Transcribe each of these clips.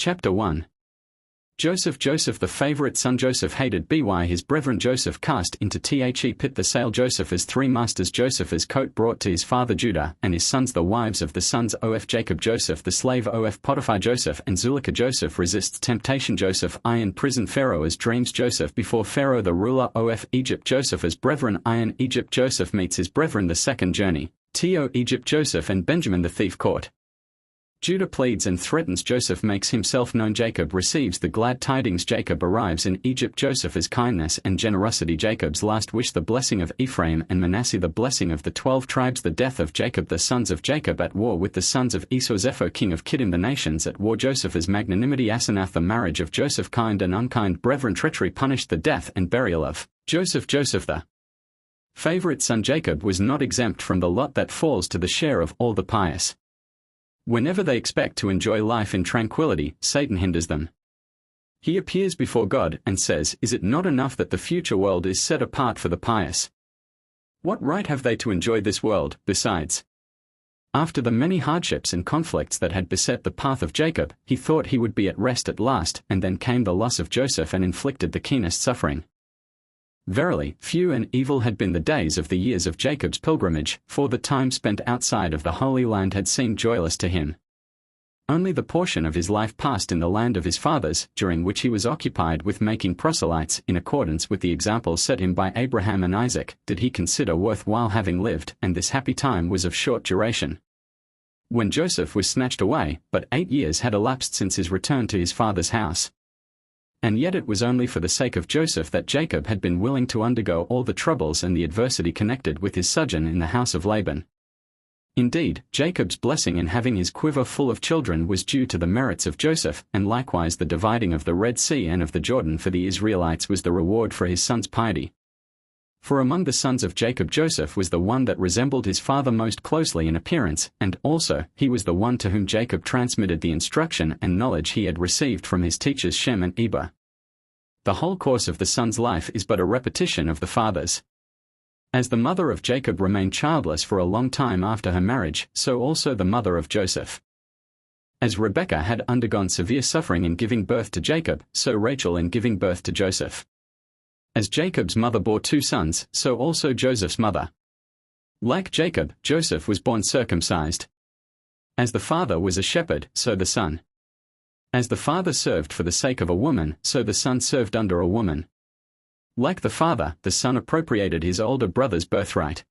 Chapter 1. Joseph the favorite son. Joseph hated by his brethren. Joseph cast into the pit the sale. Joseph as three masters. Joseph as coat brought to his father Judah and his sons the wives of the sons of Jacob. Joseph the slave of Potiphar. Joseph and Zuleika. Joseph resists temptation. Joseph in prison. Pharaoh as dreams. Joseph before Pharaoh the ruler of Egypt. Joseph as brethren in Egypt. Joseph meets his brethren the second journey to Egypt. Joseph and Benjamin the thief caught. Judah pleads and threatens. Joseph makes himself known. Jacob receives the glad tidings. Jacob arrives in Egypt. Joseph as kindness and generosity. Jacob's last wish. The blessing of Ephraim and Manasseh. The blessing of the 12 tribes. The death of Jacob. The sons of Jacob at war with the sons of Esau. Zepho king of Kittim. The nations at war. Joseph as magnanimity. Asenath. The marriage of Joseph. Kind and unkind brethren. Treachery punished. The death and burial of Joseph. Joseph the favorite son. Jacob was not exempt from the lot that falls to the share of all the pious. Whenever they expect to enjoy life in tranquility, Satan hinders them. He appears before God and says, "Is it not enough that the future world is set apart for the pious? What right have they to enjoy this world, besides?" After the many hardships and conflicts that had beset the path of Jacob, he thought he would be at rest at last, and then came the loss of Joseph and inflicted the keenest suffering. Verily, few and evil had been the days of the years of Jacob's pilgrimage, for the time spent outside of the Holy Land had seemed joyless to him. Only the portion of his life passed in the land of his fathers, during which he was occupied with making proselytes, in accordance with the example set him by Abraham and Isaac, did he consider worthwhile having lived, and this happy time was of short duration. When Joseph was snatched away, but 8 years had elapsed since his return to his father's house. And yet it was only for the sake of Joseph that Jacob had been willing to undergo all the troubles and the adversity connected with his sojourn in the house of Laban. Indeed, Jacob's blessing in having his quiver full of children was due to the merits of Joseph, and likewise the dividing of the Red Sea and of the Jordan for the Israelites was the reward for his son's piety. For among the sons of Jacob Joseph was the one that resembled his father most closely in appearance, and also he was the one to whom Jacob transmitted the instruction and knowledge he had received from his teachers Shem and Eber. The whole course of the son's life is but a repetition of the father's. As the mother of Jacob remained childless for a long time after her marriage, so also the mother of Joseph. As Rebekah had undergone severe suffering in giving birth to Jacob, so Rachel in giving birth to Joseph. As Jacob's mother bore 2 sons, so also Joseph's mother. Like Jacob, Joseph was born circumcised. As the father was a shepherd, so the son. As the father served for the sake of a woman, so the son served under a woman. Like the father, the son appropriated his older brother's birthright.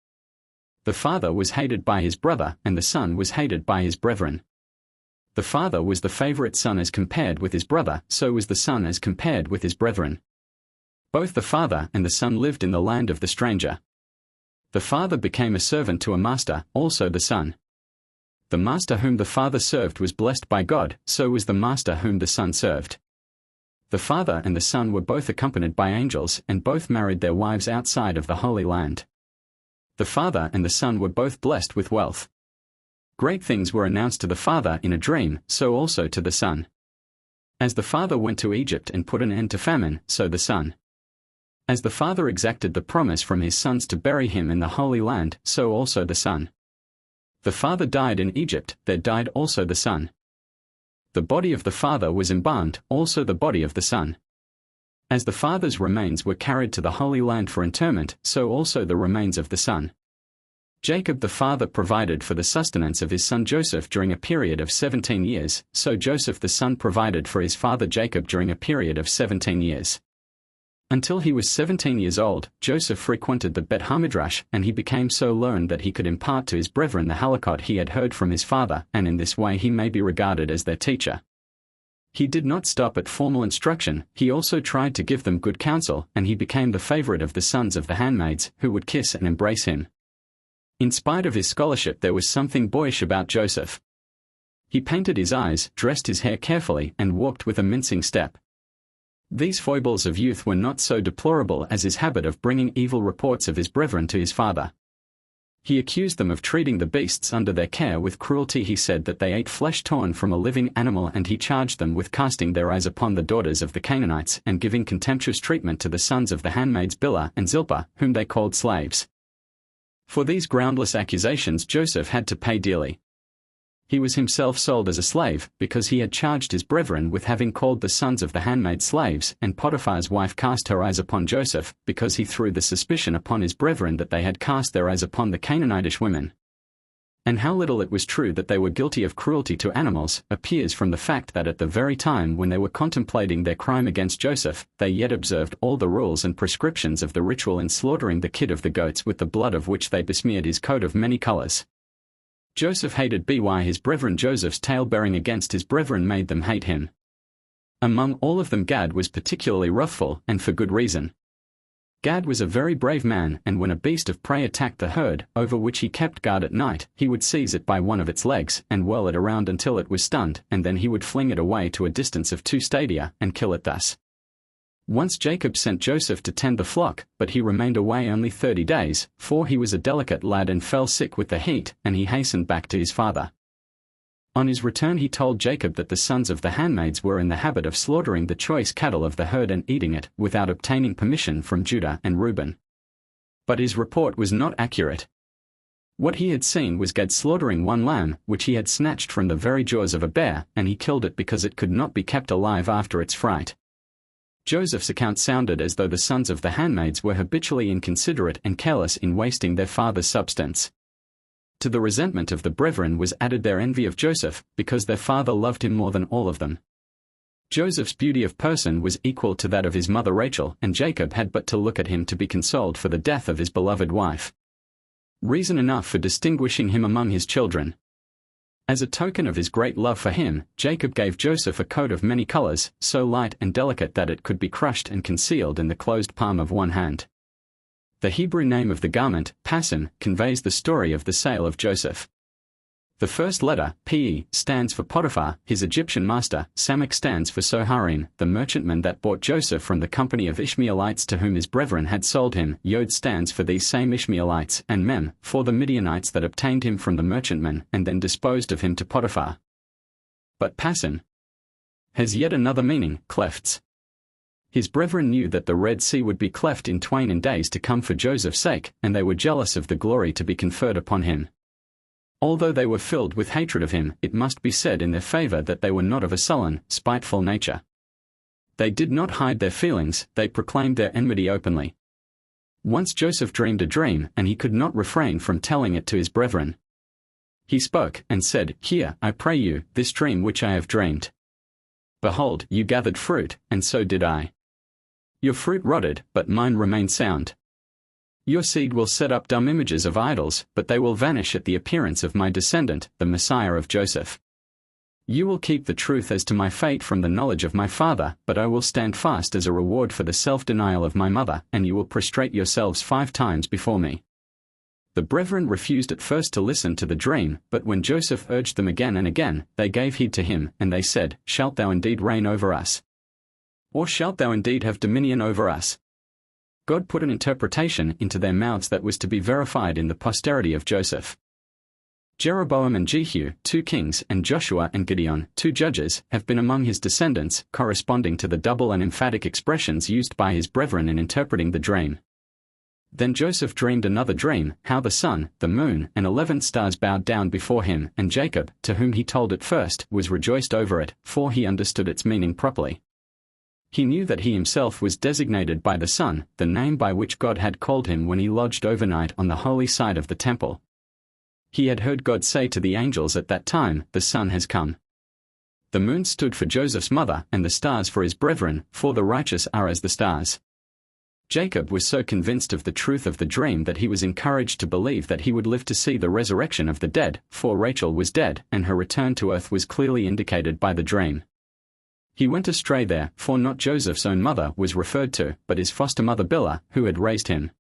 The father was hated by his brother, and the son was hated by his brethren. The father was the favorite son as compared with his brother, so was the son as compared with his brethren. Both the father and the son lived in the land of the stranger. The father became a servant to a master, also the son. The master whom the father served was blessed by God, so was the master whom the son served. The father and the son were both accompanied by angels, and both married their wives outside of the Holy Land. The father and the son were both blessed with wealth. Great things were announced to the father in a dream, so also to the son. As the father went to Egypt and put an end to famine, so the son. As the father exacted the promise from his sons to bury him in the Holy Land, so also the son. The father died in Egypt, there died also the son. The body of the father was embalmed, also the body of the son. As the father's remains were carried to the Holy Land for interment, so also the remains of the son. Jacob the father provided for the sustenance of his son Joseph during a period of 17 years, so Joseph the son provided for his father Jacob during a period of 17 years. Until he was 17 years old, Joseph frequented the Bet Hamidrash, and he became so learned that he could impart to his brethren the halakot he had heard from his father, and in this way he may be regarded as their teacher. He did not stop at formal instruction, he also tried to give them good counsel, and he became the favorite of the sons of the handmaids, who would kiss and embrace him. In spite of his scholarship, there was something boyish about Joseph. He painted his eyes, dressed his hair carefully, and walked with a mincing step. These foibles of youth were not so deplorable as his habit of bringing evil reports of his brethren to his father. He accused them of treating the beasts under their care with cruelty. He said that they ate flesh torn from a living animal, and he charged them with casting their eyes upon the daughters of the Canaanites and giving contemptuous treatment to the sons of the handmaids Bilhah and Zilpah, whom they called slaves. For these groundless accusations Joseph had to pay dearly. He was himself sold as a slave, because he had charged his brethren with having called the sons of the handmaid slaves, and Potiphar's wife cast her eyes upon Joseph, because he threw the suspicion upon his brethren that they had cast their eyes upon the Canaanitish women. And how little it was true that they were guilty of cruelty to animals appears from the fact that at the very time when they were contemplating their crime against Joseph, they yet observed all the rules and prescriptions of the ritual in slaughtering the kid of the goats with the blood of which they besmeared his coat of many colors. Joseph hated his brethren. Joseph's tale-bearing against his brethren made them hate him. Among all of them Gad was particularly wrathful, and for good reason. Gad was a very brave man, and when a beast of prey attacked the herd, over which he kept guard at night, he would seize it by one of its legs, and whirl it around until it was stunned, and then he would fling it away to a distance of 2 stadia, and kill it thus. Once Jacob sent Joseph to tend the flock, but he remained away only 30 days, for he was a delicate lad and fell sick with the heat, and he hastened back to his father. On his return he told Jacob that the sons of the handmaids were in the habit of slaughtering the choice cattle of the herd and eating it, without obtaining permission from Judah and Reuben. But his report was not accurate. What he had seen was Gad slaughtering one lamb, which he had snatched from the very jaws of a bear, and he killed it because it could not be kept alive after its fright. Joseph's account sounded as though the sons of the handmaids were habitually inconsiderate and careless in wasting their father's substance. To the resentment of the brethren was added their envy of Joseph, because their father loved him more than all of them. Joseph's beauty of person was equal to that of his mother Rachel, and Jacob had but to look at him to be consoled for the death of his beloved wife. Reason enough for distinguishing him among his children. As a token of his great love for him, Jacob gave Joseph a coat of many colors, so light and delicate that it could be crushed and concealed in the closed palm of one hand. The Hebrew name of the garment, pasim, conveys the story of the sale of Joseph. The first letter, Pe, stands for Potiphar, his Egyptian master. Samak stands for Soharim, the merchantman that bought Joseph from the company of Ishmaelites to whom his brethren had sold him. Yod stands for these same Ishmaelites, and Mem, for the Midianites that obtained him from the merchantman and then disposed of him to Potiphar. But Pasim has yet another meaning, clefts. His brethren knew that the Red Sea would be cleft in twain in days to come for Joseph's sake, and they were jealous of the glory to be conferred upon him. Although they were filled with hatred of him, it must be said in their favor that they were not of a sullen, spiteful nature. They did not hide their feelings, they proclaimed their enmity openly. Once Joseph dreamed a dream, and he could not refrain from telling it to his brethren. He spoke, and said, "Hear, I pray you, this dream which I have dreamed. Behold, you gathered fruit, and so did I. Your fruit rotted, but mine remained sound. Your seed will set up dumb images of idols, but they will vanish at the appearance of my descendant, the Messiah of Joseph. You will keep the truth as to my fate from the knowledge of my father, but I will stand fast as a reward for the self-denial of my mother, and you will prostrate yourselves 5 times before me." The brethren refused at first to listen to the dream, but when Joseph urged them again and again, they gave heed to him, and they said, "Shalt thou indeed reign over us? Or shalt thou indeed have dominion over us?" God put an interpretation into their mouths that was to be verified in the posterity of Joseph. Jeroboam and Jehu, 2 kings, and Joshua and Gideon, 2 judges, have been among his descendants, corresponding to the double and emphatic expressions used by his brethren in interpreting the dream. Then Joseph dreamed another dream, how the sun, the moon, and 11 stars bowed down before him, and Jacob, to whom he told it first, was rejoiced over it, for he understood its meaning properly. He knew that he himself was designated by the sun, the name by which God had called him when he lodged overnight on the holy side of the temple. He had heard God say to the angels at that time, "The sun has come." The moon stood for Joseph's mother, and the stars for his brethren, for the righteous are as the stars. Jacob was so convinced of the truth of the dream that he was encouraged to believe that he would live to see the resurrection of the dead, for Rachel was dead, and her return to earth was clearly indicated by the dream. He went astray there, for not Joseph's own mother was referred to, but his foster mother Bilhah, who had raised him.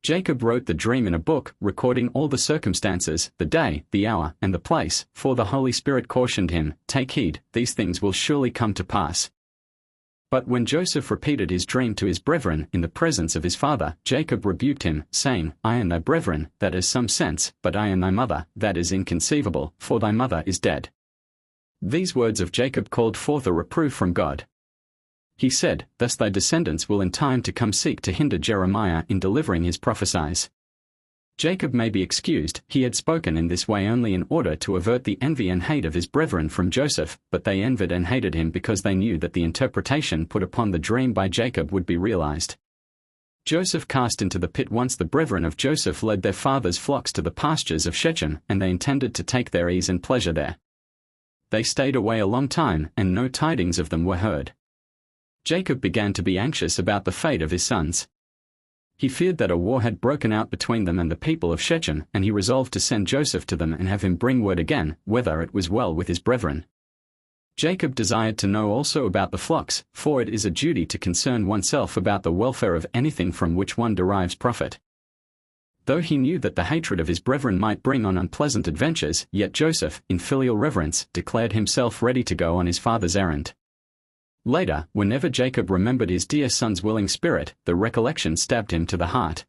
Jacob wrote the dream in a book, recording all the circumstances, the day, the hour, and the place, for the Holy Spirit cautioned him, "Take heed, these things will surely come to pass." But when Joseph repeated his dream to his brethren in the presence of his father, Jacob rebuked him, saying, "I am thy brethren, that is some sense, but I am thy mother, that is inconceivable, for thy mother is dead." These words of Jacob called forth a reproof from God. He said, "Thus thy descendants will in time to come seek to hinder Jeremiah in delivering his prophecies." Jacob may be excused, he had spoken in this way only in order to avert the envy and hate of his brethren from Joseph, but they envied and hated him because they knew that the interpretation put upon the dream by Jacob would be realized. Joseph cast into the pit. Once the brethren of Joseph led their father's flocks to the pastures of Shechem, and they intended to take their ease and pleasure there. They stayed away a long time, and no tidings of them were heard. Jacob began to be anxious about the fate of his sons. He feared that a war had broken out between them and the people of Shechem, and he resolved to send Joseph to them and have him bring word again, whether it was well with his brethren. Jacob desired to know also about the flocks, for it is a duty to concern oneself about the welfare of anything from which one derives profit. Though he knew that the hatred of his brethren might bring on unpleasant adventures, yet Joseph, in filial reverence, declared himself ready to go on his father's errand. Later, whenever Jacob remembered his dear son's willing spirit, the recollection stabbed him to the heart.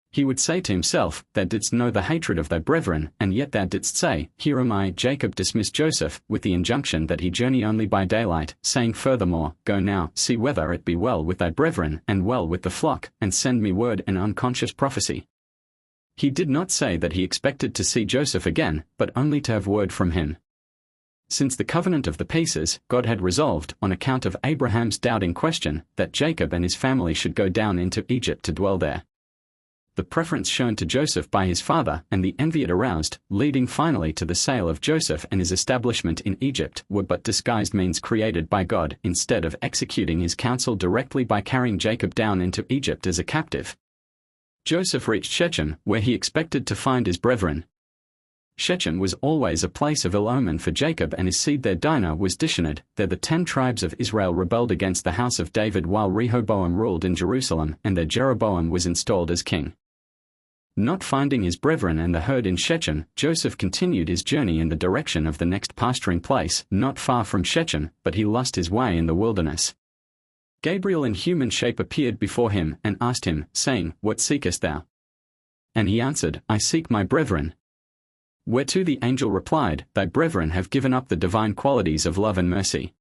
He would say to himself, "Thou didst know the hatred of thy brethren, and yet thou didst say, Here am I." Jacob dismissed Joseph, with the injunction that he journey only by daylight, saying furthermore, "Go now, see whether it be well with thy brethren, and well with the flock, and send me word." An unconscious prophecy. He did not say that he expected to see Joseph again, but only to have word from him. Since the covenant of the pieces, God had resolved, on account of Abraham's doubting question, that Jacob and his family should go down into Egypt to dwell there. The preference shown to Joseph by his father, and the envy it aroused, leading finally to the sale of Joseph and his establishment in Egypt, were but disguised means created by God, instead of executing his counsel directly by carrying Jacob down into Egypt as a captive. Joseph reached Shechem, where he expected to find his brethren. Shechem was always a place of ill omen for Jacob and his seed there. Dinah was Dishanid. There the 10 tribes of Israel rebelled against the house of David while Rehoboam ruled in Jerusalem, and there Jeroboam was installed as king. Not finding his brethren and the herd in Shechem, Joseph continued his journey in the direction of the next pasturing place, not far from Shechem, but he lost his way in the wilderness. Gabriel in human shape appeared before him and asked him, saying, "What seekest thou?" And he answered, "I seek my brethren." Whereto the angel replied, "Thy brethren have given up the divine qualities of love and mercy."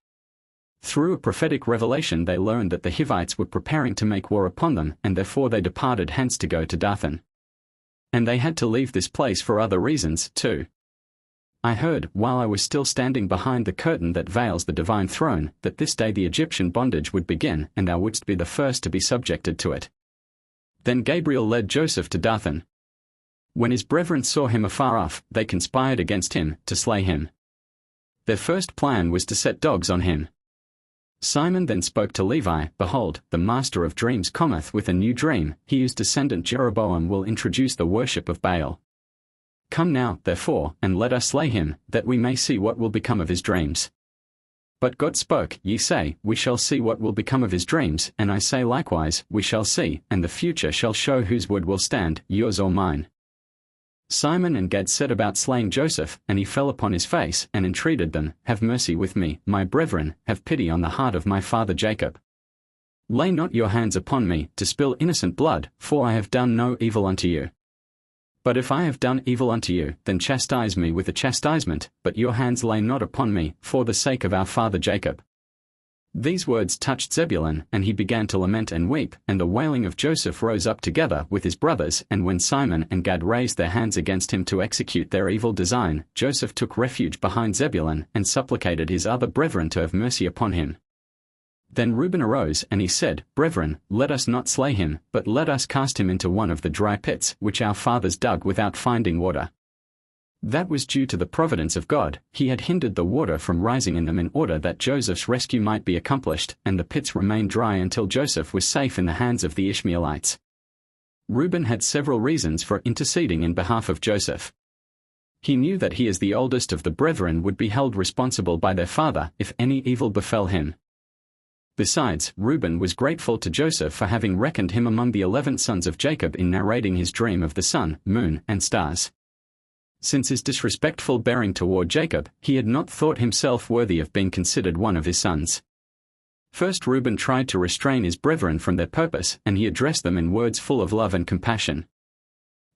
Through a prophetic revelation they learned that the Hivites were preparing to make war upon them, and therefore they departed hence to go to Dathan. And they had to leave this place for other reasons, too. I heard, while I was still standing behind the curtain that veils the divine throne, that this day the Egyptian bondage would begin, and thou wouldst be the first to be subjected to it. Then Gabriel led Joseph to Dathan. When his brethren saw him afar off, they conspired against him, to slay him. Their first plan was to set dogs on him. Simon then spoke to Levi, "Behold, the master of dreams cometh with a new dream, he whose descendant Jeroboam will introduce the worship of Baal. Come now, therefore, and let us slay him, that we may see what will become of his dreams." But God spoke, "Ye say, We shall see what will become of his dreams, and I say likewise, We shall see, and the future shall show whose word will stand, yours or mine." Simon and Gad set about slaying Joseph, and he fell upon his face, and entreated them, "Have mercy with me, my brethren, have pity on the heart of my father Jacob. Lay not your hands upon me, to spill innocent blood, for I have done no evil unto you. But if I have done evil unto you, then chastise me with a chastisement, but your hands lay not upon me, for the sake of our father Jacob." These words touched Zebulun, and he began to lament and weep, and the wailing of Joseph rose up together with his brothers. And when Simon and Gad raised their hands against him to execute their evil design, Joseph took refuge behind Zebulun, and supplicated his other brethren to have mercy upon him. Then Reuben arose, and he said, "Brethren, let us not slay him, but let us cast him into one of the dry pits, which our fathers dug without finding water." That was due to the providence of God. He had hindered the water from rising in them in order that Joseph's rescue might be accomplished, and the pits remained dry until Joseph was safe in the hands of the Ishmaelites. Reuben had several reasons for interceding in behalf of Joseph. He knew that he as the oldest of the brethren would be held responsible by their father if any evil befell him. Besides, Reuben was grateful to Joseph for having reckoned him among the 11 sons of Jacob in narrating his dream of the sun, moon, and stars. Since his disrespectful bearing toward Jacob, he had not thought himself worthy of being considered one of his sons. First Reuben tried to restrain his brethren from their purpose, and he addressed them in words full of love and compassion.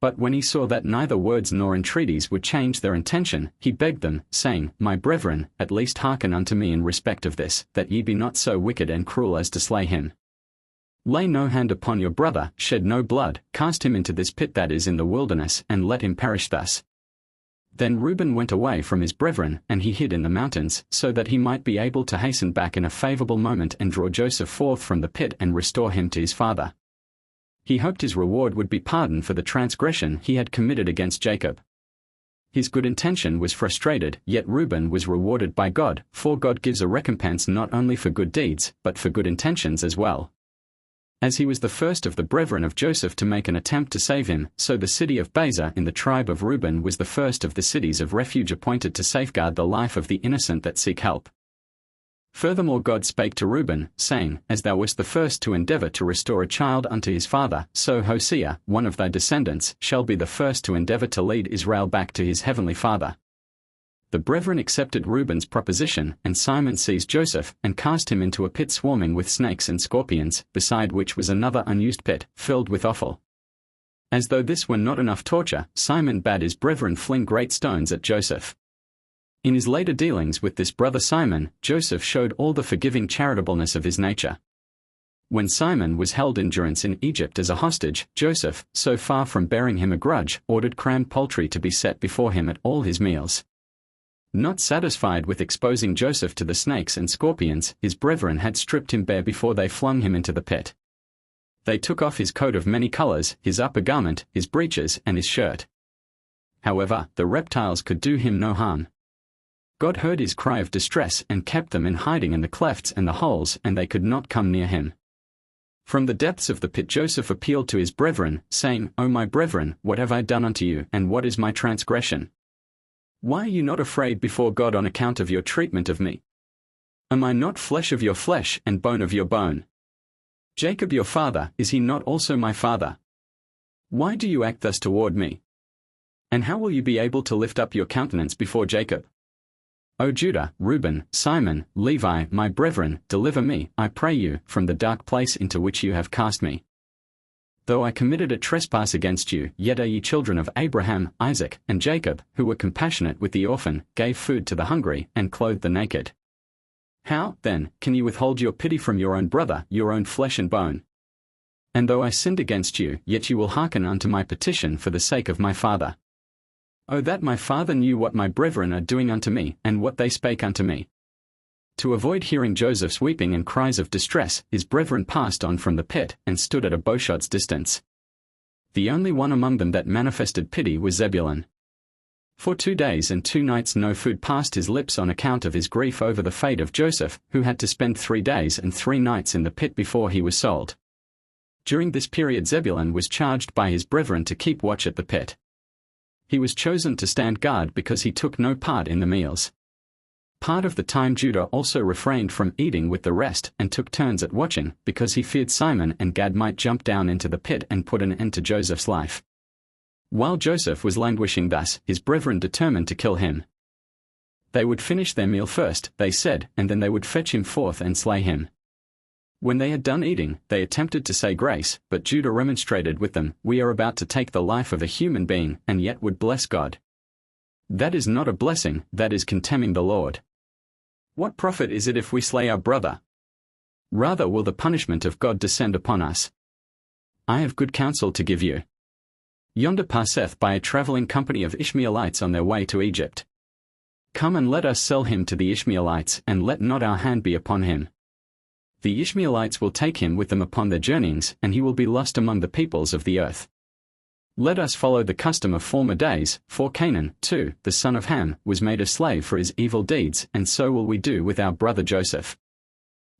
But when he saw that neither words nor entreaties would change their intention, he begged them, saying, "My brethren, at least hearken unto me in respect of this, that ye be not so wicked and cruel as to slay him." Lay no hand upon your brother, shed no blood, cast him into this pit that is in the wilderness, and let him perish thus. Then Reuben went away from his brethren, and he hid in the mountains, so that he might be able to hasten back in a favorable moment and draw Joseph forth from the pit and restore him to his father. He hoped his reward would be pardon for the transgression he had committed against Jacob. His good intention was frustrated, yet Reuben was rewarded by God, for God gives a recompense not only for good deeds, but for good intentions as well. As he was the first of the brethren of Joseph to make an attempt to save him, so the city of Bezer in the tribe of Reuben was the first of the cities of refuge appointed to safeguard the life of the innocent that seek help. Furthermore God spake to Reuben, saying, As thou wast the first to endeavor to restore a child unto his father, so Hosea, one of thy descendants, shall be the first to endeavor to lead Israel back to his heavenly Father. The brethren accepted Reuben's proposition, and Simon seized Joseph, and cast him into a pit swarming with snakes and scorpions, beside which was another unused pit, filled with offal. As though this were not enough torture, Simon bade his brethren fling great stones at Joseph. In his later dealings with this brother Simon, Joseph showed all the forgiving charitableness of his nature. When Simon was held in durance in Egypt as a hostage, Joseph, so far from bearing him a grudge, ordered crammed poultry to be set before him at all his meals. Not satisfied with exposing Joseph to the snakes and scorpions, his brethren had stripped him bare before they flung him into the pit. They took off his coat of many colors, his upper garment, his breeches, and his shirt. However, the reptiles could do him no harm. God heard his cry of distress and kept them in hiding in the clefts and the holes, and they could not come near him. From the depths of the pit Joseph appealed to his brethren, saying, O my brethren, what have I done unto you, and what is my transgression? Why are you not afraid before God on account of your treatment of me? Am I not flesh of your flesh and bone of your bone? Jacob your father, is he not also my father? Why do you act thus toward me? And how will you be able to lift up your countenance before Jacob? O Judah, Reuben, Simon, Levi, my brethren, deliver me, I pray you, from the dark place into which you have cast me. Though I committed a trespass against you, yet are ye children of Abraham, Isaac, and Jacob, who were compassionate with the orphan, gave food to the hungry, and clothed the naked. How, then, can ye withhold your pity from your own brother, your own flesh and bone? And though I sinned against you, yet you will hearken unto my petition for the sake of my father. O that my father knew what my brethren are doing unto me, and what they spake unto me. To avoid hearing Joseph's weeping and cries of distress, his brethren passed on from the pit, and stood at a bowshot's distance. The only one among them that manifested pity was Zebulun. For 2 days and 2 nights no food passed his lips on account of his grief over the fate of Joseph, who had to spend 3 days and 3 nights in the pit before he was sold. During this period Zebulun was charged by his brethren to keep watch at the pit. He was chosen to stand guard because he took no part in the meals. Part of the time Judah also refrained from eating with the rest and took turns at watching, because he feared Simon and Gad might jump down into the pit and put an end to Joseph's life. While Joseph was languishing thus, his brethren determined to kill him. They would finish their meal first, they said, and then they would fetch him forth and slay him. When they had done eating, they attempted to say grace, but Judah remonstrated with them, We are about to take the life of a human being, and yet would bless God. That is not a blessing, that is contemning the Lord. What profit is it if we slay our brother? Rather will the punishment of God descend upon us. I have good counsel to give you. Yonder passeth by a traveling company of Ishmaelites on their way to Egypt. Come and let us sell him to the Ishmaelites, and let not our hand be upon him. The Ishmaelites will take him with them upon their journeyings, and he will be lost among the peoples of the earth. Let us follow the custom of former days, for Canaan, too, the son of Ham, was made a slave for his evil deeds, and so will we do with our brother Joseph.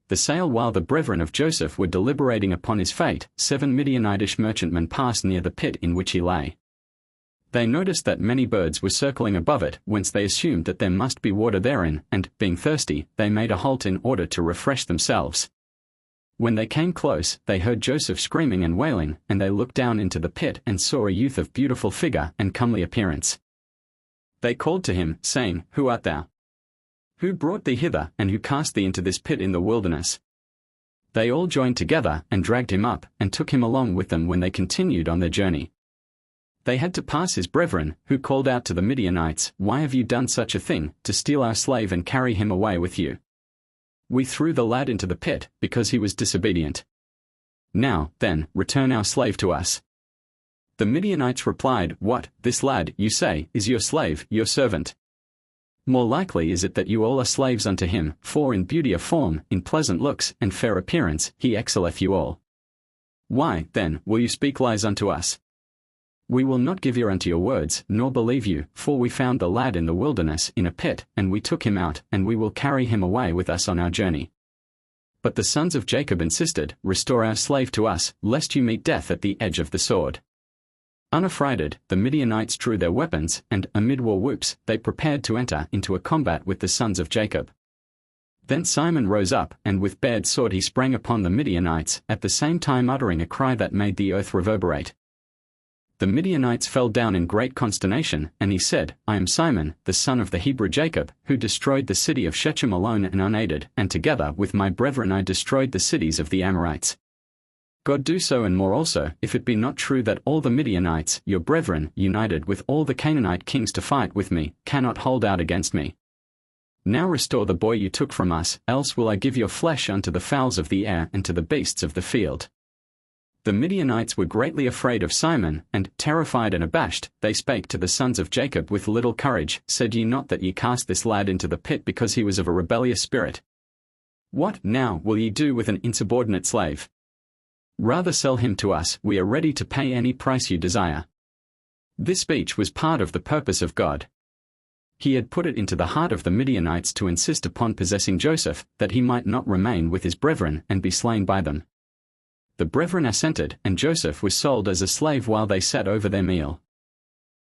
The sale. While the brethren of Joseph were deliberating upon his fate, 7 Midianitish merchantmen passed near the pit in which he lay. They noticed that many birds were circling above it, whence they assumed that there must be water therein, and, being thirsty, they made a halt in order to refresh themselves. When they came close, they heard Joseph screaming and wailing, and they looked down into the pit and saw a youth of beautiful figure and comely appearance. They called to him, saying, Who art thou? Who brought thee hither, and who cast thee into this pit in the wilderness? They all joined together, and dragged him up, and took him along with them when they continued on their journey. They had to pass his brethren, who called out to the Midianites, Why have you done such a thing, to steal our slave and carry him away with you? We threw the lad into the pit, because he was disobedient. Now, then, return our slave to us." The Midianites replied, "What, this lad, you say, is your slave, your servant? More likely is it that you all are slaves unto him, for in beauty of form, in pleasant looks, and fair appearance, he excelleth you all. Why, then, will you speak lies unto us? We will not give ear unto your words, nor believe you, for we found the lad in the wilderness in a pit, and we took him out, and we will carry him away with us on our journey." But the sons of Jacob insisted, "Restore our slave to us, lest you meet death at the edge of the sword." Unaffrighted, the Midianites drew their weapons, and, amid war whoops, they prepared to enter into a combat with the sons of Jacob. Then Simon rose up, and with bared sword he sprang upon the Midianites, at the same time uttering a cry that made the earth reverberate. The Midianites fell down in great consternation, and he said, "I am Simon, the son of the Hebrew Jacob, who destroyed the city of Shechem alone and unaided, and together with my brethren I destroyed the cities of the Amorites. God do so and more also, if it be not true that all the Midianites, your brethren, united with all the Canaanite kings to fight with me, cannot hold out against me. Now restore the boy you took from us, else will I give your flesh unto the fowls of the air and to the beasts of the field." The Midianites were greatly afraid of Simon, and, terrified and abashed, they spake to the sons of Jacob with little courage, "Said ye not that ye cast this lad into the pit because he was of a rebellious spirit? What, now, will ye do with an insubordinate slave? Rather sell him to us, we are ready to pay any price you desire." This speech was part of the purpose of God. He had put it into the heart of the Midianites to insist upon possessing Joseph, that he might not remain with his brethren and be slain by them. The brethren assented, and Joseph was sold as a slave while they sat over their meal.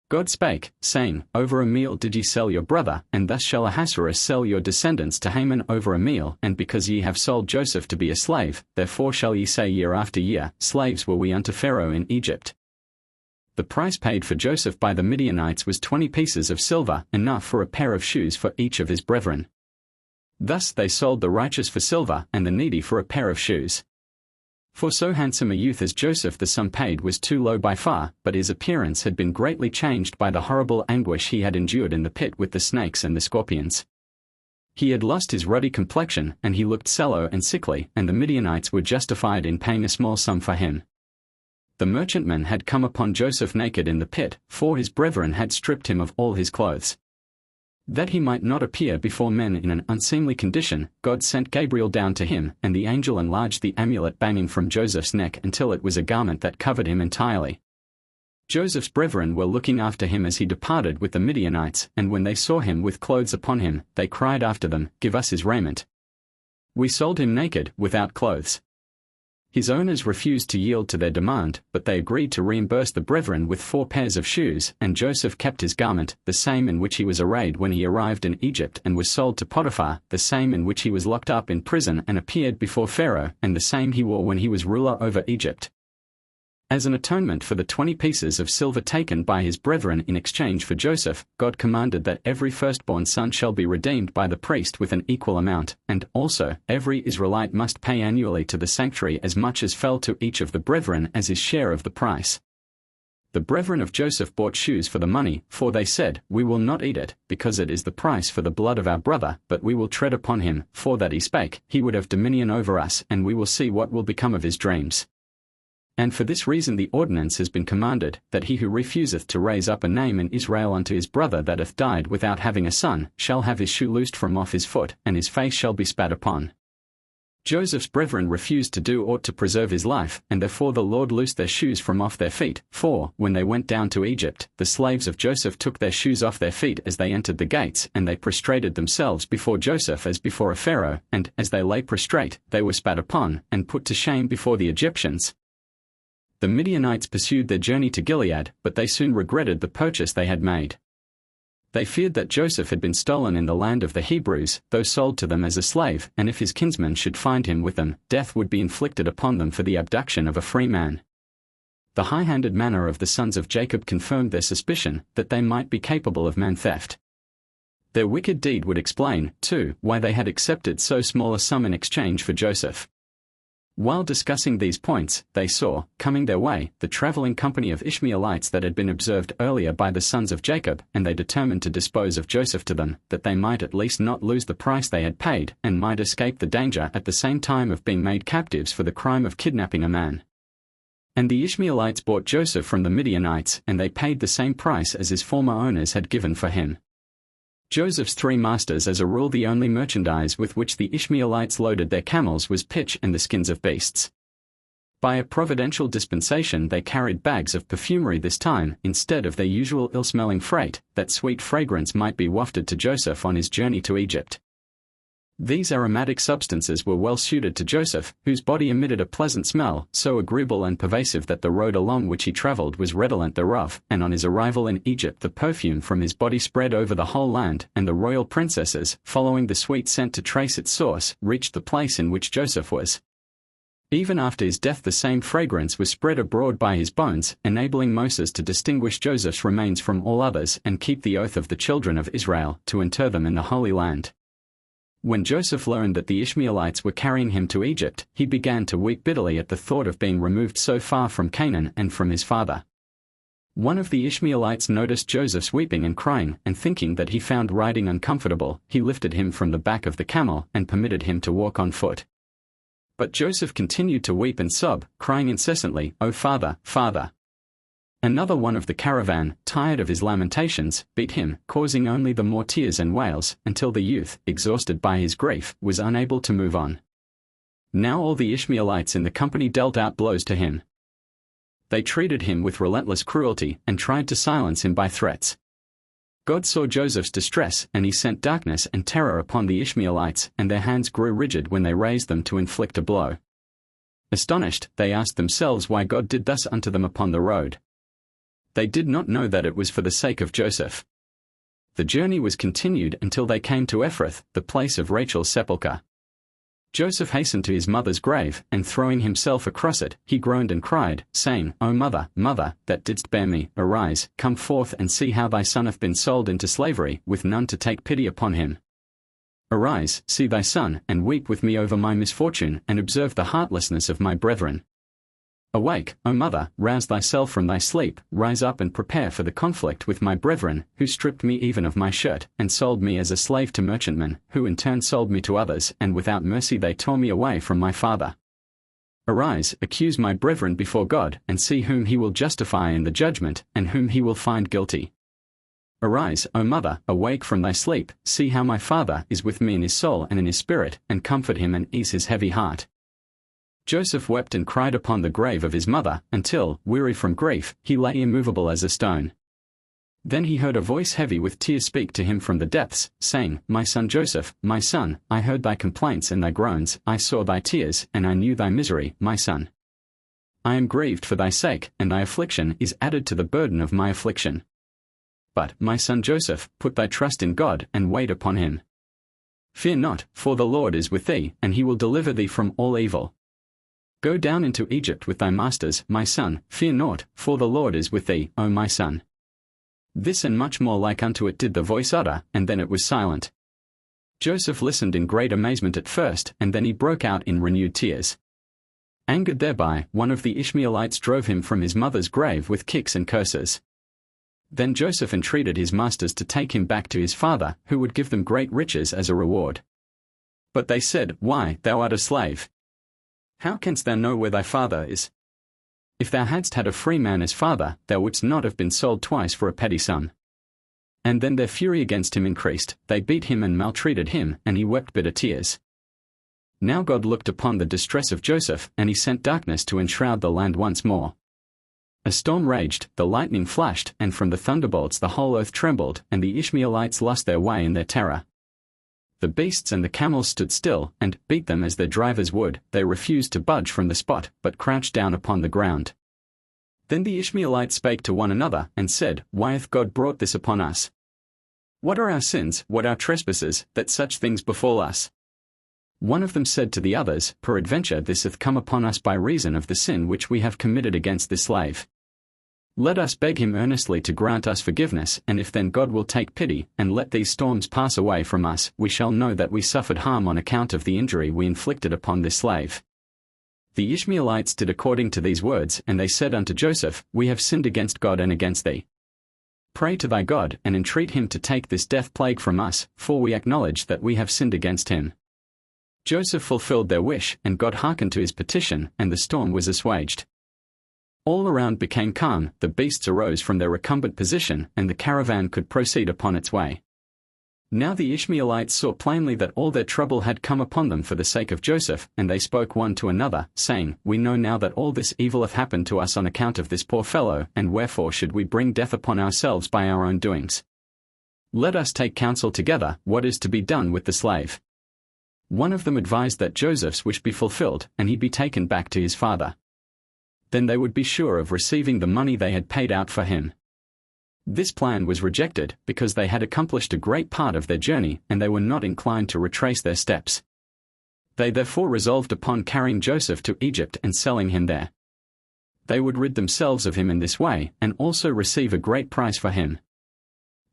God spake, saying, "Over a meal did ye sell your brother, and thus shall Ahasuerus sell your descendants to Haman over a meal, and because ye have sold Joseph to be a slave, therefore shall ye say year after year, Slaves were we unto Pharaoh in Egypt." The price paid for Joseph by the Midianites was 20 pieces of silver, enough for a pair of shoes for each of his brethren. Thus they sold the righteous for silver, and the needy for a pair of shoes. For so handsome a youth as Joseph the sum paid was too low by far, but his appearance had been greatly changed by the horrible anguish he had endured in the pit with the snakes and the scorpions. He had lost his ruddy complexion, and he looked sallow and sickly, and the Midianites were justified in paying a small sum for him. The merchantmen had come upon Joseph naked in the pit, for his brethren had stripped him of all his clothes. That he might not appear before men in an unseemly condition, God sent Gabriel down to him, and the angel enlarged the amulet banging from Joseph's neck until it was a garment that covered him entirely. Joseph's brethren were looking after him as he departed with the Midianites, and when they saw him with clothes upon him, they cried after them, "Give us his raiment. We sold him naked, without clothes." His owners refused to yield to their demand, but they agreed to reimburse the brethren with 4 pairs of shoes, and Joseph kept his garment, the same in which he was arrayed when he arrived in Egypt and was sold to Potiphar, the same in which he was locked up in prison and appeared before Pharaoh, and the same he wore when he was ruler over Egypt. As an atonement for the 20 pieces of silver taken by his brethren in exchange for Joseph, God commanded that every firstborn son shall be redeemed by the priest with an equal amount, and also every Israelite must pay annually to the sanctuary as much as fell to each of the brethren as his share of the price. The brethren of Joseph bought shoes for the money, for they said, "We will not eat it, because it is the price for the blood of our brother, but we will tread upon him, for that he spake, he would have dominion over us, and we will see what will become of his dreams." And for this reason the ordinance has been commanded, that he who refuseth to raise up a name in Israel unto his brother that hath died without having a son, shall have his shoe loosed from off his foot, and his face shall be spat upon. Joseph's brethren refused to do aught to preserve his life, and therefore the Lord loosed their shoes from off their feet, for, when they went down to Egypt, the slaves of Joseph took their shoes off their feet as they entered the gates, and they prostrated themselves before Joseph as before a Pharaoh, and, as they lay prostrate, they were spat upon, and put to shame before the Egyptians. The Midianites pursued their journey to Gilead, but they soon regretted the purchase they had made. They feared that Joseph had been stolen in the land of the Hebrews, though sold to them as a slave, and if his kinsmen should find him with them, death would be inflicted upon them for the abduction of a free man. The high-handed manner of the sons of Jacob confirmed their suspicion that they might be capable of man theft. Their wicked deed would explain, too, why they had accepted so small a sum in exchange for Joseph. While discussing these points, they saw, coming their way, the traveling company of Ishmaelites that had been observed earlier by the sons of Jacob, and they determined to dispose of Joseph to them, that they might at least not lose the price they had paid, and might escape the danger at the same time of being made captives for the crime of kidnapping a man. And the Ishmaelites bought Joseph from the Midianites, and they paid the same price as his former owners had given for him. Joseph's three masters. As a rule, the only merchandise with which the Ishmaelites loaded their camels was pitch and the skins of beasts. By a providential dispensation they carried bags of perfumery this time, instead of their usual ill-smelling freight, that sweet fragrance might be wafted to Joseph on his journey to Egypt. These aromatic substances were well suited to Joseph, whose body emitted a pleasant smell, so agreeable and pervasive that the road along which he travelled was redolent thereof, and on his arrival in Egypt the perfume from his body spread over the whole land, and the royal princesses, following the sweet scent to trace its source, reached the place in which Joseph was. Even after his death the same fragrance was spread abroad by his bones, enabling Moses to distinguish Joseph's remains from all others and keep the oath of the children of Israel, to inter them in the Holy Land. When Joseph learned that the Ishmaelites were carrying him to Egypt, he began to weep bitterly at the thought of being removed so far from Canaan and from his father. One of the Ishmaelites noticed Joseph's weeping and crying, and thinking that he found riding uncomfortable, he lifted him from the back of the camel and permitted him to walk on foot. But Joseph continued to weep and sob, crying incessantly, "O Father, Father!" Another one of the caravan, tired of his lamentations, beat him, causing only the more tears and wails, until the youth, exhausted by his grief, was unable to move on. Now all the Ishmaelites in the company dealt out blows to him. They treated him with relentless cruelty, and tried to silence him by threats. God saw Joseph's distress, and he sent darkness and terror upon the Ishmaelites, and their hands grew rigid when they raised them to inflict a blow. Astonished, they asked themselves why God did thus unto them upon the road. They did not know that it was for the sake of Joseph. The journey was continued until they came to Ephrath, the place of Rachel's sepulchre. Joseph hastened to his mother's grave, and throwing himself across it, he groaned and cried, saying, "O mother, mother, that didst bear me, arise, come forth and see how thy son hath been sold into slavery, with none to take pity upon him. Arise, see thy son, and weep with me over my misfortune, and observe the heartlessness of my brethren. Awake, O mother, rouse thyself from thy sleep, rise up and prepare for the conflict with my brethren, who stripped me even of my shirt, and sold me as a slave to merchantmen, who in turn sold me to others, and without mercy they tore me away from my father. Arise, accuse my brethren before God, and see whom he will justify in the judgment, and whom he will find guilty. Arise, O mother, awake from thy sleep, see how my father is with me in his soul and in his spirit, and comfort him and ease his heavy heart." Joseph wept and cried upon the grave of his mother, until, weary from grief, he lay immovable as a stone. Then he heard a voice heavy with tears speak to him from the depths, saying, "My son Joseph, my son, I heard thy complaints and thy groans, I saw thy tears, and I knew thy misery, my son. I am grieved for thy sake, and thy affliction is added to the burden of my affliction. But, my son Joseph, put thy trust in God, and wait upon him. Fear not, for the Lord is with thee, and he will deliver thee from all evil. Go down into Egypt with thy masters, my son, fear naught, for the Lord is with thee, O my son." This and much more like unto it did the voice utter, and then it was silent. Joseph listened in great amazement at first, and then he broke out in renewed tears. Angered thereby, one of the Ishmaelites drove him from his mother's grave with kicks and curses. Then Joseph entreated his masters to take him back to his father, who would give them great riches as a reward. But they said, "Why, thou art a slave. How canst thou know where thy father is? If thou hadst had a free man as father, thou wouldst not have been sold twice for a petty sum." And then their fury against him increased, they beat him and maltreated him, and he wept bitter tears. Now God looked upon the distress of Joseph, and he sent darkness to enshroud the land once more. A storm raged, the lightning flashed, and from the thunderbolts the whole earth trembled, and the Ishmaelites lost their way in their terror. The beasts and the camels stood still, and, beat them as their drivers would, they refused to budge from the spot, but crouched down upon the ground. Then the Ishmaelites spake to one another, and said, "Why hath God brought this upon us? What are our sins, what our trespasses, that such things befall us?" One of them said to the others, "Peradventure this hath come upon us by reason of the sin which we have committed against this slave. Let us beg him earnestly to grant us forgiveness, and if then God will take pity, and let these storms pass away from us, we shall know that we suffered harm on account of the injury we inflicted upon this slave." The Ishmaelites did according to these words, and they said unto Joseph, We have sinned against God and against thee. Pray to thy God, and entreat him to take this death plague from us, for we acknowledge that we have sinned against him. Joseph fulfilled their wish, and God hearkened to his petition, and the storm was assuaged. All around became calm, the beasts arose from their recumbent position, and the caravan could proceed upon its way. Now the Ishmaelites saw plainly that all their trouble had come upon them for the sake of Joseph, and they spoke one to another, saying, We know now that all this evil hath happened to us on account of this poor fellow, and wherefore should we bring death upon ourselves by our own doings? Let us take counsel together, what is to be done with the slave. One of them advised that Joseph's wish be fulfilled, and he be taken back to his father. Then they would be sure of receiving the money they had paid out for him. This plan was rejected, because they had accomplished a great part of their journey, and they were not inclined to retrace their steps. They therefore resolved upon carrying Joseph to Egypt and selling him there. They would rid themselves of him in this way, and also receive a great price for him.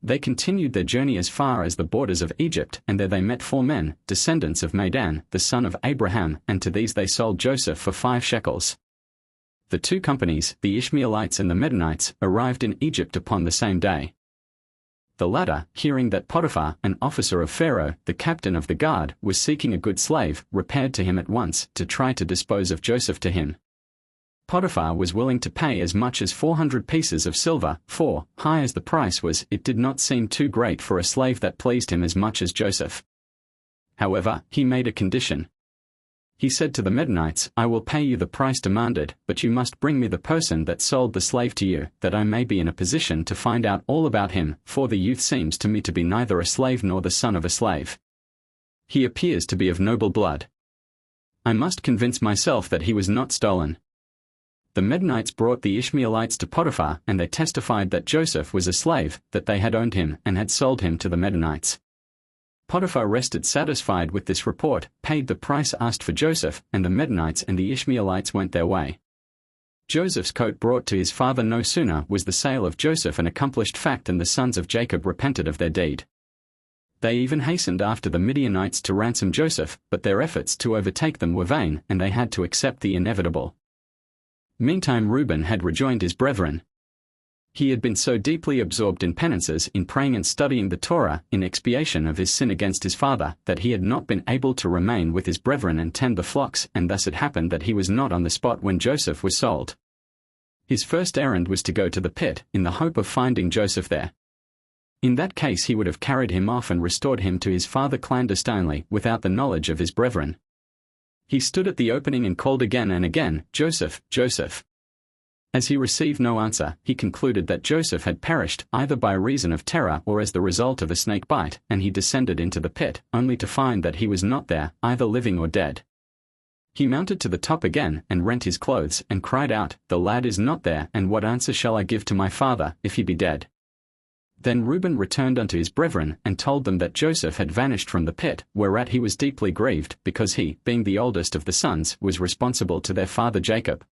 They continued their journey as far as the borders of Egypt, and there they met 4 men, descendants of Madan, the son of Abraham, and to these they sold Joseph for 5 shekels. The 2 companies, the Ishmaelites and the Medanites, arrived in Egypt upon the same day. The latter, hearing that Potiphar, an officer of Pharaoh, the captain of the guard, was seeking a good slave, repaired to him at once, to try to dispose of Joseph to him. Potiphar was willing to pay as much as 400 pieces of silver, for, high as the price was, it did not seem too great for a slave that pleased him as much as Joseph. However, he made a condition. He said to the Medanites, I will pay you the price demanded, but you must bring me the person that sold the slave to you, that I may be in a position to find out all about him, for the youth seems to me to be neither a slave nor the son of a slave. He appears to be of noble blood. I must convince myself that he was not stolen. The Medanites brought the Ishmaelites to Potiphar, and they testified that Joseph was a slave, that they had owned him, and had sold him to the Medanites. Potiphar rested satisfied with this report, paid the price asked for Joseph, and the Medanites and the Ishmaelites went their way. Joseph's coat brought to his father. No sooner was the sale of Joseph an accomplished fact than the sons of Jacob repented of their deed. They even hastened after the Midianites to ransom Joseph, but their efforts to overtake them were vain, and they had to accept the inevitable. Meantime Reuben had rejoined his brethren. He had been so deeply absorbed in penances, in praying and studying the Torah, in expiation of his sin against his father, that he had not been able to remain with his brethren and tend the flocks, and thus it happened that he was not on the spot when Joseph was sold. His first errand was to go to the pit, in the hope of finding Joseph there. In that case he would have carried him off and restored him to his father clandestinely, without the knowledge of his brethren. He stood at the opening and called again and again, Joseph, Joseph. As he received no answer, he concluded that Joseph had perished, either by reason of terror or as the result of a snake bite, and he descended into the pit, only to find that he was not there, either living or dead. He mounted to the top again, and rent his clothes, and cried out, The lad is not there, and what answer shall I give to my father, if he be dead? Then Reuben returned unto his brethren, and told them that Joseph had vanished from the pit, whereat he was deeply grieved, because he, being the oldest of the sons, was responsible to their father Jacob.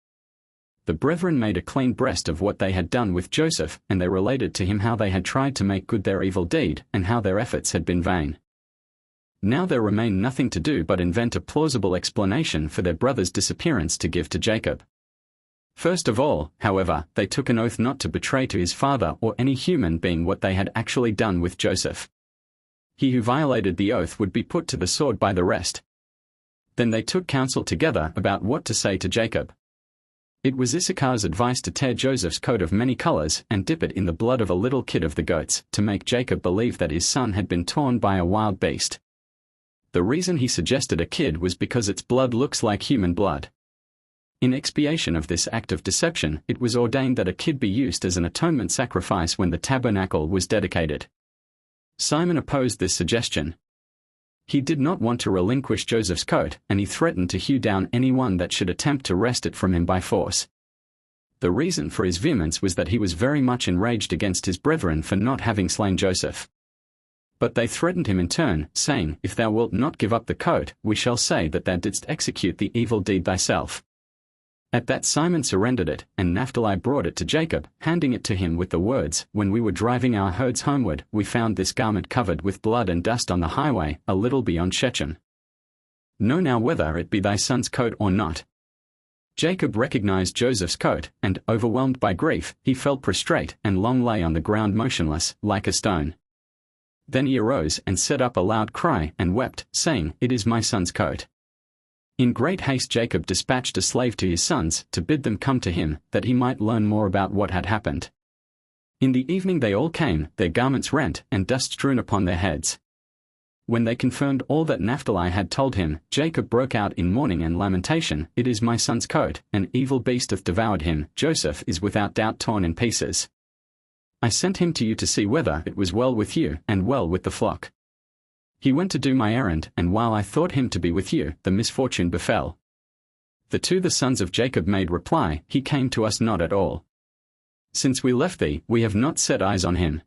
The brethren made a clean breast of what they had done with Joseph, and they related to him how they had tried to make good their evil deed, and how their efforts had been vain. Now there remained nothing to do but invent a plausible explanation for their brother's disappearance to give to Jacob. First of all, however, they took an oath not to betray to his father or any human being what they had actually done with Joseph. He who violated the oath would be put to the sword by the rest. Then they took counsel together about what to say to Jacob. It was Issachar's advice to tear Joseph's coat of many colors and dip it in the blood of a little kid of the goats, to make Jacob believe that his son had been torn by a wild beast. The reason he suggested a kid was because its blood looks like human blood. In expiation of this act of deception, it was ordained that a kid be used as an atonement sacrifice when the tabernacle was dedicated. Simon opposed this suggestion. He did not want to relinquish Joseph's coat, and he threatened to hew down anyone that should attempt to wrest it from him by force. The reason for his vehemence was that he was very much enraged against his brethren for not having slain Joseph. But they threatened him in turn, saying, If thou wilt not give up the coat, we shall say that thou didst execute the evil deed thyself. At that Simon surrendered it, and Naphtali brought it to Jacob, handing it to him with the words, When we were driving our herds homeward, we found this garment covered with blood and dust on the highway, a little beyond Shechem. Know now whether it be thy son's coat or not. Jacob recognized Joseph's coat, and, overwhelmed by grief, he fell prostrate and long lay on the ground motionless, like a stone. Then he arose and set up a loud cry and wept, saying, "It is my son's coat." In great haste Jacob dispatched a slave to his sons to bid them come to him, that he might learn more about what had happened. In the evening they all came, their garments rent and dust strewn upon their heads. When they confirmed all that Naphtali had told him, Jacob broke out in mourning and lamentation, "It is my son's coat, an evil beast hath devoured him, Joseph is without doubt torn in pieces. I sent him to you to see whether it was well with you, and well with the flock. He went to do my errand, and while I thought him to be with you, the misfortune befell." The sons of Jacob made reply, "He came to us not at all. Since we left thee, we have not set eyes on him."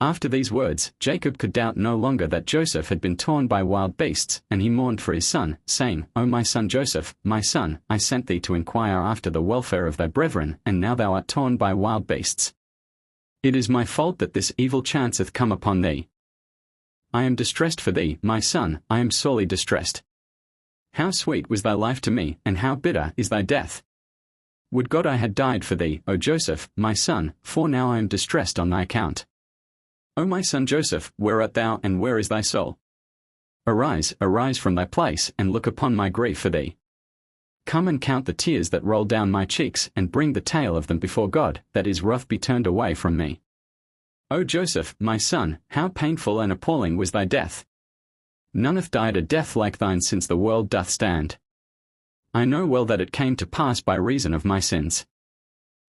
After these words, Jacob could doubt no longer that Joseph had been torn by wild beasts, and he mourned for his son, saying, "O my son Joseph, my son, I sent thee to inquire after the welfare of thy brethren, and now thou art torn by wild beasts. It is my fault that this evil chance hath come upon thee. I am distressed for thee, my son, I am sorely distressed. How sweet was thy life to me, and how bitter is thy death! Would God I had died for thee, O Joseph, my son, for now I am distressed on thy account. O my son Joseph, where art thou, and where is thy soul? Arise, arise from thy place, and look upon my grief for thee. Come and count the tears that roll down my cheeks, and bring the tale of them before God, that his wrath be turned away from me. O Joseph, my son, how painful and appalling was thy death! None hath died a death like thine since the world doth stand. I know well that it came to pass by reason of my sins.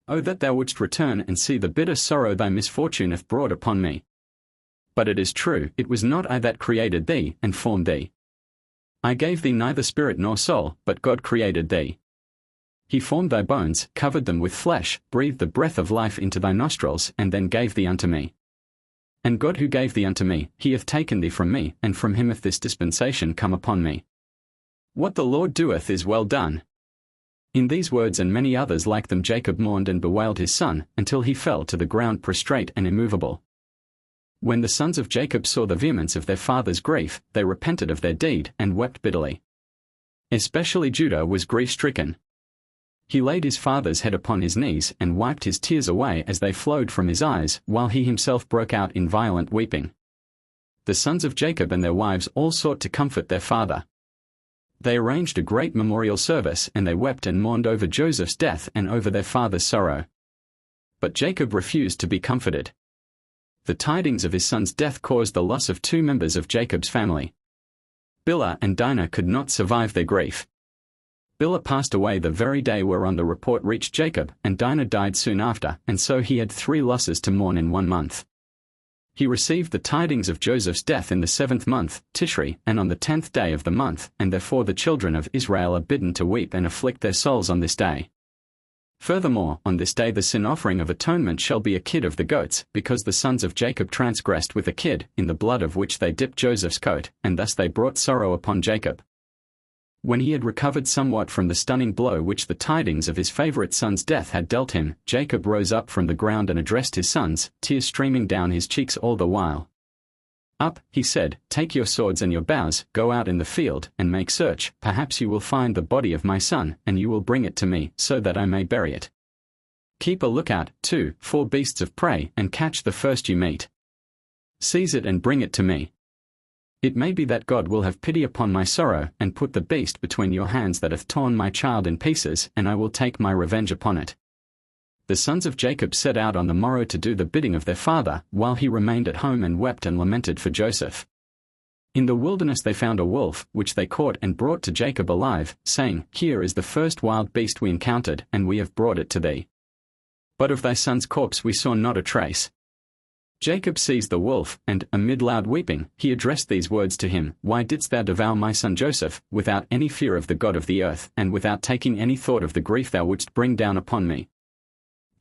O that thou wouldst return and see the bitter sorrow thy misfortune hath brought upon me. But it is true, it was not I that created thee, and formed thee. I gave thee neither spirit nor soul, but God created thee. He formed thy bones, covered them with flesh, breathed the breath of life into thy nostrils, and then gave thee unto me. And God who gave thee unto me, he hath taken thee from me, and from him hath this dispensation come upon me. What the Lord doeth is well done." In these words and many others like them Jacob mourned and bewailed his son, until he fell to the ground prostrate and immovable. When the sons of Jacob saw the vehemence of their father's grief, they repented of their deed, and wept bitterly. Especially Judah was grief-stricken. He laid his father's head upon his knees, and wiped his tears away as they flowed from his eyes, while he himself broke out in violent weeping. The sons of Jacob and their wives all sought to comfort their father. They arranged a great memorial service, and they wept and mourned over Joseph's death and over their father's sorrow. But Jacob refused to be comforted. The tidings of his son's death caused the loss of 2 members of Jacob's family. Bilhah and Dinah could not survive their grief. Bilhah passed away the very day whereon the report reached Jacob, and Dinah died soon after, and so he had 3 losses to mourn in 1 month. He received the tidings of Joseph's death in the 7th month, Tishri, and on the 10th day of the month, and therefore the children of Israel are bidden to weep and afflict their souls on this day. Furthermore, on this day the sin offering of atonement shall be a kid of the goats, because the sons of Jacob transgressed with a kid, in the blood of which they dipped Joseph's coat, and thus they brought sorrow upon Jacob. When he had recovered somewhat from the stunning blow which the tidings of his favorite son's death had dealt him, Jacob rose up from the ground and addressed his sons, tears streaming down his cheeks all the while. "Up," he said, "take your swords and your bows, go out in the field, and make search, perhaps you will find the body of my son, and you will bring it to me, so that I may bury it. Keep a lookout, too, for beasts of prey, and catch the first you meet. Seize it and bring it to me. It may be that God will have pity upon my sorrow, and put the beast between your hands that hath torn my child in pieces, and I will take my revenge upon it." The sons of Jacob set out on the morrow to do the bidding of their father, while he remained at home and wept and lamented for Joseph. In the wilderness they found a wolf, which they caught and brought to Jacob alive, saying, "Here is the first wild beast we encountered, and we have brought it to thee. But of thy son's corpse we saw not a trace." Jacob seized the wolf, and, amid loud weeping, he addressed these words to him, "Why didst thou devour my son Joseph, without any fear of the God of the earth, and without taking any thought of the grief thou wouldst bring down upon me?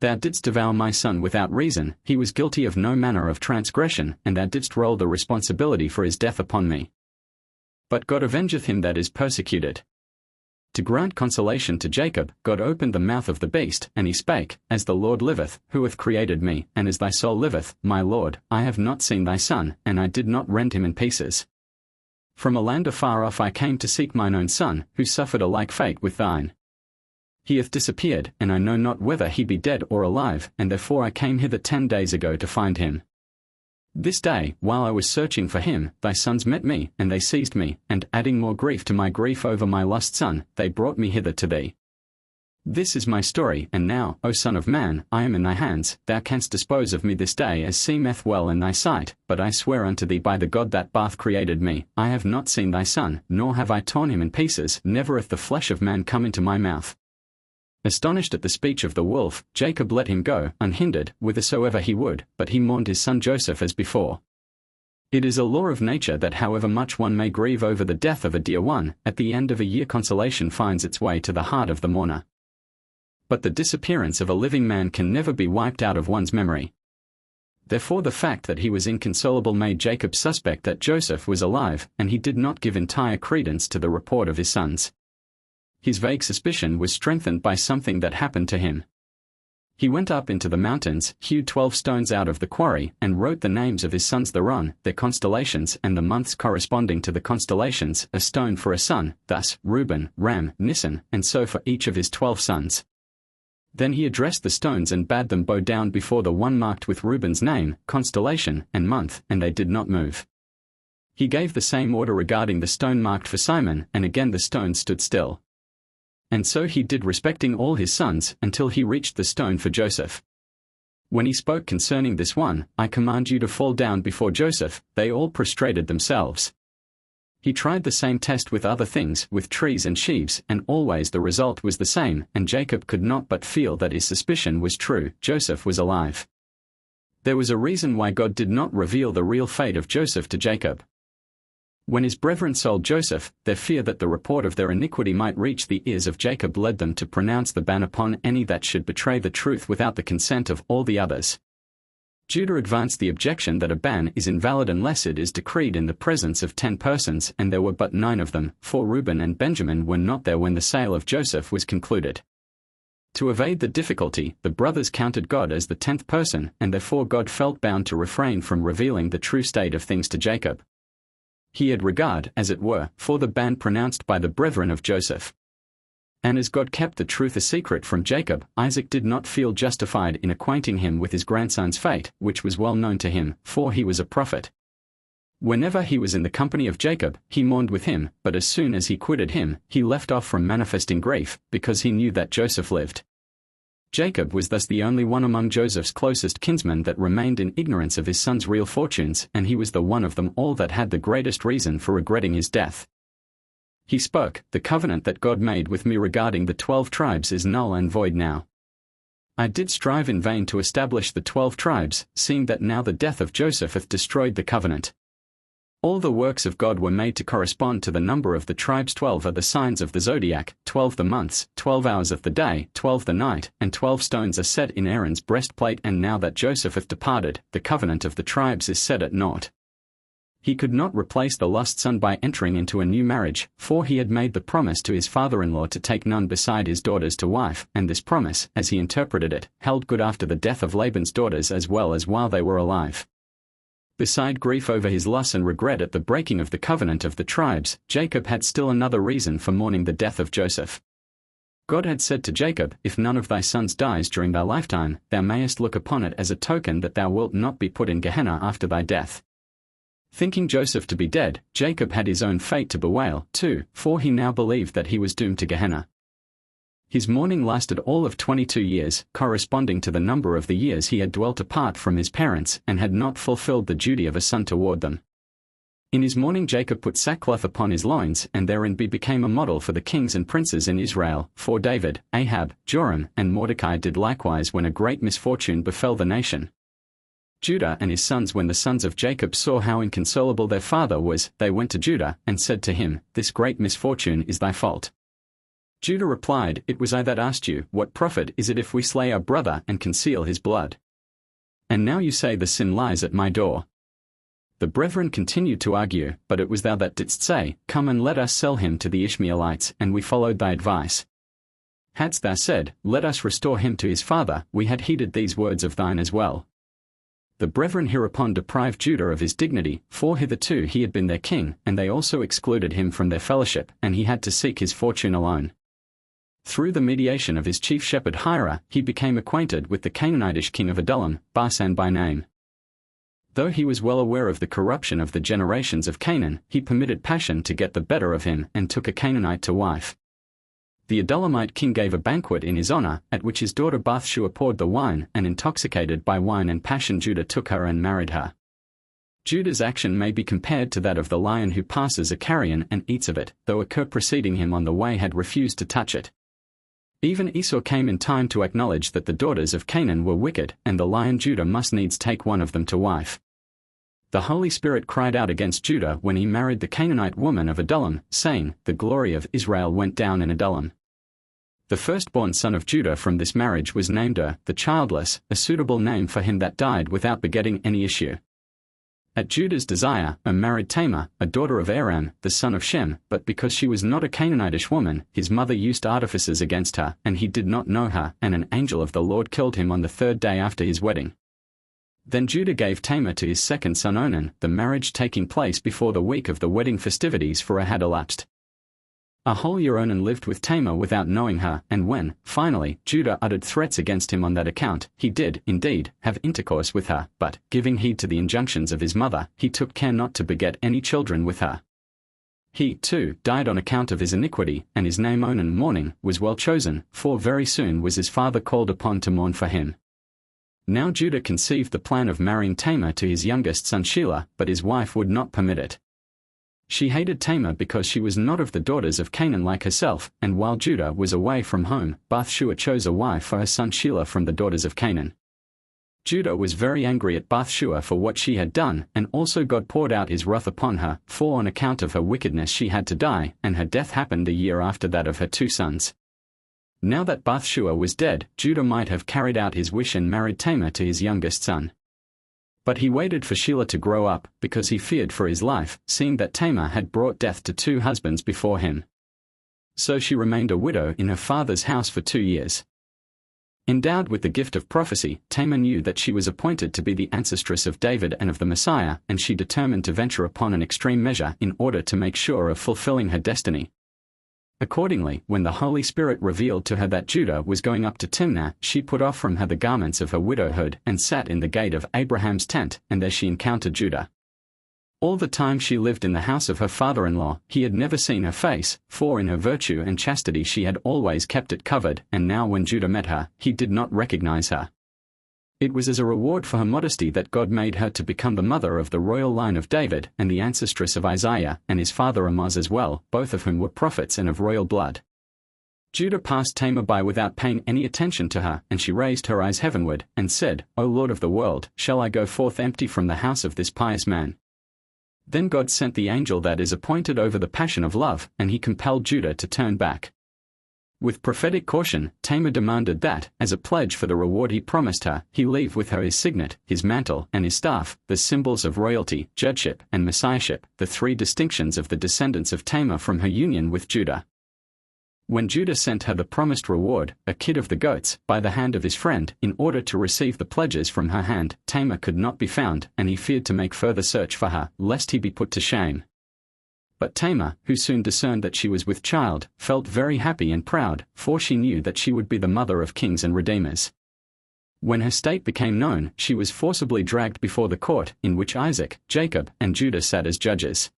Thou didst devour my son without reason, he was guilty of no manner of transgression, and thou didst roll the responsibility for his death upon me. But God avengeth him that is persecuted." To grant consolation to Jacob, God opened the mouth of the beast, and he spake, "As the Lord liveth, who hath created me, and as thy soul liveth, my Lord, I have not seen thy son, and I did not rend him in pieces. From a land afar off I came to seek mine own son, who suffered a like fate with thine. He hath disappeared, and I know not whether he be dead or alive, and therefore I came hither 10 days ago to find him. This day, while I was searching for him, thy sons met me, and they seized me, and, adding more grief to my grief over my lost son, they brought me hither to thee. This is my story, and now, O Son of Man, I am in thy hands. Thou canst dispose of me this day as seemeth well in thy sight, but I swear unto thee by the God that bath created me, I have not seen thy son, nor have I torn him in pieces, never hath the flesh of man come into my mouth. Astonished at the speech of the wolf, Jacob let him go, unhindered, whithersoever he would, but he mourned his son Joseph as before. It is a law of nature that however much one may grieve over the death of a dear one, at the end of a year consolation finds its way to the heart of the mourner. But the disappearance of a living man can never be wiped out of one's memory. Therefore the fact that he was inconsolable made Jacob suspect that Joseph was alive, and he did not give entire credence to the report of his sons. His vague suspicion was strengthened by something that happened to him. He went up into the mountains, hewed 12 stones out of the quarry, and wrote the names of his sons thereon, their constellations and the months corresponding to the constellations, a stone for a son, thus, Reuben, Ram, Nisan, and so for each of his 12 sons. Then he addressed the stones and bade them bow down before the one marked with Reuben's name, constellation, and month, and they did not move. He gave the same order regarding the stone marked for Simon, and again the stone stood still. And so he did respecting all his sons, until he reached the stone for Joseph. When he spoke concerning this one, I command you to fall down before Joseph, they all prostrated themselves. He tried the same test with other things, with trees and sheaves, and always the result was the same, and Jacob could not but feel that his suspicion was true, Joseph was alive. There was a reason why God did not reveal the real fate of Joseph to Jacob. When his brethren sold Joseph, their fear that the report of their iniquity might reach the ears of Jacob led them to pronounce the ban upon any that should betray the truth without the consent of all the others. Judah advanced the objection that a ban is invalid unless it is decreed in the presence of 10 persons, and there were but 9 of them, for Reuben and Benjamin were not there when the sale of Joseph was concluded. To evade the difficulty, the brothers counted God as the 10th person, and therefore God felt bound to refrain from revealing the true state of things to Jacob. He had regard, as it were, for the ban pronounced by the brethren of Joseph. And as God kept the truth a secret from Jacob, Isaac did not feel justified in acquainting him with his grandson's fate, which was well known to him, for he was a prophet. Whenever he was in the company of Jacob, he mourned with him, but as soon as he quitted him, he left off from manifesting grief, because he knew that Joseph lived. Jacob was thus the only one among Joseph's closest kinsmen that remained in ignorance of his son's real fortunes, and he was the one of them all that had the greatest reason for regretting his death. He spoke, "The covenant that God made with me regarding the 12 tribes is null and void now. I did strive in vain to establish the 12 tribes, seeing that now the death of Joseph hath destroyed the covenant. All the works of God were made to correspond to the number of the tribes. 12 are the signs of the zodiac, 12 the months, 12 hours of the day, 12 the night, and 12 stones are set in Aaron's breastplate. And now that Joseph hath departed, the covenant of the tribes is set at naught." He could not replace the lost son by entering into a new marriage, for he had made the promise to his father-in-law to take none beside his daughters to wife, and this promise, as he interpreted it, held good after the death of Laban's daughters as well as while they were alive. Beside grief over his loss and regret at the breaking of the covenant of the tribes, Jacob had still another reason for mourning the death of Joseph. God had said to Jacob, "If none of thy sons dies during thy lifetime, thou mayest look upon it as a token that thou wilt not be put in Gehenna after thy death." Thinking Joseph to be dead, Jacob had his own fate to bewail, too, for he now believed that he was doomed to Gehenna. His mourning lasted all of 22 years, corresponding to the number of the years he had dwelt apart from his parents, and had not fulfilled the duty of a son toward them. In his mourning Jacob put sackcloth upon his loins, and therein became a model for the kings and princes in Israel, for David, Ahab, Joram, and Mordecai did likewise when a great misfortune befell the nation. Judah and his sons, when the sons of Jacob saw how inconsolable their father was, they went to Judah, and said to him, "This great misfortune is thy fault." Judah replied, "It was I that asked you, what profit is it if we slay our brother and conceal his blood? And now you say the sin lies at my door." The brethren continued to argue, but it was thou that didst say, "Come and let us sell him to the Ishmaelites," and we followed thy advice. Hadst thou said, "Let us restore him to his father," we had heeded these words of thine as well. The brethren hereupon deprived Judah of his dignity, for hitherto he had been their king, and they also excluded him from their fellowship, and he had to seek his fortune alone. Through the mediation of his chief shepherd Hira, he became acquainted with the Canaanitish king of Adullam, Basan by name. Though he was well aware of the corruption of the generations of Canaan, he permitted passion to get the better of him and took a Canaanite to wife. The Adullamite king gave a banquet in his honor, at which his daughter Bathsheba poured the wine, and intoxicated by wine and passion Judah took her and married her. Judah's action may be compared to that of the lion who passes a carrion and eats of it, though a cur preceding him on the way had refused to touch it. Even Esau came in time to acknowledge that the daughters of Canaan were wicked, and the lion Judah must needs take one of them to wife. The Holy Spirit cried out against Judah when he married the Canaanite woman of Adullam, saying, "The glory of Israel went down in Adullam." The firstborn son of Judah from this marriage was named the childless, a suitable name for him that died without begetting any issue. At Judah's desire, married Tamar, a daughter of Aram, the son of Shem, but because she was not a Canaanitish woman, his mother used artifices against her, and he did not know her, and an angel of the Lord killed him on the third day after his wedding. Then Judah gave Tamar to his second son Onan, the marriage taking place before the week of the wedding festivities for a had elapsed. A whole year Onan lived with Tamar without knowing her, and when, finally, Judah uttered threats against him on that account, he did, indeed, have intercourse with her, but, giving heed to the injunctions of his mother, he took care not to beget any children with her. He, too, died on account of his iniquity, and his name Onan mourning was well chosen, for very soon was his father called upon to mourn for him. Now Judah conceived the plan of marrying Tamar to his youngest son Shelah, but his wife would not permit it. She hated Tamar because she was not of the daughters of Canaan like herself, and while Judah was away from home, Bathsheba chose a wife for her son Shelah from the daughters of Canaan. Judah was very angry at Bathsheba for what she had done, and also God poured out his wrath upon her, for on account of her wickedness she had to die, and her death happened a year after that of her two sons. Now that Bathsheba was dead, Judah might have carried out his wish and married Tamar to his youngest son. But he waited for Shelah to grow up, because he feared for his life, seeing that Tamar had brought death to two husbands before him. So she remained a widow in her father's house for 2 years. Endowed with the gift of prophecy, Tamar knew that she was appointed to be the ancestress of David and of the Messiah, and she determined to venture upon an extreme measure in order to make sure of fulfilling her destiny. Accordingly, when the Holy Spirit revealed to her that Judah was going up to Timnah, she put off from her the garments of her widowhood, and sat in the gate of Abraham's tent, and there she encountered Judah. All the time she lived in the house of her father-in-law, he had never seen her face, for in her virtue and chastity she had always kept it covered, and now when Judah met her, he did not recognize her. It was as a reward for her modesty that God made her to become the mother of the royal line of David, and the ancestress of Isaiah, and his father Amoz as well, both of whom were prophets and of royal blood. Judah passed Tamar by without paying any attention to her, and she raised her eyes heavenward, and said, O Lord of the world, shall I go forth empty from the house of this pious man? Then God sent the angel that is appointed over the passion of love, and he compelled Judah to turn back. With prophetic caution, Tamar demanded that, as a pledge for the reward he promised her, he leave with her his signet, his mantle, and his staff, the symbols of royalty, judgeship, and messiahship, the three distinctions of the descendants of Tamar from her union with Judah. When Judah sent her the promised reward, a kid of the goats, by the hand of his friend, in order to receive the pledges from her hand, Tamar could not be found, and he feared to make further search for her, lest he be put to shame. But Tamar, who soon discerned that she was with child, felt very happy and proud, for she knew that she would be the mother of kings and redeemers. When her state became known, she was forcibly dragged before the court, in which Isaac, Jacob, and Judah sat as judges.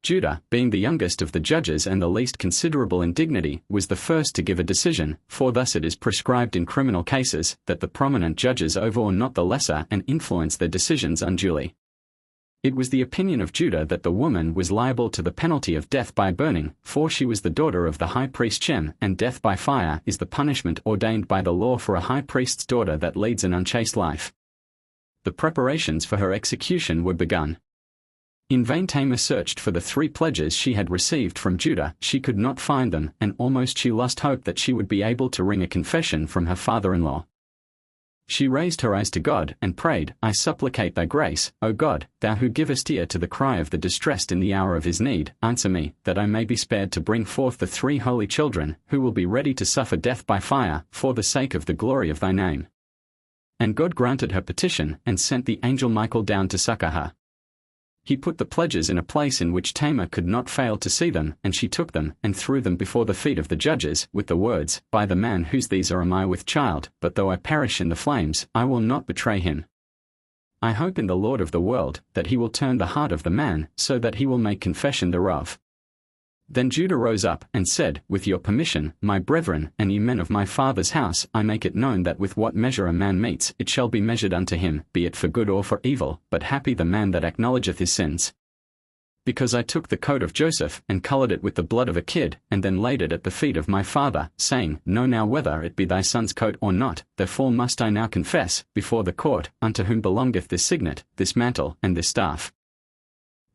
Judah, being the youngest of the judges and the least considerable in dignity, was the first to give a decision, for thus it is prescribed in criminal cases, that the prominent judges overawe not the lesser and influence their decisions unduly. It was the opinion of Judah that the woman was liable to the penalty of death by burning, for she was the daughter of the high priest Shem, and death by fire is the punishment ordained by the law for a high priest's daughter that leads an unchaste life. The preparations for her execution were begun. In vain Tamar searched for the 3 pledges she had received from Judah, she could not find them, and almost she lost hope that she would be able to wring a confession from her father-in-law. She raised her eyes to God, and prayed, I supplicate thy grace, O God, thou who givest ear to the cry of the distressed in the hour of his need, answer me, that I may be spared to bring forth the 3 holy children, who will be ready to suffer death by fire, for the sake of the glory of thy name. And God granted her petition, and sent the angel Michael down to succor her. He put the pledges in a place in which Tamar could not fail to see them, and she took them, and threw them before the feet of the judges, with the words, "By the man whose these are am I with child, but though I perish in the flames, I will not betray him. I hope in the Lord of the world, that he will turn the heart of the man, so that he will make confession thereof." Then Judah rose up, and said, "With your permission, my brethren, and ye men of my father's house, I make it known that with what measure a man meets, it shall be measured unto him, be it for good or for evil, but happy the man that acknowledgeth his sins. Because I took the coat of Joseph, and coloured it with the blood of a kid, and then laid it at the feet of my father, saying, Know now whether it be thy son's coat or not, therefore must I now confess, before the court, unto whom belongeth this signet, this mantle, and this staff.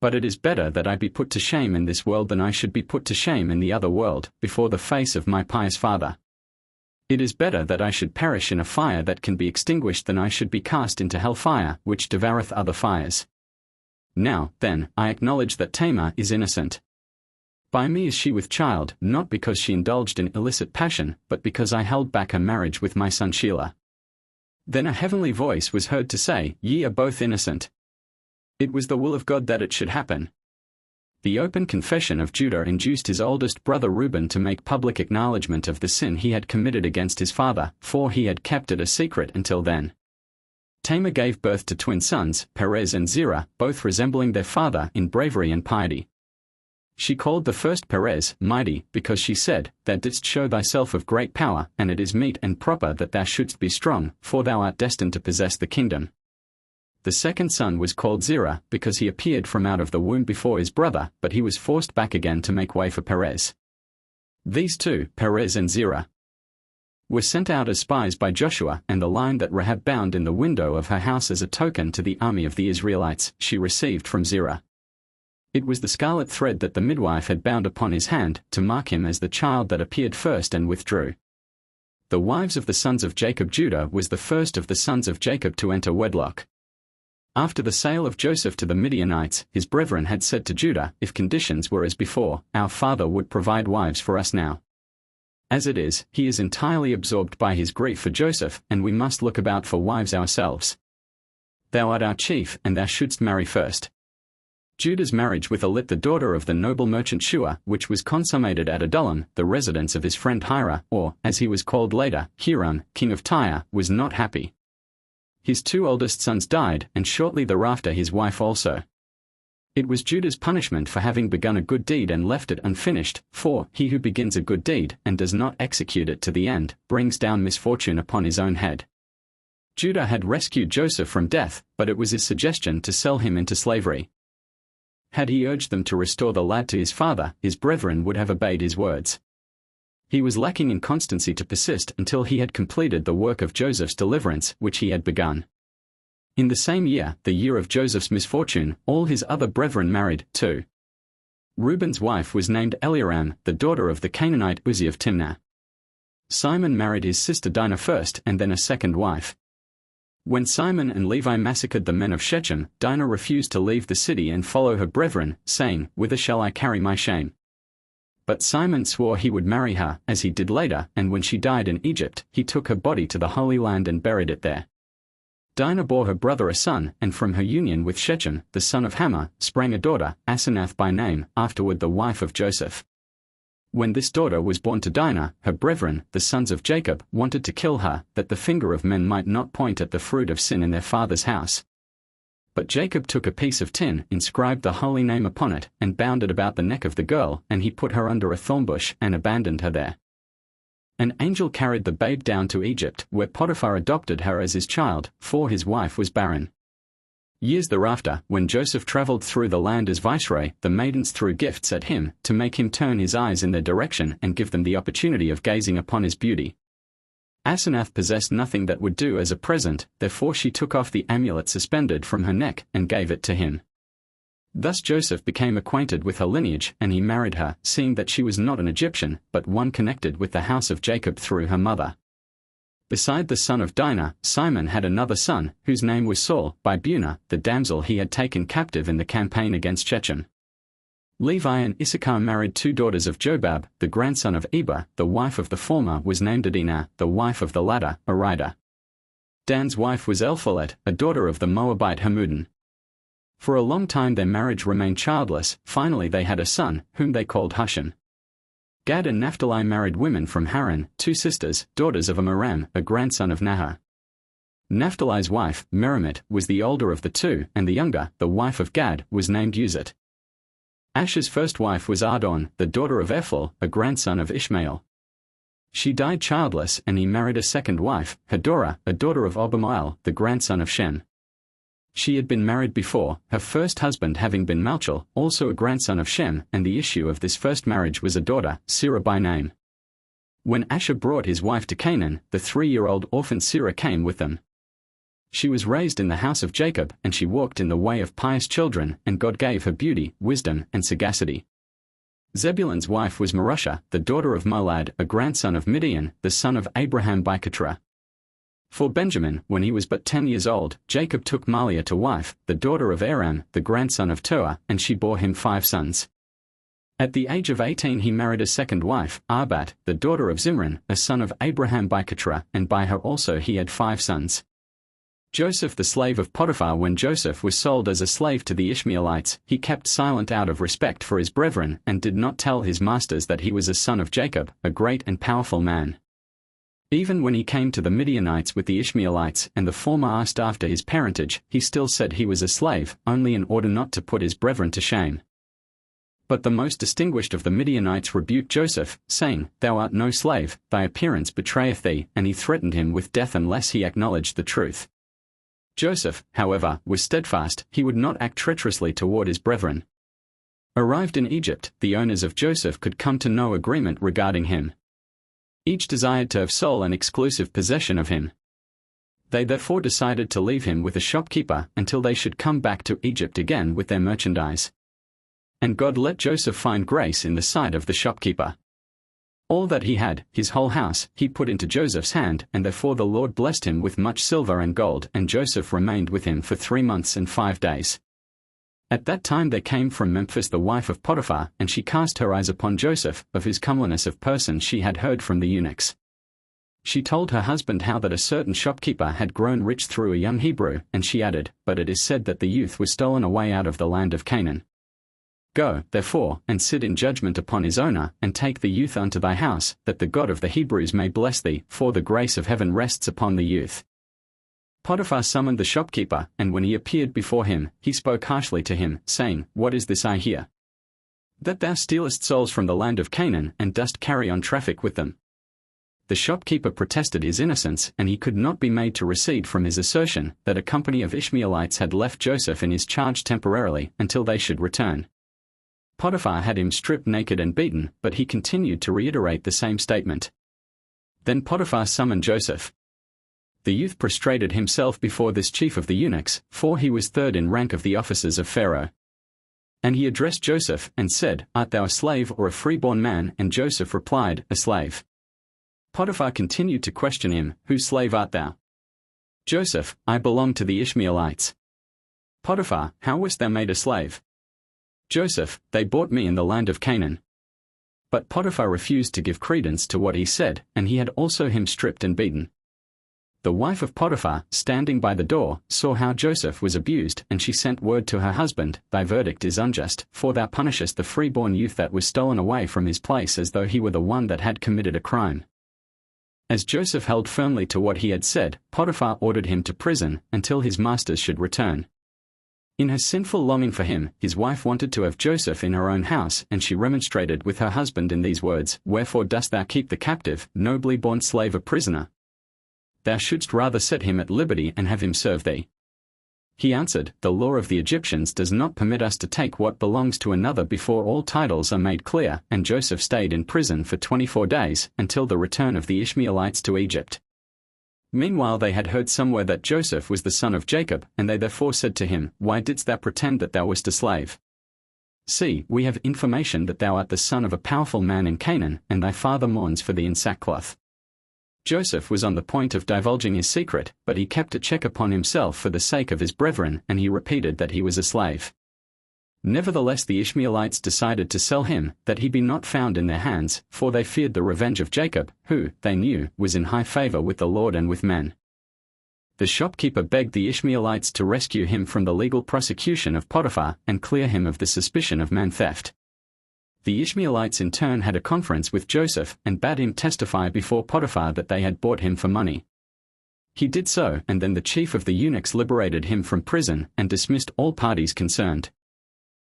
But it is better that I be put to shame in this world than I should be put to shame in the other world, before the face of my pious father. It is better that I should perish in a fire that can be extinguished than I should be cast into hell fire, which devoureth other fires. Now, then, I acknowledge that Tamar is innocent. By me is she with child, not because she indulged in illicit passion, but because I held back her marriage with my son Shelah." Then a heavenly voice was heard to say, "Ye are both innocent." It was the will of God that it should happen. The open confession of Judah induced his oldest brother Reuben to make public acknowledgement of the sin he had committed against his father, for he had kept it a secret until then. Tamar gave birth to twin sons, Perez and Zerah, both resembling their father in bravery and piety. She called the first Perez, mighty, because she said, Thou didst show thyself of great power, and it is meet and proper that thou shouldst be strong, for thou art destined to possess the kingdom. The second son was called Zerah, because he appeared from out of the womb before his brother, but he was forced back again to make way for Perez. These two, Perez and Zerah, were sent out as spies by Joshua, and the line that Rahab bound in the window of her house as a token to the army of the Israelites, she received from Zerah. It was the scarlet thread that the midwife had bound upon his hand, to mark him as the child that appeared first and withdrew. The wives of the sons of Jacob. Judah was the first of the sons of Jacob to enter wedlock. After the sale of Joseph to the Midianites, his brethren had said to Judah, If conditions were as before, our father would provide wives for us now. As it is, he is entirely absorbed by his grief for Joseph, and we must look about for wives ourselves. Thou art our chief, and thou shouldst marry first. Judah's marriage with Alit, the daughter of the noble merchant Shua, which was consummated at Adullam, the residence of his friend Hira, or, as he was called later, Hiram, king of Tyre, was not happy. His two oldest sons died, and shortly thereafter his wife also. It was Judah's punishment for having begun a good deed and left it unfinished, for he who begins a good deed and does not execute it to the end, brings down misfortune upon his own head. Judah had rescued Joseph from death, but it was his suggestion to sell him into slavery. Had he urged them to restore the lad to his father, his brethren would have obeyed his words. He was lacking in constancy to persist until he had completed the work of Joseph's deliverance, which he had begun. In the same year, the year of Joseph's misfortune, all his other brethren married, too. Reuben's wife was named Eliaram, the daughter of the Canaanite Uzi of Timnah. Simon married his sister Dinah first and then a second wife. When Simon and Levi massacred the men of Shechem, Dinah refused to leave the city and follow her brethren, saying, Whither shall I carry my shame? But Simon swore he would marry her, as he did later, and when she died in Egypt, he took her body to the Holy Land and buried it there. Dinah bore her brother a son, and from her union with Shechem, the son of Hamor, sprang a daughter, Asenath by name, afterward the wife of Joseph. When this daughter was born to Dinah, her brethren, the sons of Jacob, wanted to kill her, that the finger of men might not point at the fruit of sin in their father's house. But Jacob took a piece of tin, inscribed the holy name upon it, and bound it about the neck of the girl, and he put her under a thorn bush, and abandoned her there. An angel carried the babe down to Egypt, where Potiphar adopted her as his child, for his wife was barren. Years thereafter, when Joseph traveled through the land as viceroy, the maidens threw gifts at him, to make him turn his eyes in their direction and give them the opportunity of gazing upon his beauty. Asenath possessed nothing that would do as a present, therefore she took off the amulet suspended from her neck, and gave it to him. Thus Joseph became acquainted with her lineage, and he married her, seeing that she was not an Egyptian, but one connected with the house of Jacob through her mother. Beside the son of Dinah, Simon had another son, whose name was Saul, by Bunah, the damsel he had taken captive in the campaign against Shechem. Levi and Issachar married two daughters of Jobab, the grandson of Eber. The wife of the former was named Adinah, the wife of the latter, Aridah. Dan's wife was Elphalet, a daughter of the Moabite Hamudin. For a long time their marriage remained childless. Finally they had a son, whom they called Hushim. Gad and Naphtali married women from Haran, two sisters, daughters of Amram, a grandson of Nahor. Naphtali's wife, Merimit, was the older of the two, and the younger, the wife of Gad, was named Uzit. Asher's first wife was Ardon, the daughter of Ephel, a grandson of Ishmael. She died childless, and he married a second wife, Hadorah, a daughter of Obermael, the grandson of Shem. She had been married before, her first husband having been Malchel, also a grandson of Shem, and the issue of this first marriage was a daughter, Serah by name. When Asher brought his wife to Canaan, the 3-year-old orphan Serah came with them. She was raised in the house of Jacob, and she walked in the way of pious children, and God gave her beauty, wisdom, and sagacity. Zebulun's wife was Marusha, the daughter of Molad, a grandson of Midian, the son of Abraham by Keturah. For Benjamin, when he was but 10 years old, Jacob took Maliah to wife, the daughter of Aram, the grandson of Toa, and she bore him 5 sons. At the age of 18 he married a second wife, Arbat, the daughter of Zimran, a son of Abraham by Keturah, and by her also he had 5 sons. Joseph the slave of Potiphar. When Joseph was sold as a slave to the Ishmaelites, he kept silent out of respect for his brethren, and did not tell his masters that he was a son of Jacob, a great and powerful man. Even when he came to the Midianites with the Ishmaelites, and the former asked after his parentage, he still said he was a slave, only in order not to put his brethren to shame. But the most distinguished of the Midianites rebuked Joseph, saying, "Thou art no slave, thy appearance betrayeth thee," and he threatened him with death unless he acknowledged the truth. Joseph, however, was steadfast, he would not act treacherously toward his brethren. Arrived in Egypt, the owners of Joseph could come to no agreement regarding him. Each desired to have sole and exclusive possession of him. They therefore decided to leave him with a shopkeeper until they should come back to Egypt again with their merchandise. And God let Joseph find grace in the sight of the shopkeeper. All that he had, his whole house, he put into Joseph's hand, and therefore the Lord blessed him with much silver and gold, and Joseph remained with him for 3 months and 5 days. At that time there came from Memphis the wife of Potiphar, and she cast her eyes upon Joseph, of whose comeliness of person she had heard from the eunuchs. She told her husband how that a certain shopkeeper had grown rich through a young Hebrew, and she added, "But it is said that the youth was stolen away out of the land of Canaan. Go, therefore, and sit in judgment upon his owner, and take the youth unto thy house, that the God of the Hebrews may bless thee, for the grace of heaven rests upon the youth." Potiphar summoned the shopkeeper, and when he appeared before him, he spoke harshly to him, saying, "What is this I hear? That thou stealest souls from the land of Canaan, and dost carry on traffic with them." The shopkeeper protested his innocence, and he could not be made to recede from his assertion that a company of Ishmaelites had left Joseph in his charge temporarily, until they should return. Potiphar had him stripped naked and beaten, but he continued to reiterate the same statement. Then Potiphar summoned Joseph. The youth prostrated himself before this chief of the eunuchs, for he was third in rank of the officers of Pharaoh. And he addressed Joseph, and said, "Art thou a slave or a freeborn man?" And Joseph replied, "A slave." Potiphar continued to question him, "Whose slave art thou?" Joseph, "I belong to the Ishmaelites." Potiphar, "How wast thou made a slave?" Joseph, "They bought me in the land of Canaan." But Potiphar refused to give credence to what he said, and he had also him stripped and beaten. The wife of Potiphar, standing by the door, saw how Joseph was abused, and she sent word to her husband, "Thy verdict is unjust, for thou punishest the freeborn youth that was stolen away from his place as though he were the one that had committed a crime." As Joseph held firmly to what he had said, Potiphar ordered him to prison, until his masters should return. In her sinful longing for him, his wife wanted to have Joseph in her own house, and she remonstrated with her husband in these words, "Wherefore dost thou keep the captive, nobly born slave a prisoner? Thou shouldst rather set him at liberty and have him serve thee." He answered, "The law of the Egyptians does not permit us to take what belongs to another before all titles are made clear," and Joseph stayed in prison for 24 days, until the return of the Ishmaelites to Egypt. Meanwhile they had heard somewhere that Joseph was the son of Jacob, and they therefore said to him, "Why didst thou pretend that thou wast a slave? See, we have information that thou art the son of a powerful man in Canaan, and thy father mourns for thee in sackcloth." Joseph was on the point of divulging his secret, but he kept a check upon himself for the sake of his brethren, and he repeated that he was a slave. Nevertheless the Ishmaelites decided to sell him, that he be not found in their hands, for they feared the revenge of Jacob, who, they knew, was in high favor with the Lord and with men. The shopkeeper begged the Ishmaelites to rescue him from the legal prosecution of Potiphar and clear him of the suspicion of man theft. The Ishmaelites in turn had a conference with Joseph and bade him testify before Potiphar that they had bought him for money. He did so, and then the chief of the eunuchs liberated him from prison and dismissed all parties concerned.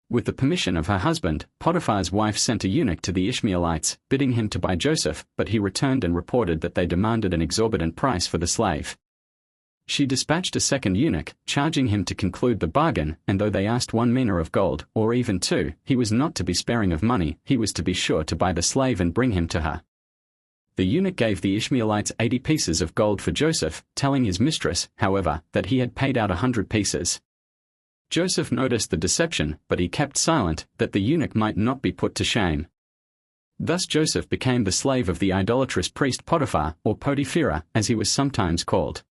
With the permission of her husband, Potiphar's wife sent a eunuch to the Ishmaelites, bidding him to buy Joseph, but he returned and reported that they demanded an exorbitant price for the slave. She dispatched a second eunuch, charging him to conclude the bargain, and though they asked 1 mina of gold, or even 2, he was not to be sparing of money, he was to be sure to buy the slave and bring him to her. The eunuch gave the Ishmaelites 80 pieces of gold for Joseph, telling his mistress, however, that he had paid out 100 pieces. Joseph noticed the deception, but he kept silent, that the eunuch might not be put to shame. Thus Joseph became the slave of the idolatrous priest Potiphar, or Potipharah, as he was sometimes called.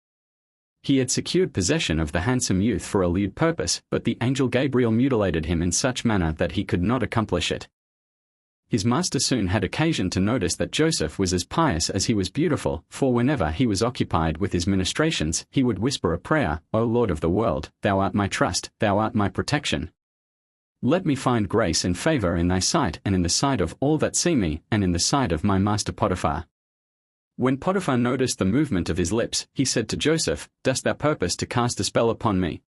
He had secured possession of the handsome youth for a lewd purpose, but the angel Gabriel mutilated him in such manner that he could not accomplish it. His master soon had occasion to notice that Joseph was as pious as he was beautiful, for whenever he was occupied with his ministrations, he would whisper a prayer, "O Lord of the world, thou art my trust, thou art my protection. Let me find grace and favor in thy sight and in the sight of all that see me, and in the sight of my master Potiphar." When Potiphar noticed the movement of his lips, he said to Joseph, "Dost thou purpose to cast a spell upon me?"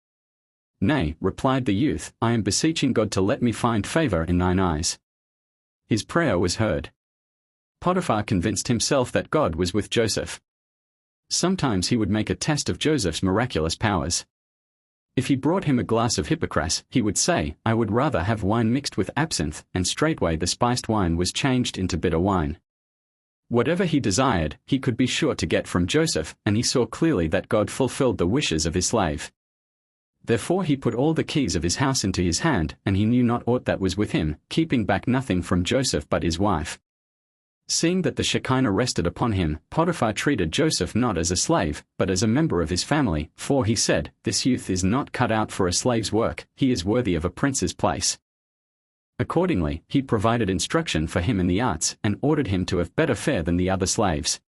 "Nay," replied the youth, "I am beseeching God to let me find favor in thine eyes." His prayer was heard. Potiphar convinced himself that God was with Joseph. Sometimes he would make a test of Joseph's miraculous powers. If he brought him a glass of hypocras, he would say, "I would rather have wine mixed with absinthe," and straightway the spiced wine was changed into bitter wine. Whatever he desired, he could be sure to get from Joseph, and he saw clearly that God fulfilled the wishes of his slave. Therefore he put all the keys of his house into his hand, and he knew not aught that was with him, keeping back nothing from Joseph but his wife. Seeing that the Shekinah rested upon him, Potiphar treated Joseph not as a slave, but as a member of his family, for he said, "This youth is not cut out for a slave's work, he is worthy of a prince's place." Accordingly, he provided instruction for him in the arts, and ordered him to have better fare than the other slaves.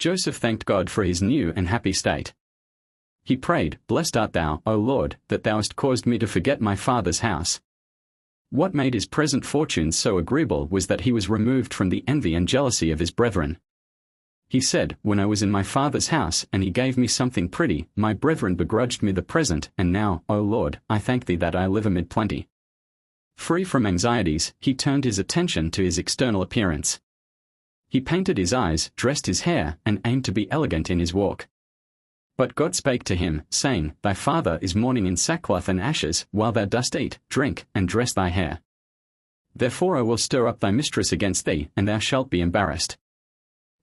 Joseph thanked God for his new and happy state. He prayed, "Blessed art thou, O Lord, that thou hast caused me to forget my father's house." What made his present fortunes so agreeable was that he was removed from the envy and jealousy of his brethren. He said, "When I was in my father's house, and he gave me something pretty, my brethren begrudged me the present, and now, O Lord, I thank thee that I live amid plenty." Free from anxieties, he turned his attention to his external appearance. He painted his eyes, dressed his hair, and aimed to be elegant in his walk. But God spake to him, saying, "Thy father is mourning in sackcloth and ashes, while thou dost eat, drink, and dress thy hair. Therefore I will stir up thy mistress against thee, and thou shalt be embarrassed."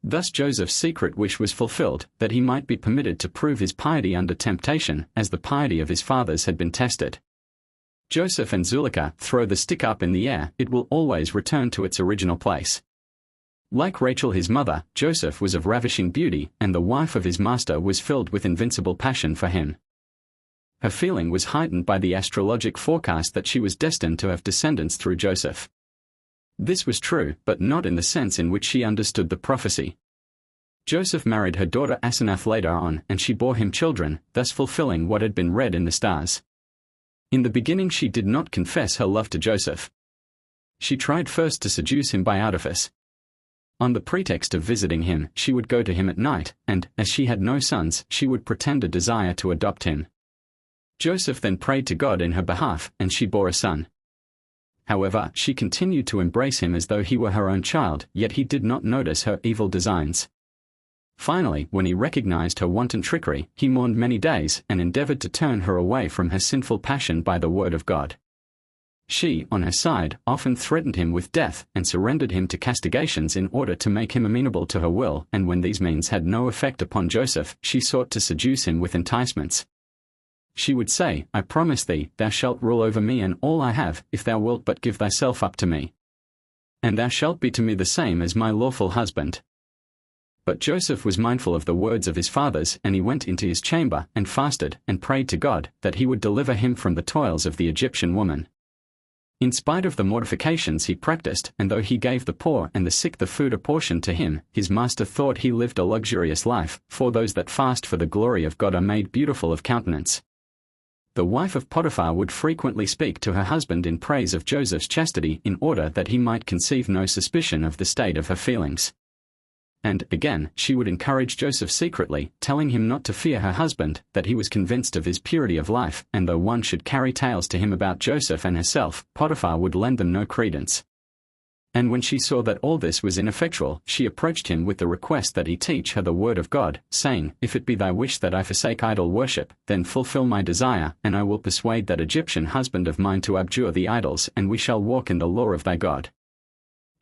Thus Joseph's secret wish was fulfilled, that he might be permitted to prove his piety under temptation, as the piety of his fathers had been tested. Joseph and Zuleika, throw the stick up in the air, it will always return to its original place. Like Rachel his mother, Joseph was of ravishing beauty, and the wife of his master was filled with invincible passion for him. Her feeling was heightened by the astrologic forecast that she was destined to have descendants through Joseph. This was true, but not in the sense in which she understood the prophecy. Joseph married her daughter Asenath later on, and she bore him children, thus fulfilling what had been read in the stars. In the beginning she did not confess her love to Joseph. She tried first to seduce him by artifice. On the pretext of visiting him, she would go to him at night, and, as she had no sons, she would pretend a desire to adopt him. Joseph then prayed to God in her behalf, and she bore a son. However, she continued to embrace him as though he were her own child, yet he did not notice her evil designs. Finally, when he recognized her wanton trickery, he mourned many days, and endeavored to turn her away from her sinful passion by the word of God. She, on her side, often threatened him with death, and surrendered him to castigations in order to make him amenable to her will, and when these means had no effect upon Joseph, she sought to seduce him with enticements. She would say, "I promise thee, thou shalt rule over me and all I have, if thou wilt but give thyself up to me. And thou shalt be to me the same as my lawful husband." But Joseph was mindful of the words of his fathers, and he went into his chamber, and fasted, and prayed to God, that he would deliver him from the toils of the Egyptian woman. In spite of the mortifications he practiced, and though he gave the poor and the sick the food apportioned to him, his master thought he lived a luxurious life, for those that fast for the glory of God are made beautiful of countenance. The wife of Potiphar would frequently speak to her husband in praise of Joseph's chastity in order that he might conceive no suspicion of the state of her feelings. And, again, she would encourage Joseph secretly, telling him not to fear her husband, that he was convinced of his purity of life, and though one should carry tales to him about Joseph and herself, Potiphar would lend them no credence. And when she saw that all this was ineffectual, she approached him with the request that he teach her the word of God, saying, If it be thy wish that I forsake idol worship, then fulfill my desire, and I will persuade that Egyptian husband of mine to abjure the idols, and we shall walk in the law of thy God.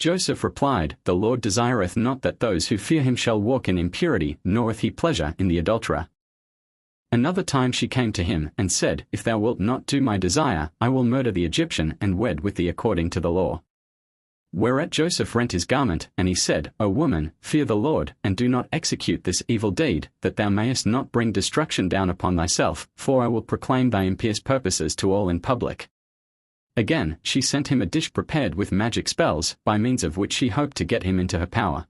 Joseph replied, The Lord desireth not that those who fear him shall walk in impurity, nor hath he pleasure in the adulterer. Another time she came to him, and said, If thou wilt not do my desire, I will murder the Egyptian, and wed with thee according to the law. Whereat Joseph rent his garment, and he said, O woman, fear the Lord, and do not execute this evil deed, that thou mayest not bring destruction down upon thyself, for I will proclaim thy impious purposes to all in public. Again, she sent him a dish prepared with magic spells, by means of which she hoped to get him into her power.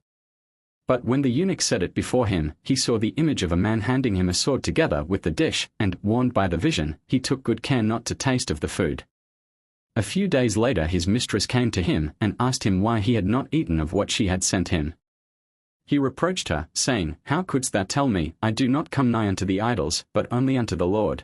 But when the eunuch set it before him, he saw the image of a man handing him a sword together with the dish, and, warned by the vision, he took good care not to taste of the food. A few days later his mistress came to him, and asked him why he had not eaten of what she had sent him. He reproached her, saying, How couldst thou tell me, I do not come nigh unto the idols, but only unto the Lord?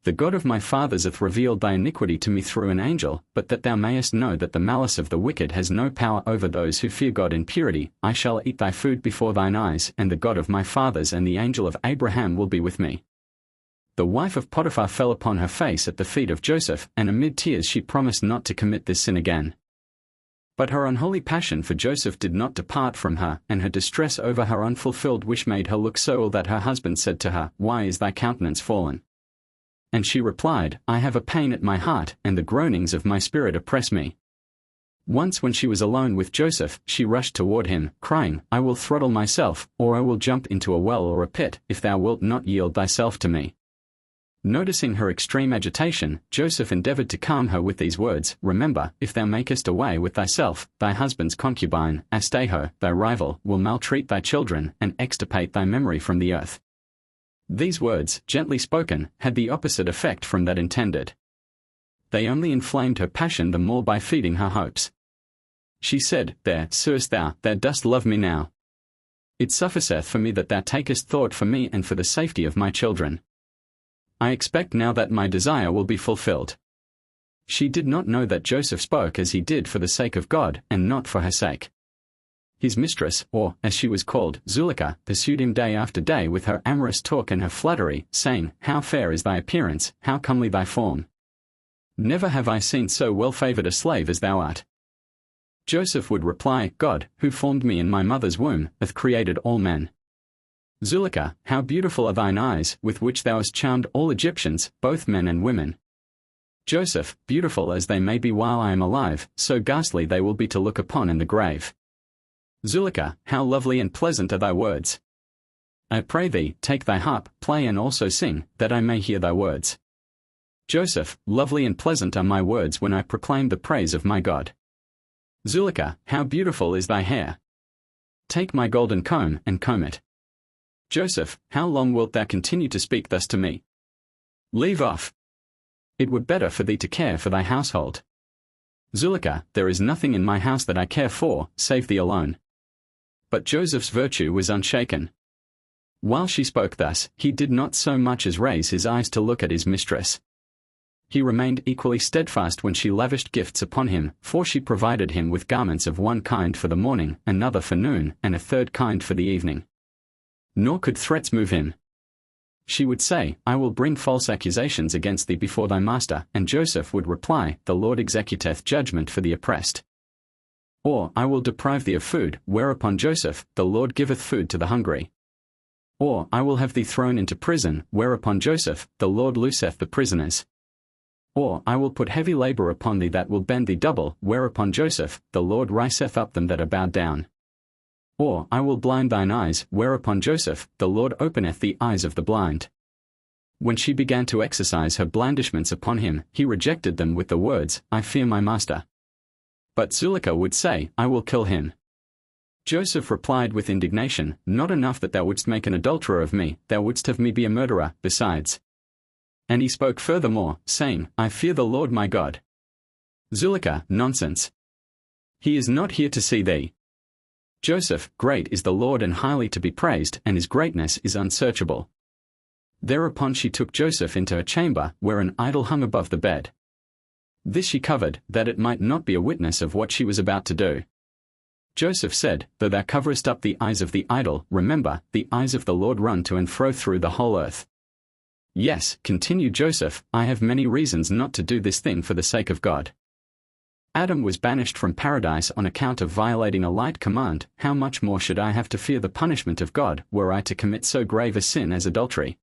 The God of my fathers hath revealed thy iniquity to me through an angel, but that thou mayest know that the malice of the wicked has no power over those who fear God in purity, I shall eat thy food before thine eyes, and the God of my fathers and the angel of Abraham will be with me. The wife of Potiphar fell upon her face at the feet of Joseph, and amid tears she promised not to commit this sin again. But her unholy passion for Joseph did not depart from her, and her distress over her unfulfilled wish made her look so ill that her husband said to her, Why is thy countenance fallen? And she replied, I have a pain at my heart, and the groanings of my spirit oppress me. Once when she was alone with Joseph, she rushed toward him, crying, I will throttle myself, or I will jump into a well or a pit, if thou wilt not yield thyself to me. Noticing her extreme agitation, Joseph endeavored to calm her with these words, Remember, if thou makest away with thyself, thy husband's concubine, Astahor, thy rival, will maltreat thy children, and extirpate thy memory from the earth. These words, gently spoken, had the opposite effect from that intended. They only inflamed her passion the more by feeding her hopes. She said, There, seest thou dost love me now. It sufficeth for me that thou takest thought for me and for the safety of my children. I expect now that my desire will be fulfilled. She did not know that Joseph spoke as he did for the sake of God, and not for her sake. His mistress, or, as she was called, Zuleika, pursued him day after day with her amorous talk and her flattery, saying, How fair is thy appearance, how comely thy form. Never have I seen so well-favored a slave as thou art. Joseph would reply, God, who formed me in my mother's womb, hath created all men. Zuleika, how beautiful are thine eyes, with which thou hast charmed all Egyptians, both men and women. Joseph, beautiful as they may be while I am alive, so ghastly they will be to look upon in the grave. Zuleika, how lovely and pleasant are thy words. I pray thee, take thy harp, play and also sing, that I may hear thy words. Joseph, lovely and pleasant are my words when I proclaim the praise of my God. Zuleika, how beautiful is thy hair. Take my golden comb, and comb it. Joseph, how long wilt thou continue to speak thus to me? Leave off. It were better for thee to care for thy household. Zuleika, there is nothing in my house that I care for, save thee alone. But Joseph's virtue was unshaken. While she spoke thus, he did not so much as raise his eyes to look at his mistress. He remained equally steadfast when she lavished gifts upon him, for she provided him with garments of one kind for the morning, another for noon, and a third kind for the evening. Nor could threats move him. She would say, I will bring false accusations against thee before thy master, and Joseph would reply, The Lord executeth judgment for the oppressed. Or, I will deprive thee of food, whereupon Joseph, the Lord giveth food to the hungry. Or, I will have thee thrown into prison, whereupon Joseph, the Lord looseth the prisoners. Or, I will put heavy labor upon thee that will bend thee double, whereupon Joseph, the Lord riseth up them that are bowed down. Or, I will blind thine eyes, whereupon Joseph, the Lord openeth the eyes of the blind. When she began to exercise her blandishments upon him, he rejected them with the words, "I fear my master." But Zuleika would say, "I will kill him." Joseph replied with indignation, "Not enough that thou wouldst make an adulterer of me, thou wouldst have me be a murderer, besides." And he spoke furthermore, saying, "I fear the Lord my God." Zuleika, nonsense. He is not here to see thee. Joseph, great is the Lord and highly to be praised, and his greatness is unsearchable. Thereupon she took Joseph into her chamber, where an idol hung above the bed. This she covered, that it might not be a witness of what she was about to do. Joseph said, "Though thou coverest up the eyes of the idol, remember, the eyes of the Lord run to and fro through the whole earth." "Yes," continued Joseph, "I have many reasons not to do this thing for the sake of God. Adam was banished from paradise on account of violating a light command, how much more should I have to fear the punishment of God, were I to commit so grave a sin as adultery?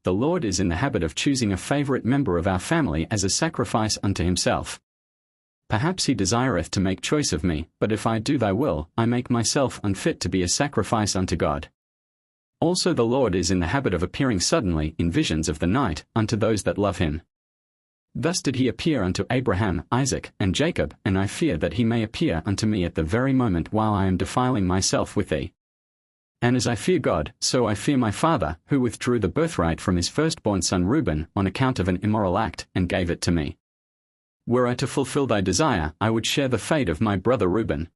The Lord is in the habit of choosing a favorite member of our family as a sacrifice unto himself. Perhaps he desireth to make choice of me, but if I do thy will, I make myself unfit to be a sacrifice unto God. Also the Lord is in the habit of appearing suddenly in visions of the night unto those that love him. Thus did he appear unto Abraham, Isaac, and Jacob, and I fear that he may appear unto me at the very moment while I am defiling myself with thee. And as I fear God, so I fear my father, who withdrew the birthright from his firstborn son Reuben on account of an immoral act, and gave it to me. Were I to fulfill thy desire, I would share the fate of my brother Reuben."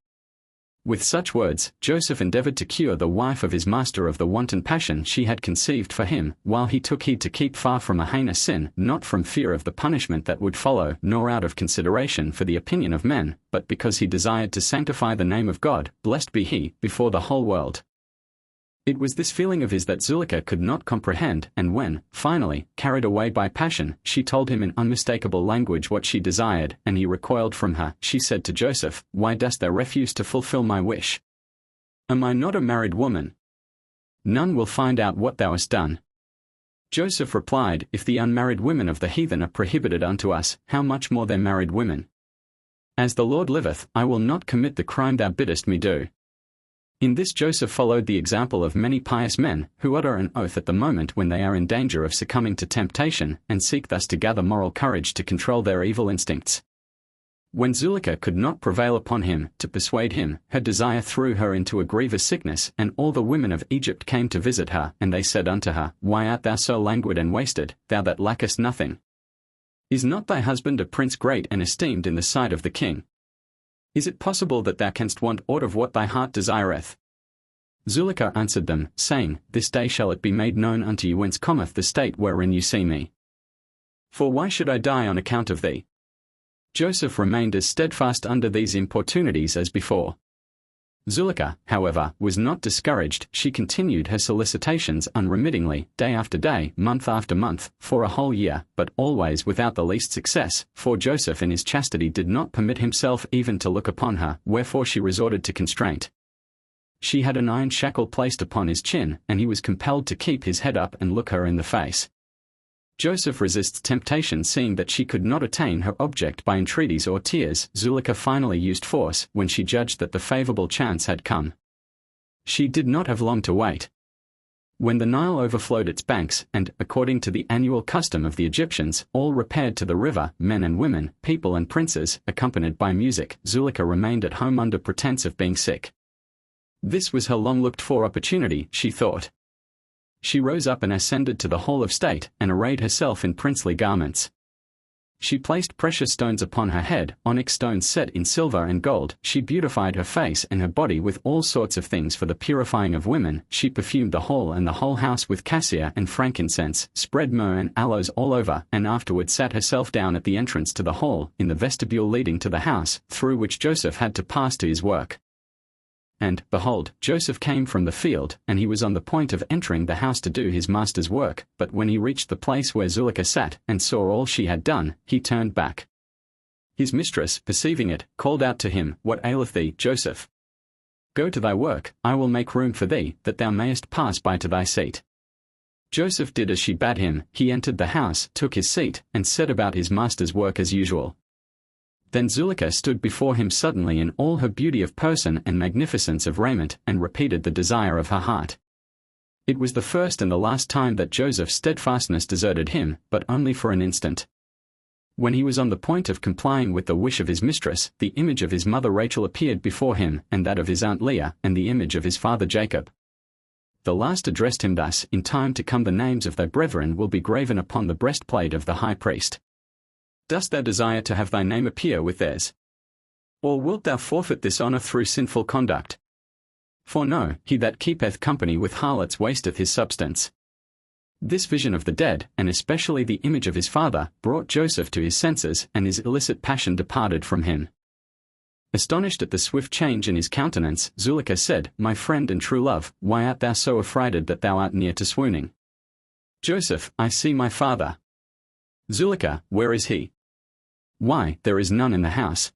With such words, Joseph endeavored to cure the wife of his master of the wanton passion she had conceived for him, while he took heed to keep far from a heinous sin, not from fear of the punishment that would follow, nor out of consideration for the opinion of men, but because he desired to sanctify the name of God, blessed be he, before the whole world. It was this feeling of his that Zuleika could not comprehend, and when, finally, carried away by passion, she told him in unmistakable language what she desired, and he recoiled from her, she said to Joseph, "Why dost thou refuse to fulfill my wish? Am I not a married woman? None will find out what thou hast done." Joseph replied, "If the unmarried women of the heathen are prohibited unto us, how much more their married women? As the Lord liveth, I will not commit the crime thou biddest me do." In this Joseph followed the example of many pious men, who utter an oath at the moment when they are in danger of succumbing to temptation, and seek thus to gather moral courage to control their evil instincts. When Zuleika could not prevail upon him to persuade him, her desire threw her into a grievous sickness, and all the women of Egypt came to visit her, and they said unto her, "Why art thou so languid and wasted, thou that lackest nothing? Is not thy husband a prince great and esteemed in the sight of the king? Is it possible that thou canst want aught of what thy heart desireth?" Zuleika answered them, saying, "This day shall it be made known unto you whence cometh the state wherein you see me. For why should I die on account of thee?" Joseph remained as steadfast under these importunities as before. Zuleika, however, was not discouraged. She continued her solicitations unremittingly, day after day, month after month, for a whole year, but always without the least success, for Joseph in his chastity did not permit himself even to look upon her, wherefore she resorted to constraint. She had an iron shackle placed upon his chin, and he was compelled to keep his head up and look her in the face. Joseph resists temptation, seeing that she could not attain her object by entreaties or tears. Zuleika finally used force when she judged that the favorable chance had come. She did not have long to wait. When the Nile overflowed its banks, and, according to the annual custom of the Egyptians, all repaired to the river, men and women, people and princes, accompanied by music, Zuleika remained at home under pretense of being sick. This was her long-looked-for opportunity, she thought. She rose up and ascended to the hall of state, and arrayed herself in princely garments. She placed precious stones upon her head, onyx stones set in silver and gold. She beautified her face and her body with all sorts of things for the purifying of women. She perfumed the hall and the whole house with cassia and frankincense, spread myrrh and aloes all over, and afterward sat herself down at the entrance to the hall, in the vestibule leading to the house, through which Joseph had to pass to his work. And, behold, Joseph came from the field, and he was on the point of entering the house to do his master's work, but when he reached the place where Zuleika sat, and saw all she had done, he turned back. His mistress, perceiving it, called out to him, "What aileth thee, Joseph? Go to thy work, I will make room for thee, that thou mayest pass by to thy seat." Joseph did as she bade him. He entered the house, took his seat, and set about his master's work as usual. Then Zuleika stood before him suddenly in all her beauty of person and magnificence of raiment, and repeated the desire of her heart. It was the first and the last time that Joseph's steadfastness deserted him, but only for an instant. When he was on the point of complying with the wish of his mistress, the image of his mother Rachel appeared before him, and that of his aunt Leah, and the image of his father Jacob. The last addressed him thus: "In time to come the names of thy brethren will be graven upon the breastplate of the high priest. Dost thou desire to have thy name appear with theirs? Or wilt thou forfeit this honor through sinful conduct? For no, he that keepeth company with harlots wasteth his substance." This vision of the dead, and especially the image of his father, brought Joseph to his senses, and his illicit passion departed from him. Astonished at the swift change in his countenance, Zuleika said, "My friend and true love, why art thou so affrighted that thou art near to swooning?" "Joseph, I see my father." "Zuleika, where is he?" "Why, there is none in the house."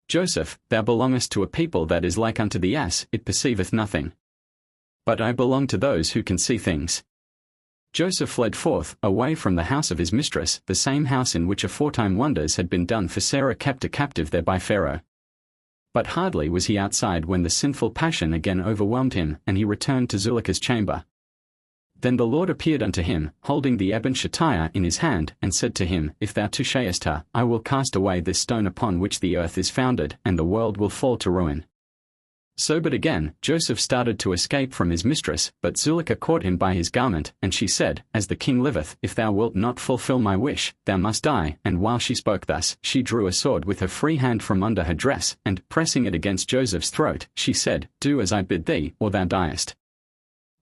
"Joseph, thou belongest to a people that is like unto the ass, it perceiveth nothing. But I belong to those who can see things." Joseph fled forth, away from the house of his mistress, the same house in which aforetime wonders had been done for Sarah, kept a captive there by Pharaoh. But hardly was he outside when the sinful passion again overwhelmed him, and he returned to Zuleika's chamber. Then the Lord appeared unto him, holding the ebon shataya in his hand, and said to him, "If thou touchest her, I will cast away this stone upon which the earth is founded, and the world will fall to ruin." So but again, Joseph started to escape from his mistress, but Zuleika caught him by his garment, and she said, "As the king liveth, if thou wilt not fulfill my wish, thou must die." And while she spoke thus, she drew a sword with her free hand from under her dress, and, pressing it against Joseph's throat, she said, "Do as I bid thee, or thou diest."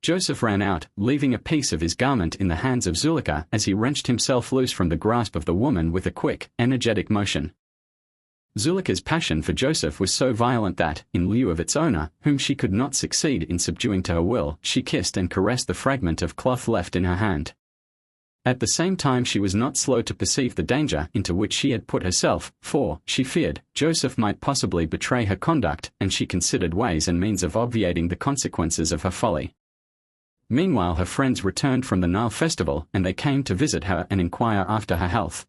Joseph ran out, leaving a piece of his garment in the hands of Zuleika, as he wrenched himself loose from the grasp of the woman with a quick, energetic motion. Zuleika's passion for Joseph was so violent that, in lieu of its owner, whom she could not succeed in subduing to her will, she kissed and caressed the fragment of cloth left in her hand. At the same time she was not slow to perceive the danger into which she had put herself, for, she feared, Joseph might possibly betray her conduct, and she considered ways and means of obviating the consequences of her folly. Meanwhile her friends returned from the Nile festival, and they came to visit her and inquire after her health.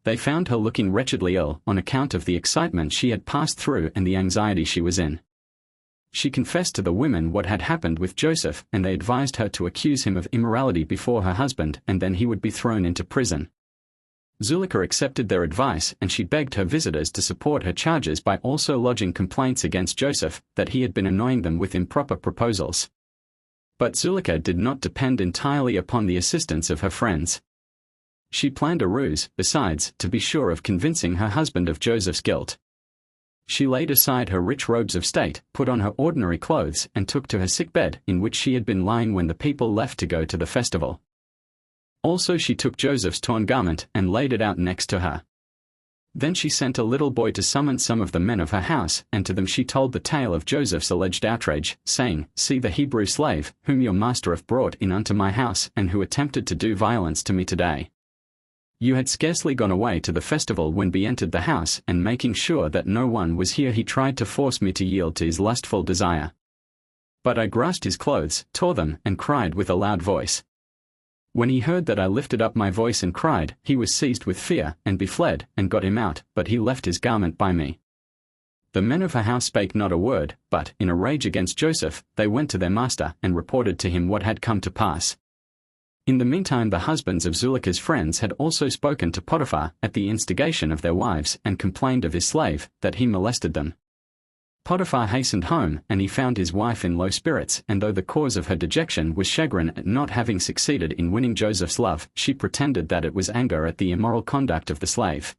They found her looking wretchedly ill, on account of the excitement she had passed through and the anxiety she was in. She confessed to the women what had happened with Joseph, and they advised her to accuse him of immorality before her husband, and then he would be thrown into prison. Zuleika accepted their advice, and she begged her visitors to support her charges by also lodging complaints against Joseph, that he had been annoying them with improper proposals. But Zuleika did not depend entirely upon the assistance of her friends. She planned a ruse, besides, to be sure of convincing her husband of Joseph's guilt. She laid aside her rich robes of state, put on her ordinary clothes, and took to her sick bed, in which she had been lying when the people left to go to the festival. Also she took Joseph's torn garment, and laid it out next to her. Then she sent a little boy to summon some of the men of her house, and to them she told the tale of Joseph's alleged outrage, saying, "See the Hebrew slave, whom your master hath brought in unto my house, and who attempted to do violence to me today. You had scarcely gone away to the festival when he entered the house, and making sure that no one was here he tried to force me to yield to his lustful desire. But I grasped his clothes, tore them, and cried with a loud voice. When he heard that I lifted up my voice and cried, he was seized with fear, and he fled, and got him out, but he left his garment by me. The men of her house spake not a word, but, in a rage against Joseph, they went to their master, and reported to him what had come to pass. In the meantime the husbands of Zuleika's friends had also spoken to Potiphar, at the instigation of their wives, and complained of his slave, that he molested them. Potiphar hastened home, and he found his wife in low spirits, and though the cause of her dejection was chagrin at not having succeeded in winning Joseph's love, she pretended that it was anger at the immoral conduct of the slave.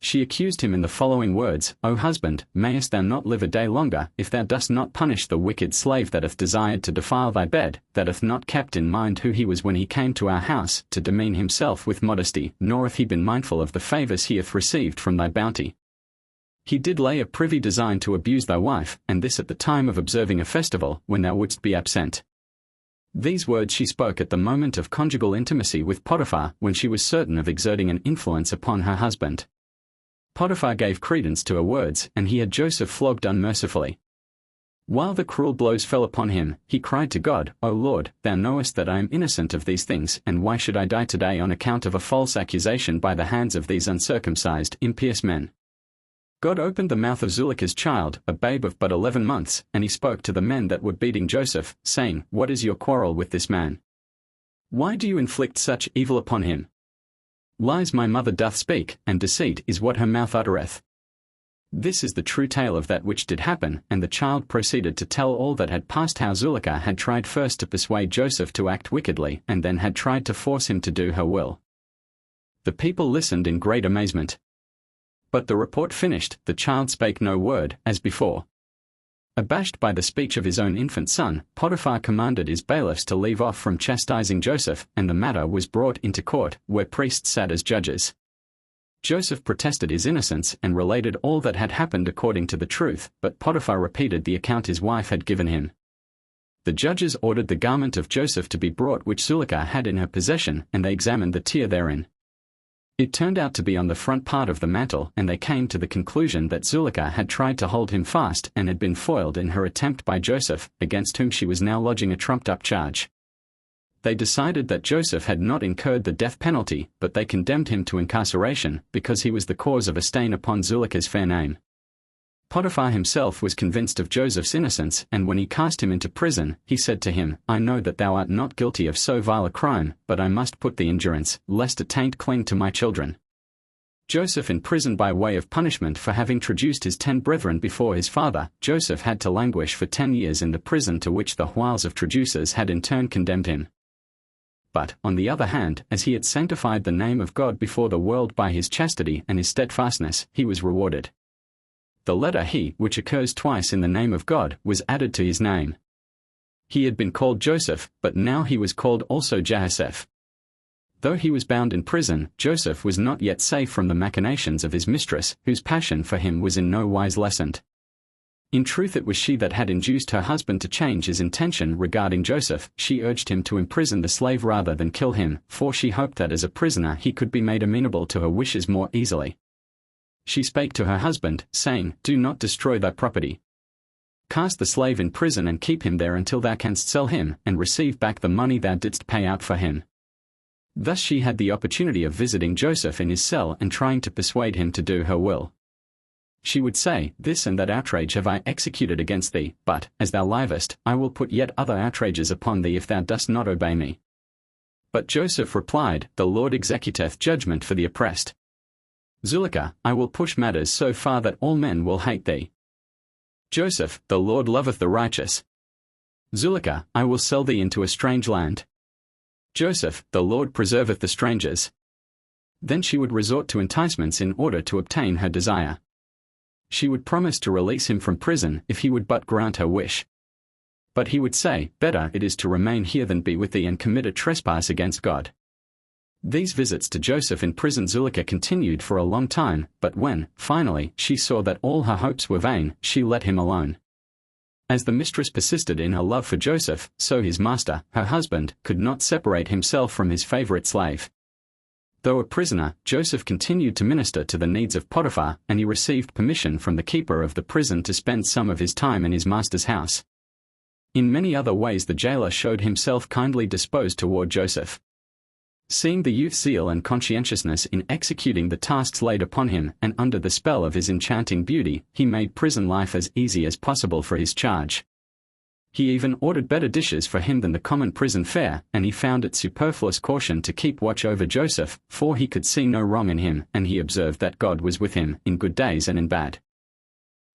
She accused him in the following words, "O husband, mayest thou not live a day longer, if thou dost not punish the wicked slave that hath desired to defile thy bed, that hath not kept in mind who he was when he came to our house, to demean himself with modesty, nor hath he been mindful of the favours he hath received from thy bounty. He did lay a privy design to abuse thy wife, and this at the time of observing a festival, when thou wouldst be absent." These words she spoke at the moment of conjugal intimacy with Potiphar, when she was certain of exerting an influence upon her husband. Potiphar gave credence to her words, and he had Joseph flogged unmercifully. While the cruel blows fell upon him, he cried to God, "O Lord, thou knowest that I am innocent of these things, and why should I die today on account of a false accusation by the hands of these uncircumcised, impious men? God opened the mouth of Zuleika's child, a babe of but 11 months, and he spoke to the men that were beating Joseph, saying, What is your quarrel with this man? Why do you inflict such evil upon him? Lies my mother doth speak, and deceit is what her mouth uttereth. This is the true tale of that which did happen, and the child proceeded to tell all that had passed, how Zuleika had tried first to persuade Joseph to act wickedly, and then had tried to force him to do her will. The people listened in great amazement. But the report finished, the child spake no word, as before. Abashed by the speech of his own infant son, Potiphar commanded his bailiffs to leave off from chastising Joseph, and the matter was brought into court, where priests sat as judges. Joseph protested his innocence and related all that had happened according to the truth, but Potiphar repeated the account his wife had given him. The judges ordered the garment of Joseph to be brought which Zuleika had in her possession, and they examined the tear therein. It turned out to be on the front part of the mantle, and they came to the conclusion that Zuleika had tried to hold him fast and had been foiled in her attempt by Joseph, against whom she was now lodging a trumped-up charge. They decided that Joseph had not incurred the death penalty, but they condemned him to incarceration, because he was the cause of a stain upon Zuleika's fair name. Potiphar himself was convinced of Joseph's innocence, and when he cast him into prison, he said to him, I know that thou art not guilty of so vile a crime, but I must put thee in durance, lest a taint cling to my children. Joseph in prison by way of punishment for having traduced his 10 brethren before his father, Joseph had to languish for 10 years in the prison to which the whiles of traducers had in turn condemned him. But, on the other hand, as he had sanctified the name of God before the world by his chastity and his steadfastness, he was rewarded. The letter he, which occurs twice in the name of God, was added to his name. He had been called Joseph, but now he was called also Joseph. Though he was bound in prison, Joseph was not yet safe from the machinations of his mistress, whose passion for him was in no wise lessened. In truth, it was she that had induced her husband to change his intention regarding Joseph. She urged him to imprison the slave rather than kill him, for she hoped that as a prisoner he could be made amenable to her wishes more easily. She spake to her husband, saying, Do not destroy thy property. Cast the slave in prison and keep him there until thou canst sell him, and receive back the money thou didst pay out for him. Thus she had the opportunity of visiting Joseph in his cell and trying to persuade him to do her will. She would say, This and that outrage have I executed against thee, but, as thou livest, I will put yet other outrages upon thee if thou dost not obey me. But Joseph replied, The Lord executeth judgment for the oppressed. Zuleika, I will push matters so far that all men will hate thee. Joseph, the Lord loveth the righteous. Zuleika, I will sell thee into a strange land. Joseph, the Lord preserveth the strangers. Then she would resort to enticements in order to obtain her desire. She would promise to release him from prison if he would but grant her wish. But he would say, Better it is to remain here than be with thee and commit a trespass against God. These visits to Joseph in prison Zuleika continued for a long time, but when, finally, she saw that all her hopes were vain, she let him alone. As the mistress persisted in her love for Joseph, so his master, her husband, could not separate himself from his favorite slave. Though a prisoner, Joseph continued to minister to the needs of Potiphar, and he received permission from the keeper of the prison to spend some of his time in his master's house. In many other ways the jailer showed himself kindly disposed toward Joseph. Seeing the youth's zeal and conscientiousness in executing the tasks laid upon him, and under the spell of his enchanting beauty, he made prison life as easy as possible for his charge. He even ordered better dishes for him than the common prison fare, and he found it superfluous caution to keep watch over Joseph, for he could see no wrong in him, and he observed that God was with him, in good days and in bad.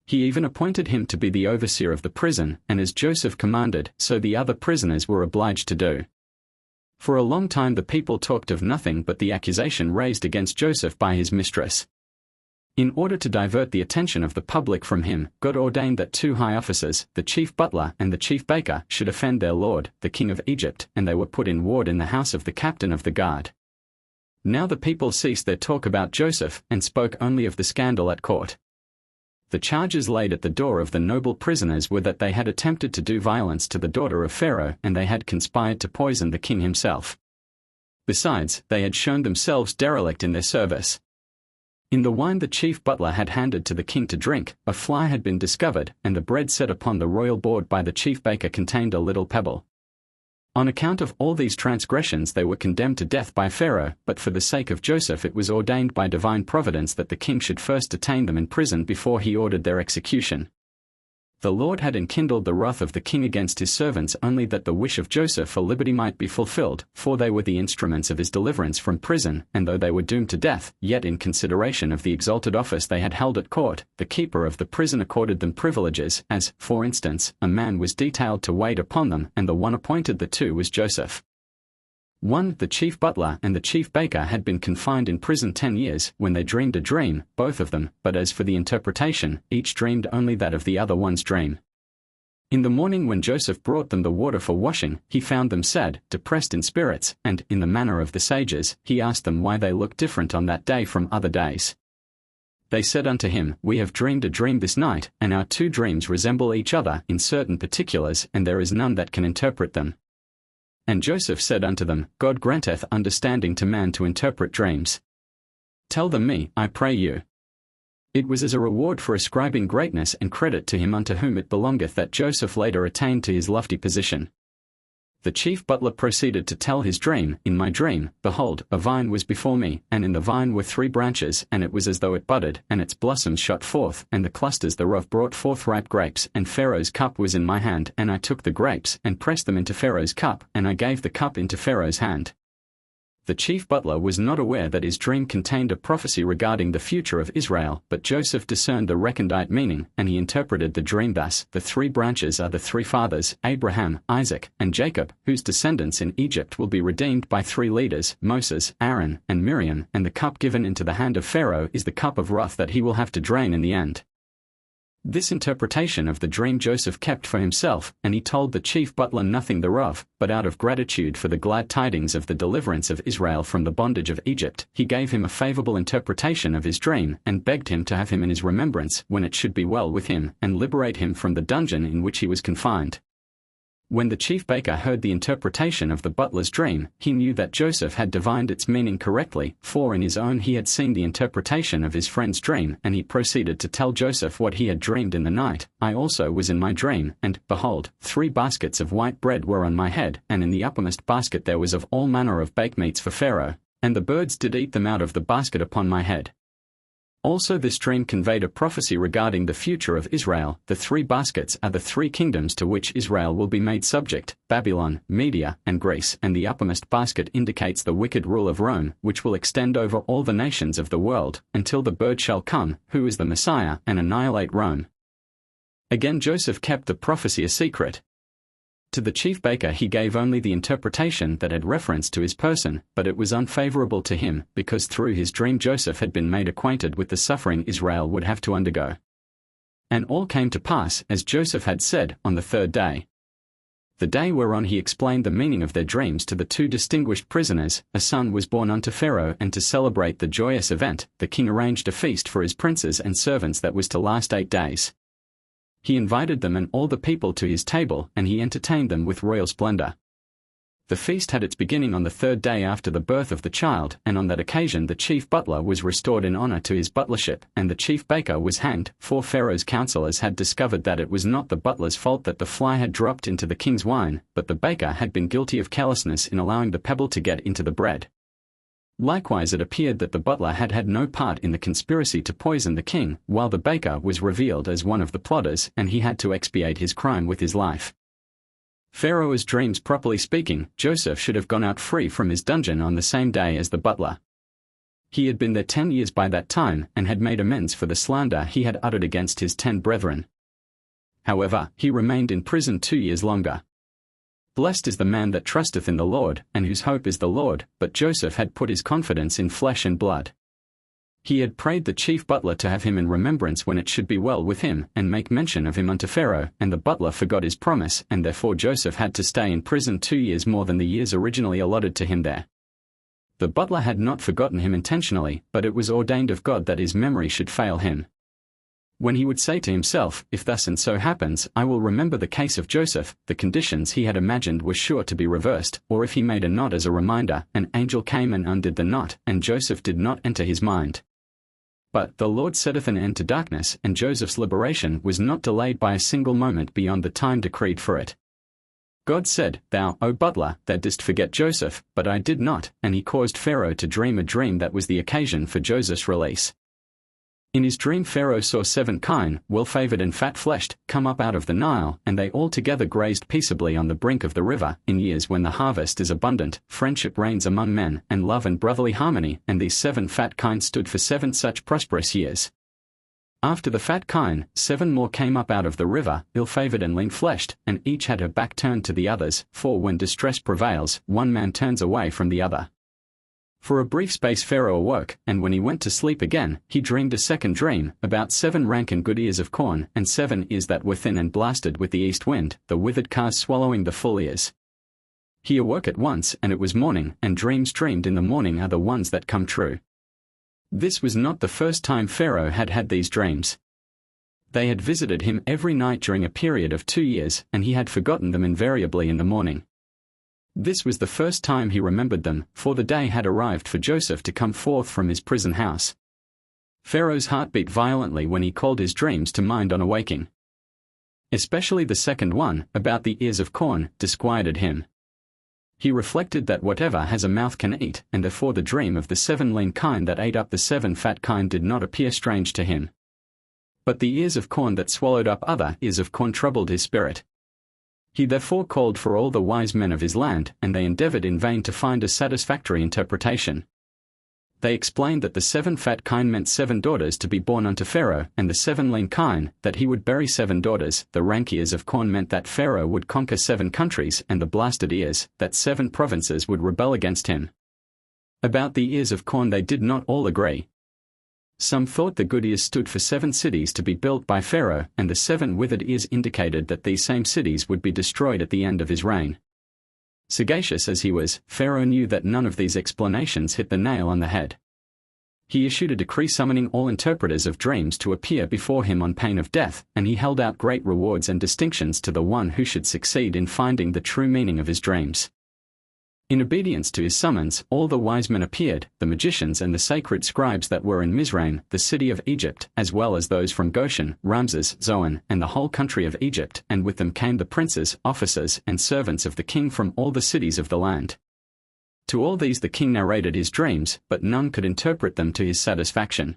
He even appointed him to be the overseer of the prison, and as Joseph commanded, so the other prisoners were obliged to do. For a long time the people talked of nothing but the accusation raised against Joseph by his mistress. In order to divert the attention of the public from him, God ordained that 2 high officers, the chief butler and the chief baker, should offend their lord, the king of Egypt, and they were put in ward in the house of the captain of the guard. Now the people ceased their talk about Joseph, and spoke only of the scandal at court. The charges laid at the door of the noble prisoners were that they had attempted to do violence to the daughter of Pharaoh, and they had conspired to poison the king himself. Besides, they had shown themselves derelict in their service. In the wine the chief butler had handed to the king to drink, a fly had been discovered, and the bread set upon the royal board by the chief baker contained a little pebble. On account of all these transgressions they were condemned to death by Pharaoh, but for the sake of Joseph it was ordained by divine providence that the king should first detain them in prison before he ordered their execution. The Lord had enkindled the wrath of the king against his servants only that the wish of Joseph for liberty might be fulfilled, for they were the instruments of his deliverance from prison, and though they were doomed to death, yet in consideration of the exalted office they had held at court, the keeper of the prison accorded them privileges, as, for instance, a man was detailed to wait upon them, and the one appointed thereto was Joseph. 1. The chief butler and the chief baker had been confined in prison 10 years, when they dreamed a dream, both of them, but as for the interpretation, each dreamed only that of the other one's dream. In the morning when Joseph brought them the water for washing, he found them sad, depressed in spirits, and, in the manner of the sages, he asked them why they looked different on that day from other days. They said unto him, We have dreamed a dream this night, and our 2 dreams resemble each other in certain particulars, and there is none that can interpret them. And Joseph said unto them, God granteth understanding to man to interpret dreams. Tell them me, I pray you. It was as a reward for ascribing greatness and credit to him unto whom it belongeth that Joseph later attained to his lofty position. The chief butler proceeded to tell his dream. In my dream, behold, a vine was before me, and in the vine were 3 branches, and it was as though it budded, and its blossoms shot forth, and the clusters thereof brought forth ripe grapes, and Pharaoh's cup was in my hand, and I took the grapes, and pressed them into Pharaoh's cup, and I gave the cup into Pharaoh's hand. The chief butler was not aware that his dream contained a prophecy regarding the future of Israel, but Joseph discerned the recondite meaning, and he interpreted the dream thus: the 3 branches are the 3 fathers, Abraham, Isaac, and Jacob, whose descendants in Egypt will be redeemed by 3 leaders, Moses, Aaron, and Miriam, and the cup given into the hand of Pharaoh is the cup of wrath that he will have to drain in the end. This interpretation of the dream Joseph kept for himself, and he told the chief butler nothing thereof, but out of gratitude for the glad tidings of the deliverance of Israel from the bondage of Egypt, he gave him a favorable interpretation of his dream, and begged him to have him in his remembrance when it should be well with him, and liberate him from the dungeon in which he was confined. When the chief baker heard the interpretation of the butler's dream, he knew that Joseph had divined its meaning correctly, for in his own he had seen the interpretation of his friend's dream, and he proceeded to tell Joseph what he had dreamed in the night. I also was in my dream, and, behold, 3 baskets of white bread were on my head, and in the uppermost basket there was of all manner of baked meats for Pharaoh, and the birds did eat them out of the basket upon my head. Also this dream conveyed a prophecy regarding the future of Israel. The 3 baskets are the 3 kingdoms to which Israel will be made subject, Babylon, Media, and Greece, and the uppermost basket indicates the wicked rule of Rome, which will extend over all the nations of the world, until the bird shall come, who is the Messiah, and annihilate Rome. Again Joseph kept the prophecy a secret. To the chief baker he gave only the interpretation that had reference to his person, but it was unfavorable to him, because through his dream Joseph had been made acquainted with the suffering Israel would have to undergo. And all came to pass, as Joseph had said, on the 3rd day. The day whereon he explained the meaning of their dreams to the 2 distinguished prisoners, a son was born unto Pharaoh, and to celebrate the joyous event, the king arranged a feast for his princes and servants that was to last 8 days. He invited them and all the people to his table, and he entertained them with royal splendor. The feast had its beginning on the 3rd day after the birth of the child, and on that occasion the chief butler was restored in honor to his butlership, and the chief baker was hanged, for Pharaoh's counselors had discovered that it was not the butler's fault that the fly had dropped into the king's wine, but the baker had been guilty of carelessness in allowing the pebble to get into the bread. Likewise it appeared that the butler had had no part in the conspiracy to poison the king, while the baker was revealed as one of the plotters, and he had to expiate his crime with his life. Pharaoh's dreams. Properly speaking, Joseph should have gone out free from his dungeon on the same day as the butler. He had been there 10 years by that time, and had made amends for the slander he had uttered against his 10 brethren. However, he remained in prison 2 years longer. Blessed is the man that trusteth in the Lord, and whose hope is the Lord. But Joseph had put his confidence in flesh and blood. He had prayed the chief butler to have him in remembrance when it should be well with him, and make mention of him unto Pharaoh, and the butler forgot his promise, and therefore Joseph had to stay in prison 2 years more than the years originally allotted to him there. The butler had not forgotten him intentionally, but it was ordained of God that his memory should fail him. When he would say to himself, if thus and so happens, I will remember the case of Joseph, the conditions he had imagined were sure to be reversed, or if he made a knot as a reminder, an angel came and undid the knot, and Joseph did not enter his mind. But the Lord setteth an end to darkness, and Joseph's liberation was not delayed by a single moment beyond the time decreed for it. God said, "Thou, O butler, thou didst forget Joseph, but I did not," and he caused Pharaoh to dream a dream that was the occasion for Joseph's release. In his dream Pharaoh saw 7 kine, well-favored and fat-fleshed, come up out of the Nile, and they all together grazed peaceably on the brink of the river. In years when the harvest is abundant, friendship reigns among men, and love and brotherly harmony, and these 7 fat kine stood for 7 such prosperous years. After the fat kine, 7 more came up out of the river, ill-favored and lean-fleshed, and each had her back turned to the others, for when distress prevails, one man turns away from the other. For a brief space Pharaoh awoke, and when he went to sleep again, he dreamed a second dream, about 7 rank and good ears of corn, and 7 ears that were thin and blasted with the east wind, the withered cars swallowing the full ears. He awoke at once, and it was morning, and dreams dreamed in the morning are the ones that come true. This was not the first time Pharaoh had had these dreams. They had visited him every night during a period of 2 years, and he had forgotten them invariably in the morning. This was the first time he remembered them, for the day had arrived for Joseph to come forth from his prison house. Pharaoh's heart beat violently when he called his dreams to mind on awaking. Especially the second one, about the ears of corn, disquieted him. He reflected that whatever has a mouth can eat, and therefore the dream of the 7 lean kine that ate up the 7 fat kine did not appear strange to him. But the ears of corn that swallowed up other ears of corn troubled his spirit. He therefore called for all the wise men of his land, and they endeavored in vain to find a satisfactory interpretation. They explained that the 7 fat kine meant 7 daughters to be born unto Pharaoh, and the 7 lean kine, that he would bury 7 daughters. The rank ears of corn meant that Pharaoh would conquer 7 countries, and the blasted ears, that 7 provinces would rebel against him. About the ears of corn they did not all agree. Some thought the good ears stood for 7 cities to be built by Pharaoh, and the 7 withered ears indicated that these same cities would be destroyed at the end of his reign. Sagacious as he was, Pharaoh knew that none of these explanations hit the nail on the head. He issued a decree summoning all interpreters of dreams to appear before him on pain of death, and he held out great rewards and distinctions to the one who should succeed in finding the true meaning of his dreams. In obedience to his summons, all the wise men appeared, the magicians and the sacred scribes that were in Mizraim, the city of Egypt, as well as those from Goshen, Ramses, Zoan, and the whole country of Egypt, and with them came the princes, officers, and servants of the king from all the cities of the land. To all these the king narrated his dreams, but none could interpret them to his satisfaction.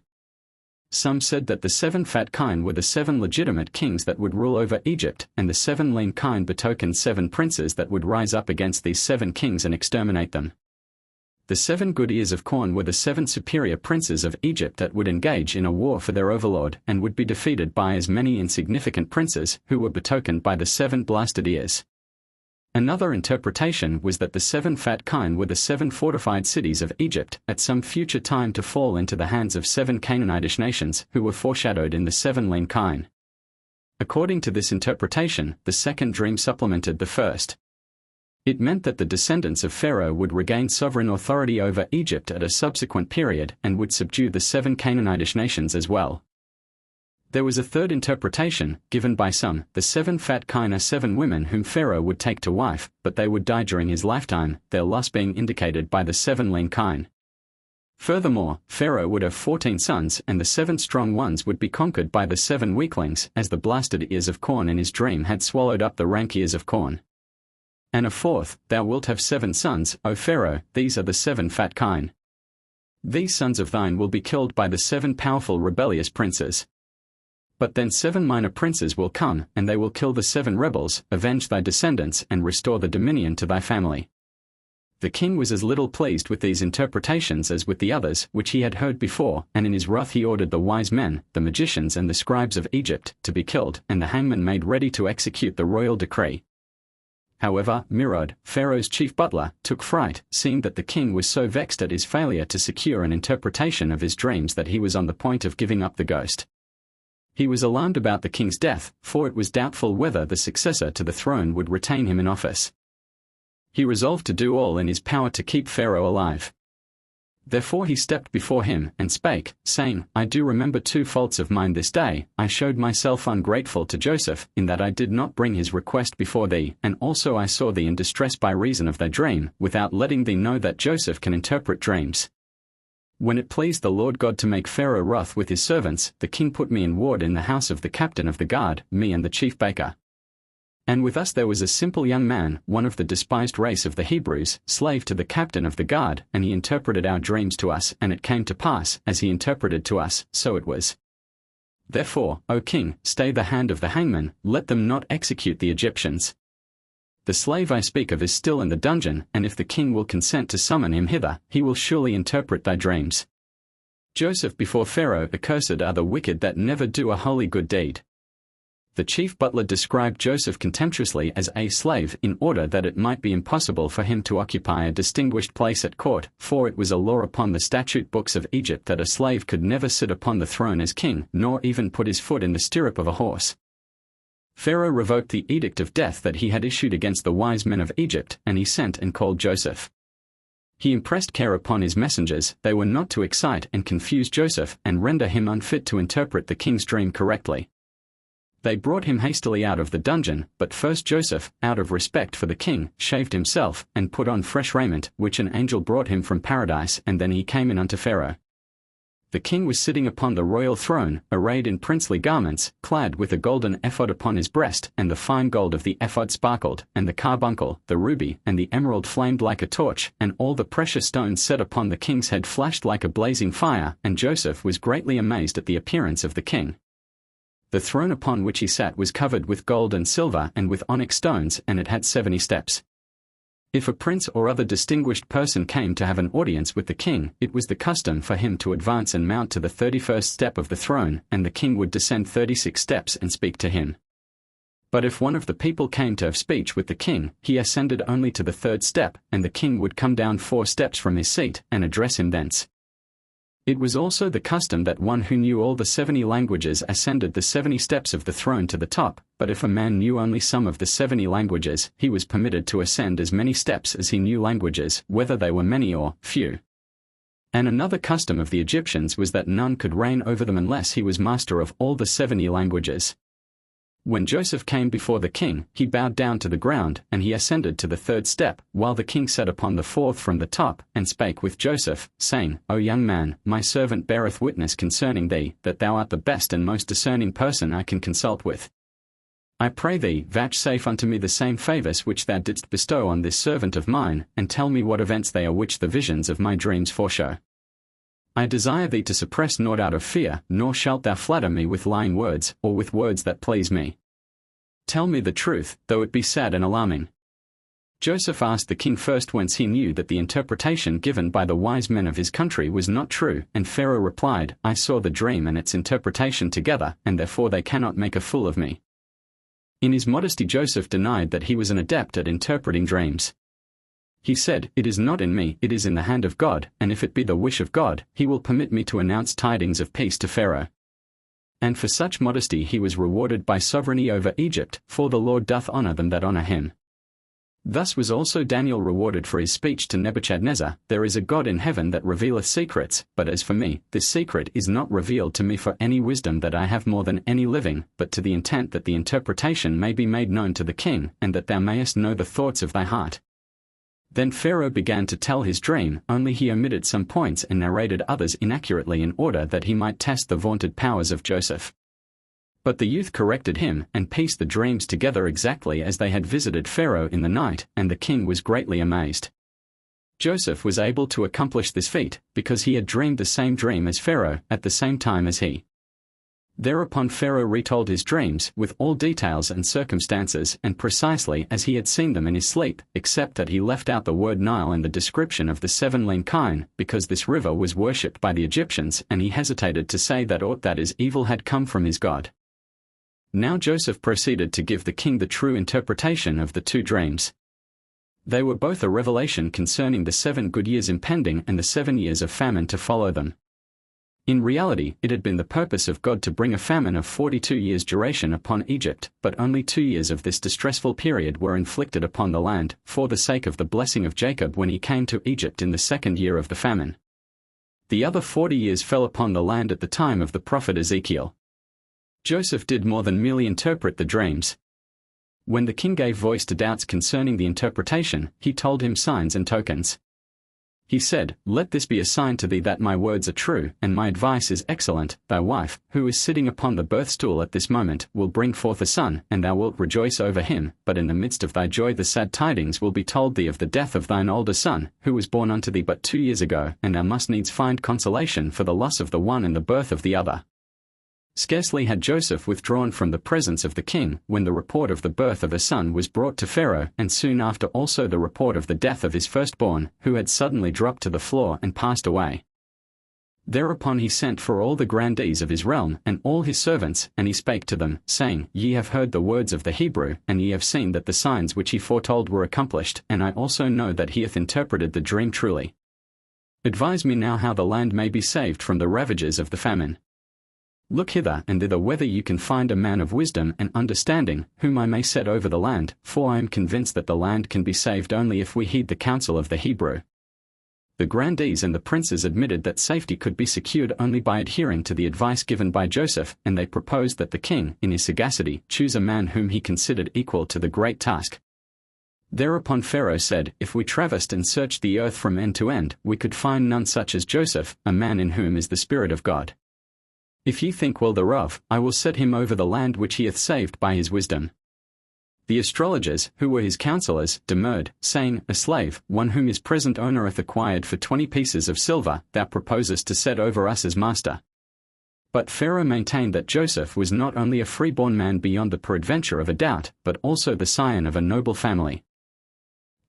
Some said that the 7 fat kine were the 7 legitimate kings that would rule over Egypt, and the 7 lean kine betokened 7 princes that would rise up against these 7 kings and exterminate them. The 7 good ears of corn were the 7 superior princes of Egypt that would engage in a war for their overlord, and would be defeated by as many insignificant princes, who were betokened by the 7 blasted ears. Another interpretation was that the 7 fat kine were the 7 fortified cities of Egypt, at some future time to fall into the hands of 7 Canaanitish nations, who were foreshadowed in the 7 lean kine. According to this interpretation, the second dream supplemented the first. It meant that the descendants of Pharaoh would regain sovereign authority over Egypt at a subsequent period, and would subdue the 7 Canaanitish nations as well. There was a third interpretation, given by some: the 7 fat kine are 7 women whom Pharaoh would take to wife, but they would die during his lifetime, their loss being indicated by the 7 lean kine. Furthermore, Pharaoh would have 14 sons, and the 7 strong ones would be conquered by the 7 weaklings, as the blasted ears of corn in his dream had swallowed up the rank ears of corn. And a fourth: thou wilt have 7 sons, O Pharaoh, these are the 7 fat kine. These sons of thine will be killed by the 7 powerful rebellious princes. But then 7 minor princes will come, and they will kill the 7 rebels, avenge thy descendants, and restore the dominion to thy family. The king was as little pleased with these interpretations as with the others which he had heard before, and in his wrath he ordered the wise men, the magicians and the scribes of Egypt, to be killed, and the hangman made ready to execute the royal decree. However, Mirod, Pharaoh's chief butler, took fright, seeing that the king was so vexed at his failure to secure an interpretation of his dreams that he was on the point of giving up the ghost. He was alarmed about the king's death, for it was doubtful whether the successor to the throne would retain him in office. He resolved to do all in his power to keep Pharaoh alive. Therefore he stepped before him, and spake, saying, I do remember 2 faults of mine this day. I showed myself ungrateful to Joseph, in that I did not bring his request before thee, and also I saw thee in distress by reason of thy dream, without letting thee know that Joseph can interpret dreams. When it pleased the Lord God to make Pharaoh wroth with his servants, the king put me in ward in the house of the captain of the guard, me and the chief baker. And with us there was a simple young man, one of the despised race of the Hebrews, slave to the captain of the guard, and he interpreted our dreams to us, and it came to pass, as he interpreted to us, so it was. Therefore, O king, stay the hand of the hangman, let them not execute the Egyptians. The slave I speak of is still in the dungeon, and if the king will consent to summon him hither, he will surely interpret thy dreams. Joseph before Pharaoh, accursed are the wicked that never do a wholly good deed. The chief butler described Joseph contemptuously as a slave in order that it might be impossible for him to occupy a distinguished place at court, for it was a law upon the statute books of Egypt that a slave could never sit upon the throne as king, nor even put his foot in the stirrup of a horse. Pharaoh revoked the edict of death that he had issued against the wise men of Egypt, and he sent and called Joseph. He impressed care upon his messengers, they were not to excite and confuse Joseph, and render him unfit to interpret the king's dream correctly. They brought him hastily out of the dungeon, but first Joseph, out of respect for the king, shaved himself, and put on fresh raiment, which an angel brought him from paradise, and then he came in unto Pharaoh. The king was sitting upon the royal throne, arrayed in princely garments, clad with a golden ephod upon his breast, and the fine gold of the ephod sparkled, and the carbuncle, the ruby, and the emerald flamed like a torch, and all the precious stones set upon the king's head flashed like a blazing fire, and Joseph was greatly amazed at the appearance of the king. The throne upon which he sat was covered with gold and silver and with onyx stones, and it had 70 steps. If a prince or other distinguished person came to have an audience with the king, it was the custom for him to advance and mount to the 31st step of the throne, and the king would descend 36 steps and speak to him. But if one of the people came to have speech with the king, he ascended only to the 3rd step, and the king would come down 4 steps from his seat, and address him thence. It was also the custom that one who knew all the 70 languages ascended the 70 steps of the throne to the top, but if a man knew only some of the 70 languages, he was permitted to ascend as many steps as he knew languages, whether they were many or few. And another custom of the Egyptians was that none could reign over them unless he was master of all the 70 languages. When Joseph came before the king, he bowed down to the ground, and he ascended to the 3rd step, while the king sat upon the 4th from the top, and spake with Joseph, saying, O young man, my servant beareth witness concerning thee, that thou art the best and most discerning person I can consult with. I pray thee, vouchsafe unto me the same favours which thou didst bestow on this servant of mine, and tell me what events they are which the visions of my dreams foreshow. I desire thee to suppress naught out of fear, nor shalt thou flatter me with lying words, or with words that please me. Tell me the truth, though it be sad and alarming. Joseph asked the king first whence he knew that the interpretation given by the wise men of his country was not true, and Pharaoh replied, I saw the dream and its interpretation together, and therefore they cannot make a fool of me. In his modesty Joseph denied that he was an adept at interpreting dreams. He said, It is not in me, it is in the hand of God, and if it be the wish of God, he will permit me to announce tidings of peace to Pharaoh. And for such modesty he was rewarded by sovereignty over Egypt, for the Lord doth honour them that honour him. Thus was also Daniel rewarded for his speech to Nebuchadnezzar, There is a God in heaven that revealeth secrets, but as for me, this secret is not revealed to me for any wisdom that I have more than any living, but to the intent that the interpretation may be made known to the king, and that thou mayest know the thoughts of thy heart. Then Pharaoh began to tell his dream, only he omitted some points and narrated others inaccurately in order that he might test the vaunted powers of Joseph. But the youth corrected him, and pieced the dreams together exactly as they had visited Pharaoh in the night, and the king was greatly amazed. Joseph was able to accomplish this feat, because he had dreamed the same dream as Pharaoh, at the same time as he. Thereupon Pharaoh retold his dreams, with all details and circumstances, and precisely as he had seen them in his sleep, except that he left out the word Nile and the description of the 7 lean kine, because this river was worshipped by the Egyptians, and he hesitated to say that aught that is evil had come from his God. Now Joseph proceeded to give the king the true interpretation of the 2 dreams. They were both a revelation concerning the 7 good years impending and the 7 years of famine to follow them. In reality, it had been the purpose of God to bring a famine of 42 years' duration upon Egypt, but only 2 years of this distressful period were inflicted upon the land, for the sake of the blessing of Jacob when he came to Egypt in the 2nd year of the famine. The other 40 years fell upon the land at the time of the prophet Ezekiel. Joseph did more than merely interpret the dreams. When the king gave voice to doubts concerning the interpretation, he told him signs and tokens. He said, "Let this be a sign to thee that my words are true, and my advice is excellent. Thy wife, who is sitting upon the birth stool at this moment, will bring forth a son, and thou wilt rejoice over him, but in the midst of thy joy the sad tidings will be told thee of the death of thine older son, who was born unto thee but 2 years ago, and thou must needs find consolation for the loss of the one and the birth of the other." Scarcely had Joseph withdrawn from the presence of the king, when the report of the birth of a son was brought to Pharaoh, and soon after also the report of the death of his firstborn, who had suddenly dropped to the floor and passed away. Thereupon he sent for all the grandees of his realm, and all his servants, and he spake to them, saying, Ye have heard the words of the Hebrew, and ye have seen that the signs which he foretold were accomplished, and I also know that he hath interpreted the dream truly. Advise me now how the land may be saved from the ravages of the famine. Look hither and thither whether you can find a man of wisdom and understanding, whom I may set over the land, for I am convinced that the land can be saved only if we heed the counsel of the Hebrew. The grandees and the princes admitted that safety could be secured only by adhering to the advice given by Joseph, and they proposed that the king, in his sagacity, choose a man whom he considered equal to the great task. Thereupon Pharaoh said, If we traversed and searched the earth from end to end, we could find none such as Joseph, a man in whom is the Spirit of God. If ye think well thereof, I will set him over the land which he hath saved by his wisdom. The astrologers, who were his counselors, demurred, saying, A slave, one whom his present owner hath acquired for 20 pieces of silver, thou proposest to set over us as master. But Pharaoh maintained that Joseph was not only a freeborn man beyond the peradventure of a doubt, but also the scion of a noble family.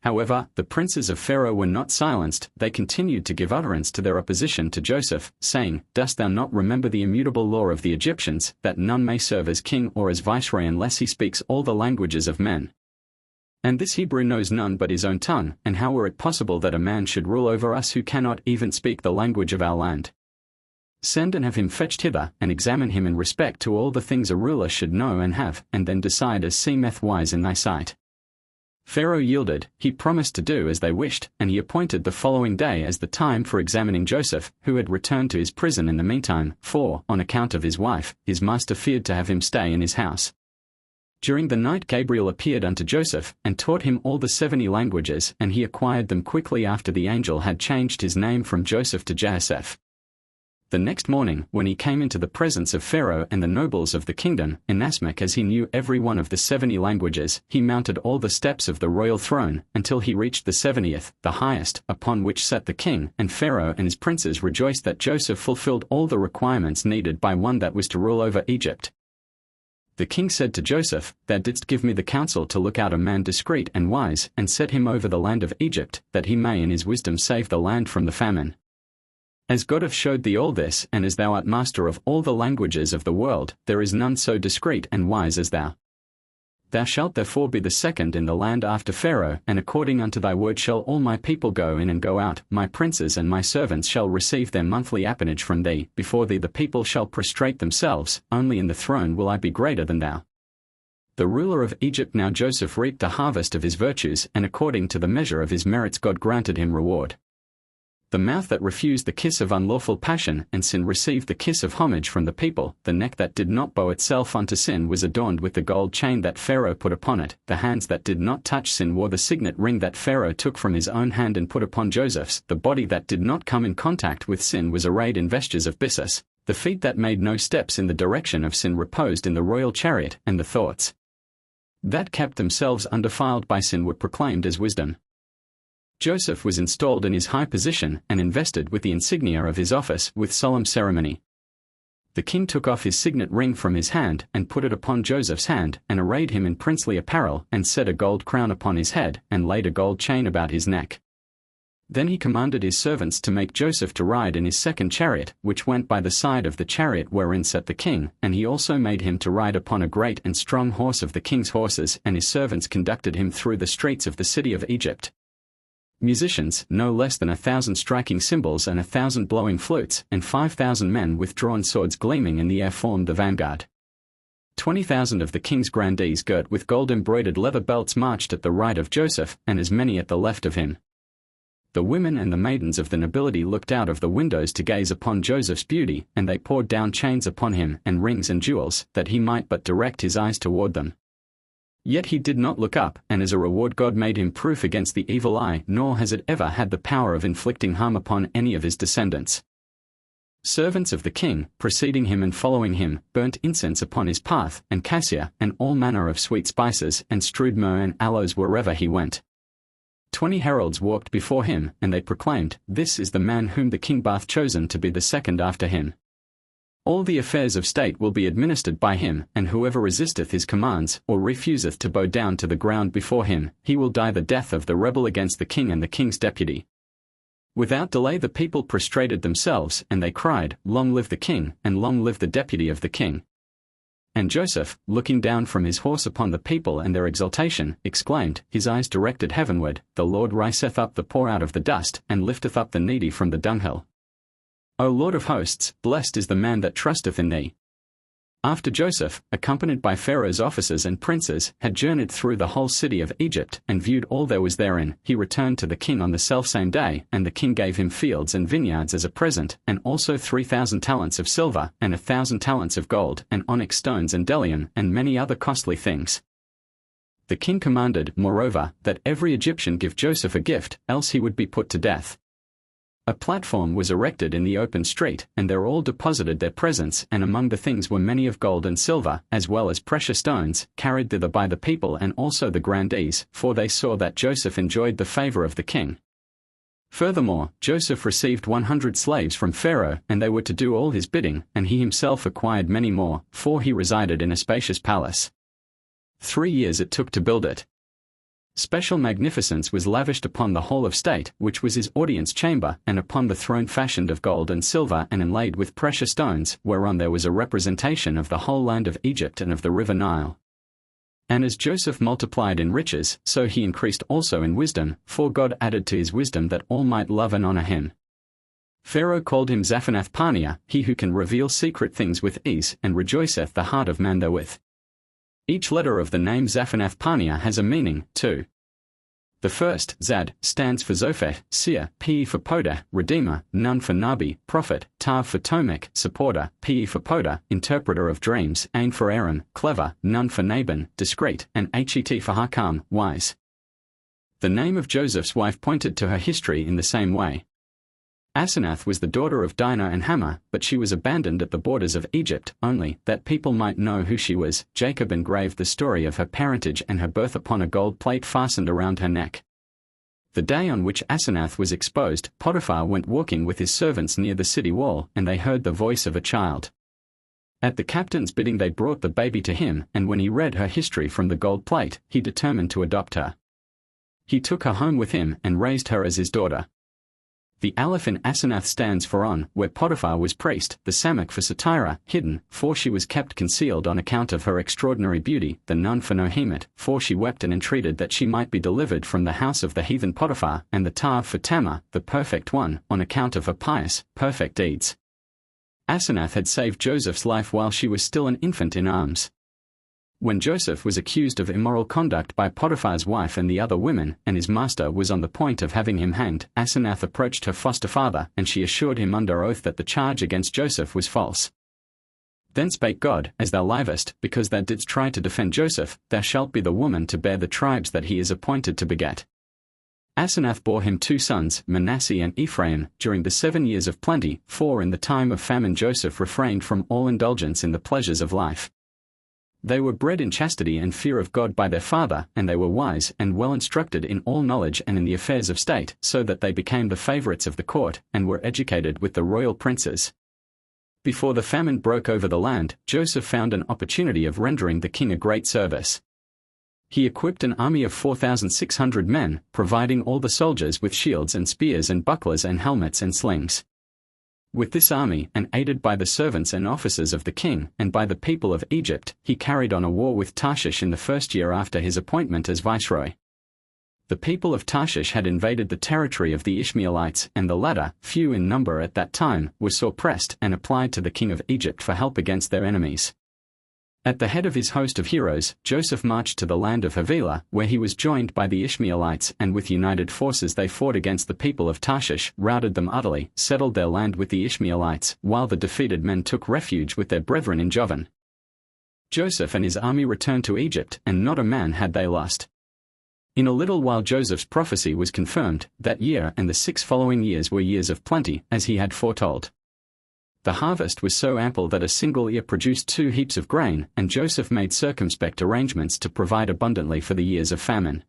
However, the princes of Pharaoh were not silenced, they continued to give utterance to their opposition to Joseph, saying, Dost thou not remember the immutable law of the Egyptians, that none may serve as king or as viceroy unless he speaks all the languages of men? And this Hebrew knows none but his own tongue, and how were it possible that a man should rule over us who cannot even speak the language of our land? Send and have him fetched hither, and examine him in respect to all the things a ruler should know and have, and then decide as seemeth wise in thy sight. Pharaoh yielded, he promised to do as they wished, and he appointed the following day as the time for examining Joseph, who had returned to his prison in the meantime, for, on account of his wife, his master feared to have him stay in his house. During the night Gabriel appeared unto Joseph, and taught him all the 70 languages, and he acquired them quickly after the angel had changed his name from Joseph to Joseph. The next morning, when he came into the presence of Pharaoh and the nobles of the kingdom, inasmuch as he knew every one of the 70 languages, he mounted all the steps of the royal throne, until he reached the 70th, the highest, upon which sat the king, and Pharaoh and his princes rejoiced that Joseph fulfilled all the requirements needed by one that was to rule over Egypt. The king said to Joseph, Thou didst give me the counsel to look out a man discreet and wise, and set him over the land of Egypt, that he may in his wisdom save the land from the famine. As God hath showed thee all this, and as thou art master of all the languages of the world, there is none so discreet and wise as thou. Thou shalt therefore be the second in the land after Pharaoh, and according unto thy word shall all my people go in and go out, my princes and my servants shall receive their monthly appanage from thee, before thee the people shall prostrate themselves, only in the throne will I be greater than thou. The ruler of Egypt. Now Joseph reaped a harvest of his virtues, and according to the measure of his merits God granted him reward. The mouth that refused the kiss of unlawful passion and sin received the kiss of homage from the people. The neck that did not bow itself unto sin was adorned with the gold chain that Pharaoh put upon it. The hands that did not touch sin wore the signet ring that Pharaoh took from his own hand and put upon Joseph's. The body that did not come in contact with sin was arrayed in vestures of byssus. The feet that made no steps in the direction of sin reposed in the royal chariot, and the thoughts that kept themselves undefiled by sin were proclaimed as wisdom. Joseph was installed in his high position and invested with the insignia of his office with solemn ceremony. The king took off his signet ring from his hand and put it upon Joseph's hand, and arrayed him in princely apparel, and set a gold crown upon his head, and laid a gold chain about his neck. Then he commanded his servants to make Joseph to ride in his second chariot, which went by the side of the chariot wherein sat the king, and he also made him to ride upon a great and strong horse of the king's horses, and his servants conducted him through the streets of the city of Egypt. Musicians, no less than 1,000 striking cymbals and 1,000 blowing flutes, and 5,000 men with drawn swords gleaming in the air formed the vanguard. 20,000 of the king's grandees girt with gold-embroidered leather belts marched at the right of Joseph, and as many at the left of him. The women and the maidens of the nobility looked out of the windows to gaze upon Joseph's beauty, and they poured down chains upon him, and rings and jewels, that he might but direct his eyes toward them. Yet he did not look up, and as a reward God made him proof against the evil eye, nor has it ever had the power of inflicting harm upon any of his descendants. Servants of the king, preceding him and following him, burnt incense upon his path, and cassia, and all manner of sweet spices, and strewed myrrh and aloes wherever he went. 20 heralds walked before him, and they proclaimed, "This is the man whom the king bath chosen to be the second after him. All the affairs of state will be administered by him, and whoever resisteth his commands, or refuseth to bow down to the ground before him, he will die the death of the rebel against the king and the king's deputy." Without delay the people prostrated themselves, and they cried, "Long live the king, and long live the deputy of the king." And Joseph, looking down from his horse upon the people and their exultation, exclaimed, his eyes directed heavenward, "The Lord riseth up the poor out of the dust, and lifteth up the needy from the dunghill. O Lord of hosts, blessed is the man that trusteth in thee." After Joseph, accompanied by Pharaoh's officers and princes, had journeyed through the whole city of Egypt, and viewed all there was therein, he returned to the king on the selfsame day, and the king gave him fields and vineyards as a present, and also 3,000 talents of silver, and 1,000 talents of gold, and onyx stones and bdellium, and many other costly things. The king commanded, moreover, that every Egyptian give Joseph a gift, else he would be put to death. A platform was erected in the open street, and there all deposited their presents, and among the things were many of gold and silver, as well as precious stones, carried thither by the people and also the grandees, for they saw that Joseph enjoyed the favor of the king. Furthermore, Joseph received 100 slaves from Pharaoh, and they were to do all his bidding, and he himself acquired many more, for he resided in a spacious palace. 3 years it took to build it. Special magnificence was lavished upon the hall of state, which was his audience chamber, and upon the throne fashioned of gold and silver and inlaid with precious stones, whereon there was a representation of the whole land of Egypt and of the river Nile. And as Joseph multiplied in riches, so he increased also in wisdom, for God added to his wisdom that all might love and honor him. Pharaoh called him Zaphanath-Paneah, he who can reveal secret things with ease, and rejoiceth the heart of man therewith. Each letter of the name Zaphanath-Paneah has a meaning, too. The first, Zad, stands for Zophet, seer, Pe for Poda, redeemer, Nun for Nabi, prophet, Tav for Tomek, supporter, Pe for Poda, interpreter of dreams, Ain for Aaron, clever, Nun for Nabon, discreet, and Het for Hakam, wise. The name of Joseph's wife pointed to her history in the same way. Asenath was the daughter of Dinah and Hamah, but she was abandoned at the borders of Egypt, only, that people might know who she was. Jacob engraved the story of her parentage and her birth upon a gold plate fastened around her neck. The day on which Asenath was exposed, Potiphar went walking with his servants near the city wall, and they heard the voice of a child. At the captain's bidding they brought the baby to him, and when he read her history from the gold plate, he determined to adopt her. He took her home with him and raised her as his daughter. The Aleph in Asenath stands for On, where Potiphar was priest, the Samach for Satira, hidden, for she was kept concealed on account of her extraordinary beauty, the Nun for Nohemet, for she wept and entreated that she might be delivered from the house of the heathen Potiphar, and the Tav for Tamar, the perfect one, on account of her pious, perfect deeds. Asenath had saved Joseph's life while she was still an infant in arms. When Joseph was accused of immoral conduct by Potiphar's wife and the other women, and his master was on the point of having him hanged, Asenath approached her foster father, and she assured him under oath that the charge against Joseph was false. Then spake God, As thou livest, because thou didst try to defend Joseph, thou shalt be the woman to bear the tribes that he is appointed to beget. Asenath bore him 2 sons, Manasseh and Ephraim, during the 7 years of plenty, for in the time of famine Joseph refrained from all indulgence in the pleasures of life. They were bred in chastity and fear of God by their father, and they were wise and well instructed in all knowledge and in the affairs of state, so that they became the favorites of the court, and were educated with the royal princes. Before the famine broke over the land, Joseph found an opportunity of rendering the king a great service. He equipped an army of 4,600 men, providing all the soldiers with shields and spears and bucklers and helmets and slings. With this army, and aided by the servants and officers of the king, and by the people of Egypt, he carried on a war with Tarshish in the first year after his appointment as viceroy. The people of Tarshish had invaded the territory of the Ishmaelites, and the latter, few in number at that time, were sore pressed and applied to the king of Egypt for help against their enemies. At the head of his host of heroes, Joseph marched to the land of Havilah, where he was joined by the Ishmaelites, and with united forces they fought against the people of Tarshish, routed them utterly, settled their land with the Ishmaelites, while the defeated men took refuge with their brethren in Jovan. Joseph and his army returned to Egypt, and not a man had they lost. In a little while Joseph's prophecy was confirmed. That year and the 6 following years were years of plenty, as he had foretold. The harvest was so ample that a single ear produced 2 heaps of grain, and Joseph made circumspect arrangements to provide abundantly for the years of famine.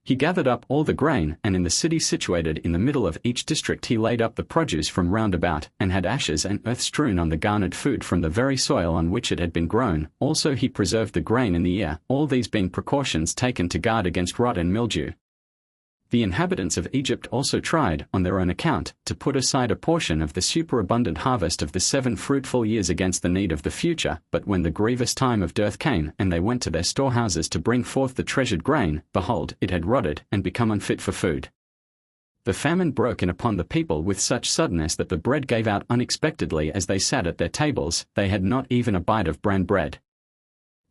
He gathered up all the grain, and in the city situated in the middle of each district he laid up the produce from round about, and had ashes and earth strewn on the garnered food from the very soil on which it had been grown. Also he preserved the grain in the ear, all these being precautions taken to guard against rot and mildew. The inhabitants of Egypt also tried, on their own account, to put aside a portion of the superabundant harvest of the 7 fruitful years against the need of the future, but when the grievous time of dearth came, and they went to their storehouses to bring forth the treasured grain, behold, it had rotted, and become unfit for food. The famine broke in upon the people with such suddenness that the bread gave out unexpectedly as they sat at their tables. They had not even a bite of bran bread.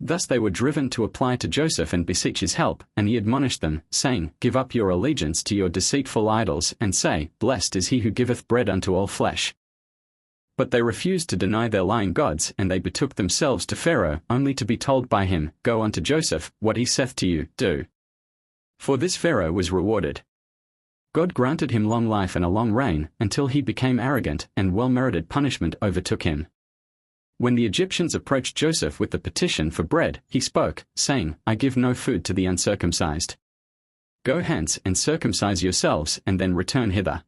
Thus they were driven to apply to Joseph and beseech his help, and he admonished them, saying, Give up your allegiance to your deceitful idols, and say, Blessed is he who giveth bread unto all flesh. But they refused to deny their lying gods, and they betook themselves to Pharaoh, only to be told by him, Go unto Joseph, what he saith to you, do. For this Pharaoh was rewarded. God granted him long life and a long reign, until he became arrogant, and well-merited punishment overtook him. When the Egyptians approached Joseph with the petition for bread, he spoke, saying, I give no food to the uncircumcised. Go hence and circumcise yourselves, and then return hither.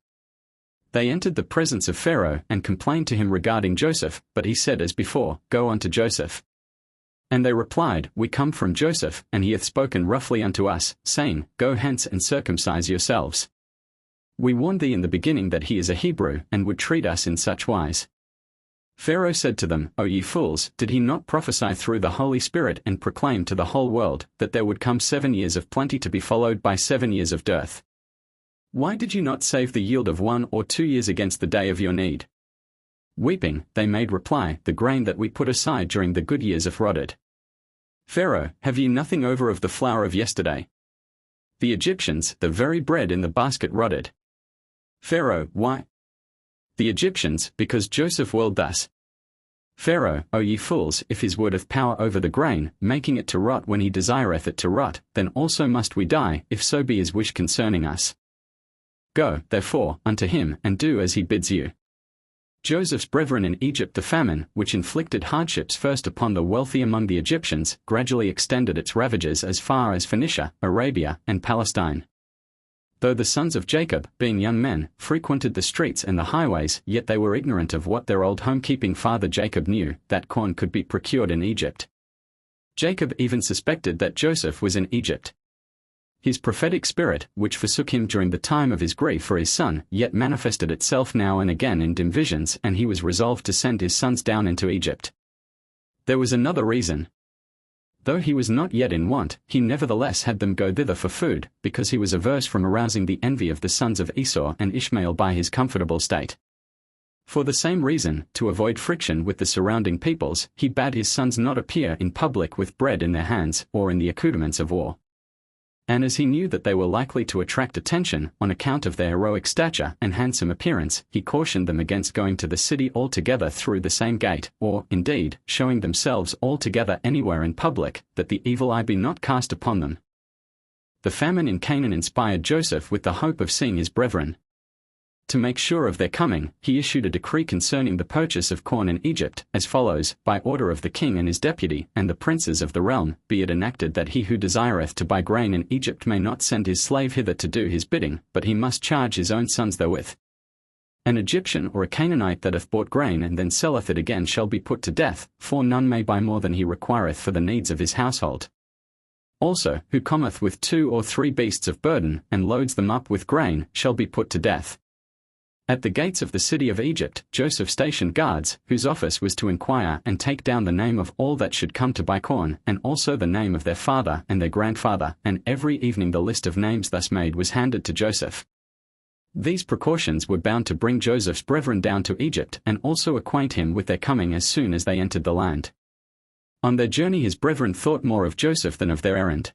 They entered the presence of Pharaoh, and complained to him regarding Joseph, but he said as before, Go unto Joseph. And they replied, We come from Joseph, and he hath spoken roughly unto us, saying, Go hence and circumcise yourselves. We warned thee in the beginning that he is a Hebrew, and would treat us in such wise. Pharaoh said to them, O ye fools, did he not prophesy through the Holy Spirit and proclaim to the whole world, that there would come 7 years of plenty to be followed by 7 years of dearth? Why did you not save the yield of 1 or 2 years against the day of your need? Weeping, they made reply, The grain that we put aside during the good years hath rotted. Pharaoh, have ye nothing over of the flour of yesterday? The Egyptians, the very bread in the basket rotted. Pharaoh, why? The Egyptians, because Joseph willed thus. Pharaoh, O ye fools, if his word hath power over the grain, making it to rot when he desireth it to rot, then also must we die, if so be his wish concerning us. Go, therefore, unto him, and do as he bids you. Joseph's brethren in Egypt. The famine, which inflicted hardships first upon the wealthy among the Egyptians, gradually extended its ravages as far as Phoenicia, Arabia, and Palestine. Though the sons of Jacob, being young men, frequented the streets and the highways, yet they were ignorant of what their old home-keeping father Jacob knew, that corn could be procured in Egypt. Jacob even suspected that Joseph was in Egypt. His prophetic spirit, which forsook him during the time of his grief for his son, yet manifested itself now and again in dim visions, and he was resolved to send his sons down into Egypt. There was another reason. Though he was not yet in want, he nevertheless had them go thither for food, because he was averse from arousing the envy of the sons of Esau and Ishmael by his comfortable state. For the same reason, to avoid friction with the surrounding peoples, he bade his sons not appear in public with bread in their hands, or in the accoutrements of war. And as he knew that they were likely to attract attention, on account of their heroic stature and handsome appearance, he cautioned them against going to the city altogether through the same gate, or, indeed, showing themselves altogether anywhere in public, that the evil eye be not cast upon them. The famine in Canaan inspired Joseph with the hope of seeing his brethren. To make sure of their coming, he issued a decree concerning the purchase of corn in Egypt, as follows, By order of the king and his deputy, and the princes of the realm, be it enacted that he who desireth to buy grain in Egypt may not send his slave hither to do his bidding, but he must charge his own sons therewith. An Egyptian or a Canaanite that hath bought grain and then selleth it again shall be put to death, for none may buy more than he requireth for the needs of his household. Also, who cometh with 2 or 3 beasts of burden, and loads them up with grain, shall be put to death. At the gates of the city of Egypt, Joseph stationed guards, whose office was to inquire and take down the name of all that should come to buy corn, and also the name of their father and their grandfather, and every evening the list of names thus made was handed to Joseph. These precautions were bound to bring Joseph's brethren down to Egypt, and also acquaint him with their coming as soon as they entered the land. On their journey his brethren thought more of Joseph than of their errand.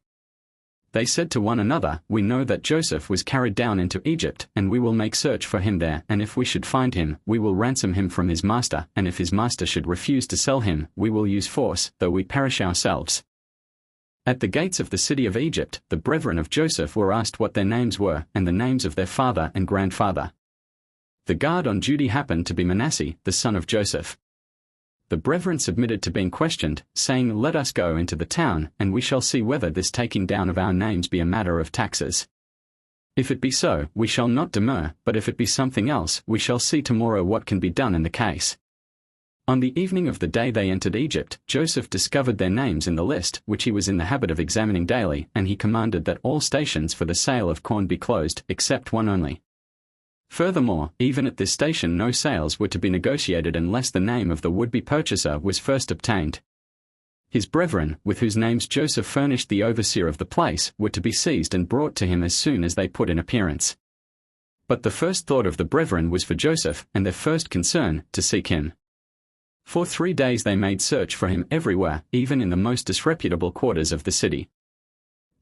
They said to one another, "We know that Joseph was carried down into Egypt, and we will make search for him there, and if we should find him, we will ransom him from his master, and if his master should refuse to sell him, we will use force, though we perish ourselves." At the gates of the city of Egypt, the brethren of Joseph were asked what their names were, and the names of their father and grandfather. The guard on duty happened to be Manasseh, the son of Joseph. The brethren submitted to being questioned, saying, "Let us go into the town, and we shall see whether this taking down of our names be a matter of taxes. If it be so, we shall not demur, but if it be something else, we shall see tomorrow what can be done in the case." On the evening of the day they entered Egypt, Joseph discovered their names in the list, which he was in the habit of examining daily, and he commanded that all stations for the sale of corn be closed, except one only. Furthermore, even at this station no sales were to be negotiated unless the name of the would-be purchaser was first obtained. His brethren, with whose names Joseph furnished the overseer of the place, were to be seized and brought to him as soon as they put in appearance. But the first thought of the brethren was for Joseph, and their first concern, to seek him. For 3 days they made search for him everywhere, even in the most disreputable quarters of the city.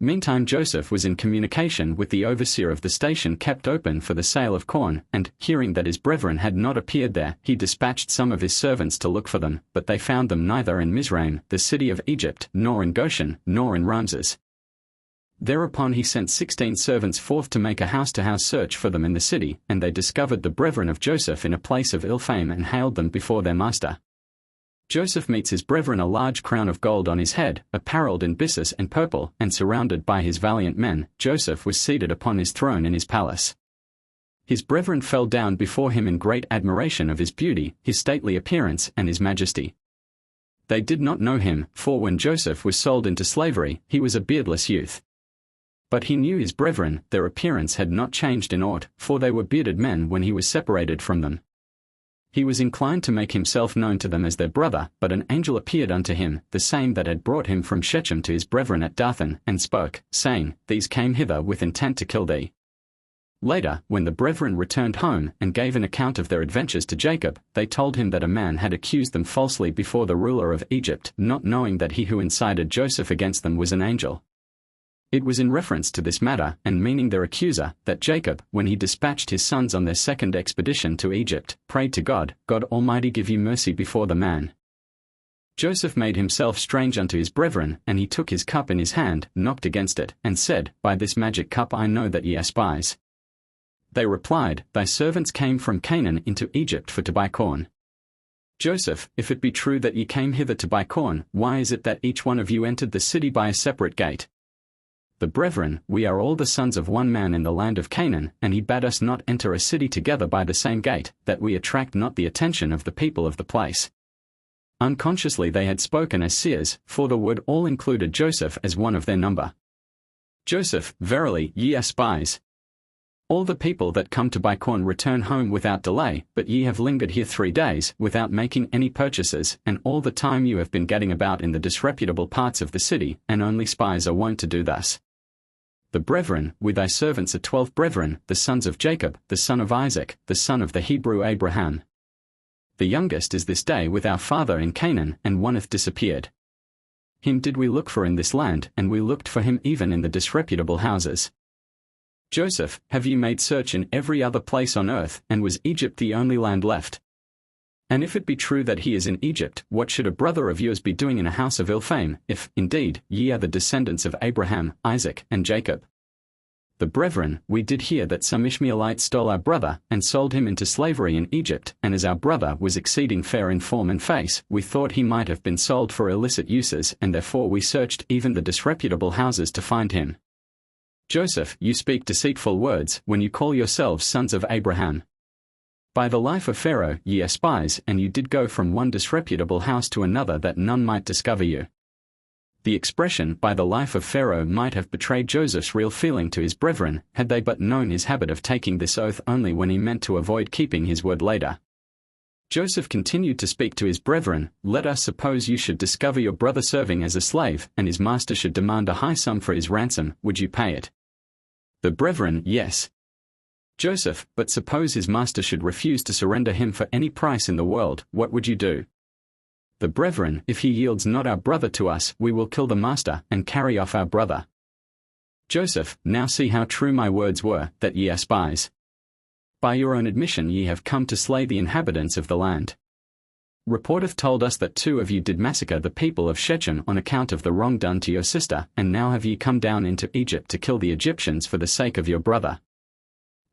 Meantime Joseph was in communication with the overseer of the station kept open for the sale of corn, and, hearing that his brethren had not appeared there, he dispatched some of his servants to look for them, but they found them neither in Mizraim, the city of Egypt, nor in Goshen, nor in Ramses. Thereupon he sent 16 servants forth to make a house-to-house search for them in the city, and they discovered the brethren of Joseph in a place of ill fame and haled them before their master. Joseph meets his brethren a large crown of gold on his head, apparelled in byssus and purple, and surrounded by his valiant men. Joseph was seated upon his throne in his palace. His brethren fell down before him in great admiration of his beauty, his stately appearance, and his majesty. They did not know him, for when Joseph was sold into slavery, he was a beardless youth. But he knew his brethren, their appearance had not changed in aught, for they were bearded men when he was separated from them. He was inclined to make himself known to them as their brother, but an angel appeared unto him, the same that had brought him from Shechem to his brethren at Dathan, and spoke, saying, "These came hither with intent to kill thee." Later, when the brethren returned home, and gave an account of their adventures to Jacob, they told him that a man had accused them falsely before the ruler of Egypt, not knowing that he who incited Joseph against them was an angel. It was in reference to this matter, and meaning their accuser, that Jacob, when he dispatched his sons on their second expedition to Egypt, prayed to God, "God Almighty give you mercy before the man." Joseph made himself strange unto his brethren, and he took his cup in his hand, knocked against it, and said, "By this magic cup I know that ye are spies." They replied, "Thy servants came from Canaan into Egypt for to buy corn." Joseph, if it be true that ye came hither to buy corn, why is it that each one of you entered the city by a separate gate? The brethren, we are all the sons of one man in the land of Canaan, and he bade us not enter a city together by the same gate, that we attract not the attention of the people of the place. Unconsciously they had spoken as seers, for the word all included Joseph as one of their number. Joseph, verily, ye are spies. All the people that come to buy corn return home without delay, but ye have lingered here 3 days, without making any purchases, and all the time you have been gadding about in the disreputable parts of the city, and only spies are wont to do thus. The brethren, with thy servants are 12 brethren, the sons of Jacob, the son of Isaac, the son of the Hebrew Abraham. The youngest is this day with our father in Canaan, and one hath disappeared. Him did we look for in this land, and we looked for him even in the disreputable houses. Joseph, have ye made search in every other place on earth, and was Egypt the only land left? And if it be true that he is in Egypt, what should a brother of yours be doing in a house of ill fame, if, indeed, ye are the descendants of Abraham, Isaac, and Jacob? The brethren, we did hear that some Ishmaelites stole our brother, and sold him into slavery in Egypt, and as our brother was exceeding fair in form and face, we thought he might have been sold for illicit uses, and therefore we searched even the disreputable houses to find him. Joseph, you speak deceitful words, when you call yourselves sons of Abraham. By the life of Pharaoh, ye are spies, and you did go from one disreputable house to another that none might discover you. The expression, by the life of Pharaoh, might have betrayed Joseph's real feeling to his brethren, had they but known his habit of taking this oath only when he meant to avoid keeping his word later. Joseph continued to speak to his brethren, "Let us suppose you should discover your brother serving as a slave, and his master should demand a high sum for his ransom, would you pay it?" The brethren, yes. Joseph, but suppose his master should refuse to surrender him for any price in the world, what would you do? The brethren, if he yields not our brother to us, we will kill the master, and carry off our brother. Joseph, now see how true my words were, that ye are spies. By your own admission ye have come to slay the inhabitants of the land. Report hath told us that 2 of you did massacre the people of Shechem on account of the wrong done to your sister, and now have ye come down into Egypt to kill the Egyptians for the sake of your brother.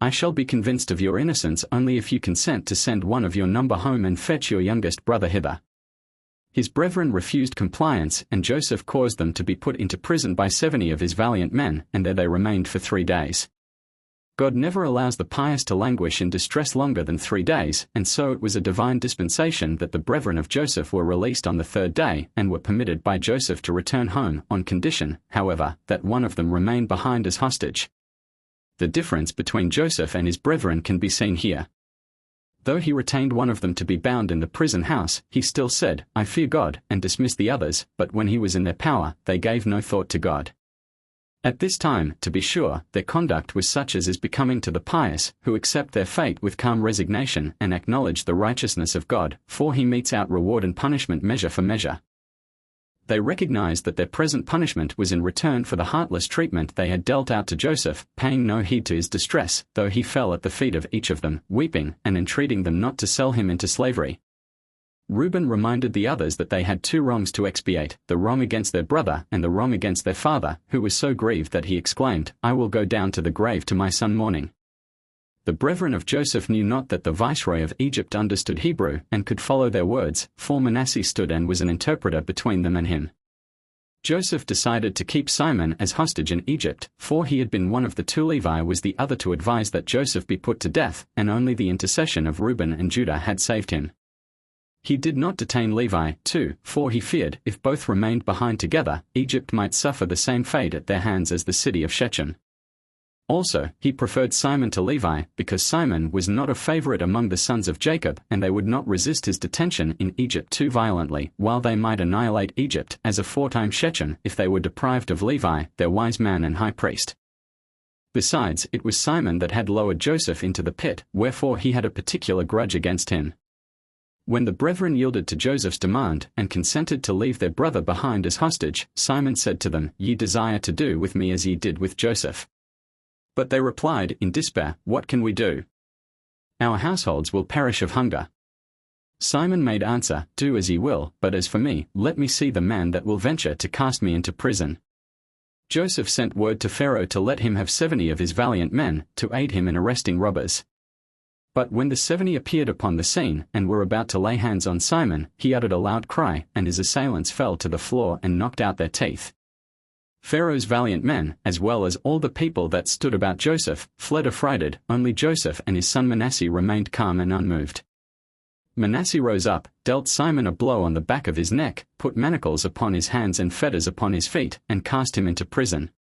I shall be convinced of your innocence only if you consent to send one of your number home and fetch your youngest brother hither. His brethren refused compliance, and Joseph caused them to be put into prison by 70 of his valiant men, and there they remained for 3 days. God never allows the pious to languish in distress longer than 3 days, and so it was a divine dispensation that the brethren of Joseph were released on the 3rd day, and were permitted by Joseph to return home, on condition, however, that one of them remain behind as hostage. The difference between Joseph and his brethren can be seen here. Though he retained one of them to be bound in the prison house, he still said, I fear God, and dismissed the others, but when he was in their power, they gave no thought to God. At this time, to be sure, their conduct was such as is becoming to the pious, who accept their fate with calm resignation and acknowledge the righteousness of God, for he metes out reward and punishment measure for measure. They recognized that their present punishment was in return for the heartless treatment they had dealt out to Joseph, paying no heed to his distress, though he fell at the feet of each of them, weeping, and entreating them not to sell him into slavery. Reuben reminded the others that they had 2 wrongs to expiate, the wrong against their brother and the wrong against their father, who was so grieved that he exclaimed, I will go down to the grave to my son mourning. The brethren of Joseph knew not that the viceroy of Egypt understood Hebrew, and could follow their words, for Manasseh stood and was an interpreter between them and him. Joseph decided to keep Simon as hostage in Egypt, for he had been one of the 2. Levi was the other to advise that Joseph be put to death, and only the intercession of Reuben and Judah had saved him. He did not detain Levi, too, for he feared, if both remained behind together, Egypt might suffer the same fate at their hands as the city of Shechem. Also, he preferred Simon to Levi, because Simon was not a favorite among the sons of Jacob, and they would not resist his detention in Egypt too violently, while they might annihilate Egypt as aforetime Shechem if they were deprived of Levi, their wise man and high priest. Besides, it was Simon that had lowered Joseph into the pit, wherefore he had a particular grudge against him. When the brethren yielded to Joseph's demand, and consented to leave their brother behind as hostage, Simon said to them, Ye desire to do with me as ye did with Joseph. But they replied in despair, What can we do? Our households will perish of hunger. Simon made answer, Do as ye will, but as for me, let me see the man that will venture to cast me into prison. Joseph sent word to Pharaoh to let him have 70 of his valiant men, to aid him in arresting robbers. But when the 70 appeared upon the scene, and were about to lay hands on Simon, he uttered a loud cry, and his assailants fell to the floor and knocked out their teeth. Pharaoh's valiant men, as well as all the people that stood about Joseph, fled affrighted, only Joseph and his son Manasseh remained calm and unmoved. Manasseh rose up, dealt Simon a blow on the back of his neck, put manacles upon his hands and fetters upon his feet, and cast him into prison.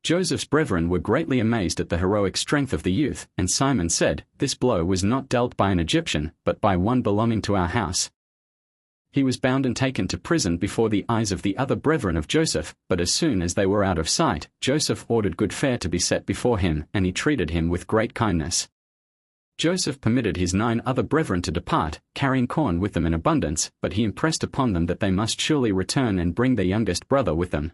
Joseph's brethren were greatly amazed at the heroic strength of the youth, and Simon said, This blow was not dealt by an Egyptian, but by one belonging to our house. He was bound and taken to prison before the eyes of the other brethren of Joseph, but as soon as they were out of sight, Joseph ordered good fare to be set before him, and he treated him with great kindness. Joseph permitted his 9 other brethren to depart, carrying corn with them in abundance, but he impressed upon them that they must surely return and bring their youngest brother with them.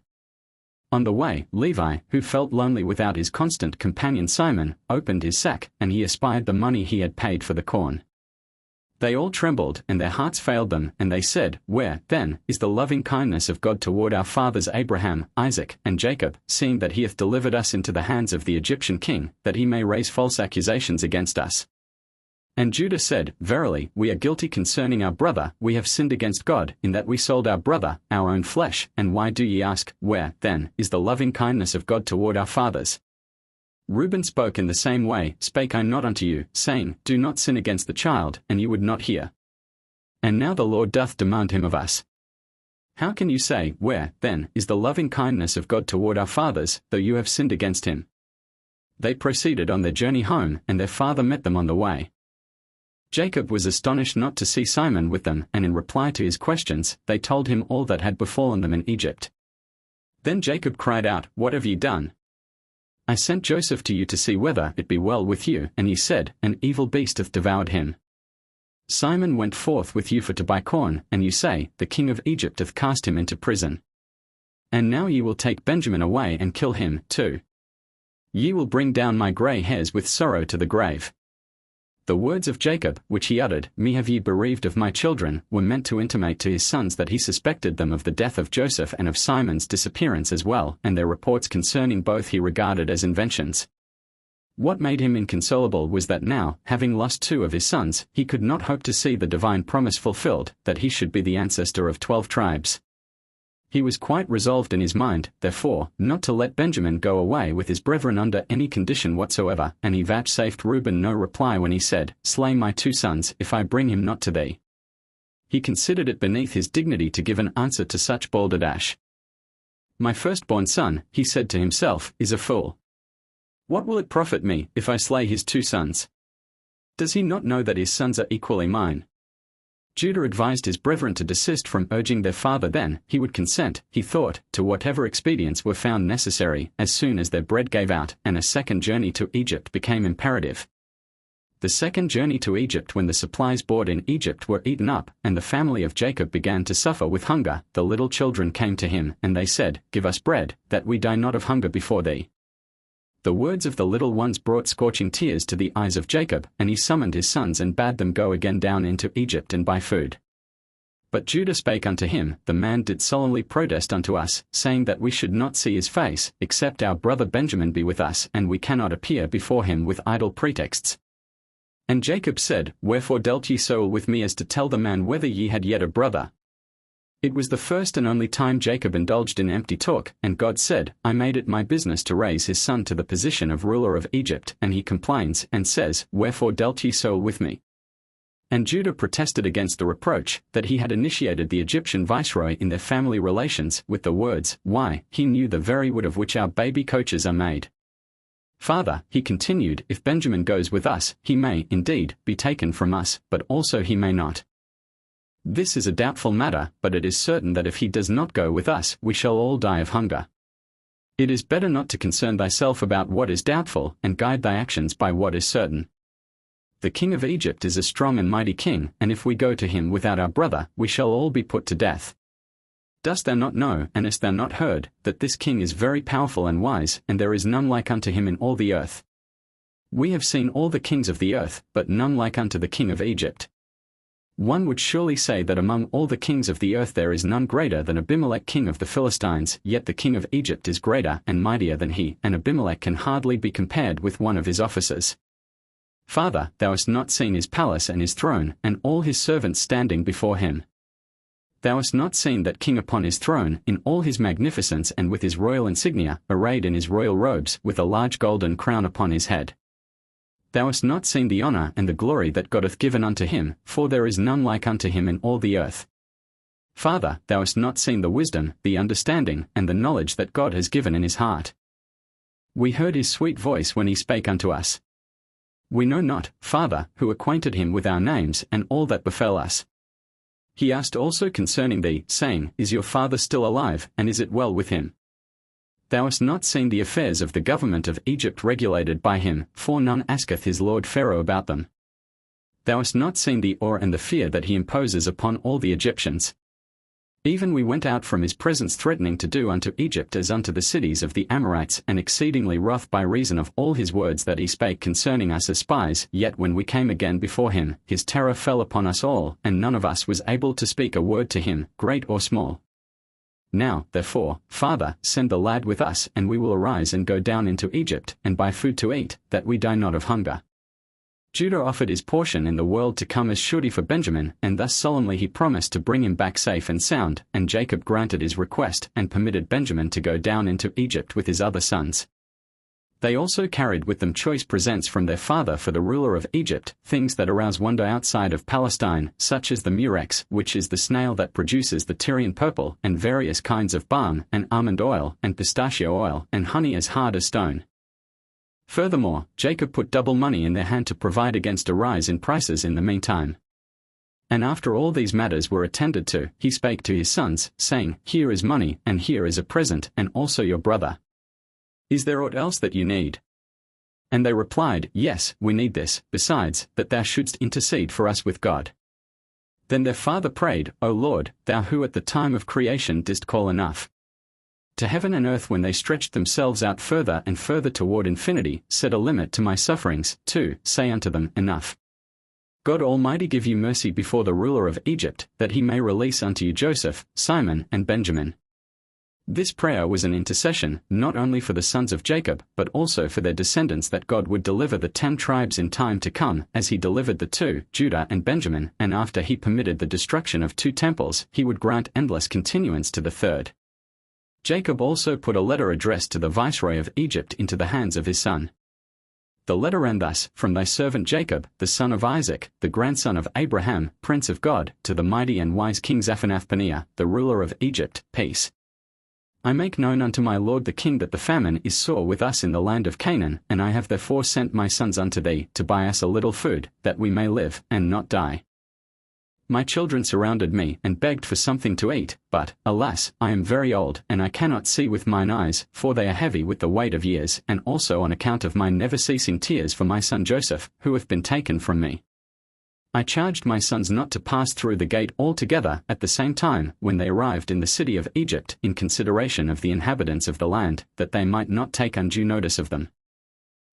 On the way, Levi, who felt lonely without his constant companion Simon, opened his sack, and he espied the money he had paid for the corn. They all trembled, and their hearts failed them, and they said, Where, then, is the loving kindness of God toward our fathers Abraham, Isaac, and Jacob, seeing that he hath delivered us into the hands of the Egyptian king, that he may raise false accusations against us? And Judah said, Verily, we are guilty concerning our brother, we have sinned against God, in that we sold our brother, our own flesh, and why do ye ask, Where, then, is the loving kindness of God toward our fathers? Reuben spoke in the same way, Spake I not unto you, saying, Do not sin against the child, and you would not hear. And now the Lord doth demand him of us. How can you say, Where, then, is the loving kindness of God toward our fathers, though you have sinned against him? They proceeded on their journey home, and their father met them on the way. Jacob was astonished not to see Simon with them, and in reply to his questions, they told him all that had befallen them in Egypt. Then Jacob cried out, What have ye done? I sent Joseph to you to see whether it be well with you, and ye said, An evil beast hath devoured him. Simon went forth with you for to buy corn, and you say, The king of Egypt hath cast him into prison. And now ye will take Benjamin away and kill him too. Ye will bring down my grey hairs with sorrow to the grave. The words of Jacob, which he uttered, Me have ye bereaved of my children, were meant to intimate to his sons that he suspected them of the death of Joseph and of Simon's disappearance as well, and their reports concerning both he regarded as inventions. What made him inconsolable was that now, having lost 2 of his sons, he could not hope to see the divine promise fulfilled, that he should be the ancestor of 12 tribes. He was quite resolved in his mind, therefore, not to let Benjamin go away with his brethren under any condition whatsoever, and he vouchsafed Reuben no reply when he said, Slay my 2 sons, if I bring him not to thee. He considered it beneath his dignity to give an answer to such balderdash. My firstborn son, he said to himself, is a fool. What will it profit me, if I slay his 2 sons? Does he not know that his sons are equally mine? Judah advised his brethren to desist from urging their father. Then he would consent, he thought, to whatever expedients were found necessary, as soon as their bread gave out, and a second journey to Egypt became imperative. The second journey to Egypt, when the supplies bought in Egypt were eaten up, and the family of Jacob began to suffer with hunger, the little children came to him, and they said, Give us bread, that we die not of hunger before thee. The words of the little ones brought scorching tears to the eyes of Jacob, and he summoned his sons and bade them go again down into Egypt and buy food. But Judah spake unto him, The man did solemnly protest unto us, saying that we should not see his face, except our brother Benjamin be with us, and we cannot appear before him with idle pretexts. And Jacob said, Wherefore dealt ye so with me as to tell the man whether ye had yet a brother? It was the first and only time Jacob indulged in empty talk, and God said, I made it my business to raise his son to the position of ruler of Egypt, and he complains, and says, Wherefore dealt ye so with me? And Judah protested against the reproach, that he had initiated the Egyptian viceroy in their family relations, with the words, Why, he knew the very wood of which our baby coaches are made. Father, he continued, if Benjamin goes with us, he may, indeed, be taken from us, but also he may not. This is a doubtful matter, but it is certain that if he does not go with us, we shall all die of hunger. It is better not to concern thyself about what is doubtful, and guide thy actions by what is certain. The king of Egypt is a strong and mighty king, and if we go to him without our brother, we shall all be put to death. Dost thou not know, and hast thou not heard, that this king is very powerful and wise, and there is none like unto him in all the earth? We have seen all the kings of the earth, but none like unto the king of Egypt. One would surely say that among all the kings of the earth there is none greater than Abimelech king of the Philistines, yet the king of Egypt is greater and mightier than he, and Abimelech can hardly be compared with one of his officers. Father, thou hast not seen his palace and his throne, and all his servants standing before him. Thou hast not seen that king upon his throne, in all his magnificence and with his royal insignia, arrayed in his royal robes, with a large golden crown upon his head. Thou hast not seen the honor and the glory that God hath given unto him, for there is none like unto him in all the earth. Father, thou hast not seen the wisdom, the understanding, and the knowledge that God has given in his heart. We heard his sweet voice when he spake unto us. We know not, Father, who acquainted him with our names and all that befell us. He asked also concerning thee, saying, Is your father still alive, and is it well with him? Thou hast not seen the affairs of the government of Egypt regulated by him, for none asketh his lord Pharaoh about them. Thou hast not seen the awe and the fear that he imposes upon all the Egyptians. Even we went out from his presence threatening to do unto Egypt as unto the cities of the Amorites, and exceedingly wroth by reason of all his words that he spake concerning us as spies. Yet when we came again before him, his terror fell upon us all, and none of us was able to speak a word to him, great or small. Now, therefore, Father, send the lad with us, and we will arise and go down into Egypt, and buy food to eat, that we die not of hunger. Judah offered his portion in the world to come as surety for Benjamin, and thus solemnly he promised to bring him back safe and sound, and Jacob granted his request, and permitted Benjamin to go down into Egypt with his other sons. They also carried with them choice presents from their father for the ruler of Egypt, things that arouse wonder outside of Palestine, such as the murex, which is the snail that produces the Tyrian purple, and various kinds of balm, and almond oil, and pistachio oil, and honey as hard as stone. Furthermore, Jacob put double money in their hand to provide against a rise in prices in the meantime. And after all these matters were attended to, he spake to his sons, saying, Here is money, and here is a present, and also your brother. Is there aught else that you need? And they replied, Yes, we need this, besides, that thou shouldst intercede for us with God. Then their father prayed, O Lord, thou who at the time of creation didst call enough to heaven and earth when they stretched themselves out further and further toward infinity, set a limit to my sufferings. 2. Say unto them, Enough. God Almighty give you mercy before the ruler of Egypt, that he may release unto you Joseph, Simon, and Benjamin. This prayer was an intercession, not only for the sons of Jacob, but also for their descendants, that God would deliver the 10 tribes in time to come, as he delivered the 2, Judah and Benjamin, and after he permitted the destruction of 2 temples, he would grant endless continuance to the 3rd. Jacob also put a letter addressed to the viceroy of Egypt into the hands of his son. The letter ran thus: From thy servant Jacob, the son of Isaac, the grandson of Abraham, prince of God, to the mighty and wise king Zaphenath-Paneah, the ruler of Egypt, peace. I make known unto my lord the king that the famine is sore with us in the land of Canaan, and I have therefore sent my sons unto thee, to buy us a little food, that we may live, and not die. My children surrounded me, and begged for something to eat, but, alas, I am very old, and I cannot see with mine eyes, for they are heavy with the weight of years, and also on account of my never-ceasing tears for my son Joseph, who hath been taken from me. I charged my sons not to pass through the gate altogether at the same time, when they arrived in the city of Egypt, in consideration of the inhabitants of the land, that they might not take undue notice of them.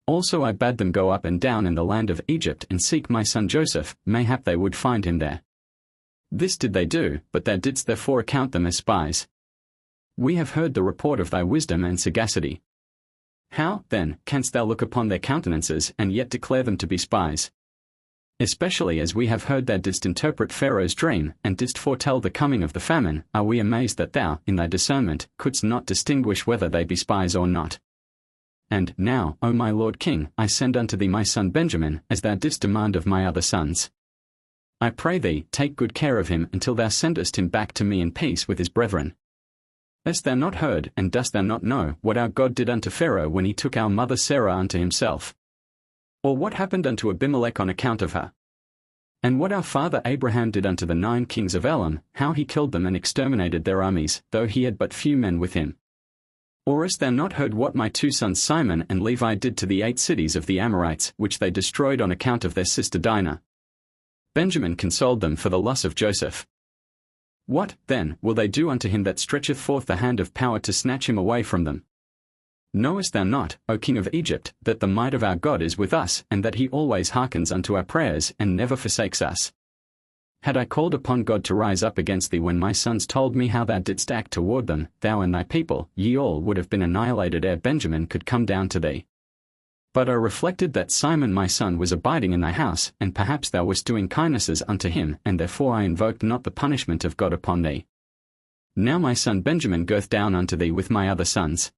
Also I bade them go up and down in the land of Egypt and seek my son Joseph, mayhap they would find him there. This did they do, but thou didst therefore account them as spies. We have heard the report of thy wisdom and sagacity. How, then, canst thou look upon their countenances and yet declare them to be spies? Especially as we have heard thou didst interpret Pharaoh's dream, and didst foretell the coming of the famine, are we amazed that thou, in thy discernment, couldst not distinguish whether they be spies or not. And now, O my lord king, I send unto thee my son Benjamin, as thou didst demand of my other sons. I pray thee, take good care of him until thou sendest him back to me in peace with his brethren. Hast thou not heard, and dost thou not know, what our God did unto Pharaoh when he took our mother Sarah unto himself? Or what happened unto Abimelech on account of her? And what our father Abraham did unto the 9 kings of Elam, how he killed them and exterminated their armies, though he had but few men with him? Or hast thou not heard what my 2 sons Simon and Levi did to the 8 cities of the Amorites, which they destroyed on account of their sister Dinah? Benjamin consoled them for the loss of Joseph. What, then, will they do unto him that stretcheth forth the hand of power to snatch him away from them? Knowest thou not, O king of Egypt, that the might of our God is with us, and that he always hearkens unto our prayers, and never forsakes us? Had I called upon God to rise up against thee when my sons told me how thou didst act toward them, thou and thy people, ye all would have been annihilated ere Benjamin could come down to thee. But I reflected that Simon my son was abiding in thy house, and perhaps thou wast doing kindnesses unto him, and therefore I invoked not the punishment of God upon thee. Now my son Benjamin goeth down unto thee with my other sons.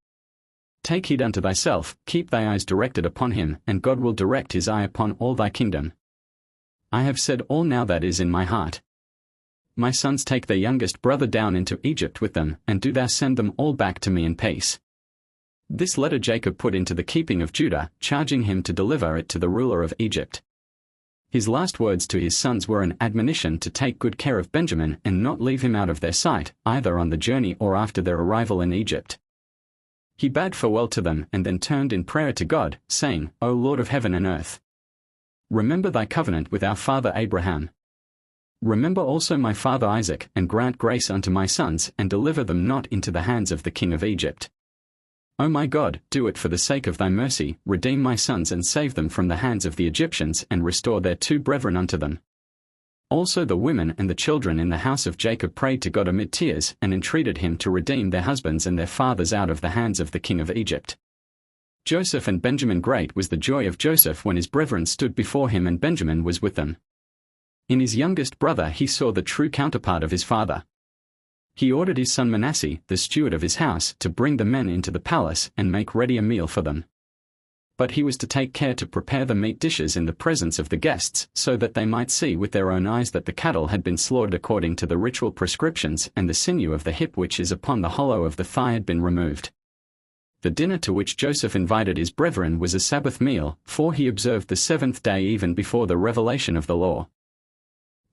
Take heed unto thyself, keep thy eyes directed upon him, and God will direct his eye upon all thy kingdom. I have said all now that is in my heart. My sons, take their youngest brother down into Egypt with them, and do thou send them all back to me in peace. This letter Jacob put into the keeping of Judah, charging him to deliver it to the ruler of Egypt. His last words to his sons were an admonition to take good care of Benjamin and not leave him out of their sight, either on the journey or after their arrival in Egypt. He bade farewell to them and then turned in prayer to God, saying, O Lord of heaven and earth, remember thy covenant with our father Abraham. Remember also my father Isaac, and grant grace unto my sons, and deliver them not into the hands of the king of Egypt. O my God, do it for the sake of thy mercy, redeem my sons and save them from the hands of the Egyptians, and restore their 2 brethren unto them. Also the women and the children in the house of Jacob prayed to God amid tears, and entreated him to redeem their husbands and their fathers out of the hands of the king of Egypt. Joseph and Benjamin. Great was the joy of Joseph when his brethren stood before him and Benjamin was with them. In his youngest brother he saw the true counterpart of his father. He ordered his son Manasseh, the steward of his house, to bring the men into the palace and make ready a meal for them. But he was to take care to prepare the meat dishes in the presence of the guests, so that they might see with their own eyes that the cattle had been slaughtered according to the ritual prescriptions, and the sinew of the hip which is upon the hollow of the thigh had been removed. The dinner to which Joseph invited his brethren was a Sabbath meal, for he observed the 7th day even before the revelation of the law.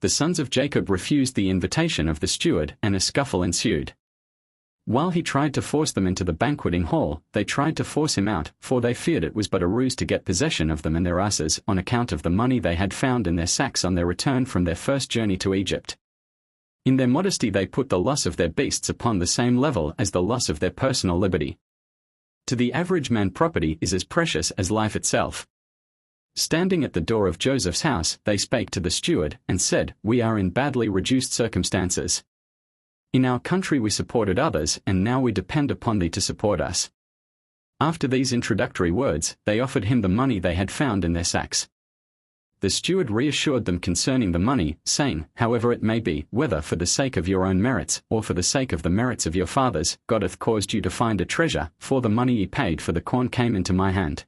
The sons of Jacob refused the invitation of the steward, and a scuffle ensued. While he tried to force them into the banqueting hall, they tried to force him out, for they feared it was but a ruse to get possession of them and their asses, on account of the money they had found in their sacks on their return from their first journey to Egypt. In their modesty they put the loss of their beasts upon the same level as the loss of their personal liberty. To the average man property is as precious as life itself. Standing at the door of Joseph's house, they spake to the steward, and said, We are in badly reduced circumstances. In our country we supported others, and now we depend upon thee to support us. After these introductory words, they offered him the money they had found in their sacks. The steward reassured them concerning the money, saying, However it may be, whether for the sake of your own merits, or for the sake of the merits of your fathers, God hath caused you to find a treasure, for the money ye paid for the corn came into my hand.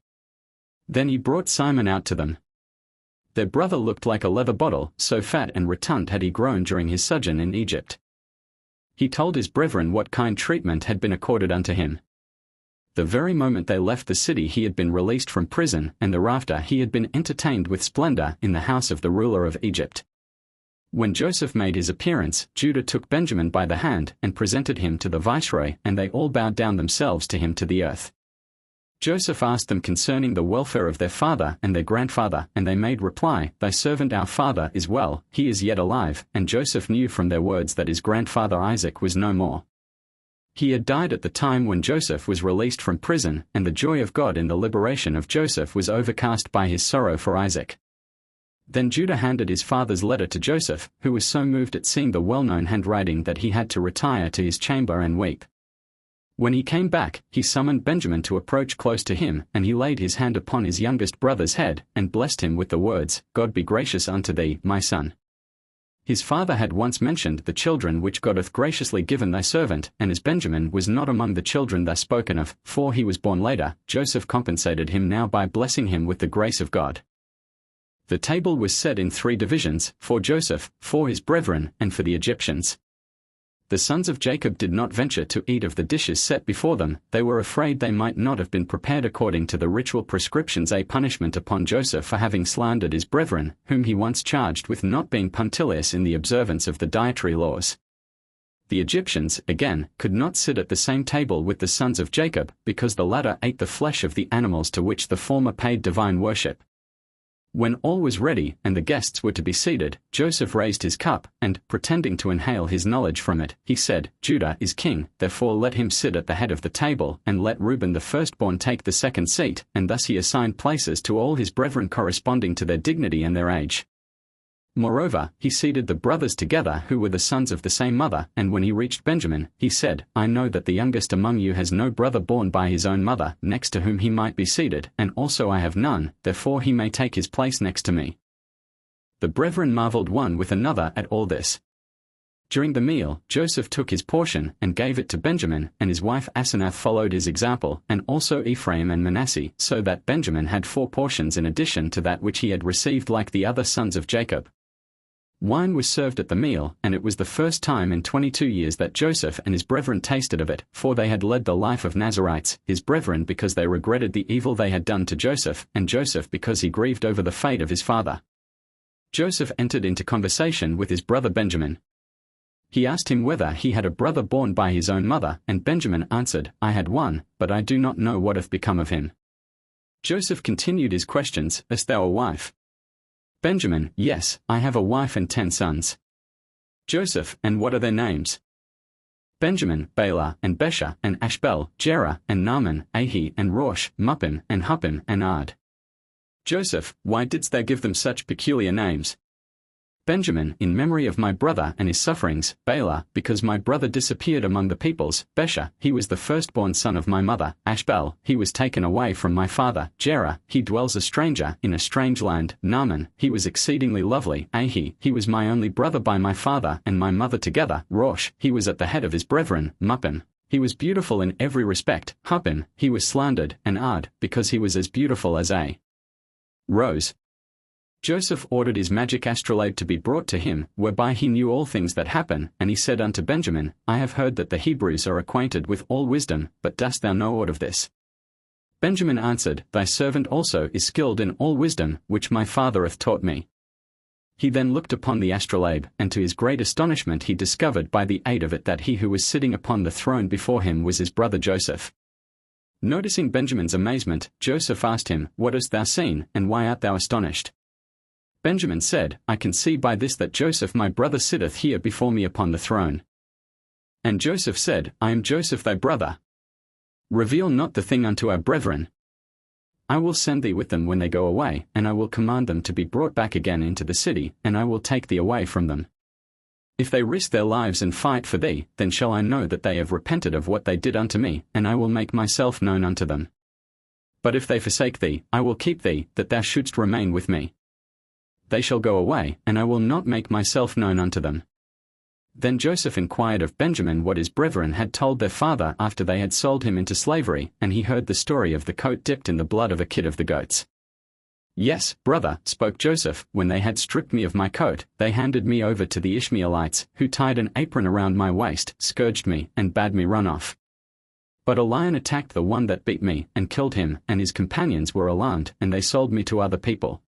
Then he brought Simon out to them. Their brother looked like a leather bottle, so fat and rotund had he grown during his sojourn in Egypt. He told his brethren what kind treatment had been accorded unto him. The very moment they left the city he had been released from prison, and thereafter he had been entertained with splendor in the house of the ruler of Egypt. When Joseph made his appearance, Judah took Benjamin by the hand and presented him to the viceroy, and they all bowed down themselves to him to the earth. Joseph asked them concerning the welfare of their father and their grandfather, and they made reply, Thy servant our father is well, he is yet alive, and Joseph knew from their words that his grandfather Isaac was no more. He had died at the time when Joseph was released from prison, and the joy of God in the liberation of Joseph was overcast by his sorrow for Isaac. Then Judah handed his father's letter to Joseph, who was so moved at seeing the well-known handwriting that he had to retire to his chamber and weep. When he came back, he summoned Benjamin to approach close to him, and he laid his hand upon his youngest brother's head, and blessed him with the words, God be gracious unto thee, my son. His father had once mentioned the children which God hath graciously given thy servant, and as Benjamin was not among the children thus spoken of, for he was born later, Joseph compensated him now by blessing him with the grace of God. The table was set in 3 divisions, for Joseph, for his brethren, and for the Egyptians. The sons of Jacob did not venture to eat of the dishes set before them, they were afraid they might not have been prepared according to the ritual prescriptions, a punishment upon Joseph for having slandered his brethren, whom he once charged with not being punctilious in the observance of the dietary laws. The Egyptians, again, could not sit at the same table with the sons of Jacob, because the latter ate the flesh of the animals to which the former paid divine worship. When all was ready, and the guests were to be seated, Joseph raised his cup, and, pretending to inhale his knowledge from it, he said, Judah is king, therefore let him sit at the head of the table, and let Reuben the firstborn take the second seat, and thus he assigned places to all his brethren corresponding to their dignity and their age. Moreover, he seated the brothers together who were the sons of the same mother, and when he reached Benjamin, he said, I know that the youngest among you has no brother born by his own mother, next to whom he might be seated, and also I have none, therefore he may take his place next to me. The brethren marveled one with another at all this. During the meal, Joseph took his portion, and gave it to Benjamin, and his wife Asenath followed his example, and also Ephraim and Manasseh, so that Benjamin had 4 portions in addition to that which he had received like the other sons of Jacob. Wine was served at the meal, and it was the first time in 22 years that Joseph and his brethren tasted of it, for they had led the life of Nazarites, his brethren because they regretted the evil they had done to Joseph, and Joseph because he grieved over the fate of his father. Joseph entered into conversation with his brother Benjamin. He asked him whether he had a brother born by his own mother, and Benjamin answered, I had one, but I do not know what hath become of him. Joseph continued his questions, Hast thou a wife? Benjamin, Yes, I have a wife and 10 sons. Joseph, And what are their names? Benjamin, Bela, and Besha, and Ashbel, Jerah, and Naaman, Ahi, and Rosh, Muppim, and Huppim, and Ard. Joseph, Why didst thou give them such peculiar names? Benjamin, in memory of my brother and his sufferings. Bela, because my brother disappeared among the peoples. Besha, he was the firstborn son of my mother. Ashbel, he was taken away from my father. Jerah, he dwells a stranger in a strange land. Naaman, he was exceedingly lovely. Ahi, he was my only brother by my father and my mother together. Rosh, he was at the head of his brethren. Muppim, he was beautiful in every respect. Huppim, he was slandered. And Ard, because he was as beautiful as a rose. Joseph ordered his magic astrolabe to be brought to him, whereby he knew all things that happen, and he said unto Benjamin, I have heard that the Hebrews are acquainted with all wisdom, but dost thou know aught of this? Benjamin answered, Thy servant also is skilled in all wisdom, which my father hath taught me. He then looked upon the astrolabe, and to his great astonishment he discovered by the aid of it that he who was sitting upon the throne before him was his brother Joseph. Noticing Benjamin's amazement, Joseph asked him, What hast thou seen, and why art thou astonished? Benjamin said, I can see by this that Joseph my brother sitteth here before me upon the throne. And Joseph said, I am Joseph thy brother. Reveal not the thing unto our brethren. I will send thee with them when they go away, and I will command them to be brought back again into the city, and I will take thee away from them. If they risk their lives and fight for thee, then shall I know that they have repented of what they did unto me, and I will make myself known unto them. But if they forsake thee, I will keep thee, that thou shouldst remain with me. They shall go away, and I will not make myself known unto them. Then Joseph inquired of Benjamin what his brethren had told their father after they had sold him into slavery, and he heard the story of the coat dipped in the blood of a kid of the goats. Yes, brother, spoke Joseph, when they had stripped me of my coat, they handed me over to the Ishmaelites, who tied an apron around my waist, scourged me, and bade me run off. But a lion attacked the one that beat me, and killed him, and his companions were alarmed, and they sold me to other people.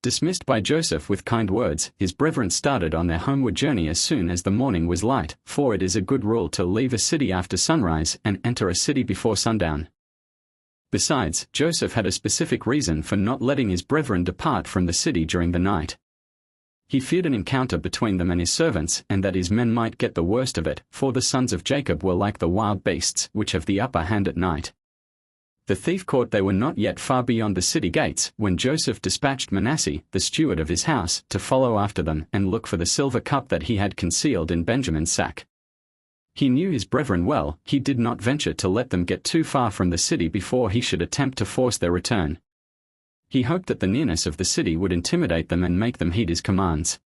Dismissed by Joseph with kind words, his brethren started on their homeward journey as soon as the morning was light, for it is a good rule to leave a city after sunrise and enter a city before sundown. Besides, Joseph had a specific reason for not letting his brethren depart from the city during the night. He feared an encounter between them and his servants, and that his men might get the worst of it, for the sons of Jacob were like the wild beasts, which have the upper hand at night. The thief caught they were not yet far beyond the city gates, when Joseph dispatched Manasseh, the steward of his house, to follow after them and look for the silver cup that he had concealed in Benjamin's sack. He knew his brethren well, he did not venture to let them get too far from the city before he should attempt to force their return. He hoped that the nearness of the city would intimidate them and make them heed his commands.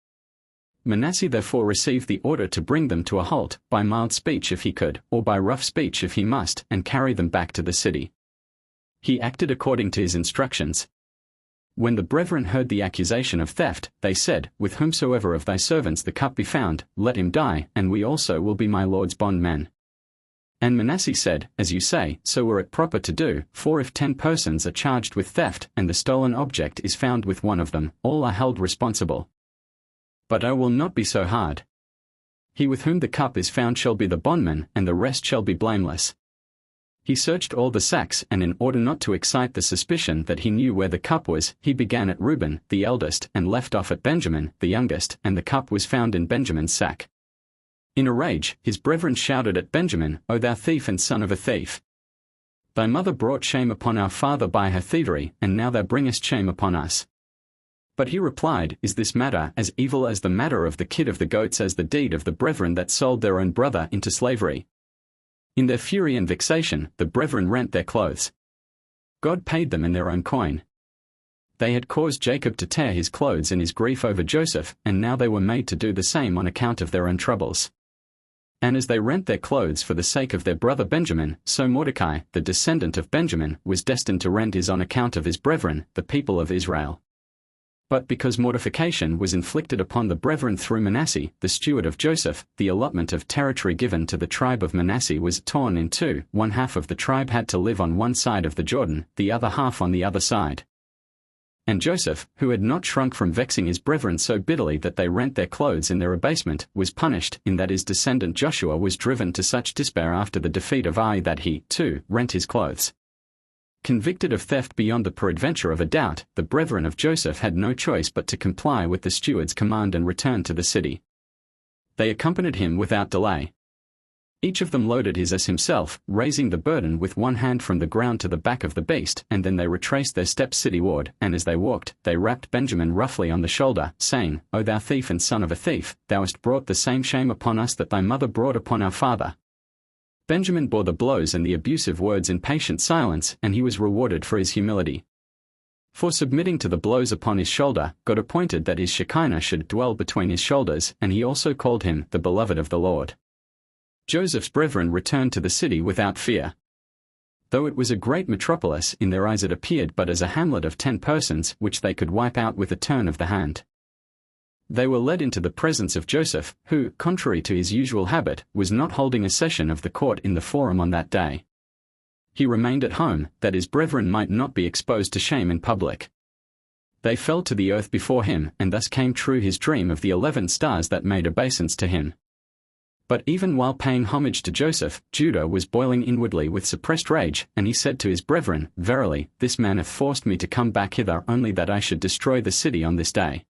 Manasseh therefore received the order to bring them to a halt, by mild speech if he could, or by rough speech if he must, and carry them back to the city. He acted according to his instructions. When the brethren heard the accusation of theft, they said, With whomsoever of thy servants the cup be found, let him die, and we also will be my lord's bondmen. And Manasseh said, As you say, so were it proper to do, for if 10 persons are charged with theft, and the stolen object is found with one of them, all are held responsible. But I will not be so hard. He with whom the cup is found shall be the bondman, and the rest shall be blameless. He searched all the sacks, and in order not to excite the suspicion that he knew where the cup was, he began at Reuben, the eldest, and left off at Benjamin, the youngest, and the cup was found in Benjamin's sack. In a rage, his brethren shouted at Benjamin, O thou thief and son of a thief! Thy mother brought shame upon our father by her thievery, and now thou bringest shame upon us. But he replied, Is this matter as evil as the matter of the kid of the goats as the deed of the brethren that sold their own brother into slavery? In their fury and vexation, the brethren rent their clothes. God paid them in their own coin. They had caused Jacob to tear his clothes in his grief over Joseph, and now they were made to do the same on account of their own troubles. And as they rent their clothes for the sake of their brother Benjamin, so Mordecai, the descendant of Benjamin, was destined to rent his on account of his brethren, the people of Israel. But because mortification was inflicted upon the brethren through Manasseh, the steward of Joseph, the allotment of territory given to the tribe of Manasseh was torn in two. One half of the tribe had to live on one side of the Jordan, the other half on the other side. And Joseph, who had not shrunk from vexing his brethren so bitterly that they rent their clothes in their abasement, was punished, in that his descendant Joshua was driven to such despair after the defeat of Ai that he, too, rent his clothes. Convicted of theft beyond the peradventure of a doubt, the brethren of Joseph had no choice but to comply with the steward's command and return to the city. They accompanied him without delay. Each of them loaded his ass himself, raising the burden with one hand from the ground to the back of the beast, and then they retraced their steps cityward, and as they walked, they rapped Benjamin roughly on the shoulder, saying, O thou thief and son of a thief, thou hast brought the same shame upon us that thy mother brought upon our father. Benjamin bore the blows and the abusive words in patient silence, and he was rewarded for his humility. For submitting to the blows upon his shoulder, God appointed that his Shekinah should dwell between his shoulders, and he also called him the beloved of the Lord. Joseph's brethren returned to the city without fear. Though it was a great metropolis, in their eyes it appeared but as a hamlet of 10 persons, which they could wipe out with a turn of the hand. They were led into the presence of Joseph, who, contrary to his usual habit, was not holding a session of the court in the forum on that day. He remained at home, that his brethren might not be exposed to shame in public. They fell to the earth before him, and thus came true his dream of the 11 stars that made obeisance to him. But even while paying homage to Joseph, Judah was boiling inwardly with suppressed rage, and he said to his brethren, Verily, this man hath forced me to come back hither only that I should destroy the city on this day.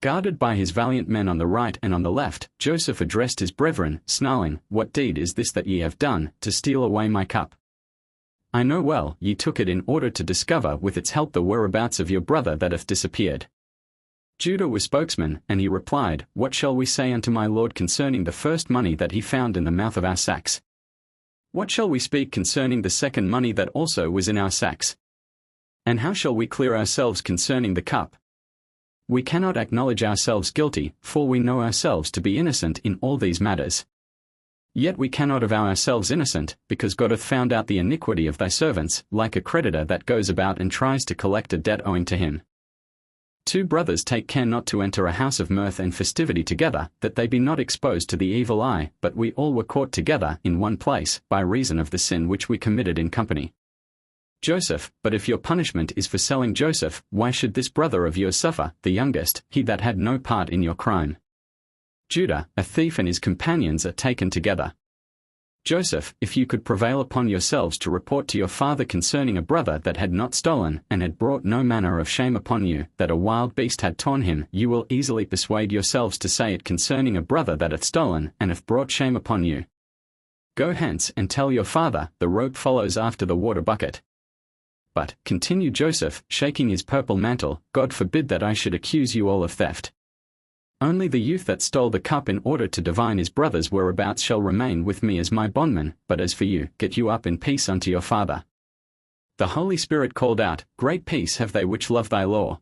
Guarded by his valiant men on the right and on the left, Joseph addressed his brethren, snarling, What deed is this that ye have done, to steal away my cup? I know well, ye took it in order to discover with its help the whereabouts of your brother that hath disappeared. Judah was spokesman, and he replied, What shall we say unto my lord concerning the first money that he found in the mouth of our sacks? What shall we speak concerning the second money that also was in our sacks? And how shall we clear ourselves concerning the cup? We cannot acknowledge ourselves guilty, for we know ourselves to be innocent in all these matters. Yet we cannot avow ourselves innocent, because God hath found out the iniquity of thy servants, like a creditor that goes about and tries to collect a debt owing to him. Two brothers take care not to enter a house of mirth and festivity together, that they be not exposed to the evil eye, but we all were caught together in one place, by reason of the sin which we committed in company. Joseph, but if your punishment is for selling Joseph, why should this brother of yours suffer, the youngest, he that had no part in your crime? Judah, a thief and his companions are taken together. Joseph, if you could prevail upon yourselves to report to your father concerning a brother that had not stolen, and had brought no manner of shame upon you, that a wild beast had torn him, you will easily persuade yourselves to say it concerning a brother that hath stolen, and hath brought shame upon you. Go hence and tell your father, the rope follows after the water bucket. But, continued Joseph, shaking his purple mantle, God forbid that I should accuse you all of theft. Only the youth that stole the cup in order to divine his brother's whereabouts shall remain with me as my bondman, but as for you, get you up in peace unto your father. The Holy Spirit called out, Great peace have they which love thy law.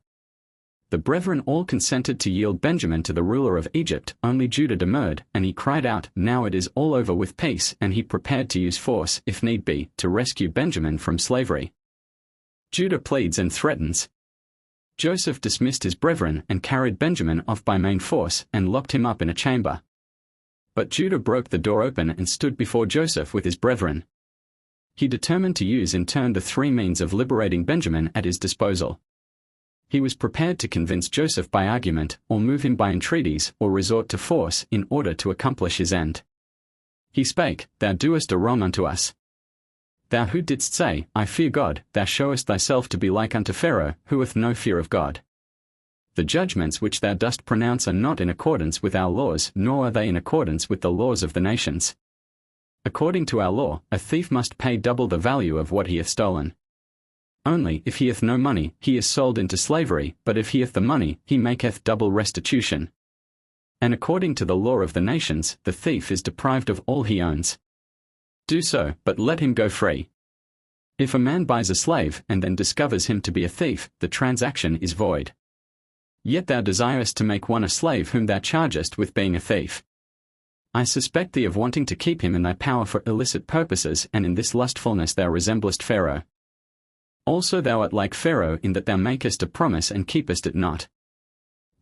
The brethren all consented to yield Benjamin to the ruler of Egypt, only Judah demurred, and he cried out, Now it is all over with peace, and he prepared to use force, if need be, to rescue Benjamin from slavery. Judah pleads and threatens. Joseph dismissed his brethren and carried Benjamin off by main force and locked him up in a chamber. But Judah broke the door open and stood before Joseph with his brethren. He determined to use in turn the three means of liberating Benjamin at his disposal. He was prepared to convince Joseph by argument, or move him by entreaties, or resort to force in order to accomplish his end. He spake, Thou doest a wrong unto us. Thou who didst say, I fear God, thou showest thyself to be like unto Pharaoh, who hath no fear of God. The judgments which thou dost pronounce are not in accordance with our laws, nor are they in accordance with the laws of the nations. According to our law, a thief must pay double the value of what he hath stolen. Only, if he hath no money, he is sold into slavery, but if he hath the money, he maketh double restitution. And according to the law of the nations, the thief is deprived of all he owns. Do so, but let him go free. If a man buys a slave, and then discovers him to be a thief, the transaction is void. Yet thou desirest to make one a slave whom thou chargest with being a thief. I suspect thee of wanting to keep him in thy power for illicit purposes, and in this lustfulness thou resemblest Pharaoh. Also thou art like Pharaoh in that thou makest a promise and keepest it not.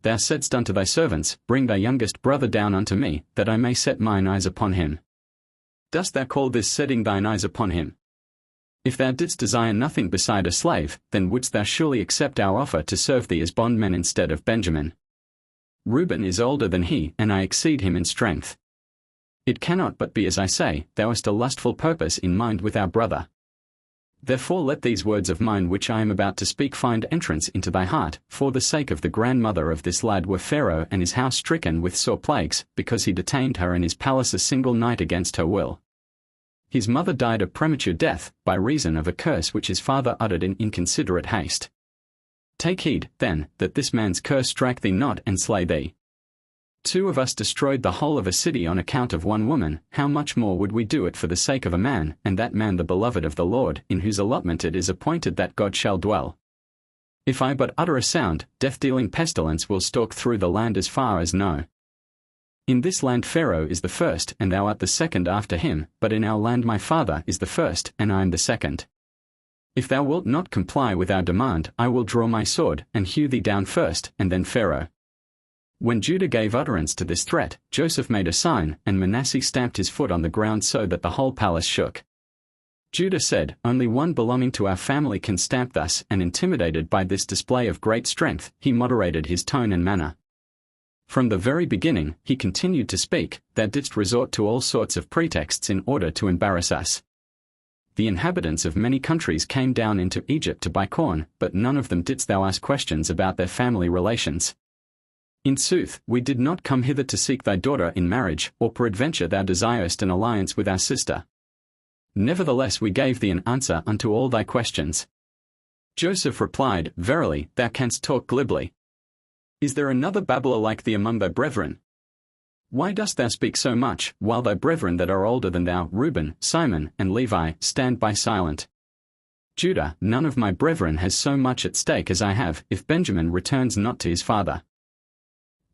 Thou saidst unto thy servants, Bring thy youngest brother down unto me, that I may set mine eyes upon him. Dost thou call this setting thine eyes upon him? If thou didst desire nothing beside a slave, then wouldst thou surely accept our offer to serve thee as bondmen instead of Benjamin. Reuben is older than he, and I exceed him in strength. It cannot but be as I say, thou hast a lustful purpose in mind with our brother. Therefore let these words of mine which I am about to speak find entrance into thy heart, for the sake of the grandmother of this lad were Pharaoh and his house stricken with sore plagues, because he detained her in his palace a single night against her will. His mother died a premature death, by reason of a curse which his father uttered in inconsiderate haste. Take heed, then, that this man's curse strike thee not and slay thee. 2 of us destroyed the whole of a city on account of one woman, how much more would we do it for the sake of a man, and that man the beloved of the Lord, in whose allotment it is appointed that God shall dwell? If I but utter a sound, death-dealing pestilence will stalk through the land as far as No. In this land Pharaoh is the first, and thou art the second after him, but in our land my father is the first, and I am the second. If thou wilt not comply with our demand, I will draw my sword, and hew thee down first, and then Pharaoh. When Judah gave utterance to this threat, Joseph made a sign, and Manasseh stamped his foot on the ground so that the whole palace shook. Judah said, Only one belonging to our family can stamp thus, and intimidated by this display of great strength, he moderated his tone and manner. From the very beginning, he continued to speak, thou didst resort to all sorts of pretexts in order to embarrass us. The inhabitants of many countries came down into Egypt to buy corn, but none of them didst thou ask questions about their family relations. In sooth, we did not come hither to seek thy daughter in marriage, or peradventure thou desirest an alliance with our sister. Nevertheless we gave thee an answer unto all thy questions. Joseph replied, Verily, thou canst talk glibly. Is there another babbler like thee among thy brethren? Why dost thou speak so much, while thy brethren that are older than thou, Reuben, Simon, and Levi, stand by silent? Judah, none of my brethren has so much at stake as I have, if Benjamin returns not to his father.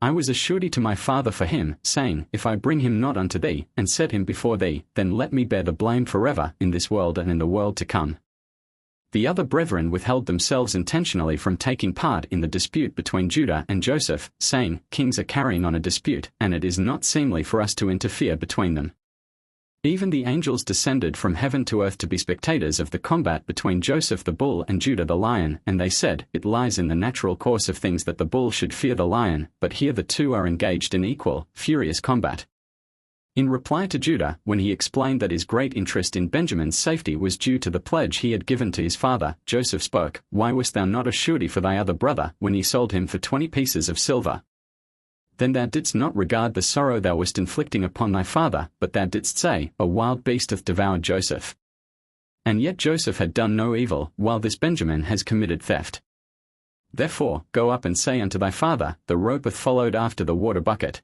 I was a surety to my father for him, saying, If I bring him not unto thee, and set him before thee, then let me bear the blame forever in this world and in the world to come. The other brethren withheld themselves intentionally from taking part in the dispute between Judah and Joseph, saying, Kings are carrying on a dispute, and it is not seemly for us to interfere between them. Even the angels descended from heaven to earth to be spectators of the combat between Joseph the bull and Judah the lion, and they said, It lies in the natural course of things that the bull should fear the lion, but here the two are engaged in equal, furious combat. In reply to Judah, when he explained that his great interest in Benjamin's safety was due to the pledge he had given to his father, Joseph spoke, Why wast thou not a surety for thy other brother, when ye sold him for 20 pieces of silver? Then thou didst not regard the sorrow thou wast inflicting upon thy father, but thou didst say, A wild beast hath devoured Joseph. And yet Joseph had done no evil, while this Benjamin has committed theft. Therefore, go up and say unto thy father, The rope hath followed after the water bucket.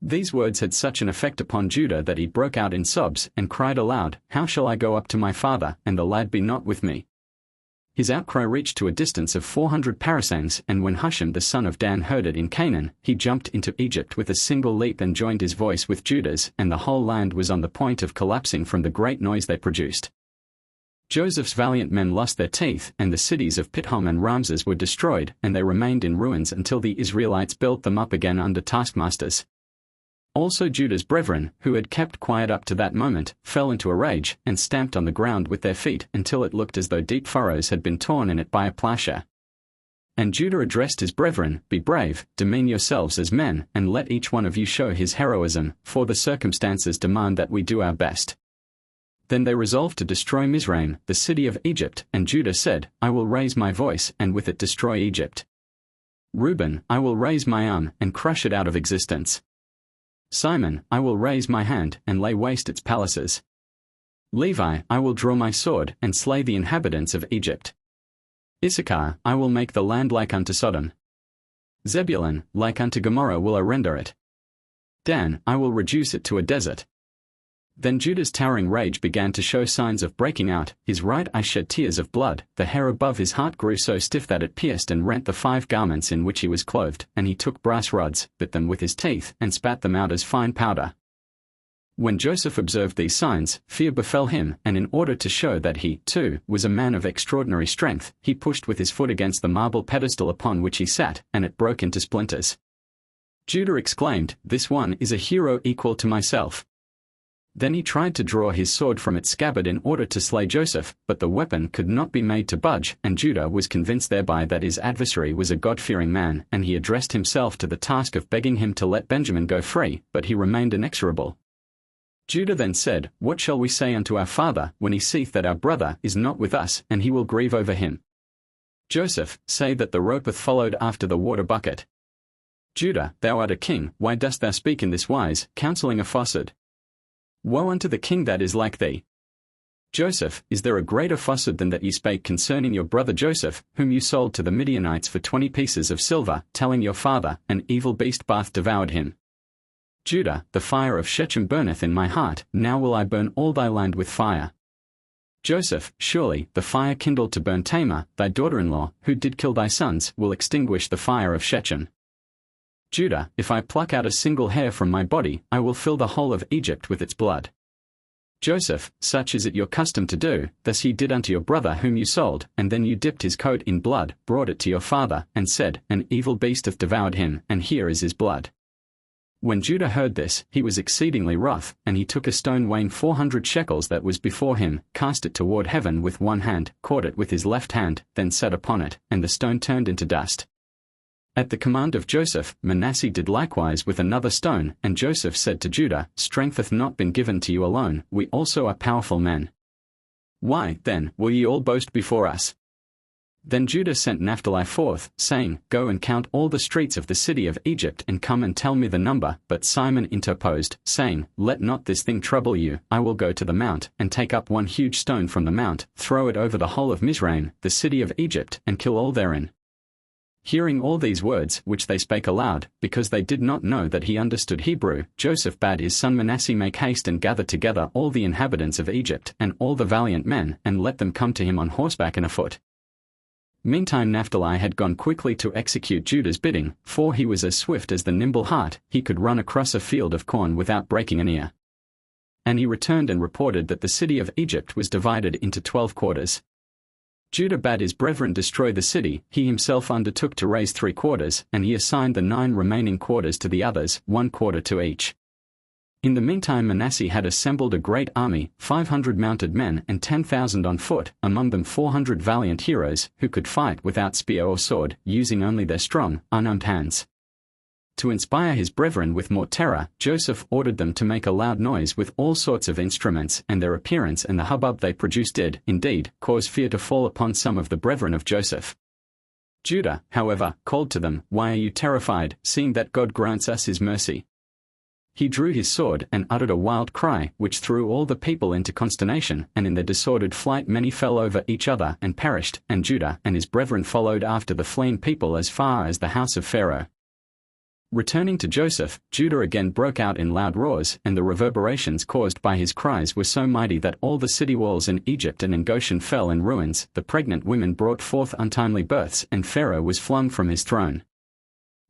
These words had such an effect upon Judah that he broke out in sobs, and cried aloud, How shall I go up to my father, and the lad be not with me? His outcry reached to a distance of 400 parasangs, and when Husham the son of Dan heard it in Canaan, he jumped into Egypt with a single leap and joined his voice with Judah's, and the whole land was on the point of collapsing from the great noise they produced. Joseph's valiant men lost their teeth, and the cities of Pithom and Ramses were destroyed, and they remained in ruins until the Israelites built them up again under taskmasters. Also Judah's brethren, who had kept quiet up to that moment, fell into a rage, and stamped on the ground with their feet until it looked as though deep furrows had been torn in it by a plowshare. And Judah addressed his brethren, Be brave, demean yourselves as men, and let each one of you show his heroism, for the circumstances demand that we do our best. Then they resolved to destroy Mizraim, the city of Egypt, and Judah said, I will raise my voice, and with it destroy Egypt. Reuben, I will raise my arm, and crush it out of existence. Simon, I will raise my hand, and lay waste its palaces. Levi, I will draw my sword, and slay the inhabitants of Egypt. Issachar, I will make the land like unto Sodom. Zebulun, like unto Gomorrah will I render it. Dan, I will reduce it to a desert. Then Judah's towering rage began to show signs of breaking out, his right eye shed tears of blood, the hair above his heart grew so stiff that it pierced and rent the 5 garments in which he was clothed, and he took brass rods, bit them with his teeth, and spat them out as fine powder. When Joseph observed these signs, fear befell him, and in order to show that he, too, was a man of extraordinary strength, he pushed with his foot against the marble pedestal upon which he sat, and it broke into splinters. Judah exclaimed, This one is a hero equal to myself. Then he tried to draw his sword from its scabbard in order to slay Joseph, but the weapon could not be made to budge, and Judah was convinced thereby that his adversary was a God-fearing man, and he addressed himself to the task of begging him to let Benjamin go free, but he remained inexorable. Judah then said, What shall we say unto our father, when he seeth that our brother is not with us, and he will grieve over him? Joseph, say that the rope hath followed after the water bucket. Judah, thou art a king, why dost thou speak in this wise, counselling a falsehood? Woe unto the king that is like thee! Joseph, is there a greater falsehood than that ye spake concerning your brother Joseph, whom you sold to the Midianites for 20 pieces of silver, telling your father, An evil beast bath devoured him? Judah, the fire of Shechem burneth in my heart, now will I burn all thy land with fire. Joseph, surely, the fire kindled to burn Tamar, thy daughter-in-law, who did kill thy sons, will extinguish the fire of Shechem. Judah, if I pluck out a single hair from my body, I will fill the whole of Egypt with its blood. Joseph, such is it your custom to do, thus ye did unto your brother whom you sold, and then you dipped his coat in blood, brought it to your father, and said, An evil beast hath devoured him, and here is his blood. When Judah heard this, he was exceedingly wroth, and he took a stone weighing 400 shekels that was before him, cast it toward heaven with one hand, caught it with his left hand, then sat upon it, and the stone turned into dust. At the command of Joseph, Manasseh did likewise with another stone, and Joseph said to Judah, Strength hath not been given to you alone, we also are powerful men. Why, then, will ye all boast before us? Then Judah sent Naphtali forth, saying, Go and count all the streets of the city of Egypt, and come and tell me the number. But Simon interposed, saying, Let not this thing trouble you, I will go to the mount, and take up one huge stone from the mount, throw it over the whole of Mizraim, the city of Egypt, and kill all therein. Hearing all these words, which they spake aloud, because they did not know that he understood Hebrew, Joseph bade his son Manasseh make haste and gather together all the inhabitants of Egypt, and all the valiant men, and let them come to him on horseback and afoot. Meantime Naphtali had gone quickly to execute Judah's bidding, for he was as swift as the nimble hart, he could run across a field of corn without breaking an ear. And he returned and reported that the city of Egypt was divided into 12 quarters. Judah bade his brethren destroy the city, he himself undertook to raise 3 quarters, and he assigned the 9 remaining quarters to the others, 1 quarter to each. In the meantime Manasseh had assembled a great army, 500 mounted men and 10,000 on foot, among them 400 valiant heroes, who could fight without spear or sword, using only their strong, unarmed hands. To inspire his brethren with more terror, Joseph ordered them to make a loud noise with all sorts of instruments, and their appearance and the hubbub they produced did, indeed, cause fear to fall upon some of the brethren of Joseph. Judah, however, called to them, Why are you terrified, seeing that God grants us his mercy? He drew his sword and uttered a wild cry, which threw all the people into consternation, and in their disordered flight many fell over each other and perished, and Judah and his brethren followed after the fleeing people as far as the house of Pharaoh. Returning to Joseph, Judah again broke out in loud roars, and the reverberations caused by his cries were so mighty that all the city walls in Egypt and in Goshen fell in ruins, the pregnant women brought forth untimely births, and Pharaoh was flung from his throne.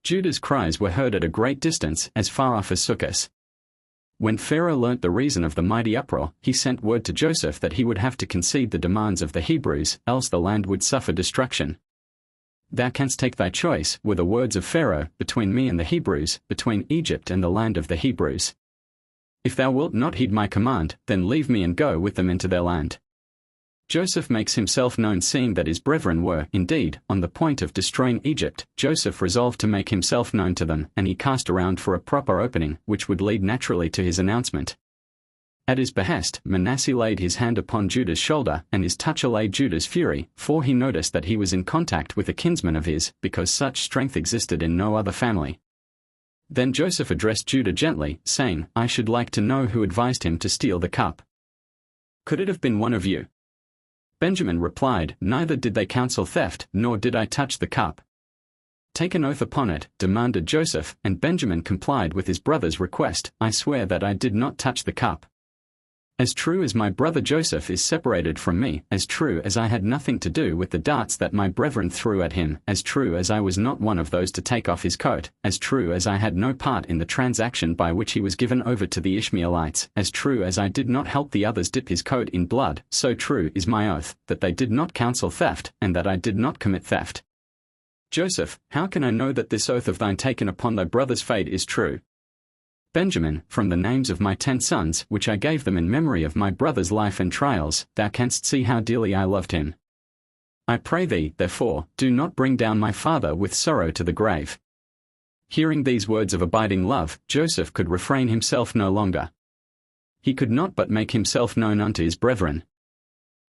Judah's cries were heard at a great distance, as far off as Succos. When Pharaoh learnt the reason of the mighty uproar, he sent word to Joseph that he would have to concede the demands of the Hebrews, else the land would suffer destruction. Thou canst take thy choice, were the words of Pharaoh, between me and the Hebrews, between Egypt and the land of the Hebrews. If thou wilt not heed my command, then leave me and go with them into their land. Joseph makes himself known, seeing that his brethren were, indeed, on the point of destroying Egypt. Joseph resolved to make himself known to them, and he cast around for a proper opening, which would lead naturally to his announcement. At his behest, Manasseh laid his hand upon Judah's shoulder, and his touch allayed Judah's fury, for he noticed that he was in contact with a kinsman of his, because such strength existed in no other family. Then Joseph addressed Judah gently, saying, I should like to know who advised him to steal the cup. Could it have been one of you? Benjamin replied, Neither did they counsel theft, nor did I touch the cup. Take an oath upon it, demanded Joseph, and Benjamin complied with his brother's request, I swear that I did not touch the cup. As true as my brother Joseph is separated from me, as true as I had nothing to do with the darts that my brethren threw at him, as true as I was not one of those to take off his coat, as true as I had no part in the transaction by which he was given over to the Ishmaelites, as true as I did not help the others dip his coat in blood, so true is my oath, that they did not counsel theft, and that I did not commit theft. Joseph, how can I know that this oath of thine taken upon thy brother's fate is true? Benjamin, from the names of my 10 sons, which I gave them in memory of my brother's life and trials, thou canst see how dearly I loved him. I pray thee, therefore, do not bring down my father with sorrow to the grave. Hearing these words of abiding love, Joseph could refrain himself no longer. He could not but make himself known unto his brethren.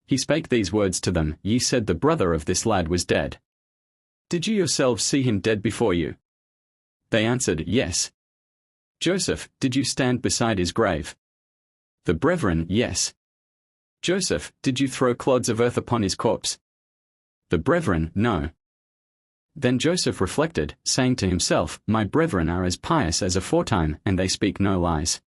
He spake these words to them, Ye said the brother of this lad was dead. Did you yourselves see him dead before you? They answered, Yes. Joseph, did you stand beside his grave? The brethren, Yes. Joseph, did you throw clods of earth upon his corpse? The brethren, No. Then Joseph reflected, saying to himself, My brethren are as pious as aforetime, and they speak no lies.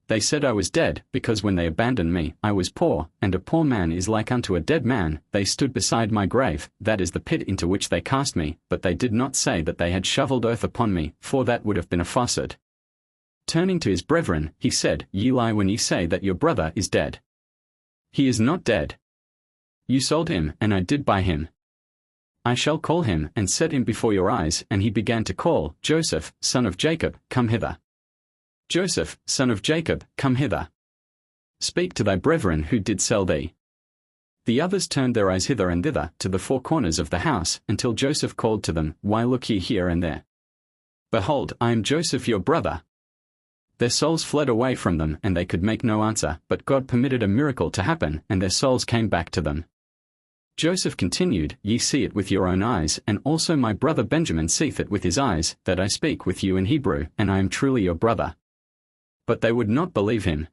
They said I was dead, because when they abandoned me, I was poor, and a poor man is like unto a dead man. They stood beside my grave, that is the pit into which they cast me, but they did not say that they had shoveled earth upon me, for that would have been a falsehood. Turning to his brethren, he said, Ye lie when ye say that your brother is dead. He is not dead. You sold him, and I did buy him. I shall call him, and set him before your eyes. And he began to call, Joseph, son of Jacob, come hither. Joseph, son of Jacob, come hither. Speak to thy brethren who did sell thee. The others turned their eyes hither and thither to the four corners of the house, until Joseph called to them, Why look ye here and there? Behold, I am Joseph your brother. Their souls fled away from them, and they could make no answer, but God permitted a miracle to happen, and their souls came back to them. Joseph continued, Ye see it with your own eyes, and also my brother Benjamin seeth it with his eyes, that I speak with you in Hebrew, and I am truly your brother. But they would not believe him.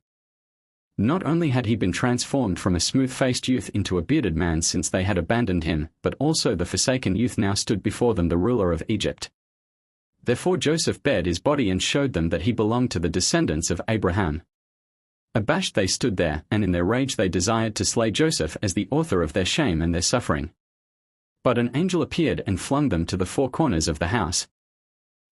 Not only had he been transformed from a smooth-faced youth into a bearded man since they had abandoned him, but also the forsaken youth now stood before them the ruler of Egypt. Therefore Joseph bared his body and showed them that he belonged to the descendants of Abraham. Abashed they stood there, and in their rage they desired to slay Joseph as the author of their shame and their suffering. But an angel appeared and flung them to the four corners of the house.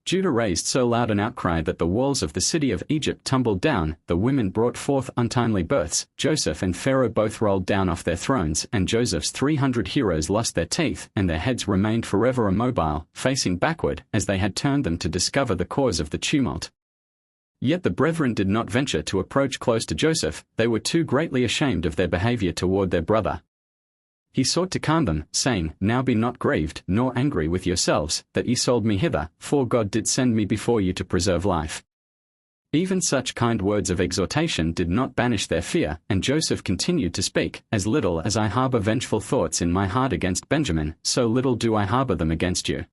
Judah raised so loud an outcry that the walls of the city of Egypt tumbled down, the women brought forth untimely births, Joseph and Pharaoh both rolled down off their thrones, and Joseph's 300 heroes lost their teeth, and their heads remained forever immobile, facing backward, as they had turned them to discover the cause of the tumult. Yet the brethren did not venture to approach close to Joseph, they were too greatly ashamed of their behavior toward their brother. He sought to calm them, saying, Now be not grieved, nor angry with yourselves, that ye sold me hither, for God did send me before you to preserve life. Even such kind words of exhortation did not banish their fear, and Joseph continued to speak, As little as I harbor vengeful thoughts in my heart against Benjamin, so little do I harbor them against you.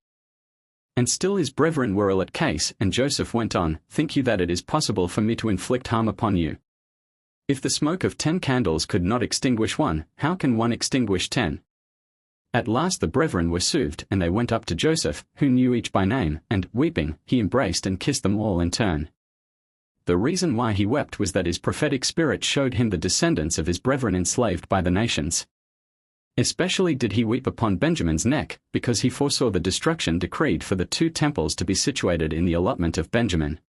And still his brethren were ill at case, and Joseph went on, Think you that it is possible for me to inflict harm upon you? If the smoke of 10 candles could not extinguish one, how can one extinguish 10? At last the brethren were soothed, and they went up to Joseph, who knew each by name, and, weeping, he embraced and kissed them all in turn. The reason why he wept was that his prophetic spirit showed him the descendants of his brethren enslaved by the nations. Especially did he weep upon Benjamin's neck, because he foresaw the destruction decreed for the 2 temples to be situated in the allotment of Benjamin.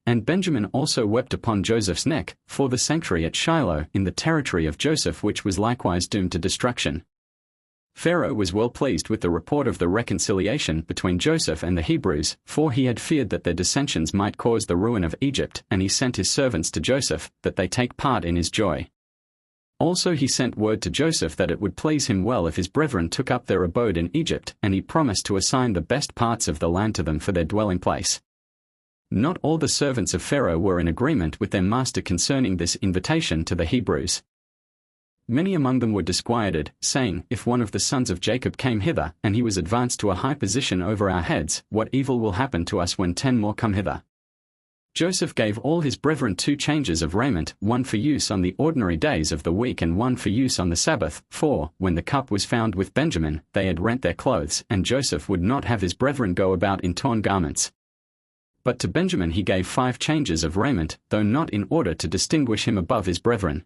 And Benjamin also wept upon Joseph's neck, for the sanctuary at Shiloh in the territory of Joseph which was likewise doomed to destruction. Pharaoh was well pleased with the report of the reconciliation between Joseph and the Hebrews, for he had feared that their dissensions might cause the ruin of Egypt, and he sent his servants to Joseph, that they take part in his joy. Also he sent word to Joseph that it would please him well if his brethren took up their abode in Egypt, and he promised to assign the best parts of the land to them for their dwelling place. Not all the servants of Pharaoh were in agreement with their master concerning this invitation to the Hebrews. Many among them were disquieted, saying, If one of the sons of Jacob came hither, and he was advanced to a high position over our heads, what evil will happen to us when 10 more come hither? Joseph gave all his brethren 2 changes of raiment, one for use on the ordinary days of the week and one for use on the Sabbath, for, when the cup was found with Benjamin, they had rent their clothes, and Joseph would not have his brethren go about in torn garments. But to Benjamin he gave 5 changes of raiment, though not in order to distinguish him above his brethren.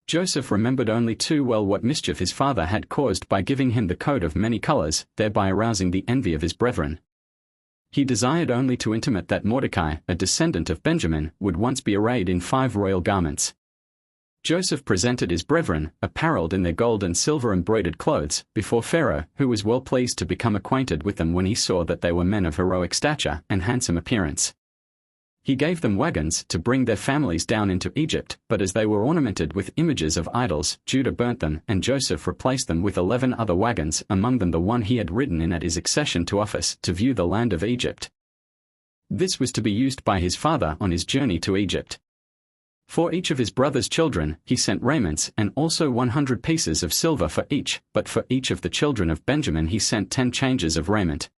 Joseph remembered only too well what mischief his father had caused by giving him the coat of many colors, thereby arousing the envy of his brethren. He desired only to intimate that Mordecai, a descendant of Benjamin, would once be arrayed in 5 royal garments. Joseph presented his brethren, apparelled in their gold and silver embroidered clothes, before Pharaoh, who was well pleased to become acquainted with them when he saw that they were men of heroic stature and handsome appearance. He gave them wagons to bring their families down into Egypt, but as they were ornamented with images of idols, Judah burnt them, and Joseph replaced them with 11 other wagons, among them the one he had ridden in at his accession to office, to view the land of Egypt. This was to be used by his father on his journey to Egypt. For each of his brother's children, he sent raiments, and also 100 pieces of silver for each, but for each of the children of Benjamin he sent 10 changes of raiment.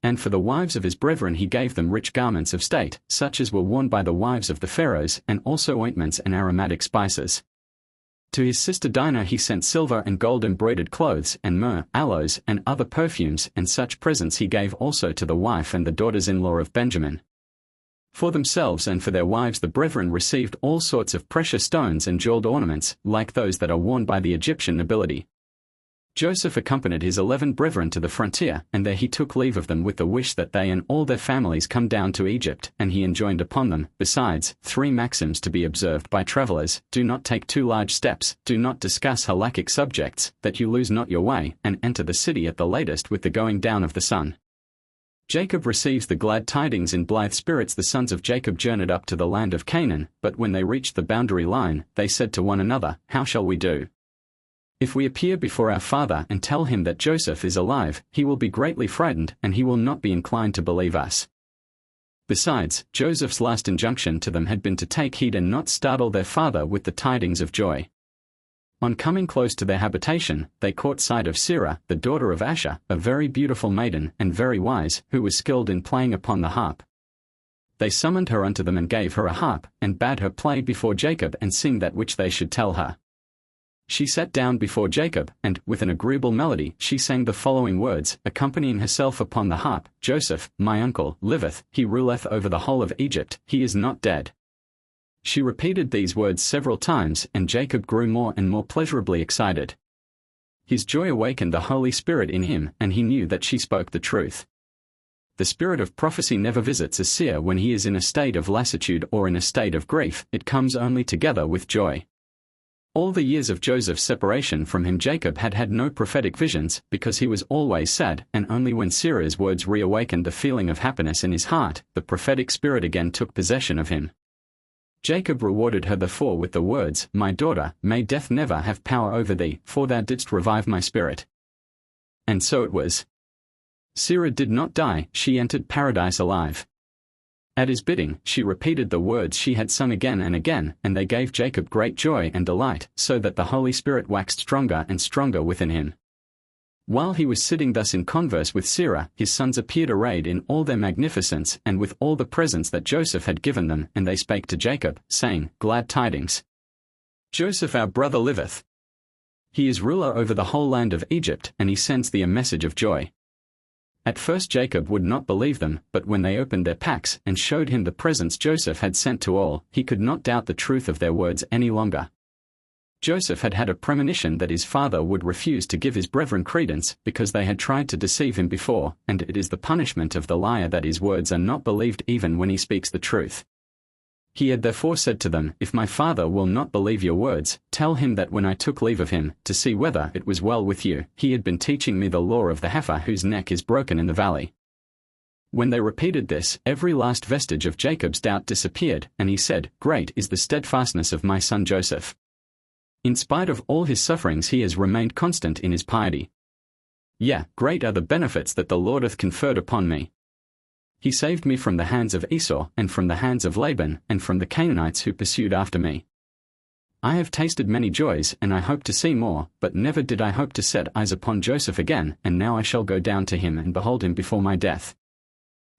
And for the wives of his brethren he gave them rich garments of state, such as were worn by the wives of the pharaohs, and also ointments and aromatic spices. To his sister Dinah he sent silver and gold embroidered clothes, and myrrh, aloes, and other perfumes, and such presents he gave also to the wife and the daughters-in-law of Benjamin. For themselves and for their wives the brethren received all sorts of precious stones and jeweled ornaments, like those that are worn by the Egyptian nobility. Joseph accompanied his 11 brethren to the frontier, and there he took leave of them with the wish that they and all their families come down to Egypt, and he enjoined upon them, besides, 3 maxims to be observed by travelers: do not take too large steps, do not discuss halakhic subjects, that you lose not your way, and enter the city at the latest with the going down of the sun. Jacob receives the glad tidings in blithe spirits. The sons of Jacob journeyed up to the land of Canaan, but when they reached the boundary line, they said to one another, How shall we do? If we appear before our father and tell him that Joseph is alive, he will be greatly frightened and he will not be inclined to believe us." Besides, Joseph's last injunction to them had been to take heed and not startle their father with the tidings of joy. On coming close to their habitation, they caught sight of Sarah, the daughter of Asher, a very beautiful maiden and very wise, who was skilled in playing upon the harp. They summoned her unto them and gave her a harp, and bade her play before Jacob and sing that which they should tell her. She sat down before Jacob, and, with an agreeable melody, she sang the following words, accompanying herself upon the harp: "Joseph, my uncle, liveth, he ruleth over the whole of Egypt, he is not dead." She repeated these words several times, and Jacob grew more and more pleasurably excited. His joy awakened the Holy Spirit in him, and he knew that she spoke the truth. The spirit of prophecy never visits a seer when he is in a state of lassitude or in a state of grief, it comes only together with joy. All the years of Joseph's separation from him Jacob had had no prophetic visions, because he was always sad, and only when Sarah's words reawakened the feeling of happiness in his heart, the prophetic spirit again took possession of him. Jacob rewarded her therefore with the words, "My daughter, may death never have power over thee, for thou didst revive my spirit." And so it was. Sarah did not die, she entered paradise alive. At his bidding, she repeated the words she had sung again and again, and they gave Jacob great joy and delight, so that the Holy Spirit waxed stronger and stronger within him. While he was sitting thus in converse with Sarah, his sons appeared arrayed in all their magnificence and with all the presents that Joseph had given them, and they spake to Jacob, saying, "Glad tidings! Joseph our brother liveth. He is ruler over the whole land of Egypt, and he sends thee a message of joy." At first Jacob would not believe them, but when they opened their packs and showed him the presents Joseph had sent to all, he could not doubt the truth of their words any longer. Joseph had had a premonition that his father would refuse to give his brethren credence, because they had tried to deceive him before, and it is the punishment of the liar that his words are not believed even when he speaks the truth. He had therefore said to them, "If my father will not believe your words, tell him that when I took leave of him, to see whether it was well with you, he had been teaching me the law of the heifer whose neck is broken in the valley." When they repeated this, every last vestige of Jacob's doubt disappeared, and he said, "Great is the steadfastness of my son Joseph. In spite of all his sufferings he has remained constant in his piety. Yea, great are the benefits that the Lord hath conferred upon me. He saved me from the hands of Esau, and from the hands of Laban, and from the Canaanites who pursued after me. I have tasted many joys, and I hope to see more, but never did I hope to set eyes upon Joseph again, and now I shall go down to him and behold him before my death."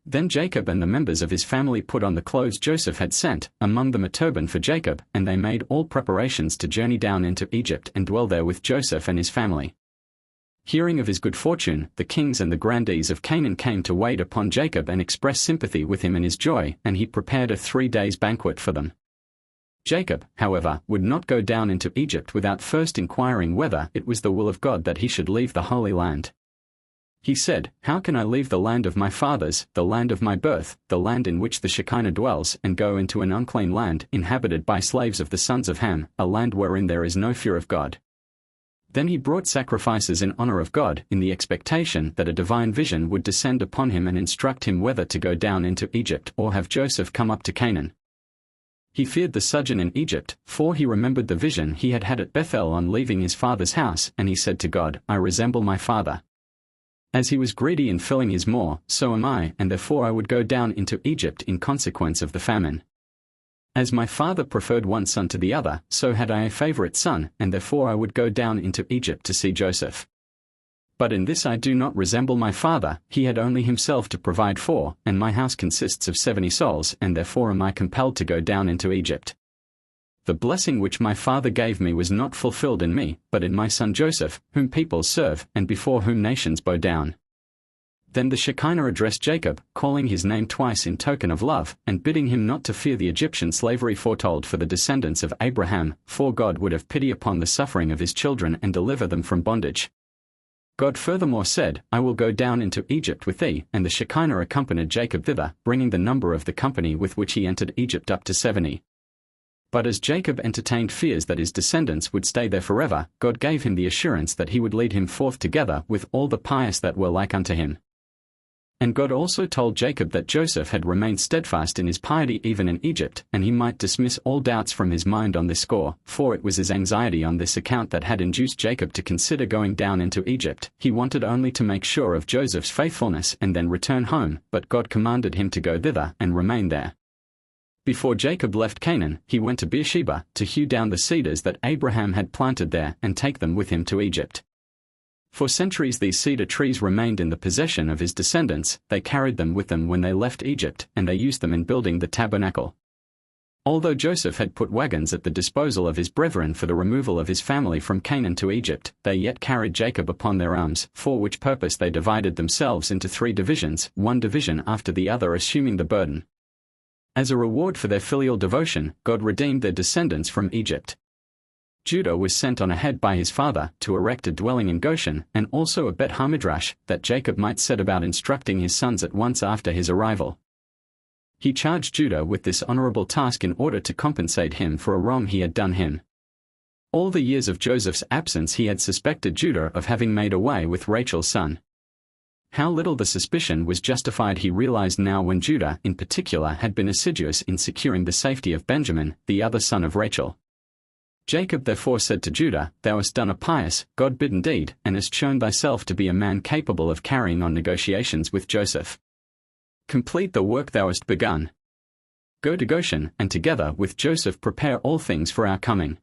Then Jacob and the members of his family put on the clothes Joseph had sent, among them a turban for Jacob, and they made all preparations to journey down into Egypt and dwell there with Joseph and his family. Hearing of his good fortune, the kings and the grandees of Canaan came to wait upon Jacob and express sympathy with him in his joy, and he prepared a 3 days banquet for them. Jacob, however, would not go down into Egypt without first inquiring whether it was the will of God that he should leave the Holy Land. He said, "How can I leave the land of my fathers, the land of my birth, the land in which the Shekinah dwells, and go into an unclean land, inhabited by slaves of the sons of Ham, a land wherein there is no fear of God?" Then he brought sacrifices in honor of God, in the expectation that a divine vision would descend upon him and instruct him whether to go down into Egypt or have Joseph come up to Canaan. He feared the sojourn in Egypt, for he remembered the vision he had had at Bethel on leaving his father's house, and he said to God, "I resemble my father. As he was greedy in filling his maw, so am I, and therefore I would go down into Egypt in consequence of the famine. As my father preferred one son to the other, so had I a favorite son, and therefore I would go down into Egypt to see Joseph. But in this I do not resemble my father, he had only himself to provide for, and my house consists of 70 souls, and therefore am I compelled to go down into Egypt. The blessing which my father gave me was not fulfilled in me, but in my son Joseph, whom peoples serve, and before whom nations bow down." Then the Shekinah addressed Jacob, calling his name twice in token of love, and bidding him not to fear the Egyptian slavery foretold for the descendants of Abraham, for God would have pity upon the suffering of his children and deliver them from bondage. God furthermore said, "I will go down into Egypt with thee," and the Shekinah accompanied Jacob thither, bringing the number of the company with which he entered Egypt up to 70. But as Jacob entertained fears that his descendants would stay there forever, God gave him the assurance that he would lead him forth together with all the pious that were like unto him. And God also told Jacob that Joseph had remained steadfast in his piety even in Egypt, and he might dismiss all doubts from his mind on this score, for it was his anxiety on this account that had induced Jacob to consider going down into Egypt. He wanted only to make sure of Joseph's faithfulness and then return home, but God commanded him to go thither and remain there. Before Jacob left Canaan, he went to Beersheba, to hew down the cedars that Abraham had planted there and take them with him to Egypt. For centuries these cedar trees remained in the possession of his descendants. They carried them with them when they left Egypt, and they used them in building the tabernacle. Although Joseph had put wagons at the disposal of his brethren for the removal of his family from Canaan to Egypt, they yet carried Jacob upon their arms, for which purpose they divided themselves into 3 divisions, one division after the other assuming the burden. As a reward for their filial devotion, God redeemed their descendants from Egypt. Judah was sent on ahead by his father to erect a dwelling in Goshen, and also a Bet Hamidrash, that Jacob might set about instructing his sons at once after his arrival. He charged Judah with this honorable task in order to compensate him for a wrong he had done him. All the years of Joseph's absence he had suspected Judah of having made away with Rachel's son. How little the suspicion was justified he realized now when Judah, in particular, had been assiduous in securing the safety of Benjamin, the other son of Rachel. Jacob therefore said to Judah, Thou hast done a pious, God-bidden deed, and hast shown thyself to be a man capable of carrying on negotiations with Joseph. Complete the work thou hast begun. Go to Goshen, and together with Joseph prepare all things for our coming.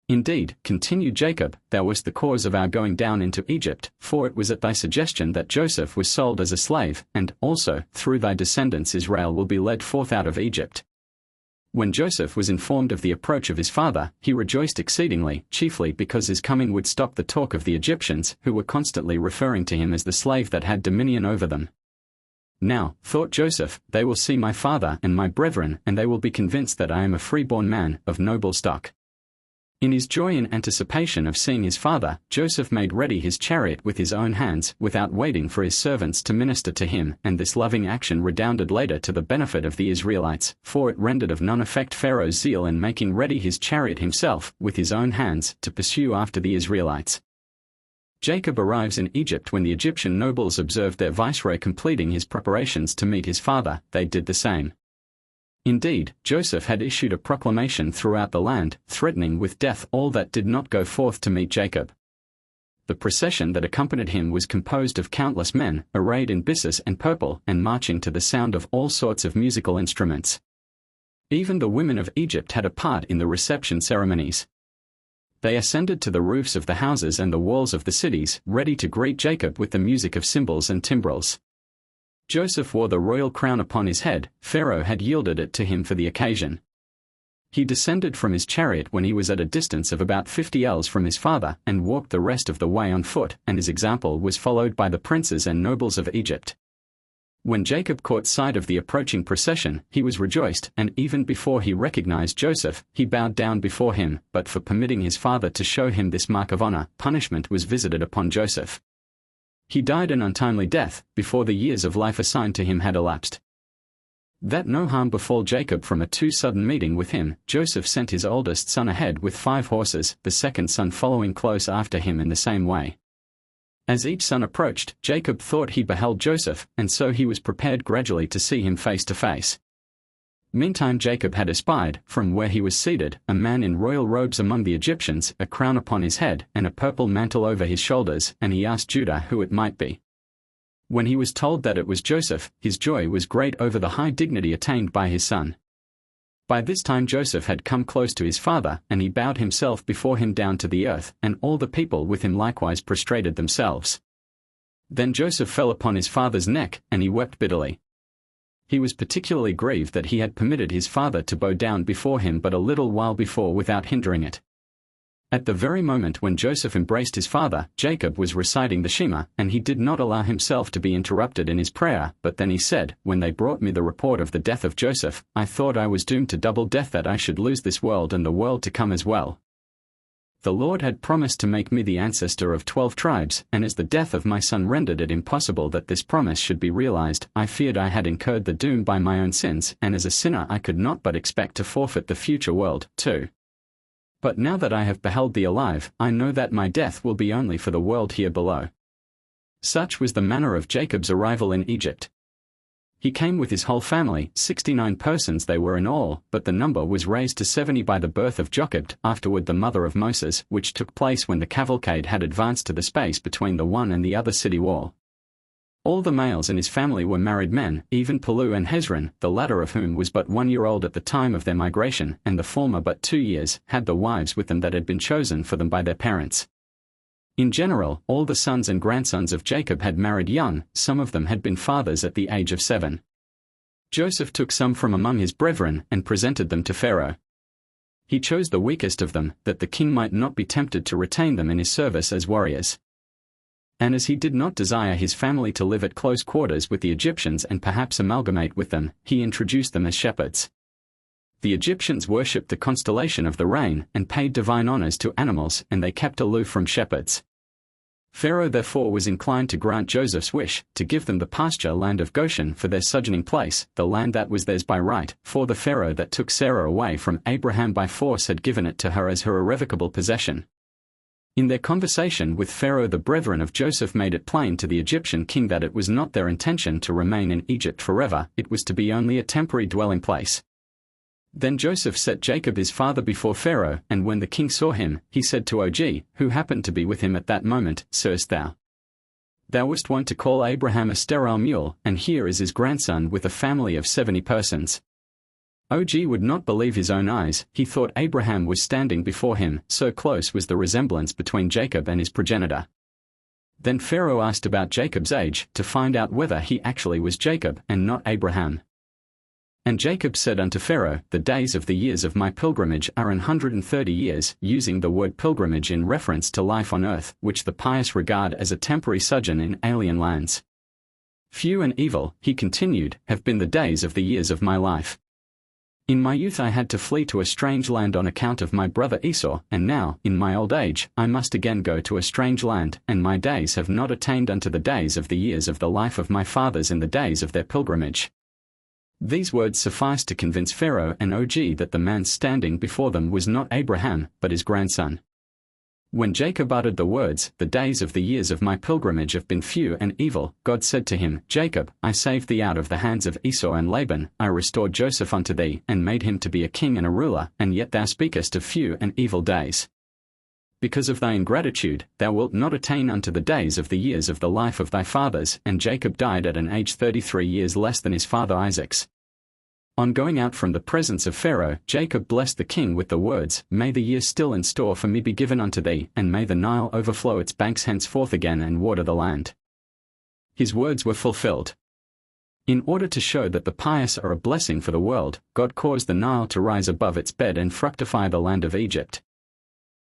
Indeed, continued Jacob, thou wast the cause of our going down into Egypt, for it was at thy suggestion that Joseph was sold as a slave, and, also, through thy descendants Israel will be led forth out of Egypt. When Joseph was informed of the approach of his father, he rejoiced exceedingly, chiefly because his coming would stop the talk of the Egyptians, who were constantly referring to him as the slave that had dominion over them. Now, thought Joseph, they will see my father and my brethren, and they will be convinced that I am a freeborn man, of noble stock. In his joy and anticipation of seeing his father, Joseph made ready his chariot with his own hands, without waiting for his servants to minister to him, and this loving action redounded later to the benefit of the Israelites, for it rendered of none effect Pharaoh's zeal in making ready his chariot himself, with his own hands, to pursue after the Israelites. Jacob arrives in Egypt when the Egyptian nobles observed their viceroy completing his preparations to meet his father. They did the same. Indeed, Joseph had issued a proclamation throughout the land, threatening with death all that did not go forth to meet Jacob. The procession that accompanied him was composed of countless men, arrayed in byssus and purple, and marching to the sound of all sorts of musical instruments. Even the women of Egypt had a part in the reception ceremonies. They ascended to the roofs of the houses and the walls of the cities, ready to greet Jacob with the music of cymbals and timbrels. Joseph wore the royal crown upon his head. Pharaoh had yielded it to him for the occasion. He descended from his chariot when he was at a distance of about 50 ells from his father, and walked the rest of the way on foot, and his example was followed by the princes and nobles of Egypt. When Jacob caught sight of the approaching procession, he was rejoiced, and even before he recognized Joseph, he bowed down before him, but for permitting his father to show him this mark of honor, punishment was visited upon Joseph. He died an untimely death, before the years of life assigned to him had elapsed. That no harm befall Jacob from a too sudden meeting with him, Joseph sent his oldest son ahead with 5 horses, the second son following close after him in the same way. As each son approached, Jacob thought he beheld Joseph, and so he was prepared gradually to see him face to face. Meantime Jacob had espied, from where he was seated, a man in royal robes among the Egyptians, a crown upon his head, and a purple mantle over his shoulders, and he asked Judah who it might be. When he was told that it was Joseph, his joy was great over the high dignity attained by his son. By this time Joseph had come close to his father, and he bowed himself before him down to the earth, and all the people with him likewise prostrated themselves. Then Joseph fell upon his father's neck, and he wept bitterly. He was particularly grieved that he had permitted his father to bow down before him but a little while before without hindering it. At the very moment when Joseph embraced his father, Jacob was reciting the Shema, and he did not allow himself to be interrupted in his prayer, but then he said, When they brought me the report of the death of Joseph, I thought I was doomed to double death, that I should lose this world and the world to come as well. The Lord had promised to make me the ancestor of 12 tribes, and as the death of my son rendered it impossible that this promise should be realized, I feared I had incurred the doom by my own sins, and as a sinner I could not but expect to forfeit the future world, too. But now that I have beheld thee alive, I know that my death will be only for the world here below. Such was the manner of Jacob's arrival in Egypt. He came with his whole family, 69 persons they were in all, but the number was raised to 70 by the birth of Jochebed, afterward the mother of Moses, which took place when the cavalcade had advanced to the space between the one and the other city wall. All the males in his family were married men, even Palu and Hezron, the latter of whom was but 1 year old at the time of their migration, and the former but 2 years, had the wives with them that had been chosen for them by their parents. In general, all the sons and grandsons of Jacob had married young, some of them had been fathers at the age of 7. Joseph took some from among his brethren and presented them to Pharaoh. He chose the weakest of them, that the king might not be tempted to retain them in his service as warriors. And as he did not desire his family to live at close quarters with the Egyptians and perhaps amalgamate with them, he introduced them as shepherds. The Egyptians worshipped the constellation of the rain and paid divine honors to animals, and they kept aloof from shepherds. Pharaoh therefore was inclined to grant Joseph's wish, to give them the pasture land of Goshen for their sojourning place, the land that was theirs by right, for the Pharaoh that took Sarah away from Abraham by force had given it to her as her irrevocable possession. In their conversation with Pharaoh, the brethren of Joseph made it plain to the Egyptian king that it was not their intention to remain in Egypt forever, it was to be only a temporary dwelling place. Then Joseph set Jacob his father before Pharaoh, and when the king saw him, he said to Og, who happened to be with him at that moment, Seest thou? Thou wast wont to call Abraham a sterile mule, and here is his grandson with a family of 70 persons. Og would not believe his own eyes, he thought Abraham was standing before him, so close was the resemblance between Jacob and his progenitor. Then Pharaoh asked about Jacob's age, to find out whether he actually was Jacob, and not Abraham. And Jacob said unto Pharaoh, The days of the years of my pilgrimage are 130 years, using the word pilgrimage in reference to life on earth, which the pious regard as a temporary sojourn in alien lands. Few and evil, he continued, have been the days of the years of my life. In my youth I had to flee to a strange land on account of my brother Esau, and now, in my old age, I must again go to a strange land, and my days have not attained unto the days of the years of the life of my fathers in the days of their pilgrimage. These words sufficed to convince Pharaoh and Og that the man standing before them was not Abraham, but his grandson. When Jacob uttered the words, The days of the years of my pilgrimage have been few and evil, God said to him, Jacob, I saved thee out of the hands of Esau and Laban, I restored Joseph unto thee, and made him to be a king and a ruler, and yet thou speakest of few and evil days. Because of thy ingratitude, thou wilt not attain unto the days of the years of the life of thy fathers, and Jacob died at an age 33 years less than his father Isaac's. On going out from the presence of Pharaoh, Jacob blessed the king with the words, May the year still in store for me be given unto thee, and may the Nile overflow its banks henceforth again and water the land. His words were fulfilled. In order to show that the pious are a blessing for the world, God caused the Nile to rise above its bed and fructify the land of Egypt.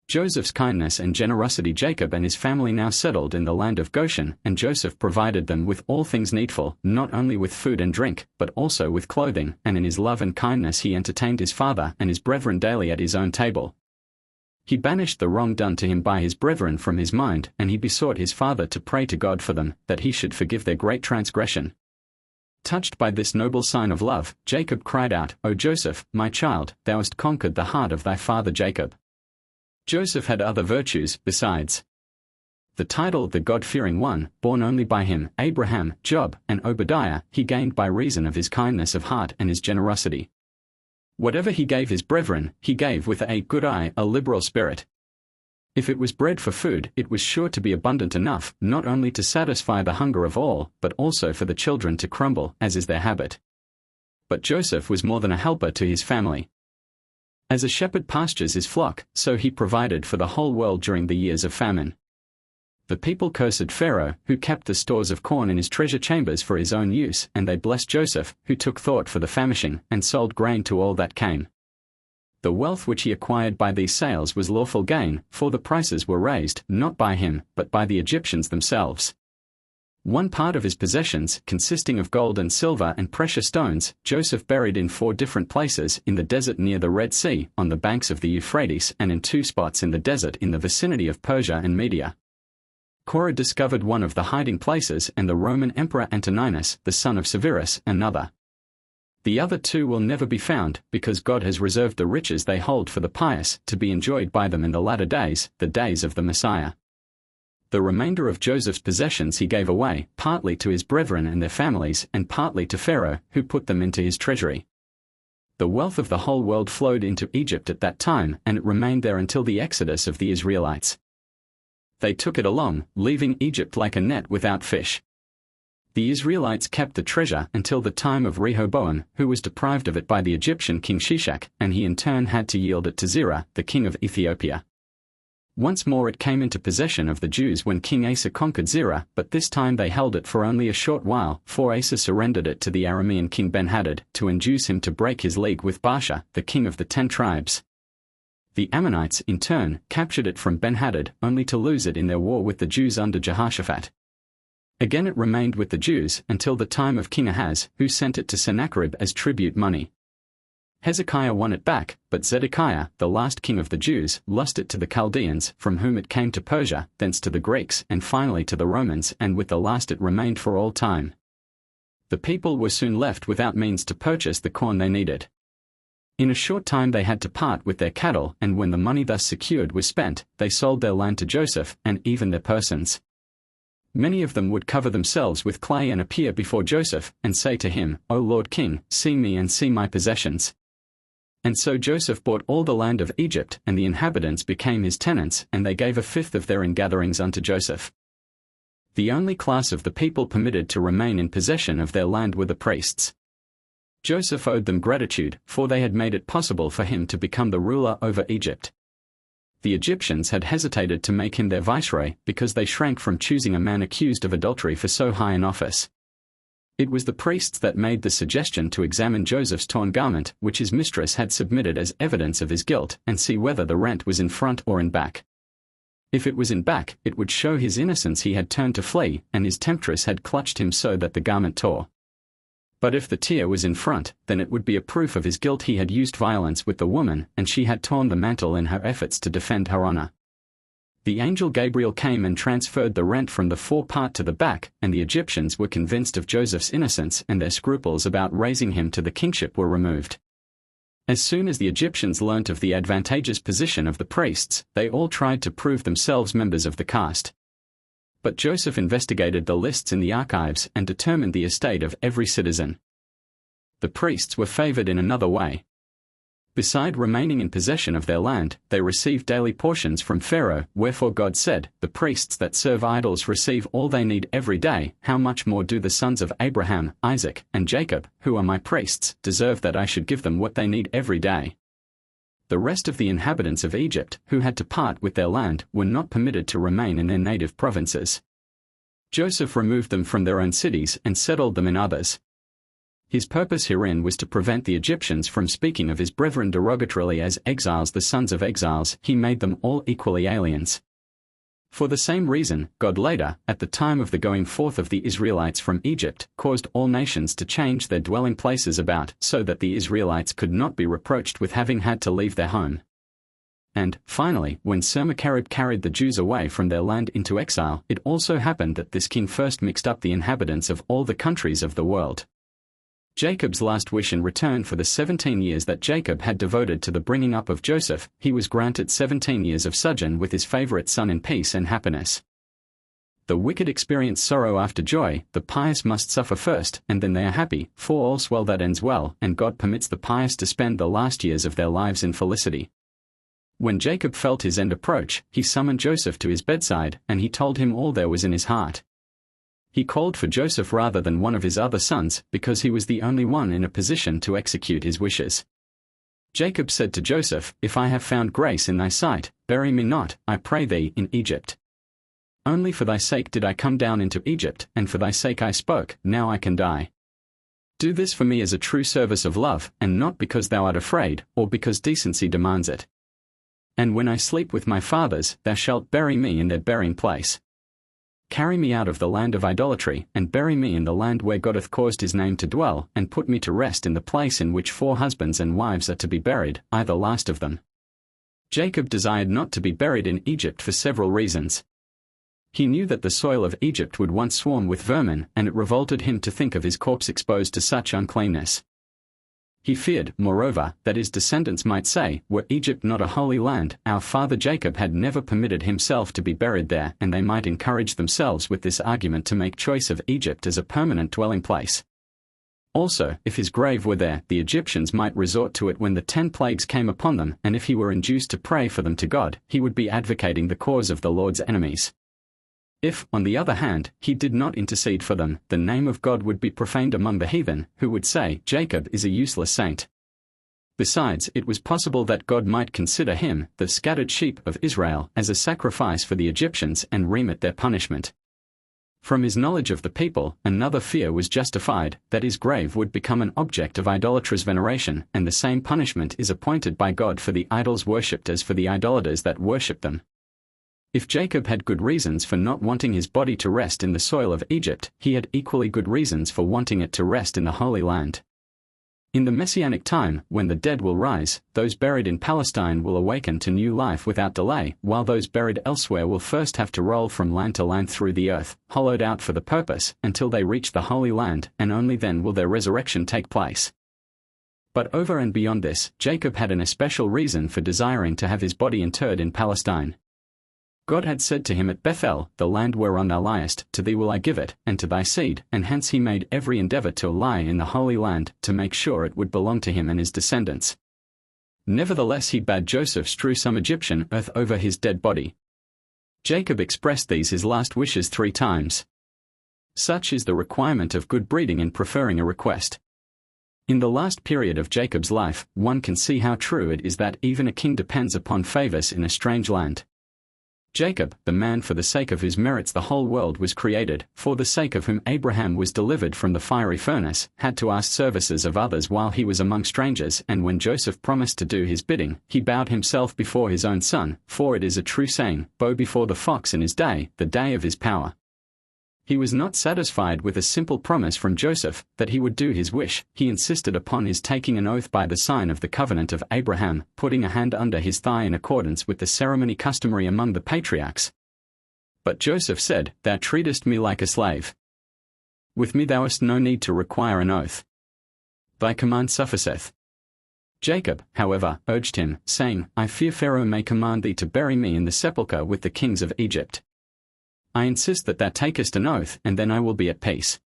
Joseph's kindness and generosity. Jacob and his family now settled in the land of Goshen, and Joseph provided them with all things needful, not only with food and drink, but also with clothing, and in his love and kindness he entertained his father and his brethren daily at his own table. He banished the wrong done to him by his brethren from his mind, and he besought his father to pray to God for them, that he should forgive their great transgression. Touched by this noble sign of love, Jacob cried out, O Joseph, my child, thou hast conquered the heart of thy father Jacob. Joseph had other virtues, besides. The title the God-fearing one, born only by him, Abraham, Job, and Obadiah, he gained by reason of his kindness of heart and his generosity. Whatever he gave his brethren, he gave with a good eye, a liberal spirit. If it was bread for food, it was sure to be abundant enough, not only to satisfy the hunger of all, but also for the children to crumble, as is their habit. But Joseph was more than a helper to his family. As a shepherd pastures his flock, so he provided for the whole world during the years of famine. The people cursed Pharaoh, who kept the stores of corn in his treasure chambers for his own use, and they blessed Joseph, who took thought for the famishing, and sold grain to all that came. The wealth which he acquired by these sales was lawful gain, for the prices were raised, not by him, but by the Egyptians themselves. One part of his possessions, consisting of gold and silver and precious stones, Joseph buried in 4 different places, in the desert near the Red Sea, on the banks of the Euphrates, and in 2 spots in the desert in the vicinity of Persia and Media. Korah discovered one of the hiding places, and the Roman Emperor Antoninus, the son of Severus, another. The other 2 will never be found, because God has reserved the riches they hold for the pious, to be enjoyed by them in the latter days, the days of the Messiah. The remainder of Joseph's possessions he gave away, partly to his brethren and their families, and partly to Pharaoh, who put them into his treasury. The wealth of the whole world flowed into Egypt at that time, and it remained there until the exodus of the Israelites. They took it along, leaving Egypt like a net without fish. The Israelites kept the treasure until the time of Rehoboam, who was deprived of it by the Egyptian king Shishak, and he in turn had to yield it to Zerah, the king of Ethiopia. Once more it came into possession of the Jews when King Asa conquered Zerah, but this time they held it for only a short while, for Asa surrendered it to the Aramean king Ben-Hadad, to induce him to break his league with Baasha, the king of the 10 tribes. The Ammonites, in turn, captured it from Ben-Hadad, only to lose it in their war with the Jews under Jehoshaphat. Again it remained with the Jews until the time of King Ahaz, who sent it to Sennacherib as tribute money. Hezekiah won it back, but Zedekiah, the last king of the Jews, lost it to the Chaldeans, from whom it came to Persia, thence to the Greeks, and finally to the Romans, and with the last it remained for all time. The people were soon left without means to purchase the corn they needed. In a short time they had to part with their cattle, and when the money thus secured was spent, they sold their land to Joseph, and even their persons. Many of them would cover themselves with clay and appear before Joseph, and say to him, "O Lord King, see me and see my possessions." And so Joseph bought all the land of Egypt, and the inhabitants became his tenants, and they gave 1/5 of their ingatherings unto Joseph. The only class of the people permitted to remain in possession of their land were the priests. Joseph owed them gratitude, for they had made it possible for him to become the ruler over Egypt. The Egyptians had hesitated to make him their viceroy because they shrank from choosing a man accused of adultery for so high an office. It was the priests that made the suggestion to examine Joseph's torn garment, which his mistress had submitted as evidence of his guilt, and see whether the rent was in front or in back. If it was in back, it would show his innocence. He had turned to flee, and his temptress had clutched him so that the garment tore. But if the tear was in front, then it would be a proof of his guilt. He had used violence with the woman, and she had torn the mantle in her efforts to defend her honor. The angel Gabriel came and transferred the rent from the forepart to the back, and the Egyptians were convinced of Joseph's innocence, and their scruples about raising him to the kingship were removed. As soon as the Egyptians learnt of the advantageous position of the priests, they all tried to prove themselves members of the caste. But Joseph investigated the lists in the archives and determined the estate of every citizen. The priests were favored in another way. Beside remaining in possession of their land, they received daily portions from Pharaoh, wherefore God said, "The priests that serve idols receive all they need every day. How much more do the sons of Abraham, Isaac, and Jacob, who are my priests, deserve that I should give them what they need every day?" The rest of the inhabitants of Egypt, who had to part with their land, were not permitted to remain in their native provinces. Joseph removed them from their own cities and settled them in others. His purpose herein was to prevent the Egyptians from speaking of his brethren derogatorily as exiles, the sons of exiles. He made them all equally aliens. For the same reason, God later, at the time of the going forth of the Israelites from Egypt, caused all nations to change their dwelling places about, so that the Israelites could not be reproached with having had to leave their home. And, finally, when Sennacherib carried the Jews away from their land into exile, it also happened that this king first mixed up the inhabitants of all the countries of the world. Jacob's last wish in return for the 17 years that Jacob had devoted to the bringing up of Joseph, he was granted 17 years of sojourn with his favorite son in peace and happiness. The wicked experience sorrow after joy, the pious must suffer first, and then they are happy, for all's well that ends well, and God permits the pious to spend the last years of their lives in felicity. When Jacob felt his end approach, he summoned Joseph to his bedside, and he told him all there was in his heart. He called for Joseph rather than one of his other sons, because he was the only one in a position to execute his wishes. Jacob said to Joseph, "If I have found grace in thy sight, bury me not, I pray thee, in Egypt. Only for thy sake did I come down into Egypt, and for thy sake I spoke, now I can die. Do this for me as a true service of love, and not because thou art afraid, or because decency demands it. And when I sleep with my fathers, thou shalt bury me in their burying place. Carry me out of the land of idolatry, and bury me in the land where God hath caused his name to dwell, and put me to rest in the place in which 4 husbands and wives are to be buried, I the last of them." Jacob desired not to be buried in Egypt for several reasons. He knew that the soil of Egypt would once swarm with vermin, and it revolted him to think of his corpse exposed to such uncleanness. He feared, moreover, that his descendants might say, "Were Egypt not a holy land, our father Jacob had never permitted himself to be buried there," and they might encourage themselves with this argument to make choice of Egypt as a permanent dwelling place. Also, if his grave were there, the Egyptians might resort to it when the 10 plagues came upon them, and if he were induced to pray for them to God, he would be advocating the cause of the Lord's enemies. If, on the other hand, he did not intercede for them, the name of God would be profaned among the heathen, who would say, "Jacob is a useless saint." Besides, it was possible that God might consider him, the scattered sheep of Israel, as a sacrifice for the Egyptians and remit their punishment. From his knowledge of the people, another fear was justified, that his grave would become an object of idolatrous veneration, and the same punishment is appointed by God for the idols worshipped as for the idolaters that worship them. If Jacob had good reasons for not wanting his body to rest in the soil of Egypt, he had equally good reasons for wanting it to rest in the Holy Land. In the Messianic time, when the dead will rise, those buried in Palestine will awaken to new life without delay, while those buried elsewhere will first have to roll from land to land through the earth, hollowed out for the purpose, until they reach the Holy Land, and only then will their resurrection take place. But over and beyond this, Jacob had an especial reason for desiring to have his body interred in Palestine. God had said to him at Bethel, "The land whereon thou liest, to thee will I give it, and to thy seed," and hence he made every endeavor to lie in the Holy Land, to make sure it would belong to him and his descendants. Nevertheless he bade Joseph strew some Egyptian earth over his dead body. Jacob expressed these his last wishes 3 times. Such is the requirement of good breeding in preferring a request. In the last period of Jacob's life, one can see how true it is that even a king depends upon favors in a strange land. Jacob, the man for the sake of whose merits the whole world was created, for the sake of whom Abraham was delivered from the fiery furnace, had to ask services of others while he was among strangers, and when Joseph promised to do his bidding, he bowed himself before his own son, for it is a true saying, "Bow before the fox in his day, the day of his power." He was not satisfied with a simple promise from Joseph, that he would do his wish. He insisted upon his taking an oath by the sign of the covenant of Abraham, putting a hand under his thigh in accordance with the ceremony customary among the patriarchs. But Joseph said, "Thou treatest me like a slave. With me thou hast no need to require an oath. Thy command sufficeth." Jacob, however, urged him, saying, "I fear Pharaoh may command thee to bury me in the sepulchre with the kings of Egypt. I insist that thou takest an oath, and then I will be at peace."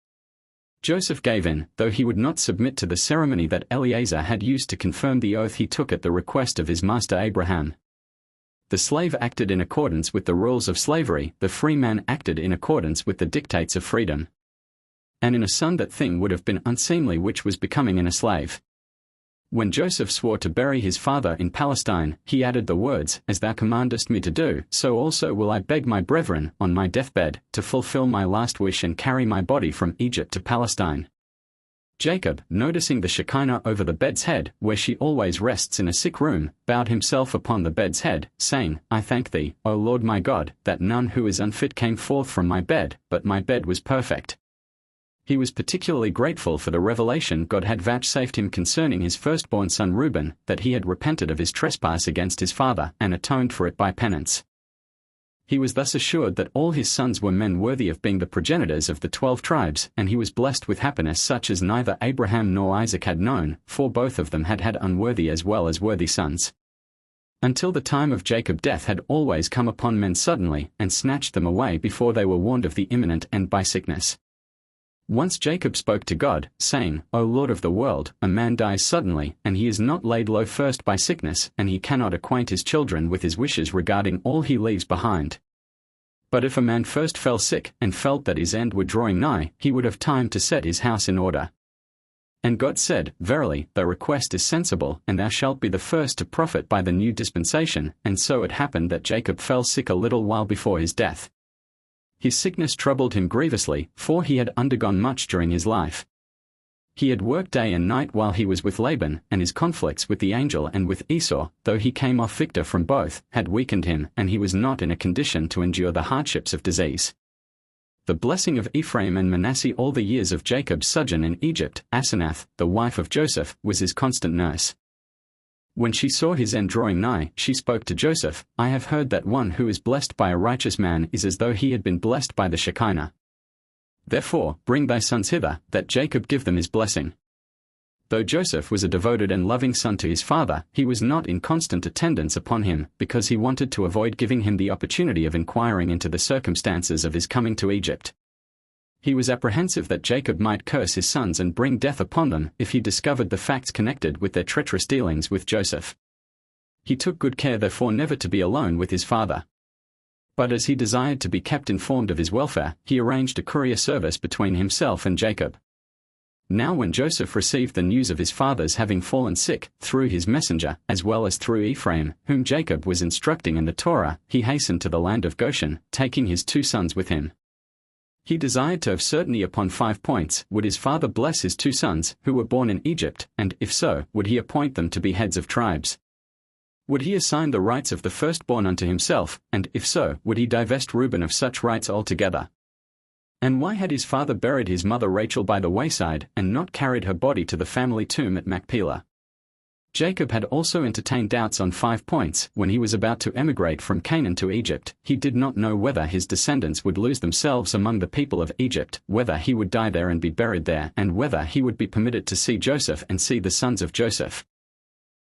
Joseph gave in, though he would not submit to the ceremony that Eliezer had used to confirm the oath he took at the request of his master Abraham. The slave acted in accordance with the rules of slavery, the free man acted in accordance with the dictates of freedom. And in a son that thing would have been unseemly which was becoming in a slave. When Joseph swore to bury his father in Palestine, he added the words, "As thou commandest me to do, so also will I beg my brethren, on my deathbed, to fulfill my last wish and carry my body from Egypt to Palestine." Jacob, noticing the Shekinah over the bed's head, where she always rests in a sick room, bowed himself upon the bed's head, saying, "I thank thee, O Lord my God, that none who is unfit came forth from my bed, but my bed was perfect." He was particularly grateful for the revelation God had vouchsafed him concerning his firstborn son Reuben, that he had repented of his trespass against his father, and atoned for it by penance. He was thus assured that all his sons were men worthy of being the progenitors of the 12 tribes, and he was blessed with happiness such as neither Abraham nor Isaac had known, for both of them had had unworthy as well as worthy sons. Until the time of Jacob death had always come upon men suddenly, and snatched them away before they were warned of the imminent end by sickness. Once Jacob spoke to God, saying, "O Lord of the world, a man dies suddenly, and he is not laid low first by sickness, and he cannot acquaint his children with his wishes regarding all he leaves behind. But if a man first fell sick, and felt that his end were drawing nigh, he would have time to set his house in order." And God said, "Verily, thy request is sensible, and thou shalt be the first to profit by the new dispensation." And so it happened that Jacob fell sick a little while before his death. His sickness troubled him grievously, for he had undergone much during his life. He had worked day and night while he was with Laban, and his conflicts with the angel and with Esau, though he came off victor from both, had weakened him, and he was not in a condition to endure the hardships of disease. The blessing of Ephraim and Manasseh all the years of Jacob's sojourn in Egypt, Asenath, the wife of Joseph, was his constant nurse. When she saw his end drawing nigh, she spoke to Joseph, "I have heard that one who is blessed by a righteous man is as though he had been blessed by the Shekinah. Therefore, bring thy sons hither, that Jacob give them his blessing." Though Joseph was a devoted and loving son to his father, he was not in constant attendance upon him, because he wanted to avoid giving him the opportunity of inquiring into the circumstances of his coming to Egypt. He was apprehensive that Jacob might curse his sons and bring death upon them if he discovered the facts connected with their treacherous dealings with Joseph. He took good care therefore never to be alone with his father. But as he desired to be kept informed of his welfare, he arranged a courier service between himself and Jacob. Now when Joseph received the news of his father's having fallen sick, through his messenger, as well as through Ephraim, whom Jacob was instructing in the Torah, he hastened to the land of Goshen, taking his 2 sons with him. He desired to have certainty upon 5 points: would his father bless his 2 sons, who were born in Egypt, and, if so, would he appoint them to be heads of tribes? Would he assign the rights of the firstborn unto himself, and, if so, would he divest Reuben of such rights altogether? And why had his father buried his mother Rachel by the wayside, and not carried her body to the family tomb at Machpelah? Jacob had also entertained doubts on 5 points. When he was about to emigrate from Canaan to Egypt, he did not know whether his descendants would lose themselves among the people of Egypt, whether he would die there and be buried there, and whether he would be permitted to see Joseph and see the sons of Joseph.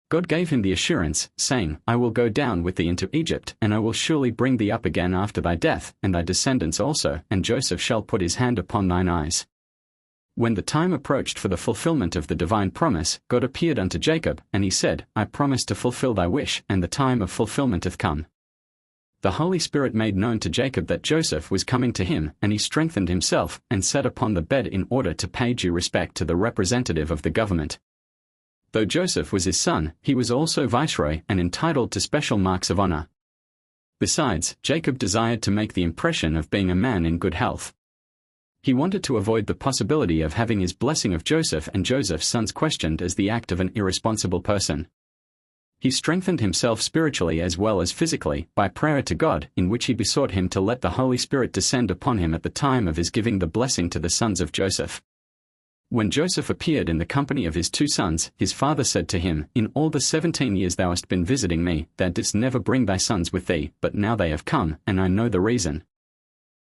God gave him the assurance, saying, I will go down with thee into Egypt, and I will surely bring thee up again after thy death, and thy descendants also, and Joseph shall put his hand upon thine eyes. When the time approached for the fulfillment of the divine promise, God appeared unto Jacob, and he said, I promise to fulfill thy wish, and the time of fulfillment hath come. The Holy Spirit made known to Jacob that Joseph was coming to him, and he strengthened himself, and sat upon the bed in order to pay due respect to the representative of the government. Though Joseph was his son, he was also viceroy and entitled to special marks of honor. Besides, Jacob desired to make the impression of being a man in good health. He wanted to avoid the possibility of having his blessing of Joseph and Joseph's sons questioned as the act of an irresponsible person. He strengthened himself spiritually as well as physically by prayer to God, in which he besought him to let the Holy Spirit descend upon him at the time of his giving the blessing to the sons of Joseph. When Joseph appeared in the company of his 2 sons, his father said to him, In all the 17 years thou hast been visiting me, thou didst never bring thy sons with thee, but now they have come, and I know the reason.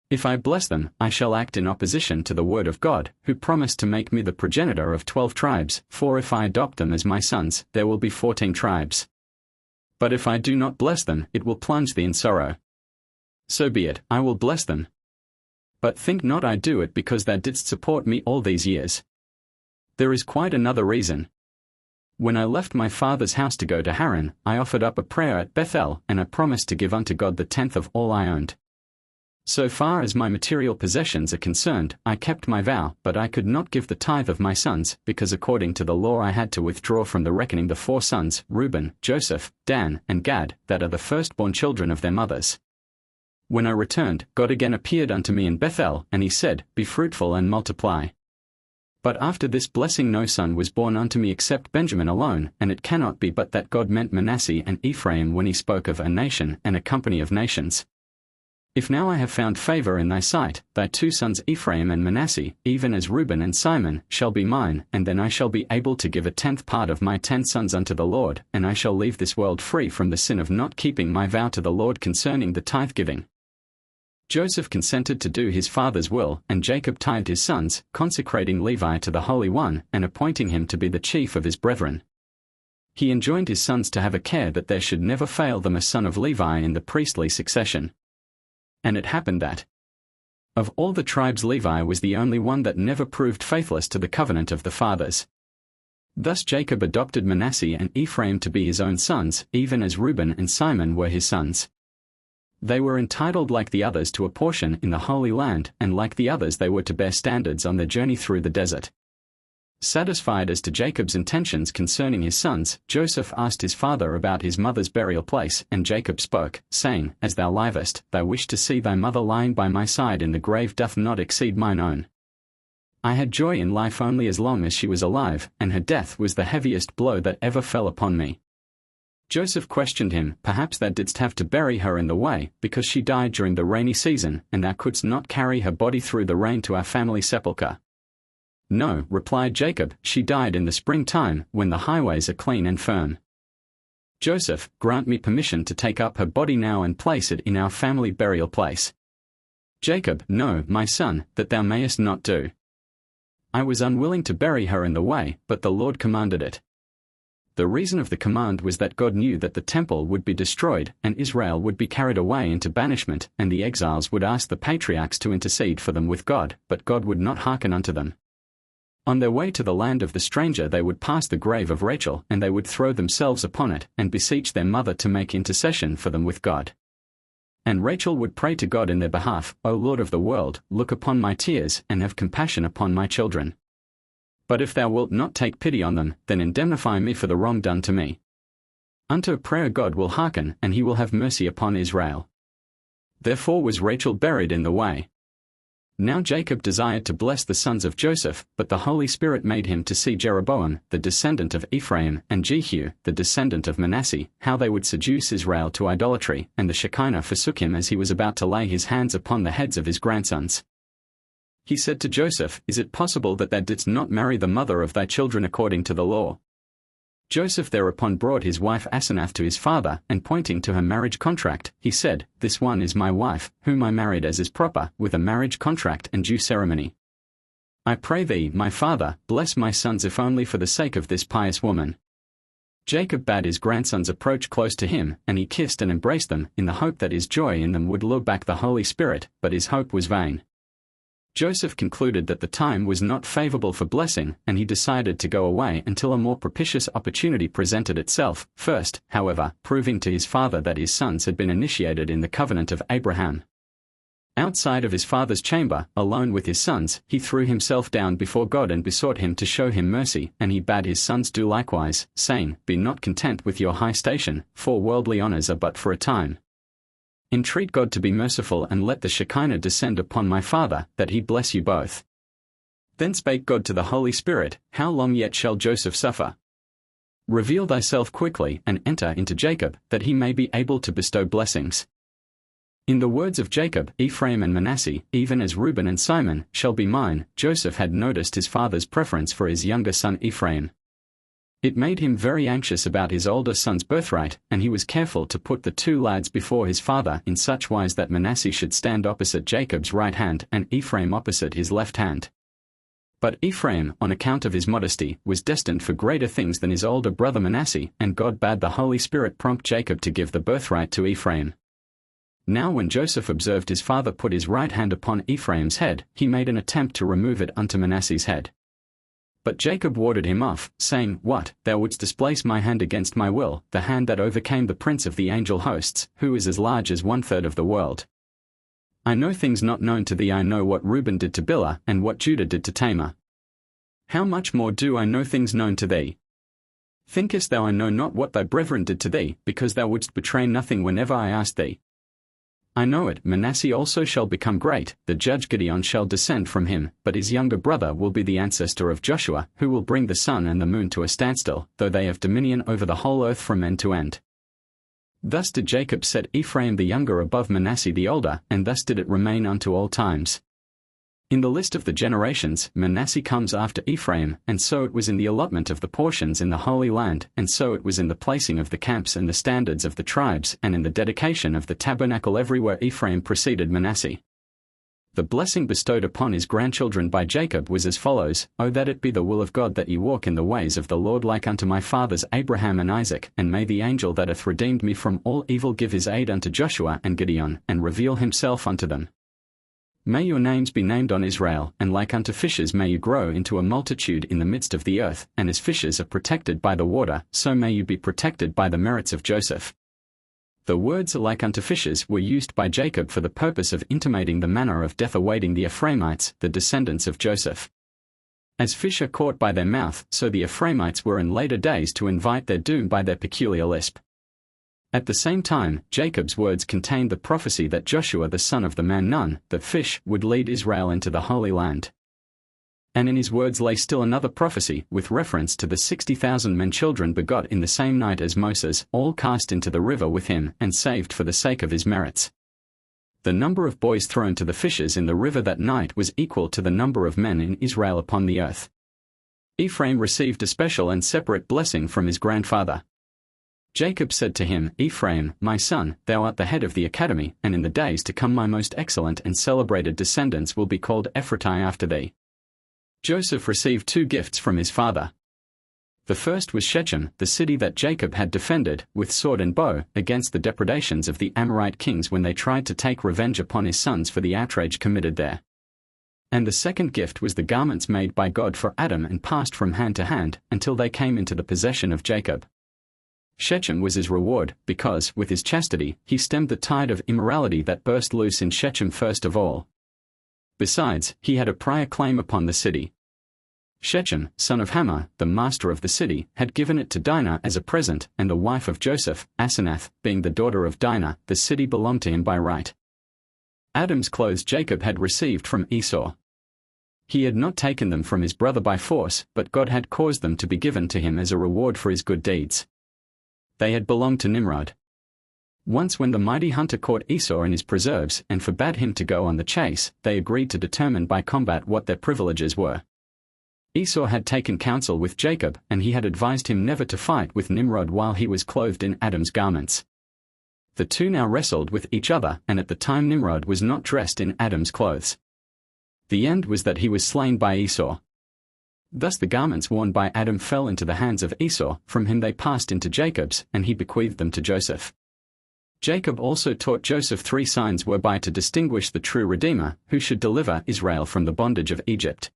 If I bless them, I shall act in opposition to the word of God, who promised to make me the progenitor of 12 tribes, for if I adopt them as my sons, there will be 14 tribes. But if I do not bless them, it will plunge thee in sorrow. So be it, I will bless them. But think not I do it because thou didst support me all these years. There is quite another reason. When I left my father's house to go to Haran, I offered up a prayer at Bethel, and I promised to give unto God the 10th of all I owned. So far as my material possessions are concerned, I kept my vow, but I could not give the tithe of my sons, because according to the law I had to withdraw from the reckoning the 4 sons, Reuben, Joseph, Dan, and Gad, that are the firstborn children of their mothers. When I returned, God again appeared unto me in Bethel, and he said, Be fruitful and multiply. But after this blessing no son was born unto me except Benjamin alone, and it cannot be but that God meant Manasseh and Ephraim when he spoke of a nation and a company of nations. If now I have found favor in thy sight, thy 2 sons Ephraim and Manasseh, even as Reuben and Simon, shall be mine, and then I shall be able to give a 10th part of my 10 sons unto the Lord, and I shall leave this world free from the sin of not keeping my vow to the Lord concerning the tithe-giving. Joseph consented to do his father's will, and Jacob tithed his sons, consecrating Levi to the Holy One, and appointing him to be the chief of his brethren. He enjoined his sons to have a care that there should never fail them a son of Levi in the priestly succession. And it happened that, of all the tribes Levi was the only one that never proved faithless to the covenant of the fathers. Thus Jacob adopted Manasseh and Ephraim to be his own sons, even as Reuben and Simon were his sons. They were entitled like the others to a portion in the Holy Land, and like the others they were to bear standards on their journey through the desert. Satisfied as to Jacob's intentions concerning his sons, Joseph asked his father about his mother's burial place, and Jacob spoke, saying, As thou livest, thou wish to see thy mother lying by my side in the grave doth not exceed mine own. I had joy in life only as long as she was alive, and her death was the heaviest blow that ever fell upon me. Joseph questioned him, Perhaps thou didst have to bury her in the way, because she died during the rainy season, and thou couldst not carry her body through the rain to our family sepulchre. No, replied Jacob, she died in the springtime, when the highways are clean and firm. Joseph, grant me permission to take up her body now and place it in our family burial place. Jacob, no, my son, that thou mayest not do. I was unwilling to bury her in the way, but the Lord commanded it. The reason of the command was that God knew that the temple would be destroyed, and Israel would be carried away into banishment, and the exiles would ask the patriarchs to intercede for them with God, but God would not hearken unto them. On their way to the land of the stranger they would pass the grave of Rachel, and they would throw themselves upon it, and beseech their mother to make intercession for them with God. And Rachel would pray to God in their behalf, O Lord of the world, look upon my tears, and have compassion upon my children. But if thou wilt not take pity on them, then indemnify me for the wrong done to me. Unto a prayer God will hearken, and he will have mercy upon Israel. Therefore was Rachel buried in the way. Now Jacob desired to bless the sons of Joseph, but the Holy Spirit made him to see Jeroboam, the descendant of Ephraim, and Jehu, the descendant of Manasseh, how they would seduce Israel to idolatry, and the Shekinah forsook him as he was about to lay his hands upon the heads of his grandsons. He said to Joseph, Is it possible that thou didst not marry the mother of thy children according to the law? Joseph thereupon brought his wife Asenath to his father, and pointing to her marriage contract, he said, This one is my wife, whom I married as is proper, with a marriage contract and due ceremony. I pray thee, my father, bless my sons if only for the sake of this pious woman. Jacob bade his grandsons approach close to him, and he kissed and embraced them, in the hope that his joy in them would lure back the Holy Spirit, but his hope was vain. Joseph concluded that the time was not favorable for blessing, and he decided to go away until a more propitious opportunity presented itself, first, however, proving to his father that his sons had been initiated in the covenant of Abraham. Outside of his father's chamber, alone with his sons, he threw himself down before God and besought him to show him mercy, and he bade his sons do likewise, saying, Be not content with your high station, for worldly honors are but for a time. Entreat God to be merciful, and let the Shekinah descend upon my father, that he bless you both. Then spake God to the Holy Spirit, How long yet shall Joseph suffer? Reveal thyself quickly, and enter into Jacob, that he may be able to bestow blessings. In the words of Jacob, Ephraim and Manasseh, even as Reuben and Simon, shall be mine. Joseph had noticed his father's preference for his younger son Ephraim. It made him very anxious about his older son's birthright, and he was careful to put the two lads before his father in such wise that Manasseh should stand opposite Jacob's right hand and Ephraim opposite his left hand. But Ephraim, on account of his modesty, was destined for greater things than his older brother Manasseh, and God bade the Holy Spirit prompt Jacob to give the birthright to Ephraim. Now when Joseph observed his father put his right hand upon Ephraim's head, he made an attempt to remove it unto Manasseh's head. But Jacob warded him off, saying, What, thou wouldst displace my hand against my will, the hand that overcame the prince of the angel hosts, who is as large as 1/3 of the world? I know things not known to thee. I know what Reuben did to Bilhah, and what Judah did to Tamar. How much more do I know things known to thee? Thinkest thou I know not what thy brethren did to thee, because thou wouldst betray nothing whenever I asked thee? I know it. Manasseh also shall become great, the judge Gideon shall descend from him, but his younger brother will be the ancestor of Joshua, who will bring the sun and the moon to a standstill, though they have dominion over the whole earth from end to end. Thus did Jacob set Ephraim the younger above Manasseh the older, and thus did it remain unto all times. In the list of the generations, Manasseh comes after Ephraim, and so it was in the allotment of the portions in the Holy Land, and so it was in the placing of the camps and the standards of the tribes, and in the dedication of the tabernacle everywhere Ephraim preceded Manasseh. The blessing bestowed upon his grandchildren by Jacob was as follows, O that it be the will of God that ye walk in the ways of the Lord like unto my fathers Abraham and Isaac, and may the angel that hath redeemed me from all evil give his aid unto Joshua and Gideon, and reveal himself unto them. May your names be named on Israel, and like unto fishes may you grow into a multitude in the midst of the earth, and as fishes are protected by the water, so may you be protected by the merits of Joseph. The words like unto fishes were used by Jacob for the purpose of intimating the manner of death awaiting the Ephraimites, the descendants of Joseph. As fish are caught by their mouth, so the Ephraimites were in later days to invite their doom by their peculiar lisp. At the same time, Jacob's words contained the prophecy that Joshua the son of the man Nun, the fish, would lead Israel into the Holy Land. And in his words lay still another prophecy, with reference to the 60,000 men children begot in the same night as Moses, all cast into the river with him, and saved for the sake of his merits. The number of boys thrown to the fishes in the river that night was equal to the number of men in Israel upon the earth. Ephraim received a special and separate blessing from his grandfather. Jacob said to him, Ephraim, my son, thou art the head of the academy, and in the days to come my most excellent and celebrated descendants will be called Ephratai after thee. Joseph received two gifts from his father. The first was Shechem, the city that Jacob had defended, with sword and bow, against the depredations of the Amorite kings when they tried to take revenge upon his sons for the outrage committed there. And the second gift was the garments made by God for Adam and passed from hand to hand, until they came into the possession of Jacob. Shechem was his reward, because, with his chastity, he stemmed the tide of immorality that burst loose in Shechem first of all. Besides, he had a prior claim upon the city. Shechem, son of Hamor, the master of the city, had given it to Dinah as a present, and the wife of Joseph, Asenath, being the daughter of Dinah, the city belonged to him by right. Adam's clothes Jacob had received from Esau. He had not taken them from his brother by force, but God had caused them to be given to him as a reward for his good deeds. They had belonged to Nimrod. Once when the mighty hunter caught Esau in his preserves and forbade him to go on the chase, they agreed to determine by combat what their privileges were. Esau had taken counsel with Jacob, and he had advised him never to fight with Nimrod while he was clothed in Adam's garments. The two now wrestled with each other, and at the time Nimrod was not dressed in Adam's clothes. The end was that he was slain by Esau. Thus the garments worn by Adam fell into the hands of Esau, from him they passed into Jacob's, and he bequeathed them to Joseph. Jacob also taught Joseph 3 signs whereby to distinguish the true Redeemer, who should deliver Israel from the bondage of Egypt.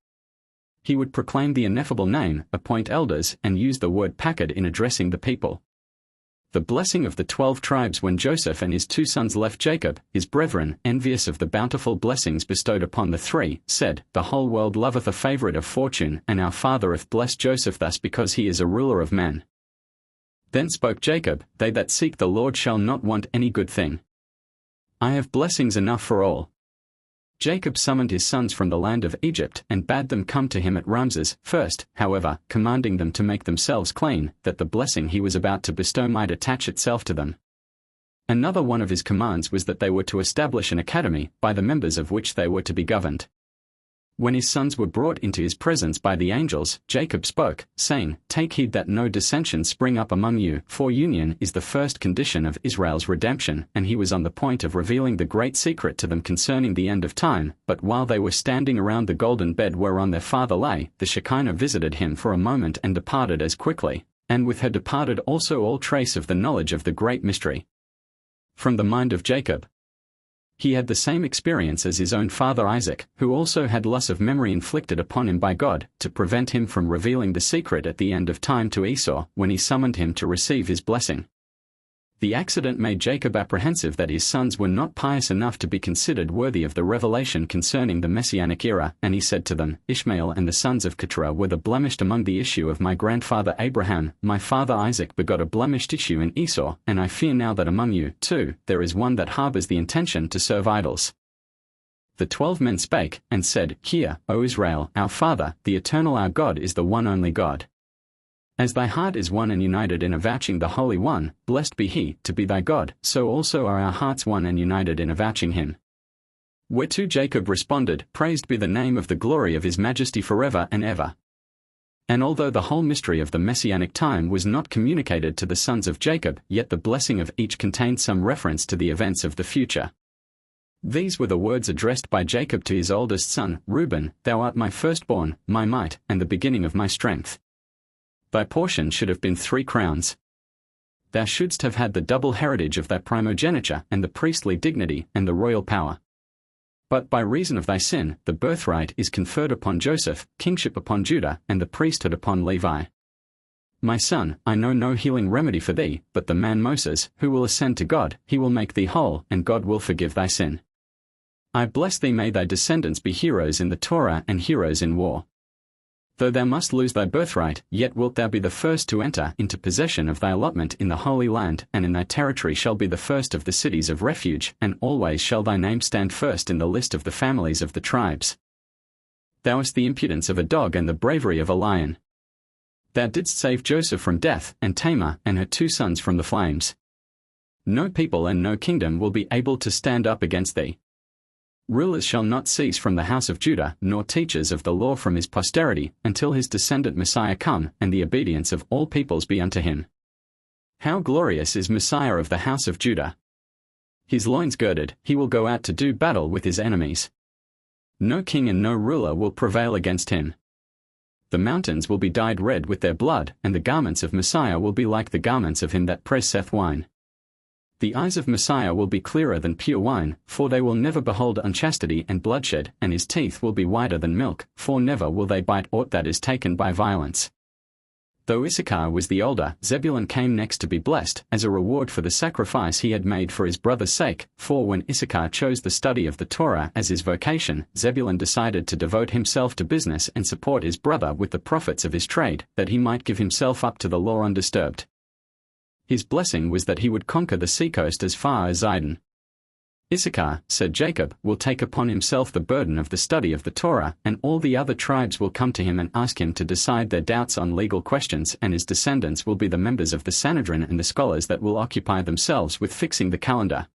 He would proclaim the ineffable name, appoint elders, and use the word Pakad in addressing the people. The blessing of the 12 tribes when Joseph and his 2 sons left Jacob, his brethren, envious of the bountiful blessings bestowed upon the 3, said, "The whole world loveth a favourite of fortune, and our father hath blessed Joseph thus because he is a ruler of men." Then spoke Jacob, "They that seek the Lord shall not want any good thing. I have blessings enough for all." Jacob summoned his sons from the land of Egypt and bade them come to him at Ramses, first, however, commanding them to make themselves clean, that the blessing he was about to bestow might attach itself to them. Another one of his commands was that they were to establish an academy, by the members of which they were to be governed. When his sons were brought into his presence by the angels, Jacob spoke, saying, "Take heed that no dissension spring up among you, for union is the first condition of Israel's redemption." And he was on the point of revealing the great secret to them concerning the end of time, but while they were standing around the golden bed whereon their father lay, the Shekinah visited him for a moment and departed as quickly, and with her departed also all trace of the knowledge of the great mystery. From the mind of Jacob, he had the same experience as his own father Isaac, who also had loss of memory inflicted upon him by God, to prevent him from revealing the secret at the end of time to Esau, when he summoned him to receive his blessing. The accident made Jacob apprehensive that his sons were not pious enough to be considered worthy of the revelation concerning the Messianic era, and he said to them, "Ishmael and the sons of Keturah were the blemished among the issue of my grandfather Abraham. My father Isaac begot a blemished issue in Esau, and I fear now that among you, too, there is one that harbours the intention to serve idols." The 12 men spake, and said, "Hear, O Israel, our Father, the eternal our God is the one only God. As thy heart is one and united in avouching the Holy One, blessed be he, to be thy God, so also are our hearts one and united in avouching him." Whereto Jacob responded, "Praised be the name of the glory of his majesty forever and ever." And although the whole mystery of the Messianic time was not communicated to the sons of Jacob, yet the blessing of each contained some reference to the events of the future. These were the words addressed by Jacob to his oldest son, Reuben, "Thou art my firstborn, my might, and the beginning of my strength. Thy portion should have been 3 crowns. Thou shouldst have had the double heritage of thy primogeniture, and the priestly dignity, and the royal power. But by reason of thy sin, the birthright is conferred upon Joseph, kingship upon Judah, and the priesthood upon Levi. My son, I know no healing remedy for thee, but the man Moses, who will ascend to God, he will make thee whole, and God will forgive thy sin. I bless thee, may thy descendants be heroes in the Torah and heroes in war. Though thou must lose thy birthright, yet wilt thou be the first to enter into possession of thy allotment in the Holy Land, and in thy territory shall be the first of the cities of refuge, and always shall thy name stand first in the list of the families of the tribes. Thou hast the impudence of a dog and the bravery of a lion. Thou didst save Joseph from death, and Tamar and her 2 sons from the flames. No people and no kingdom will be able to stand up against thee. Rulers shall not cease from the house of Judah, nor teachers of the law from his posterity, until his descendant Messiah come, and the obedience of all peoples be unto him. How glorious is Messiah of the house of Judah! His loins girded, he will go out to do battle with his enemies. No king and no ruler will prevail against him. The mountains will be dyed red with their blood, and the garments of Messiah will be like the garments of him that presseth wine. The eyes of Messiah will be clearer than pure wine, for they will never behold unchastity and bloodshed, and his teeth will be whiter than milk, for never will they bite aught that is taken by violence. Though Issachar was the older, Zebulun came next to be blessed, as a reward for the sacrifice he had made for his brother's sake, for when Issachar chose the study of the Torah as his vocation, Zebulun decided to devote himself to business and support his brother with the profits of his trade, that he might give himself up to the law undisturbed. His blessing was that he would conquer the seacoast as far as Zidon. Issachar, said Jacob, will take upon himself the burden of the study of the Torah, and all the other tribes will come to him and ask him to decide their doubts on legal questions, and his descendants will be the members of the Sanhedrin and the scholars that will occupy themselves with fixing the calendar.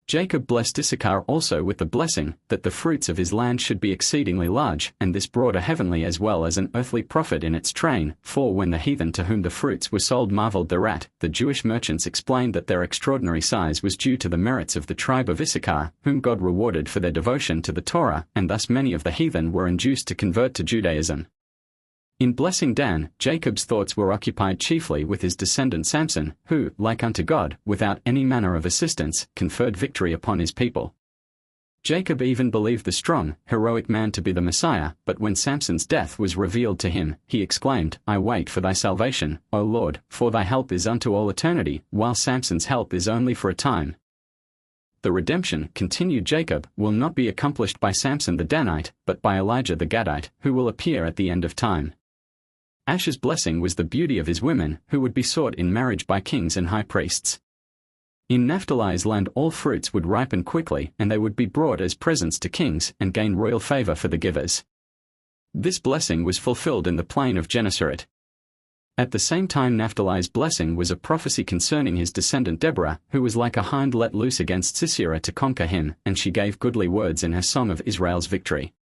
Jacob blessed Issachar also with the blessing, that the fruits of his land should be exceedingly large, and this brought a heavenly as well as an earthly profit in its train, for when the heathen to whom the fruits were sold marveled thereat, the Jewish merchants explained that their extraordinary size was due to the merits of the tribe of Issachar, whom God rewarded for their devotion to the Torah, and thus many of the heathen were induced to convert to Judaism. In blessing Dan, Jacob's thoughts were occupied chiefly with his descendant Samson, who, like unto God, without any manner of assistance, conferred victory upon his people. Jacob even believed the strong, heroic man to be the Messiah, but when Samson's death was revealed to him, he exclaimed, I wait for thy salvation, O Lord, for thy help is unto all eternity, while Samson's help is only for a time. The redemption, continued Jacob, will not be accomplished by Samson the Danite, but by Elijah the Gadite, who will appear at the end of time. Asher's blessing was the beauty of his women, who would be sought in marriage by kings and high priests. In Naphtali's land all fruits would ripen quickly, and they would be brought as presents to kings, and gain royal favor for the givers. This blessing was fulfilled in the plain of Gennesaret. At the same time Naphtali's blessing was a prophecy concerning his descendant Deborah, who was like a hind let loose against Sisera to conquer him, and she gave goodly words in her song of Israel's victory.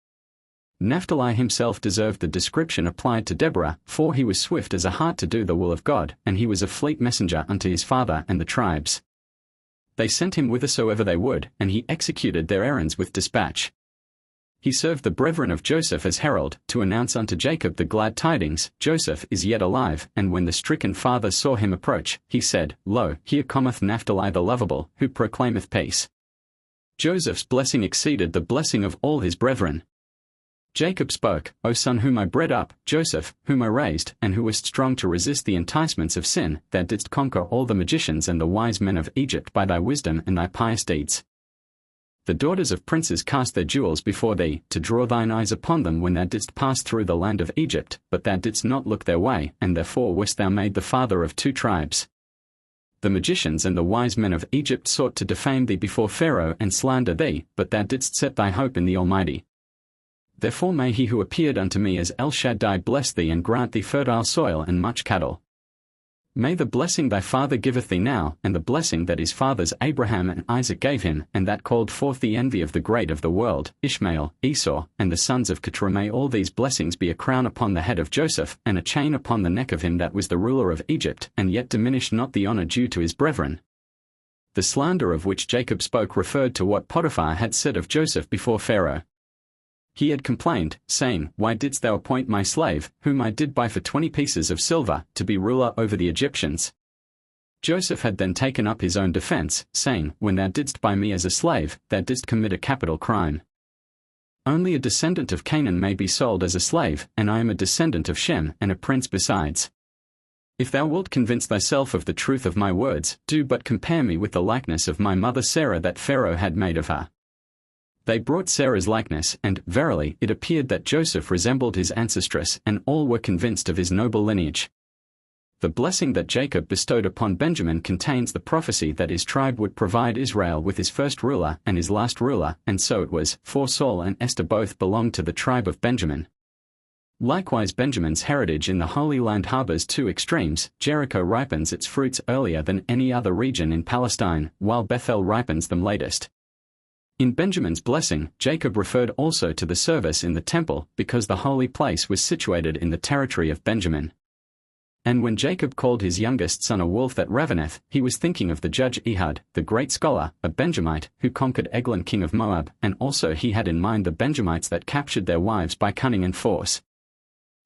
Naphtali himself deserved the description applied to Deborah, for he was swift as a hart to do the will of God, and he was a fleet messenger unto his father and the tribes. They sent him whithersoever they would, and he executed their errands with dispatch. He served the brethren of Joseph as herald, to announce unto Jacob the glad tidings, Joseph is yet alive, and when the stricken father saw him approach, he said, Lo, here cometh Naphtali the lovable, who proclaimeth peace. Joseph's blessing exceeded the blessing of all his brethren. Jacob spoke, O son whom I bred up, Joseph, whom I raised, and who wast strong to resist the enticements of sin, thou didst conquer all the magicians and the wise men of Egypt by thy wisdom and thy pious deeds. The daughters of princes cast their jewels before thee, to draw thine eyes upon them when thou didst pass through the land of Egypt, but thou didst not look their way, and therefore wast thou made the father of 2 tribes. The magicians and the wise men of Egypt sought to defame thee before Pharaoh and slander thee, but thou didst set thy hope in the Almighty. Therefore may he who appeared unto me as El Shaddai bless thee and grant thee fertile soil and much cattle. May the blessing thy father giveth thee now, and the blessing that his fathers Abraham and Isaac gave him, and that called forth the envy of the great of the world, Ishmael, Esau, and the sons of Keturah, may all these blessings be a crown upon the head of Joseph, and a chain upon the neck of him that was the ruler of Egypt, and yet diminish not the honor due to his brethren. The slander of which Jacob spoke referred to what Potiphar had said of Joseph before Pharaoh. He had complained, saying, Why didst thou appoint my slave, whom I did buy for 20 pieces of silver, to be ruler over the Egyptians? Joseph had then taken up his own defense, saying, When thou didst buy me as a slave, thou didst commit a capital crime. Only a descendant of Canaan may be sold as a slave, and I am a descendant of Shem, and a prince besides. If thou wilt convince thyself of the truth of my words, do but compare me with the likeness of my mother Sarah that Pharaoh had made of her. They brought Sarah's likeness, and, verily, it appeared that Joseph resembled his ancestress, and all were convinced of his noble lineage. The blessing that Jacob bestowed upon Benjamin contains the prophecy that his tribe would provide Israel with his first ruler and his last ruler, and so it was, for Saul and Esther both belonged to the tribe of Benjamin. Likewise Benjamin's heritage in the Holy Land harbors 2 extremes. Jericho ripens its fruits earlier than any other region in Palestine, while Bethel ripens them latest. In Benjamin's blessing, Jacob referred also to the service in the temple, because the holy place was situated in the territory of Benjamin. And when Jacob called his youngest son a wolf that raveneth, he was thinking of the judge Ehud, the great scholar, a Benjamite, who conquered Eglon king of Moab, and also he had in mind the Benjamites that captured their wives by cunning and force.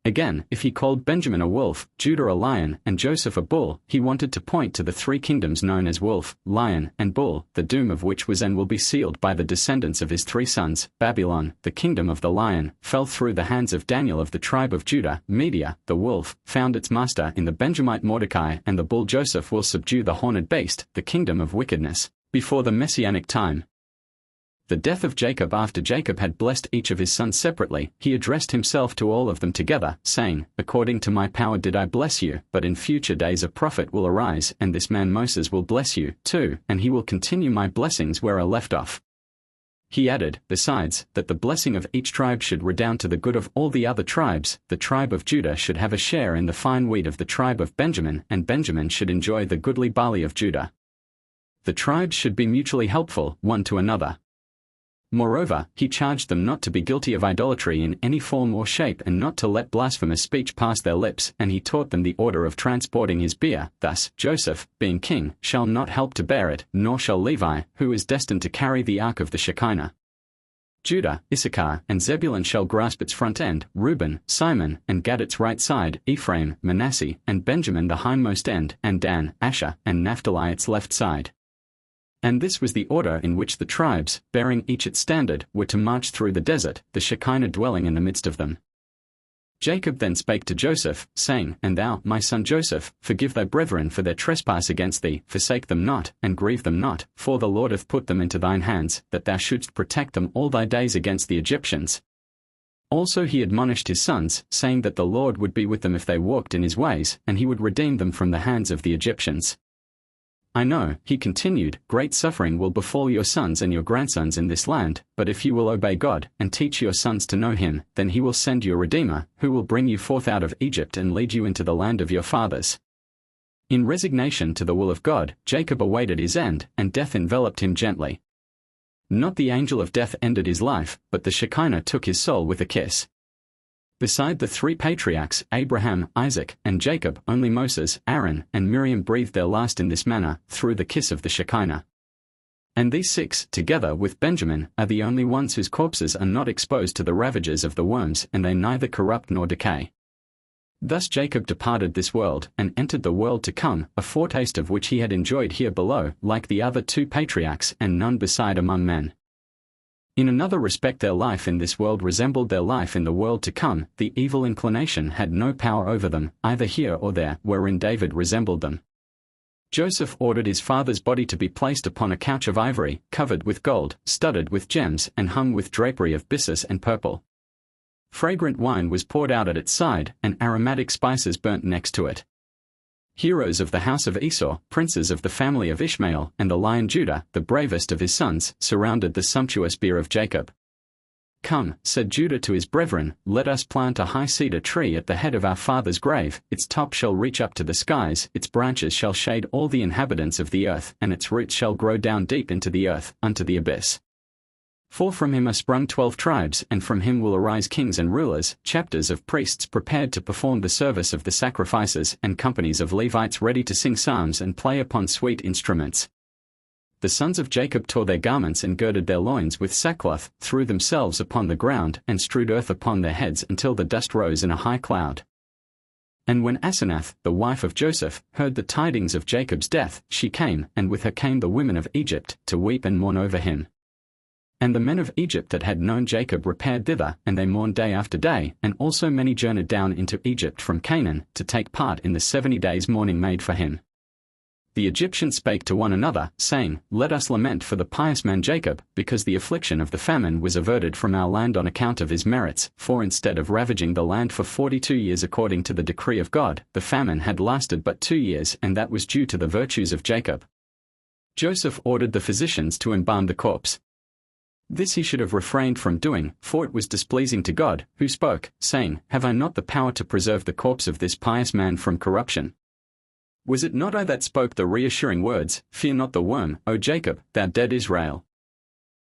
Again, if he called Benjamin a wolf, Judah a lion, and Joseph a bull, he wanted to point to the three kingdoms known as wolf, lion, and bull, the doom of which was and will be sealed by the descendants of his three sons. Babylon, the kingdom of the lion, fell through the hands of Daniel of the tribe of Judah. Media, the wolf, found its master in the Benjamite Mordecai, and the bull Joseph will subdue the horned beast, the kingdom of wickedness, before the Messianic time. The death of Jacob. After Jacob had blessed each of his sons separately, he addressed himself to all of them together, saying, According to my power did I bless you, but in future days a prophet will arise, and this man Moses will bless you, too, and he will continue my blessings where I left off. He added, besides, that the blessing of each tribe should redound to the good of all the other tribes. The tribe of Judah should have a share in the fine wheat of the tribe of Benjamin, and Benjamin should enjoy the goodly barley of Judah. The tribes should be mutually helpful, one to another. Moreover, he charged them not to be guilty of idolatry in any form or shape, and not to let blasphemous speech pass their lips, and he taught them the order of transporting his bier. Thus, Joseph, being king, shall not help to bear it, nor shall Levi, who is destined to carry the ark of the Shekinah. Judah, Issachar, and Zebulun shall grasp its front end, Reuben, Simon, and Gad its right side, Ephraim, Manasseh, and Benjamin the hindmost end, and Dan, Asher, and Naphtali its left side. And this was the order in which the tribes, bearing each its standard, were to march through the desert, the Shekinah dwelling in the midst of them. Jacob then spake to Joseph, saying, And thou, my son Joseph, forgive thy brethren for their trespass against thee, forsake them not, and grieve them not, for the Lord hath put them into thine hands, that thou shouldst protect them all thy days against the Egyptians. Also he admonished his sons, saying that the Lord would be with them if they walked in his ways, and he would redeem them from the hands of the Egyptians. I know, he continued, great suffering will befall your sons and your grandsons in this land, but if you will obey God, and teach your sons to know him, then he will send your Redeemer, who will bring you forth out of Egypt and lead you into the land of your fathers. In resignation to the will of God, Jacob awaited his end, and death enveloped him gently. Not the angel of death ended his life, but the Shekinah took his soul with a kiss. Beside the three patriarchs, Abraham, Isaac, and Jacob, only Moses, Aaron, and Miriam breathed their last in this manner, through the kiss of the Shekinah. And these six, together with Benjamin, are the only ones whose corpses are not exposed to the ravages of the worms, and they neither corrupt nor decay. Thus Jacob departed this world, and entered the world to come, a foretaste of which he had enjoyed here below, like the other two patriarchs, and none beside among men. In another respect their life in this world resembled their life in the world to come. The evil inclination had no power over them, either here or there, wherein David resembled them. Joseph ordered his father's body to be placed upon a couch of ivory, covered with gold, studded with gems, and hung with drapery of byssus and purple. Fragrant wine was poured out at its side, and aromatic spices burnt next to it. Heroes of the house of Esau, princes of the family of Ishmael, and the lion Judah, the bravest of his sons, surrounded the sumptuous bier of Jacob. Come, said Judah to his brethren, let us plant a high cedar tree at the head of our father's grave. Its top shall reach up to the skies, its branches shall shade all the inhabitants of the earth, and its roots shall grow down deep into the earth, unto the abyss. For from him are sprung 12 tribes, and from him will arise kings and rulers, chapters of priests prepared to perform the service of the sacrifices, and companies of Levites ready to sing psalms and play upon sweet instruments. The sons of Jacob tore their garments and girded their loins with sackcloth, threw themselves upon the ground, and strewed earth upon their heads until the dust rose in a high cloud. And when Asenath, the wife of Joseph, heard the tidings of Jacob's death, she came, and with her came the women of Egypt, to weep and mourn over him. And the men of Egypt that had known Jacob repaired thither, and they mourned day after day, and also many journeyed down into Egypt from Canaan, to take part in the 70 days' mourning made for him. The Egyptians spake to one another, saying, Let us lament for the pious man Jacob, because the affliction of the famine was averted from our land on account of his merits, for instead of ravaging the land for 42 years according to the decree of God, the famine had lasted but 2 years, and that was due to the virtues of Jacob. Joseph ordered the physicians to embalm the corpse. This he should have refrained from doing, for it was displeasing to God, who spoke, saying, Have I not the power to preserve the corpse of this pious man from corruption? Was it not I that spoke the reassuring words, Fear not the worm, O Jacob, thou dead Israel?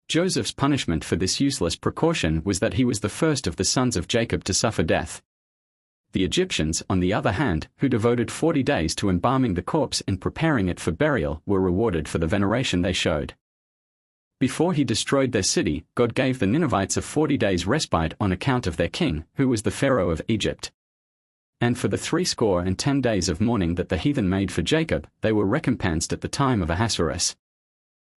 Joseph's punishment for this useless precaution was that he was the first of the sons of Jacob to suffer death. The Egyptians, on the other hand, who devoted 40 days to embalming the corpse and preparing it for burial, were rewarded for the veneration they showed. Before he destroyed their city, God gave the Ninevites a 40 days' respite on account of their king, who was the Pharaoh of Egypt. And for the 60 days of mourning that the heathen made for Jacob, they were recompensed at the time of Ahasuerus.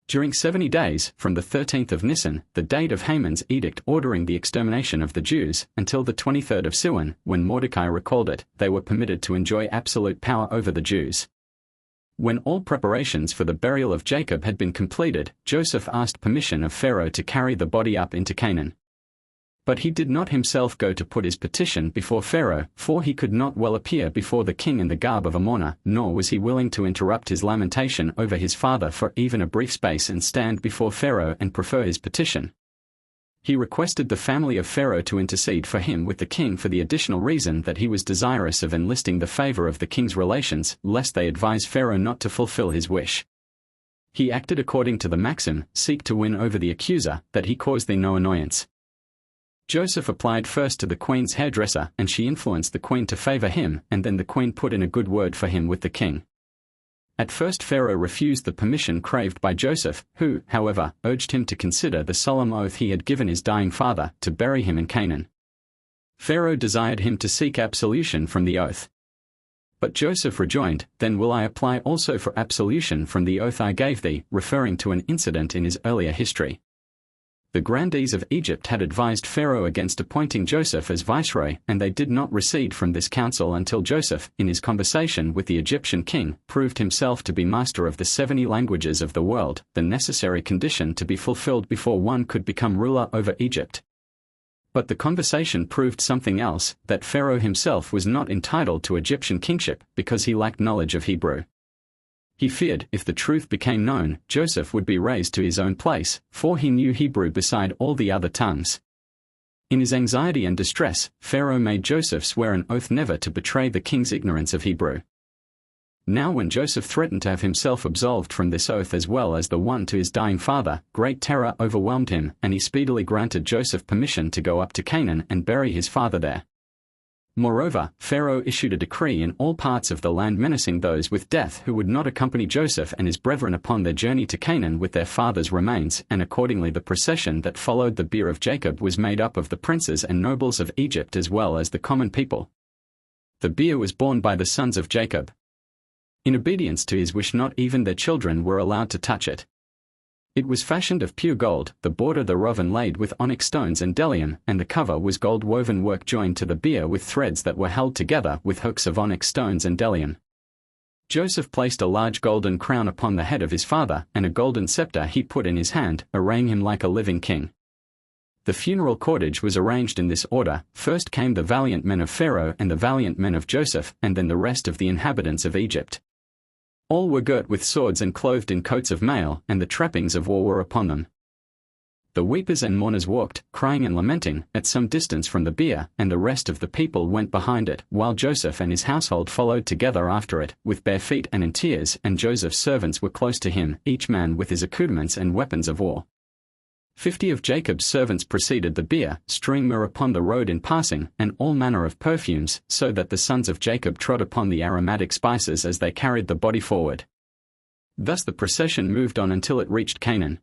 During 70 days, from the 13th of Nisan, the date of Haman's edict ordering the extermination of the Jews, until the 23rd of Siwan, when Mordecai recalled it, they were permitted to enjoy absolute power over the Jews. When all preparations for the burial of Jacob had been completed, Joseph asked permission of Pharaoh to carry the body up into Canaan. But he did not himself go to put his petition before Pharaoh, for he could not well appear before the king in the garb of a mourner, nor was he willing to interrupt his lamentation over his father for even a brief space and stand before Pharaoh and prefer his petition. He requested the family of Pharaoh to intercede for him with the king for the additional reason that he was desirous of enlisting the favor of the king's relations, lest they advise Pharaoh not to fulfill his wish. He acted according to the maxim, "Seek to win over the accuser, that he cause thee no annoyance." Joseph applied first to the queen's hairdresser, and she influenced the queen to favor him, and then the queen put in a good word for him with the king. At first Pharaoh refused the permission craved by Joseph, who, however, urged him to consider the solemn oath he had given his dying father, to bury him in Canaan. Pharaoh desired him to seek absolution from the oath. But Joseph rejoined, "Then will I apply also for absolution from the oath I gave thee," referring to an incident in his earlier history. The grandees of Egypt had advised Pharaoh against appointing Joseph as viceroy, and they did not recede from this counsel until Joseph, in his conversation with the Egyptian king, proved himself to be master of the 70 languages of the world, the necessary condition to be fulfilled before one could become ruler over Egypt. But the conversation proved something else, that Pharaoh himself was not entitled to Egyptian kingship, because he lacked knowledge of Hebrew. He feared, if the truth became known, Joseph would be raised to his own place, for he knew Hebrew beside all the other tongues. In his anxiety and distress, Pharaoh made Joseph swear an oath never to betray the king's ignorance of Hebrew. Now when Joseph threatened to have himself absolved from this oath as well as the one to his dying father, great terror overwhelmed him, and he speedily granted Joseph permission to go up to Canaan and bury his father there. Moreover, Pharaoh issued a decree in all parts of the land menacing those with death who would not accompany Joseph and his brethren upon their journey to Canaan with their father's remains, and accordingly the procession that followed the bier of Jacob was made up of the princes and nobles of Egypt as well as the common people. The bier was borne by the sons of Jacob. In obedience to his wish, not even their children were allowed to touch it. It was fashioned of pure gold, the border thereof inlaid with onyx stones and bdellium, and the cover was gold-woven work joined to the bier with threads that were held together with hooks of onyx stones and bdellium. Joseph placed a large golden crown upon the head of his father, and a golden scepter he put in his hand, arraying him like a living king. The funeral cordage was arranged in this order: first came the valiant men of Pharaoh and the valiant men of Joseph, and then the rest of the inhabitants of Egypt. All were girt with swords and clothed in coats of mail, and the trappings of war were upon them. The weepers and mourners walked, crying and lamenting, at some distance from the bier, and the rest of the people went behind it, while Joseph and his household followed together after it, with bare feet and in tears, and Joseph's servants were close to him, each man with his accoutrements and weapons of war. 50 of Jacob's servants preceded the bier, strewing myrrh upon the road in passing, and all manner of perfumes, so that the sons of Jacob trod upon the aromatic spices as they carried the body forward. Thus the procession moved on until it reached Canaan.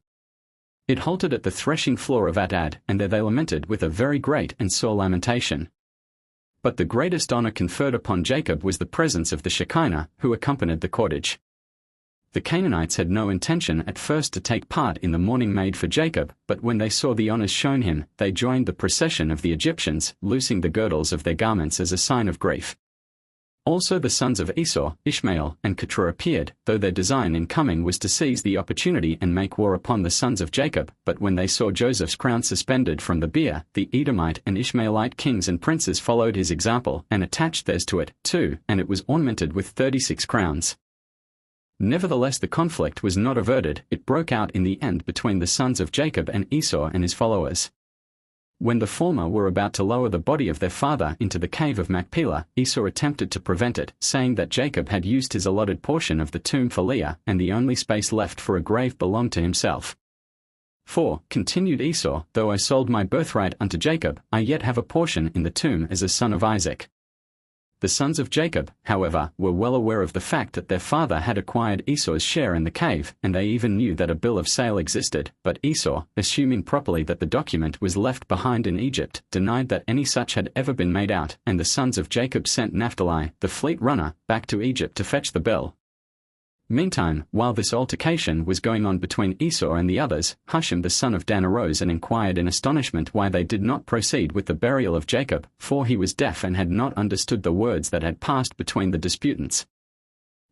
It halted at the threshing floor of Atad, and there they lamented with a very great and sore lamentation. But the greatest honor conferred upon Jacob was the presence of the Shekinah, who accompanied the cordage. The Canaanites had no intention at first to take part in the mourning made for Jacob, but when they saw the honors shown him, they joined the procession of the Egyptians, loosing the girdles of their garments as a sign of grief. Also the sons of Esau, Ishmael, and Keturah appeared, though their design in coming was to seize the opportunity and make war upon the sons of Jacob. But when they saw Joseph's crown suspended from the bier, the Edomite and Ishmaelite kings and princes followed his example, and attached theirs to it, too, and it was ornamented with 36 crowns. Nevertheless the conflict was not averted. It broke out in the end between the sons of Jacob and Esau and his followers. When the former were about to lower the body of their father into the cave of Machpelah, Esau attempted to prevent it, saying that Jacob had used his allotted portion of the tomb for Leah, and the only space left for a grave belonged to himself. For, continued Esau, though I sold my birthright unto Jacob, I yet have a portion in the tomb as a son of Isaac. The sons of Jacob, however, were well aware of the fact that their father had acquired Esau's share in the cave, and they even knew that a bill of sale existed, but Esau, assuming properly that the document was left behind in Egypt, denied that any such had ever been made out, and the sons of Jacob sent Naphtali, the fleet runner, back to Egypt to fetch the bill. Meantime, while this altercation was going on between Esau and the others, Husham the son of Dan arose and inquired in astonishment why they did not proceed with the burial of Jacob, for he was deaf and had not understood the words that had passed between the disputants.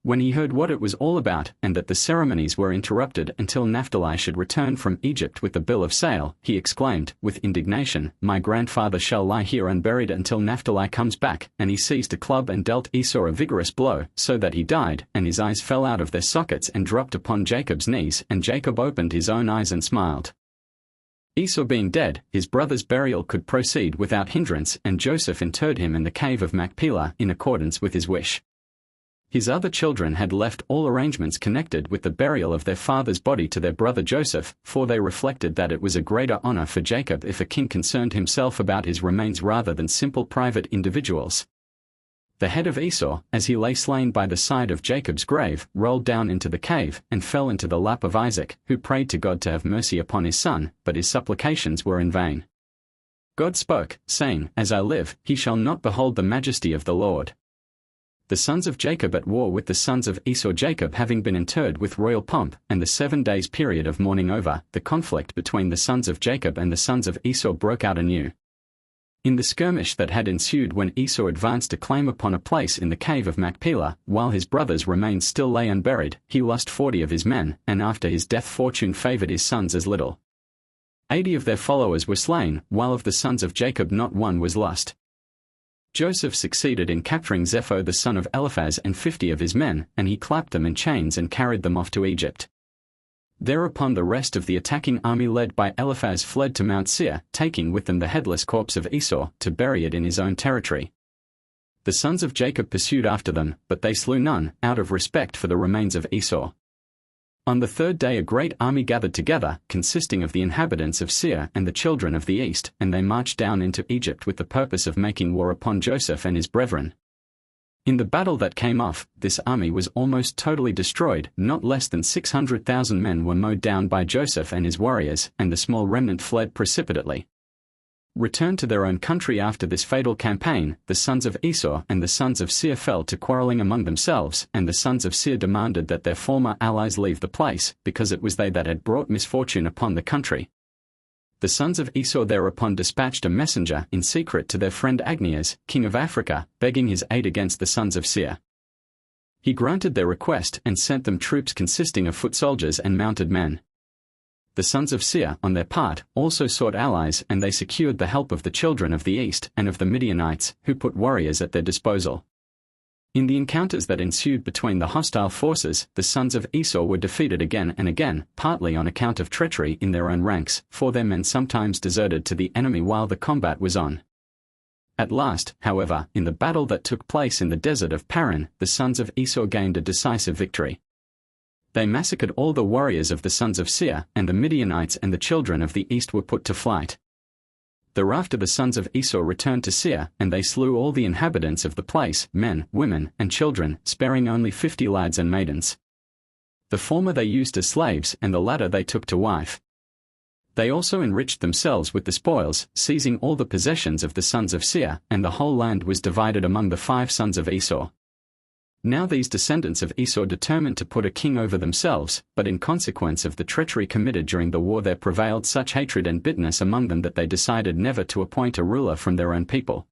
When he heard what it was all about, and that the ceremonies were interrupted until Naphtali should return from Egypt with the bill of sale, he exclaimed, with indignation, "My grandfather shall lie here unburied until Naphtali comes back," and he seized a club and dealt Esau a vigorous blow, so that he died, and his eyes fell out of their sockets and dropped upon Jacob's knees, and Jacob opened his own eyes and smiled. Esau being dead, his brother's burial could proceed without hindrance, and Joseph interred him in the cave of Machpelah in accordance with his wish. His other children had left all arrangements connected with the burial of their father's body to their brother Joseph, for they reflected that it was a greater honor for Jacob if a king concerned himself about his remains rather than simple private individuals. The head of Esau, as he lay slain by the side of Jacob's grave, rolled down into the cave, and fell into the lap of Isaac, who prayed to God to have mercy upon his son, but his supplications were in vain. God spoke, saying, "As I live, he shall not behold the majesty of the Lord." The sons of Jacob at war with the sons of Esau. Jacob having been interred with royal pomp, and the 7 days period of mourning over, the conflict between the sons of Jacob and the sons of Esau broke out anew. In the skirmish that had ensued when Esau advanced to claim upon a place in the cave of Machpelah, while his brothers remained still lay unburied, he lost 40 of his men, and after his death fortune favored his sons as little. 80 of their followers were slain, while of the sons of Jacob not one was lost. Joseph succeeded in capturing Zepho the son of Eliphaz and 50 of his men, and he clapped them in chains and carried them off to Egypt. Thereupon the rest of the attacking army led by Eliphaz fled to Mount Seir, taking with them the headless corpse of Esau, to bury it in his own territory. The sons of Jacob pursued after them, but they slew none, out of respect for the remains of Esau. On the 3rd day a great army gathered together, consisting of the inhabitants of Seir and the children of the east, and they marched down into Egypt with the purpose of making war upon Joseph and his brethren. In the battle that came off, this army was almost totally destroyed, not less than 600,000 men were mowed down by Joseph and his warriors, and the small remnant fled precipitately. Returned to their own country after this fatal campaign, the sons of Esau and the sons of Seir fell to quarreling among themselves, and the sons of Seir demanded that their former allies leave the place, because it was they that had brought misfortune upon the country. The sons of Esau thereupon dispatched a messenger in secret to their friend Agnias, king of Africa, begging his aid against the sons of Seir. He granted their request and sent them troops consisting of foot soldiers and mounted men. The sons of Seir, on their part, also sought allies, and they secured the help of the children of the east and of the Midianites, who put warriors at their disposal. In the encounters that ensued between the hostile forces, the sons of Esau were defeated again and again, partly on account of treachery in their own ranks, for their men sometimes deserted to the enemy while the combat was on. At last, however, in the battle that took place in the desert of Paran, the sons of Esau gained a decisive victory. They massacred all the warriors of the sons of Seir, and the Midianites and the children of the east were put to flight. Thereafter the sons of Esau returned to Seir, and they slew all the inhabitants of the place, men, women, and children, sparing only 50 lads and maidens. The former they used as slaves, and the latter they took to wife. They also enriched themselves with the spoils, seizing all the possessions of the sons of Seir, and the whole land was divided among the 5 sons of Esau. Now these descendants of Esau determined to put a king over themselves, but in consequence of the treachery committed during the war there prevailed such hatred and bitterness among them that they decided never to appoint a ruler from their own people.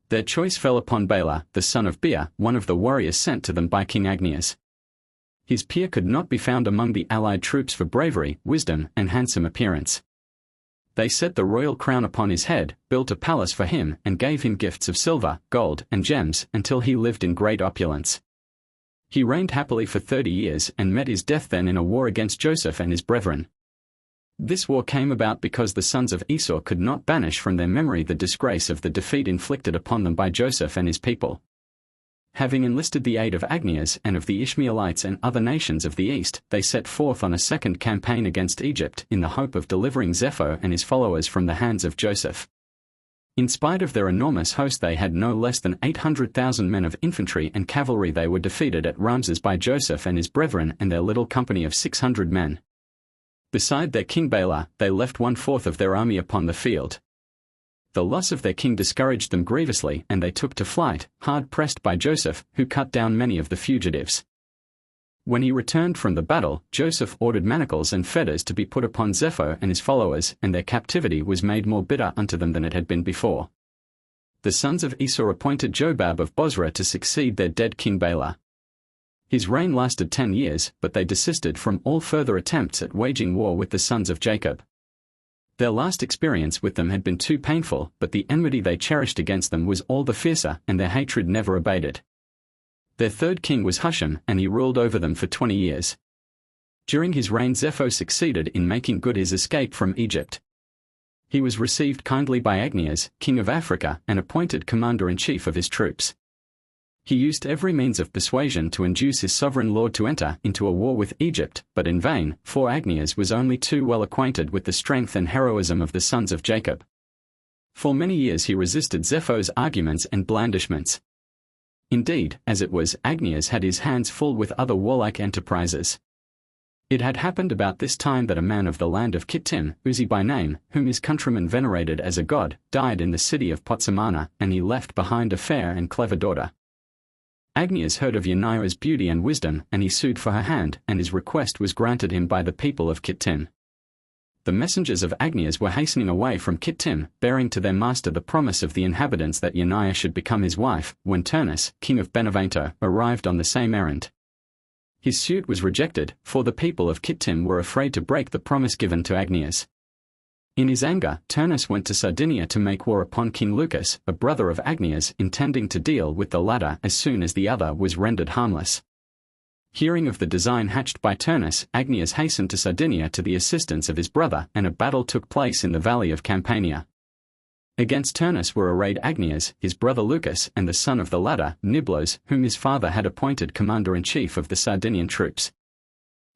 Their choice fell upon Bela, the son of Beer, one of the warriors sent to them by King Agnias. His peer could not be found among the allied troops for bravery, wisdom, and handsome appearance. They set the royal crown upon his head, built a palace for him, and gave him gifts of silver, gold, and gems, until he lived in great opulence. He reigned happily for 30 years, and met his death then in a war against Joseph and his brethren. This war came about because the sons of Esau could not banish from their memory the disgrace of the defeat inflicted upon them by Joseph and his people. Having enlisted the aid of Agnias and of the Ishmaelites and other nations of the east, they set forth on a second campaign against Egypt in the hope of delivering Zepho and his followers from the hands of Joseph. In spite of their enormous host, they had no less than 800,000 men of infantry and cavalry. They were defeated at Ramses by Joseph and his brethren and their little company of 600 men. Beside their king Bela, they left 1/4 of their army upon the field. The loss of their king discouraged them grievously, and they took to flight, hard pressed by Joseph, who cut down many of the fugitives. When he returned from the battle, Joseph ordered manacles and fetters to be put upon Zepho and his followers, and their captivity was made more bitter unto them than it had been before. The sons of Esau appointed Jobab of Bozrah to succeed their dead king Bela. His reign lasted 10 years, but they desisted from all further attempts at waging war with the sons of Jacob. Their last experience with them had been too painful, but the enmity they cherished against them was all the fiercer, and their hatred never abated. Their third king was Husham, and he ruled over them for 20 years. During his reign, Zepho succeeded in making good his escape from Egypt. He was received kindly by Agnias, king of Africa, and appointed commander-in-chief of his troops. He used every means of persuasion to induce his sovereign lord to enter into a war with Egypt, but in vain, for Agnias was only too well acquainted with the strength and heroism of the sons of Jacob. For many years he resisted Zepho's arguments and blandishments. Indeed, as it was, Agnias had his hands full with other warlike enterprises. It had happened about this time that a man of the land of Kittim, Uzi by name, whom his countrymen venerated as a god, died in the city of Potsamana, and he left behind a fair and clever daughter. Agnias heard of Yaniah's beauty and wisdom, and he sued for her hand, and his request was granted him by the people of Kittim. The messengers of Agnias were hastening away from Kittim, bearing to their master the promise of the inhabitants that Yaniah should become his wife, when Turnus, king of Benevento, arrived on the same errand. His suit was rejected, for the people of Kittim were afraid to break the promise given to Agnias. In his anger, Turnus went to Sardinia to make war upon King Lucus, a brother of Agnias, intending to deal with the latter as soon as the other was rendered harmless. Hearing of the design hatched by Turnus, Agnias hastened to Sardinia to the assistance of his brother, and a battle took place in the valley of Campania. Against Turnus were arrayed Agnias, his brother Lucus, and the son of the latter, Niblos, whom his father had appointed commander-in-chief of the Sardinian troops.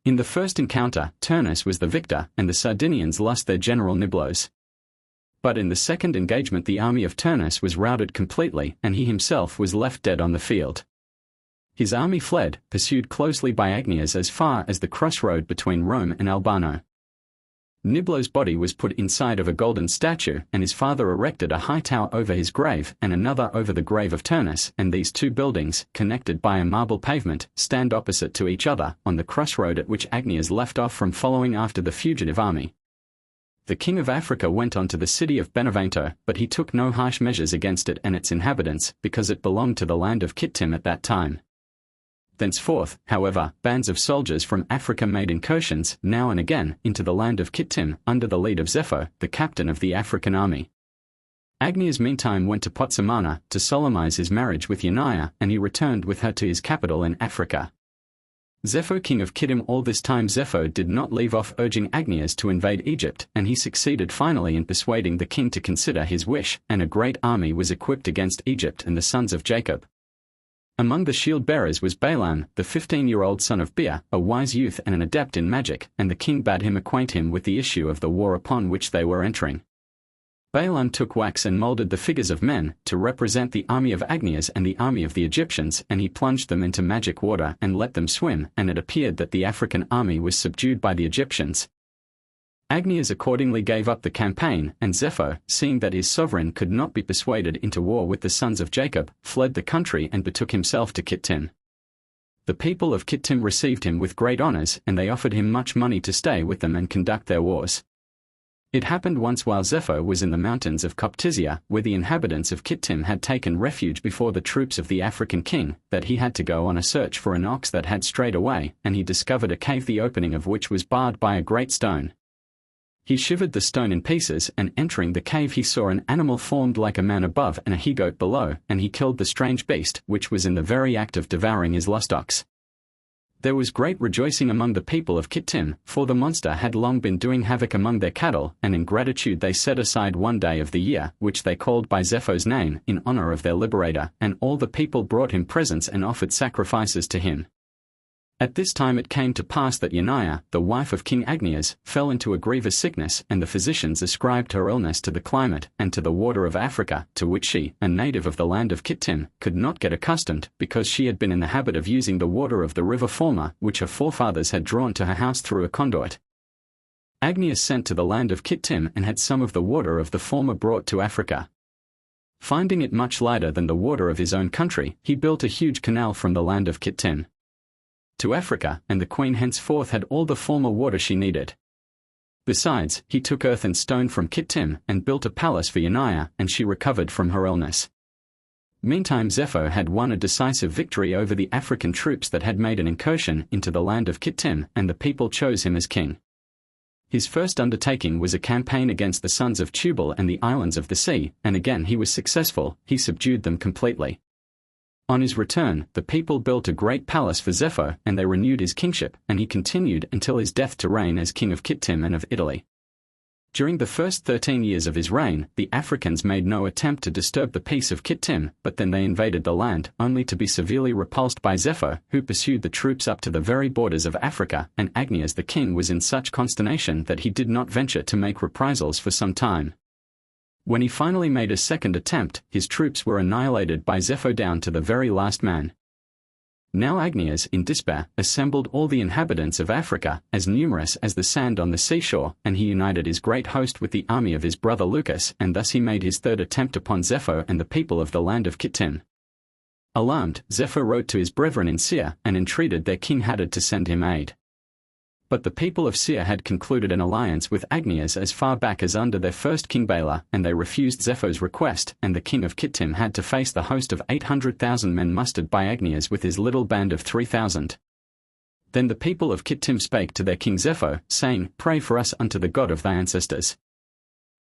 In the first encounter, Turnus was the victor, and the Sardinians lost their general Niblos. But in the second engagement the army of Turnus was routed completely, and he himself was left dead on the field. His army fled, pursued closely by Agnias as far as the crossroad between Rome and Albano. Niblo's body was put inside of a golden statue, and his father erected a high tower over his grave and another over the grave of Turnus, and these two buildings, connected by a marble pavement, stand opposite to each other, on the crossroad at which Agnias left off from following after the fugitive army. The king of Africa went on to the city of Benevento, but he took no harsh measures against it and its inhabitants, because it belonged to the land of Kittim at that time. Thenceforth, however, bands of soldiers from Africa made incursions, now and again, into the land of Kittim, under the lead of Zepho, the captain of the African army. Agnias meantime went to Potsamana, to solemnize his marriage with Yaniah, and he returned with her to his capital in Africa. Zepho king of Kittim. All this time Zepho did not leave off urging Agnias to invade Egypt, and he succeeded finally in persuading the king to consider his wish, and a great army was equipped against Egypt and the sons of Jacob. Among the shield-bearers was Balaam, the 15-year-old son of Beer, a wise youth and an adept in magic, and the king bade him acquaint him with the issue of the war upon which they were entering. Balaam took wax and molded the figures of men, to represent the army of Agnias and the army of the Egyptians, and he plunged them into magic water and let them swim, and it appeared that the African army was subdued by the Egyptians. Agnias accordingly gave up the campaign, and Zepho, seeing that his sovereign could not be persuaded into war with the sons of Jacob, fled the country and betook himself to Kittim. The people of Kittim received him with great honors, and they offered him much money to stay with them and conduct their wars. It happened once while Zepho was in the mountains of Coptizia, where the inhabitants of Kittim had taken refuge before the troops of the African king, that he had to go on a search for an ox that had strayed away, and he discovered a cave the opening of which was barred by a great stone. He shivered the stone in pieces, and entering the cave he saw an animal formed like a man above and a he-goat below, and he killed the strange beast, which was in the very act of devouring his lost ox. There was great rejoicing among the people of Kittim, for the monster had long been doing havoc among their cattle, and in gratitude they set aside one day of the year, which they called by Zepho's name, in honor of their liberator, and all the people brought him presents and offered sacrifices to him. At this time it came to pass that Yaniah, the wife of King Agnias, fell into a grievous sickness, and the physicians ascribed her illness to the climate, and to the water of Africa, to which she, a native of the land of Kittim, could not get accustomed, because she had been in the habit of using the water of the river Forma, which her forefathers had drawn to her house through a conduit. Agnias sent to the land of Kittim and had some of the water of the Forma brought to Africa. Finding it much lighter than the water of his own country, he built a huge canal from the land of Kittim to Africa, and the queen henceforth had all the Forma water she needed. Besides, he took earth and stone from Kittim, and built a palace for Yaniah, and she recovered from her illness. Meantime Zepho had won a decisive victory over the African troops that had made an incursion into the land of Kittim, and the people chose him as king. His first undertaking was a campaign against the sons of Tubal and the islands of the sea, and again he was successful. He subdued them completely. On his return, the people built a great palace for Zepho, and they renewed his kingship, and he continued until his death to reign as king of Kittim and of Italy. During the first 13 years of his reign, the Africans made no attempt to disturb the peace of Kittim, but then they invaded the land, only to be severely repulsed by Zepho, who pursued the troops up to the very borders of Africa, and Agnias the king was in such consternation that he did not venture to make reprisals for some time. When he finally made a second attempt, his troops were annihilated by Zepho down to the very last man. Now Agnias, in despair, assembled all the inhabitants of Africa, as numerous as the sand on the seashore, and he united his great host with the army of his brother Lucas, and thus he made his third attempt upon Zepho and the people of the land of Kittim. Alarmed, Zepho wrote to his brethren in Seir, and entreated their king Hadad to send him aid. But the people of Seir had concluded an alliance with Agnias as far back as under their first king Bela, and they refused Zepho's request, and the king of Kittim had to face the host of 800,000 men mustered by Agnias with his little band of 3,000. Then the people of Kittim spake to their king Zepho, saying, Pray for us unto the God of thy ancestors.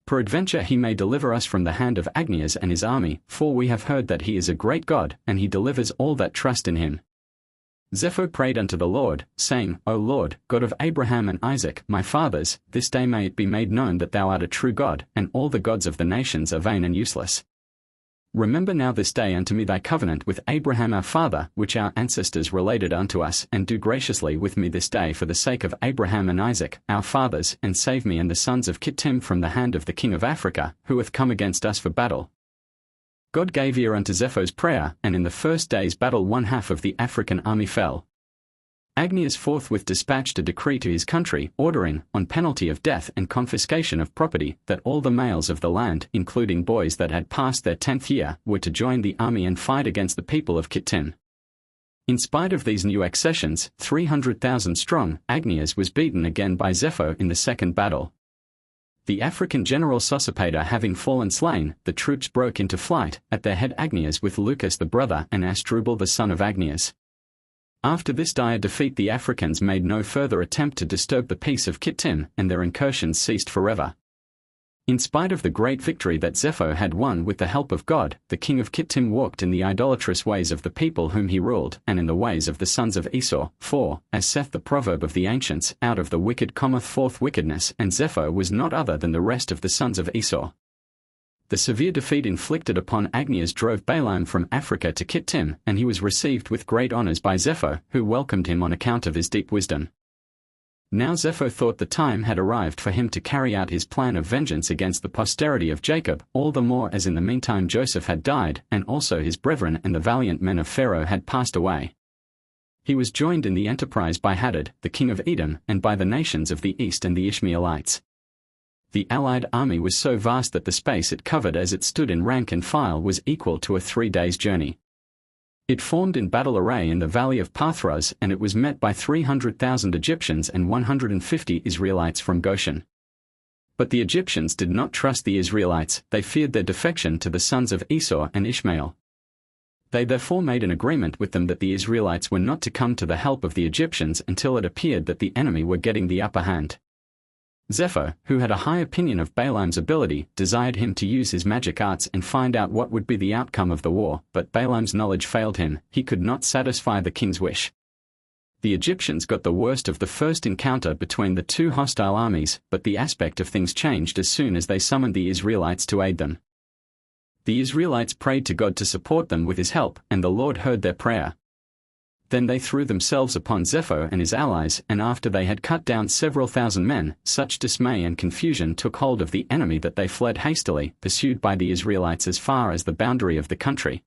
Peradventure he may deliver us from the hand of Agnias and his army, for we have heard that he is a great God, and he delivers all that trust in him. Zepho prayed unto the Lord, saying, O Lord, God of Abraham and Isaac, my fathers, this day may it be made known that thou art a true God, and all the gods of the nations are vain and useless. Remember now this day unto me thy covenant with Abraham our father, which our ancestors related unto us, and do graciously with me this day for the sake of Abraham and Isaac, our fathers, and save me and the sons of Kittim from the hand of the king of Africa, who hath come against us for battle. God gave ear unto Zepho's prayer, and in the first day's battle 1/2 of the African army fell. Agnias forthwith dispatched a decree to his country, ordering, on penalty of death and confiscation of property, that all the males of the land, including boys that had passed their 10th year, were to join the army and fight against the people of Kittim. In spite of these new accessions, 300,000 strong, Agnias was beaten again by Zepho in the second battle. The African general Sosipater having fallen slain, the troops broke into flight, at their head Agnias with Lucas the brother and Asdrubal the son of Agnias. After this dire defeat the Africans made no further attempt to disturb the peace of Kittim, and their incursions ceased forever. In spite of the great victory that Zepho had won with the help of God, the king of Kittim walked in the idolatrous ways of the people whom he ruled, and in the ways of the sons of Esau, for, as saith the proverb of the ancients, out of the wicked cometh forth wickedness, and Zepho was not other than the rest of the sons of Esau. The severe defeat inflicted upon Agnias drove Balaam from Africa to Kittim, and he was received with great honors by Zepho, who welcomed him on account of his deep wisdom. Now Zepho thought the time had arrived for him to carry out his plan of vengeance against the posterity of Jacob, all the more as in the meantime Joseph had died, and also his brethren and the valiant men of Pharaoh had passed away. He was joined in the enterprise by Hadad, the king of Edom, and by the nations of the east and the Ishmaelites. The allied army was so vast that the space it covered as it stood in rank and file was equal to a 3 days' journey. It formed in battle array in the valley of Pathros, and it was met by 300,000 Egyptians and 150 Israelites from Goshen. But the Egyptians did not trust the Israelites, they feared their defection to the sons of Esau and Ishmael. They therefore made an agreement with them that the Israelites were not to come to the help of the Egyptians until it appeared that the enemy were getting the upper hand. Zepho, who had a high opinion of Balaam's ability, desired him to use his magic arts and find out what would be the outcome of the war, but Balaam's knowledge failed him, he could not satisfy the king's wish. The Egyptians got the worst of the first encounter between the two hostile armies, but the aspect of things changed as soon as they summoned the Israelites to aid them. The Israelites prayed to God to support them with his help, and the Lord heard their prayer. Then they threw themselves upon Zepho and his allies, and after they had cut down several thousand men, such dismay and confusion took hold of the enemy that they fled hastily, pursued by the Israelites as far as the boundary of the country.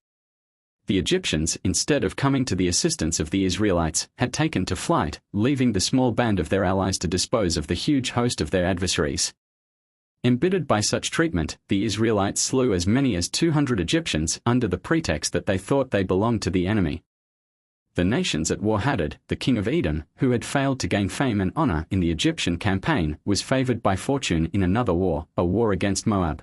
The Egyptians, instead of coming to the assistance of the Israelites, had taken to flight, leaving the small band of their allies to dispose of the huge host of their adversaries. Embittered by such treatment, the Israelites slew as many as 200 Egyptians under the pretext that they thought they belonged to the enemy. The nations at war. Hadad, the king of Edom, who had failed to gain fame and honor in the Egyptian campaign, was favored by fortune in another war, a war against Moab.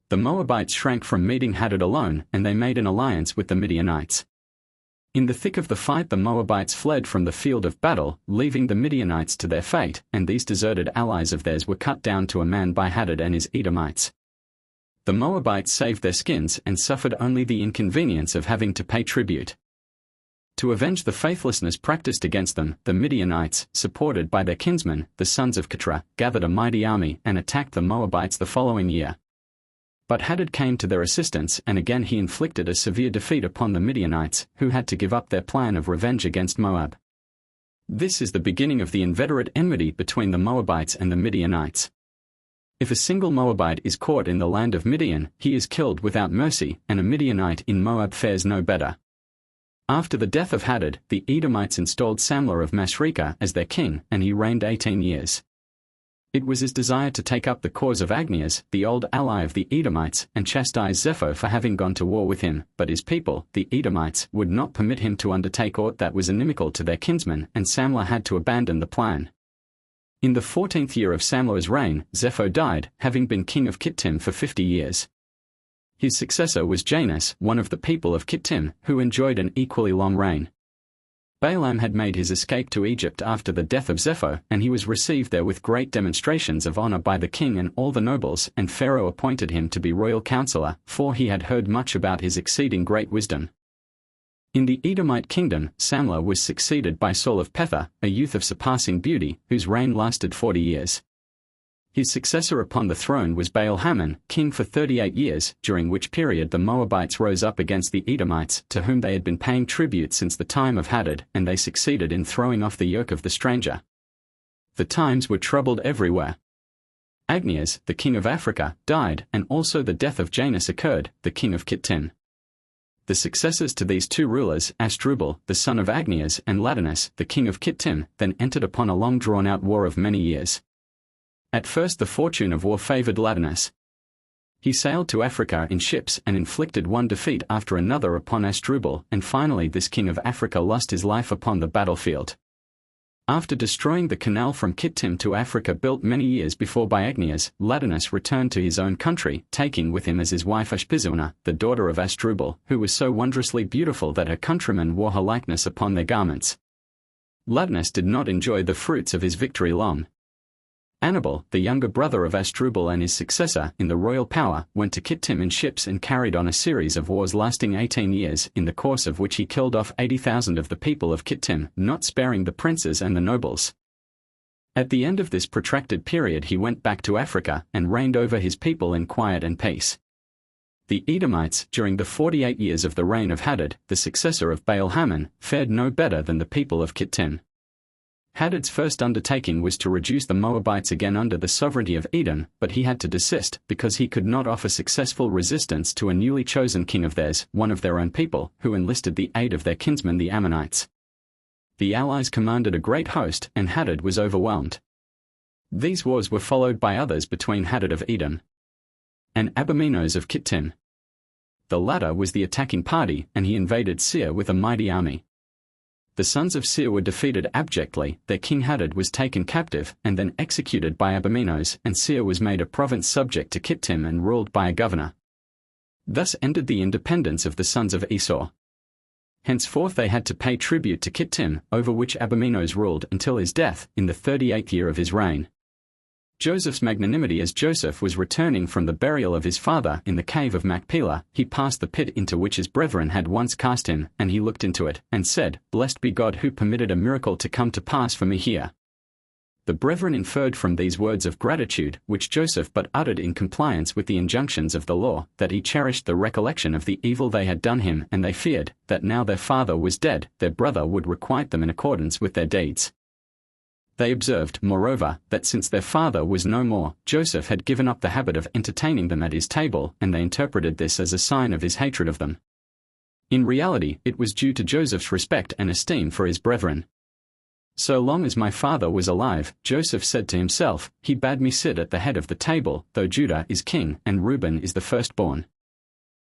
The Moabites shrank from meeting Hadad alone, and they made an alliance with the Midianites. In the thick of the fight, the Moabites fled from the field of battle, leaving the Midianites to their fate, and these deserted allies of theirs were cut down to a man by Hadad and his Edomites. The Moabites saved their skins and suffered only the inconvenience of having to pay tribute. To avenge the faithlessness practiced against them, the Midianites, supported by their kinsmen, the sons of Keturah, gathered a mighty army and attacked the Moabites the following year. But Hadad came to their assistance, and again he inflicted a severe defeat upon the Midianites, who had to give up their plan of revenge against Moab. This is the beginning of the inveterate enmity between the Moabites and the Midianites. If a single Moabite is caught in the land of Midian, he is killed without mercy, and a Midianite in Moab fares no better. After the death of Hadad, the Edomites installed Samlah of Masrekah as their king, and he reigned 18 years. It was his desire to take up the cause of Agnias, the old ally of the Edomites, and chastise Zepho for having gone to war with him, but his people, the Edomites, would not permit him to undertake aught that was inimical to their kinsmen, and Samlah had to abandon the plan. In the 14th year of Samlah's reign, Zepho died, having been king of Kittim for 50 years. His successor was Janus, one of the people of Kittim, who enjoyed an equally long reign. Balaam had made his escape to Egypt after the death of Zepho, and he was received there with great demonstrations of honor by the king and all the nobles, and Pharaoh appointed him to be royal counselor, for he had heard much about his exceeding great wisdom. In the Edomite kingdom, Samlah was succeeded by Saul of Petha, a youth of surpassing beauty, whose reign lasted 40 years. His successor upon the throne was Baal-Hamon, king for 38 years, during which period the Moabites rose up against the Edomites, to whom they had been paying tribute since the time of Hadad, and they succeeded in throwing off the yoke of the stranger. The times were troubled everywhere. Agnias, the king of Africa, died, and also the death of Janus occurred, the king of Kittim. The successors to these two rulers, Asdrubal, the son of Agnias, and Ladanus, the king of Kittim, then entered upon a long drawn-out war of many years. At first the fortune of war favored Ladanus. He sailed to Africa in ships and inflicted one defeat after another upon Asdrubal, and finally this king of Africa lost his life upon the battlefield. After destroying the canal from Kittim to Africa built many years before by Agnias, Ladanus returned to his own country, taking with him as his wife Ashpizuna, the daughter of Asdrubal, who was so wondrously beautiful that her countrymen wore her likeness upon their garments. Ladanus did not enjoy the fruits of his victory long. Annibal, the younger brother of Asdrubal and his successor in the royal power, went to Kittim in ships and carried on a series of wars lasting 18 years, in the course of which he killed off 80,000 of the people of Kittim, not sparing the princes and the nobles. At the end of this protracted period he went back to Africa, and reigned over his people in quiet and peace. The Edomites, during the 48 years of the reign of Hadad, the successor of Baal-Hamon, fared no better than the people of Kittim. Hadad's first undertaking was to reduce the Moabites again under the sovereignty of Edom, but he had to desist, because he could not offer successful resistance to a newly chosen king of theirs, one of their own people, who enlisted the aid of their kinsmen the Ammonites. The allies commanded a great host, and Hadad was overwhelmed. These wars were followed by others between Hadad of Edom and Abimenos of Kittim. The latter was the attacking party, and he invaded Seir with a mighty army. The sons of Seir were defeated abjectly, their king Hadad was taken captive, and then executed by Abimenos, and Seir was made a province subject to Kittim and ruled by a governor. Thus ended the independence of the sons of Esau. Henceforth they had to pay tribute to Kittim, over which Abimenos ruled until his death, in the 38th year of his reign. Joseph's magnanimity. As Joseph was returning from the burial of his father in the cave of Machpelah, he passed the pit into which his brethren had once cast him, and he looked into it, and said, "Blessed be God who permitted a miracle to come to pass for me here." The brethren inferred from these words of gratitude, which Joseph but uttered in compliance with the injunctions of the law, that he cherished the recollection of the evil they had done him, and they feared that now their father was dead, their brother would requite them in accordance with their deeds. They observed, moreover, that since their father was no more, Joseph had given up the habit of entertaining them at his table, and they interpreted this as a sign of his hatred of them. In reality, it was due to Joseph's respect and esteem for his brethren. So long as my father was alive, Joseph said to himself, he bade me sit at the head of the table, though Judah is king and Reuben is the firstborn.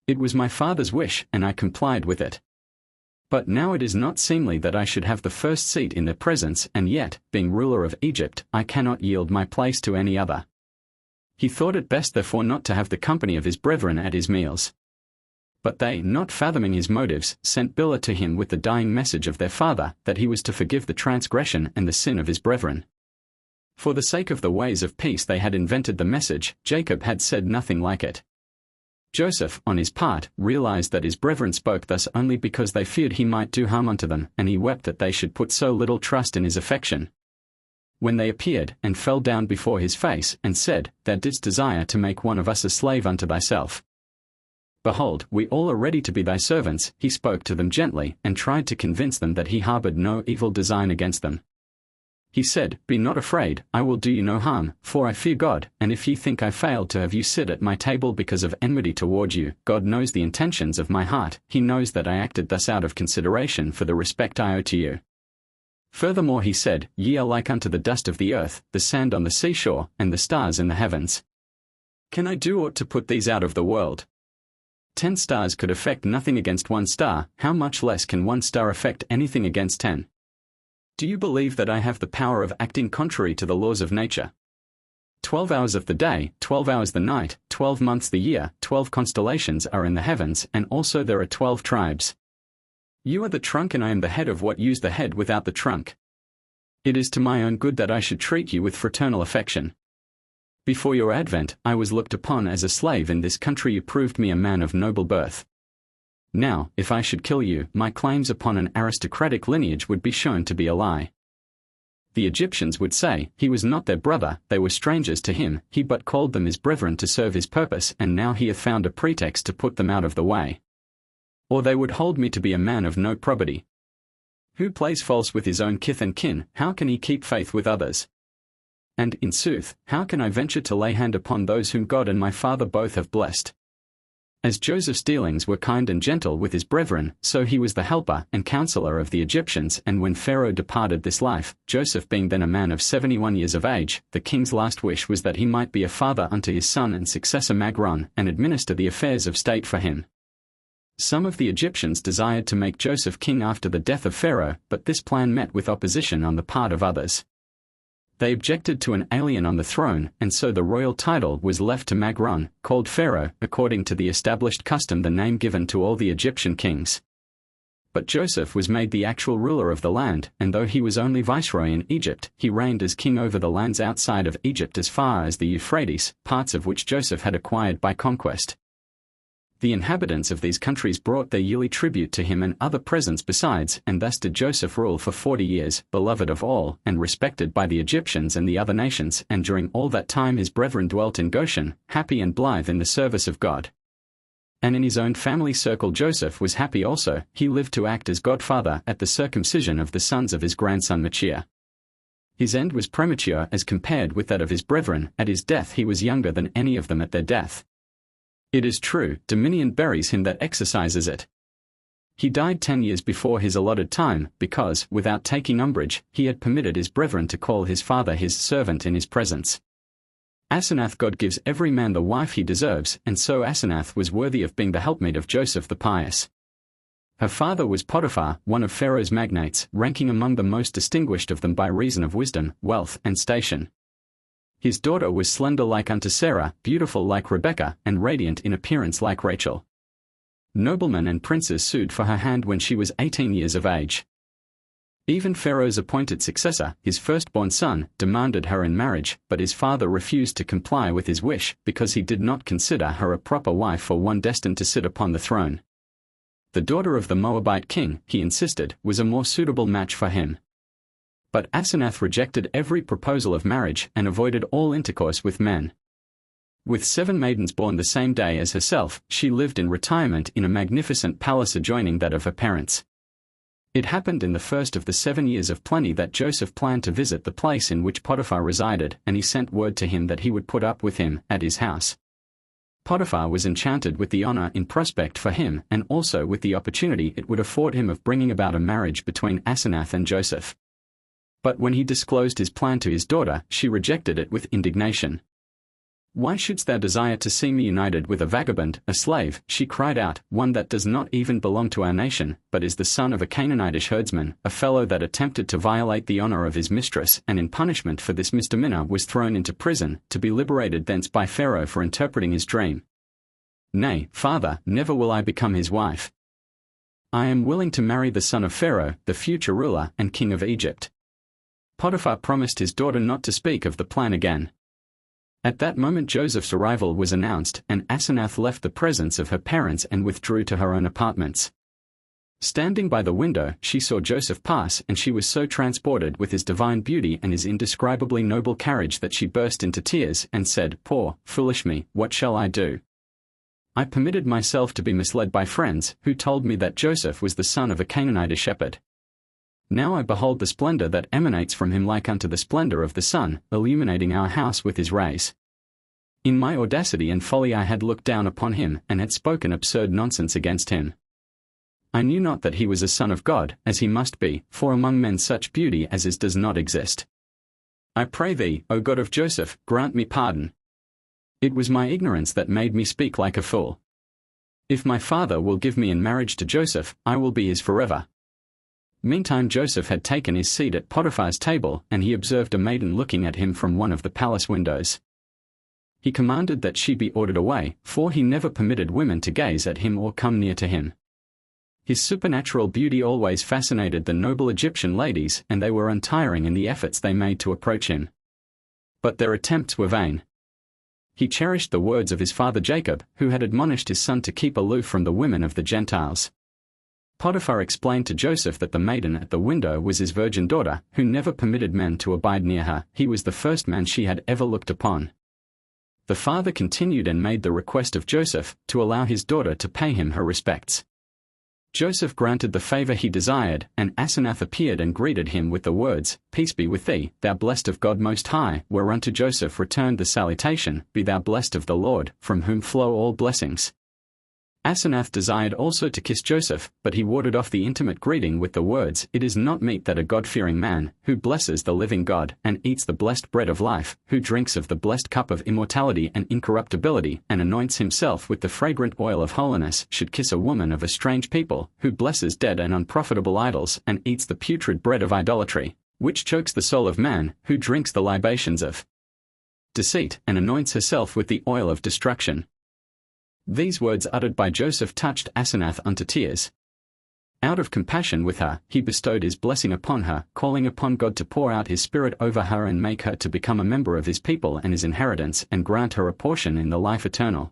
It was my father's wish, and I complied with it. But now it is not seemly that I should have the first seat in their presence, and yet, being ruler of Egypt, I cannot yield my place to any other. He thought it best therefore not to have the company of his brethren at his meals. But they, not fathoming his motives, sent Bilhah to him with the dying message of their father, that he was to forgive the transgression and the sin of his brethren. For the sake of the ways of peace they had invented the message, Jacob had said nothing like it. Joseph, on his part, realized that his brethren spoke thus only because they feared he might do harm unto them, and he wept that they should put so little trust in his affection. When they appeared, and fell down before his face, and said, Thou didst desire to make one of us a slave unto thyself. Behold, we all are ready to be thy servants, he spoke to them gently, and tried to convince them that he harbored no evil design against them. He said, Be not afraid, I will do you no harm, for I fear God, and if ye think I failed to have you sit at my table because of enmity toward you, God knows the intentions of my heart, he knows that I acted thus out of consideration for the respect I owe to you. Furthermore he said, Ye are like unto the dust of the earth, the sand on the seashore, and the stars in the heavens. Can I do aught to put these out of the world? 10 stars could effect nothing against 1 star, how much less can 1 star effect anything against 10? Do you believe that I have the power of acting contrary to the laws of nature? 12 hours of the day, 12 hours the night, 12 months the year, 12 constellations are in the heavens, and also there are 12 tribes. You are the trunk and I am the head of what use the head without the trunk. It is to my own good that I should treat you with fraternal affection. Before your advent, I was looked upon as a slave in this country. You proved me a man of noble birth. Now, if I should kill you, my claims upon an aristocratic lineage would be shown to be a lie. The Egyptians would say, he was not their brother, they were strangers to him, he but called them his brethren to serve his purpose, and now he hath found a pretext to put them out of the way. Or they would hold me to be a man of no probity. Who plays false with his own kith and kin, how can he keep faith with others? And, in sooth, how can I venture to lay hand upon those whom God and my father both have blessed? As Joseph's dealings were kind and gentle with his brethren, so he was the helper and counselor of the Egyptians. And when Pharaoh departed this life, Joseph being then a man of 71 years of age, the king's last wish was that he might be a father unto his son and successor Magron, and administer the affairs of state for him. Some of the Egyptians desired to make Joseph king after the death of Pharaoh, but this plan met with opposition on the part of others. They objected to an alien on the throne, and so the royal title was left to Magron, called Pharaoh, according to the established custom, the name given to all the Egyptian kings. But Joseph was made the actual ruler of the land, and though he was only viceroy in Egypt, he reigned as king over the lands outside of Egypt as far as the Euphrates, parts of which Joseph had acquired by conquest. The inhabitants of these countries brought their yearly tribute to him and other presents besides, and thus did Joseph rule for 40 years, beloved of all, and respected by the Egyptians and the other nations, and during all that time his brethren dwelt in Goshen, happy and blithe in the service of God. And in his own family circle Joseph was happy also, he lived to act as godfather at the circumcision of the sons of his grandson Machir. His end was premature as compared with that of his brethren, at his death he was younger than any of them at their death. It is true, dominion buries him that exercises it. He died 10 years before his allotted time, because, without taking umbrage, he had permitted his brethren to call his father his servant in his presence. Asenath God gives every man the wife he deserves, and so Asenath was worthy of being the helpmate of Joseph the pious. Her father was Potiphar, one of Pharaoh's magnates, ranking among the most distinguished of them by reason of wisdom, wealth, and station. His daughter was slender like unto Sarah, beautiful like Rebekah, and radiant in appearance like Rachel. Noblemen and princes sued for her hand when she was 18 years of age. Even Pharaoh's appointed successor, his firstborn son, demanded her in marriage, but his father refused to comply with his wish, because he did not consider her a proper wife for one destined to sit upon the throne. The daughter of the Moabite king, he insisted, was a more suitable match for him. But Asenath rejected every proposal of marriage and avoided all intercourse with men. With 7 maidens born the same day as herself, she lived in retirement in a magnificent palace adjoining that of her parents. It happened in the first of the 7 years of plenty that Joseph planned to visit the place in which Potiphar resided, and he sent word to him that he would put up with him at his house. Potiphar was enchanted with the honor in prospect for him and also with the opportunity it would afford him of bringing about a marriage between Asenath and Joseph. But when he disclosed his plan to his daughter, she rejected it with indignation. "Why shouldst thou desire to see me united with a vagabond, a slave," she cried out, "one that does not even belong to our nation, but is the son of a Canaanitish herdsman, a fellow that attempted to violate the honor of his mistress, and in punishment for this misdemeanor was thrown into prison, to be liberated thence by Pharaoh for interpreting his dream? Nay, father, never will I become his wife. I am willing to marry the son of Pharaoh, the future ruler and king of Egypt." Potiphar promised his daughter not to speak of the plan again. At that moment Joseph's arrival was announced, and Asenath left the presence of her parents and withdrew to her own apartments. Standing by the window, she saw Joseph pass, and she was so transported with his divine beauty and his indescribably noble carriage that she burst into tears and said, "Poor, foolish me, what shall I do? I permitted myself to be misled by friends, who told me that Joseph was the son of a Canaanitish shepherd. Now I behold the splendor that emanates from him like unto the splendor of the sun, illuminating our house with his rays. In my audacity and folly I had looked down upon him, and had spoken absurd nonsense against him. I knew not that he was a son of God, as he must be, for among men such beauty as his does not exist. I pray thee, O God of Joseph, grant me pardon. It was my ignorance that made me speak like a fool. If my father will give me in marriage to Joseph, I will be his forever." Meantime Joseph had taken his seat at Potiphar's table, and he observed a maiden looking at him from one of the palace windows. He commanded that she be ordered away, for he never permitted women to gaze at him or come near to him. His supernatural beauty always fascinated the noble Egyptian ladies, and they were untiring in the efforts they made to approach him. But their attempts were vain. He cherished the words of his father Jacob, who had admonished his son to keep aloof from the women of the Gentiles. Potiphar explained to Joseph that the maiden at the window was his virgin daughter, who never permitted men to abide near her. He was the first man she had ever looked upon. The father continued and made the request of Joseph, to allow his daughter to pay him her respects. Joseph granted the favor he desired, and Asenath appeared and greeted him with the words, "Peace be with thee, thou blessed of God Most High," whereunto Joseph returned the salutation, "Be thou blessed of the Lord, from whom flow all blessings." Asenath desired also to kiss Joseph, but he warded off the intimate greeting with the words, "It is not meet that a God-fearing man, who blesses the living God, and eats the blessed bread of life, who drinks of the blessed cup of immortality and incorruptibility, and anoints himself with the fragrant oil of holiness, should kiss a woman of a strange people, who blesses dead and unprofitable idols, and eats the putrid bread of idolatry, which chokes the soul of man, who drinks the libations of deceit, and anoints herself with the oil of destruction." These words uttered by Joseph touched Asenath unto tears. Out of compassion with her, he bestowed his blessing upon her, calling upon God to pour out his Spirit over her and make her to become a member of his people and his inheritance, and grant her a portion in the life eternal.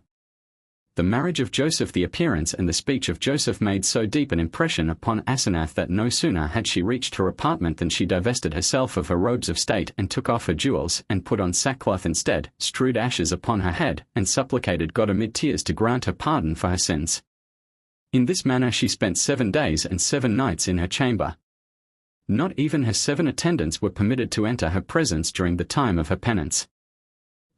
The marriage of Joseph, the appearance and the speech of Joseph made so deep an impression upon Asenath that no sooner had she reached her apartment than she divested herself of her robes of state and took off her jewels and put on sackcloth instead, strewed ashes upon her head, and supplicated God amid tears to grant her pardon for her sins. In this manner she spent 7 days and 7 nights in her chamber. Not even her 7 attendants were permitted to enter her presence during the time of her penance.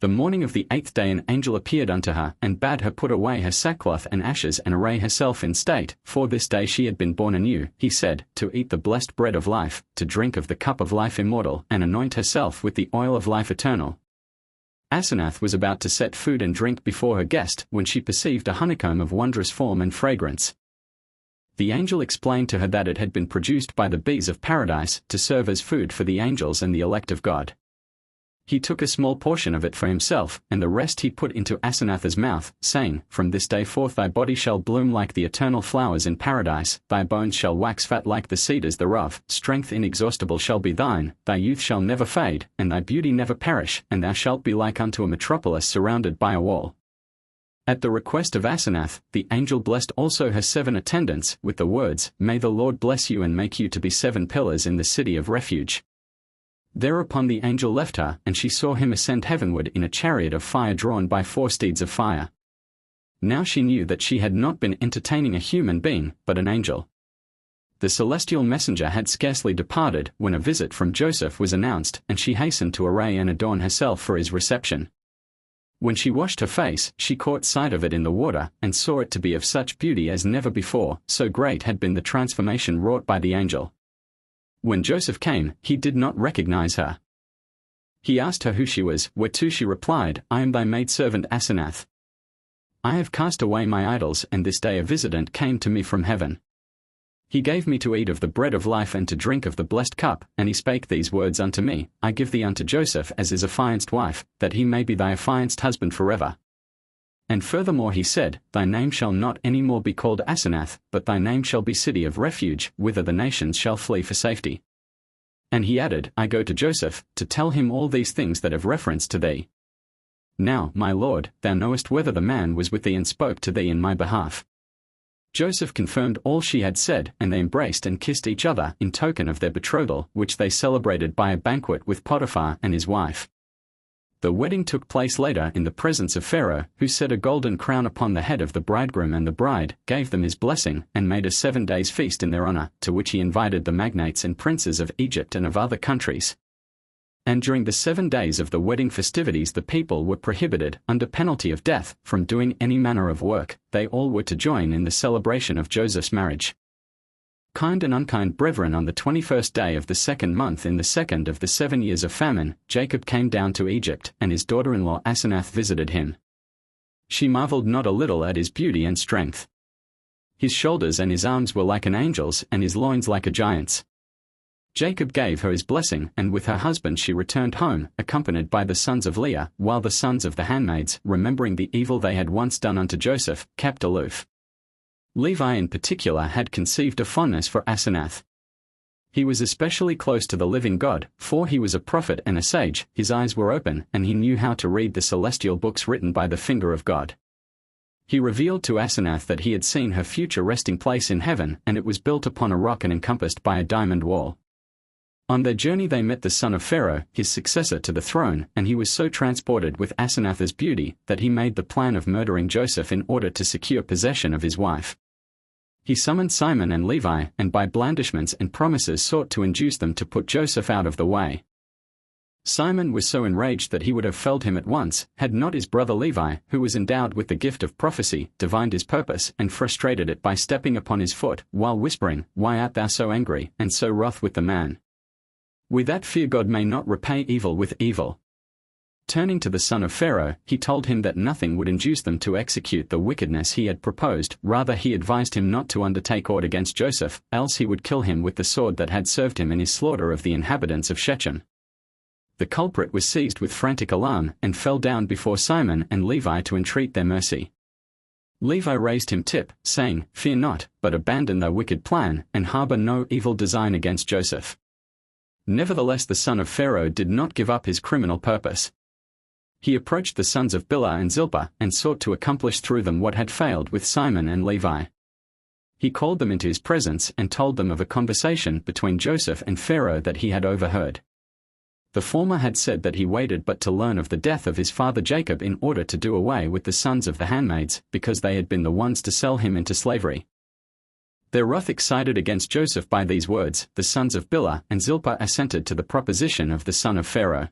The morning of the 8th day an angel appeared unto her, and bade her put away her sackcloth and ashes and array herself in state, for this day she had been born anew, he said, to eat the blessed bread of life, to drink of the cup of life immortal, and anoint herself with the oil of life eternal. Asenath was about to set food and drink before her guest, when she perceived a honeycomb of wondrous form and fragrance. The angel explained to her that it had been produced by the bees of paradise, to serve as food for the angels and the elect of God. He took a small portion of it for himself, and the rest he put into Asenath's mouth, saying, "From this day forth thy body shall bloom like the eternal flowers in paradise, thy bones shall wax fat like the cedars thereof, strength inexhaustible shall be thine, thy youth shall never fade, and thy beauty never perish, and thou shalt be like unto a metropolis surrounded by a wall." At the request of Asenath, the angel blessed also her 7 attendants, with the words, "May the Lord bless you and make you to be 7 pillars in the city of refuge." Thereupon the angel left her, and she saw him ascend heavenward in a chariot of fire drawn by 4 steeds of fire. Now she knew that she had not been entertaining a human being, but an angel. The celestial messenger had scarcely departed when a visit from Joseph was announced, and she hastened to array and adorn herself for his reception. When she washed her face, she caught sight of it in the water, and saw it to be of such beauty as never before, so great had been the transformation wrought by the angel. When Joseph came, he did not recognize her. He asked her who she was, whereto she replied, I am thy maidservant Asenath. I have cast away my idols, and this day a visitant came to me from heaven. He gave me to eat of the bread of life and to drink of the blessed cup, and he spake these words unto me, I give thee unto Joseph as his affianced wife, that he may be thy affianced husband forever. And furthermore he said, Thy name shall not any more be called Asenath, but thy name shall be City of Refuge, whither the nations shall flee for safety. And he added, I go to Joseph, to tell him all these things that have reference to thee. Now, my lord, thou knowest whether the man was with thee and spoke to thee in my behalf. Joseph confirmed all she had said, and they embraced and kissed each other in token of their betrothal, which they celebrated by a banquet with Potiphar and his wife. The wedding took place later in the presence of Pharaoh, who set a golden crown upon the head of the bridegroom and the bride, gave them his blessing, and made a 7 days feast in their honor, to which he invited the magnates and princes of Egypt and of other countries. And during the 7 days of the wedding festivities the people were prohibited, under penalty of death, from doing any manner of work. They all were to join in the celebration of Joseph's marriage. Kind and unkind brethren, on the 21st day of the 2nd month in the 2nd of the 7 years of famine, Jacob came down to Egypt, and his daughter-in-law Asenath visited him. She marveled not a little at his beauty and strength. His shoulders and his arms were like an angel's, and his loins like a giant's. Jacob gave her his blessing, and with her husband she returned home, accompanied by the sons of Leah, while the sons of the handmaids, remembering the evil they had once done unto Joseph, kept aloof. Levi in particular had conceived a fondness for Asenath. He was especially close to the living God, for he was a prophet and a sage, his eyes were open, and he knew how to read the celestial books written by the finger of God. He revealed to Asenath that he had seen her future resting place in heaven, and it was built upon a rock and encompassed by a diamond wall. On their journey they met the son of Pharaoh, his successor to the throne, and he was so transported with Asenath's beauty that he made the plan of murdering Joseph in order to secure possession of his wife. He summoned Simon and Levi, and by blandishments and promises sought to induce them to put Joseph out of the way. Simon was so enraged that he would have felled him at once, had not his brother Levi, who was endowed with the gift of prophecy, divined his purpose and frustrated it by stepping upon his foot, while whispering, Why art thou so angry, and so wroth with the man? We that fear God may not repay evil with evil. Turning to the son of Pharaoh, he told him that nothing would induce them to execute the wickedness he had proposed, rather he advised him not to undertake aught against Joseph, else he would kill him with the sword that had served him in his slaughter of the inhabitants of Shechem. The culprit was seized with frantic alarm, and fell down before Simon and Levi to entreat their mercy. Levi raised him tip, saying, Fear not, but abandon thy wicked plan, and harbor no evil design against Joseph. Nevertheless the son of Pharaoh did not give up his criminal purpose. He approached the sons of Bilhah and Zilpah, and sought to accomplish through them what had failed with Simon and Levi. He called them into his presence and told them of a conversation between Joseph and Pharaoh that he had overheard. The former had said that he waited but to learn of the death of his father Jacob in order to do away with the sons of the handmaids, because they had been the ones to sell him into slavery. Their wrath excited against Joseph by these words, the sons of Bilhah and Zilpah assented to the proposition of the son of Pharaoh.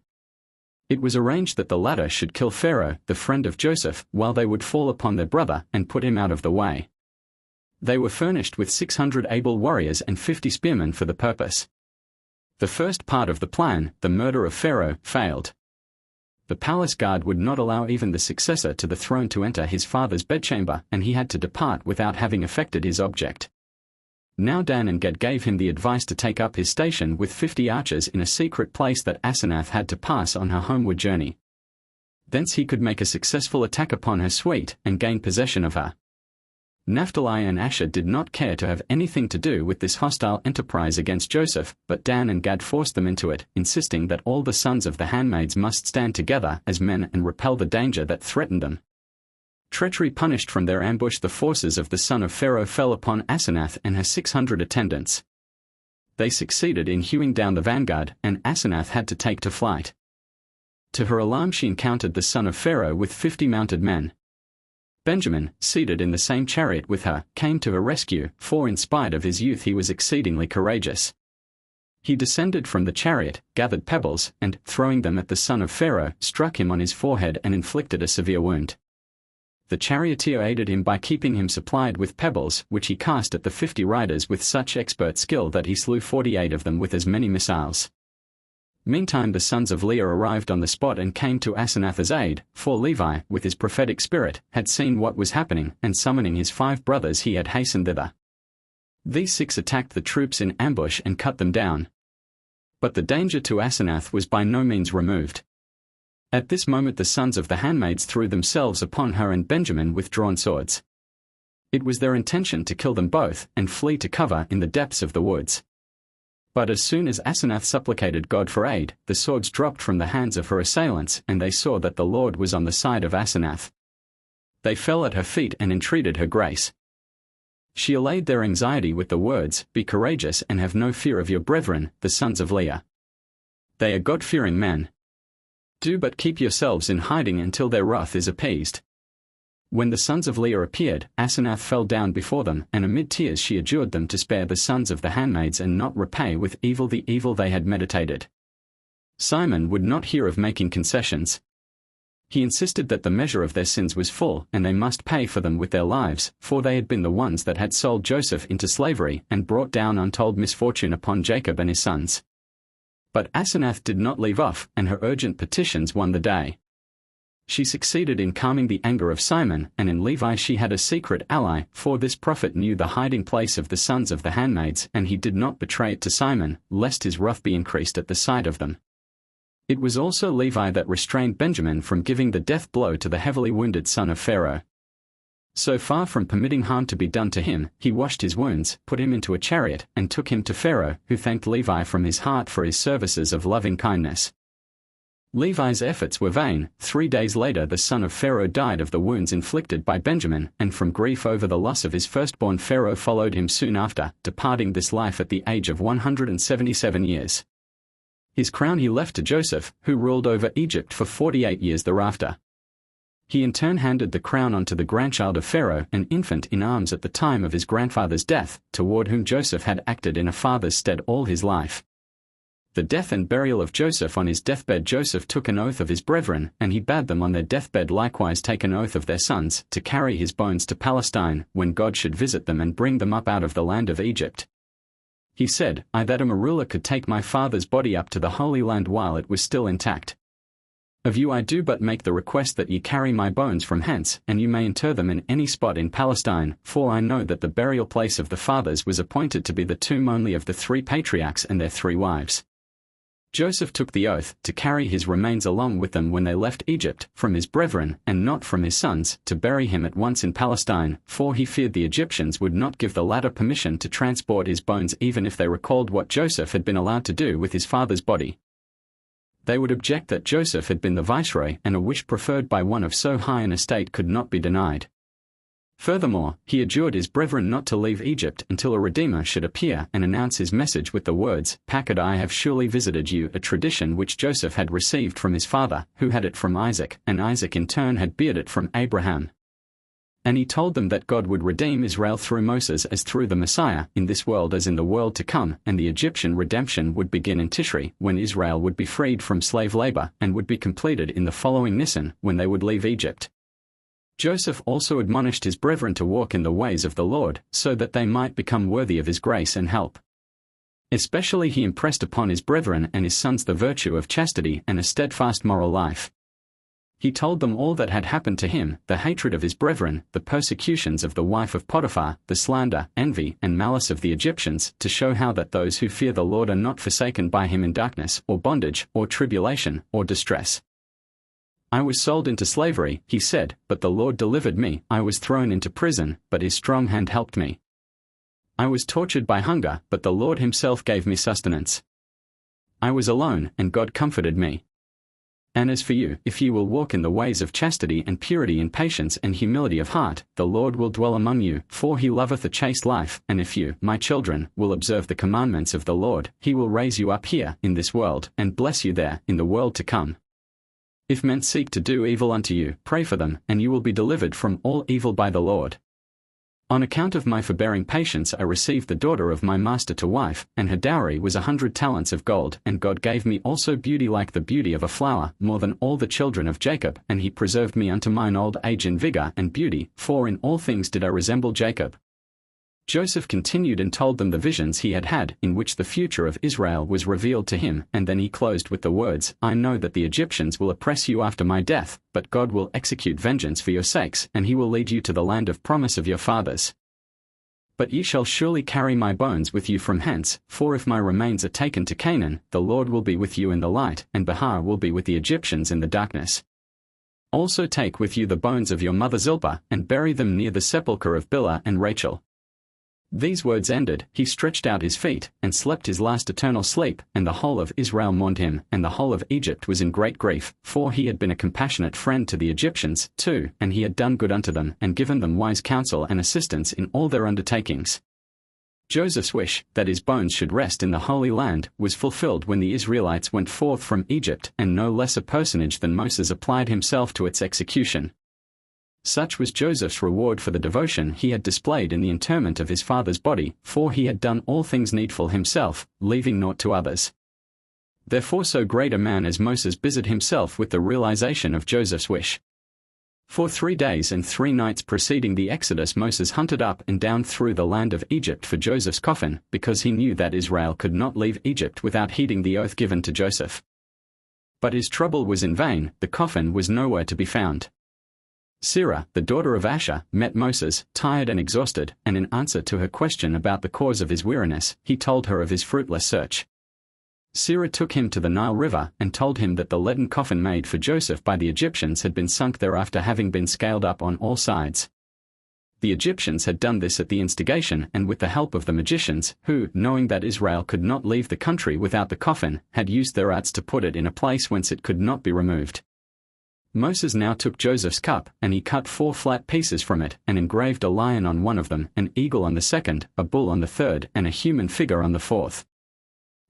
It was arranged that the latter should kill Pharaoh, the friend of Joseph, while they would fall upon their brother and put him out of the way. They were furnished with 600 able warriors and 50 spearmen for the purpose. The first part of the plan, the murder of Pharaoh, failed. The palace guard would not allow even the successor to the throne to enter his father's bedchamber, and he had to depart without having effected his object. Now Dan and Gad gave him the advice to take up his station with 50 archers in a secret place that Asenath had to pass on her homeward journey. Thence he could make a successful attack upon her suite and gain possession of her. Naphtali and Asher did not care to have anything to do with this hostile enterprise against Joseph, but Dan and Gad forced them into it, insisting that all the sons of the handmaids must stand together as men and repel the danger that threatened them. Treachery punished from their ambush, the forces of the son of Pharaoh fell upon Asenath and her 600 attendants. They succeeded in hewing down the vanguard, and Asenath had to take to flight. To her alarm, she encountered the son of Pharaoh with 50 mounted men. Benjamin, seated in the same chariot with her, came to her rescue, for in spite of his youth he was exceedingly courageous. He descended from the chariot, gathered pebbles, and, throwing them at the son of Pharaoh, struck him on his forehead and inflicted a severe wound. The charioteer aided him by keeping him supplied with pebbles, which he cast at the 50 riders with such expert skill that he slew 48 of them with as many missiles. Meantime the sons of Leah arrived on the spot and came to Asenath's aid, for Levi, with his prophetic spirit, had seen what was happening, and summoning his 5 brothers he had hastened thither. These 6 attacked the troops in ambush and cut them down. But the danger to Asenath was by no means removed. At this moment the sons of the handmaids threw themselves upon her and Benjamin with drawn swords. It was their intention to kill them both and flee to cover in the depths of the woods. But as soon as Asenath supplicated God for aid, the swords dropped from the hands of her assailants, and they saw that the Lord was on the side of Asenath. They fell at her feet and entreated her grace. She allayed their anxiety with the words, "Be courageous and have no fear of your brethren, the sons of Leah. They are God-fearing men. Do but keep yourselves in hiding until their wrath is appeased." When the sons of Leah appeared, Asenath fell down before them, and amid tears she adjured them to spare the sons of the handmaids and not repay with evil the evil they had meditated. Simon would not hear of making concessions. He insisted that the measure of their sins was full, and they must pay for them with their lives, for they had been the ones that had sold Joseph into slavery and brought down untold misfortune upon Jacob and his sons. But Asenath did not leave off, and her urgent petitions won the day. She succeeded in calming the anger of Simon, and in Levi she had a secret ally, for this prophet knew the hiding place of the sons of the handmaids, and he did not betray it to Simon, lest his wrath be increased at the sight of them. It was also Levi that restrained Benjamin from giving the death blow to the heavily wounded son of Pharaoh. So far from permitting harm to be done to him, he washed his wounds, put him into a chariot, and took him to Pharaoh, who thanked Levi from his heart for his services of loving kindness. Levi's efforts were vain. 3 days later the son of Pharaoh died of the wounds inflicted by Benjamin, and from grief over the loss of his firstborn Pharaoh followed him soon after, departing this life at the age of 177 years. His crown he left to Joseph, who ruled over Egypt for 48 years thereafter. He in turn handed the crown on to the grandchild of Pharaoh, an infant in arms at the time of his grandfather's death, toward whom Joseph had acted in a father's stead all his life. The death and burial of Joseph. On his deathbed Joseph took an oath of his brethren, and he bade them on their deathbed likewise take an oath of their sons, to carry his bones to Palestine, when God should visit them and bring them up out of the land of Egypt. He said, "I that am a ruler could take my father's body up to the Holy Land while it was still intact. Of you I do but make the request that ye carry my bones from hence, and you may inter them in any spot in Palestine, for I know that the burial place of the fathers was appointed to be the tomb only of the 3 patriarchs and their 3 wives." Joseph took the oath to carry his remains along with them when they left Egypt, from his brethren, and not from his sons, to bury him at once in Palestine, for he feared the Egyptians would not give the latter permission to transport his bones even if they recalled what Joseph had been allowed to do with his father's body. They would object that Joseph had been the viceroy, and a wish preferred by one of so high an estate could not be denied. Furthermore, he adjured his brethren not to leave Egypt until a Redeemer should appear and announce his message with the words, "Packard, I have surely visited you," a tradition which Joseph had received from his father, who had it from Isaac, and Isaac in turn had beard it from Abraham. And he told them that God would redeem Israel through Moses as through the Messiah, in this world as in the world to come, and the Egyptian redemption would begin in Tishri, when Israel would be freed from slave labor, and would be completed in the following Nisan, when they would leave Egypt. Joseph also admonished his brethren to walk in the ways of the Lord, so that they might become worthy of his grace and help. Especially he impressed upon his brethren and his sons the virtue of chastity and a steadfast moral life. He told them all that had happened to him, the hatred of his brethren, the persecutions of the wife of Potiphar, the slander, envy, and malice of the Egyptians, to show how that those who fear the Lord are not forsaken by him in darkness, or bondage, or tribulation, or distress. "I was sold into slavery," he said, "but the Lord delivered me. I was thrown into prison, but his strong hand helped me. I was tortured by hunger, but the Lord himself gave me sustenance. I was alone, and God comforted me. And as for you, if ye will walk in the ways of chastity and purity and patience and humility of heart, the Lord will dwell among you, for he loveth a chaste life. And if you, my children, will observe the commandments of the Lord, he will raise you up here, in this world, and bless you there, in the world to come. If men seek to do evil unto you, pray for them, and you will be delivered from all evil by the Lord. On account of my forbearing patience I received the daughter of my master to wife, and her dowry was 100 talents of gold. And God gave me also beauty like the beauty of a flower, more than all the children of Jacob, and he preserved me unto mine old age in vigor and beauty, for in all things did I resemble Jacob. Joseph continued and told them the visions he had had, in which the future of Israel was revealed to him, and then he closed with the words, I know that the Egyptians will oppress you after my death, but God will execute vengeance for your sakes, and he will lead you to the land of promise of your fathers. But ye shall surely carry my bones with you from hence, for if my remains are taken to Canaan, the Lord will be with you in the light, and Bahar will be with the Egyptians in the darkness. Also take with you the bones of your mother Zilpah, and bury them near the sepulchre of Bilhah and Rachel. These words ended, he stretched out his feet, and slept his last eternal sleep, and the whole of Israel mourned him, and the whole of Egypt was in great grief, for he had been a compassionate friend to the Egyptians, too, and he had done good unto them, and given them wise counsel and assistance in all their undertakings. Joseph's wish, that his bones should rest in the Holy Land, was fulfilled when the Israelites went forth from Egypt, and no less a personage than Moses applied himself to its execution. Such was Joseph's reward for the devotion he had displayed in the interment of his father's body, for he had done all things needful himself, leaving naught to others. Therefore so great a man as Moses busied himself with the realization of Joseph's wish. For 3 days and 3 nights preceding the Exodus Moses hunted up and down through the land of Egypt for Joseph's coffin, because he knew that Israel could not leave Egypt without heeding the oath given to Joseph. But his trouble was in vain, the coffin was nowhere to be found. Sarah, the daughter of Asher, met Moses, tired and exhausted, and in answer to her question about the cause of his weariness, he told her of his fruitless search. Sarah took him to the Nile River, and told him that the leaden coffin made for Joseph by the Egyptians had been sunk there after having been scaled up on all sides. The Egyptians had done this at the instigation and with the help of the magicians, who, knowing that Israel could not leave the country without the coffin, had used their arts to put it in a place whence it could not be removed. Moses now took Joseph's cup, and he cut 4 flat pieces from it, and engraved a lion on one of them, an eagle on the second, a bull on the third, and a human figure on the fourth.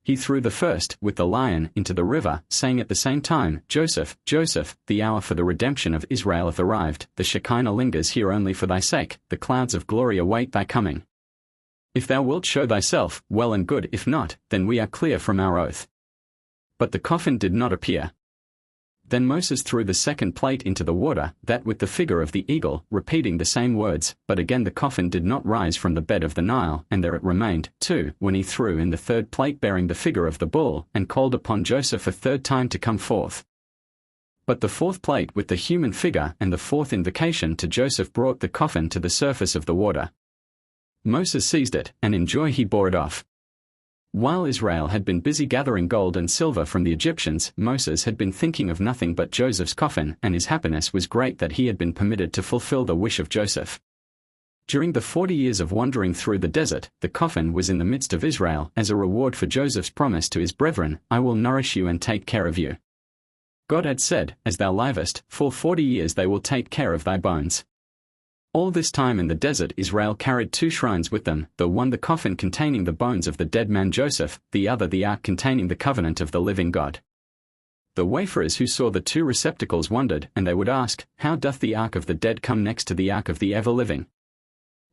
He threw the first, with the lion, into the river, saying at the same time, Joseph, Joseph, the hour for the redemption of Israel hath arrived, the Shekinah lingers here only for thy sake, the clouds of glory await thy coming. If thou wilt show thyself, well and good, if not, then we are clear from our oath. But the coffin did not appear. Then Moses threw the second plate into the water, that with the figure of the eagle, repeating the same words, but again the coffin did not rise from the bed of the Nile, and there it remained, too, when he threw in the third plate bearing the figure of the bull, and called upon Joseph a third time to come forth. But the fourth plate with the human figure and the fourth invocation to Joseph brought the coffin to the surface of the water. Moses seized it, and in joy he bore it off. While Israel had been busy gathering gold and silver from the Egyptians, Moses had been thinking of nothing but Joseph's coffin, and his happiness was great that he had been permitted to fulfill the wish of Joseph. During the 40 years of wandering through the desert, the coffin was in the midst of Israel, as a reward for Joseph's promise to his brethren, I will nourish you and take care of you. God had said, As thou livest, for 40 years they will take care of thy bones. All this time in the desert Israel carried 2 shrines with them, the one the coffin containing the bones of the dead man Joseph, the other the ark containing the covenant of the living God. The wayfarers who saw the 2 receptacles wondered, and they would ask, How doth the ark of the dead come next to the ark of the ever-living?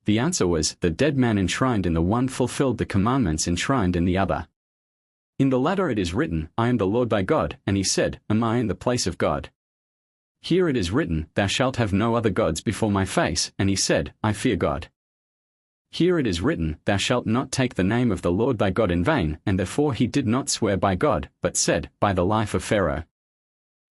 The answer was, The dead man enshrined in the one fulfilled the commandments enshrined in the other. In the latter it is written, I am the Lord thy God, and he said, Am I in the place of God? Here it is written, Thou shalt have no other gods before my face, and he said, I fear God. Here it is written, Thou shalt not take the name of the Lord thy God in vain, and therefore he did not swear by God, but said, By the life of Pharaoh.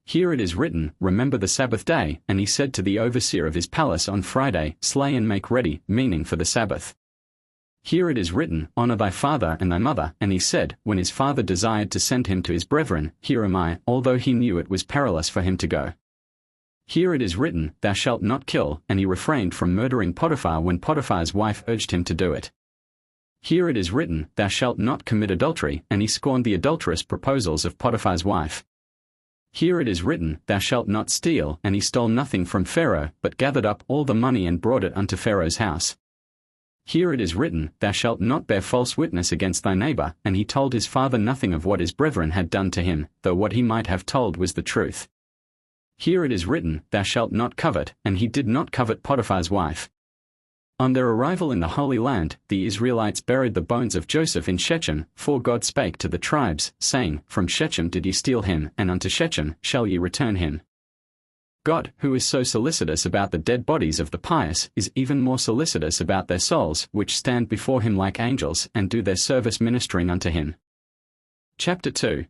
Here it is written, Remember the Sabbath day, and he said to the overseer of his palace on Friday, Slay and make ready, meaning for the Sabbath. Here it is written, Honor thy father and thy mother, and he said, when his father desired to send him to his brethren, Here am I, although he knew it was perilous for him to go. Here it is written, Thou shalt not kill, and he refrained from murdering Potiphar when Potiphar's wife urged him to do it. Here it is written, Thou shalt not commit adultery, and he scorned the adulterous proposals of Potiphar's wife. Here it is written, Thou shalt not steal, and he stole nothing from Pharaoh, but gathered up all the money and brought it unto Pharaoh's house. Here it is written, Thou shalt not bear false witness against thy neighbor, and he told his father nothing of what his brethren had done to him, though what he might have told was the truth. Here it is written, Thou shalt not covet, and he did not covet Potiphar's wife. On their arrival in the Holy Land, the Israelites buried the bones of Joseph in Shechem, for God spake to the tribes, saying, From Shechem did ye steal him, and unto Shechem shall ye return him. God, who is so solicitous about the dead bodies of the pious, is even more solicitous about their souls, which stand before him like angels, and do their service ministering unto him. Chapter 2.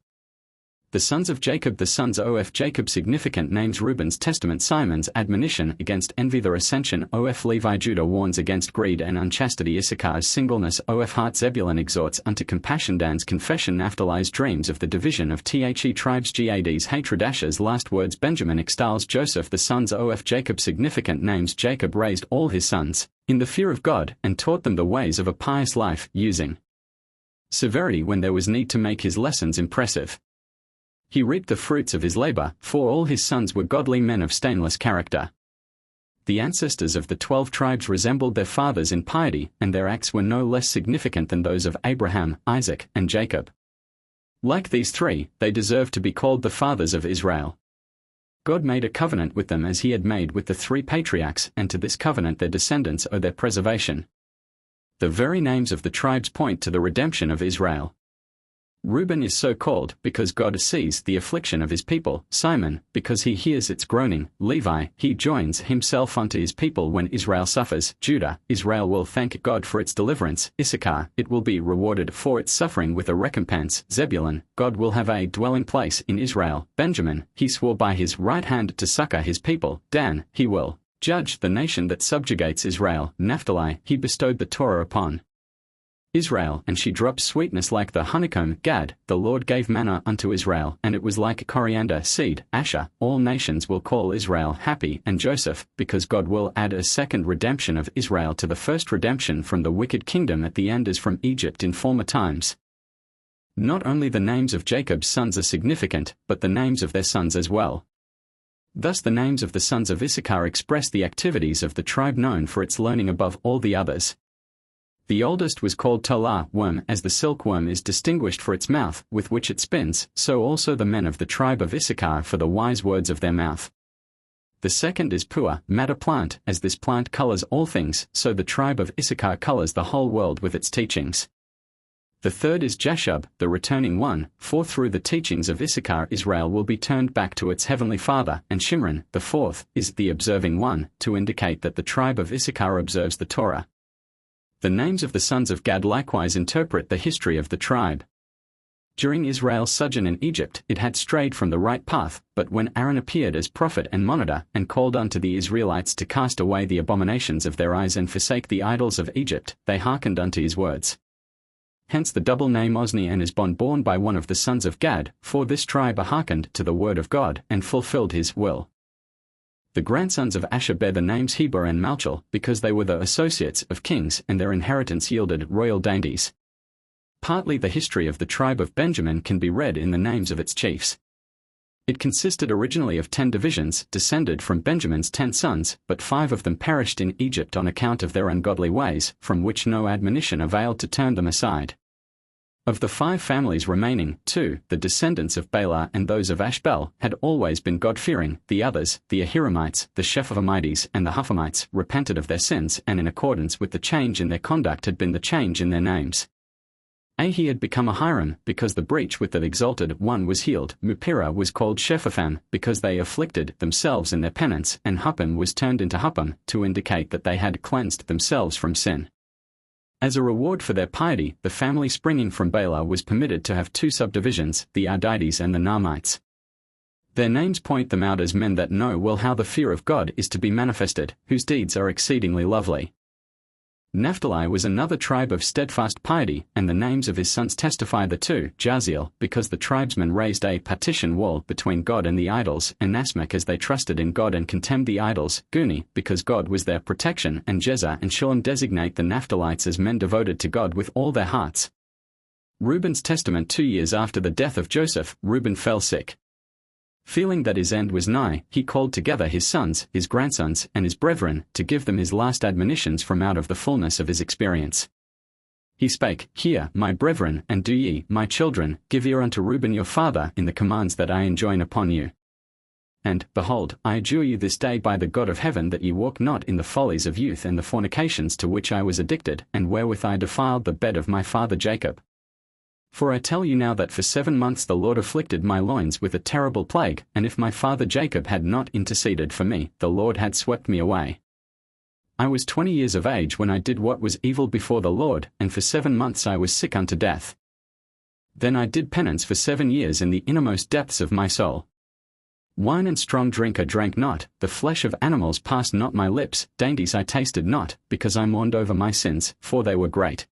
The sons of Jacob. The sons of Jacob. Significant names. Reuben's testament. Simon's admonition against envy. The recension of Levi. Judah warns against greed and unchastity. Issachar's singleness. Heart. Zebulun exhorts unto compassion. Dan's confession. Naphtali's dreams of the division of The tribes. Gad's hatred. Asher's last words. Benjamin extols Joseph. The sons of Jacob. Significant names. Jacob raised all his sons in the fear of God, and taught them the ways of a pious life, using severity when there was need to make his lessons impressive. He reaped the fruits of his labor, for all his sons were godly men of stainless character. The ancestors of the 12 tribes resembled their fathers in piety, and their acts were no less significant than those of Abraham, Isaac, and Jacob. Like these three, they deserve to be called the fathers of Israel. God made a covenant with them as he had made with the 3 patriarchs, and to this covenant their descendants owe their preservation. The very names of the tribes point to the redemption of Israel. Reuben is so called because God sees the affliction of his people. Simon, because he hears its groaning. Levi, he joins himself unto his people when Israel suffers. Judah, Israel will thank God for its deliverance. Issachar, it will be rewarded for its suffering with a recompense. Zebulun, God will have a dwelling place in Israel. Benjamin, he swore by his right hand to succor his people. Dan, he will judge the nation that subjugates Israel. Naphtali, he bestowed the Torah upon Israel, and she dropped sweetness like the honeycomb. Gad, the Lord gave manna unto Israel, and it was like coriander seed. Asher, all nations will call Israel happy. And Joseph, because God will add a second redemption of Israel to the first redemption from the wicked kingdom at the end as from Egypt in former times. Not only the names of Jacob's sons are significant, but the names of their sons as well. Thus the names of the sons of Issachar express the activities of the tribe known for its learning above all the others. The oldest was called Tola, worm, as the silkworm is distinguished for its mouth, with which it spins, so also the men of the tribe of Issachar for the wise words of their mouth. The second is Pua, madder plant, as this plant colors all things, so the tribe of Issachar colors the whole world with its teachings. The third is Jashub, the returning one, for through the teachings of Issachar Israel will be turned back to its heavenly Father. And Shimron, the fourth, is the observing one, to indicate that the tribe of Issachar observes the Torah. The names of the sons of Gad likewise interpret the history of the tribe. During Israel's sojourn in Egypt, it had strayed from the right path, but when Aaron appeared as prophet and monitor, and called unto the Israelites to cast away the abominations of their eyes and forsake the idols of Egypt, they hearkened unto his words. Hence the double name Ozni and Esbon, born by one of the sons of Gad, for this tribe hearkened to the word of God, and fulfilled his will. The grandsons of Asher bear the names Heber and Malchel, because they were the associates of kings, and their inheritance yielded royal dainties. Partly the history of the tribe of Benjamin can be read in the names of its chiefs. It consisted originally of 10 divisions, descended from Benjamin's 10 sons, but 5 of them perished in Egypt on account of their ungodly ways, from which no admonition availed to turn them aside. Of the 5 families remaining, 2, the descendants of Bela and those of Ashbel, had always been God-fearing. The others, the Ahiramites, the Shephamites, and the Huphamites, repented of their sins, and in accordance with the change in their conduct had been the change in their names. Ahi had become a Hiram, because the breach with the exalted one was healed. Mupira was called Shephapham, because they afflicted themselves in their penance, and Huppim was turned into Huppim, to indicate that they had cleansed themselves from sin. As a reward for their piety, the family springing from Bela was permitted to have 2 subdivisions, the Ardites and the Naamites. Their names point them out as men that know well how the fear of God is to be manifested, whose deeds are exceedingly lovely. Naphtali was another tribe of steadfast piety, and the names of his sons testify thereto. Jaziel, because the tribesmen raised a partition wall between God and the idols, and Nasmach, as they trusted in God and contemned the idols. Guni, because God was their protection, and Jezer and Shullam designate the Naphtalites as men devoted to God with all their hearts. Reuben's testament. 2 years after the death of Joseph, Reuben fell sick. Feeling that his end was nigh, he called together his sons, his grandsons, and his brethren, to give them his last admonitions from out of the fullness of his experience. He spake, Hear, my brethren, and do ye, my children, give ear unto Reuben your father in the commands that I enjoin upon you. And, behold, I adjure you this day by the God of heaven that ye walk not in the follies of youth and the fornications to which I was addicted, and wherewith I defiled the bed of my father Jacob. For I tell you now that for 7 months the Lord afflicted my loins with a terrible plague, and if my father Jacob had not interceded for me, the Lord had swept me away. I was 20 years of age when I did what was evil before the Lord, and for 7 months I was sick unto death. Then I did penance for 7 years in the innermost depths of my soul. Wine and strong drink I drank not, the flesh of animals passed not my lips, dainties I tasted not, because I mourned over my sins, for they were great.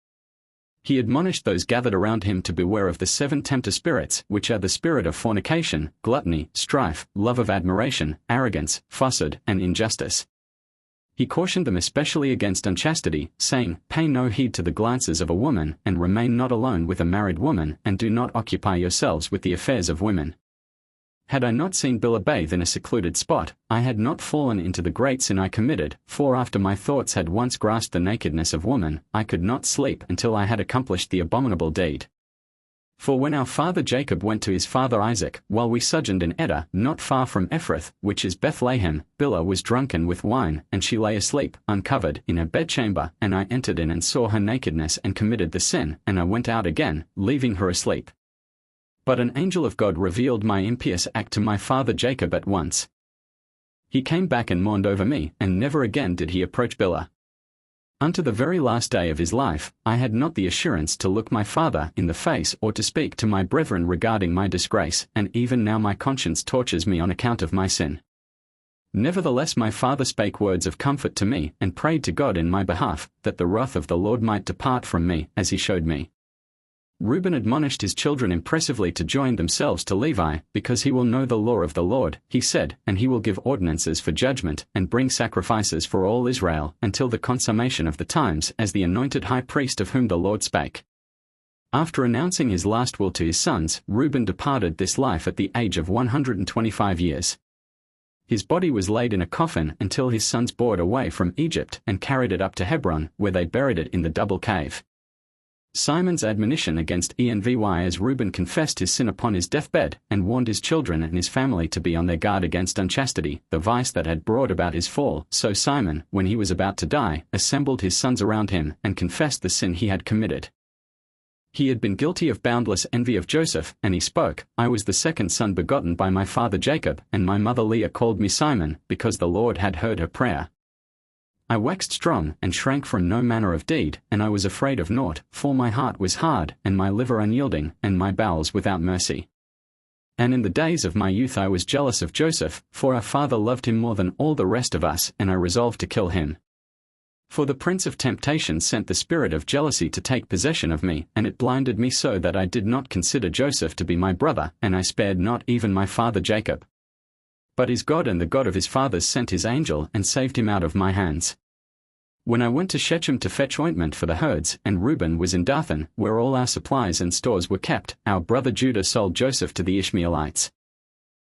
He admonished those gathered around him to beware of the 7 tempter spirits, which are the spirit of fornication, gluttony, strife, love of admiration, arrogance, falsehood, and injustice. He cautioned them especially against unchastity, saying, Pay no heed to the glances of a woman, and remain not alone with a married woman, and do not occupy yourselves with the affairs of women. Had I not seen Bilhah bathe in a secluded spot, I had not fallen into the great sin I committed, for after my thoughts had once grasped the nakedness of woman, I could not sleep until I had accomplished the abominable deed. For when our father Jacob went to his father Isaac, while we sojourned in Edar, not far from Ephrath, which is Bethlehem, Bilhah was drunken with wine, and she lay asleep, uncovered, in her bedchamber, and I entered in and saw her nakedness and committed the sin, and I went out again, leaving her asleep. But an angel of God revealed my impious act to my father Jacob at once. He came back and mourned over me, and never again did he approach Bilhah. Unto the very last day of his life, I had not the assurance to look my father in the face or to speak to my brethren regarding my disgrace, and even now my conscience tortures me on account of my sin. Nevertheless my father spake words of comfort to me, and prayed to God in my behalf, that the wrath of the Lord might depart from me, as he showed me. Reuben admonished his children impressively to join themselves to Levi, because he will know the law of the Lord, he said, and he will give ordinances for judgment, and bring sacrifices for all Israel, until the consummation of the times, as the anointed high priest of whom the Lord spake. After announcing his last will to his sons, Reuben departed this life at the age of 125 years. His body was laid in a coffin until his sons bore it away from Egypt and carried it up to Hebron, where they buried it in the double cave. Simon's admonition against Envy as Reuben confessed his sin upon his deathbed, and warned his children and his family to be on their guard against unchastity, the vice that had brought about his fall. So Simon, when he was about to die, assembled his sons around him, and confessed the sin he had committed. He had been guilty of boundless envy of Joseph, and he spoke, I was the second son begotten by my father Jacob, and my mother Leah called me Simon, because the Lord had heard her prayer. I waxed strong, and shrank from no manner of deed, and I was afraid of naught, for my heart was hard, and my liver unyielding, and my bowels without mercy. And in the days of my youth I was jealous of Joseph, for our father loved him more than all the rest of us, and I resolved to kill him. For the prince of temptation sent the spirit of jealousy to take possession of me, and it blinded me so that I did not consider Joseph to be my brother, and I spared not even my father Jacob. But his God and the God of his fathers sent his angel and saved him out of my hands. When I went to Shechem to fetch ointment for the herds, and Reuben was in Dathan, where all our supplies and stores were kept, our brother Judah sold Joseph to the Ishmaelites.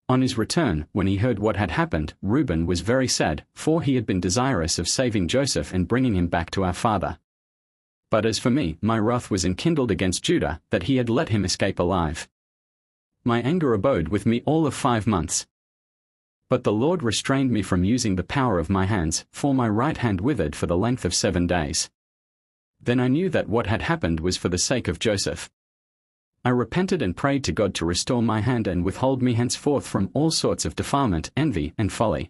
On his return, when he heard what had happened, Reuben was very sad, for he had been desirous of saving Joseph and bringing him back to our father. But as for me, my wrath was enkindled against Judah, that he had let him escape alive. My anger abode with me all of 5 months. But the Lord restrained me from using the power of my hands, for my right hand withered for the length of 7 days. Then I knew that what had happened was for the sake of Joseph. I repented and prayed to God to restore my hand and withhold me henceforth from all sorts of defilement, envy, and folly.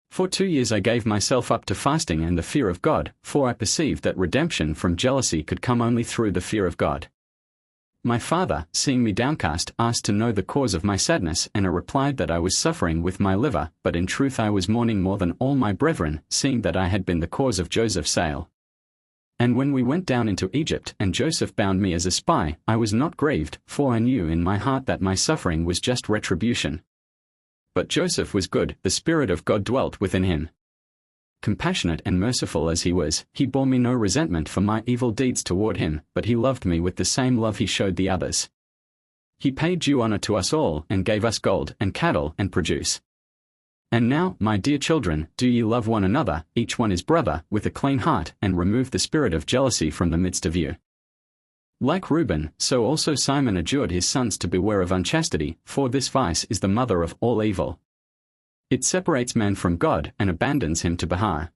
For 2 years I gave myself up to fasting and the fear of God, for I perceived that redemption from jealousy could come only through the fear of God. My father, seeing me downcast, asked to know the cause of my sadness, and I replied that I was suffering with my liver, but in truth I was mourning more than all my brethren, seeing that I had been the cause of Joseph's sale. And when we went down into Egypt, and Joseph bound me as a spy, I was not grieved, for I knew in my heart that my suffering was just retribution. But Joseph was good, the Spirit of God dwelt within him. Compassionate and merciful as he was, he bore me no resentment for my evil deeds toward him, but he loved me with the same love he showed the others. He paid due honor to us all and gave us gold and cattle and produce. And now, my dear children, do ye love one another, each one his brother, with a clean heart, and remove the spirit of jealousy from the midst of you. Like Reuben, so also Simon adjured his sons to beware of unchastity, for this vice is the mother of all evil. It separates man from God and abandons him to Baha.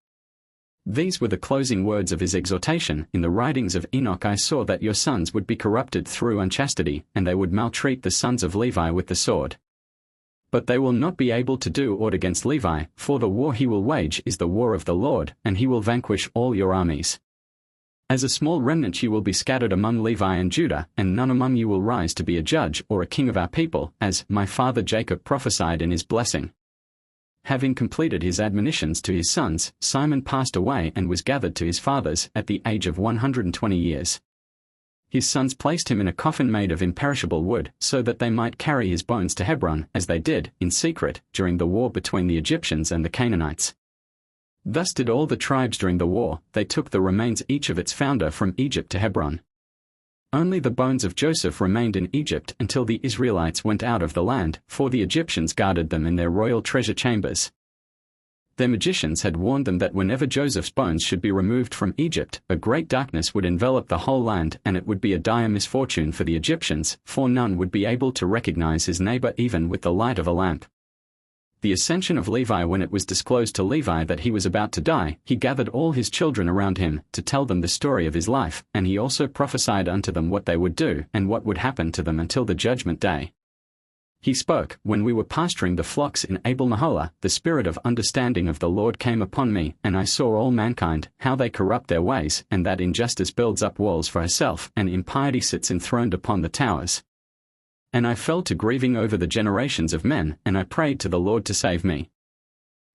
These were the closing words of his exhortation. In the writings of Enoch I saw that your sons would be corrupted through unchastity, and they would maltreat the sons of Levi with the sword. But they will not be able to do aught against Levi, for the war he will wage is the war of the Lord, and he will vanquish all your armies. As a small remnant you will be scattered among Levi and Judah, and none among you will rise to be a judge or a king of our people, as my father Jacob prophesied in his blessing. Having completed his admonitions to his sons, Simon passed away and was gathered to his fathers at the age of 120 years. His sons placed him in a coffin made of imperishable wood, so that they might carry his bones to Hebron, as they did, in secret, during the war between the Egyptians and the Canaanites. Thus did all the tribes during the war. They took the remains each of its founder from Egypt to Hebron. Only the bones of Joseph remained in Egypt until the Israelites went out of the land, for the Egyptians guarded them in their royal treasure chambers. Their magicians had warned them that whenever Joseph's bones should be removed from Egypt, a great darkness would envelop the whole land, and it would be a dire misfortune for the Egyptians, for none would be able to recognize his neighbor even with the light of a lamp. The ascension of Levi. When it was disclosed to Levi that he was about to die, he gathered all his children around him, to tell them the story of his life, and he also prophesied unto them what they would do, and what would happen to them until the judgment day. He spoke, when we were pasturing the flocks in Abel-Meholah, the spirit of understanding of the Lord came upon me, and I saw all mankind, how they corrupt their ways, and that injustice builds up walls for herself, and impiety sits enthroned upon the towers. And I fell to grieving over the generations of men, and I prayed to the Lord to save me.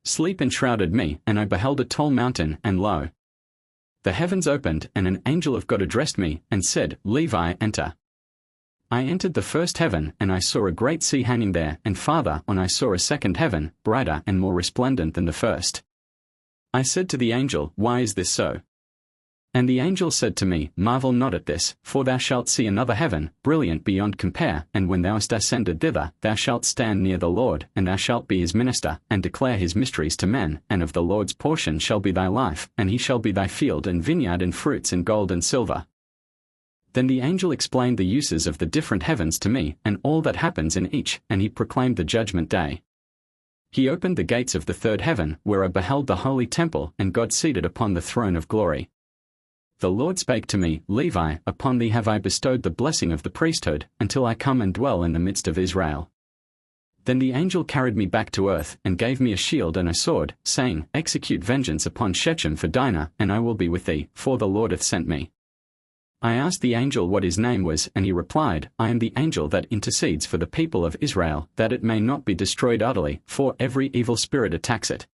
Sleep enshrouded me, and I beheld a tall mountain, and lo, the heavens opened, and an angel of God addressed me, and said, Levi, enter. I entered the first heaven, and I saw a great sea hanging there, and farther on I saw a second heaven, brighter and more resplendent than the first. I said to the angel, Why is this so? And the angel said to me, Marvel not at this, for thou shalt see another heaven, brilliant beyond compare, and when thou hast ascended thither, thou shalt stand near the Lord, and thou shalt be his minister, and declare his mysteries to men, and of the Lord's portion shall be thy life, and he shall be thy field and vineyard and fruits and gold and silver. Then the angel explained the uses of the different heavens to me, and all that happens in each, and he proclaimed the judgment day. He opened the gates of the third heaven, where I beheld the holy temple, and God seated upon the throne of glory. The Lord spake to me, Levi, upon thee have I bestowed the blessing of the priesthood, until I come and dwell in the midst of Israel. Then the angel carried me back to earth, and gave me a shield and a sword, saying, Execute vengeance upon Shechem for Dinah, and I will be with thee, for the Lord hath sent me. I asked the angel what his name was, and he replied, I am the angel that intercedes for the people of Israel, that it may not be destroyed utterly, for every evil spirit attacks it.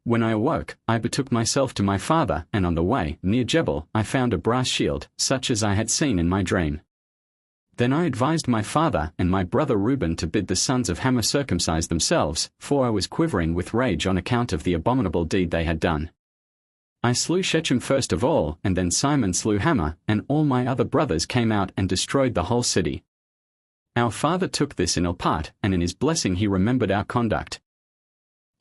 When I awoke, I betook myself to my father, and on the way, near Jebel, I found a brass shield, such as I had seen in my dream. Then I advised my father and my brother Reuben to bid the sons of Hamor circumcise themselves, for I was quivering with rage on account of the abominable deed they had done. I slew Shechem first of all, and then Simon slew Hamor, and all my other brothers came out and destroyed the whole city. Our father took this in ill part, and in his blessing he remembered our conduct.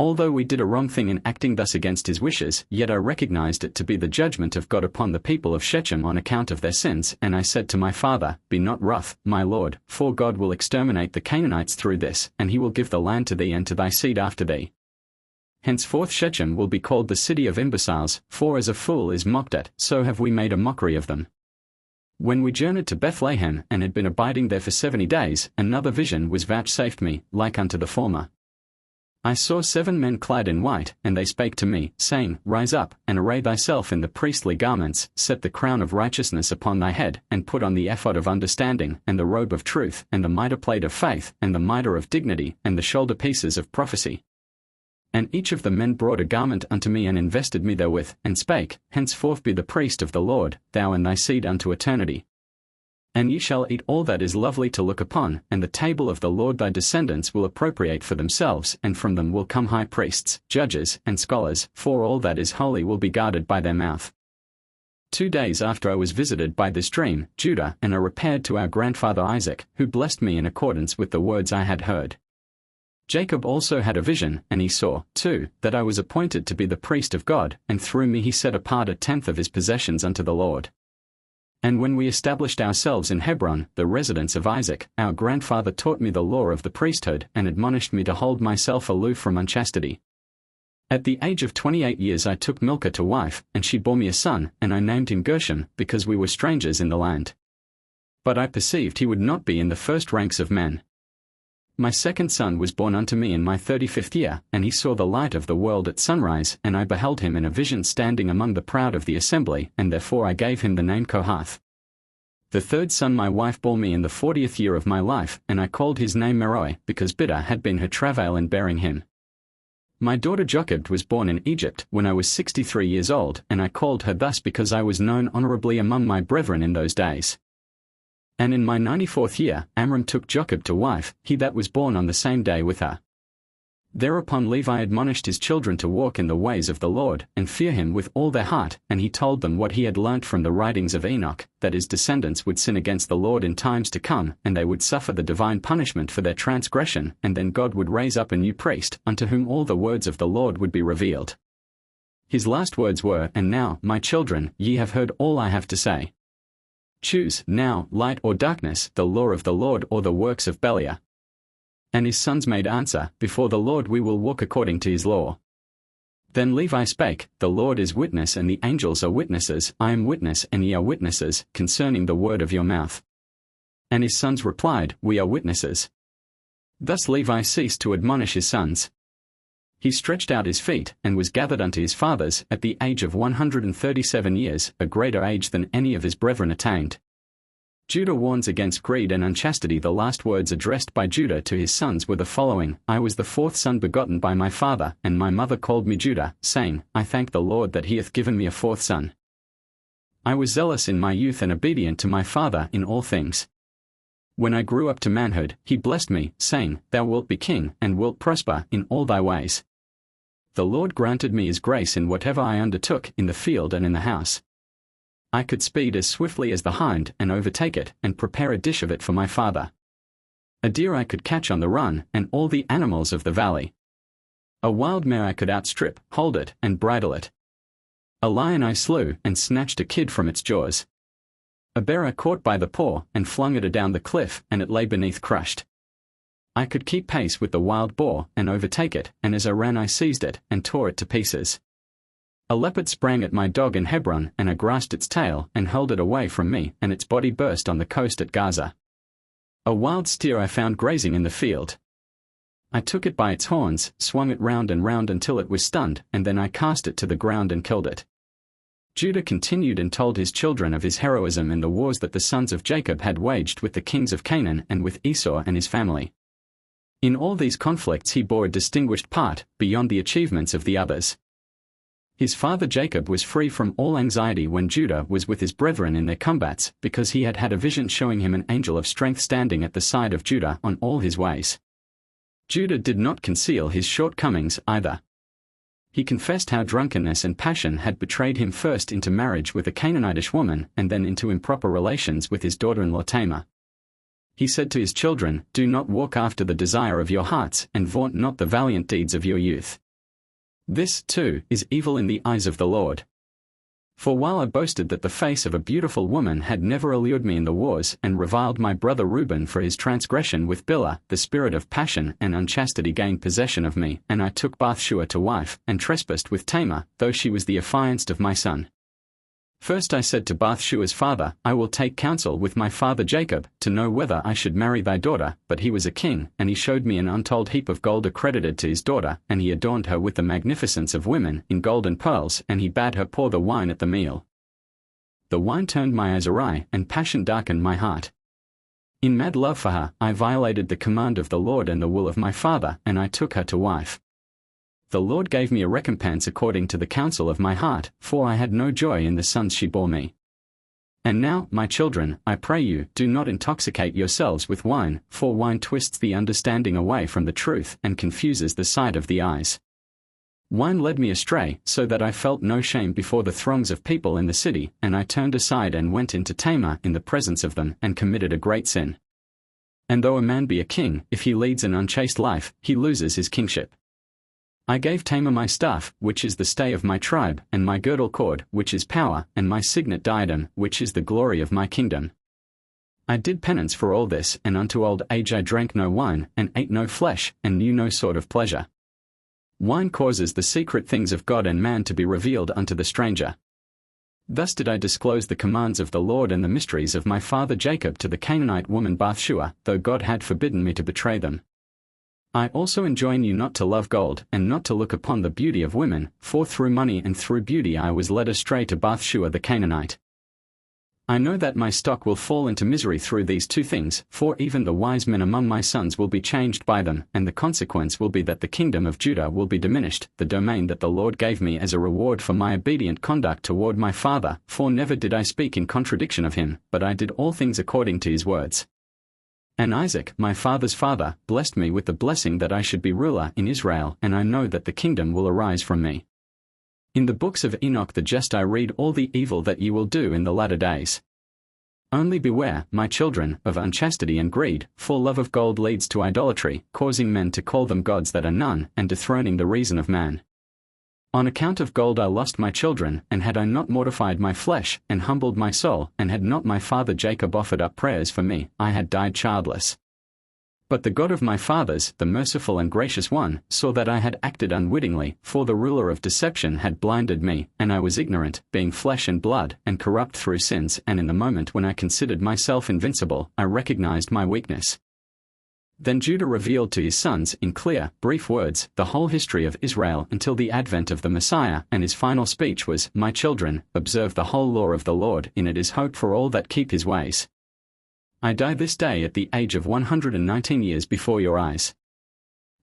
Although we did a wrong thing in acting thus against his wishes, yet I recognized it to be the judgment of God upon the people of Shechem on account of their sins, and I said to my father, Be not wroth, my lord, for God will exterminate the Canaanites through this, and he will give the land to thee and to thy seed after thee. Henceforth Shechem will be called the city of imbeciles, for as a fool is mocked at, so have we made a mockery of them. When we journeyed to Bethlehem, and had been abiding there for 70 days, another vision was vouchsafed me, like unto the former. I saw 7 men clad in white, and they spake to me, saying, Rise up, and array thyself in the priestly garments, set the crown of righteousness upon thy head, and put on the ephod of understanding, and the robe of truth, and the mitre-plate of faith, and the mitre of dignity, and the shoulder-pieces of prophecy. And each of the men brought a garment unto me and invested me therewith, and spake, Henceforth be the priest of the Lord, thou and thy seed unto eternity. And ye shall eat all that is lovely to look upon, and the table of the Lord thy descendants will appropriate for themselves, and from them will come high priests, judges, and scholars, for all that is holy will be guarded by their mouth. 2 days after I was visited by this dream, Judah and I repaired to our grandfather Isaac, who blessed me in accordance with the words I had heard. Jacob also had a vision, and he saw, too, that I was appointed to be the priest of God, and through me he set apart 1/10 of his possessions unto the Lord. And when we established ourselves in Hebron, the residence of Isaac, our grandfather taught me the law of the priesthood and admonished me to hold myself aloof from unchastity. At the age of 28 years I took Milcah to wife, and she bore me a son, and I named him Gershom, because we were strangers in the land. But I perceived he would not be in the first ranks of men. My second son was born unto me in my 35th year, and he saw the light of the world at sunrise, and I beheld him in a vision standing among the proud of the assembly, and therefore I gave him the name Kohath. The third son my wife bore me in the 40th year of my life, and I called his name Meroi, because bitter had been her travail in bearing him. My daughter Jochebed was born in Egypt when I was 63 years old, and I called her thus because I was known honorably among my brethren in those days. And in my 94th year, Amram took Jochebed to wife, he that was born on the same day with her. Thereupon Levi admonished his children to walk in the ways of the Lord, and fear him with all their heart, and he told them what he had learnt from the writings of Enoch, that his descendants would sin against the Lord in times to come, and they would suffer the divine punishment for their transgression, and then God would raise up a new priest, unto whom all the words of the Lord would be revealed. His last words were, "And now, my children, ye have heard all I have to say. Choose, now, light or darkness, the law of the Lord or the works of Beliar." And his sons made answer, "Before the Lord we will walk according to his law." Then Levi spake, "The Lord is witness and the angels are witnesses, I am witness and ye are witnesses, concerning the word of your mouth." And his sons replied, "We are witnesses." Thus Levi ceased to admonish his sons. He stretched out his feet, and was gathered unto his fathers, at the age of 137 years, a greater age than any of his brethren attained. Judah warns against greed and unchastity. The last words addressed by Judah to his sons were the following: "I was the 4th son begotten by my father, and my mother called me Judah, saying, I thank the Lord that he hath given me a 4th son. I was zealous in my youth and obedient to my father in all things. When I grew up to manhood, he blessed me, saying, Thou wilt be king, and wilt prosper in all thy ways. The Lord granted me his grace in whatever I undertook, in the field and in the house. I could speed as swiftly as the hind, and overtake it, and prepare a dish of it for my father. A deer I could catch on the run, and all the animals of the valley. A wild mare I could outstrip, hold it, and bridle it. A lion I slew, and snatched a kid from its jaws. A bear I caught by the paw, and flung it adown the cliff, and it lay beneath crushed. I could keep pace with the wild boar, and overtake it, and as I ran I seized it, and tore it to pieces. A leopard sprang at my dog in Hebron, and I grasped its tail, and hurled it away from me, and its body burst on the coast at Gaza. A wild steer I found grazing in the field. I took it by its horns, swung it round and round until it was stunned, and then I cast it to the ground and killed it. Judah continued and told his children of his heroism in the wars that the sons of Jacob had waged with the kings of Canaan and with Esau and his family. In all these conflicts he bore a distinguished part, beyond the achievements of the others. His father Jacob was free from all anxiety when Judah was with his brethren in their combats, because he had had a vision showing him an angel of strength standing at the side of Judah on all his ways. Judah did not conceal his shortcomings either. He confessed how drunkenness and passion had betrayed him first into marriage with a Canaanitish woman, and then into improper relations with his daughter-in-law Tamar. He said to his children, Do not walk after the desire of your hearts, and vaunt not the valiant deeds of your youth. This, too, is evil in the eyes of the Lord. For while I boasted that the face of a beautiful woman had never allured me in the wars, and reviled my brother Reuben for his transgression with Bilhah, the spirit of passion and unchastity gained possession of me, and I took Bathshua to wife, and trespassed with Tamar, though she was the affianced of my son. First I said to Bathshua's father, I will take counsel with my father Jacob, to know whether I should marry thy daughter, but he was a king, and he showed me an untold heap of gold accredited to his daughter, and he adorned her with the magnificence of women, in gold and pearls, and he bade her pour the wine at the meal. The wine turned my eyes awry, and passion darkened my heart. In mad love for her, I violated the command of the Lord and the will of my father, and I took her to wife. The Lord gave me a recompense according to the counsel of my heart, for I had no joy in the sons she bore me. And now, my children, I pray you, do not intoxicate yourselves with wine, for wine twists the understanding away from the truth and confuses the sight of the eyes. Wine led me astray, so that I felt no shame before the throngs of people in the city, and I turned aside and went into Tamar in the presence of them, and committed a great sin. And though a man be a king, if he leads an unchaste life, he loses his kingship. I gave Tamar my staff, which is the stay of my tribe, and my girdle cord, which is power, and my signet diadem, which is the glory of my kingdom. I did penance for all this, and unto old age I drank no wine, and ate no flesh, and knew no sort of pleasure. Wine causes the secret things of God and man to be revealed unto the stranger. Thus did I disclose the commands of the Lord and the mysteries of my father Jacob to the Canaanite woman Bathsheba, though God had forbidden me to betray them. I also enjoin you not to love gold, and not to look upon the beauty of women, for through money and through beauty I was led astray to Bathsheba the Canaanite. I know that my stock will fall into misery through these two things, for even the wise men among my sons will be changed by them, and the consequence will be that the kingdom of Judah will be diminished, the domain that the Lord gave me as a reward for my obedient conduct toward my father, for never did I speak in contradiction of him, but I did all things according to his words. And Isaac, my father's father, blessed me with the blessing that I should be ruler in Israel, and I know that the kingdom will arise from me. In the books of Enoch the just I read all the evil that ye will do in the latter days. Only beware, my children, of unchastity and greed, for love of gold leads to idolatry, causing men to call them gods that are none, and dethroning the reason of man. On account of gold I lost my children, and had I not mortified my flesh, and humbled my soul, and had not my father Jacob offered up prayers for me, I had died childless. But the God of my fathers, the merciful and gracious one, saw that I had acted unwittingly, for the ruler of deception had blinded me, and I was ignorant, being flesh and blood, and corrupt through sins, and in the moment when I considered myself invincible, I recognized my weakness. Then Judah revealed to his sons, in clear, brief words, the whole history of Israel until the advent of the Messiah, and his final speech was, My children, observe the whole law of the Lord, in it is hope for all that keep his ways. I die this day at the age of 119 years before your eyes.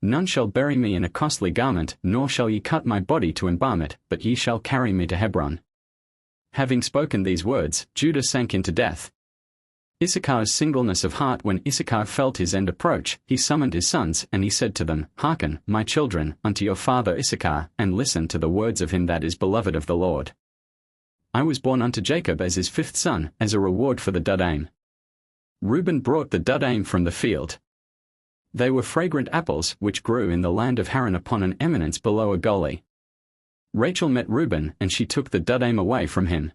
None shall bury me in a costly garment, nor shall ye cut my body to embalm it, but ye shall carry me to Hebron. Having spoken these words, Judah sank into death. Issachar's singleness of heart. When Issachar felt his end approach, he summoned his sons, and he said to them, Hearken, my children, unto your father Issachar, and listen to the words of him that is beloved of the Lord. I was born unto Jacob as his fifth son, as a reward for the dudaim. Reuben brought the dudaim from the field. They were fragrant apples, which grew in the land of Haran upon an eminence below a gully. Rachel met Reuben, and she took the dudaim away from him.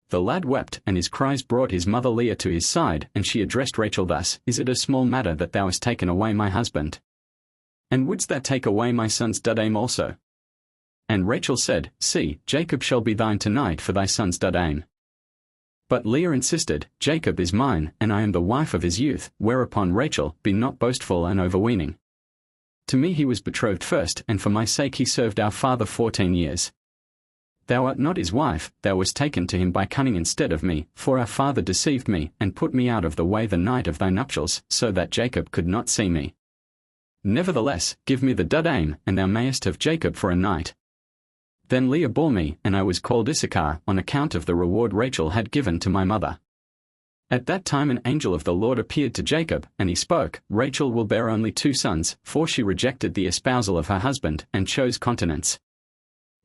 The lad wept, and his cries brought his mother Leah to his side, and she addressed Rachel thus, Is it a small matter that thou hast taken away my husband? And wouldst thou take away my son's dudaim also? And Rachel said, See, Jacob shall be thine tonight for thy son's dudaim. But Leah insisted, Jacob is mine, and I am the wife of his youth, whereupon Rachel, Be not boastful and overweening. To me he was betrothed first, and for my sake he served our father 14 years. Thou art not his wife, thou wast taken to him by cunning instead of me, for our father deceived me, and put me out of the way the night of thy nuptials, so that Jacob could not see me. Nevertheless, give me the dudaim, and thou mayest have Jacob for a night. Then Leah bore me, and I was called Issachar, on account of the reward Rachel had given to my mother. At that time an angel of the Lord appeared to Jacob, and he spoke, Rachel will bear only 2 sons, for she rejected the espousal of her husband, and chose continence.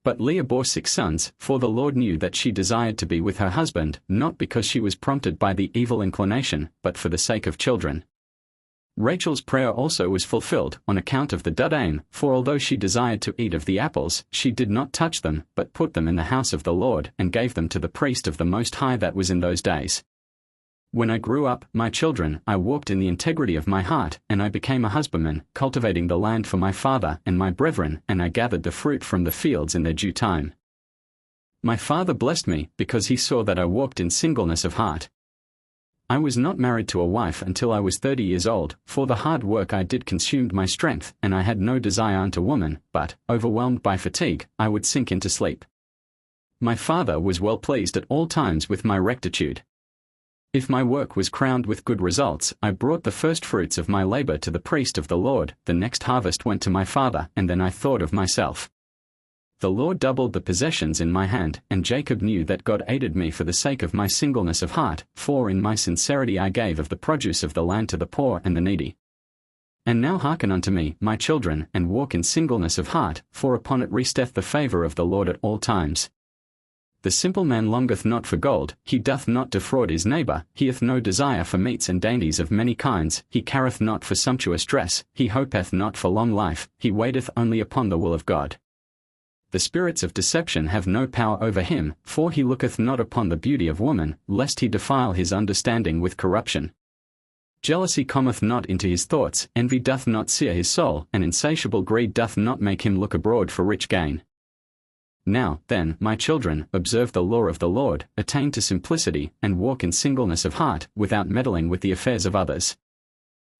But Leah bore 6 sons, for the Lord knew that she desired to be with her husband, not because she was prompted by the evil inclination, but for the sake of children. Rachel's prayer also was fulfilled, on account of the dudaim, for although she desired to eat of the apples, she did not touch them, but put them in the house of the Lord, and gave them to the priest of the Most High that was in those days. When I grew up, my children, I walked in the integrity of my heart, and I became a husbandman, cultivating the land for my father and my brethren, and I gathered the fruit from the fields in their due time. My father blessed me, because he saw that I walked in singleness of heart. I was not married to a wife until I was 30 years old, for the hard work I did consumed my strength, and I had no desire unto woman, but, overwhelmed by fatigue, I would sink into sleep. My father was well pleased at all times with my rectitude. If my work was crowned with good results, I brought the first fruits of my labor to the priest of the Lord, the next harvest went to my father, and then I thought of myself. The Lord doubled the possessions in my hand, and Jacob knew that God aided me for the sake of my singleness of heart, for in my sincerity I gave of the produce of the land to the poor and the needy. And now hearken unto me, my children, and walk in singleness of heart, for upon it resteth the favour of the Lord at all times. The simple man longeth not for gold, he doth not defraud his neighbour, he hath no desire for meats and dainties of many kinds, he careth not for sumptuous dress, he hopeth not for long life, he waiteth only upon the will of God. The spirits of deception have no power over him, for he looketh not upon the beauty of woman, lest he defile his understanding with corruption. Jealousy cometh not into his thoughts, envy doth not sear his soul, and insatiable greed doth not make him look abroad for rich gain. Now, then, my children, observe the law of the Lord, attain to simplicity, and walk in singleness of heart, without meddling with the affairs of others.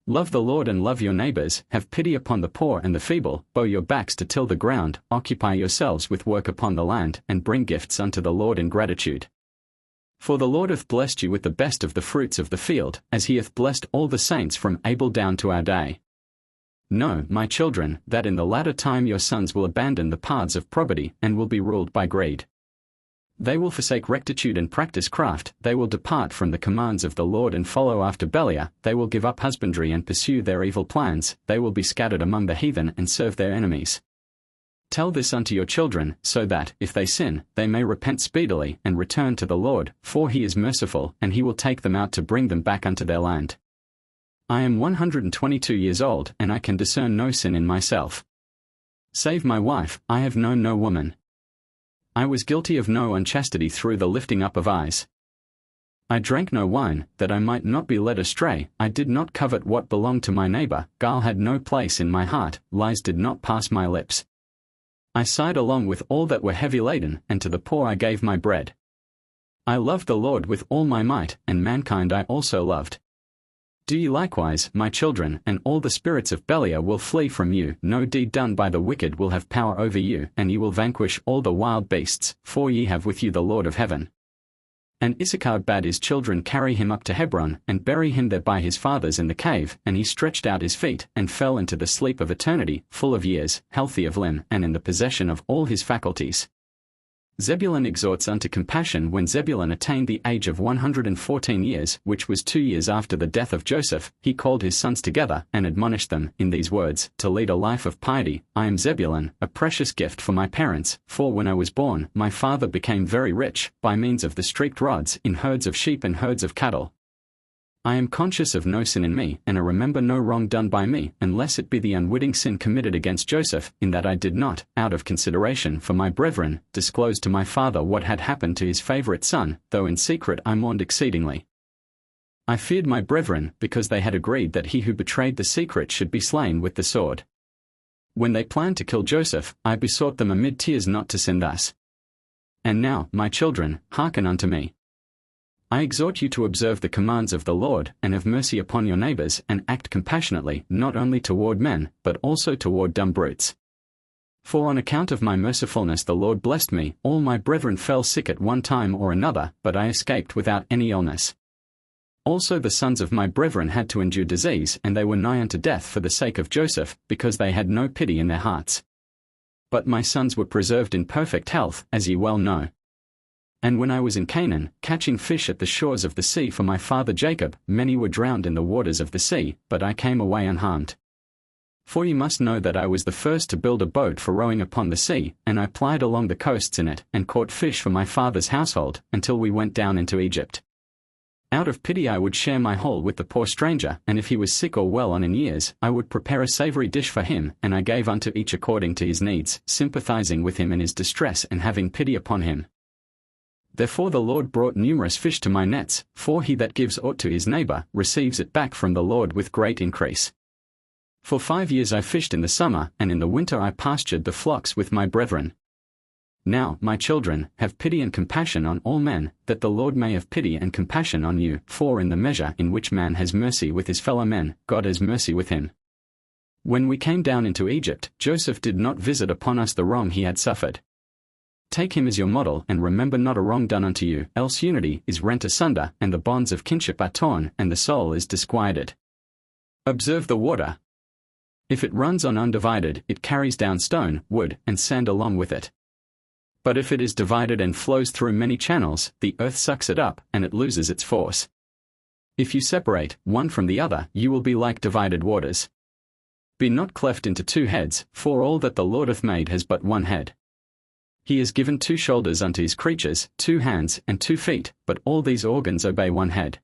Love the Lord and love your neighbours, have pity upon the poor and the feeble, bow your backs to till the ground, occupy yourselves with work upon the land, and bring gifts unto the Lord in gratitude. For the Lord hath blessed you with the best of the fruits of the field, as he hath blessed all the saints from Abel down to our day. Know, my children, that in the latter time your sons will abandon the paths of probity, and will be ruled by greed. They will forsake rectitude and practice craft, they will depart from the commands of the Lord and follow after Beliar, they will give up husbandry and pursue their evil plans, they will be scattered among the heathen and serve their enemies. Tell this unto your children, so that, if they sin, they may repent speedily, and return to the Lord, for he is merciful, and he will take them out to bring them back unto their land. I am 122 years old, and I can discern no sin in myself. Save my wife, I have known no woman. I was guilty of no unchastity through the lifting up of eyes. I drank no wine, that I might not be led astray, I did not covet what belonged to my neighbor, guile had no place in my heart, lies did not pass my lips. I sighed along with all that were heavy laden, and to the poor I gave my bread. I loved the Lord with all my might, and mankind I also loved. Do ye likewise, my children, and all the spirits of Beliar will flee from you, no deed done by the wicked will have power over you, and ye will vanquish all the wild beasts, for ye have with you the Lord of heaven. And Issachar bade his children carry him up to Hebron, and bury him there by his fathers in the cave, and he stretched out his feet, and fell into the sleep of eternity, full of years, healthy of limb, and in the possession of all his faculties. Zebulun exhorts unto compassion. When Zebulun attained the age of 114 years, which was 2 years after the death of Joseph, he called his sons together, and admonished them, in these words, to lead a life of piety. I am Zebulun, a precious gift for my parents, for when I was born, my father became very rich, by means of the streaked rods, in herds of sheep and herds of cattle. I am conscious of no sin in me, and I remember no wrong done by me, unless it be the unwitting sin committed against Joseph, in that I did not, out of consideration for my brethren, disclose to my father what had happened to his favourite son, though in secret I mourned exceedingly. I feared my brethren, because they had agreed that he who betrayed the secret should be slain with the sword. When they planned to kill Joseph, I besought them amid tears not to sin thus. And now, my children, hearken unto me. I exhort you to observe the commands of the Lord, and have mercy upon your neighbors, and act compassionately, not only toward men, but also toward dumb brutes. For on account of my mercifulness the Lord blessed me, all my brethren fell sick at one time or another, but I escaped without any illness. Also the sons of my brethren had to endure disease, and they were nigh unto death for the sake of Joseph, because they had no pity in their hearts. But my sons were preserved in perfect health, as ye well know. And when I was in Canaan, catching fish at the shores of the sea for my father Jacob, many were drowned in the waters of the sea, but I came away unharmed. For ye must know that I was the first to build a boat for rowing upon the sea, and I plied along the coasts in it, and caught fish for my father's household, until we went down into Egypt. Out of pity I would share my whole with the poor stranger, and if he was sick or well on in years, I would prepare a savoury dish for him, and I gave unto each according to his needs, sympathizing with him in his distress and having pity upon him. Therefore the Lord brought numerous fish to my nets, for he that gives aught to his neighbor, receives it back from the Lord with great increase. For 5 years I fished in the summer, and in the winter I pastured the flocks with my brethren. Now, my children, have pity and compassion on all men, that the Lord may have pity and compassion on you, for in the measure in which man has mercy with his fellow men, God has mercy with him. When we came down into Egypt, Joseph did not visit upon us the wrong he had suffered. Take him as your model, and remember not a wrong done unto you, else unity is rent asunder, and the bonds of kinship are torn, and the soul is disquieted. Observe the water. If it runs on undivided, it carries down stone, wood, and sand along with it. But if it is divided and flows through many channels, the earth sucks it up, and it loses its force. If you separate one from the other, you will be like divided waters. Be not cleft into two heads, for all that the Lord hath made has but one head. He has given 2 shoulders unto his creatures, 2 hands, and 2 feet, but all these organs obey one head.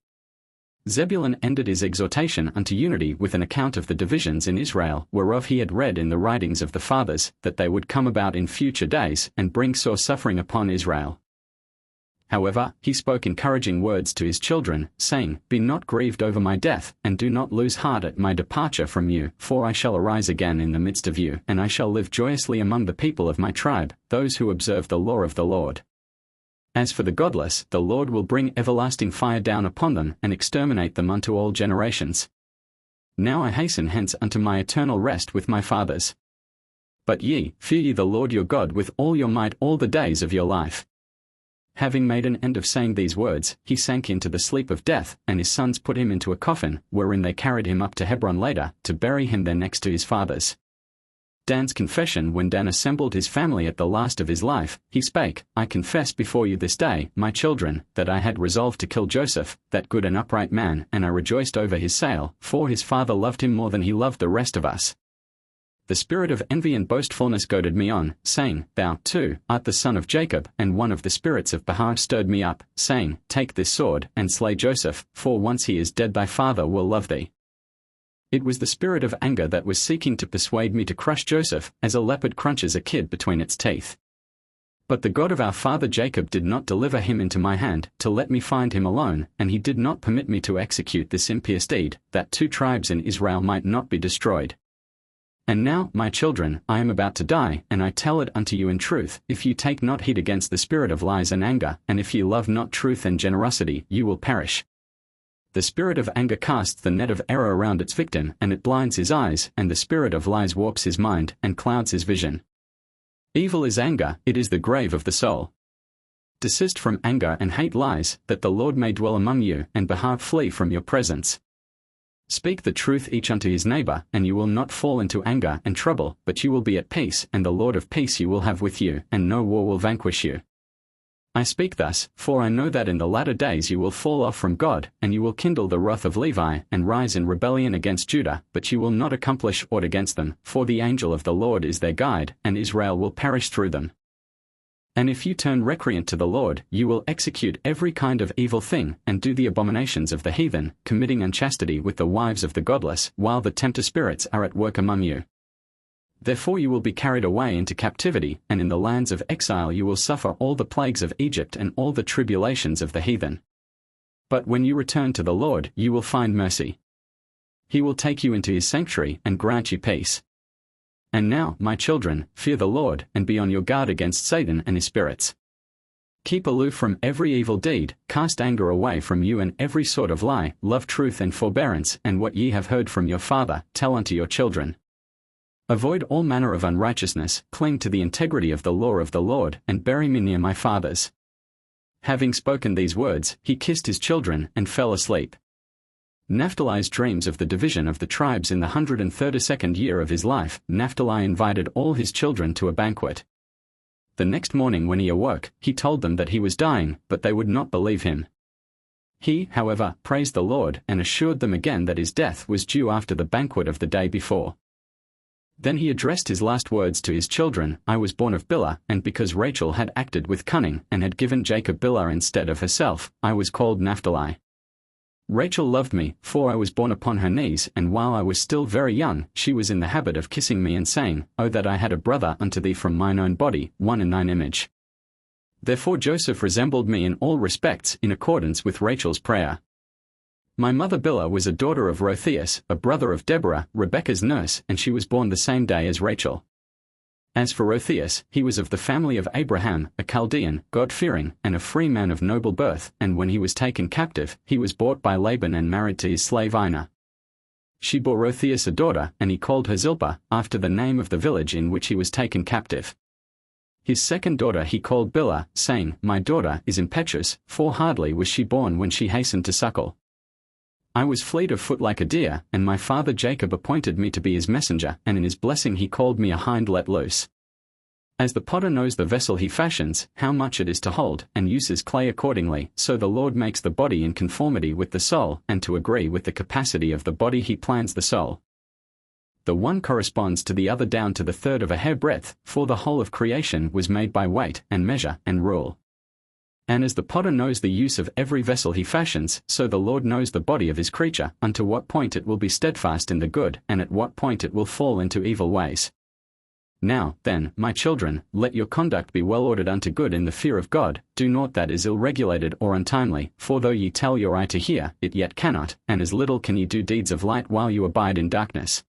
Zebulun ended his exhortation unto unity with an account of the divisions in Israel, whereof he had read in the writings of the fathers, that they would come about in future days, and bring sore suffering upon Israel. However, he spoke encouraging words to his children, saying, Be not grieved over my death, and do not lose heart at my departure from you, for I shall arise again in the midst of you, and I shall live joyously among the people of my tribe, those who observe the law of the Lord. As for the godless, the Lord will bring everlasting fire down upon them, and exterminate them unto all generations. Now I hasten hence unto my eternal rest with my fathers. But ye, fear ye the Lord your God with all your might all the days of your life. Having made an end of saying these words, he sank into the sleep of death, and his sons put him into a coffin, wherein they carried him up to Hebron later, to bury him there next to his fathers. Dan's confession. When Dan assembled his family at the last of his life, he spake, I confess before you this day, my children, that I had resolved to kill Joseph, that good and upright man, and I rejoiced over his sale, for his father loved him more than he loved the rest of us. The spirit of envy and boastfulness goaded me on, saying, Thou, too, art the son of Jacob, and one of the spirits of Bahar stirred me up, saying, Take this sword, and slay Joseph, for once he is dead thy father will love thee. It was the spirit of anger that was seeking to persuade me to crush Joseph, as a leopard crunches a kid between its teeth. But the God of our father Jacob did not deliver him into my hand, to let me find him alone, and he did not permit me to execute this impious deed, that 2 tribes in Israel might not be destroyed. And now, my children, I am about to die, and I tell it unto you in truth, if you take not heed against the spirit of lies and anger, and if ye love not truth and generosity, you will perish. The spirit of anger casts the net of error around its victim, and it blinds his eyes, and the spirit of lies warps his mind, and clouds his vision. Evil is anger, it is the grave of the soul. Desist from anger and hate lies, that the Lord may dwell among you, and Bahar flee from your presence. Speak the truth each unto his neighbor, and you will not fall into anger and trouble, but you will be at peace, and the Lord of peace you will have with you, and no war will vanquish you. I speak thus, for I know that in the latter days you will fall off from God, and you will kindle the wrath of Levi, and rise in rebellion against Judah, but you will not accomplish aught against them, for the angel of the Lord is their guide, and Israel will perish through them. And if you turn recreant to the Lord, you will execute every kind of evil thing, and do the abominations of the heathen, committing unchastity with the wives of the godless, while the tempter spirits are at work among you. Therefore you will be carried away into captivity, and in the lands of exile you will suffer all the plagues of Egypt and all the tribulations of the heathen. But when you return to the Lord, you will find mercy. He will take you into his sanctuary, and grant you peace. And now, my children, fear the Lord, and be on your guard against Satan and his spirits. Keep aloof from every evil deed, cast anger away from you and every sort of lie, love truth and forbearance, and what ye have heard from your father, tell unto your children. Avoid all manner of unrighteousness, cling to the integrity of the law of the Lord, and bury me near my fathers. Having spoken these words, he kissed his children, and fell asleep. Naphtali's dreams of the division of the tribes in the 132nd year of his life. Naphtali invited all his children to a banquet. The next morning when he awoke, he told them that he was dying, but they would not believe him. He, however, praised the Lord, and assured them again that his death was due after the banquet of the day before. Then he addressed his last words to his children, I was born of Bilhah, and because Rachel had acted with cunning, and had given Jacob Bilhah instead of herself, I was called Naphtali. Rachel loved me, for I was born upon her knees, and while I was still very young, she was in the habit of kissing me and saying, Oh that I had a brother unto thee from mine own body, one in thine image. Therefore Joseph resembled me in all respects, in accordance with Rachel's prayer. My mother Bilhah was a daughter of Rotheus, a brother of Deborah, Rebekah's nurse, and she was born the same day as Rachel. As for Rotheus, he was of the family of Abraham, a Chaldean, God-fearing, and a free man of noble birth, and when he was taken captive, he was bought by Laban and married to his slave Ina. She bore Rotheus a daughter, and he called her Zilpah, after the name of the village in which he was taken captive. His second daughter he called Bilhah, saying, My daughter is impetuous, for hardly was she born when she hastened to suckle. I was fleet of foot like a deer, and my father Jacob appointed me to be his messenger, and in his blessing he called me a hind let loose. As the potter knows the vessel he fashions, how much it is to hold, and uses clay accordingly, so the Lord makes the body in conformity with the soul, and to agree with the capacity of the body he plans the soul. the one corresponds to the other down to the third of a hairbreadth, for the whole of creation was made by weight and measure and rule. And as the potter knows the use of every vessel he fashions, so the Lord knows the body of his creature, unto what point it will be steadfast in the good, and at what point it will fall into evil ways. Now, then, my children, let your conduct be well ordered unto good in the fear of God, do naught that is ill-regulated or untimely, for though ye tell your eye to hear, it yet cannot, and as little can ye do deeds of light while you abide in darkness.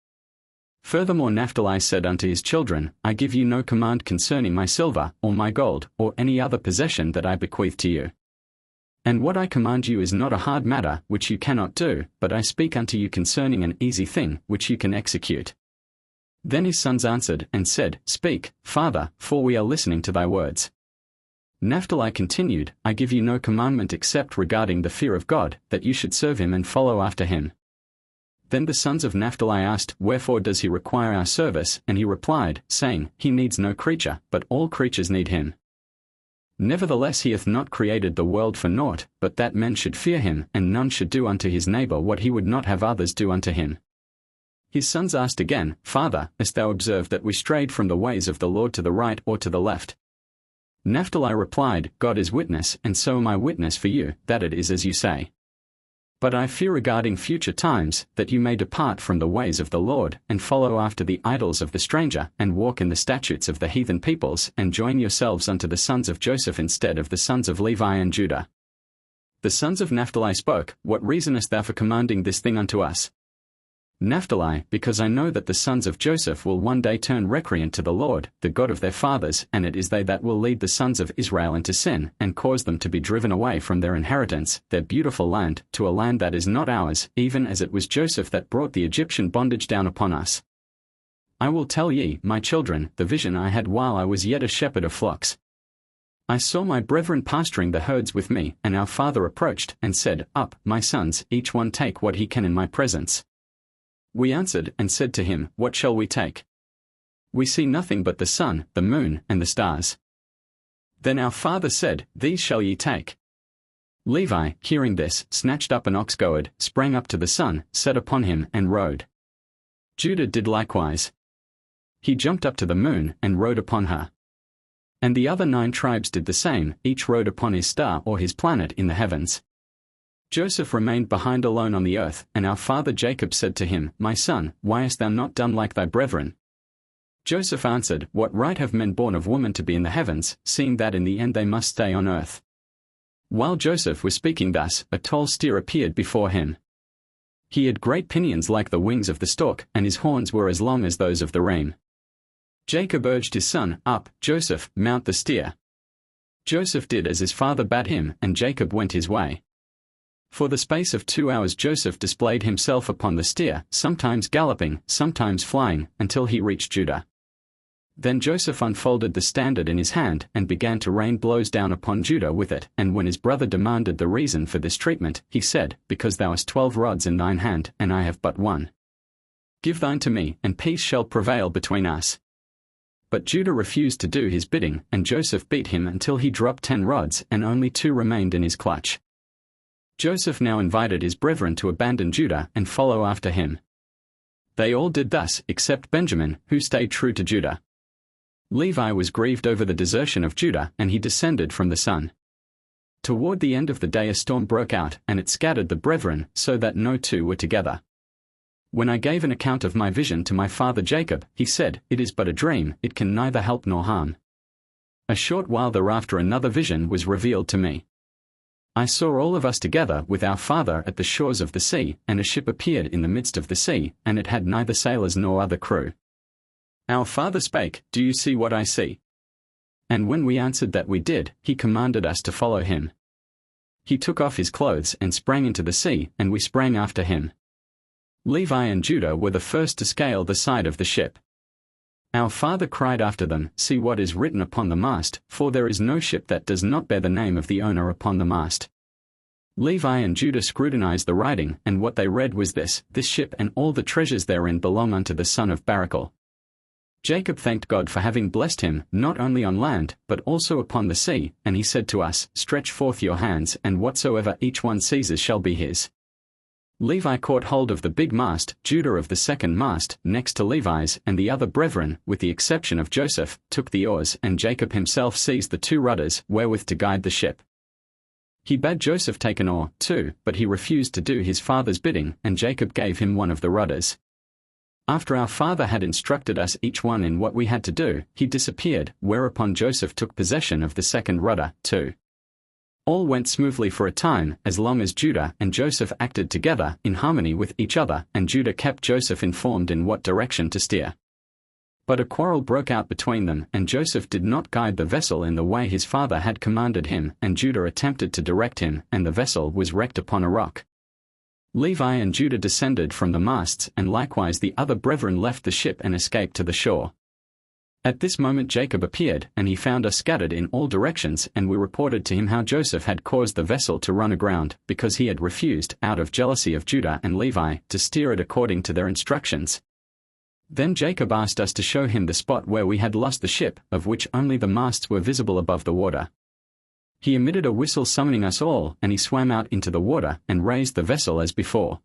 Furthermore Naphtali said unto his children, I give you no command concerning my silver, or my gold, or any other possession that I bequeath to you. And what I command you is not a hard matter, which you cannot do, but I speak unto you concerning an easy thing, which you can execute. Then his sons answered and said, Speak, Father, for we are listening to thy words. Naphtali continued, I give you no commandment except regarding the fear of God, that you should serve him and follow after him. Then the sons of Naphtali asked, Wherefore does he require our service? And he replied, saying, He needs no creature, but all creatures need him. Nevertheless he hath not created the world for naught, but that men should fear him, and none should do unto his neighbor what he would not have others do unto him. His sons asked again, Father, hast thou observed that we strayed from the ways of the Lord to the right or to the left? Naphtali replied, God is witness, and so am I witness for you, that it is as you say. But I fear regarding future times, that you may depart from the ways of the Lord, and follow after the idols of the stranger, and walk in the statutes of the heathen peoples, and join yourselves unto the sons of Joseph instead of the sons of Levi and Judah. The sons of Naphtali spoke, What reasonest thou for commanding this thing unto us? Naphtali, because I know that the sons of Joseph will one day turn recreant to the Lord, the God of their fathers, and it is they that will lead the sons of Israel into sin, and cause them to be driven away from their inheritance, their beautiful land, to a land that is not ours, even as it was Joseph that brought the Egyptian bondage down upon us. I will tell ye, my children, the vision I had while I was yet a shepherd of flocks. I saw my brethren pasturing the herds with me, and our father approached, and said, Up, my sons, each one take what he can in my presence. We answered and said to him, What shall we take? We see nothing but the sun, the moon, and the stars. Then our father said, These shall ye take. Levi, hearing this, snatched up an ox goad, sprang up to the sun, sat upon him, and rode. Judah did likewise. He jumped up to the moon, and rode upon her. And the other 9 tribes did the same, each rode upon his star or his planet in the heavens. Joseph remained behind alone on the earth, and our father Jacob said to him, My son, why hast thou not done like thy brethren? Joseph answered, What right have men born of woman to be in the heavens, seeing that in the end they must stay on earth? While Joseph was speaking thus, a tall steer appeared before him. He had great pinions like the wings of the stork, and his horns were as long as those of the reem. Jacob urged his son, Up, Joseph, mount the steer. Joseph did as his father bade him, and Jacob went his way. For the space of 2 hours Joseph displayed himself upon the steer, sometimes galloping, sometimes flying, until he reached Judah. Then Joseph unfolded the standard in his hand, and began to rain blows down upon Judah with it, and when his brother demanded the reason for this treatment, he said, Because thou hast 12 rods in thine hand, and I have but one. Give thine to me, and peace shall prevail between us. But Judah refused to do his bidding, and Joseph beat him until he dropped 10 rods, and only 2 remained in his clutch. Joseph now invited his brethren to abandon Judah and follow after him. They all did thus, except Benjamin, who stayed true to Judah. Levi was grieved over the desertion of Judah, and he descended from the sun. Toward the end of the day a storm broke out, and it scattered the brethren, so that no 2 were together. When I gave an account of my vision to my father Jacob, he said, It is but a dream, it can neither help nor harm. A short while thereafter another vision was revealed to me. I saw all of us together with our father at the shores of the sea, and a ship appeared in the midst of the sea, and it had neither sailors nor other crew. Our father spake, Do you see what I see? And when we answered that we did, he commanded us to follow him. He took off his clothes and sprang into the sea, and we sprang after him. Levi and Judah were the first to scale the side of the ship. Our father cried after them, See what is written upon the mast, for there is no ship that does not bear the name of the owner upon the mast. Levi and Judah scrutinized the writing, and what they read was this ship and all the treasures therein belong unto the son of Barachel. Jacob thanked God for having blessed him, not only on land, but also upon the sea, and he said to us, Stretch forth your hands, and whatsoever each one seizes shall be his. Levi caught hold of the big mast, Judah of the second mast, next to Levi's, and the other brethren, with the exception of Joseph, took the oars, and Jacob himself seized the two rudders, wherewith to guide the ship. He bade Joseph take an oar, too, but he refused to do his father's bidding, and Jacob gave him one of the rudders. After our father had instructed us each one in what we had to do, he disappeared, whereupon Joseph took possession of the second rudder, too. All went smoothly for a time, as long as Judah and Joseph acted together, in harmony with each other, and Judah kept Joseph informed in what direction to steer. But a quarrel broke out between them, and Joseph did not guide the vessel in the way his father had commanded him, and Judah attempted to direct him, and the vessel was wrecked upon a rock. Levi and Judah descended from the masts, and likewise the other brethren left the ship and escaped to the shore. At this moment Jacob appeared, and he found us scattered in all directions, and we reported to him how Joseph had caused the vessel to run aground, because he had refused, out of jealousy of Judah and Levi, to steer it according to their instructions. Then Jacob asked us to show him the spot where we had lost the ship, of which only the masts were visible above the water. He emitted a whistle summoning us all, and he swam out into the water, and raised the vessel as before.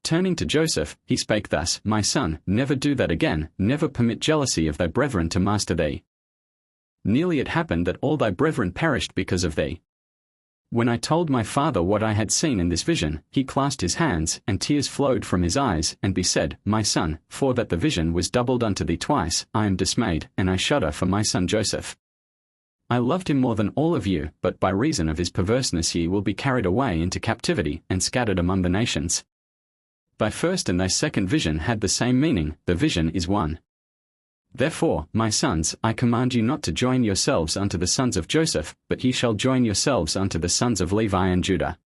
Turning to Joseph, he spake thus, My son, never do that again, never permit jealousy of thy brethren to master thee. Nearly it happened that all thy brethren perished because of thee. When I told my father what I had seen in this vision, he clasped his hands, and tears flowed from his eyes, and said, My son, for that the vision was doubled unto thee twice, I am dismayed, and I shudder for my son Joseph. I loved him more than all of you, but by reason of his perverseness ye will be carried away into captivity, and scattered among the nations. Thy first and thy second vision had the same meaning, the vision is one. Therefore, my sons, I command you not to join yourselves unto the sons of Joseph, but ye shall join yourselves unto the sons of Levi and Judah.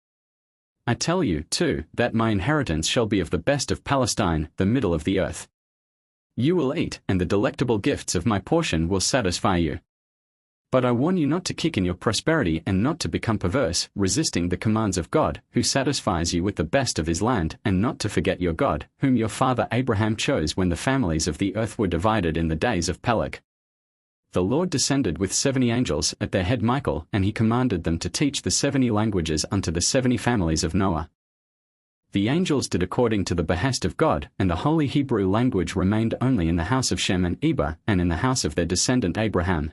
I tell you, too, that my inheritance shall be of the best of Palestine, the middle of the earth. You will eat, and the delectable gifts of my portion will satisfy you. But I warn you not to kick in your prosperity and not to become perverse, resisting the commands of God, who satisfies you with the best of his land, and not to forget your God, whom your father Abraham chose when the families of the earth were divided in the days of Peleg. The Lord descended with 70 angels, at their head Michael, and he commanded them to teach the 70 languages unto the 70 families of Noah. The angels did according to the behest of God, and the holy Hebrew language remained only in the house of Shem and Eber, and in the house of their descendant Abraham.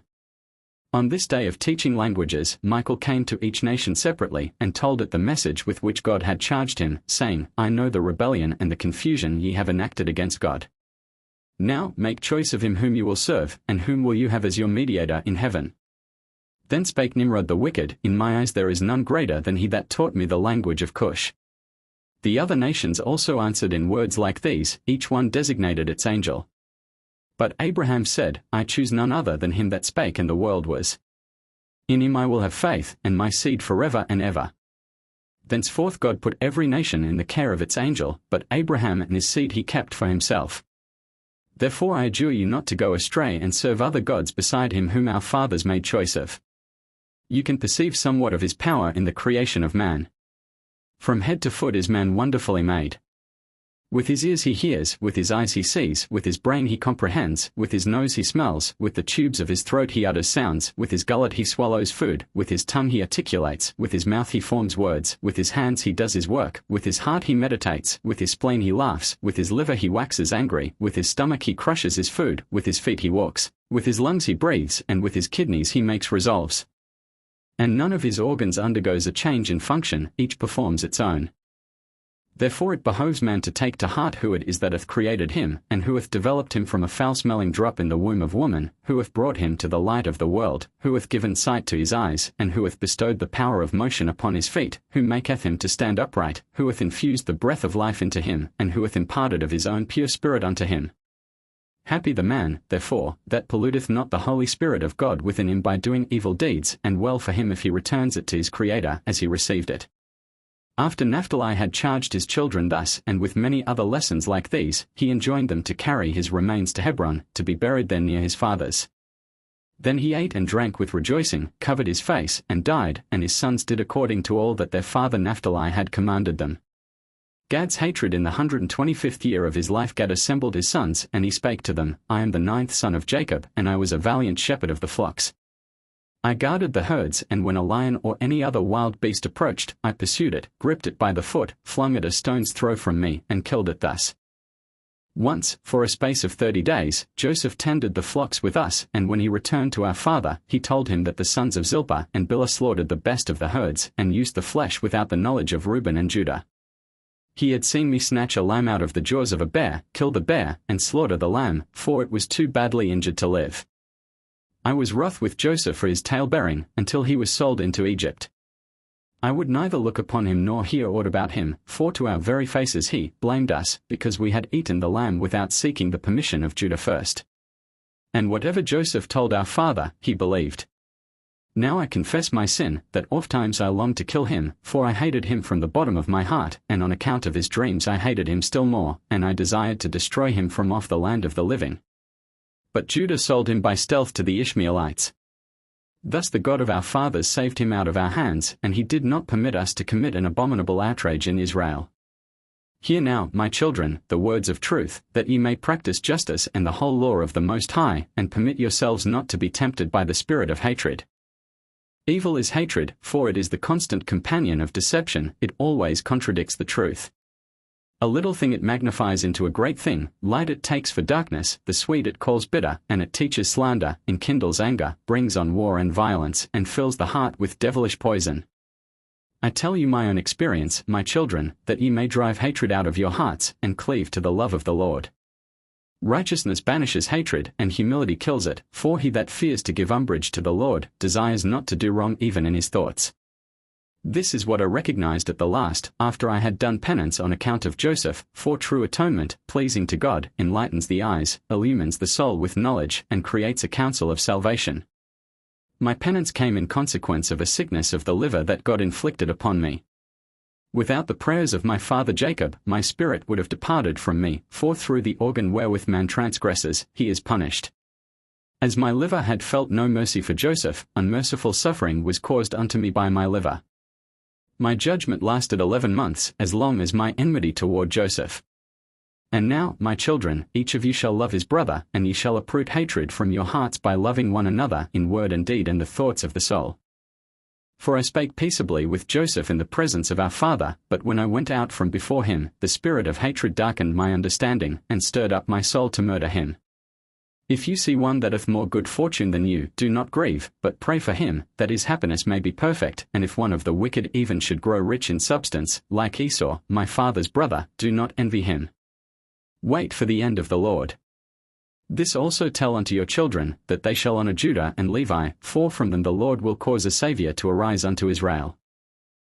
On this day of teaching languages, Michael came to each nation separately, and told it the message with which God had charged him, saying, I know the rebellion and the confusion ye have enacted against God. Now make choice of him whom you will serve, and whom will you have as your mediator in heaven. Then spake Nimrod the wicked, In my eyes there is none greater than he that taught me the language of Cush. The other nations also answered in words like these, each one designated its angel. But Abraham said, I choose none other than him that spake and the world was. In him I will have faith, and my seed forever and ever. Thenceforth God put every nation in the care of its angel, but Abraham and his seed he kept for himself. Therefore I adjure you not to go astray and serve other gods beside him whom our fathers made choice of. You can perceive somewhat of his power in the creation of man. From head to foot is man wonderfully made. With his ears he hears, with his eyes he sees, with his brain he comprehends, with his nose he smells, with the tubes of his throat he utters sounds, with his gullet he swallows food, with his tongue he articulates, with his mouth he forms words, with his hands he does his work, with his heart he meditates, with his spleen he laughs, with his liver he waxes angry, with his stomach he crushes his food, with his feet he walks, with his lungs he breathes, and with his kidneys he makes resolves. And none of his organs undergoes a change in function, each performs its own. Therefore it behoves man to take to heart who it is that hath created him, and who hath developed him from a foul-smelling drop in the womb of woman, who hath brought him to the light of the world, who hath given sight to his eyes, and who hath bestowed the power of motion upon his feet, who maketh him to stand upright, who hath infused the breath of life into him, and who hath imparted of his own pure spirit unto him. Happy the man, therefore, that polluteth not the Holy Spirit of God within him by doing evil deeds, and well for him if he returns it to his Creator as he received it. After Naphtali had charged his children thus, and with many other lessons like these, he enjoined them to carry his remains to Hebron, to be buried there near his fathers. Then he ate and drank with rejoicing, covered his face, and died, and his sons did according to all that their father Naphtali had commanded them. Gad's hatred in the 125th year of his life. Gad assembled his sons, and he spake to them, I am the 9th son of Jacob, and I was a valiant shepherd of the flocks. I guarded the herds, and when a lion or any other wild beast approached, I pursued it, gripped it by the foot, flung it a stone's throw from me, and killed it thus. Once, for a space of 30 days, Joseph tended the flocks with us, and when he returned to our father, he told him that the sons of Zilpah and Bilhah slaughtered the best of the herds, and used the flesh without the knowledge of Reuben and Judah. He had seen me snatch a lamb out of the jaws of a bear, kill the bear, and slaughter the lamb, for it was too badly injured to live. I was wroth with Joseph for his tale-bearing, until he was sold into Egypt. I would neither look upon him nor hear aught about him, for to our very faces he blamed us, because we had eaten the lamb without seeking the permission of Judah first. And whatever Joseph told our father, he believed. Now I confess my sin, that ofttimes I longed to kill him, for I hated him from the bottom of my heart, and on account of his dreams I hated him still more, and I desired to destroy him from off the land of the living. But Judah sold him by stealth to the Ishmaelites. Thus the God of our fathers saved him out of our hands, and he did not permit us to commit an abominable outrage in Israel. Hear now, my children, the words of truth, that ye may practice justice and the whole law of the Most High, and permit yourselves not to be tempted by the spirit of hatred. Evil is hatred, for it is the constant companion of deception, it always contradicts the truth. A little thing it magnifies into a great thing, light it takes for darkness, the sweet it calls bitter, and it teaches slander, enkindles anger, brings on war and violence, and fills the heart with devilish poison. I tell you my own experience, my children, that ye may drive hatred out of your hearts, and cleave to the love of the Lord. Righteousness banishes hatred, and humility kills it, for he that fears to give umbrage to the Lord, desires not to do wrong even in his thoughts. This is what I recognized at the last, after I had done penance on account of Joseph, for true atonement, pleasing to God, enlightens the eyes, illumines the soul with knowledge, and creates a counsel of salvation. My penance came in consequence of a sickness of the liver that God inflicted upon me. Without the prayers of my father Jacob, my spirit would have departed from me, for through the organ wherewith man transgresses, he is punished. As my liver had felt no mercy for Joseph, unmerciful suffering was caused unto me by my liver. My judgment lasted 11 months, as long as my enmity toward Joseph. And now, my children, each of you shall love his brother, and ye shall uproot hatred from your hearts by loving one another in word and deed and the thoughts of the soul. For I spake peaceably with Joseph in the presence of our father, but when I went out from before him, the spirit of hatred darkened my understanding, and stirred up my soul to murder him. If you see one that hath more good fortune than you, do not grieve, but pray for him, that his happiness may be perfect, and if one of the wicked even should grow rich in substance, like Esau, my father's brother, do not envy him. Wait for the end of the Lord. This also tell unto your children, that they shall honor Judah and Levi, for from them the Lord will cause a Saviour to arise unto Israel.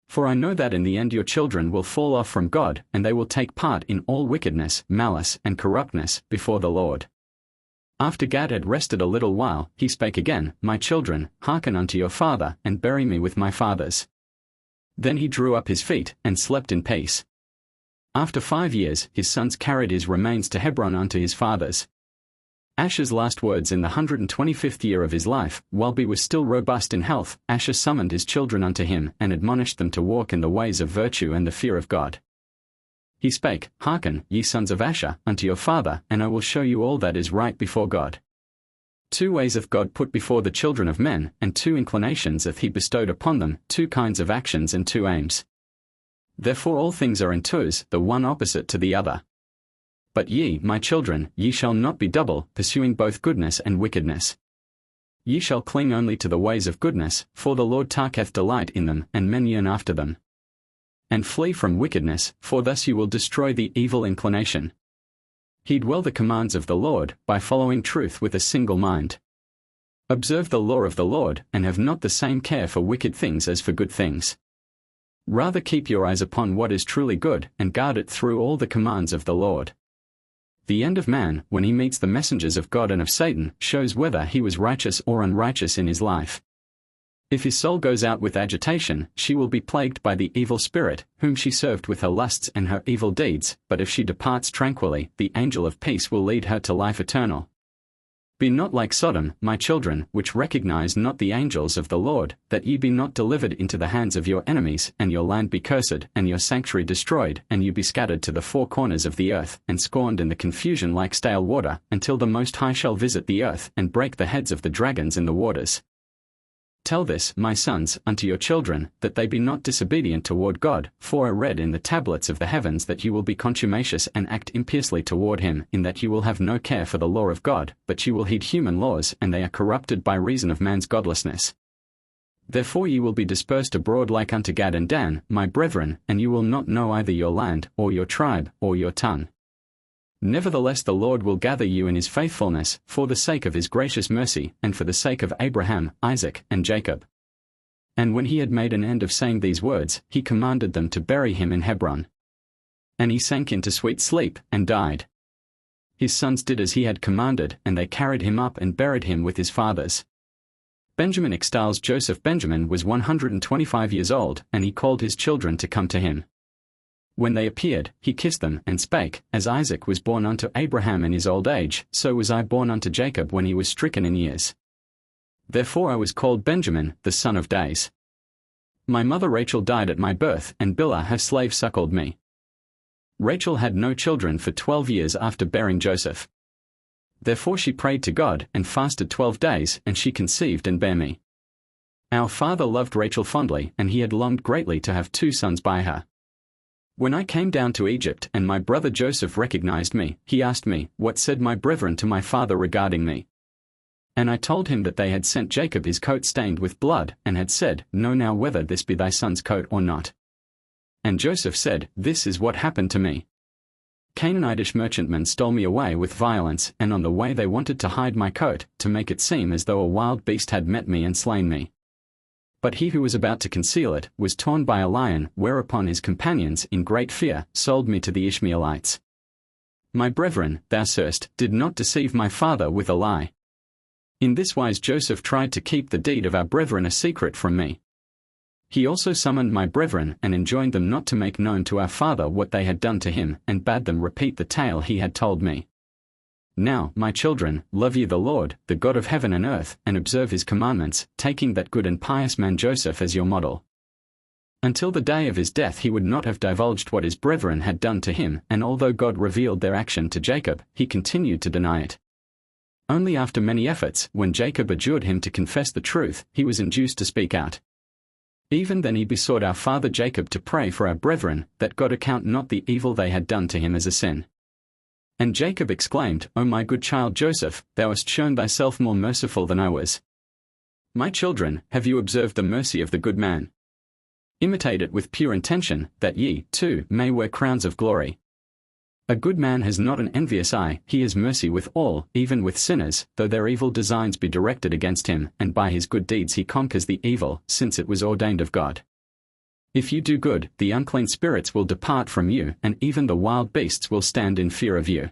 For I know that in the end your children will fall off from God, and they will take part in all wickedness, malice, and corruptness, before the Lord. After Gad had rested a little while, he spake again, My children, hearken unto your father, and bury me with my fathers. Then he drew up his feet, and slept in peace. After 5 years, his sons carried his remains to Hebron unto his fathers. Asher's last words in the 125th year of his life, while he was still robust in health, Asher summoned his children unto him, and admonished them to walk in the ways of virtue and the fear of God. He spake, Hearken, ye sons of Asher, unto your father, and I will show you all that is right before God. 2 ways hath God put before the children of men, and 2 inclinations hath he bestowed upon them, 2 kinds of actions and 2 aims. Therefore all things are in twos, the one opposite to the other. But ye, my children, ye shall not be double, pursuing both goodness and wickedness. Ye shall cling only to the ways of goodness, for the Lord taketh delight in them, and men yearn after them. And flee from wickedness, for thus you will destroy the evil inclination. Heed well the commands of the Lord, by following truth with a single mind. Observe the law of the Lord, and have not the same care for wicked things as for good things. Rather keep your eyes upon what is truly good, and guard it through all the commands of the Lord. The end of man, when he meets the messengers of God and of Satan, shows whether he was righteous or unrighteous in his life. If his soul goes out with agitation, she will be plagued by the evil spirit, whom she served with her lusts and her evil deeds, but if she departs tranquilly, the angel of peace will lead her to life eternal. Be not like Sodom, my children, which recognize not the angels of the Lord, that ye be not delivered into the hands of your enemies, and your land be cursed, and your sanctuary destroyed, and you be scattered to the 4 corners of the earth, and scorned in the confusion like stale water, until the Most High shall visit the earth, and break the heads of the dragons in the waters. Tell this, my sons, unto your children, that they be not disobedient toward God, for I read in the tablets of the heavens that you will be contumacious and act impiously toward him, in that you will have no care for the law of God, but you will heed human laws, and they are corrupted by reason of man's godlessness. Therefore ye will be dispersed abroad like unto Gad and Dan, my brethren, and you will not know either your land, or your tribe, or your tongue. Nevertheless the Lord will gather you in his faithfulness, for the sake of his gracious mercy, and for the sake of Abraham, Isaac, and Jacob. And when he had made an end of saying these words, he commanded them to bury him in Hebron. And he sank into sweet sleep, and died. His sons did as he had commanded, and they carried him up and buried him with his fathers. Benjamin extols Joseph. Benjamin was 125 years old, and he called his children to come to him. When they appeared, he kissed them, and spake, As Isaac was born unto Abraham in his old age, so was I born unto Jacob when he was stricken in years. Therefore I was called Benjamin, the son of days. My mother Rachel died at my birth, and Bilhah her slave suckled me. Rachel had no children for 12 years after bearing Joseph. Therefore she prayed to God, and fasted 12 days, and she conceived and bare me. Our father loved Rachel fondly, and he had longed greatly to have 2 sons by her. When I came down to Egypt, and my brother Joseph recognized me, he asked me, What said my brethren to my father regarding me? And I told him that they had sent Jacob his coat stained with blood, and had said, Know now whether this be thy son's coat or not. And Joseph said, This is what happened to me. Canaanitish merchantmen stole me away with violence, and on the way they wanted to hide my coat, to make it seem as though a wild beast had met me and slain me. But he who was about to conceal it was torn by a lion, whereupon his companions, in great fear, sold me to the Ishmaelites. My brethren, thou seest, did not deceive my father with a lie. In this wise Joseph tried to keep the deed of our brethren a secret from me. He also summoned my brethren, and enjoined them not to make known to our father what they had done to him, and bade them repeat the tale he had told me. Now, my children, love ye the Lord, the God of heaven and earth, and observe his commandments, taking that good and pious man Joseph as your model. Until the day of his death he would not have divulged what his brethren had done to him, and although God revealed their action to Jacob, he continued to deny it. Only after many efforts, when Jacob adjured him to confess the truth, he was induced to speak out. Even then he besought our father Jacob to pray for our brethren, that God account not the evil they had done to him as a sin. And Jacob exclaimed, O my good child Joseph, thou hast shown thyself more merciful than I was. My children, have you observed the mercy of the good man? Imitate it with pure intention, that ye, too, may wear crowns of glory. A good man has not an envious eye, he has mercy with all, even with sinners, though their evil designs be directed against him, and by his good deeds he conquers the evil, since it was ordained of God. If you do good, the unclean spirits will depart from you, and even the wild beasts will stand in fear of you.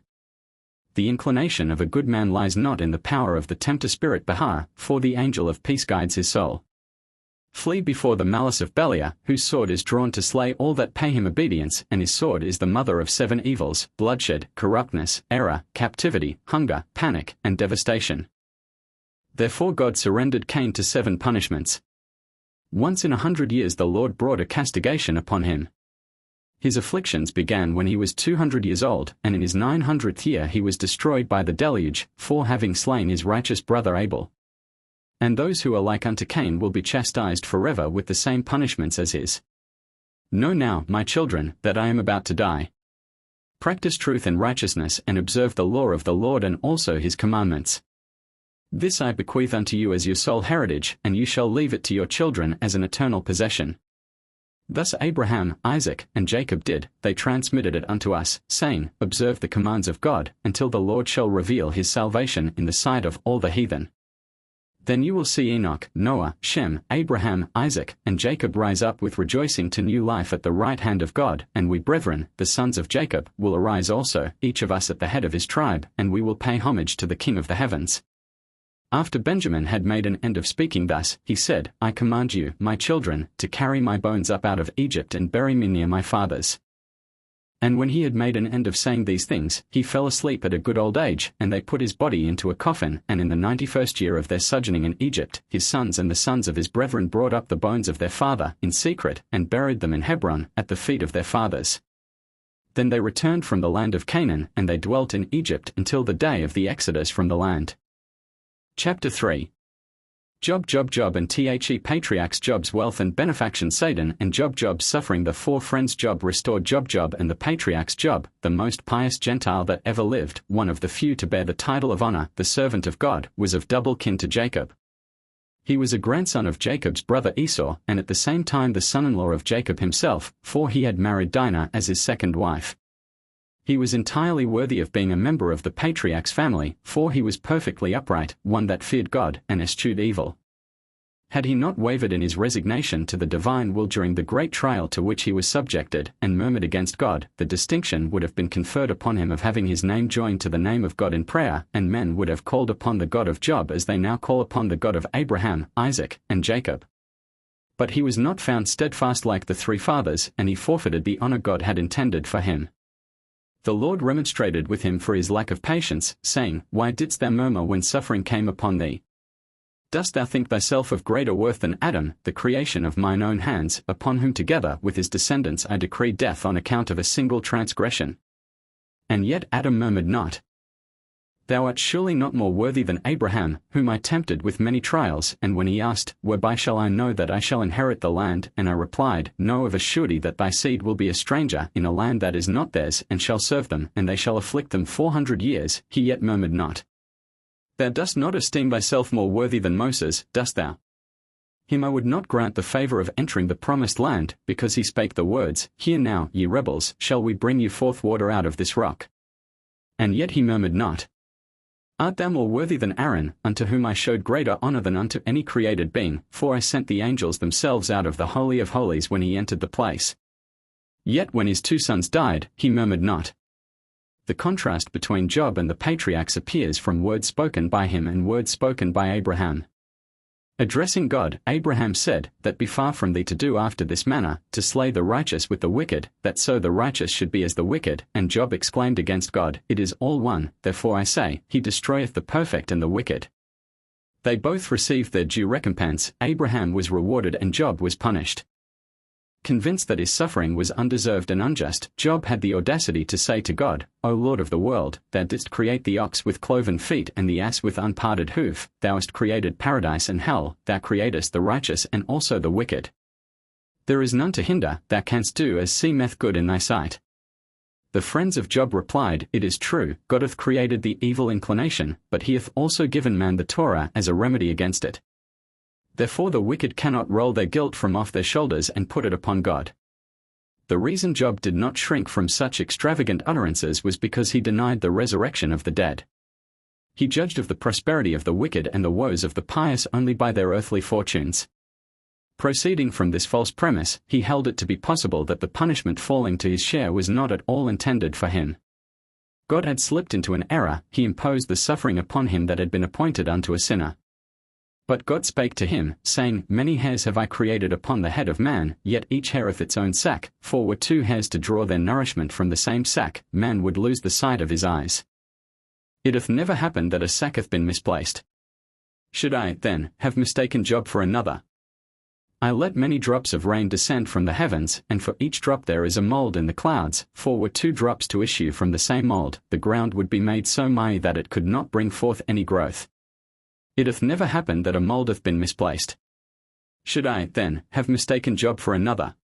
The inclination of a good man lies not in the power of the tempter spirit Behar, for the angel of peace guides his soul. Flee before the malice of Beliar, whose sword is drawn to slay all that pay him obedience, and his sword is the mother of 7 evils, bloodshed, corruptness, error, captivity, hunger, panic, and devastation. Therefore God surrendered Cain to 7 punishments. Once in 100 years the Lord brought a castigation upon him. His afflictions began when he was 200 years old, and in his 900th year he was destroyed by the deluge, for having slain his righteous brother Abel. And those who are like unto Cain will be chastised forever with the same punishments as his. Know now, my children, that I am about to die. Practice truth and righteousness, and observe the law of the Lord and also his commandments. This I bequeath unto you as your sole heritage, and you shall leave it to your children as an eternal possession. Thus Abraham, Isaac, and Jacob did, they transmitted it unto us, saying, Observe the commands of God, until the Lord shall reveal his salvation in the sight of all the heathen. Then you will see Enoch, Noah, Shem, Abraham, Isaac, and Jacob rise up with rejoicing to new life at the right hand of God, and we brethren, the sons of Jacob, will arise also, each of us at the head of his tribe, and we will pay homage to the King of the heavens. After Benjamin had made an end of speaking thus, he said, I command you, my children, to carry my bones up out of Egypt and bury me near my fathers. And when he had made an end of saying these things, he fell asleep at a good old age, and they put his body into a coffin, and in the 91st year of their sojourning in Egypt, his sons and the sons of his brethren brought up the bones of their father, in secret, and buried them in Hebron, at the feet of their fathers. Then they returned from the land of Canaan, and they dwelt in Egypt until the day of the exodus from the land. Chapter 3. Job and The patriarchs Job's wealth and benefaction Satan and Job's suffering. The four friends Job restored Job and the patriarchs Job, the most pious Gentile that ever lived, one of the few to bear the title of honor, the servant of God, was of double kin to Jacob. He was a grandson of Jacob's brother Esau and at the same time the son-in-law of Jacob himself, for he had married Dinah as his second wife. He was entirely worthy of being a member of the patriarch's family, for he was perfectly upright, one that feared God and eschewed evil. Had he not wavered in his resignation to the divine will during the great trial to which he was subjected, and murmured against God, the distinction would have been conferred upon him of having his name joined to the name of God in prayer, and men would have called upon the God of Job as they now call upon the God of Abraham, Isaac, and Jacob. But he was not found steadfast like the three fathers, and he forfeited the honor God had intended for him. The Lord remonstrated with him for his lack of patience, saying, Why didst thou murmur when suffering came upon thee? Dost thou think thyself of greater worth than Adam, the creation of mine own hands, upon whom together with his descendants I decreed death on account of a single transgression? And yet Adam murmured not. Thou art surely not more worthy than Abraham, whom I tempted with many trials, and when he asked, Whereby shall I know that I shall inherit the land? And I replied, Know of a surety that thy seed will be a stranger in a land that is not theirs, and shall serve them, and they shall afflict them 400 years, he yet murmured not. Thou dost not esteem thyself more worthy than Moses, dost thou? Him I would not grant the favor of entering the promised land, because he spake the words, Hear now, ye rebels, shall we bring you forth water out of this rock? And yet he murmured not. Art thou more worthy than Aaron, unto whom I showed greater honor than unto any created being, for I sent the angels themselves out of the Holy of Holies when he entered the place? Yet when his two sons died, he murmured not. The contrast between Job and the patriarchs appears from words spoken by him and words spoken by Abraham. Addressing God, Abraham said, That be far from thee to do after this manner, to slay the righteous with the wicked, that so the righteous should be as the wicked. And Job exclaimed against God, It is all one, therefore I say, He destroyeth the perfect and the wicked. They both received their due recompense, Abraham was rewarded and Job was punished. Convinced that his suffering was undeserved and unjust, Job had the audacity to say to God, O Lord of the world, thou didst create the ox with cloven feet and the ass with unparted hoof, thou hast created paradise and hell, thou createst the righteous and also the wicked. There is none to hinder, thou canst do as seemeth good in thy sight. The friends of Job replied, It is true, God hath created the evil inclination, but he hath also given man the Torah as a remedy against it. Therefore the wicked cannot roll their guilt from off their shoulders and put it upon God. The reason Job did not shrink from such extravagant utterances was because he denied the resurrection of the dead. He judged of the prosperity of the wicked and the woes of the pious only by their earthly fortunes. Proceeding from this false premise, he held it to be possible that the punishment falling to his share was not at all intended for him. God had slipped into an error, he imposed the suffering upon him that had been appointed unto a sinner. But God spake to him, saying, Many hairs have I created upon the head of man, yet each hair hath its own sack, for were two hairs to draw their nourishment from the same sack, man would lose the sight of his eyes. It hath never happened that a sack hath been misplaced. Should I, then, have mistaken Job for another? I let many drops of rain descend from the heavens, and for each drop there is a mould in the clouds, for were two drops to issue from the same mould, the ground would be made so miry that it could not bring forth any growth. It hath never happened that a mould hath been misplaced. Should I, then, have mistaken Job for another?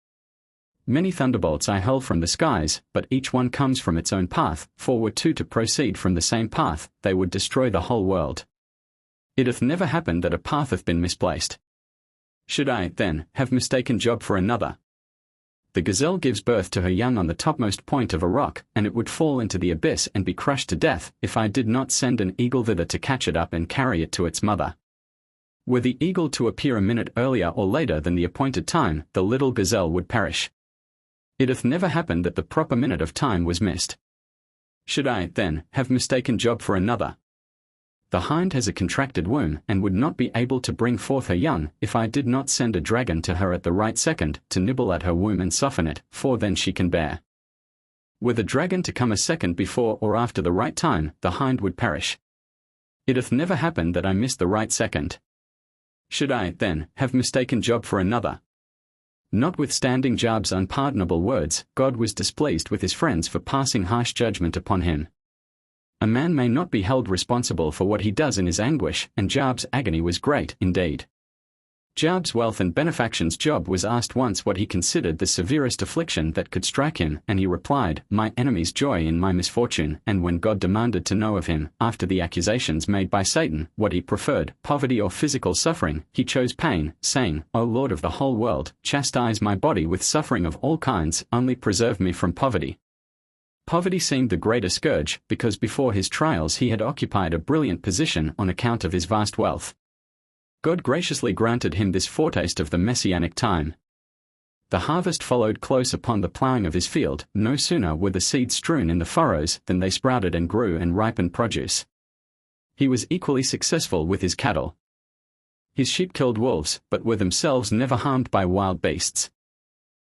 Many thunderbolts I hurl from the skies, but each one comes from its own path, for were two to proceed from the same path, they would destroy the whole world. It hath never happened that a path hath been misplaced. Should I, then, have mistaken Job for another? The gazelle gives birth to her young on the topmost point of a rock, and it would fall into the abyss and be crushed to death, if I did not send an eagle thither to catch it up and carry it to its mother. Were the eagle to appear a minute earlier or later than the appointed time, the little gazelle would perish. It hath never happened that the proper minute of time was missed. Should I, then, have mistaken Job for another? The hind has a contracted womb, and would not be able to bring forth her young, if I did not send a dragon to her at the right second, to nibble at her womb and soften it, for then she can bear. Were the dragon to come a second before or after the right time, the hind would perish. It hath never happened that I missed the right second. Should I, then, have mistaken Job for another? Notwithstanding Job's unpardonable words, God was displeased with his friends for passing harsh judgment upon him. A man may not be held responsible for what he does in his anguish, and Job's agony was great indeed. Job's wealth and benefactions. Job was asked once what he considered the severest affliction that could strike him, and he replied, "My enemies joy in my misfortune." And when God demanded to know of him, after the accusations made by Satan, what he preferred, poverty or physical suffering, he chose pain, saying, "O Lord of the whole world, chastise my body with suffering of all kinds, only preserve me from poverty." Poverty seemed the greater scourge, because before his trials he had occupied a brilliant position on account of his vast wealth. God graciously granted him this foretaste of the messianic time. The harvest followed close upon the ploughing of his field. No sooner were the seeds strewn in the furrows than they sprouted and grew and ripened produce. He was equally successful with his cattle. His sheep killed wolves, but were themselves never harmed by wild beasts.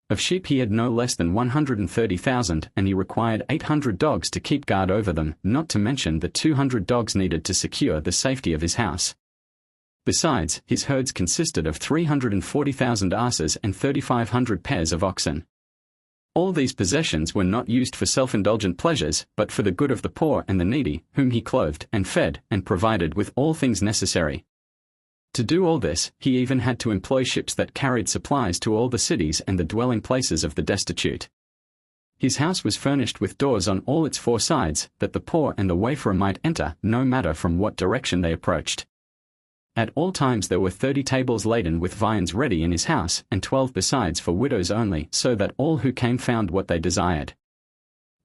Of sheep he had no less than 130,000, and he required 800 dogs to keep guard over them, not to mention the 200 dogs needed to secure the safety of his house. Besides, his herds consisted of 340,000 asses and 3,500 pairs of oxen. All these possessions were not used for self-indulgent pleasures, but for the good of the poor and the needy, whom he clothed and fed and provided with all things necessary. To do all this, he even had to employ ships that carried supplies to all the cities and the dwelling places of the destitute. His house was furnished with doors on all its 4 sides, that the poor and the wayfarer might enter, no matter from what direction they approached. At all times there were 30 tables laden with viands ready in his house, and 12 besides for widows only, so that all who came found what they desired.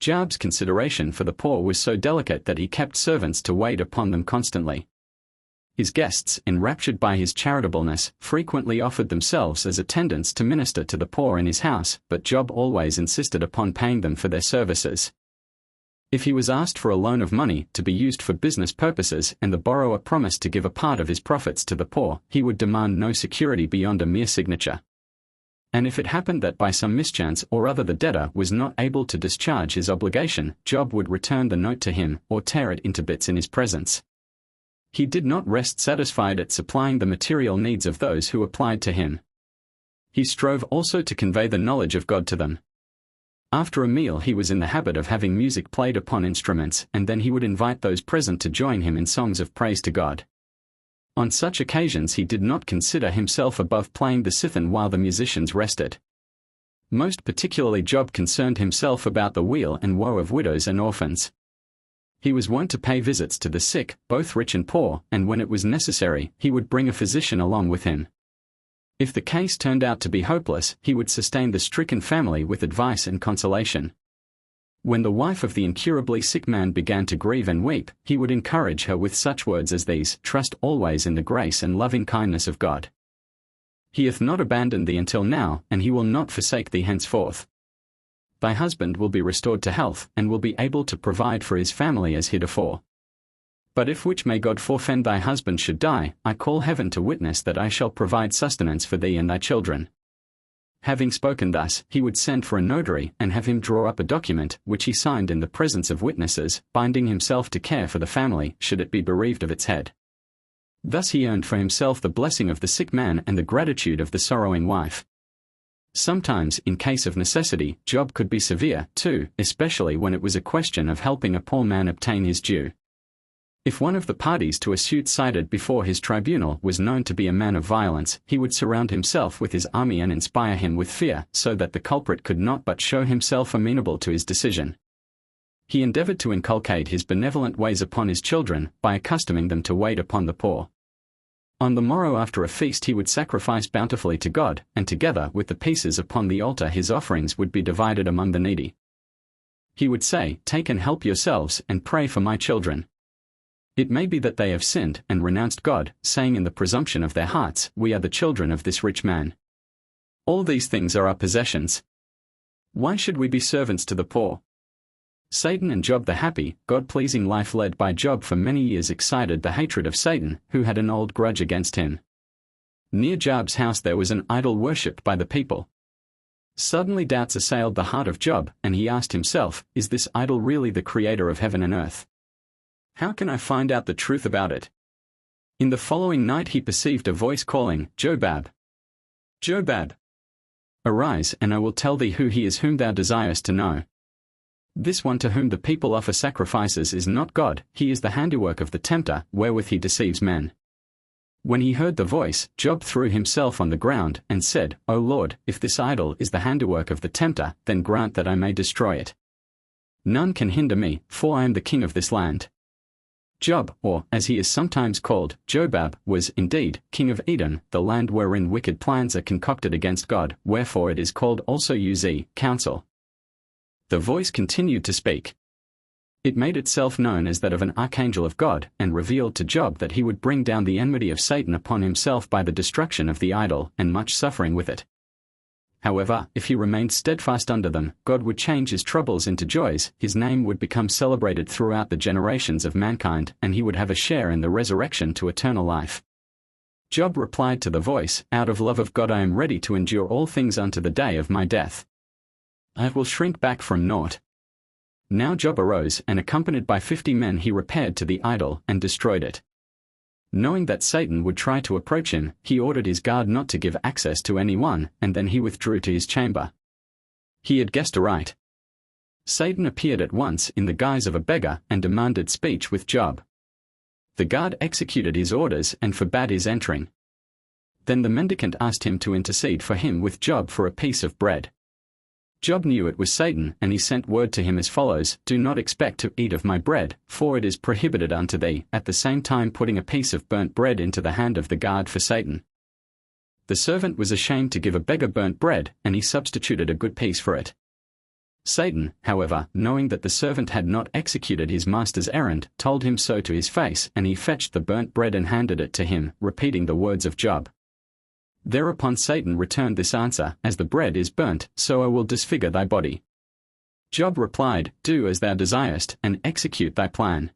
Job's consideration for the poor was so delicate that he kept servants to wait upon them constantly. His guests, enraptured by his charitableness, frequently offered themselves as attendants to minister to the poor in his house, but Job always insisted upon paying them for their services. If he was asked for a loan of money to be used for business purposes and the borrower promised to give a part of his profits to the poor, he would demand no security beyond a mere signature. And if it happened that by some mischance or other the debtor was not able to discharge his obligation, Job would return the note to him, or tear it into bits in his presence. He did not rest satisfied at supplying the material needs of those who applied to him. He strove also to convey the knowledge of God to them. After a meal he was in the habit of having music played upon instruments, and then he would invite those present to join him in songs of praise to God. On such occasions he did not consider himself above playing the cithern while the musicians rested. Most particularly Job concerned himself about the weal and woe of widows and orphans. He was wont to pay visits to the sick, both rich and poor, and when it was necessary, he would bring a physician along with him. If the case turned out to be hopeless, he would sustain the stricken family with advice and consolation. When the wife of the incurably sick man began to grieve and weep, he would encourage her with such words as these: "Trust always in the grace and loving kindness of God. He hath not abandoned thee until now, and he will not forsake thee henceforth. Thy husband will be restored to health, and will be able to provide for his family as heretofore. But if which may God forfend thy husband should die, I call heaven to witness that I shall provide sustenance for thee and thy children." Having spoken thus, he would send for a notary and have him draw up a document, which he signed in the presence of witnesses, binding himself to care for the family, should it be bereaved of its head. Thus he earned for himself the blessing of the sick man and the gratitude of the sorrowing wife. Sometimes, in case of necessity, Job could be severe, too, especially when it was a question of helping a poor man obtain his due. If one of the parties to a suit cited before his tribunal was known to be a man of violence, he would surround himself with his army and inspire him with fear, so that the culprit could not but show himself amenable to his decision. He endeavored to inculcate his benevolent ways upon his children, by accustoming them to wait upon the poor. On the morrow after a feast he would sacrifice bountifully to God, and together with the pieces upon the altar his offerings would be divided among the needy. He would say, "Take and help yourselves, and pray for my children. It may be that they have sinned and renounced God, saying in the presumption of their hearts, We are the children of this rich man. All these things are our possessions. Why should we be servants to the poor?" Satan and Job. The happy, God-pleasing life led by Job for many years excited the hatred of Satan, who had an old grudge against him. Near Job's house there was an idol worshipped by the people. Suddenly doubts assailed the heart of Job, and he asked himself, "Is this idol really the creator of heaven and earth? How can I find out the truth about it?" In the following night he perceived a voice calling, "Jobab! Jobab! Arise, and I will tell thee who he is whom thou desirest to know." This one to whom the people offer sacrifices is not God, he is the handiwork of the tempter, wherewith he deceives men. When he heard the voice, Job threw himself on the ground, and said, O Lord, if this idol is the handiwork of the tempter, then grant that I may destroy it. None can hinder me, for I am the king of this land. Job, or, as he is sometimes called, Jobab, was, indeed, king of Edom, the land wherein wicked plans are concocted against God, wherefore it is called also Uz, counsel. The voice continued to speak. It made itself known as that of an archangel of God, and revealed to Job that he would bring down the enmity of Satan upon himself by the destruction of the idol, and much suffering with it. However, if he remained steadfast under them, God would change his troubles into joys, his name would become celebrated throughout the generations of mankind, and he would have a share in the resurrection to eternal life. Job replied to the voice, Out of love of God I am ready to endure all things unto the day of my death. I will shrink back from naught. Now Job arose, and accompanied by 50 men he repaired to the idol, and destroyed it. Knowing that Satan would try to approach him, he ordered his guard not to give access to anyone, and then he withdrew to his chamber. He had guessed aright. Satan appeared at once in the guise of a beggar, and demanded speech with Job. The guard executed his orders and forbade his entering. Then the mendicant asked him to intercede for him with Job for a piece of bread. Job knew it was Satan, and he sent word to him as follows, Do not expect to eat of my bread, for it is prohibited unto thee, at the same time putting a piece of burnt bread into the hand of the guard for Satan. The servant was ashamed to give a beggar burnt bread, and he substituted a good piece for it. Satan, however, knowing that the servant had not executed his master's errand, told him so to his face, and he fetched the burnt bread and handed it to him, repeating the words of Job. Thereupon Satan returned this answer, As the bread is burnt, so I will disfigure thy body. Job replied, Do as thou desirest, and execute thy plan.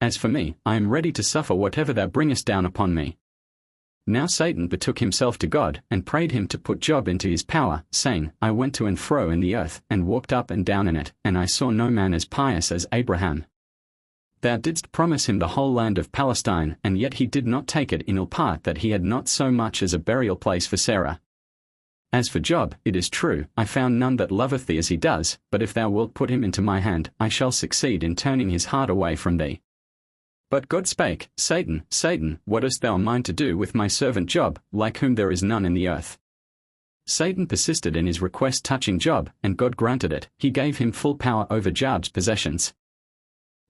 As for me, I am ready to suffer whatever thou bringest down upon me. Now Satan betook himself to God, and prayed him to put Job into his power, saying, I went to and fro in the earth, and walked up and down in it, and I saw no man as pious as Abraham. Thou didst promise him the whole land of Palestine, and yet he did not take it in ill part that he had not so much as a burial place for Sarah. As for Job, it is true, I found none that loveth thee as he does, but if thou wilt put him into my hand, I shall succeed in turning his heart away from thee. But God spake, Satan, Satan, what hast thou a mind to do with my servant Job, like whom there is none in the earth? Satan persisted in his request touching Job, and God granted it, he gave him full power over Job's possessions.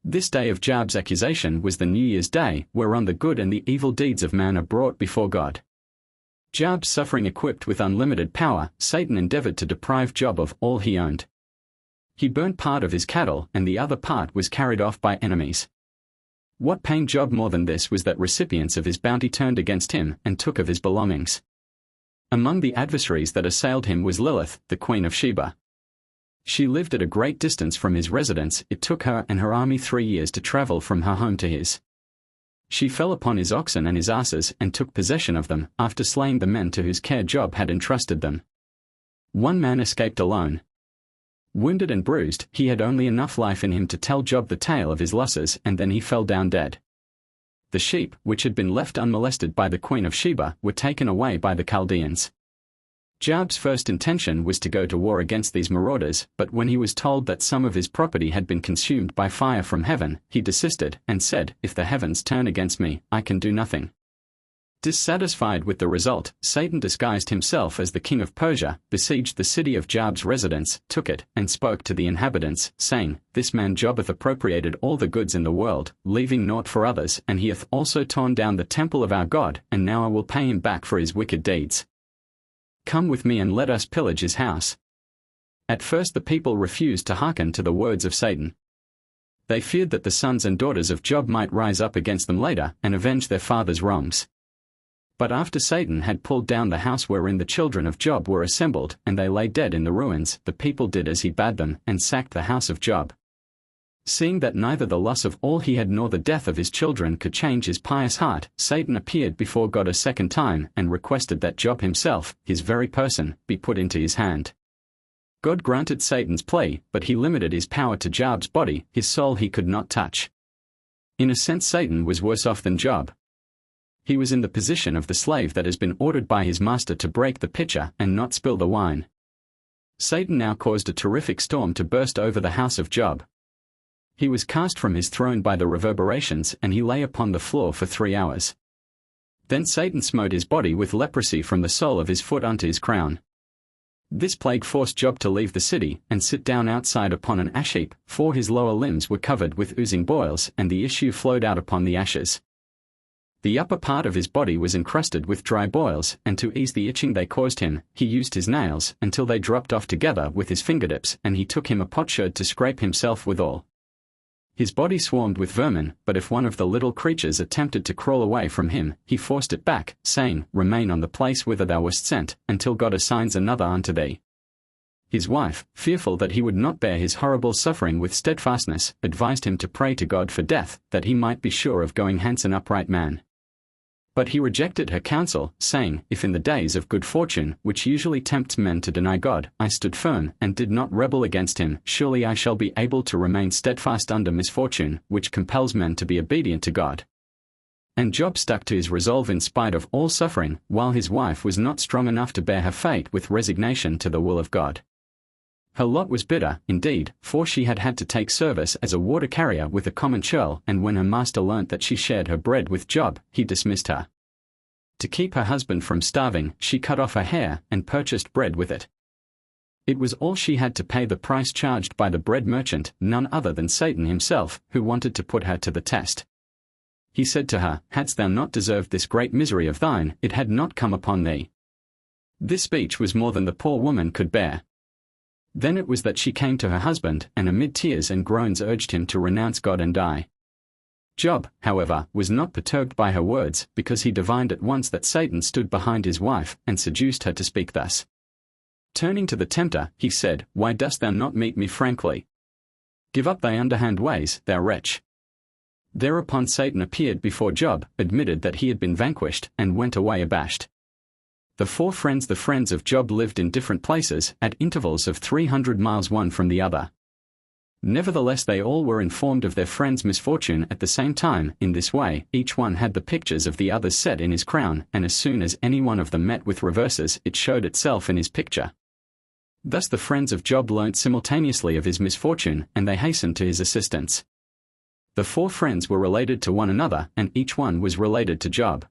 This day of Job's accusation was the New Year's Day, whereon the good and the evil deeds of man are brought before God. Job suffering equipped with unlimited power, Satan endeavored to deprive Job of all he owned. He burnt part of his cattle, and the other part was carried off by enemies. What pained Job more than this was that recipients of his bounty turned against him, and took of his belongings. Among the adversaries that assailed him was Lilith, the queen of Sheba. She lived at a great distance from his residence, it took her and her army 3 years to travel from her home to his. She fell upon his oxen and his asses, and took possession of them, after slaying the men to whose care Job had entrusted them. One man escaped alone. Wounded and bruised, he had only enough life in him to tell Job the tale of his losses, and then he fell down dead. The sheep, which had been left unmolested by the queen of Sheba, were taken away by the Chaldeans. Job's first intention was to go to war against these marauders, but when he was told that some of his property had been consumed by fire from heaven, he desisted, and said, If the heavens turn against me, I can do nothing. Dissatisfied with the result, Satan disguised himself as the king of Persia, besieged the city of Job's residence, took it, and spoke to the inhabitants, saying, This man Job hath appropriated all the goods in the world, leaving naught for others, and he hath also torn down the temple of our God, and now I will pay him back for his wicked deeds. Come with me and let us pillage his house. At first the people refused to hearken to the words of Satan. They feared that the sons and daughters of Job might rise up against them later, and avenge their father's wrongs. But after Satan had pulled down the house wherein the children of Job were assembled, and they lay dead in the ruins, the people did as he bade them, and sacked the house of Job. Seeing that neither the loss of all he had nor the death of his children could change his pious heart, Satan appeared before God a second time, and requested that Job himself, his very person, be put into his hand. God granted Satan's plea, but he limited his power to Job's body, his soul he could not touch. In a sense Satan was worse off than Job. He was in the position of the slave that has been ordered by his master to break the pitcher and not spill the wine. Satan now caused a terrific storm to burst over the house of Job. He was cast from his throne by the reverberations, and he lay upon the floor for 3 hours. Then Satan smote his body with leprosy from the sole of his foot unto his crown. This plague forced Job to leave the city and sit down outside upon an ash heap, for his lower limbs were covered with oozing boils, and the issue flowed out upon the ashes. The upper part of his body was encrusted with dry boils, and to ease the itching they caused him, he used his nails until they dropped off together with his fingertips, and he took him a potsherd to scrape himself withal. His body swarmed with vermin, but if one of the little creatures attempted to crawl away from him, he forced it back, saying, Remain on the place whither thou wast sent, until God assigns another unto thee. His wife, fearful that he would not bear his horrible suffering with steadfastness, advised him to pray to God for death, that he might be sure of going hence an upright man. But he rejected her counsel, saying, If in the days of good fortune, which usually tempts men to deny God, I stood firm, and did not rebel against him, surely I shall be able to remain steadfast under misfortune, which compels men to be obedient to God. And Job stuck to his resolve in spite of all suffering, while his wife was not strong enough to bear her fate with resignation to the will of God. Her lot was bitter, indeed, for she had had to take service as a water carrier with a common churl, and when her master learnt that she shared her bread with Job, he dismissed her. To keep her husband from starving, she cut off her hair and purchased bread with it. It was all she had to pay the price charged by the bread merchant, none other than Satan himself, who wanted to put her to the test. He said to her, Hadst thou not deserved this great misery of thine, it had not come upon thee. This speech was more than the poor woman could bear. Then it was that she came to her husband, and amid tears and groans urged him to renounce God and die. Job, however, was not perturbed by her words, because he divined at once that Satan stood behind his wife, and seduced her to speak thus. Turning to the tempter, he said, Why dost thou not meet me frankly? Give up thy underhand ways, thou wretch. Thereupon Satan appeared before Job, admitted that he had been vanquished, and went away abashed. The friends of Job lived in different places, at intervals of 300 miles one from the other. Nevertheless they all were informed of their friend's misfortune at the same time. In this way, each one had the pictures of the others set in his crown, and as soon as any one of them met with reverses, it showed itself in his picture. Thus the friends of Job learnt simultaneously of his misfortune, and they hastened to his assistance. The 4 friends were related to one another, and each one was related to Job.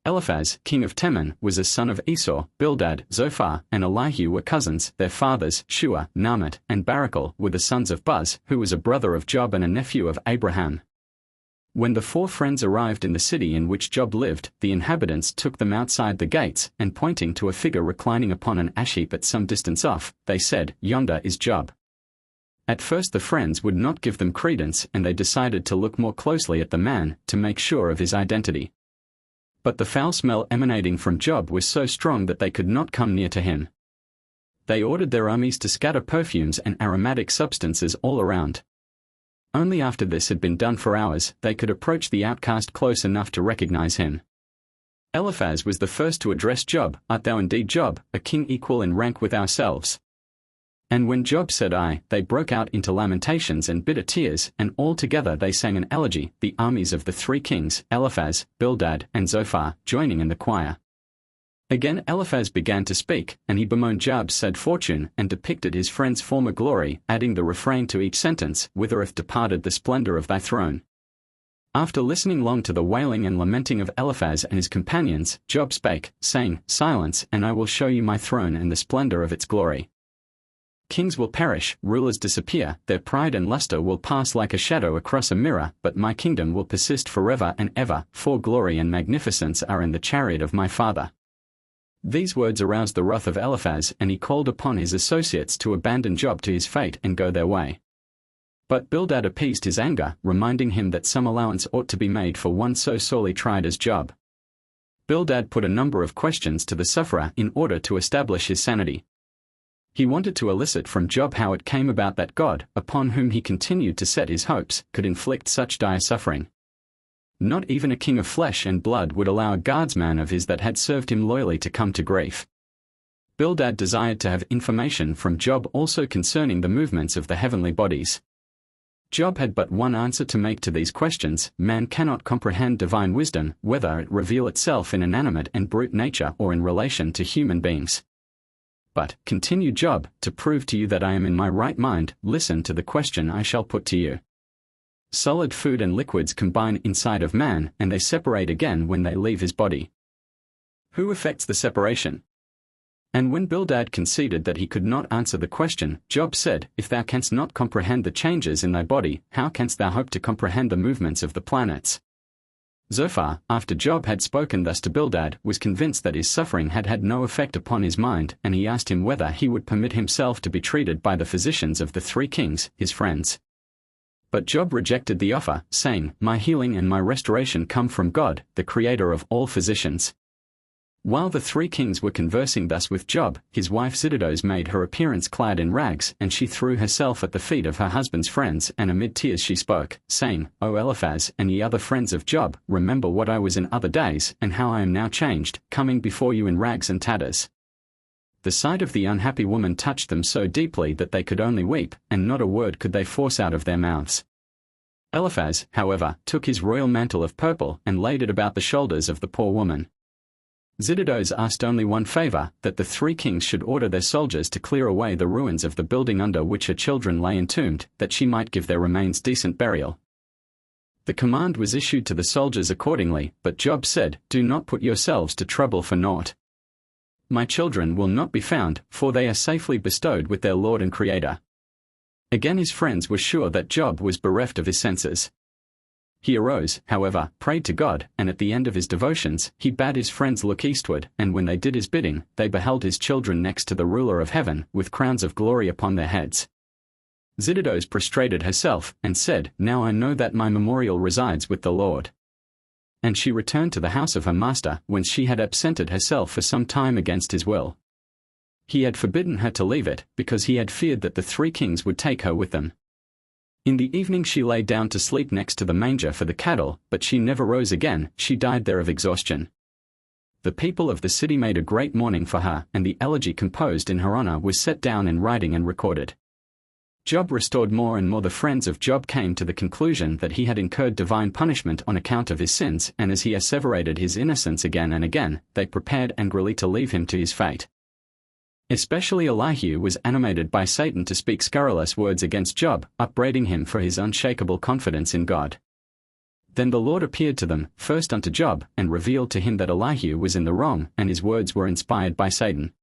Eliphaz, king of Teman, was a son of Esau. Bildad, Zophar, and Elihu were cousins. Their fathers, Shua, Naamat, and Barachel, were the sons of Buz, who was a brother of Job and a nephew of Abraham. When the 4 friends arrived in the city in which Job lived, the inhabitants took them outside the gates, and pointing to a figure reclining upon an ash heap at some distance off, they said, Yonder is Job. At first the friends would not give them credence, and they decided to look more closely at the man, to make sure of his identity. But the foul smell emanating from Job was so strong that they could not come near to him. They ordered their armies to scatter perfumes and aromatic substances all around. Only after this had been done for hours, they could approach the outcast close enough to recognize him. Eliphaz was the first to address Job, Art thou indeed Job, a king equal in rank with ourselves? And when Job said I, they broke out into lamentations and bitter tears, and all together they sang an elegy, the armies of the 3 kings, Eliphaz, Bildad, and Zophar, joining in the choir. Again Eliphaz began to speak, and he bemoaned Job's sad fortune, and depicted his friend's former glory, adding the refrain to each sentence, Whither hath departed the splendor of thy throne? After listening long to the wailing and lamenting of Eliphaz and his companions, Job spake, saying, Silence, and I will show you my throne and the splendor of its glory. Kings will perish, rulers disappear, their pride and luster will pass like a shadow across a mirror, but my kingdom will persist forever and ever, for glory and magnificence are in the chariot of my Father. These words aroused the wrath of Eliphaz, and he called upon his associates to abandon Job to his fate and go their way. But Bildad appeased his anger, reminding him that some allowance ought to be made for one so sorely tried as Job. Bildad put a number of questions to the sufferer in order to establish his sanity. He wanted to elicit from Job how it came about that God, upon whom he continued to set his hopes, could inflict such dire suffering. Not even a king of flesh and blood would allow a guardsman of his that had served him loyally to come to grief. Bildad desired to have information from Job also concerning the movements of the heavenly bodies. Job had but one answer to make to these questions: man cannot comprehend divine wisdom, whether it reveal itself in inanimate and brute nature or in relation to human beings. But, continued Job, to prove to you that I am in my right mind, listen to the question I shall put to you. Solid food and liquids combine inside of man, and they separate again when they leave his body. Who effects the separation? And when Bildad conceded that he could not answer the question, Job said, If thou canst not comprehend the changes in thy body, how canst thou hope to comprehend the movements of the planets? Zophar, after Job had spoken thus to Bildad, was convinced that his suffering had had no effect upon his mind, and he asked him whether he would permit himself to be treated by the physicians of the 3 kings, his friends. But Job rejected the offer, saying, My healing and my restoration come from God, the creator of all physicians. While the 3 kings were conversing thus with Job, his wife Zididos made her appearance clad in rags, and she threw herself at the feet of her husband's friends, and amid tears she spoke, saying, O Eliphaz, and ye other friends of Job, remember what I was in other days, and how I am now changed, coming before you in rags and tatters. The sight of the unhappy woman touched them so deeply that they could only weep, and not a word could they force out of their mouths. Eliphaz, however, took his royal mantle of purple, and laid it about the shoulders of the poor woman. Zididos asked only one favor, that the 3 kings should order their soldiers to clear away the ruins of the building under which her children lay entombed, that she might give their remains decent burial. The command was issued to the soldiers accordingly, but Job said, Do not put yourselves to trouble for naught. My children will not be found, for they are safely bestowed with their Lord and Creator. Again his friends were sure that Job was bereft of his senses. He arose, however, prayed to God, and at the end of his devotions, he bade his friends look eastward, and when they did his bidding, they beheld his children next to the ruler of heaven, with crowns of glory upon their heads. Zididos prostrated herself, and said, Now I know that my memorial resides with the Lord. And she returned to the house of her master, whence she had absented herself for some time against his will. He had forbidden her to leave it, because he had feared that the 3 kings would take her with them. In the evening she lay down to sleep next to the manger for the cattle, but she never rose again, she died there of exhaustion. The people of the city made a great mourning for her, and the elegy composed in her honor was set down in writing and recorded. Job restored more and more. The friends of Job came to the conclusion that he had incurred divine punishment on account of his sins, and as he asseverated his innocence again and again, they prepared angrily to leave him to his fate. Especially Elihu was animated by Satan to speak scurrilous words against Job, upbraiding him for his unshakable confidence in God. Then the Lord appeared to them, first unto Job, and revealed to him that Elihu was in the wrong, and his words were inspired by Satan.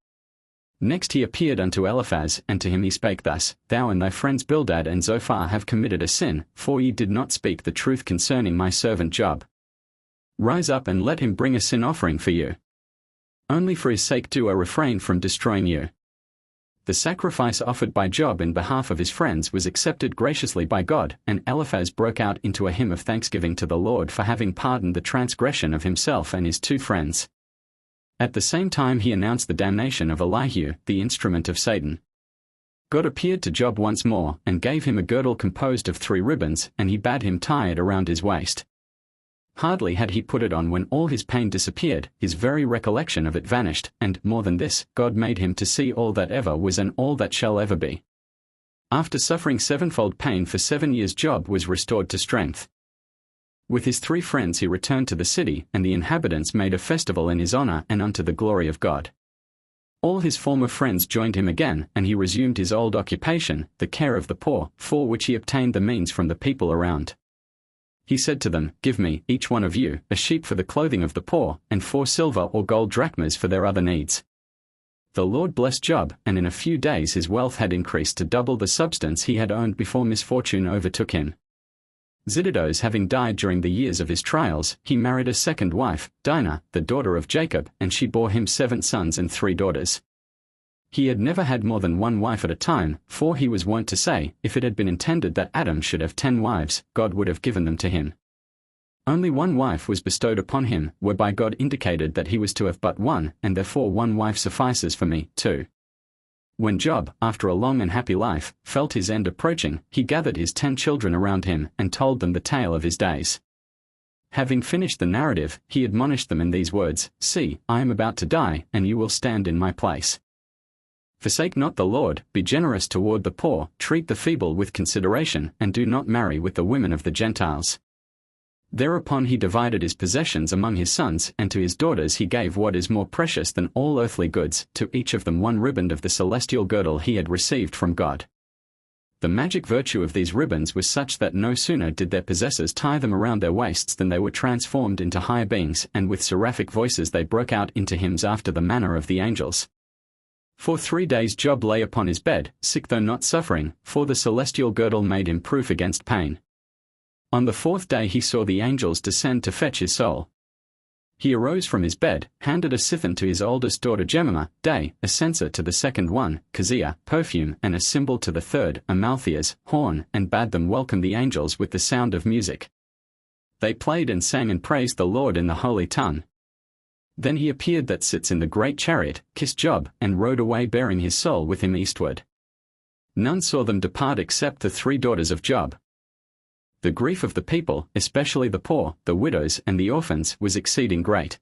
Next he appeared unto Eliphaz, and to him he spake thus, Thou and thy friends Bildad and Zophar have committed a sin, for ye did not speak the truth concerning my servant Job. Rise up and let him bring a sin offering for you. Only for his sake do I refrain from destroying you. The sacrifice offered by Job in behalf of his friends was accepted graciously by God, and Eliphaz broke out into a hymn of thanksgiving to the Lord for having pardoned the transgression of himself and his 2 friends. At the same time he announced the damnation of Elihu, the instrument of Satan. God appeared to Job once more, and gave him a girdle composed of 3 ribbons, and he bade him tie it around his waist. Hardly had he put it on when all his pain disappeared, his very recollection of it vanished, and, more than this, God made him to see all that ever was and all that shall ever be. After suffering 7-fold pain for 7 years, Job was restored to strength. With his 3 friends he returned to the city, and the inhabitants made a festival in his honor and unto the glory of God. All his former friends joined him again, and he resumed his old occupation, the care of the poor, for which he obtained the means from the people around. He said to them, Give me, each one of you, a sheep for the clothing of the poor, and 4 silver or gold drachmas for their other needs. The Lord blessed Job, and in a few days his wealth had increased to double the substance he had owned before misfortune overtook him. Zididos having died during the years of his trials, he married a second wife, Dinah, the daughter of Jacob, and she bore him 7 sons and 3 daughters. He had never had more than 1 wife at a time, for he was wont to say, if it had been intended that Adam should have 10 wives, God would have given them to him. Only 1 wife was bestowed upon him, whereby God indicated that he was to have but 1, and therefore 1 wife suffices for me, too. When Job, after a long and happy life, felt his end approaching, he gathered his 10 children around him, and told them the tale of his days. Having finished the narrative, he admonished them in these words, See, I am about to die, and you will stand in my place. Forsake not the Lord, be generous toward the poor, treat the feeble with consideration, and do not marry with the women of the Gentiles. Thereupon he divided his possessions among his sons, and to his daughters he gave what is more precious than all earthly goods, to each of them one riband of the celestial girdle he had received from God. The magic virtue of these ribbons was such that no sooner did their possessors tie them around their waists than they were transformed into higher beings, and with seraphic voices they broke out into hymns after the manner of the angels. For 3 days Job lay upon his bed, sick though not suffering, for the celestial girdle made him proof against pain. On the 4th day he saw the angels descend to fetch his soul. He arose from his bed, handed a siphon to his oldest daughter Jemima, day, a censer to the second one, cassia, perfume, and a cymbal to the third, a malthias, horn, and bade them welcome the angels with the sound of music. They played and sang and praised the Lord in the holy tongue. Then he appeared that sits in the great chariot, kissed Job, and rode away bearing his soul with him eastward. None saw them depart except the 3 daughters of Job. The grief of the people, especially the poor, the widows, and the orphans, was exceeding great.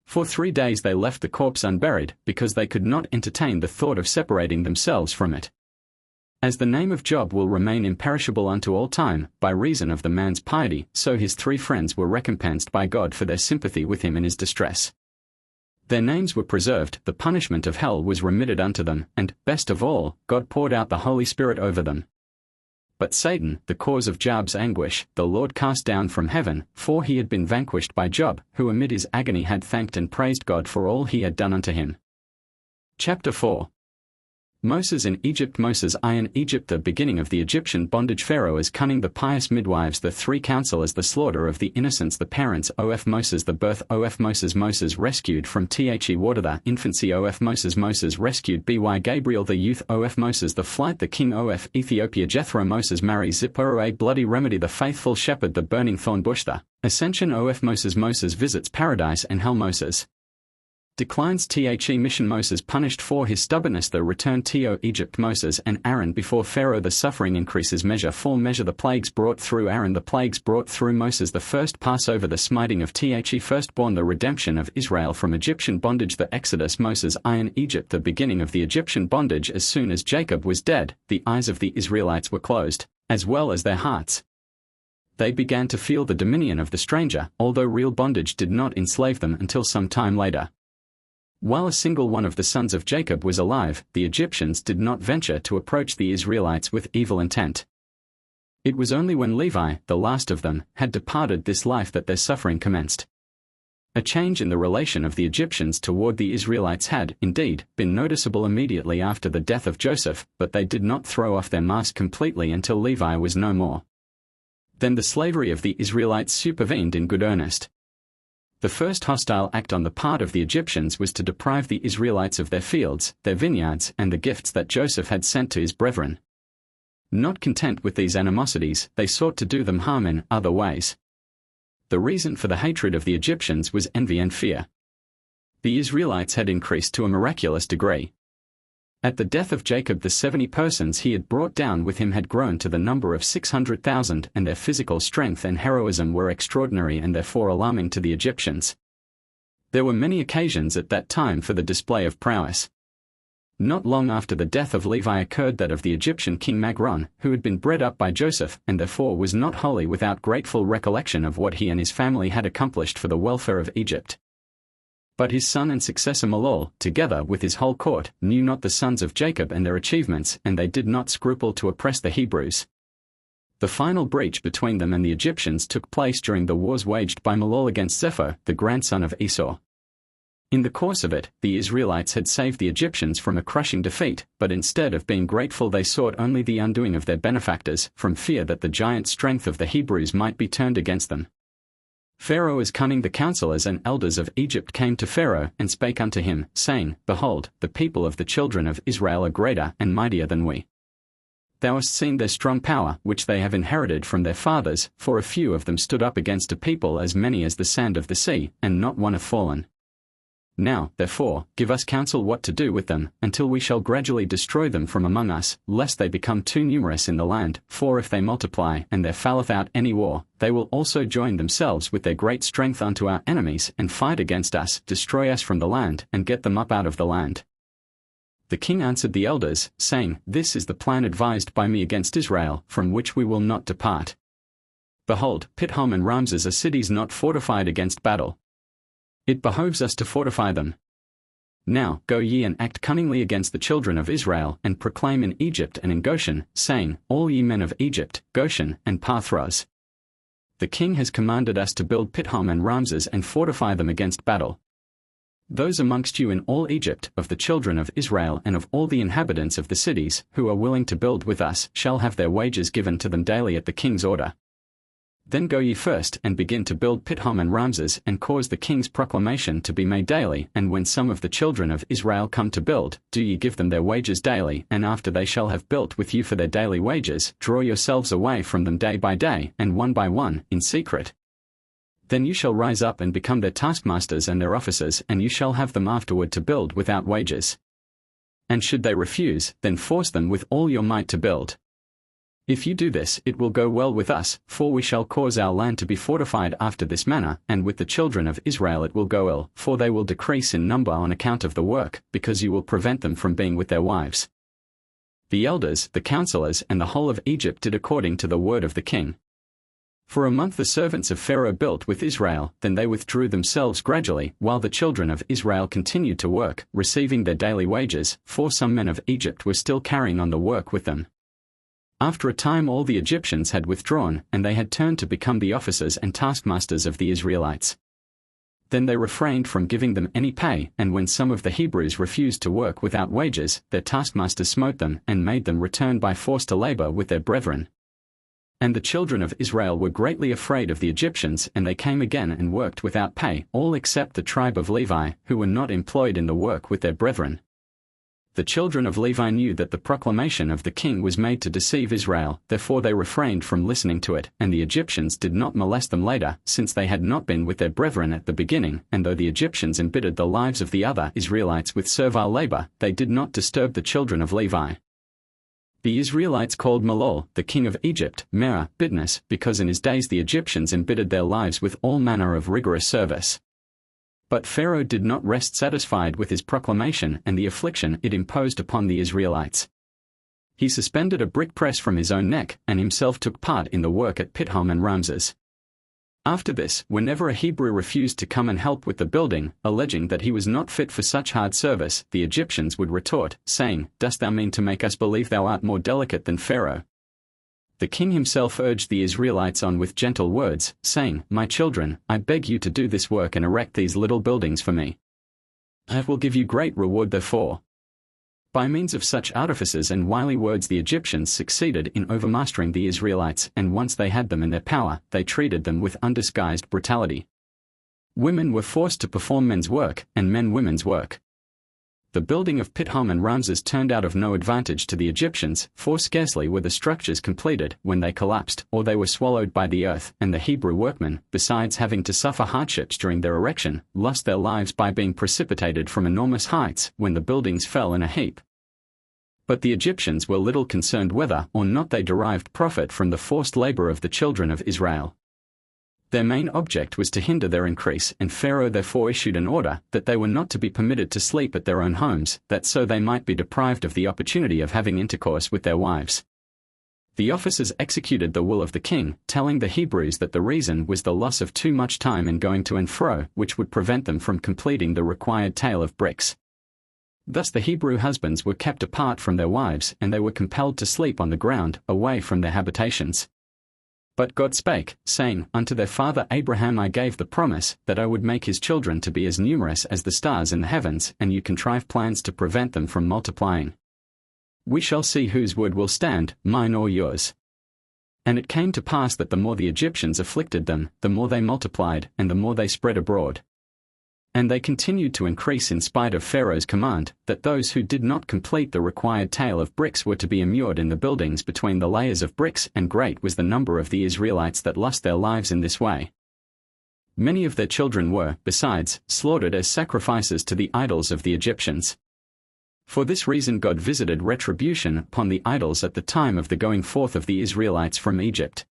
For 3 days they left the corpse unburied, because they could not entertain the thought of separating themselves from it. As the name of Job will remain imperishable unto all time, by reason of the man's piety, so his 3 friends were recompensed by God for their sympathy with him in his distress. Their names were preserved, the punishment of hell was remitted unto them, and, best of all, God poured out the Holy Spirit over them. But Satan, the cause of Job's anguish, the Lord cast down from heaven, for he had been vanquished by Job, who amid his agony had thanked and praised God for all he had done unto him. Chapter 4. Moses in Egypt. Moses I in Egypt. The beginning of the Egyptian bondage. Pharaoh is cunning. The pious midwives. The 3 counselors. The slaughter of the innocents. The parents. Of Moses. The birth. Of Moses. Moses rescued from The water. The infancy. Of Moses. Moses rescued by Gabriel. The youth. Of Moses. The flight. The king. Of Ethiopia. Jethro. Moses marries Zipporah. A bloody remedy. The faithful shepherd. The burning thorn bush. The ascension. Of Moses. Moses visits paradise and hell. Moses declines The mission. Moses punished for his stubbornness. The return to Egypt. Moses and Aaron before Pharaoh. The suffering increases measure for measure. The plagues brought through Aaron. The plagues brought through Moses. The first Passover. The smiting of The firstborn. The redemption of Israel from Egyptian bondage. The Exodus. Moses I in Egypt. The beginning of the Egyptian bondage. As soon as Jacob was dead, the eyes of the Israelites were closed, as well as their hearts. They began to feel the dominion of the stranger, although real bondage did not enslave them until some time later. While a single one of the sons of Jacob was alive, the Egyptians did not venture to approach the Israelites with evil intent. It was only when Levi, the last of them, had departed this life that their suffering commenced. A change in the relation of the Egyptians toward the Israelites had, indeed, been noticeable immediately after the death of Joseph, but they did not throw off their mask completely until Levi was no more. Then the slavery of the Israelites supervened in good earnest. The first hostile act on the part of the Egyptians was to deprive the Israelites of their fields, their vineyards, and the gifts that Joseph had sent to his brethren. Not content with these animosities, they sought to do them harm in other ways. The reason for the hatred of the Egyptians was envy and fear. The Israelites had increased to a miraculous degree. At the death of Jacob, the 70 persons he had brought down with him had grown to the number of 600,000, and their physical strength and heroism were extraordinary and therefore alarming to the Egyptians. There were many occasions at that time for the display of prowess. Not long after the death of Levi occurred that of the Egyptian king Magron, who had been bred up by Joseph, and therefore was not wholly without grateful recollection of what he and his family had accomplished for the welfare of Egypt. But his son and successor Malol, together with his whole court, knew not the sons of Jacob and their achievements, and they did not scruple to oppress the Hebrews. The final breach between them and the Egyptians took place during the wars waged by Malol against Zepho, the grandson of Esau. In the course of it, the Israelites had saved the Egyptians from a crushing defeat, but instead of being grateful they sought only the undoing of their benefactors, from fear that the giant strength of the Hebrews might be turned against them. Pharaoh is cunning. The counselors and elders of Egypt came to Pharaoh, and spake unto him, saying, Behold, the people of the children of Israel are greater and mightier than we. Thou hast seen their strong power, which they have inherited from their fathers, for a few of them stood up against a people as many as the sand of the sea, and not one hath fallen. Now, therefore, give us counsel what to do with them, until we shall gradually destroy them from among us, lest they become too numerous in the land, for if they multiply, and there falleth out any war, they will also join themselves with their great strength unto our enemies, and fight against us, destroy us from the land, and get them up out of the land. The king answered the elders, saying, This is the plan advised by me against Israel, from which we will not depart. Behold, Pithom and Ramses are cities not fortified against battle. It behoves us to fortify them. Now go ye and act cunningly against the children of Israel, and proclaim in Egypt and in Goshen, saying, All ye men of Egypt, Goshen, and Pathros. The king has commanded us to build Pithom and Ramses and fortify them against battle. Those amongst you in all Egypt, of the children of Israel and of all the inhabitants of the cities, who are willing to build with us, shall have their wages given to them daily at the king's order. Then go ye first and begin to build Pithom and Ramses, and cause the king's proclamation to be made daily, and when some of the children of Israel come to build, do ye give them their wages daily, and after they shall have built with you for their daily wages, draw yourselves away from them day by day, and one by one, in secret. Then you shall rise up and become their taskmasters and their officers, and you shall have them afterward to build without wages. And should they refuse, then force them with all your might to build. If you do this, it will go well with us, for we shall cause our land to be fortified after this manner, and with the children of Israel it will go ill, for they will decrease in number on account of the work, because you will prevent them from being with their wives. The elders, the counselors, and the whole of Egypt did according to the word of the king. For a month the servants of Pharaoh built with Israel, then they withdrew themselves gradually, while the children of Israel continued to work, receiving their daily wages, for some men of Egypt were still carrying on the work with them. After a time all the Egyptians had withdrawn, and they had turned to become the officers and taskmasters of the Israelites. Then they refrained from giving them any pay, and when some of the Hebrews refused to work without wages, their taskmasters smote them, and made them return by force to labor with their brethren. And the children of Israel were greatly afraid of the Egyptians, and they came again and worked without pay, all except the tribe of Levi, who were not employed in the work with their brethren. The children of Levi knew that the proclamation of the king was made to deceive Israel, therefore they refrained from listening to it, and the Egyptians did not molest them later, since they had not been with their brethren at the beginning, and though the Egyptians embittered the lives of the other Israelites with servile labor, they did not disturb the children of Levi. The Israelites called Malol, the king of Egypt, Merah, bitterness, because in his days the Egyptians embittered their lives with all manner of rigorous service. But Pharaoh did not rest satisfied with his proclamation and the affliction it imposed upon the Israelites. He suspended a brick press from his own neck, and himself took part in the work at Pithom and Ramses. After this, whenever a Hebrew refused to come and help with the building, alleging that he was not fit for such hard service, the Egyptians would retort, saying, Dost thou mean to make us believe thou art more delicate than Pharaoh? The king himself urged the Israelites on with gentle words, saying, My children, I beg you to do this work and erect these little buildings for me. I will give you great reward therefor. By means of such artifices and wily words the Egyptians succeeded in overmastering the Israelites, and once they had them in their power, they treated them with undisguised brutality. Women were forced to perform men's work, and men women's work. The building of Pithom and Ramses turned out of no advantage to the Egyptians, for scarcely were the structures completed when they collapsed, or they were swallowed by the earth, and the Hebrew workmen, besides having to suffer hardships during their erection, lost their lives by being precipitated from enormous heights when the buildings fell in a heap. But the Egyptians were little concerned whether or not they derived profit from the forced labor of the children of Israel. Their main object was to hinder their increase, and Pharaoh therefore issued an order that they were not to be permitted to sleep at their own homes, that so they might be deprived of the opportunity of having intercourse with their wives. The officers executed the will of the king, telling the Hebrews that the reason was the loss of too much time in going to and fro, which would prevent them from completing the required tale of bricks. Thus the Hebrew husbands were kept apart from their wives, and they were compelled to sleep on the ground, away from their habitations. But God spake, saying, Unto their father Abraham I gave the promise, that I would make his children to be as numerous as the stars in the heavens, and you contrive plans to prevent them from multiplying. We shall see whose word will stand, mine or yours. And it came to pass that the more the Egyptians afflicted them, the more they multiplied, and the more they spread abroad. And they continued to increase in spite of Pharaoh's command, that those who did not complete the required tale of bricks were to be immured in the buildings between the layers of bricks, and great was the number of the Israelites that lost their lives in this way. Many of their children were, besides, slaughtered as sacrifices to the idols of the Egyptians. For this reason God visited retribution upon the idols at the time of the going forth of the Israelites from Egypt.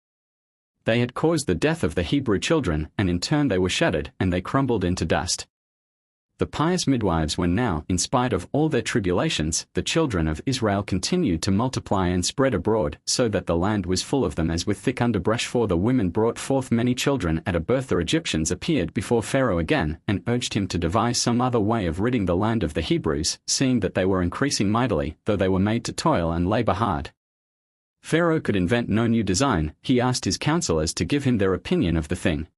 They had caused the death of the Hebrew children, and in turn they were shattered, and they crumbled into dust. The pious midwives were now, in spite of all their tribulations, the children of Israel continued to multiply and spread abroad, so that the land was full of them as with thick underbrush. For the women brought forth many children at a birth. The Egyptians appeared before Pharaoh again, and urged him to devise some other way of ridding the land of the Hebrews, seeing that they were increasing mightily, though they were made to toil and labor hard. Pharaoh could invent no new design. He asked his counselors to give him their opinion of the thing.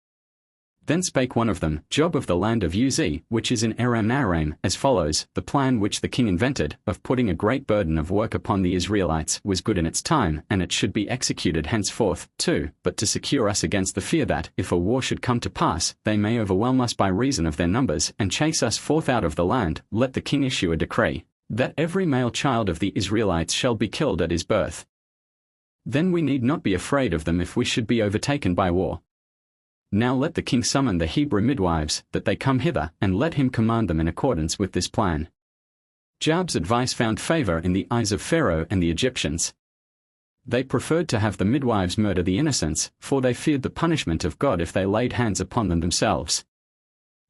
Then spake one of them, Job of the land of Uz, which is in Aram Naharaim, as follows: The plan which the king invented, of putting a great burden of work upon the Israelites, was good in its time, and it should be executed henceforth, too, but to secure us against the fear that, if a war should come to pass, they may overwhelm us by reason of their numbers, and chase us forth out of the land, let the king issue a decree, that every male child of the Israelites shall be killed at his birth. Then we need not be afraid of them if we should be overtaken by war. Now let the king summon the Hebrew midwives, that they come hither, and let him command them in accordance with this plan. Job's advice found favor in the eyes of Pharaoh and the Egyptians. They preferred to have the midwives murder the innocents, for they feared the punishment of God if they laid hands upon them themselves.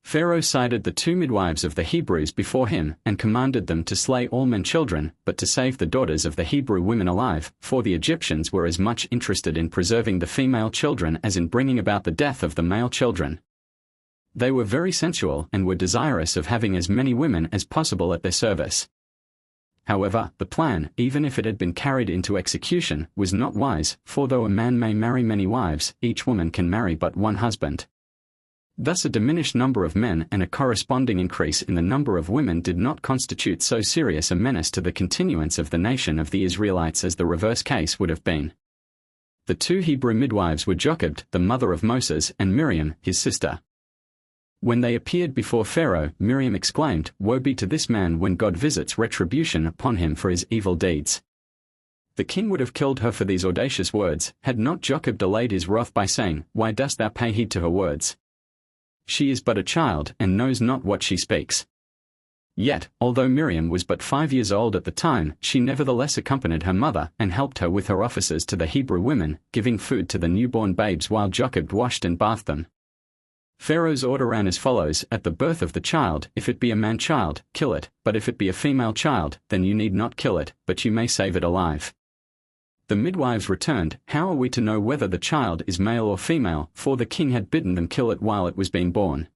Pharaoh cited the 2 midwives of the Hebrews before him, and commanded them to slay all men children, but to save the daughters of the Hebrew women alive, for the Egyptians were as much interested in preserving the female children as in bringing about the death of the male children. They were very sensual and were desirous of having as many women as possible at their service. However, the plan, even if it had been carried into execution, was not wise, for though a man may marry many wives, each woman can marry but one husband. Thus a diminished number of men and a corresponding increase in the number of women did not constitute so serious a menace to the continuance of the nation of the Israelites as the reverse case would have been. The 2 Hebrew midwives were Jochebed, the mother of Moses, and Miriam, his sister. When they appeared before Pharaoh, Miriam exclaimed, Woe be to this man when God visits retribution upon him for his evil deeds. The king would have killed her for these audacious words, had not Jochebed delayed his wrath by saying, Why dost thou pay heed to her words? She is but a child, and knows not what she speaks. Yet, although Miriam was but 5 years old at the time, she nevertheless accompanied her mother, and helped her with her offices to the Hebrew women, giving food to the newborn babes while Jochebed washed and bathed them. Pharaoh's order ran as follows: At the birth of the child, if it be a man-child, kill it, but if it be a female child, then you need not kill it, but you may save it alive. The midwives returned, How are we to know whether the child is male or female, for the king had bidden them kill it while it was being born?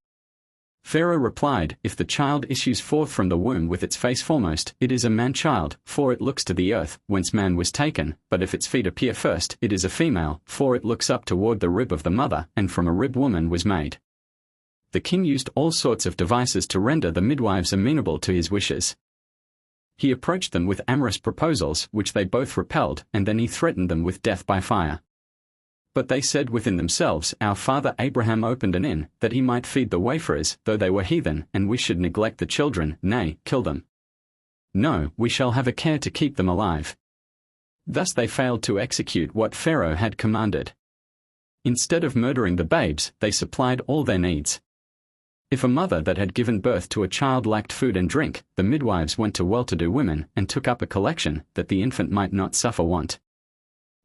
Pharaoh replied, If the child issues forth from the womb with its face foremost, it is a man-child, for it looks to the earth, whence man was taken, but if its feet appear first, it is a female, for it looks up toward the rib of the mother, and from a rib woman was made. The king used all sorts of devices to render the midwives amenable to his wishes. He approached them with amorous proposals, which they both repelled, and then he threatened them with death by fire. But they said within themselves, Our father Abraham opened an inn, that he might feed the wayfarers, though they were heathen, and we should neglect the children, nay, kill them. No, we shall have a care to keep them alive. Thus they failed to execute what Pharaoh had commanded. Instead of murdering the babes, they supplied all their needs. If a mother that had given birth to a child lacked food and drink, the midwives went to well-to-do women, and took up a collection, that the infant might not suffer want.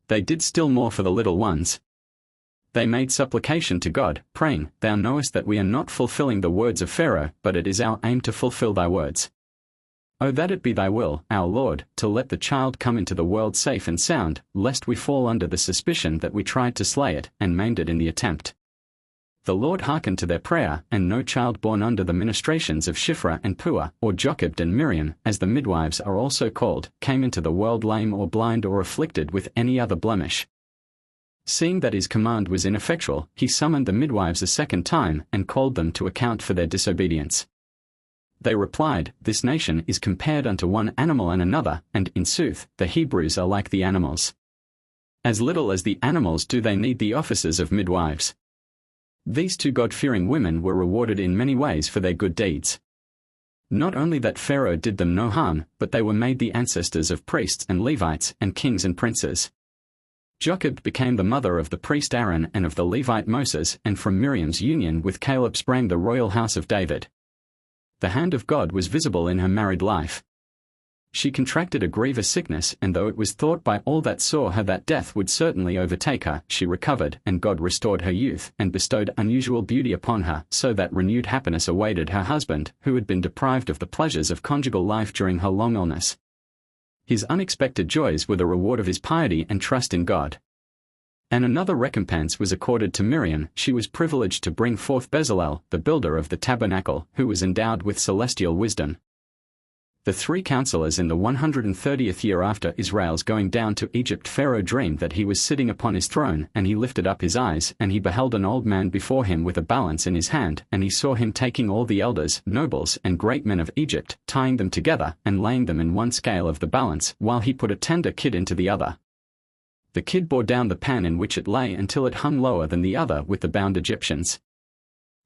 They did still more for the little ones. They made supplication to God, praying, Thou knowest that we are not fulfilling the words of Pharaoh, but it is our aim to fulfill thy words. O that it be thy will, our Lord, to let the child come into the world safe and sound, lest we fall under the suspicion that we tried to slay it, and maimed it in the attempt. The Lord hearkened to their prayer, and no child born under the ministrations of Shiphrah and Puah, or Jochebed and Miriam, as the midwives are also called, came into the world lame or blind or afflicted with any other blemish. Seeing that his command was ineffectual, he summoned the midwives a second time, and called them to account for their disobedience. They replied, This nation is compared unto one animal and another, and, in sooth, the Hebrews are like the animals. As little as the animals do they need the offices of midwives. These 2 God-fearing women were rewarded in many ways for their good deeds. Not only that Pharaoh did them no harm, but they were made the ancestors of priests and Levites, and kings and princes. Jochebed became the mother of the priest Aaron and of the Levite Moses, and from Miriam's union with Caleb sprang the royal house of David. The hand of God was visible in her married life. she contracted a grievous sickness, and though it was thought by all that saw her that death would certainly overtake her, she recovered, and God restored her youth, and bestowed unusual beauty upon her, so that renewed happiness awaited her husband, who had been deprived of the pleasures of conjugal life during her long illness. His unexpected joys were the reward of his piety and trust in God. And another recompense was accorded to Miriam. She was privileged to bring forth Bezalel, the builder of the tabernacle, who was endowed with celestial wisdom. The three counselors in the 130th year after Israel's going down to Egypt, Pharaoh dreamed that he was sitting upon his throne, and he lifted up his eyes, and he beheld an old man before him with a balance in his hand, and he saw him taking all the elders, nobles, and great men of Egypt, tying them together, and laying them in one scale of the balance, while he put a tender kid into the other. The kid bore down the pan in which it lay until it hung lower than the other with the bound Egyptians.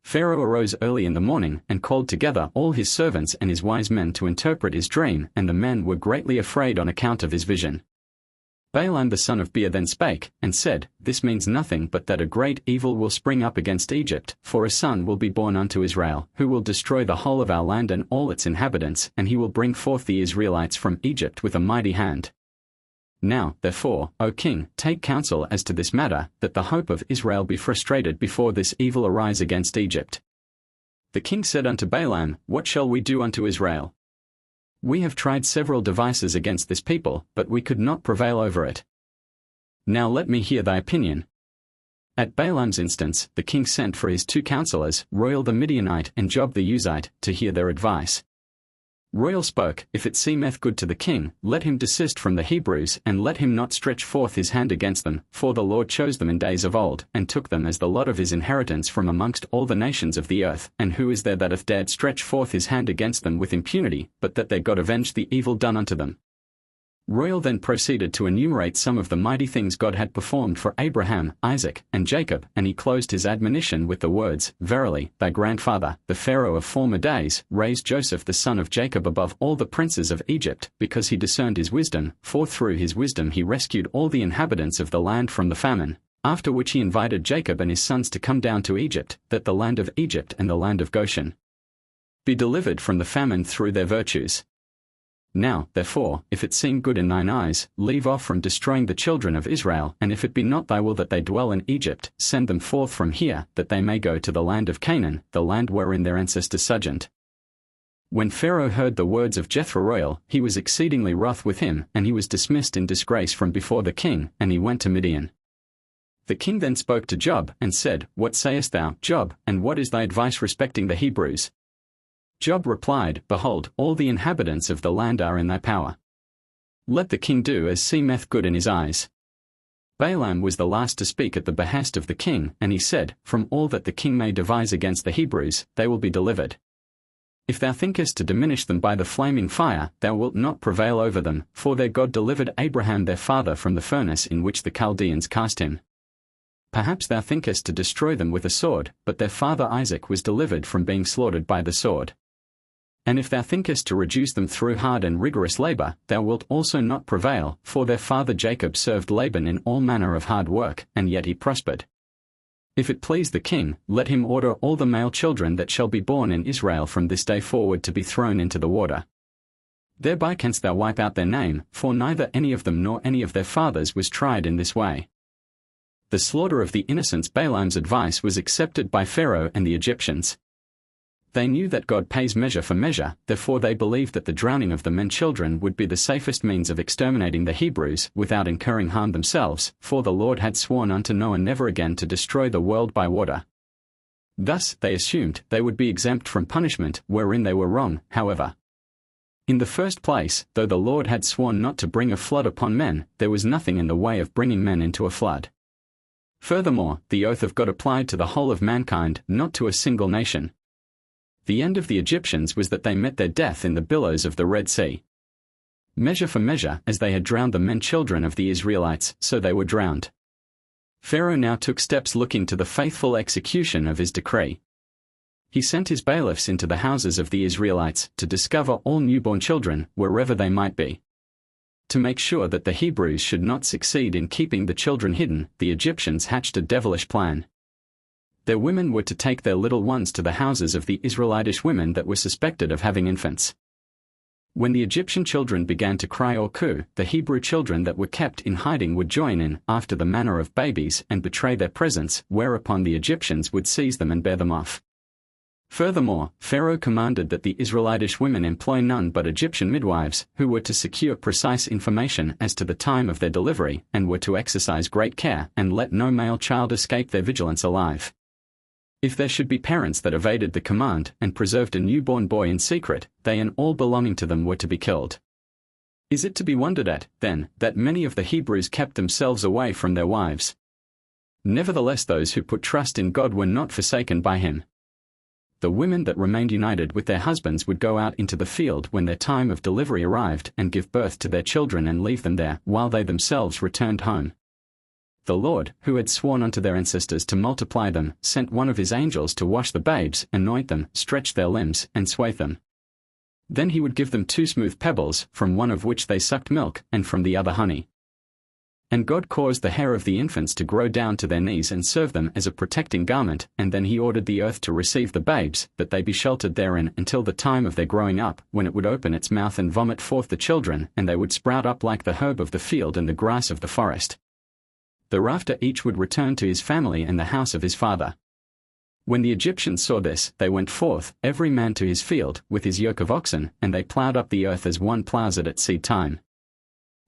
Pharaoh arose early in the morning, and called together all his servants and his wise men to interpret his dream, and the men were greatly afraid on account of his vision. Balaam the son of Beor then spake, and said, This means nothing but that a great evil will spring up against Egypt, for a son will be born unto Israel, who will destroy the whole of our land and all its inhabitants, and he will bring forth the Israelites from Egypt with a mighty hand. Now, therefore, O king, take counsel as to this matter, that the hope of Israel be frustrated before this evil arise against Egypt. The king said unto Balaam, What shall we do unto Israel? We have tried several devices against this people, but we could not prevail over it. Now let me hear thy opinion. At Balaam's instance, the king sent for his two counselors, Royal the Midianite and Job the Uzite, to hear their advice. Royal spoke, If it seemeth good to the king, let him desist from the Hebrews, and let him not stretch forth his hand against them, for the Lord chose them in days of old, and took them as the lot of his inheritance from amongst all the nations of the earth, and who is there that hath dared stretch forth his hand against them with impunity, but that their God avenged the evil done unto them? Royal then proceeded to enumerate some of the mighty things God had performed for Abraham, Isaac, and Jacob, and he closed his admonition with the words, Verily, thy grandfather, the Pharaoh of former days, raised Joseph the son of Jacob above all the princes of Egypt, because he discerned his wisdom, for through his wisdom he rescued all the inhabitants of the land from the famine, after which he invited Jacob and his sons to come down to Egypt, that the land of Egypt and the land of Goshen be delivered from the famine through their virtues. Now, therefore, if it seem good in thine eyes, leave off from destroying the children of Israel, and if it be not thy will that they dwell in Egypt, send them forth from here, that they may go to the land of Canaan, the land wherein their ancestors sojourned. When Pharaoh heard the words of Jethro Royal, he was exceedingly wroth with him, and he was dismissed in disgrace from before the king, and he went to Midian. The king then spoke to Job, and said, What sayest thou, Job, and what is thy advice respecting the Hebrews? Job replied, Behold, all the inhabitants of the land are in thy power. Let the king do as seemeth good in his eyes. Balaam was the last to speak at the behest of the king, and he said, From all that the king may devise against the Hebrews, they will be delivered. If thou thinkest to diminish them by the flaming fire, thou wilt not prevail over them, for their God delivered Abraham their father from the furnace in which the Chaldeans cast him. Perhaps thou thinkest to destroy them with a sword, but their father Isaac was delivered from being slaughtered by the sword. And if thou thinkest to reduce them through hard and rigorous labor, thou wilt also not prevail, for their father Jacob served Laban in all manner of hard work, and yet he prospered. If it please the king, let him order all the male children that shall be born in Israel from this day forward to be thrown into the water. Thereby canst thou wipe out their name, for neither any of them nor any of their fathers was tried in this way. The slaughter of the innocents. Balaam's advice was accepted by Pharaoh and the Egyptians. They knew that God pays measure for measure, therefore they believed that the drowning of the men children would be the safest means of exterminating the Hebrews without incurring harm themselves, for the Lord had sworn unto Noah never again to destroy the world by water. Thus, they assumed, they would be exempt from punishment, wherein they were wrong, however. In the first place, though the Lord had sworn not to bring a flood upon men, there was nothing in the way of bringing men into a flood. Furthermore, the oath of God applied to the whole of mankind, not to a single nation. The end of the Egyptians was that they met their death in the billows of the Red Sea. Measure for measure, as they had drowned the men children of the Israelites, so they were drowned. Pharaoh now took steps looking to the faithful execution of his decree. He sent his bailiffs into the houses of the Israelites to discover all newborn children, wherever they might be. To make sure that the Hebrews should not succeed in keeping the children hidden, the Egyptians hatched a devilish plan. Their women were to take their little ones to the houses of the Israelitish women that were suspected of having infants. When the Egyptian children began to cry or coo, the Hebrew children that were kept in hiding would join in, after the manner of babies, and betray their presence, whereupon the Egyptians would seize them and bear them off. Furthermore, Pharaoh commanded that the Israelitish women employ none but Egyptian midwives, who were to secure precise information as to the time of their delivery, and were to exercise great care, and let no male child escape their vigilance alive. If there should be parents that evaded the command, and preserved a newborn boy in secret, they and all belonging to them were to be killed. Is it to be wondered at, then, that many of the Hebrews kept themselves away from their wives? Nevertheless, those who put trust in God were not forsaken by him. The women that remained united with their husbands would go out into the field when their time of delivery arrived, and give birth to their children and leave them there, while they themselves returned home. The Lord, who had sworn unto their ancestors to multiply them, sent one of his angels to wash the babes, anoint them, stretch their limbs, and swathe them. Then he would give them 2 smooth pebbles, from one of which they sucked milk, and from the other honey. And God caused the hair of the infants to grow down to their knees and serve them as a protecting garment, and then he ordered the earth to receive the babes, that they be sheltered therein until the time of their growing up, when it would open its mouth and vomit forth the children, and they would sprout up like the herb of the field and the grass of the forest. Thereafter each would return to his family and the house of his father. When the Egyptians saw this, they went forth, every man to his field, with his yoke of oxen, and they plowed up the earth as one plows it at seed time.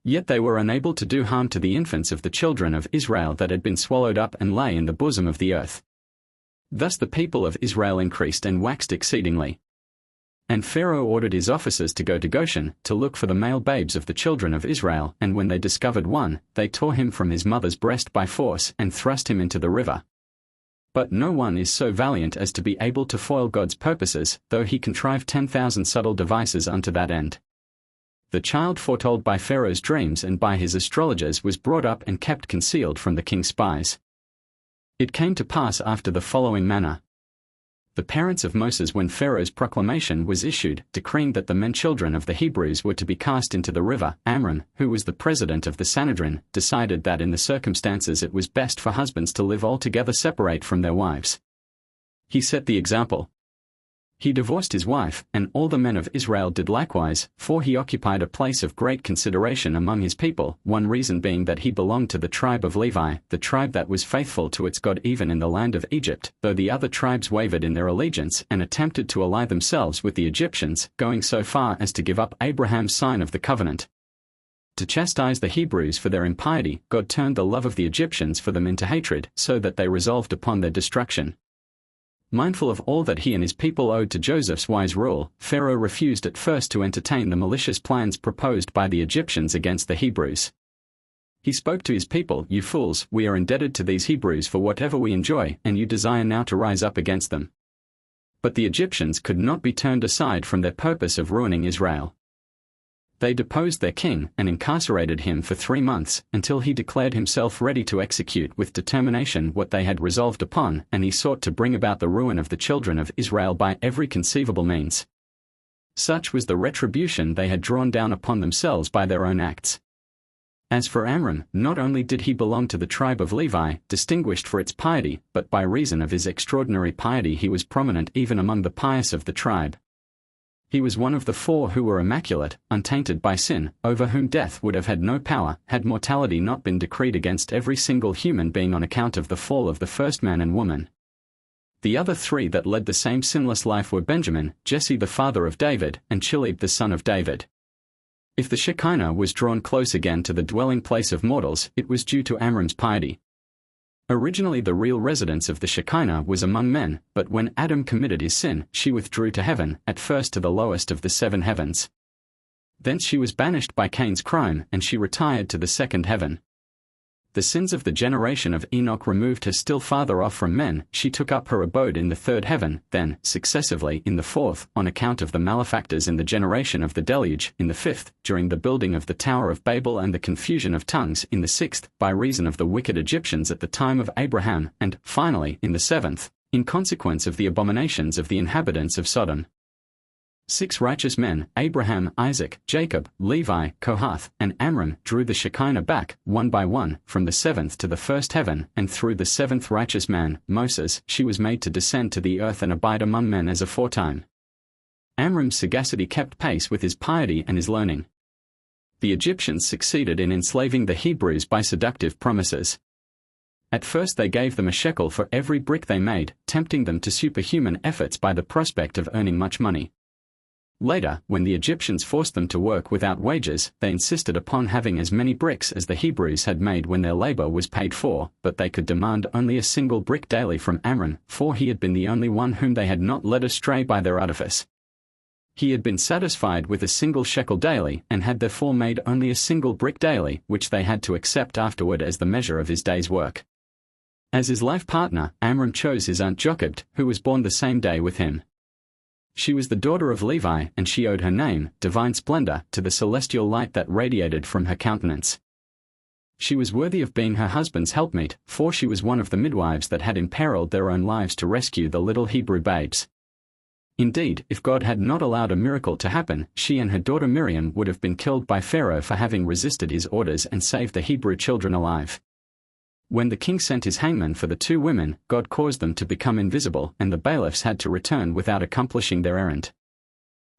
Yet they were unable to do harm to the infants of the children of Israel that had been swallowed up and lay in the bosom of the earth. Thus the people of Israel increased and waxed exceedingly. And Pharaoh ordered his officers to go to Goshen, to look for the male babes of the children of Israel, and when they discovered one, they tore him from his mother's breast by force, and thrust him into the river. But no one is so valiant as to be able to foil God's purposes, though he contrive 10,000 subtle devices unto that end. The child foretold by Pharaoh's dreams and by his astrologers was brought up and kept concealed from the king's spies. It came to pass after the following manner. The parents of Moses, when Pharaoh's proclamation was issued, decreeing that the men children of the Hebrews were to be cast into the river, Amram, who was the president of the Sanhedrin, decided that in the circumstances it was best for husbands to live altogether separate from their wives. He set the example. He divorced his wife, and all the men of Israel did likewise, for he occupied a place of great consideration among his people, one reason being that he belonged to the tribe of Levi, the tribe that was faithful to its God even in the land of Egypt, though the other tribes wavered in their allegiance and attempted to ally themselves with the Egyptians, going so far as to give up Abraham's sign of the covenant. To chastise the Hebrews for their impiety, God turned the love of the Egyptians for them into hatred, so that they resolved upon their destruction. Mindful of all that he and his people owed to Joseph's wise rule, Pharaoh refused at first to entertain the malicious plans proposed by the Egyptians against the Hebrews. He spoke to his people, "You fools, we are indebted to these Hebrews for whatever we enjoy, and you desire now to rise up against them." But the Egyptians could not be turned aside from their purpose of ruining Israel. They deposed their king, and incarcerated him for 3 months, until he declared himself ready to execute with determination what they had resolved upon, and he sought to bring about the ruin of the children of Israel by every conceivable means. Such was the retribution they had drawn down upon themselves by their own acts. As for Amram, not only did he belong to the tribe of Levi, distinguished for its piety, but by reason of his extraordinary piety he was prominent even among the pious of the tribe. He was one of the 4 who were immaculate, untainted by sin, over whom death would have had no power, had mortality not been decreed against every single human being on account of the fall of the first man and woman. The other 3 that led the same sinless life were Benjamin, Jesse the father of David, and Chileab the son of David. If the Shekinah was drawn close again to the dwelling place of mortals, it was due to Amram's piety. Originally the real residence of the Shekinah was among men, but when Adam committed his sin, she withdrew to heaven, at first to the lowest of the 7 heavens. Thence she was banished by Cain's crime, and she retired to the 2nd heaven. The sins of the generation of Enoch removed her still farther off from men. She took up her abode in the 3rd heaven, then, successively, in the 4th, on account of the malefactors in the generation of the deluge, in the 5th, during the building of the Tower of Babel and the confusion of tongues, in the 6th, by reason of the wicked Egyptians at the time of Abraham, and, finally, in the 7th, in consequence of the abominations of the inhabitants of Sodom. 6 righteous men, Abraham, Isaac, Jacob, Levi, Kohath, and Amram, drew the Shekinah back, one by one, from the 7th to the 1st heaven, and through the 7th righteous man, Moses, she was made to descend to the earth and abide among men as aforetime. Amram's sagacity kept pace with his piety and his learning. The Egyptians succeeded in enslaving the Hebrews by seductive promises. At first they gave them a shekel for every brick they made, tempting them to superhuman efforts by the prospect of earning much money. Later, when the Egyptians forced them to work without wages, they insisted upon having as many bricks as the Hebrews had made when their labor was paid for, but they could demand only a single brick daily from Amram, for he had been the only one whom they had not led astray by their artifice. He had been satisfied with a single shekel daily, and had therefore made only a single brick daily, which they had to accept afterward as the measure of his day's work. As his life partner, Amram chose his aunt Jochebed, who was born the same day with him. She was the daughter of Levi, and she owed her name, divine splendor, to the celestial light that radiated from her countenance. She was worthy of being her husband's helpmeet, for she was one of the midwives that had imperiled their own lives to rescue the little Hebrew babes. Indeed, if God had not allowed a miracle to happen, she and her daughter Miriam would have been killed by Pharaoh for having resisted his orders and saved the Hebrew children alive. When the king sent his hangman for the two women, God caused them to become invisible, and the bailiffs had to return without accomplishing their errand.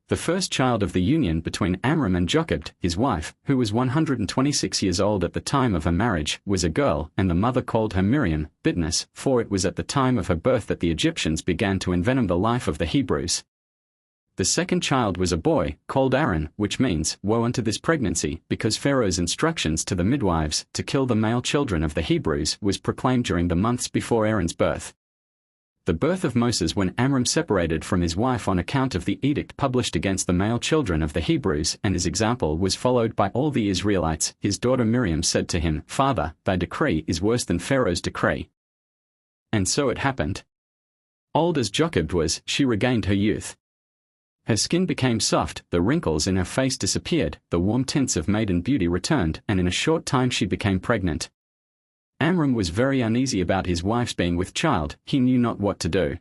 The first child of the union between Amram and Jochebed, his wife, who was 126 years old at the time of her marriage, was a girl, and the mother called her Miriam, bitterness, for it was at the time of her birth that the Egyptians began to envenom the life of the Hebrews. The second child was a boy, called Aaron, which means, woe unto this pregnancy, because Pharaoh's instructions to the midwives, to kill the male children of the Hebrews, was proclaimed during the months before Aaron's birth. The birth of Moses when Amram separated from his wife on account of the edict published against the male children of the Hebrews, and his example was followed by all the Israelites. His daughter Miriam said to him, "Father, thy decree is worse than Pharaoh's decree." And so it happened. Old as Jochebed was, she regained her youth. Her skin became soft, the wrinkles in her face disappeared, the warm tints of maiden beauty returned, and in a short time she became pregnant. Amram was very uneasy about his wife's being with child, he knew not what to do.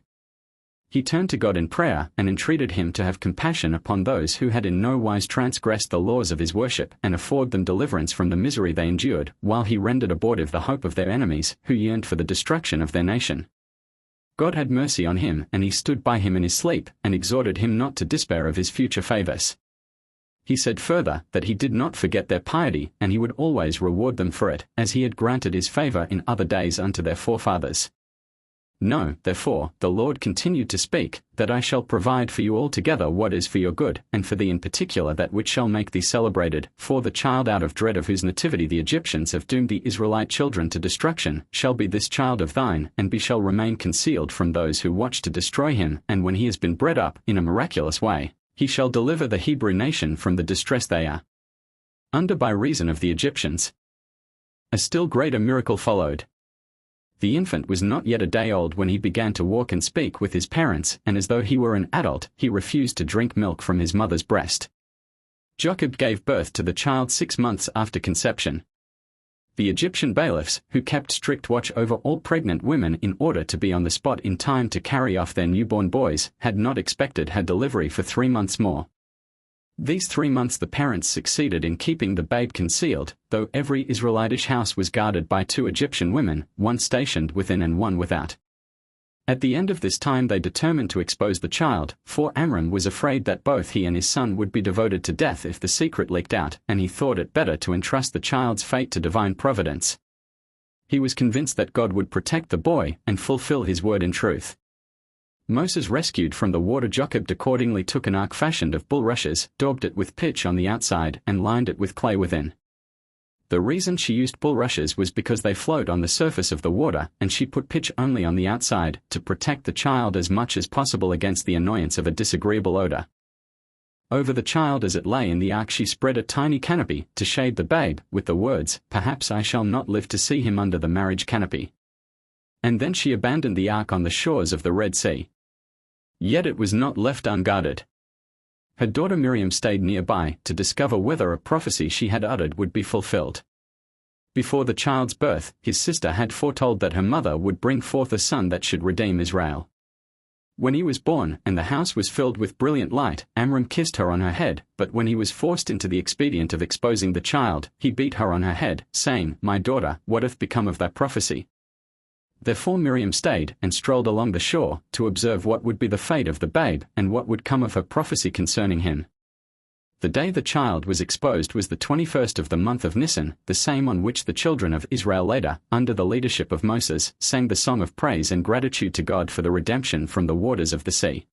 He turned to God in prayer, and entreated him to have compassion upon those who had in no wise transgressed the laws of his worship, and afford them deliverance from the misery they endured, while he rendered abortive the hope of their enemies, who yearned for the destruction of their nation. God had mercy on him, and he stood by him in his sleep, and exhorted him not to despair of his future favors. He said further, that he did not forget their piety, and he would always reward them for it, as he had granted his favor in other days unto their forefathers. Know, therefore, the Lord continued to speak, that I shall provide for you altogether what is for your good, and for thee in particular that which shall make thee celebrated, for the child out of dread of whose nativity the Egyptians have doomed the Israelite children to destruction, shall be this child of thine, and shall remain concealed from those who watch to destroy him, and when he has been bred up, in a miraculous way, he shall deliver the Hebrew nation from the distress they are under by reason of the Egyptians. A still greater miracle followed. The infant was not yet a day old when he began to walk and speak with his parents, and as though he were an adult, he refused to drink milk from his mother's breast. Jochebed gave birth to the child 6 months after conception. The Egyptian bailiffs, who kept strict watch over all pregnant women in order to be on the spot in time to carry off their newborn boys, had not expected her delivery for 3 months more. These 3 months the parents succeeded in keeping the babe concealed, though every Israelitish house was guarded by 2 Egyptian women, one stationed within and one without. At the end of this time they determined to expose the child, for Amram was afraid that both he and his son would be devoted to death if the secret leaked out, and he thought it better to entrust the child's fate to divine providence. He was convinced that God would protect the boy and fulfill his word in truth. Moses rescued from the water Jochebed accordingly took an ark fashioned of bulrushes, daubed it with pitch on the outside, and lined it with clay within. The reason she used bulrushes was because they float on the surface of the water, and she put pitch only on the outside, to protect the child as much as possible against the annoyance of a disagreeable odor. Over the child as it lay in the ark she spread a tiny canopy, to shade the babe, with the words, "Perhaps I shall not live to see him under the marriage canopy." And then she abandoned the ark on the shores of the Red Sea. Yet it was not left unguarded. Her daughter Miriam stayed nearby, to discover whether a prophecy she had uttered would be fulfilled. Before the child's birth, his sister had foretold that her mother would bring forth a son that should redeem Israel. When he was born, and the house was filled with brilliant light, Amram kissed her on her head, but when he was forced into the expedient of exposing the child, he beat her on her head, saying, "My daughter, what hath become of thy prophecy?" Therefore Miriam stayed and strolled along the shore to observe what would be the fate of the babe and what would come of her prophecy concerning him. The day the child was exposed was the 21st of the month of Nisan, the same on which the children of Israel later, under the leadership of Moses, sang the song of praise and gratitude to God for the redemption from the waters of the sea.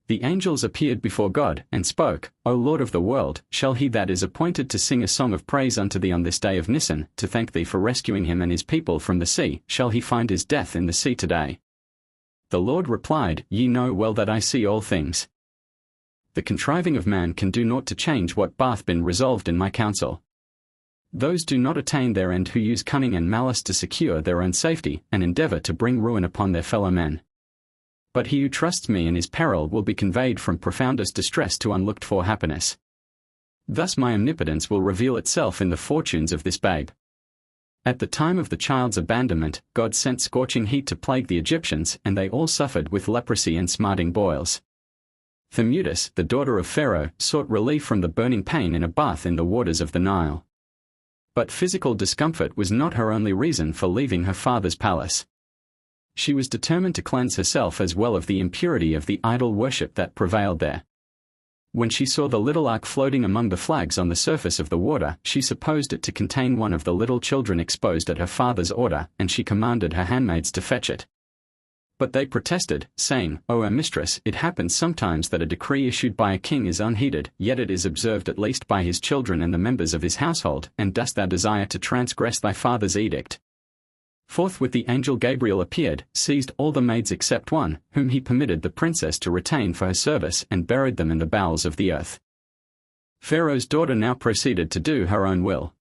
The angels appeared before God and spoke, O Lord of the world, shall he that is appointed to sing a song of praise unto thee on this day of Nisan, to thank thee for rescuing him and his people from the sea, shall he find his death in the sea today? The Lord replied, Ye know well that I see all things. The contriving of man can do naught to change what bath been resolved in my counsel. Those do not attain their end who use cunning and malice to secure their own safety, and endeavor to bring ruin upon their fellow men. But he who trusts me in his peril will be conveyed from profoundest distress to unlooked-for happiness. Thus my omnipotence will reveal itself in the fortunes of this babe. At the time of the child's abandonment, God sent scorching heat to plague the Egyptians, and they all suffered with leprosy and smarting boils. Thamudis, the daughter of Pharaoh, sought relief from the burning pain in a bath in the waters of the Nile. But physical discomfort was not her only reason for leaving her father's palace. She was determined to cleanse herself as well of the impurity of the idol worship that prevailed there. When she saw the little ark floating among the flags on the surface of the water, she supposed it to contain one of the little children exposed at her father's order, and she commanded her handmaids to fetch it. But they protested, saying, O our mistress, it happens sometimes that a decree issued by a king is unheeded, yet it is observed at least by his children and the members of his household, and dost thou desire to transgress thy father's edict? Forthwith the angel Gabriel appeared, seized all the maids except one, whom he permitted the princess to retain for her service, and buried them in the bowels of the earth. Pharaoh's daughter now proceeded to do her own will.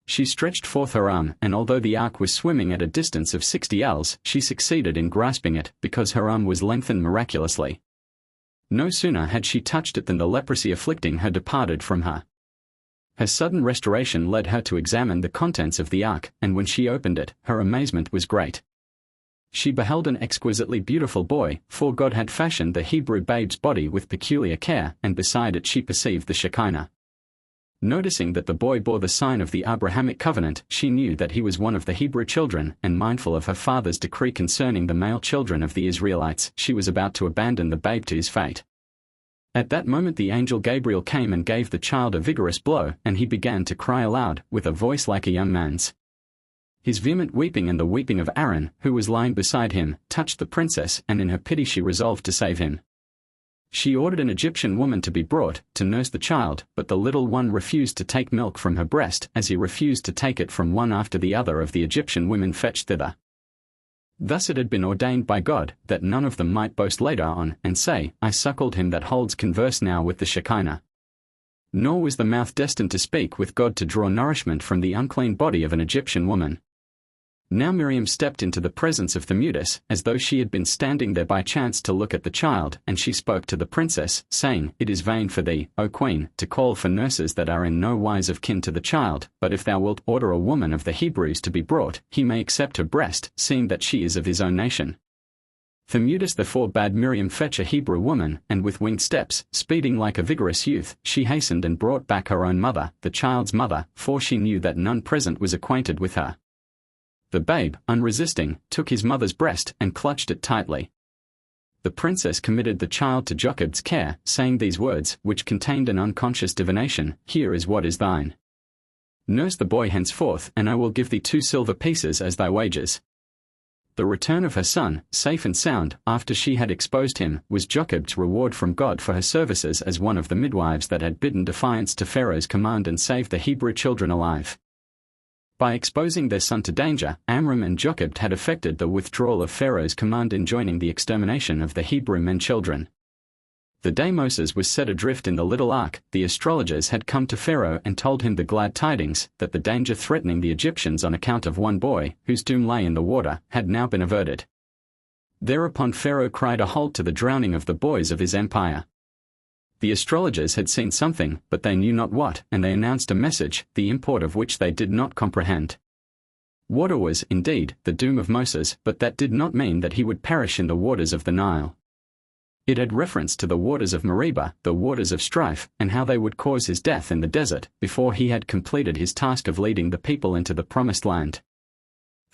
She stretched forth her arm, and although the ark was swimming at a distance of 60 ells, she succeeded in grasping it, because her arm was lengthened miraculously. No sooner had she touched it than the leprosy afflicting her departed from her. Her sudden restoration led her to examine the contents of the ark, and when she opened it, her amazement was great. She beheld an exquisitely beautiful boy, for God had fashioned the Hebrew babe's body with peculiar care, and beside it she perceived the Shekinah. Noticing that the boy bore the sign of the Abrahamic covenant, she knew that he was one of the Hebrew children, and mindful of her father's decree concerning the male children of the Israelites, she was about to abandon the babe to his fate. At that moment the angel Gabriel came and gave the child a vigorous blow, and he began to cry aloud, with a voice like a young man's. His vehement weeping and the weeping of Aaron, who was lying beside him, touched the princess, and in her pity she resolved to save him. She ordered an Egyptian woman to be brought, to nurse the child, but the little one refused to take milk from her breast, as he refused to take it from one after the other of the Egyptian women fetched thither. Thus it had been ordained by God, that none of them might boast later on, and say, I suckled him that holds converse now with the Shekinah. Nor was the mouth destined to speak with God to draw nourishment from the unclean body of an Egyptian woman. Now Miriam stepped into the presence of Thamudis, as though she had been standing there by chance to look at the child, and she spoke to the princess, saying, It is vain for thee, O queen, to call for nurses that are in no wise of kin to the child, but if thou wilt order a woman of the Hebrews to be brought, he may accept her breast, seeing that she is of his own nation. Thamudis therefore bade Miriam fetch a Hebrew woman, and with winged steps, speeding like a vigorous youth, she hastened and brought back her own mother, the child's mother, for she knew that none present was acquainted with her. The babe, unresisting, took his mother's breast and clutched it tightly. The princess committed the child to Jochebed's care, saying these words, which contained an unconscious divination, Here is what is thine. Nurse the boy henceforth, and I will give thee 2 silver pieces as thy wages. The return of her son, safe and sound, after she had exposed him, was Jochebed's reward from God for her services as one of the midwives that had bidden defiance to Pharaoh's command and saved the Hebrew children alive. By exposing their son to danger, Amram and Jochebed had effected the withdrawal of Pharaoh's command enjoining the extermination of the Hebrew men children. The day Moses was set adrift in the little ark, the astrologers had come to Pharaoh and told him the glad tidings, that the danger threatening the Egyptians on account of one boy, whose doom lay in the water, had now been averted. Thereupon Pharaoh cried a halt to the drowning of the boys of his empire. The astrologers had seen something, but they knew not what, and they announced a message, the import of which they did not comprehend. Water was, indeed, the doom of Moses, but that did not mean that he would perish in the waters of the Nile. It had reference to the waters of Meribah, the waters of strife, and how they would cause his death in the desert, before he had completed his task of leading the people into the promised land.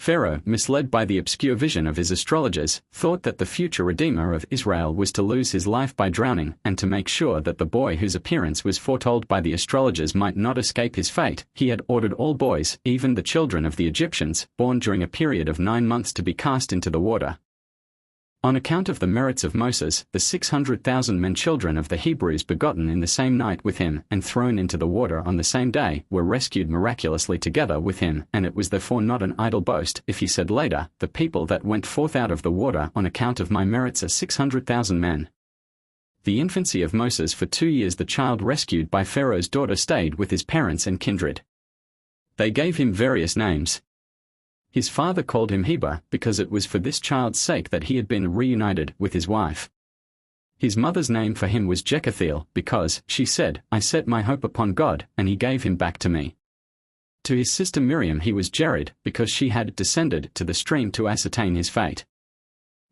Pharaoh, misled by the obscure vision of his astrologers, thought that the future Redeemer of Israel was to lose his life by drowning, and to make sure that the boy whose appearance was foretold by the astrologers might not escape his fate, he had ordered all boys, even the children of the Egyptians, born during a period of 9 months to be cast into the water. On account of the merits of Moses, the 600,000 men children of the Hebrews begotten in the same night with him, and thrown into the water on the same day, were rescued miraculously together with him, and it was therefore not an idle boast if he said later, "The people that went forth out of the water on account of my merits are 600,000 men." The infancy of Moses. For 2 years the child rescued by Pharaoh's daughter stayed with his parents and kindred. They gave him various names. His father called him Heber, because it was for this child's sake that he had been reunited with his wife. His mother's name for him was Jekethiel, because, she said, "I set my hope upon God, and he gave him back to me." To his sister Miriam he was Jared, because she had descended to the stream to ascertain his fate.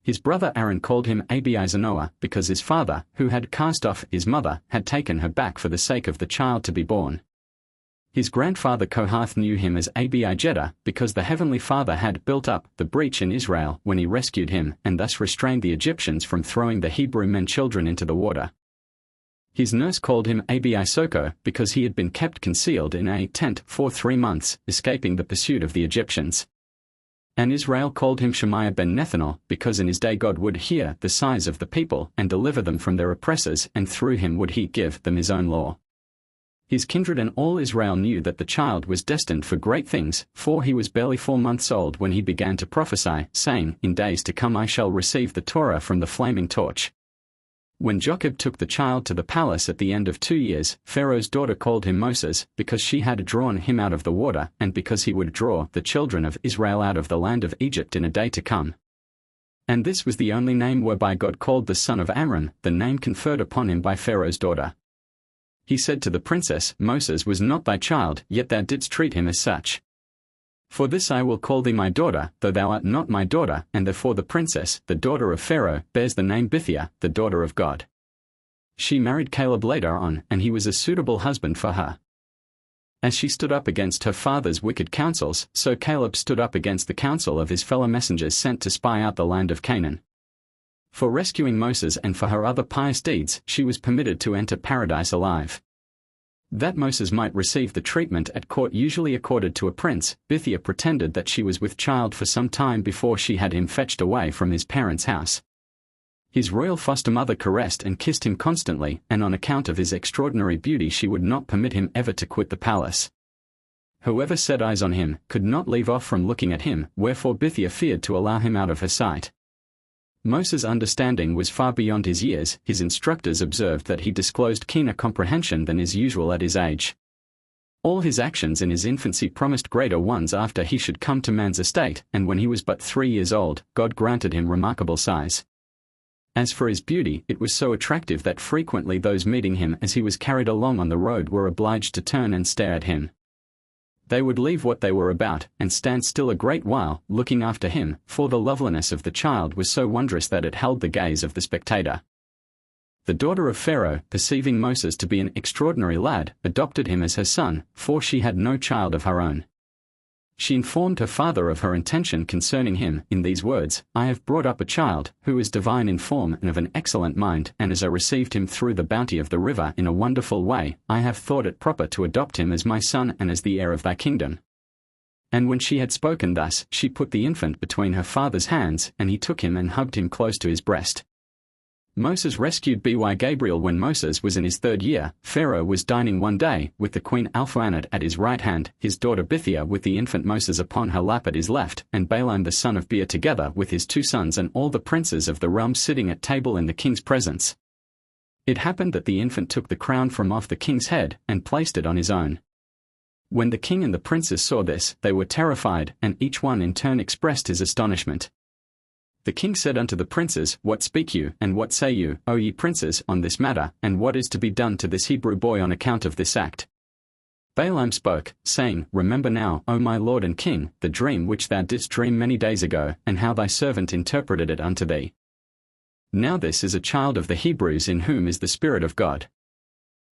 His brother Aaron called him Abiezanoah, because his father, who had cast off his mother, had taken her back for the sake of the child to be born. His grandfather Kohath knew him as Abijeda, because the Heavenly Father had built up the breach in Israel when he rescued him, and thus restrained the Egyptians from throwing the Hebrew men children into the water. His nurse called him Abiisoko, because he had been kept concealed in a tent for 3 months, escaping the pursuit of the Egyptians. And Israel called him Shemaiah ben Nethanel, because in his day God would hear the sighs of the people, and deliver them from their oppressors, and through him would he give them his own law. His kindred and all Israel knew that the child was destined for great things, for he was barely 4 months old when he began to prophesy, saying, "In days to come I shall receive the Torah from the flaming torch." When Jocheb took the child to the palace at the end of 2 years, Pharaoh's daughter called him Moses, because she had drawn him out of the water, and because he would draw the children of Israel out of the land of Egypt in a day to come. And this was the only name whereby God called the son of Amram, the name conferred upon him by Pharaoh's daughter. He said to the princess, "Moses was not thy child, yet thou didst treat him as such. For this I will call thee my daughter, though thou art not my daughter," and therefore the princess, the daughter of Pharaoh, bears the name Bithiah, the daughter of God. She married Caleb later on, and he was a suitable husband for her. As she stood up against her father's wicked counsels, so Caleb stood up against the counsel of his fellow messengers sent to spy out the land of Canaan. For rescuing Moses and for her other pious deeds, she was permitted to enter paradise alive. That Moses might receive the treatment at court usually accorded to a prince, Bithiah pretended that she was with child for some time before she had him fetched away from his parents' house. His royal foster mother caressed and kissed him constantly, and on account of his extraordinary beauty she would not permit him ever to quit the palace. Whoever set eyes on him could not leave off from looking at him, wherefore Bithiah feared to allow him out of her sight. Moses' understanding was far beyond his years. His instructors observed that he disclosed keener comprehension than is usual at his age. All his actions in his infancy promised greater ones after he should come to man's estate, and when he was but 3 years old, God granted him remarkable size. As for his beauty, it was so attractive that frequently those meeting him as he was carried along on the road were obliged to turn and stare at him. They would leave what they were about, and stand still a great while, looking after him, for the loveliness of the child was so wondrous that it held the gaze of the spectator. The daughter of Pharaoh, perceiving Moses to be an extraordinary lad, adopted him as her son, for she had no child of her own. She informed her father of her intention concerning him, in these words, "I have brought up a child, who is divine in form and of an excellent mind, and as I received him through the bounty of the river in a wonderful way, I have thought it proper to adopt him as my son and as the heir of thy kingdom." And when she had spoken thus, she put the infant between her father's hands, and he took him and hugged him close to his breast. Moses rescued by Gabriel. When Moses was in his 3rd year, Pharaoh was dining one day, with the queen Alphaanat at his right hand, his daughter Bithiah with the infant Moses upon her lap at his left, and Balaam the son of Beor together with his 2 sons and all the princes of the realm sitting at table in the king's presence. It happened that the infant took the crown from off the king's head, and placed it on his own. When the king and the princes saw this, they were terrified, and each one in turn expressed his astonishment. The king said unto the princes, "What speak you, and what say you, O ye princes, on this matter, and what is to be done to this Hebrew boy on account of this act?" Balaam spoke, saying, "Remember now, O my lord and king, the dream which thou didst dream many days ago, and how thy servant interpreted it unto thee. Now this is a child of the Hebrews in whom is the Spirit of God.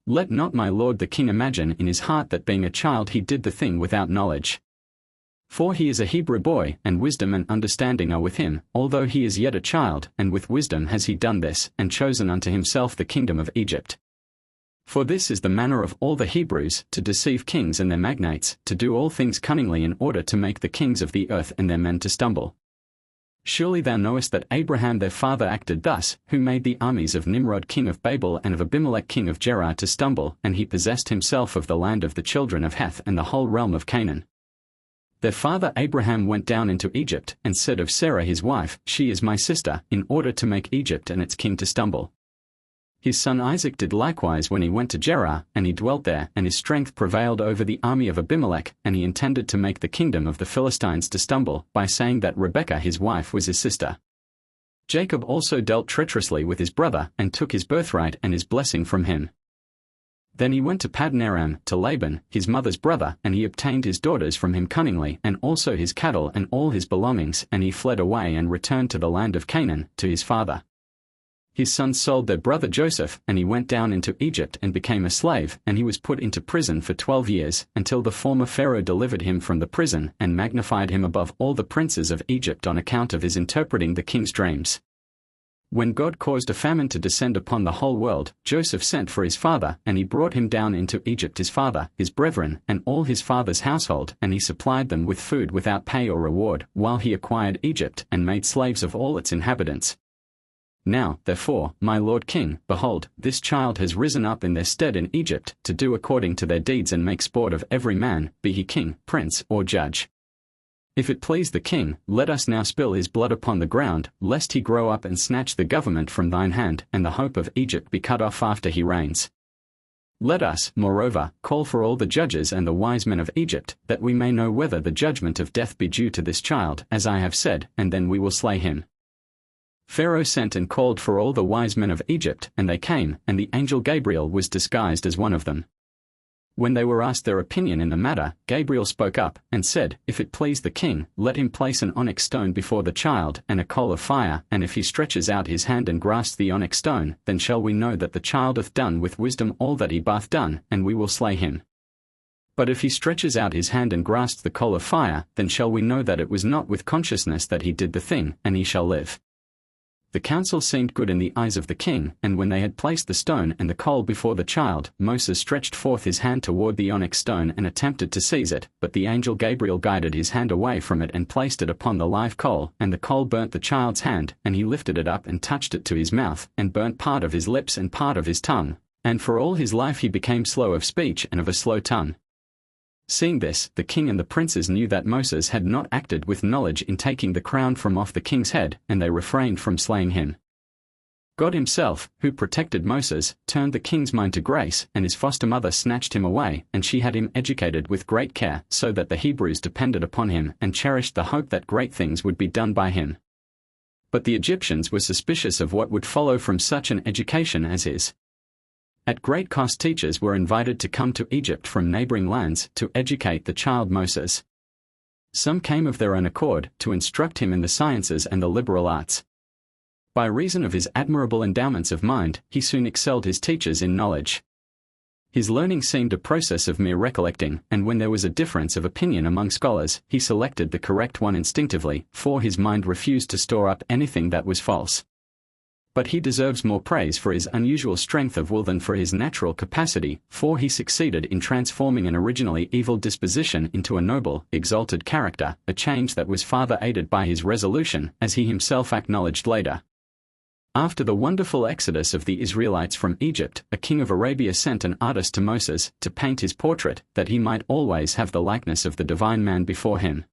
Let not my lord the king imagine in his heart that being a child he did the thing without knowledge. For he is a Hebrew boy, and wisdom and understanding are with him, although he is yet a child, and with wisdom has he done this, and chosen unto himself the kingdom of Egypt. For this is the manner of all the Hebrews, to deceive kings and their magnates, to do all things cunningly in order to make the kings of the earth and their men to stumble. Surely thou knowest that Abraham their father acted thus, who made the armies of Nimrod king of Babel and of Abimelech king of Gerar to stumble, and he possessed himself of the land of the children of Heth and the whole realm of Canaan. Their father Abraham went down into Egypt, and said of Sarah his wife, She is my sister, in order to make Egypt and its king to stumble. His son Isaac did likewise when he went to Gerar, and he dwelt there, and his strength prevailed over the army of Abimelech, and he intended to make the kingdom of the Philistines to stumble, by saying that Rebekah his wife was his sister. Jacob also dealt treacherously with his brother, and took his birthright and his blessing from him. Then he went to Paddan Aram, to Laban, his mother's brother, and he obtained his daughters from him cunningly, and also his cattle and all his belongings, and he fled away and returned to the land of Canaan, to his father. His sons sold their brother Joseph, and he went down into Egypt and became a slave, and he was put into prison for 12 years, until the former Pharaoh delivered him from the prison, and magnified him above all the princes of Egypt on account of his interpreting the king's dreams. When God caused a famine to descend upon the whole world, Joseph sent for his father, and he brought him down into Egypt his father, his brethren, and all his father's household, and he supplied them with food without pay or reward, while he acquired Egypt, and made slaves of all its inhabitants. Now, therefore, my lord king, behold, this child has risen up in their stead in Egypt, to do according to their deeds and make sport of every man, be he king, prince, or judge. If it please the king, let us now spill his blood upon the ground, lest he grow up and snatch the government from thine hand, and the hope of Egypt be cut off after he reigns. Let us, moreover, call for all the judges and the wise men of Egypt, that we may know whether the judgment of death be due to this child, as I have said, and then we will slay him. Pharaoh sent and called for all the wise men of Egypt, and they came, and the angel Gabriel was disguised as one of them. When they were asked their opinion in the matter, Gabriel spoke up, and said, If it please the king, let him place an onyx stone before the child, and a coal of fire, and if he stretches out his hand and grasps the onyx stone, then shall we know that the child hath done with wisdom all that he bath done, and we will slay him. But if he stretches out his hand and grasps the coal of fire, then shall we know that it was not with consciousness that he did the thing, and he shall live. The counsel seemed good in the eyes of the king, and when they had placed the stone and the coal before the child, Moses stretched forth his hand toward the onyx stone and attempted to seize it, but the angel Gabriel guided his hand away from it and placed it upon the live coal, and the coal burnt the child's hand, and he lifted it up and touched it to his mouth, and burnt part of his lips and part of his tongue, and for all his life he became slow of speech and of a slow tongue. Seeing this, the king and the princes knew that Moses had not acted with knowledge in taking the crown from off the king's head, and they refrained from slaying him. God himself, who protected Moses, turned the king's mind to grace, and his foster mother snatched him away, and she had him educated with great care, so that the Hebrews depended upon him and cherished the hope that great things would be done by him. But the Egyptians were suspicious of what would follow from such an education as his. At great cost teachers were invited to come to Egypt from neighboring lands to educate the child Moses. Some came of their own accord to instruct him in the sciences and the liberal arts. By reason of his admirable endowments of mind, he soon excelled his teachers in knowledge. His learning seemed a process of mere recollecting, and when there was a difference of opinion among scholars, he selected the correct one instinctively, for his mind refused to store up anything that was false. But he deserves more praise for his unusual strength of will than for his natural capacity, for he succeeded in transforming an originally evil disposition into a noble, exalted character, a change that was farther aided by his resolution, as he himself acknowledged later. After the wonderful exodus of the Israelites from Egypt, a king of Arabia sent an artist to Moses to paint his portrait, that he might always have the likeness of the divine man before him.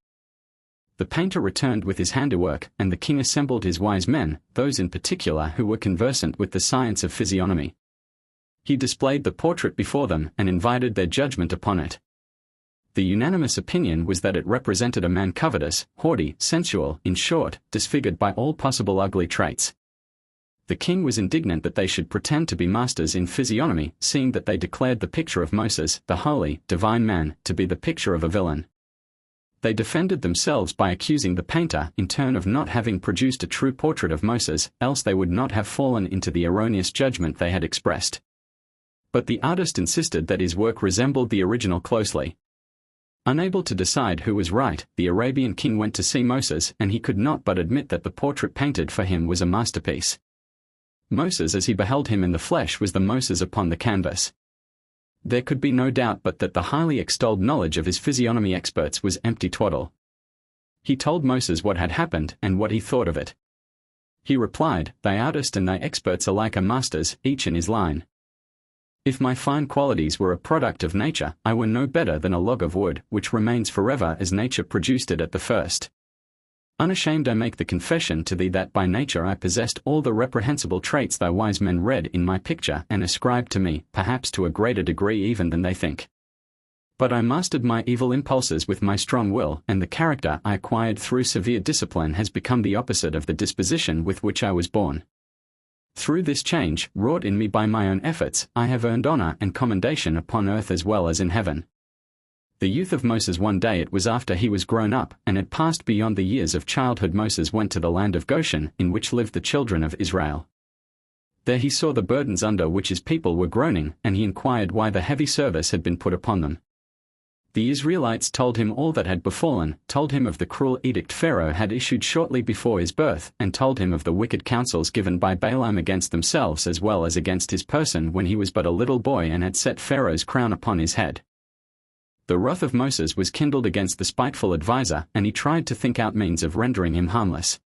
The painter returned with his handiwork, and the king assembled his wise men, those in particular who were conversant with the science of physiognomy. He displayed the portrait before them and invited their judgment upon it. The unanimous opinion was that it represented a man covetous, haughty, sensual, in short, disfigured by all possible ugly traits. The king was indignant that they should pretend to be masters in physiognomy, seeing that they declared the picture of Moses, the holy, divine man, to be the picture of a villain. They defended themselves by accusing the painter in turn of not having produced a true portrait of Moses, else they would not have fallen into the erroneous judgment they had expressed. But the artist insisted that his work resembled the original closely. Unable to decide who was right, the Arabian king went to see Moses, and he could not but admit that the portrait painted for him was a masterpiece. Moses as he beheld him in the flesh was the Moses upon the canvas. There could be no doubt but that the highly extolled knowledge of his physiognomy experts was empty twaddle. He told Moses what had happened and what he thought of it. He replied, "They artists and they experts alike are masters, each in his line. If my fine qualities were a product of nature, I were no better than a log of wood, which remains forever as nature produced it at the first. Unashamed I make the confession to thee that by nature I possessed all the reprehensible traits thy wise men read in my picture and ascribed to me, perhaps to a greater degree even than they think. But I mastered my evil impulses with my strong will, and the character I acquired through severe discipline has become the opposite of the disposition with which I was born. Through this change, wrought in me by my own efforts, I have earned honor and commendation upon earth as well as in heaven." The youth of Moses. One day it was after he was grown up, and had passed beyond the years of childhood, Moses went to the land of Goshen, in which lived the children of Israel. There he saw the burdens under which his people were groaning, and he inquired why the heavy service had been put upon them. The Israelites told him all that had befallen, told him of the cruel edict Pharaoh had issued shortly before his birth, and told him of the wicked counsels given by Balaam against themselves as well as against his person when he was but a little boy and had set Pharaoh's crown upon his head. The wrath of Moses was kindled against the spiteful adviser, and he tried to think out means of rendering him harmless.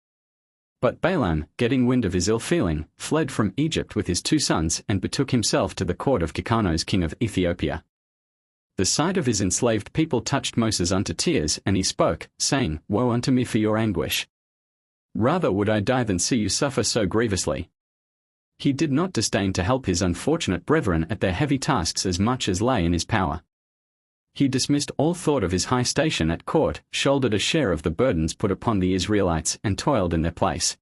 But Balaam, getting wind of his ill feeling, fled from Egypt with his 2 sons and betook himself to the court of Kikanos, king of Ethiopia. The sight of his enslaved people touched Moses unto tears, and he spoke, saying, "Woe unto me for your anguish! Rather would I die than see you suffer so grievously." He did not disdain to help his unfortunate brethren at their heavy tasks as much as lay in his power. He dismissed all thought of his high station at court, shouldered a share of the burdens put upon the Israelites, and toiled in their place.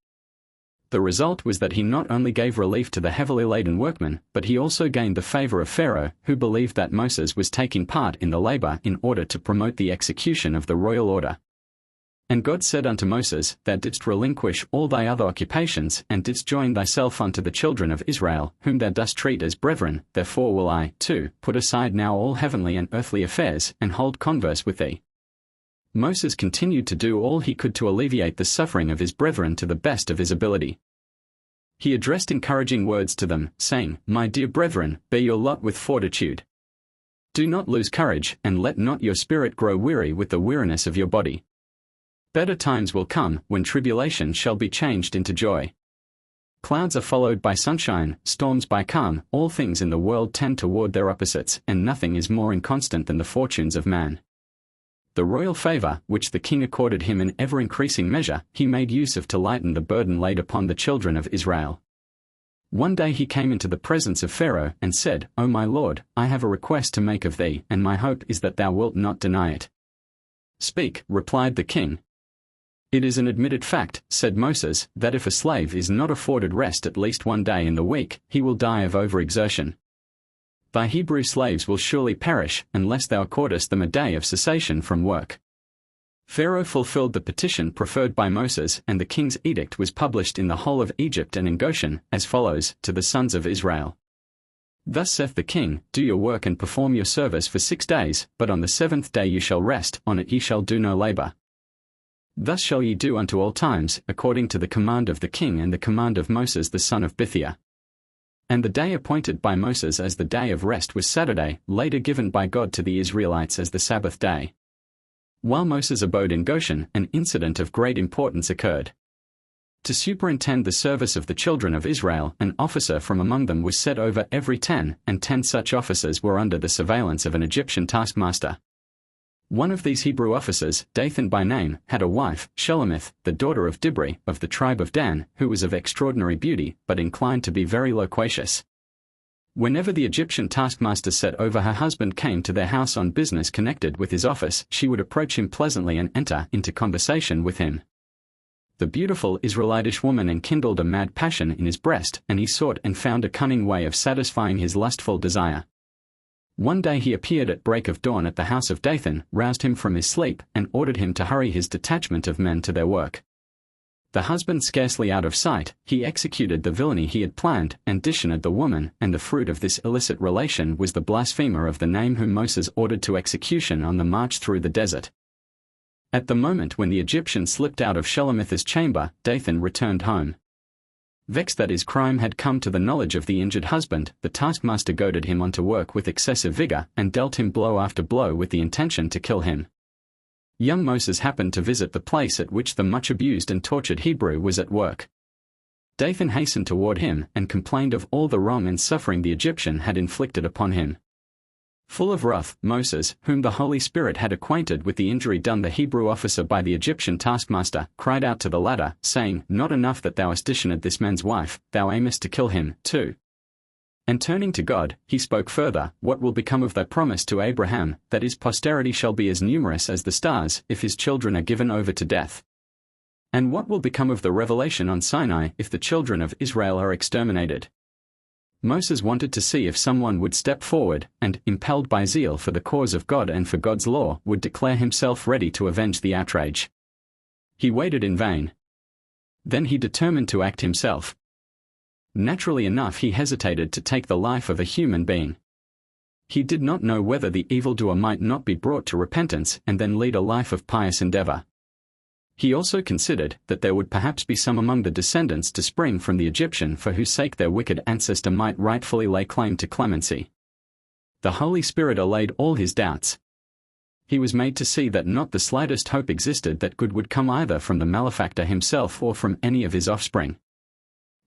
The result was that he not only gave relief to the heavily laden workmen, but he also gained the favor of Pharaoh, who believed that Moses was taking part in the labor in order to promote the execution of the royal order. And God said unto Moses, "Thou didst relinquish all thy other occupations, and didst join thyself unto the children of Israel, whom thou dost treat as brethren, therefore will I, too, put aside now all heavenly and earthly affairs, and hold converse with thee." Moses continued to do all he could to alleviate the suffering of his brethren to the best of his ability. He addressed encouraging words to them, saying, "My dear brethren, bear your lot with fortitude. Do not lose courage, and let not your spirit grow weary with the weariness of your body. Better times will come, when tribulation shall be changed into joy. Clouds are followed by sunshine, storms by calm, all things in the world tend toward their opposites, and nothing is more inconstant than the fortunes of man. The royal favor, which the king accorded him in ever-increasing measure, he made use of to lighten the burden laid upon the children of Israel. One day he came into the presence of Pharaoh, and said, "O my lord, I have a request to make of thee, and my hope is that thou wilt not deny it." "Speak," replied the king. "It is an admitted fact," said Moses, "that if a slave is not afforded rest at least 1 day in the week, he will die of overexertion. Thy Hebrew slaves will surely perish, unless thou accordest them a day of cessation from work." Pharaoh fulfilled the petition preferred by Moses, and the king's edict was published in the whole of Egypt and in Goshen, as follows, to the sons of Israel. "Thus saith the king, Do your work and perform your service for 6 days, but on the 7th day you shall rest, on it ye shall do no labor. Thus shall ye do unto all times, according to the command of the king and the command of Moses the son of Bithiah." And the day appointed by Moses as the day of rest was Saturday, later given by God to the Israelites as the Sabbath day. While Moses abode in Goshen, an incident of great importance occurred. To superintend the service of the children of Israel, an officer from among them was set over every 10, and 10 such officers were under the surveillance of an Egyptian taskmaster. One of these Hebrew officers, Dathan by name, had a wife, Shelomith, the daughter of Dibri, of the tribe of Dan, who was of extraordinary beauty, but inclined to be very loquacious. Whenever the Egyptian taskmaster set over her husband came to their house on business connected with his office, she would approach him pleasantly and enter into conversation with him. The beautiful Israelitish woman enkindled a mad passion in his breast, and he sought and found a cunning way of satisfying his lustful desire. One day he appeared at break of dawn at the house of Dathan, roused him from his sleep, and ordered him to hurry his detachment of men to their work. The husband scarcely out of sight, he executed the villainy he had planned, and dishonored the woman, and the fruit of this illicit relation was the blasphemer of the name whom Moses ordered to execution on the march through the desert. At the moment when the Egyptian slipped out of Shelomith's chamber, Dathan returned home. Vexed that his crime had come to the knowledge of the injured husband, the taskmaster goaded him on to work with excessive vigor, and dealt him blow after blow with the intention to kill him. Young Moses happened to visit the place at which the much abused and tortured Hebrew was at work. Dathan hastened toward him, and complained of all the wrong and suffering the Egyptian had inflicted upon him. Full of wrath, Moses, whom the Holy Spirit had acquainted with the injury done the Hebrew officer by the Egyptian taskmaster, cried out to the latter, saying, "Not enough that thou hast dishonored this man's wife, thou aimest to kill him, too." And turning to God, he spoke further, "What will become of thy promise to Abraham, that his posterity shall be as numerous as the stars, if his children are given over to death? And what will become of the revelation on Sinai, if the children of Israel are exterminated?" Moses wanted to see if someone would step forward, and, impelled by zeal for the cause of God and for God's law, would declare himself ready to avenge the outrage. He waited in vain. Then he determined to act himself. Naturally enough, he hesitated to take the life of a human being. He did not know whether the evildoer might not be brought to repentance and then lead a life of pious endeavor. He also considered that there would perhaps be some among the descendants to spring from the Egyptian for whose sake their wicked ancestor might rightfully lay claim to clemency. The Holy Spirit allayed all his doubts. He was made to see that not the slightest hope existed that good would come either from the malefactor himself or from any of his offspring.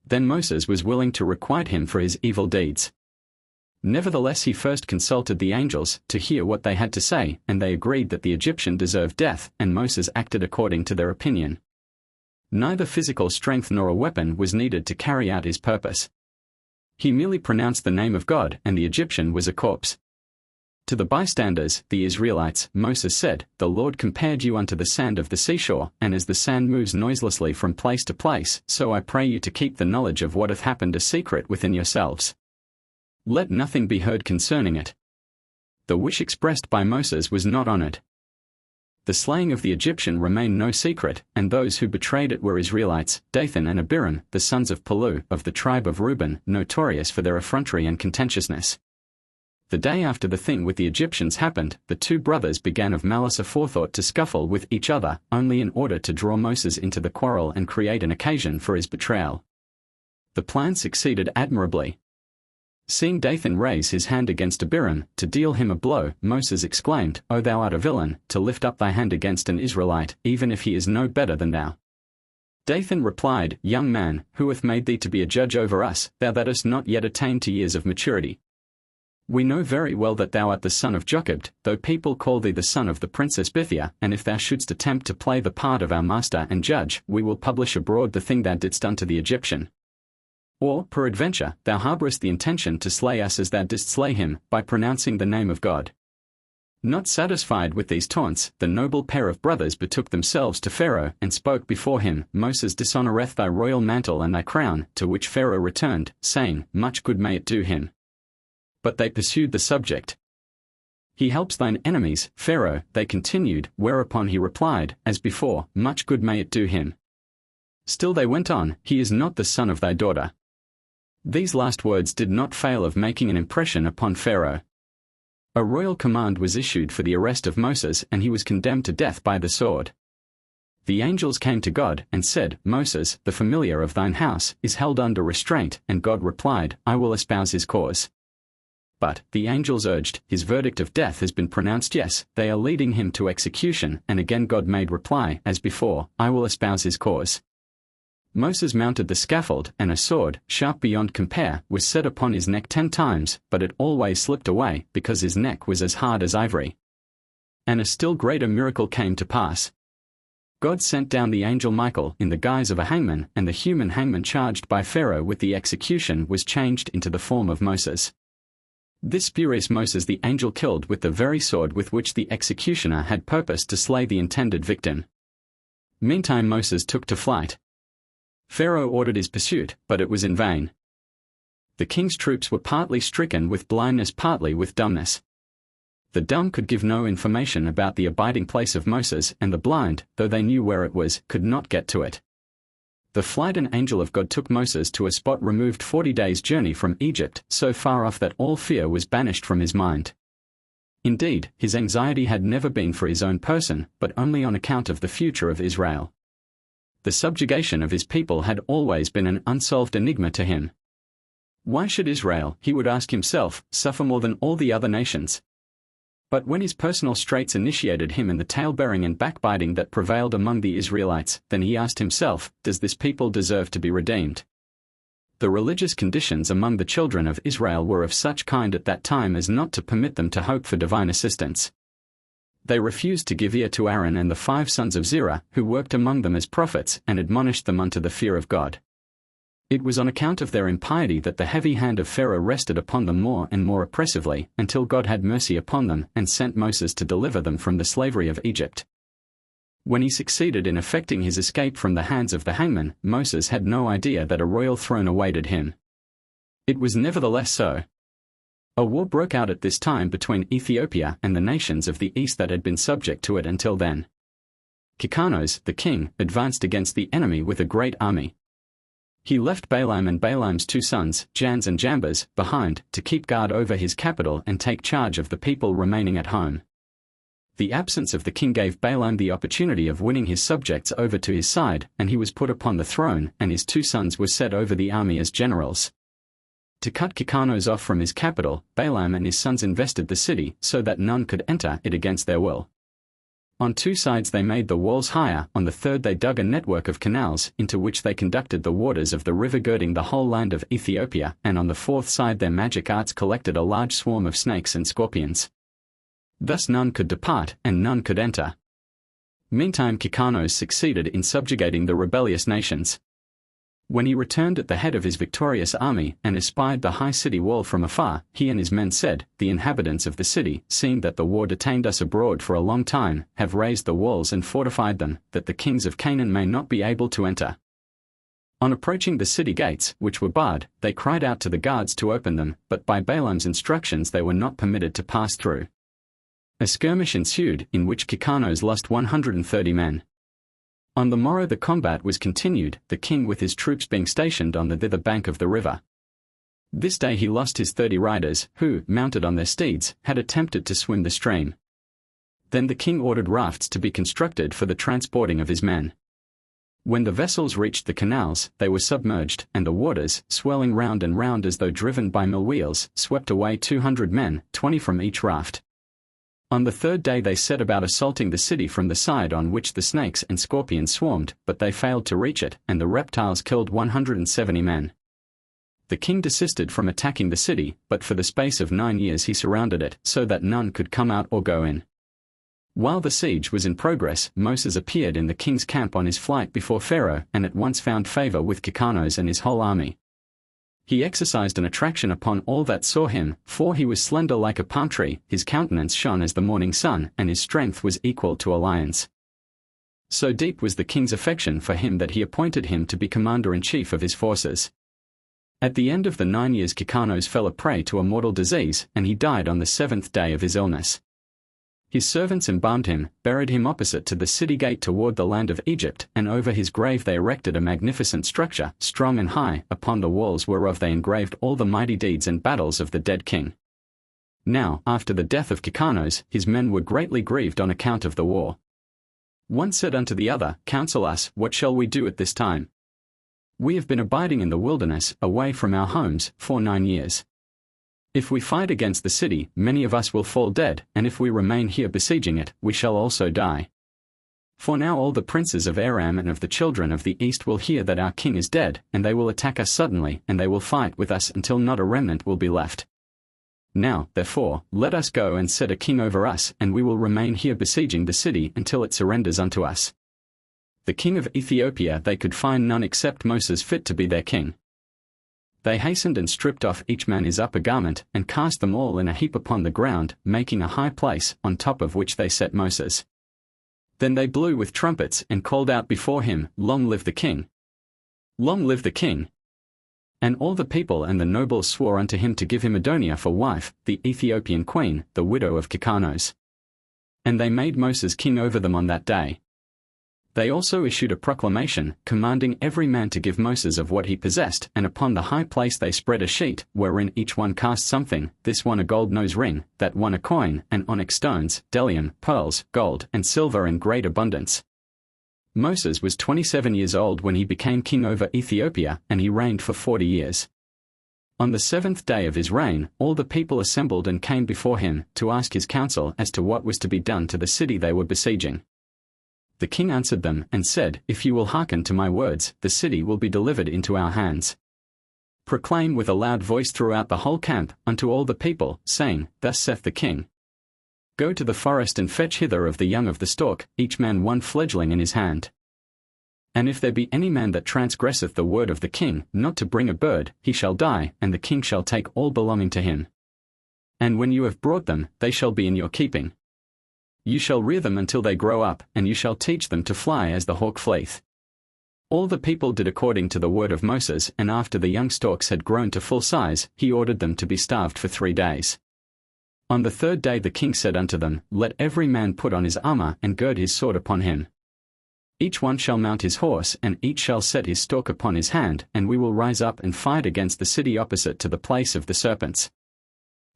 Then Moses was willing to requite him for his evil deeds. Nevertheless, he first consulted the angels to hear what they had to say, and they agreed that the Egyptian deserved death, and Moses acted according to their opinion. Neither physical strength nor a weapon was needed to carry out his purpose. He merely pronounced the name of God, and the Egyptian was a corpse. To the bystanders, the Israelites, Moses said, "The Lord compared you unto the sand of the seashore, and as the sand moves noiselessly from place to place, so I pray you to keep the knowledge of what hath happened a secret within yourselves. Let nothing be heard concerning it." The wish expressed by Moses was not honored. The slaying of the Egyptian remained no secret, and those who betrayed it were Israelites, Dathan and Abiram, the sons of Palu, of the tribe of Reuben, notorious for their effrontery and contentiousness. The day after the thing with the Egyptians happened, the two brothers began of malice aforethought to scuffle with each other, only in order to draw Moses into the quarrel and create an occasion for his betrayal. The plan succeeded admirably. Seeing Dathan raise his hand against Abiram, to deal him a blow, Moses exclaimed, "O thou art a villain, to lift up thy hand against an Israelite, even if he is no better than thou." Dathan replied, "Young man, who hath made thee to be a judge over us, thou that hast not yet attained to years of maturity? We know very well that thou art the son of Jochebed, though people call thee the son of the princess Bithiah, and if thou shouldst attempt to play the part of our master and judge, we will publish abroad the thing thou didst unto the Egyptian. Or, peradventure, thou harbourest the intention to slay us as thou didst slay him, by pronouncing the name of God." Not satisfied with these taunts, the noble pair of brothers betook themselves to Pharaoh, and spoke before him, "Moses dishonoureth thy royal mantle and thy crown," to which Pharaoh returned, saying, "Much good may it do him." But they pursued the subject. "He helps thine enemies, Pharaoh," they continued, whereupon he replied, as before, "Much good may it do him." Still they went on, "He is not the son of thy daughter." These last words did not fail of making an impression upon Pharaoh. A royal command was issued for the arrest of Moses, and he was condemned to death by the sword. The angels came to God, and said, "Moses, the familiar of thine house, is held under restraint," and God replied, "I will espouse his cause." But, the angels urged, "His verdict of death has been pronounced, yes, they are leading him to execution," and again God made reply, as before, "I will espouse his cause." Moses mounted the scaffold, and a sword, sharp beyond compare, was set upon his neck 10 times, but it always slipped away, because his neck was as hard as ivory. And a still greater miracle came to pass. God sent down the angel Michael in the guise of a hangman, and the human hangman charged by Pharaoh with the execution was changed into the form of Moses. This furious Moses the angel killed with the very sword with which the executioner had purposed to slay the intended victim. Meantime Moses took to flight. Pharaoh ordered his pursuit, but it was in vain. The king's troops were partly stricken with blindness, partly with dumbness. The dumb could give no information about the abiding place of Moses, and the blind, though they knew where it was, could not get to it. The flight an angel of God took Moses to a spot removed 40 days' journey from Egypt, so far off that all fear was banished from his mind. Indeed, his anxiety had never been for his own person, but only on account of the future of Israel. The subjugation of his people had always been an unsolved enigma to him. Why should Israel, he would ask himself, suffer more than all the other nations? But when his personal straits initiated him in the tale-bearing and backbiting that prevailed among the Israelites, then he asked himself, does this people deserve to be redeemed? The religious conditions among the children of Israel were of such kind at that time as not to permit them to hope for divine assistance. They refused to give ear to Aaron and the 5 sons of Zerah, who worked among them as prophets, and admonished them unto the fear of God. It was on account of their impiety that the heavy hand of Pharaoh rested upon them more and more oppressively, until God had mercy upon them, and sent Moses to deliver them from the slavery of Egypt. When he succeeded in effecting his escape from the hands of the hangman, Moses had no idea that a royal throne awaited him. It was nevertheless so. A war broke out at this time between Ethiopia and the nations of the east that had been subject to it until then. Kikanos, the king, advanced against the enemy with a great army. He left Balaam and Balaam's 2 sons, Jans and Jambres, behind, to keep guard over his capital and take charge of the people remaining at home. The absence of the king gave Balaam the opportunity of winning his subjects over to his side, and he was put upon the throne, and his 2 sons were set over the army as generals. To cut Kikanos off from his capital, Balaam and his sons invested the city, so that none could enter it against their will. On 2 sides they made the walls higher, on the third they dug a network of canals, into which they conducted the waters of the river girding the whole land of Ethiopia, and on the 4th side their magic arts collected a large swarm of snakes and scorpions. Thus none could depart, and none could enter. Meantime Kikanos succeeded in subjugating the rebellious nations. When he returned at the head of his victorious army, and espied the high city wall from afar, he and his men said, the inhabitants of the city, seeing that the war detained us abroad for a long time, have raised the walls and fortified them, that the kings of Canaan may not be able to enter. On approaching the city gates, which were barred, they cried out to the guards to open them, but by Balaam's instructions they were not permitted to pass through. A skirmish ensued, in which Kikanos lost 130 men. On the morrow the combat was continued, the king with his troops being stationed on the thither bank of the river. This day he lost his 30 riders, who, mounted on their steeds, had attempted to swim the stream. Then the king ordered rafts to be constructed for the transporting of his men. When the vessels reached the canals, they were submerged, and the waters, swelling round and round as though driven by mill wheels, swept away 200 men, 20 from each raft. On the 3rd day they set about assaulting the city from the side on which the snakes and scorpions swarmed, but they failed to reach it, and the reptiles killed 170 men. The king desisted from attacking the city, but for the space of 9 years he surrounded it, so that none could come out or go in. While the siege was in progress, Moses appeared in the king's camp on his flight before Pharaoh, and at once found favor with Kikanos and his whole army. He exercised an attraction upon all that saw him, for he was slender like a palm tree, his countenance shone as the morning sun, and his strength was equal to a lion's. So deep was the king's affection for him that he appointed him to be commander-in-chief of his forces. At the end of the 9 years Kikanos fell a prey to a mortal disease, and he died on the 7th day of his illness. His servants embalmed him, buried him opposite to the city gate toward the land of Egypt, and over his grave they erected a magnificent structure, strong and high, upon the walls whereof they engraved all the mighty deeds and battles of the dead king. Now, after the death of Kikanos, his men were greatly grieved on account of the war. One said unto the other, Counsel us, what shall we do at this time? We have been abiding in the wilderness, away from our homes, for 9 years. If we fight against the city, many of us will fall dead, and if we remain here besieging it, we shall also die. For now all the princes of Aram and of the children of the east will hear that our king is dead, and they will attack us suddenly, and they will fight with us until not a remnant will be left. Now, therefore, let us go and set a king over us, and we will remain here besieging the city until it surrenders unto us. The king of Ethiopia they could find none except Moses fit to be their king. They hastened and stripped off each man his upper garment, and cast them all in a heap upon the ground, making a high place, on top of which they set Moses. Then they blew with trumpets, and called out before him, Long live the king! Long live the king! And all the people and the nobles swore unto him to give him Adonia for wife, the Ethiopian queen, the widow of Kikanos. And they made Moses king over them on that day. They also issued a proclamation, commanding every man to give Moses of what he possessed, and upon the high place they spread a sheet, wherein each one cast something, this one a gold nose ring, that one a coin, and onyx stones, bdellium, pearls, gold, and silver in great abundance. Moses was 27 years old when he became king over Ethiopia, and he reigned for 40 years. On the 7th day of his reign, all the people assembled and came before him, to ask his counsel as to what was to be done to the city they were besieging. The king answered them, and said, If you will hearken to my words, the city will be delivered into our hands. Proclaim with a loud voice throughout the whole camp, unto all the people, saying, Thus saith the king. Go to the forest and fetch hither of the young of the stork, each man one fledgling in his hand. And if there be any man that transgresseth the word of the king, not to bring a bird, he shall die, and the king shall take all belonging to him. And when you have brought them, they shall be in your keeping. You shall rear them until they grow up, and you shall teach them to fly as the hawk fleeth. All the people did according to the word of Moses, and after the young storks had grown to full size, he ordered them to be starved for 3 days. On the 3rd day the king said unto them, Let every man put on his armor, and gird his sword upon him. Each one shall mount his horse, and each shall set his stork upon his hand, and we will rise up and fight against the city opposite to the place of the serpents.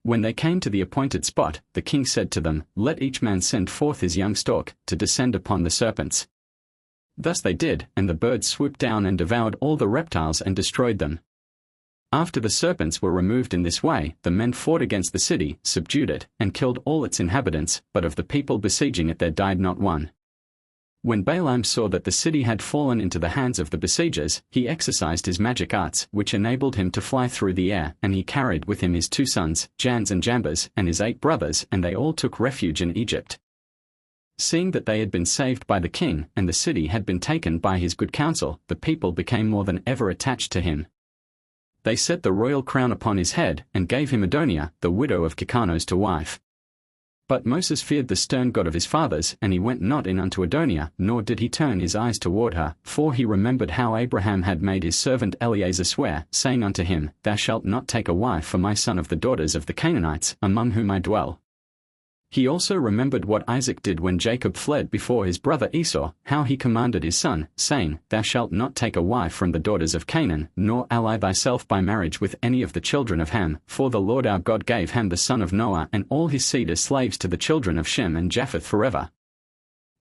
When they came to the appointed spot, the king said to them, Let each man send forth his young stork, to descend upon the serpents. Thus they did, and the birds swooped down and devoured all the reptiles and destroyed them. After the serpents were removed in this way, the men fought against the city, subdued it, and killed all its inhabitants, but of the people besieging it there died not one. When Balaam saw that the city had fallen into the hands of the besiegers, he exercised his magic arts, which enabled him to fly through the air, and he carried with him his 2 sons, Jans and Jambres, and his 8 brothers, and they all took refuge in Egypt. Seeing that they had been saved by the king, and the city had been taken by his good counsel, the people became more than ever attached to him. They set the royal crown upon his head, and gave him Adonia, the widow of Kikanos, to wife. But Moses feared the stern God of his fathers, and he went not in unto Adonia, nor did he turn his eyes toward her, for he remembered how Abraham had made his servant Eleazar swear, saying unto him, Thou shalt not take a wife for my son of the daughters of the Canaanites, among whom I dwell. He also remembered what Isaac did when Jacob fled before his brother Esau, how he commanded his son, saying, Thou shalt not take a wife from the daughters of Canaan, nor ally thyself by marriage with any of the children of Ham, for the Lord our God gave Ham the son of Noah and all his seed as slaves to the children of Shem and Japheth forever.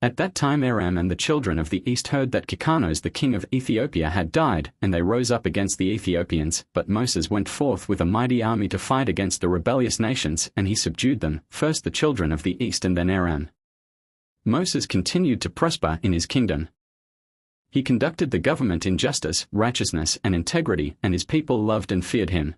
At that time Aram and the children of the east heard that Kikanos the king of Ethiopia had died, and they rose up against the Ethiopians, but Moses went forth with a mighty army to fight against the rebellious nations, and he subdued them, first the children of the east and then Aram. Moses continued to prosper in his kingdom. He conducted the government in justice, righteousness, and integrity, and his people loved and feared him.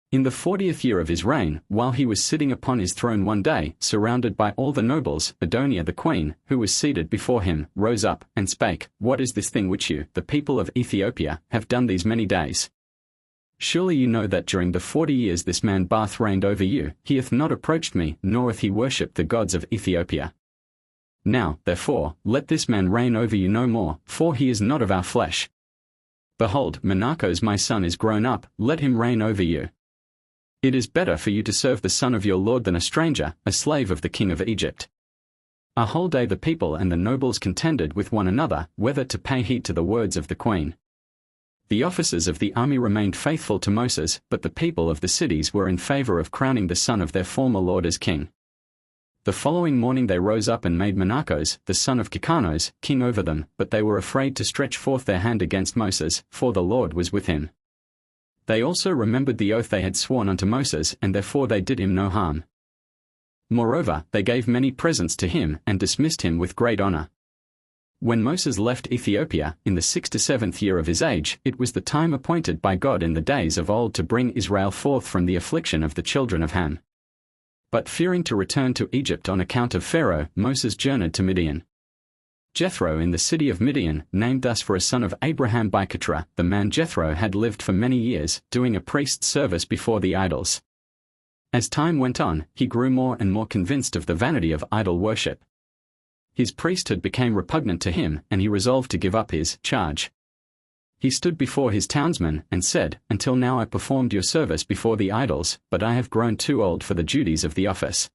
In the 40th year of his reign, while he was sitting upon his throne one day, surrounded by all the nobles, Adonia the queen, who was seated before him, rose up, and spake, What is this thing which you, the people of Ethiopia, have done these many days? Surely you know that during the 40 years this man Bath reigned over you, he hath not approached me, nor hath he worshipped the gods of Ethiopia. Now, therefore, let this man reign over you no more, for he is not of our flesh. Behold, Menachos my son is grown up, let him reign over you. It is better for you to serve the son of your lord than a stranger, a slave of the king of Egypt. A whole day the people and the nobles contended with one another, whether to pay heed to the words of the queen. The officers of the army remained faithful to Moses, but the people of the cities were in favor of crowning the son of their former lord as king. The following morning they rose up and made Menachos, the son of Kikanos, king over them, but they were afraid to stretch forth their hand against Moses, for the Lord was with him. They also remembered the oath they had sworn unto Moses, and therefore they did him no harm. Moreover, they gave many presents to him, and dismissed him with great honor. When Moses left Ethiopia, in the 6th to 7th year of his age, it was the time appointed by God in the days of old to bring Israel forth from the affliction of the children of Ham. But fearing to return to Egypt on account of Pharaoh, Moses journeyed to Midian. Jethro in the city of Midian, named thus for a son of Abraham by Keturah, the man Jethro had lived for many years, doing a priest's service before the idols. As time went on, he grew more and more convinced of the vanity of idol worship. His priesthood became repugnant to him, and he resolved to give up his charge. He stood before his townsmen, and said, Until now I performed your service before the idols, but I have grown too old for the duties of the office.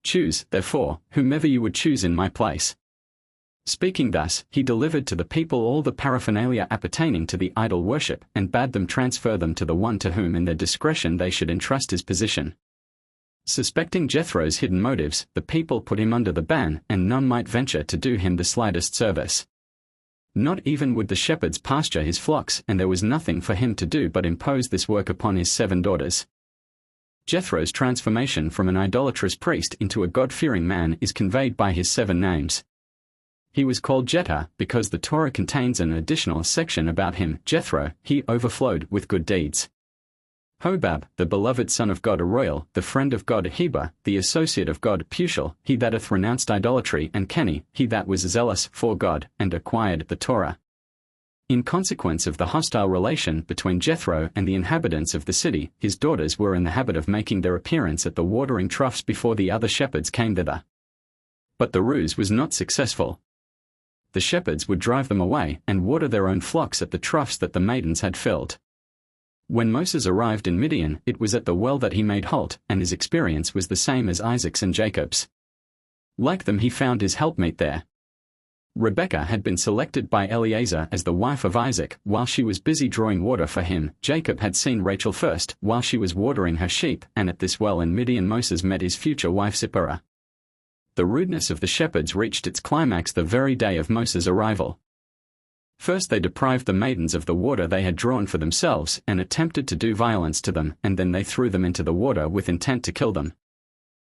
Choose, therefore, whomever you would choose in my place. Speaking thus, he delivered to the people all the paraphernalia appertaining to the idol worship, and bade them transfer them to the one to whom in their discretion they should entrust his position. Suspecting Jethro's hidden motives, the people put him under the ban, and none might venture to do him the slightest service. Not even would the shepherds pasture his flocks, and there was nothing for him to do but impose this work upon his 7 daughters. Jethro's transformation from an idolatrous priest into a God-fearing man is conveyed by his 7 names. He was called Jether because the Torah contains an additional section about him. Jethro, he overflowed with good deeds. Hobab, the beloved son of God Aroyal, the friend of God Heber, the associate of God Pushel, he that hath renounced idolatry, and Kenny, he that was zealous for God, and acquired the Torah. In consequence of the hostile relation between Jethro and the inhabitants of the city, his daughters were in the habit of making their appearance at the watering troughs before the other shepherds came thither. But the ruse was not successful. The shepherds would drive them away and water their own flocks at the troughs that the maidens had filled. When Moses arrived in Midian, it was at the well that he made halt, and his experience was the same as Isaac's and Jacob's. Like them, he found his helpmate there. Rebekah had been selected by Eliezer as the wife of Isaac. While she was busy drawing water for him, Jacob had seen Rachel first, while she was watering her sheep, and at this well in Midian Moses met his future wife Zipporah. The rudeness of the shepherds reached its climax the very day of Moses' arrival. First they deprived the maidens of the water they had drawn for themselves, and attempted to do violence to them, and then they threw them into the water with intent to kill them.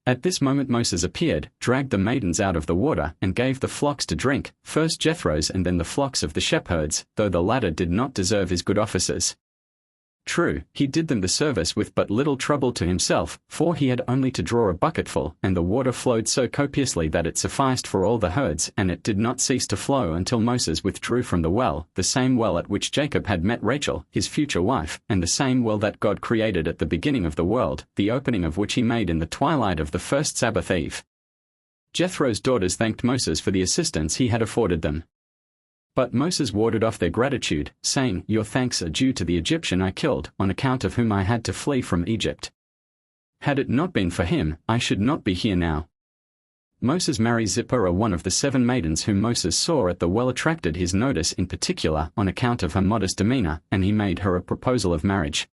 At this moment Moses appeared, dragged the maidens out of the water, and gave the flocks to drink, first Jethro's and then the flocks of the shepherds, though the latter did not deserve his good offices. True, he did them the service with but little trouble to himself, for he had only to draw a bucketful, and the water flowed so copiously that it sufficed for all the herds, and it did not cease to flow until Moses withdrew from the well, the same well at which Jacob had met Rachel, his future wife, and the same well that God created at the beginning of the world, the opening of which he made in the twilight of the first Sabbath eve. Jethro's daughters thanked Moses for the assistance he had afforded them. But Moses warded off their gratitude, saying, "Your thanks are due to the Egyptian I killed, on account of whom I had to flee from Egypt. Had it not been for him, I should not be here now." Moses married Zipporah, one of the 7 maidens whom Moses saw at the well attracted his notice in particular on account of her modest demeanor, and he made her a proposal of marriage.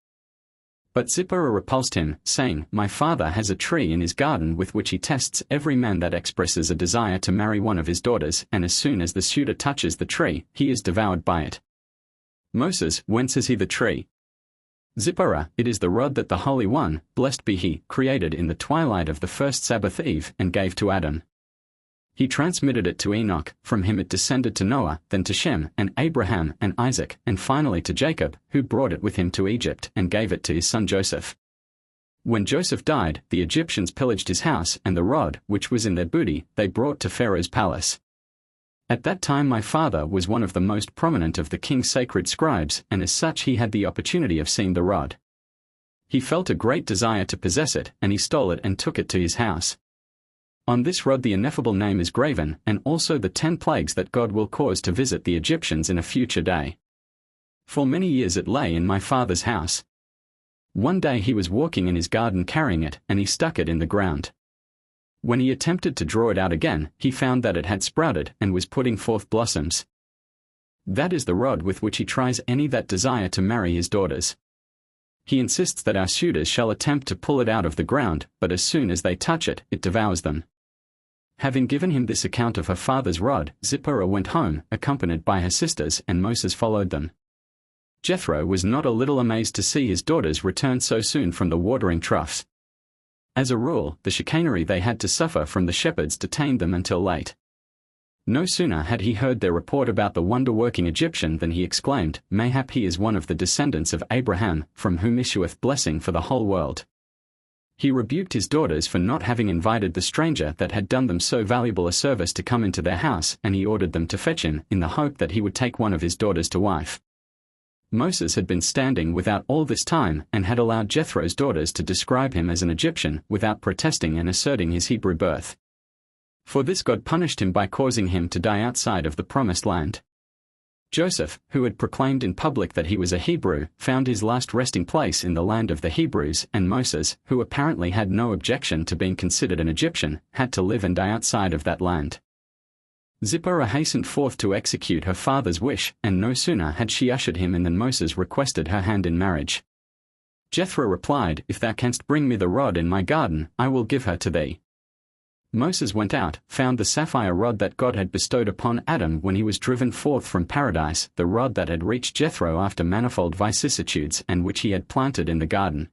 But Zipporah repulsed him, saying, "My father has a tree in his garden with which he tests every man that expresses a desire to marry one of his daughters, and as soon as the suitor touches the tree, he is devoured by it." Moses, whence is he the tree? Zipporah, it is the rod that the Holy One, blessed be he, created in the twilight of the first Sabbath eve, and gave to Adam. He transmitted it to Enoch, from him it descended to Noah, then to Shem, and Abraham, and Isaac, and finally to Jacob, who brought it with him to Egypt, and gave it to his son Joseph. When Joseph died, the Egyptians pillaged his house, and the rod, which was in their booty, they brought to Pharaoh's palace. At that time my father was one of the most prominent of the king's sacred scribes, and as such he had the opportunity of seeing the rod. He felt a great desire to possess it, and he stole it and took it to his house. On this rod the ineffable name is graven, and also the 10 plagues that God will cause to visit the Egyptians in a future day. For many years it lay in my father's house. One day he was walking in his garden carrying it, and he stuck it in the ground. When he attempted to draw it out again, he found that it had sprouted and was putting forth blossoms. That is the rod with which he tries any that desire to marry his daughters. He insists that our suitors shall attempt to pull it out of the ground, but as soon as they touch it, it devours them. Having given him this account of her father's rod, Zipporah went home, accompanied by her sisters, and Moses followed them. Jethro was not a little amazed to see his daughters return so soon from the watering troughs. As a rule, the chicanery they had to suffer from the shepherds detained them until late. No sooner had he heard their report about the wonder-working Egyptian than he exclaimed, "Mayhap he is one of the descendants of Abraham, from whom issueth blessing for the whole world." He rebuked his daughters for not having invited the stranger that had done them so valuable a service to come into their house, and he ordered them to fetch him, in the hope that he would take one of his daughters to wife. Moses had been standing without all this time, and had allowed Jethro's daughters to describe him as an Egyptian, without protesting and asserting his Hebrew birth. For this God punished him by causing him to die outside of the promised land. Joseph, who had proclaimed in public that he was a Hebrew, found his last resting place in the land of the Hebrews, and Moses, who apparently had no objection to being considered an Egyptian, had to live and die outside of that land. Zipporah hastened forth to execute her father's wish, and no sooner had she ushered him in than Moses requested her hand in marriage. Jethro replied, "If thou canst bring me the rod in my garden, I will give her to thee." Moses went out, found the sapphire rod that God had bestowed upon Adam when he was driven forth from paradise, the rod that had reached Jethro after manifold vicissitudes and which he had planted in the garden.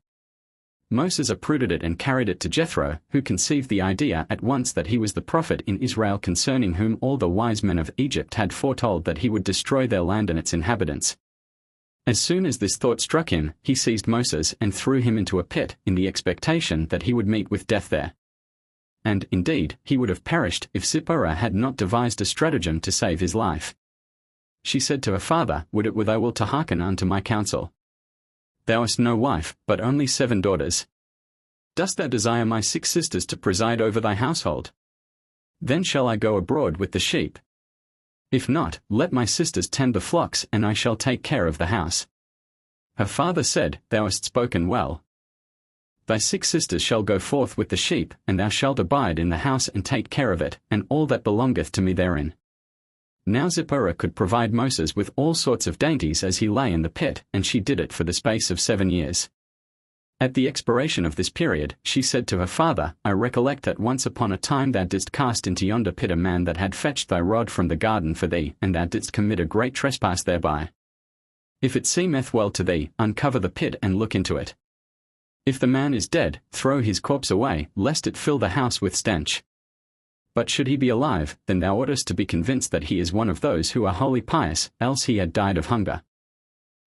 Moses uprooted it and carried it to Jethro, who conceived the idea at once that he was the prophet in Israel concerning whom all the wise men of Egypt had foretold that he would destroy their land and its inhabitants. As soon as this thought struck him, he seized Moses and threw him into a pit, in the expectation that he would meet with death there. And, indeed, he would have perished if Zipporah had not devised a stratagem to save his life. She said to her father, "Would it were thou wilt to hearken unto my counsel. Thou hast no wife, but only 7 daughters. Dost thou desire my 6 sisters to preside over thy household? Then shall I go abroad with the sheep. If not, let my sisters tend the flocks, and I shall take care of the house." Her father said, "Thou hast spoken well. Thy 6 sisters shall go forth with the sheep, and thou shalt abide in the house and take care of it, and all that belongeth to me therein." Now Zipporah could provide Moses with all sorts of dainties as he lay in the pit, and she did it for the space of 7 years. At the expiration of this period, she said to her father, "I recollect that once upon a time thou didst cast into yonder pit a man that had fetched thy rod from the garden for thee, and thou didst commit a great trespass thereby. If it seemeth well to thee, uncover the pit and look into it. If the man is dead, throw his corpse away, lest it fill the house with stench. But should he be alive, then thou oughtest to be convinced that he is one of those who are wholly pious, else he had died of hunger."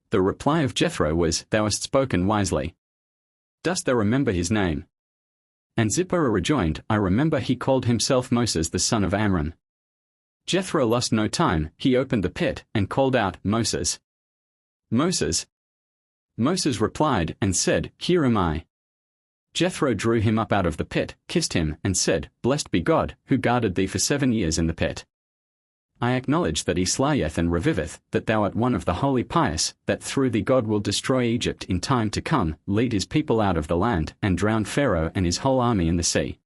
The reply of Jethro was, "Thou hast spoken wisely. Dost thou remember his name?" And Zipporah rejoined, "I remember he called himself Moses the son of Amram." Jethro lost no time, he opened the pit, and called out, "Moses! Moses!" Moses replied, and said, "Here am I." Jethro drew him up out of the pit, kissed him, and said, "Blessed be God, who guarded thee for 7 years in the pit. I acknowledge that he slayeth and reviveth, that thou art one of the wholly pious, that through thee God will destroy Egypt in time to come, lead his people out of the land, and drown Pharaoh and his whole army in the sea."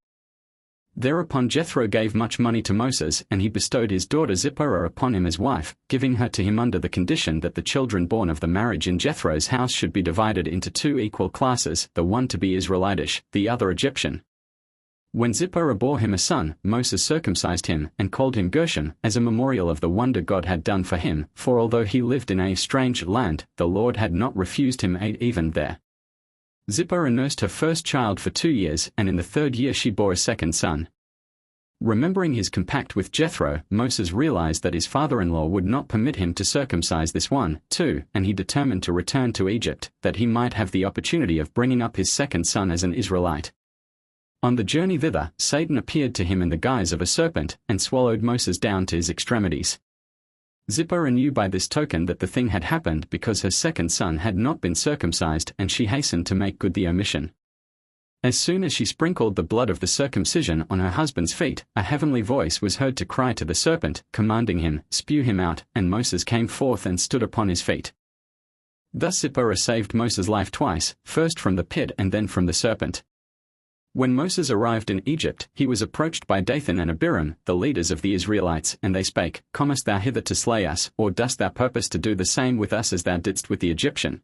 Thereupon Jethro gave much money to Moses, and he bestowed his daughter Zipporah upon him as wife, giving her to him under the condition that the children born of the marriage in Jethro's house should be divided into 2 equal classes, the one to be Israelitish, the other Egyptian. When Zipporah bore him a son, Moses circumcised him, and called him Gershom, as a memorial of the wonder God had done for him, for although he lived in a strange land, the Lord had not refused him aid even there. Zipporah nursed her first child for 2 years, and in the 3rd year she bore a second son. Remembering his compact with Jethro, Moses realized that his father-in-law would not permit him to circumcise this one, too, and he determined to return to Egypt, that he might have the opportunity of bringing up his second son as an Israelite. On the journey thither, Satan appeared to him in the guise of a serpent, and swallowed Moses down to his extremities. Zipporah knew by this token that the thing had happened because her second son had not been circumcised, and she hastened to make good the omission. As soon as she sprinkled the blood of the circumcision on her husband's feet, a heavenly voice was heard to cry to the serpent, commanding him, "Spew him out," and Moses came forth and stood upon his feet. Thus Zipporah saved Moses' life twice, first from the pit and then from the serpent. When Moses arrived in Egypt, he was approached by Dathan and Abiram, the leaders of the Israelites, and they spake, "Comest thou hither to slay us, or dost thou purpose to do the same with us as thou didst with the Egyptian?"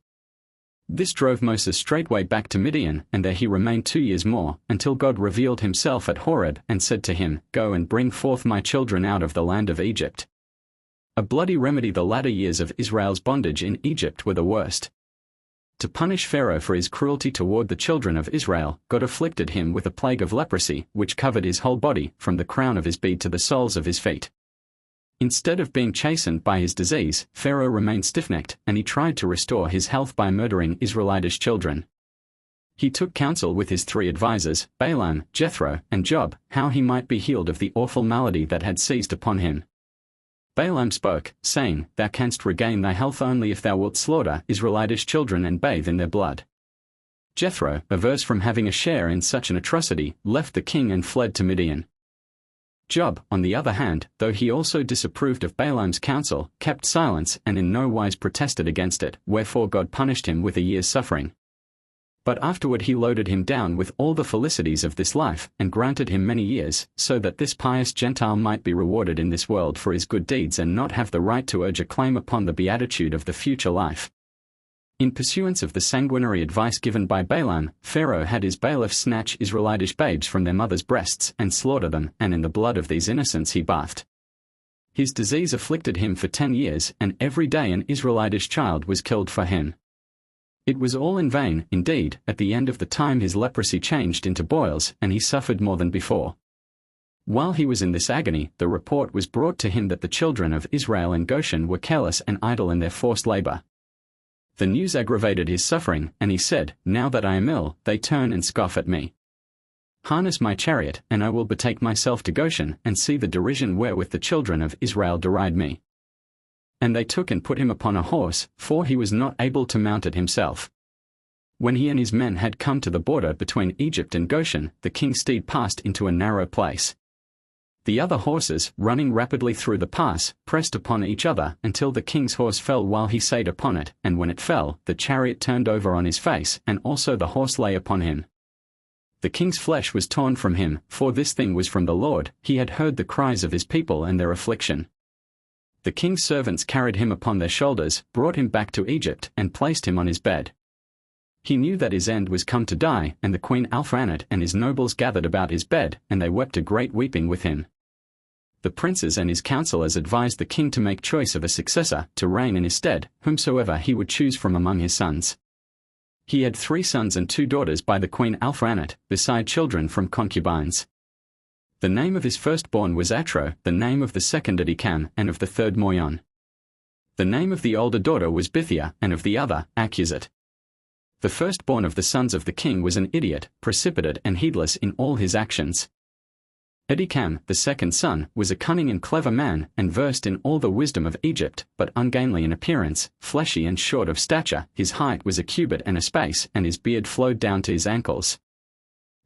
This drove Moses straightway back to Midian, and there he remained 2 years more, until God revealed himself at Horeb, and said to him, "Go and bring forth my children out of the land of Egypt." A bloody remedy. The latter years of Israel's bondage in Egypt were the worst. To punish Pharaoh for his cruelty toward the children of Israel, God afflicted him with a plague of leprosy, which covered his whole body, from the crown of his beard to the soles of his feet. Instead of being chastened by his disease, Pharaoh remained stiff-necked, and he tried to restore his health by murdering Israelitish children. He took counsel with his 3 advisers, Balaam, Jethro, and Job, how he might be healed of the awful malady that had seized upon him. Balaam spoke, saying, "Thou canst regain thy health only if thou wilt slaughter Israelitish children and bathe in their blood." Jethro, averse from having a share in such an atrocity, left the king and fled to Midian. Job, on the other hand, though he also disapproved of Balaam's counsel, kept silence and in no wise protested against it, wherefore God punished him with a year's suffering. But afterward he loaded him down with all the felicities of this life, and granted him many years, so that this pious Gentile might be rewarded in this world for his good deeds and not have the right to urge a claim upon the beatitude of the future life. In pursuance of the sanguinary advice given by Balaam, Pharaoh had his bailiffs snatch Israelitish babes from their mothers' breasts and slaughter them, and in the blood of these innocents he bathed. His disease afflicted him for 10 years, and every day an Israelitish child was killed for him. It was all in vain, indeed. At the end of the time his leprosy changed into boils, and he suffered more than before. While he was in this agony, the report was brought to him that the children of Israel in Goshen were careless and idle in their forced labor. The news aggravated his suffering, and he said, "Now that I am ill, they turn and scoff at me. Harness my chariot, and I will betake myself to Goshen, and see the derision wherewith the children of Israel deride me." And they took and put him upon a horse, for he was not able to mount it himself. When he and his men had come to the border between Egypt and Goshen, the king's steed passed into a narrow place. The other horses, running rapidly through the pass, pressed upon each other until the king's horse fell while he sate upon it, and when it fell, the chariot turned over on his face, and also the horse lay upon him. The king's flesh was torn from him, for this thing was from the Lord. He had heard the cries of his people and their affliction. The king's servants carried him upon their shoulders, brought him back to Egypt, and placed him on his bed. He knew that his end was come to die, and the queen Alpharanit and his nobles gathered about his bed, and they wept a great weeping with him. The princes and his counselors advised the king to make choice of a successor, to reign in his stead, whomsoever he would choose from among his sons. He had 3 sons and 2 daughters by the queen Alpharanit, beside children from concubines. The name of his firstborn was Atro, the name of the second Adikam, and of the third Moyon. The name of the older daughter was Bithia, and of the other, Accusate. The firstborn of the sons of the king was an idiot, precipitate and heedless in all his actions. Adikam, the second son, was a cunning and clever man, and versed in all the wisdom of Egypt, but ungainly in appearance, fleshy and short of stature. His height was a cubit and a space, and his beard flowed down to his ankles.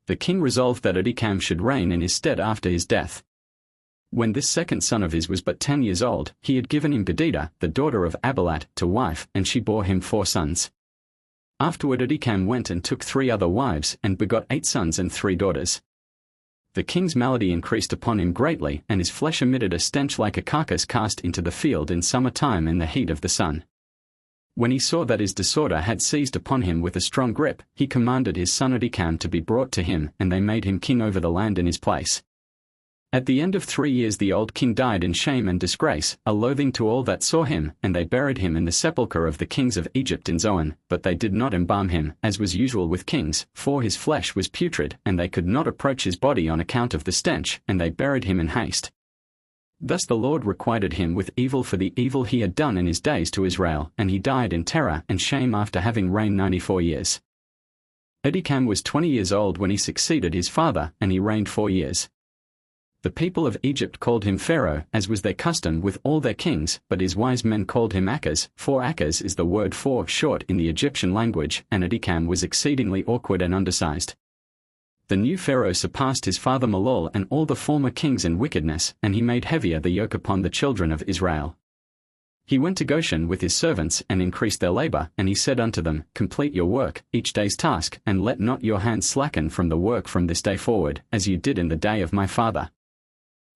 The king resolved that Adikam should reign in his stead after his death. When this second son of his was but 10 years old, he had given him Bedida, the daughter of Abilat, to wife, and she bore him 4 sons. Afterward Adikam went and took 3 other wives, and begot 8 sons and 3 daughters. The king's malady increased upon him greatly, and his flesh emitted a stench like a carcass cast into the field in summer time in the heat of the sun. When he saw that his disorder had seized upon him with a strong grip, he commanded his son Adikam to be brought to him, and they made him king over the land in his place. At the end of 3 years the old king died in shame and disgrace, a loathing to all that saw him, and they buried him in the sepulchre of the kings of Egypt in Zoan, but they did not embalm him, as was usual with kings, for his flesh was putrid, and they could not approach his body on account of the stench, and they buried him in haste. Thus the Lord requited him with evil for the evil he had done in his days to Israel, and he died in terror and shame after having reigned 94 years. Adikam was 20 years old when he succeeded his father, and he reigned 4 years. The people of Egypt called him Pharaoh, as was their custom with all their kings, but his wise men called him Akaz, for Akaz is the word for short in the Egyptian language, and Adikam was exceedingly awkward and undersized. The new Pharaoh surpassed his father Malol and all the former kings in wickedness, and he made heavier the yoke upon the children of Israel. He went to Goshen with his servants and increased their labor, and he said unto them, Complete your work, each day's task, and let not your hands slacken from the work from this day forward, as you did in the day of my father.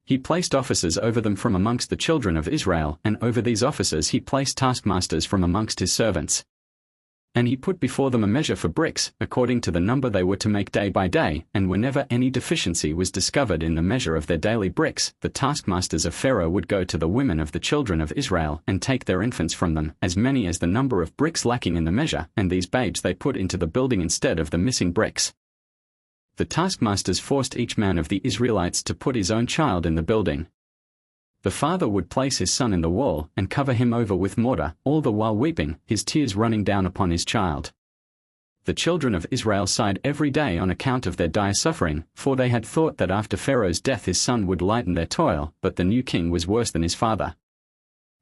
He placed officers over them from amongst the children of Israel, and over these officers he placed taskmasters from amongst his servants. And he put before them a measure for bricks, according to the number they were to make day by day, and whenever any deficiency was discovered in the measure of their daily bricks, the taskmasters of Pharaoh would go to the women of the children of Israel, and take their infants from them, as many as the number of bricks lacking in the measure, and these babes they put into the building instead of the missing bricks. The taskmasters forced each man of the Israelites to put his own child in the building. The father would place his son in the wall, and cover him over with mortar, all the while weeping, his tears running down upon his child. The children of Israel sighed every day on account of their dire suffering, for they had thought that after Pharaoh's death his son would lighten their toil, but the new king was worse than his father.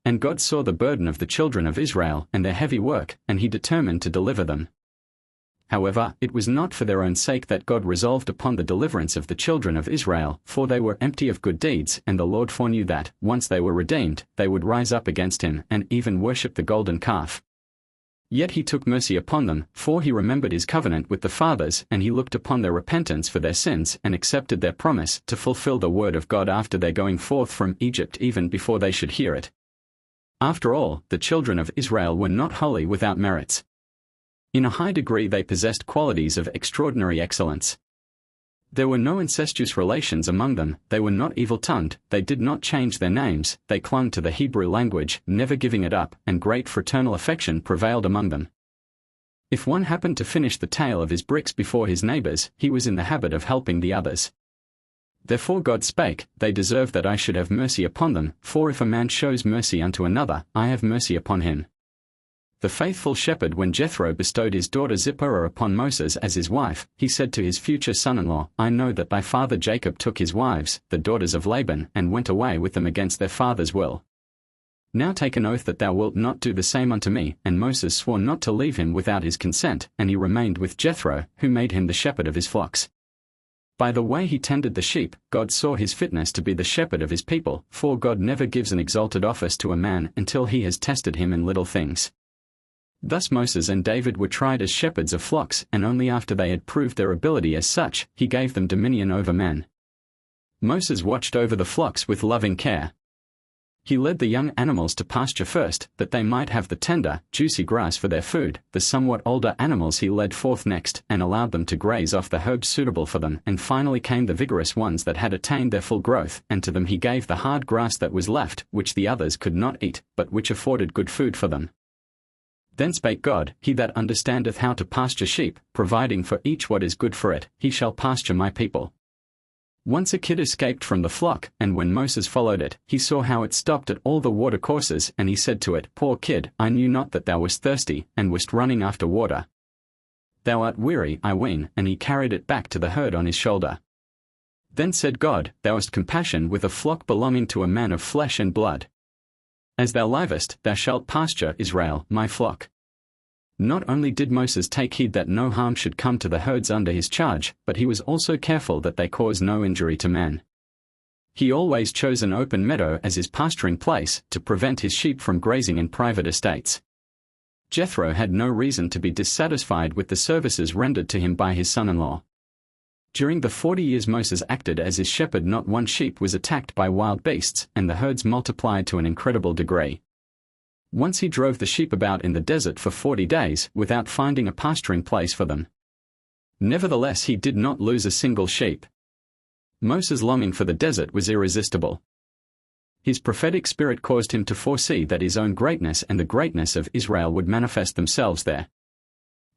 And God saw the burden of the children of Israel, and their heavy work, and he determined to deliver them. However, it was not for their own sake that God resolved upon the deliverance of the children of Israel, for they were empty of good deeds, and the Lord foreknew that, once they were redeemed, they would rise up against him, and even worship the golden calf. Yet he took mercy upon them, for he remembered his covenant with the fathers, and he looked upon their repentance for their sins, and accepted their promise to fulfill the word of God after their going forth from Egypt, even before they should hear it. After all, the children of Israel were not wholly without merits. In a high degree they possessed qualities of extraordinary excellence. There were no incestuous relations among them, they were not evil-tongued, they did not change their names, they clung to the Hebrew language, never giving it up, and great fraternal affection prevailed among them. If one happened to finish the tale of his bricks before his neighbors, he was in the habit of helping the others. Therefore God spake, they deserve that I should have mercy upon them, for if a man shows mercy unto another, I have mercy upon him. The faithful shepherd, when Jethro bestowed his daughter Zipporah upon Moses as his wife, he said to his future son-in-law, I know that thy father Jacob took his wives, the daughters of Laban, and went away with them against their father's will. Now take an oath that thou wilt not do the same unto me. And Moses swore not to leave him without his consent, and he remained with Jethro, who made him the shepherd of his flocks. By the way he tended the sheep, God saw his fitness to be the shepherd of his people, for God never gives an exalted office to a man until he has tested him in little things. Thus Moses and David were tried as shepherds of flocks, and only after they had proved their ability as such, he gave them dominion over men. Moses watched over the flocks with loving care. He led the young animals to pasture first, that they might have the tender, juicy grass for their food. The somewhat older animals he led forth next, and allowed them to graze off the herbs suitable for them, and finally came the vigorous ones that had attained their full growth, and to them he gave the hard grass that was left, which the others could not eat, but which afforded good food for them. Then spake God, He that understandeth how to pasture sheep, providing for each what is good for it, he shall pasture my people. Once a kid escaped from the flock, and when Moses followed it, he saw how it stopped at all the watercourses, and he said to it, Poor kid, I knew not that thou wast thirsty, and wast running after water. Thou art weary, I ween, and he carried it back to the herd on his shoulder. Then said God, Thou hast compassion with a flock belonging to a man of flesh and blood. As thou livest, thou shalt pasture Israel, my flock. Not only did Moses take heed that no harm should come to the herds under his charge, but he was also careful that they cause no injury to man. He always chose an open meadow as his pasturing place, to prevent his sheep from grazing in private estates. Jethro had no reason to be dissatisfied with the services rendered to him by his son-in-law. During the 40 years Moses acted as his shepherd, not one sheep was attacked by wild beasts, and the herds multiplied to an incredible degree. Once he drove the sheep about in the desert for 40 days, without finding a pasturing place for them. Nevertheless he did not lose a single sheep. Moses' longing for the desert was irresistible. His prophetic spirit caused him to foresee that his own greatness and the greatness of Israel would manifest themselves there.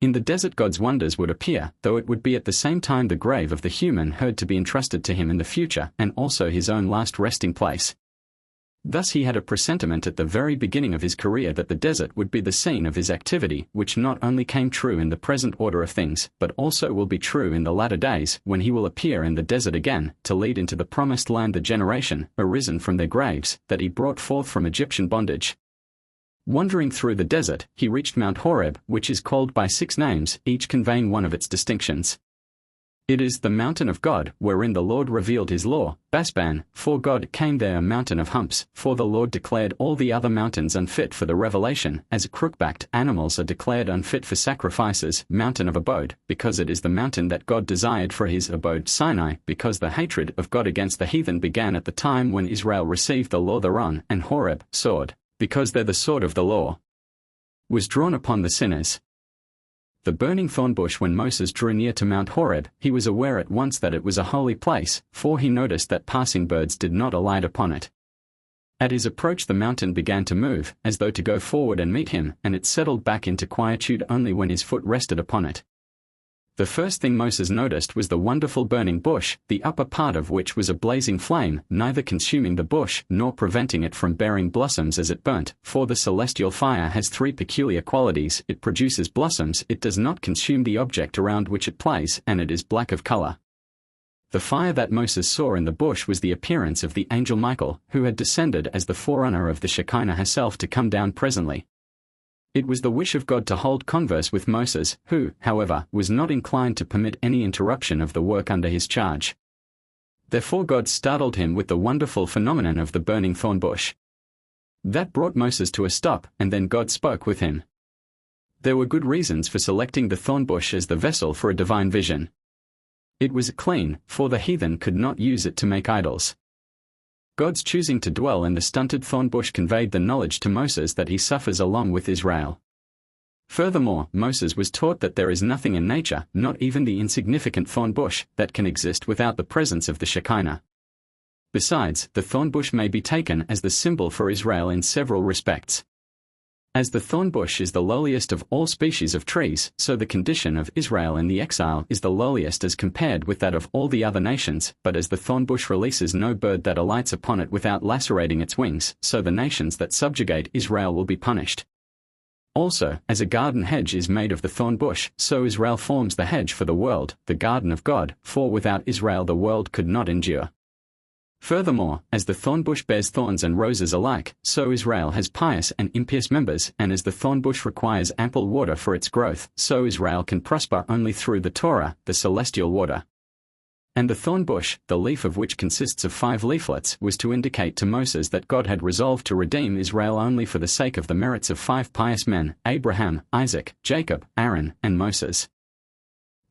In the desert God's wonders would appear, though it would be at the same time the grave of the human herd to be entrusted to him in the future, and also his own last resting place. Thus he had a presentiment at the very beginning of his career that the desert would be the scene of his activity, which not only came true in the present order of things, but also will be true in the latter days, when he will appear in the desert again, to lead into the promised land the generation, arisen from their graves, that he brought forth from Egyptian bondage. Wandering through the desert, he reached Mount Horeb, which is called by 6 names, each conveying one of its distinctions. It is the mountain of God, wherein the Lord revealed his law, Basban, for God came there, a mountain of humps, for the Lord declared all the other mountains unfit for the revelation, as crook-backed animals are declared unfit for sacrifices, mountain of abode, because it is the mountain that God desired for his abode, Sinai, because the hatred of God against the heathen began at the time when Israel received the law thereon, and Horeb, sword, because there the sword of the law was drawn upon the sinners. The burning thorn bush. When Moses drew near to Mount Horeb, he was aware at once that it was a holy place, for he noticed that passing birds did not alight upon it. At his approach the mountain began to move, as though to go forward and meet him, and it settled back into quietude only when his foot rested upon it. The first thing Moses noticed was the wonderful burning bush, the upper part of which was a blazing flame, neither consuming the bush nor preventing it from bearing blossoms as it burnt, for the celestial fire has 3 peculiar qualities: it produces blossoms, it does not consume the object around which it plays, and it is black of color. The fire that Moses saw in the bush was the appearance of the angel Michael, who had descended as the forerunner of the Shekinah herself to come down presently. It was the wish of God to hold converse with Moses, who, however, was not inclined to permit any interruption of the work under his charge. Therefore God startled him with the wonderful phenomenon of the burning thorn bush. That brought Moses to a stop, and then God spoke with him. There were good reasons for selecting the thorn bush as the vessel for a divine vision. It was clean, for the heathen could not use it to make idols. God's choosing to dwell in the stunted thorn bush conveyed the knowledge to Moses that he suffers along with Israel. Furthermore, Moses was taught that there is nothing in nature, not even the insignificant thorn bush, that can exist without the presence of the Shekinah. Besides, the thorn bush may be taken as the symbol for Israel in several respects. As the thorn bush is the lowliest of all species of trees, so the condition of Israel in the exile is the lowliest as compared with that of all the other nations, but as the thorn bush releases no bird that alights upon it without lacerating its wings, so the nations that subjugate Israel will be punished. Also, as a garden hedge is made of the thorn bush, so Israel forms the hedge for the world, the garden of God, for without Israel the world could not endure. Furthermore, as the thorn bush bears thorns and roses alike, so Israel has pious and impious members, and as the thorn bush requires ample water for its growth, so Israel can prosper only through the Torah, the celestial water. And the thorn bush, the leaf of which consists of 5 leaflets, was to indicate to Moses that God had resolved to redeem Israel only for the sake of the merits of 5 pious men, Abraham, Isaac, Jacob, Aaron, and Moses.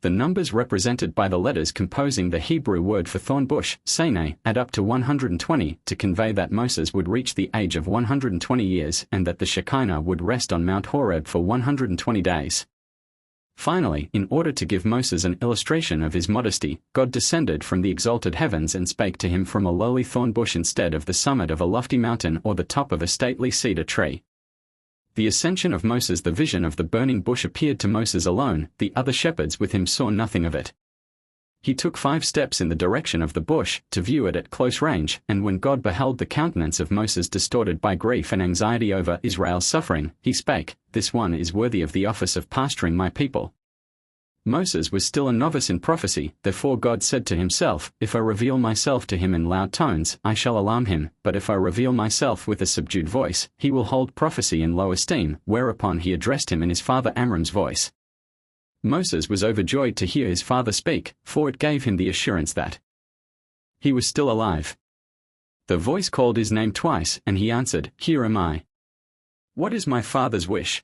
The numbers represented by the letters composing the Hebrew word for thorn bush, Sinai, add up to 120, to convey that Moses would reach the age of 120 years and that the Shekinah would rest on Mount Horeb for 120 days. Finally, in order to give Moses an illustration of his modesty, God descended from the exalted heavens and spake to him from a lowly thorn bush instead of the summit of a lofty mountain or the top of a stately cedar tree. The ascension of Moses. The vision of the burning bush appeared to Moses alone, the other shepherds with him saw nothing of it. He took 5 steps in the direction of the bush, to view it at close range, and when God beheld the countenance of Moses distorted by grief and anxiety over Israel's suffering, he spake, "This one is worthy of the office of pasturing my people." Moses was still a novice in prophecy, therefore God said to himself, "If I reveal myself to him in loud tones, I shall alarm him, but if I reveal myself with a subdued voice, he will hold prophecy in low esteem," whereupon he addressed him in his father Amram's voice. Moses was overjoyed to hear his father speak, for it gave him the assurance that he was still alive. The voice called his name twice, and he answered, "Here am I. What is my father's wish?"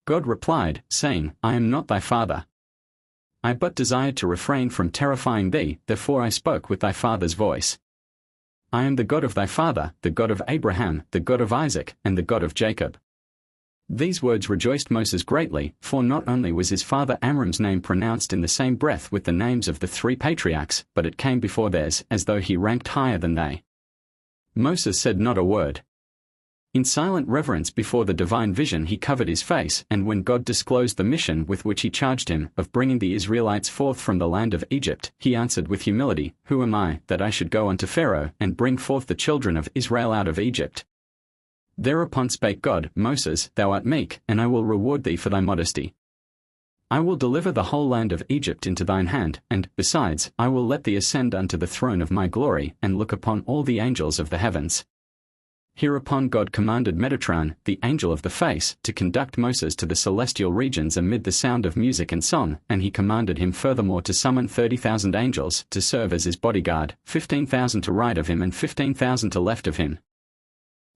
God replied, saying, "I am not thy father. I but desired to refrain from terrifying thee, therefore I spoke with thy father's voice. I am the God of thy father, the God of Abraham, the God of Isaac, and the God of Jacob." These words rejoiced Moses greatly, for not only was his father Amram's name pronounced in the same breath with the names of the 3 patriarchs, but it came before theirs, as though he ranked higher than they. Moses said not a word. In silent reverence before the divine vision he covered his face, and when God disclosed the mission with which he charged him, of bringing the Israelites forth from the land of Egypt, he answered with humility, "Who am I, that I should go unto Pharaoh, and bring forth the children of Israel out of Egypt?" Thereupon spake God, "Moses, thou art meek, and I will reward thee for thy modesty. I will deliver the whole land of Egypt into thine hand, and, besides, I will let thee ascend unto the throne of my glory, and look upon all the angels of the heavens." Hereupon God commanded Metatron, the angel of the face, to conduct Moses to the celestial regions amid the sound of music and song, and he commanded him furthermore to summon 30,000 angels, to serve as his bodyguard, 15,000 to right of him and 15,000 to left of him.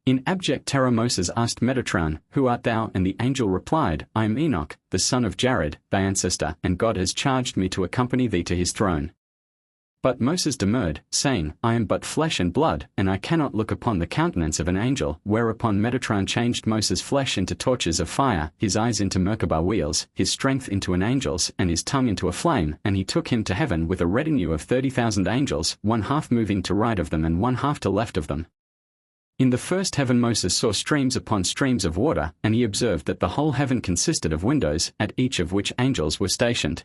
In abject terror Moses asked Metatron, "Who art thou?" And the angel replied, "I am Enoch, the son of Jared, thy ancestor, and God has charged me to accompany thee to his throne." But Moses demurred, saying, "I am but flesh and blood, and I cannot look upon the countenance of an angel," whereupon Metatron changed Moses' flesh into torches of fire, his eyes into Merkabah wheels, his strength into an angel's, and his tongue into a flame, and he took him to heaven with a retinue of 30,000 angels, 1/2 moving to right of them and 1/2 to left of them. In the first heaven Moses saw streams upon streams of water, and he observed that the whole heaven consisted of windows, at each of which angels were stationed.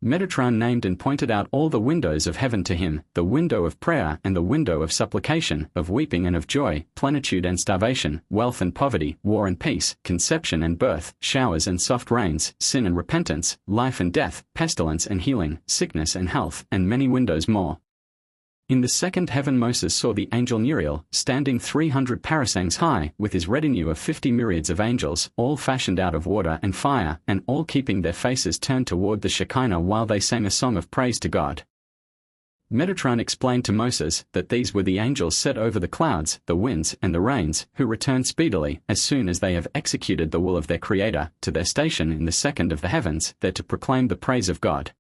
Metatron named and pointed out all the windows of heaven to him, the window of prayer and the window of supplication, of weeping and of joy, plenitude and starvation, wealth and poverty, war and peace, conception and birth, showers and soft rains, sin and repentance, life and death, pestilence and healing, sickness and health, and many windows more. In the second heaven Moses saw the angel Uriel, standing 300 parasangs high, with his retinue of 50 myriads of angels, all fashioned out of water and fire, and all keeping their faces turned toward the Shekinah while they sang a song of praise to God. Metatron explained to Moses that these were the angels set over the clouds, the winds, and the rains, who return speedily, as soon as they have executed the will of their Creator, to their station in the second of the heavens, there to proclaim the praise of God.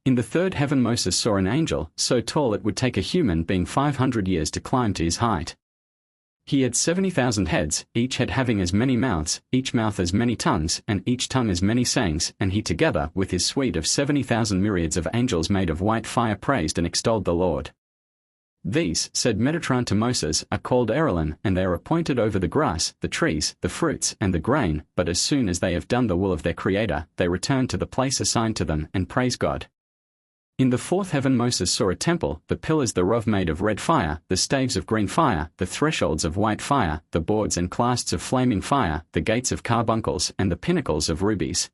In the third heaven Moses saw an angel, so tall it would take a human being 500 years to climb to his height. He had 70,000 heads, each head having as many mouths, each mouth as many tongues, and each tongue as many sayings, and he together with his suite of 70,000 myriads of angels made of white fire praised and extolled the Lord. These, said Metatron to Moses, are called Erelim, and they are appointed over the grass, the trees, the fruits, and the grain, but as soon as they have done the will of their Creator, they return to the place assigned to them, and praise God. In the fourth heaven Moses saw a temple, the pillars thereof made of red fire, the staves of green fire, the thresholds of white fire, the boards and clasps of flaming fire, the gates of carbuncles, and the pinnacles of rubies.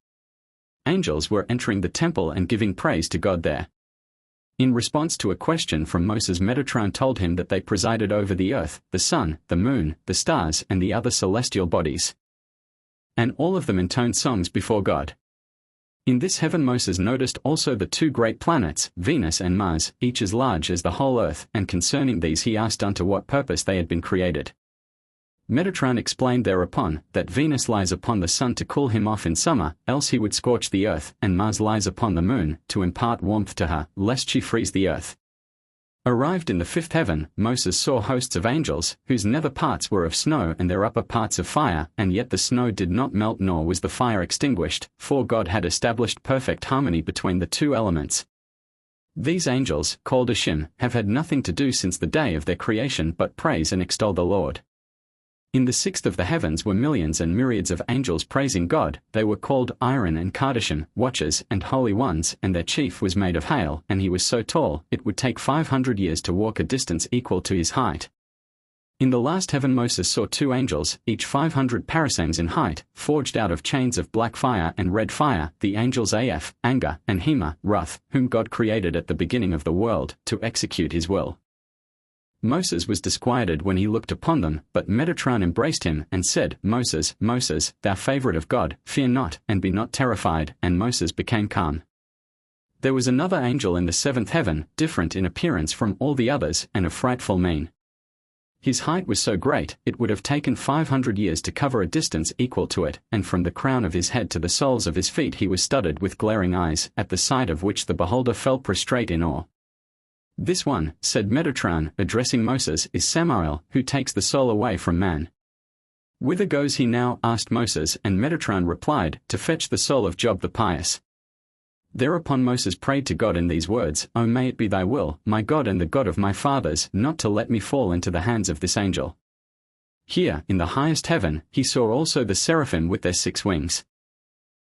Angels were entering the temple and giving praise to God there. In response to a question from Moses, Metatron told him that they presided over the earth, the sun, the moon, the stars, and the other celestial bodies. And all of them intoned songs before God. In this heaven Moses noticed also the two great planets, Venus and Mars, each as large as the whole earth, and concerning these he asked unto what purpose they had been created. Metatron explained thereupon, that Venus lies upon the sun to cool him off in summer, else he would scorch the earth, and Mars lies upon the moon, to impart warmth to her, lest she freeze the earth. Arrived in the fifth heaven, Moses saw hosts of angels, whose nether parts were of snow and their upper parts of fire, and yet the snow did not melt nor was the fire extinguished, for God had established perfect harmony between the two elements. These angels, called Ashim, have had nothing to do since the day of their creation but praise and extol the Lord. In the sixth of the heavens were millions and myriads of angels praising God. They were called Iron and Kardashim, watchers and holy ones, and their chief was made of hail, and he was so tall, it would take 500 years to walk a distance equal to his height. In the last heaven Moses saw two angels, each 500 parasangs in height, forged out of chains of black fire and red fire, the angels Af, anger, and Hema, wrath, whom God created at the beginning of the world, to execute his will. Moses was disquieted when he looked upon them, but Metatron embraced him and said, Moses, Moses, thou favourite of God, fear not, and be not terrified, and Moses became calm. There was another angel in the seventh heaven, different in appearance from all the others, and of frightful mien. His height was so great, it would have taken 500 years to cover a distance equal to it, and from the crown of his head to the soles of his feet he was studded with glaring eyes, at the sight of which the beholder fell prostrate in awe. This one, said Metatron, addressing Moses, is Samael, who takes the soul away from man. Whither goes he now? Asked Moses, and Metatron replied, to fetch the soul of Job the pious. Thereupon Moses prayed to God in these words, O may it be thy will, my God and the God of my fathers, not to let me fall into the hands of this angel. Here, in the highest heaven, he saw also the seraphim with their 6 wings.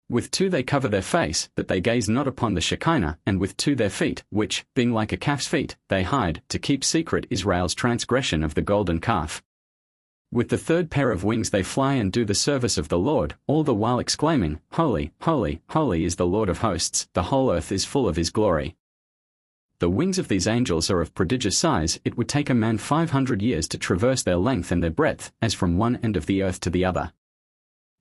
With 2 they cover their face, that they gaze not upon the Shekinah, and with 2 their feet, which, being like a calf's feet, they hide, to keep secret Israel's transgression of the golden calf. With the 3rd pair of wings they fly and do the service of the Lord, all the while exclaiming, Holy, holy, holy is the Lord of hosts, the whole earth is full of his glory. The wings of these angels are of prodigious size, it would take a man 500 years to traverse their length and their breadth, as from one end of the earth to the other.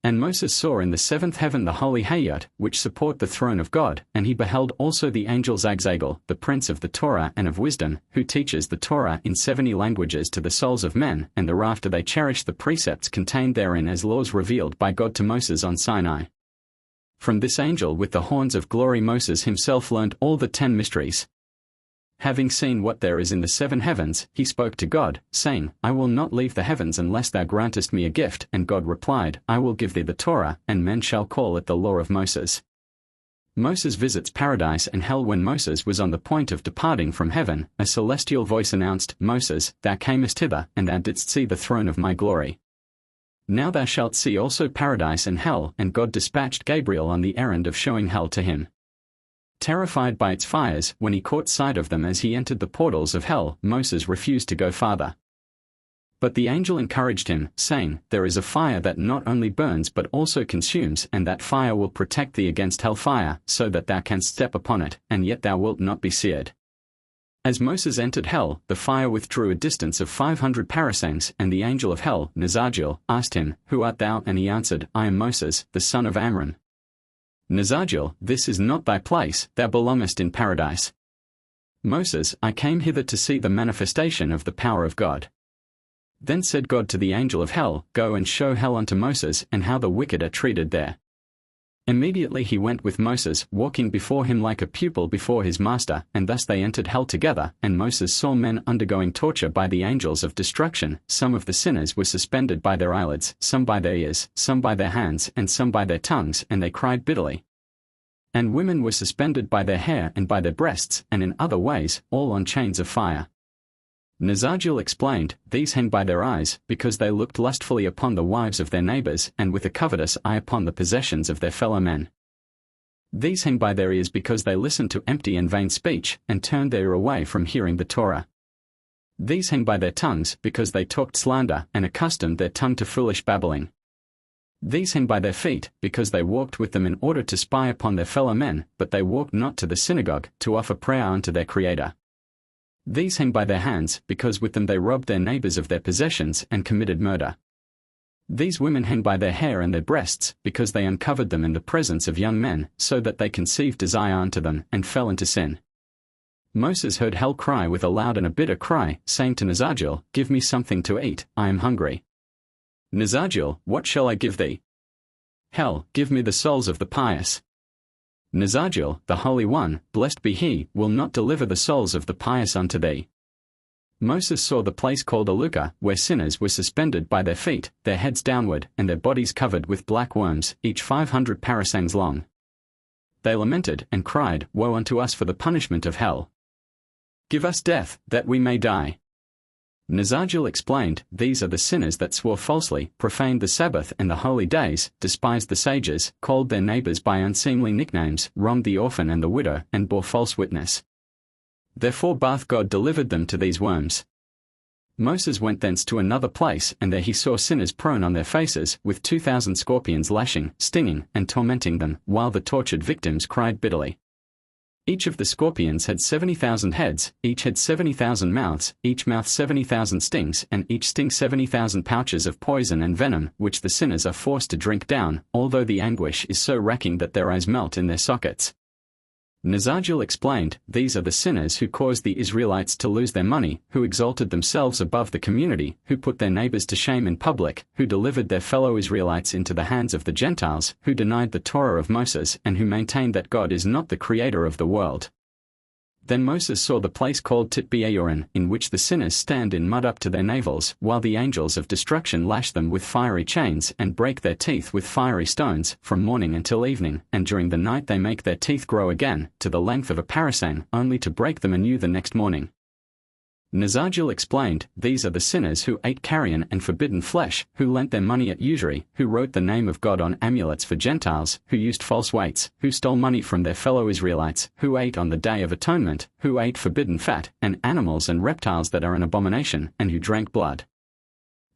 And Moses saw in the 7th heaven the holy Hayot, which support the throne of God, and he beheld also the angel Zagzagel, the prince of the Torah and of wisdom, who teaches the Torah in 70 languages to the souls of men, and thereafter they cherish the precepts contained therein as laws revealed by God to Moses on Sinai. From this angel with the horns of glory Moses himself learned all the 10 mysteries. Having seen what there is in the 7 heavens, he spoke to God, saying, I will not leave the heavens unless thou grantest me a gift. And God replied, I will give thee the Torah, and men shall call it the law of Moses. Moses visits paradise and hell. When Moses was on the point of departing from heaven, a celestial voice announced, Moses, thou camest hither, and thou didst see the throne of my glory. Now thou shalt see also paradise and hell. And God dispatched Gabriel on the errand of showing hell to him. Terrified by its fires, when he caught sight of them as he entered the portals of hell, Moses refused to go farther. But the angel encouraged him, saying, There is a fire that not only burns but also consumes, and that fire will protect thee against hell fire, so that thou canst step upon it, and yet thou wilt not be seared. As Moses entered hell, the fire withdrew a distance of 500 parasangs, and the angel of hell, Nazagiel, asked him, Who art thou? And he answered, I am Moses, the son of Amram. Nazagiel, this is not thy place, thou belongest in paradise. Moses, I came hither to see the manifestation of the power of God. Then said God to the angel of hell, Go and show hell unto Moses, and how the wicked are treated there. Immediately he went with Moses, walking before him like a pupil before his master, and thus they entered hell together. And Moses saw men undergoing torture by the angels of destruction. Some of the sinners were suspended by their eyelids, some by their ears, some by their hands, and some by their tongues, and they cried bitterly. And women were suspended by their hair and by their breasts, and in other ways, all on chains of fire. Nazarjil explained, These hang by their eyes, because they looked lustfully upon the wives of their neighbors, and with a covetous eye upon the possessions of their fellow men. These hang by their ears because they listened to empty and vain speech, and turned their ear away from hearing the Torah. These hang by their tongues, because they talked slander, and accustomed their tongue to foolish babbling. These hang by their feet, because they walked with them in order to spy upon their fellow men, but they walked not to the synagogue, to offer prayer unto their Creator. These hang by their hands, because with them they robbed their neighbors of their possessions, and committed murder. These women hang by their hair and their breasts, because they uncovered them in the presence of young men, so that they conceived desire unto them, and fell into sin. Moses heard hell cry with a loud and a bitter cry, saying to Nazarjil, Give me something to eat, I am hungry. Nazarjil, what shall I give thee? Hell, give me the souls of the pious. Nazarjil, the Holy One, blessed be he, will not deliver the souls of the pious unto thee. Moses saw the place called Aluka, where sinners were suspended by their feet, their heads downward, and their bodies covered with black worms, each 500 parasangs long. They lamented and cried, Woe unto us for the punishment of hell! Give us death, that we may die. Nazarjil explained, These are the sinners that swore falsely, profaned the Sabbath and the holy days, despised the sages, called their neighbors by unseemly nicknames, wronged the orphan and the widow, and bore false witness. Therefore bath God delivered them to these worms. Moses went thence to another place, and there he saw sinners prone on their faces, with 2,000 scorpions lashing, stinging, and tormenting them, while the tortured victims cried bitterly. Each of the scorpions had 70,000 heads, each had 70,000 mouths, each mouth 70,000 stings, and each sting 70,000 pouches of poison and venom, which the sinners are forced to drink down, although the anguish is so racking that their eyes melt in their sockets. Nazarjil explained, These are the sinners who caused the Israelites to lose their money, who exalted themselves above the community, who put their neighbors to shame in public, who delivered their fellow Israelites into the hands of the Gentiles, who denied the Torah of Moses, and who maintained that God is not the creator of the world. Then Moses saw the place called Titbeayorin, in which the sinners stand in mud up to their navels, while the angels of destruction lash them with fiery chains, and break their teeth with fiery stones, from morning until evening, and during the night they make their teeth grow again, to the length of a parasang, only to break them anew the next morning. Nazarjil explained, These are the sinners who ate carrion and forbidden flesh, who lent their money at usury, who wrote the name of God on amulets for Gentiles, who used false weights, who stole money from their fellow Israelites, who ate on the Day of Atonement, who ate forbidden fat, and animals and reptiles that are an abomination, and who drank blood.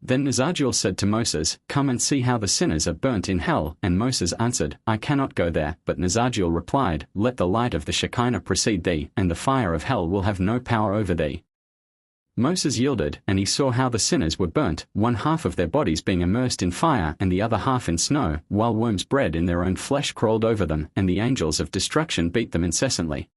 Then Nazarjil said to Moses, Come and see how the sinners are burnt in hell, and Moses answered, I cannot go there, but Nazarjil replied, Let the light of the Shekinah precede thee, and the fire of hell will have no power over thee. Moses yielded, and he saw how the sinners were burnt, one half of their bodies being immersed in fire and the other half in snow, while worms bred in their own flesh crawled over them, and the angels of destruction beat them incessantly.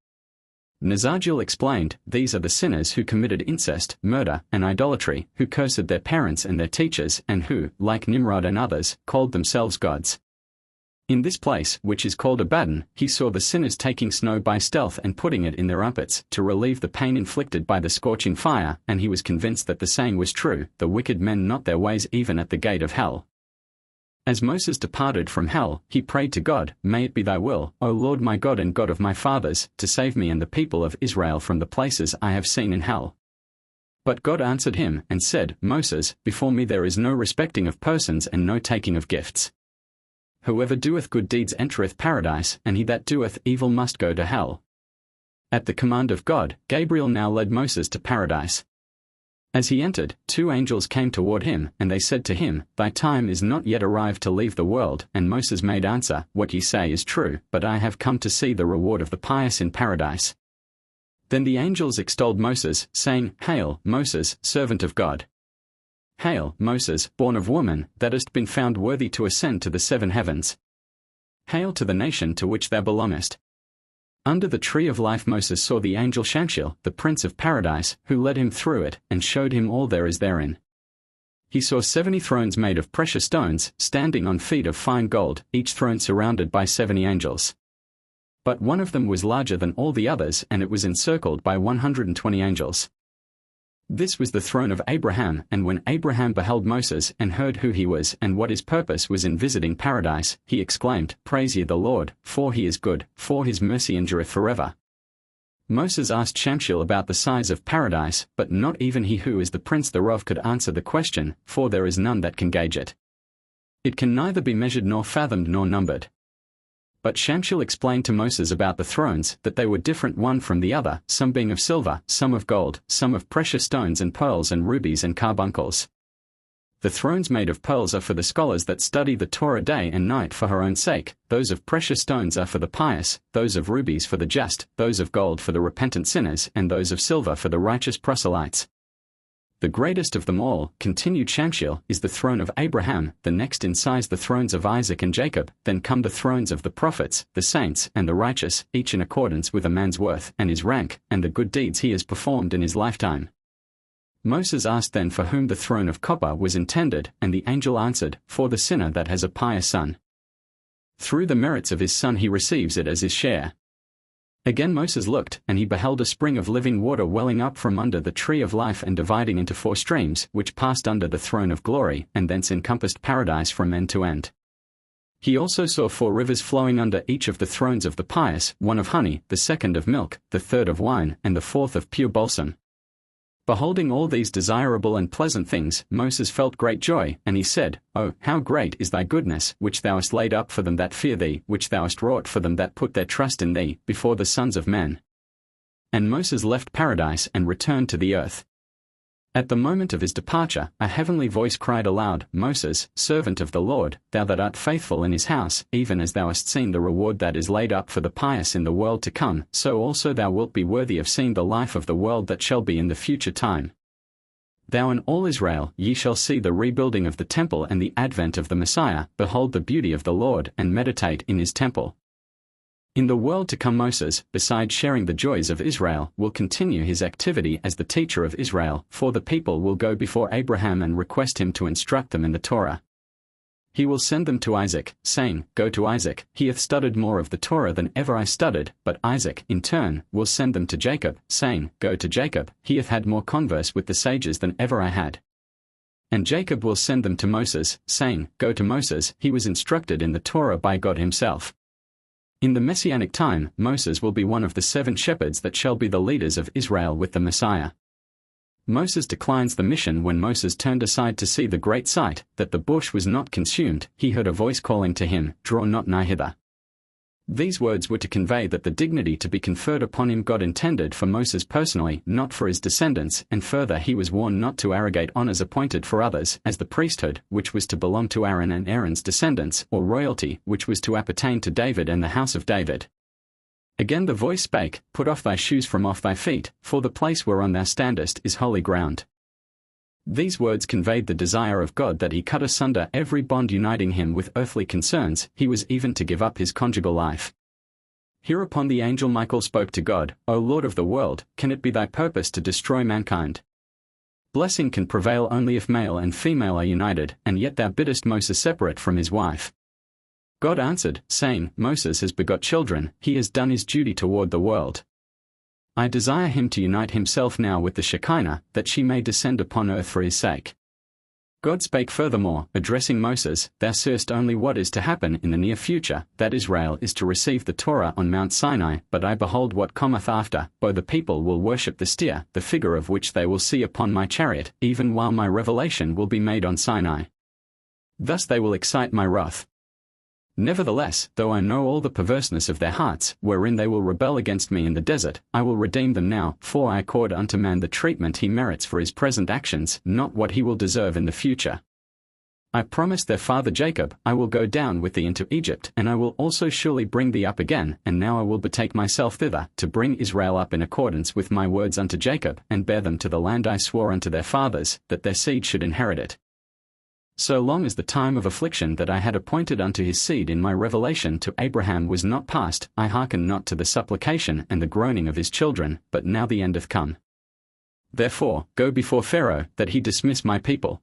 Nazarjil explained, These are the sinners who committed incest, murder, and idolatry, who cursed their parents and their teachers, and who, like Nimrod and others, called themselves gods. In this place, which is called Abaddon, he saw the sinners taking snow by stealth and putting it in their armpits, to relieve the pain inflicted by the scorching fire, and he was convinced that the saying was true, the wicked men not their ways even at the gate of hell. As Moses departed from hell, he prayed to God, May it be thy will, O Lord my God and God of my fathers, to save me and the people of Israel from the places I have seen in hell. But God answered him, and said, Moses, before me there is no respecting of persons and no taking of gifts. Whoever doeth good deeds entereth paradise, and he that doeth evil must go to hell. At the command of God, Gabriel now led Moses to paradise. As he entered, 2 angels came toward him, and they said to him, Thy time is not yet arrived to leave the world. And Moses made answer, What ye say is true, but I have come to see the reward of the pious in paradise. Then the angels extolled Moses, saying, Hail, Moses, servant of God! Hail, Moses, born of woman, that hast been found worthy to ascend to the 7 heavens. Hail to the nation to which thou belongest. Under the tree of life Moses saw the angel Shanshil, the prince of paradise, who led him through it, and showed him all there is therein. He saw 70 thrones made of precious stones, standing on feet of fine gold, each throne surrounded by 70 angels. But one of them was larger than all the others, and it was encircled by 120 angels. This was the throne of Abraham, and when Abraham beheld Moses and heard who he was and what his purpose was in visiting paradise, he exclaimed, Praise ye the Lord, for he is good, for his mercy endureth forever. Moses asked Shamshil about the size of paradise, but not even he who is the prince thereof could answer the question, for there is none that can gauge it. It can neither be measured nor fathomed nor numbered. But Shamshil explained to Moses about the thrones, that they were different one from the other, some being of silver, some of gold, some of precious stones and pearls and rubies and carbuncles. The thrones made of pearls are for the scholars that study the Torah day and night for her own sake, those of precious stones are for the pious, those of rubies for the just, those of gold for the repentant sinners, and those of silver for the righteous proselytes. The greatest of them all, continued Shamshil, is the throne of Abraham, the next in size the thrones of Isaac and Jacob, then come the thrones of the prophets, the saints, and the righteous, each in accordance with a man's worth and his rank, and the good deeds he has performed in his lifetime. Moses asked then for whom the throne of copper was intended, and the angel answered, For the sinner that has a pious son. Through the merits of his son he receives it as his share. Again Moses looked, and he beheld a spring of living water welling up from under the tree of life and dividing into 4 streams, which passed under the throne of glory, and thence encompassed paradise from end to end. He also saw 4 rivers flowing under each of the thrones of the pious, one of honey, the second of milk, the third of wine, and the fourth of pure balsam. Beholding all these desirable and pleasant things, Moses felt great joy, and he said, Oh, how great is thy goodness, which thou hast laid up for them that fear thee, which thou hast wrought for them that put their trust in thee, before the sons of men. And Moses left paradise and returned to the earth. At the moment of his departure, a heavenly voice cried aloud, Moses, servant of the Lord, thou that art faithful in his house, even as thou hast seen the reward that is laid up for the pious in the world to come, so also thou wilt be worthy of seeing the life of the world that shall be in the future time. Thou and all Israel, ye shall see the rebuilding of the temple and the advent of the Messiah, behold the beauty of the Lord, and meditate in his temple. In the world to come Moses, besides sharing the joys of Israel, will continue his activity as the teacher of Israel, for the people will go before Abraham and request him to instruct them in the Torah. He will send them to Isaac, saying, Go to Isaac, he hath studied more of the Torah than ever I studied, but Isaac, in turn, will send them to Jacob, saying, Go to Jacob, he hath had more converse with the sages than ever I had. And Jacob will send them to Moses, saying, Go to Moses, he was instructed in the Torah by God himself. In the Messianic time, Moses will be one of the 7 shepherds that shall be the leaders of Israel with the Messiah. Moses declines the mission. When Moses turned aside to see the great sight, that the bush was not consumed, he heard a voice calling to him, Draw not nigh hither. These words were to convey that the dignity to be conferred upon him God intended for Moses personally, not for his descendants, and further he was warned not to arrogate honors appointed for others, as the priesthood, which was to belong to Aaron and Aaron's descendants, or royalty, which was to appertain to David and the house of David. Again the voice spake, Put off thy shoes from off thy feet, for the place whereon thou standest is holy ground. These words conveyed the desire of God that he cut asunder every bond uniting him with earthly concerns, he was even to give up his conjugal life. Hereupon the angel Michael spoke to God, O Lord of the world, can it be thy purpose to destroy mankind? Blessing can prevail only if male and female are united, and yet thou biddest Moses separate from his wife. God answered, saying, Moses has begot children, he has done his duty toward the world. I desire him to unite himself now with the Shekinah, that she may descend upon earth for his sake. God spake furthermore, addressing Moses, Thou seest only what is to happen in the near future, that Israel is to receive the Torah on Mount Sinai, but I behold what cometh after, for the people will worship the steer, the figure of which they will see upon my chariot, even while my revelation will be made on Sinai. Thus they will excite my wrath. Nevertheless, though I know all the perverseness of their hearts, wherein they will rebel against me in the desert, I will redeem them now, for I accord unto man the treatment he merits for his present actions, not what he will deserve in the future. I promised their father Jacob, I will go down with thee into Egypt, and I will also surely bring thee up again, and now I will betake myself thither, to bring Israel up in accordance with my words unto Jacob, and bear them to the land I swore unto their fathers, that their seed should inherit it. So long as the time of affliction that I had appointed unto his seed in my revelation to Abraham was not past, I hearkened not to the supplication and the groaning of his children, but now the end hath come. Therefore, go before Pharaoh, that he dismiss my people.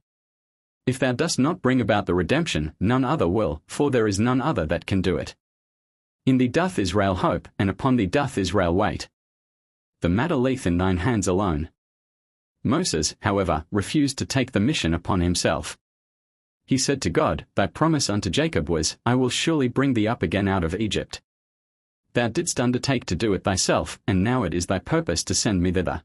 If thou dost not bring about the redemption, none other will, for there is none other that can do it. In thee doth Israel hope, and upon thee doth Israel wait. The matter lieth in thine hands alone. Moses, however, refused to take the mission upon himself. He said to God, Thy promise unto Jacob was, I will surely bring thee up again out of Egypt. Thou didst undertake to do it thyself, and now it is thy purpose to send me thither.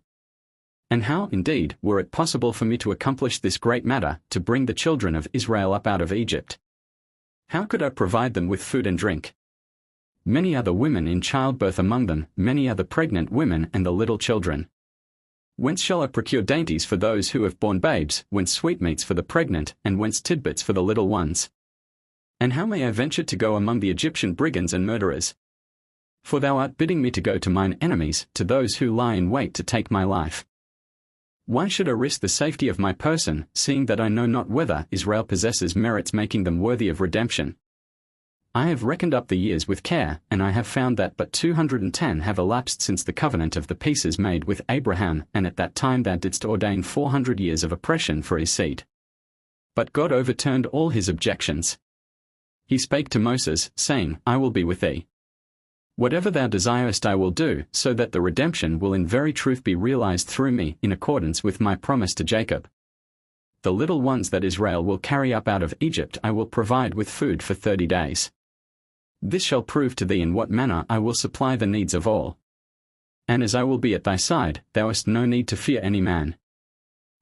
And how, indeed, were it possible for me to accomplish this great matter, to bring the children of Israel up out of Egypt? How could I provide them with food and drink? Many are the women in childbirth among them, many are the pregnant women and the little children. Whence shall I procure dainties for those who have borne babes, whence sweetmeats for the pregnant, and whence tidbits for the little ones? And how may I venture to go among the Egyptian brigands and murderers? For thou art bidding me to go to mine enemies, to those who lie in wait to take my life. Why should I risk the safety of my person, seeing that I know not whether Israel possesses merits making them worthy of redemption? I have reckoned up the years with care, and I have found that but 210 have elapsed since the covenant of the peace made with Abraham, and at that time thou didst ordain 400 years of oppression for his seed. But God overturned all his objections. He spake to Moses, saying, I will be with thee. Whatever thou desirest I will do, so that the redemption will in very truth be realized through me, in accordance with my promise to Jacob. The little ones that Israel will carry up out of Egypt I will provide with food for 30 days. This shall prove to thee in what manner I will supply the needs of all. And as I will be at thy side, thou hast no need to fear any man.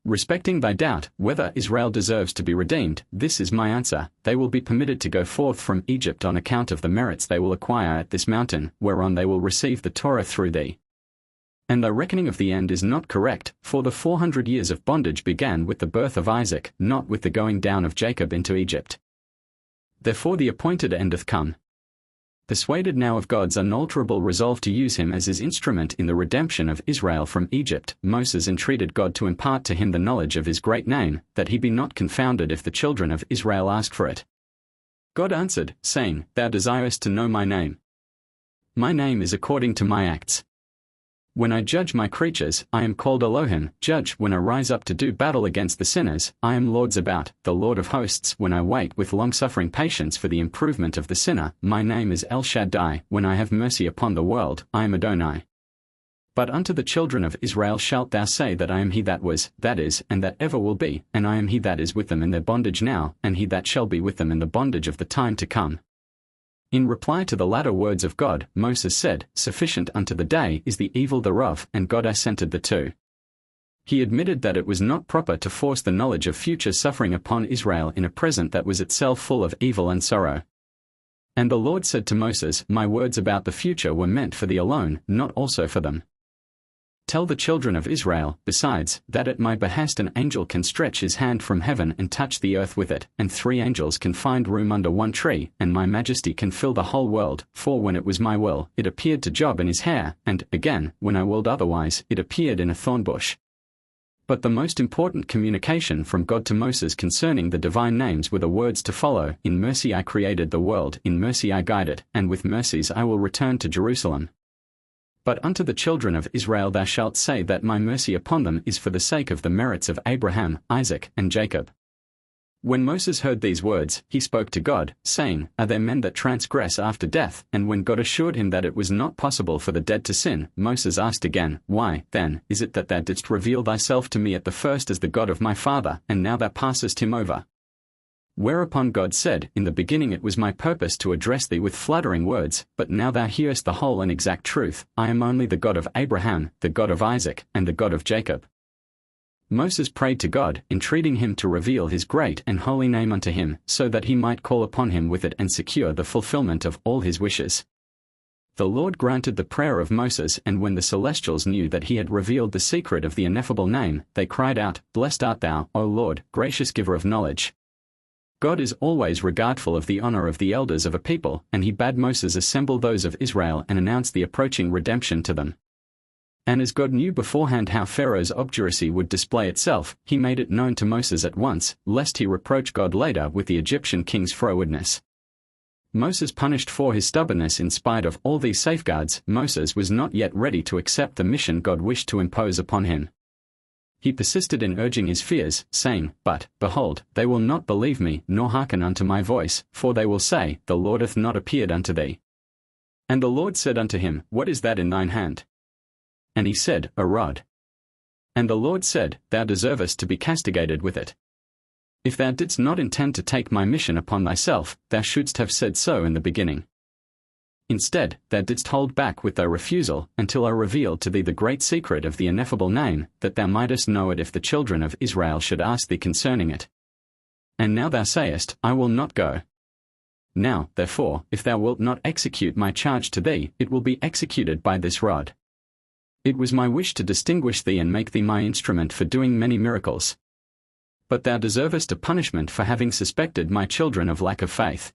Respecting thy doubt, whether Israel deserves to be redeemed, this is my answer, they will be permitted to go forth from Egypt on account of the merits they will acquire at this mountain, whereon they will receive the Torah through thee. And thy reckoning of the end is not correct, for the 400 years of bondage began with the birth of Isaac, not with the going down of Jacob into Egypt. Therefore the appointed end hath come. Persuaded now of God's unalterable resolve to use him as his instrument in the redemption of Israel from Egypt, Moses entreated God to impart to him the knowledge of his great name, that he be not confounded if the children of Israel ask for it. God answered, saying, Thou desirest to know my name. My name is according to my acts. When I judge my creatures, I am called Elohim, judge when I rise up to do battle against the sinners, I am Lord Zebaoth, the Lord of hosts, when I wait with long-suffering patience for the improvement of the sinner, my name is El Shaddai, when I have mercy upon the world, I am Adonai. But unto the children of Israel shalt thou say that I am he that was, that is, and that ever will be, and I am he that is with them in their bondage now, and he that shall be with them in the bondage of the time to come. In reply to the latter words of God, Moses said, Sufficient unto the day is the evil thereof, and God assented thereto. He admitted that it was not proper to force the knowledge of future suffering upon Israel in a present that was itself full of evil and sorrow. And the Lord said to Moses, My words about the future were meant for thee alone, not also for them. Tell the children of Israel, besides, that at my behest an angel can stretch his hand from heaven and touch the earth with it, and 3 angels can find room under one tree, and my majesty can fill the whole world, for when it was my will, it appeared to Job in his hair, and, again, when I willed otherwise, it appeared in a thorn bush. But the most important communication from God to Moses concerning the divine names were the words to follow, In mercy I created the world, in mercy I guide it, and with mercies I will return to Jerusalem. But unto the children of Israel thou shalt say that my mercy upon them is for the sake of the merits of Abraham, Isaac, and Jacob. When Moses heard these words, he spoke to God, saying, Are there men that transgress after death? And when God assured him that it was not possible for the dead to sin, Moses asked again, Why, then, is it that thou didst reveal thyself to me at the first as the God of my father, and now thou passest him over? Whereupon God said, In the beginning it was my purpose to address thee with flattering words, but now thou hearest the whole and exact truth, I am only the God of Abraham, the God of Isaac, and the God of Jacob. Moses prayed to God, entreating him to reveal his great and holy name unto him, so that he might call upon him with it and secure the fulfillment of all his wishes. The Lord granted the prayer of Moses, and when the celestials knew that he had revealed the secret of the ineffable name, they cried out, Blessed art thou, O Lord, gracious giver of knowledge. God is always regardful of the honor of the elders of a people, and he bade Moses assemble those of Israel and announce the approaching redemption to them. And as God knew beforehand how Pharaoh's obduracy would display itself, he made it known to Moses at once, lest he reproach God later with the Egyptian king's frowardness. Moses punished for his stubbornness. In spite of all these safeguards, Moses was not yet ready to accept the mission God wished to impose upon him. He persisted in urging his fears, saying, "But, behold, they will not believe me, nor hearken unto my voice, for they will say, The Lord hath not appeared unto thee." And the Lord said unto him, "What is that in thine hand?" And he said, "A rod." And the Lord said, "Thou deservest to be castigated with it. If thou didst not intend to take my mission upon thyself, thou shouldst have said so in the beginning. Instead, thou didst hold back with thy refusal, until I revealed to thee the great secret of the ineffable name, that thou mightest know it if the children of Israel should ask thee concerning it. And now thou sayest, I will not go. Now, therefore, if thou wilt not execute my charge to thee, it will be executed by this rod. It was my wish to distinguish thee and make thee my instrument for doing many miracles. But thou deservest a punishment for having suspected my children of lack of faith.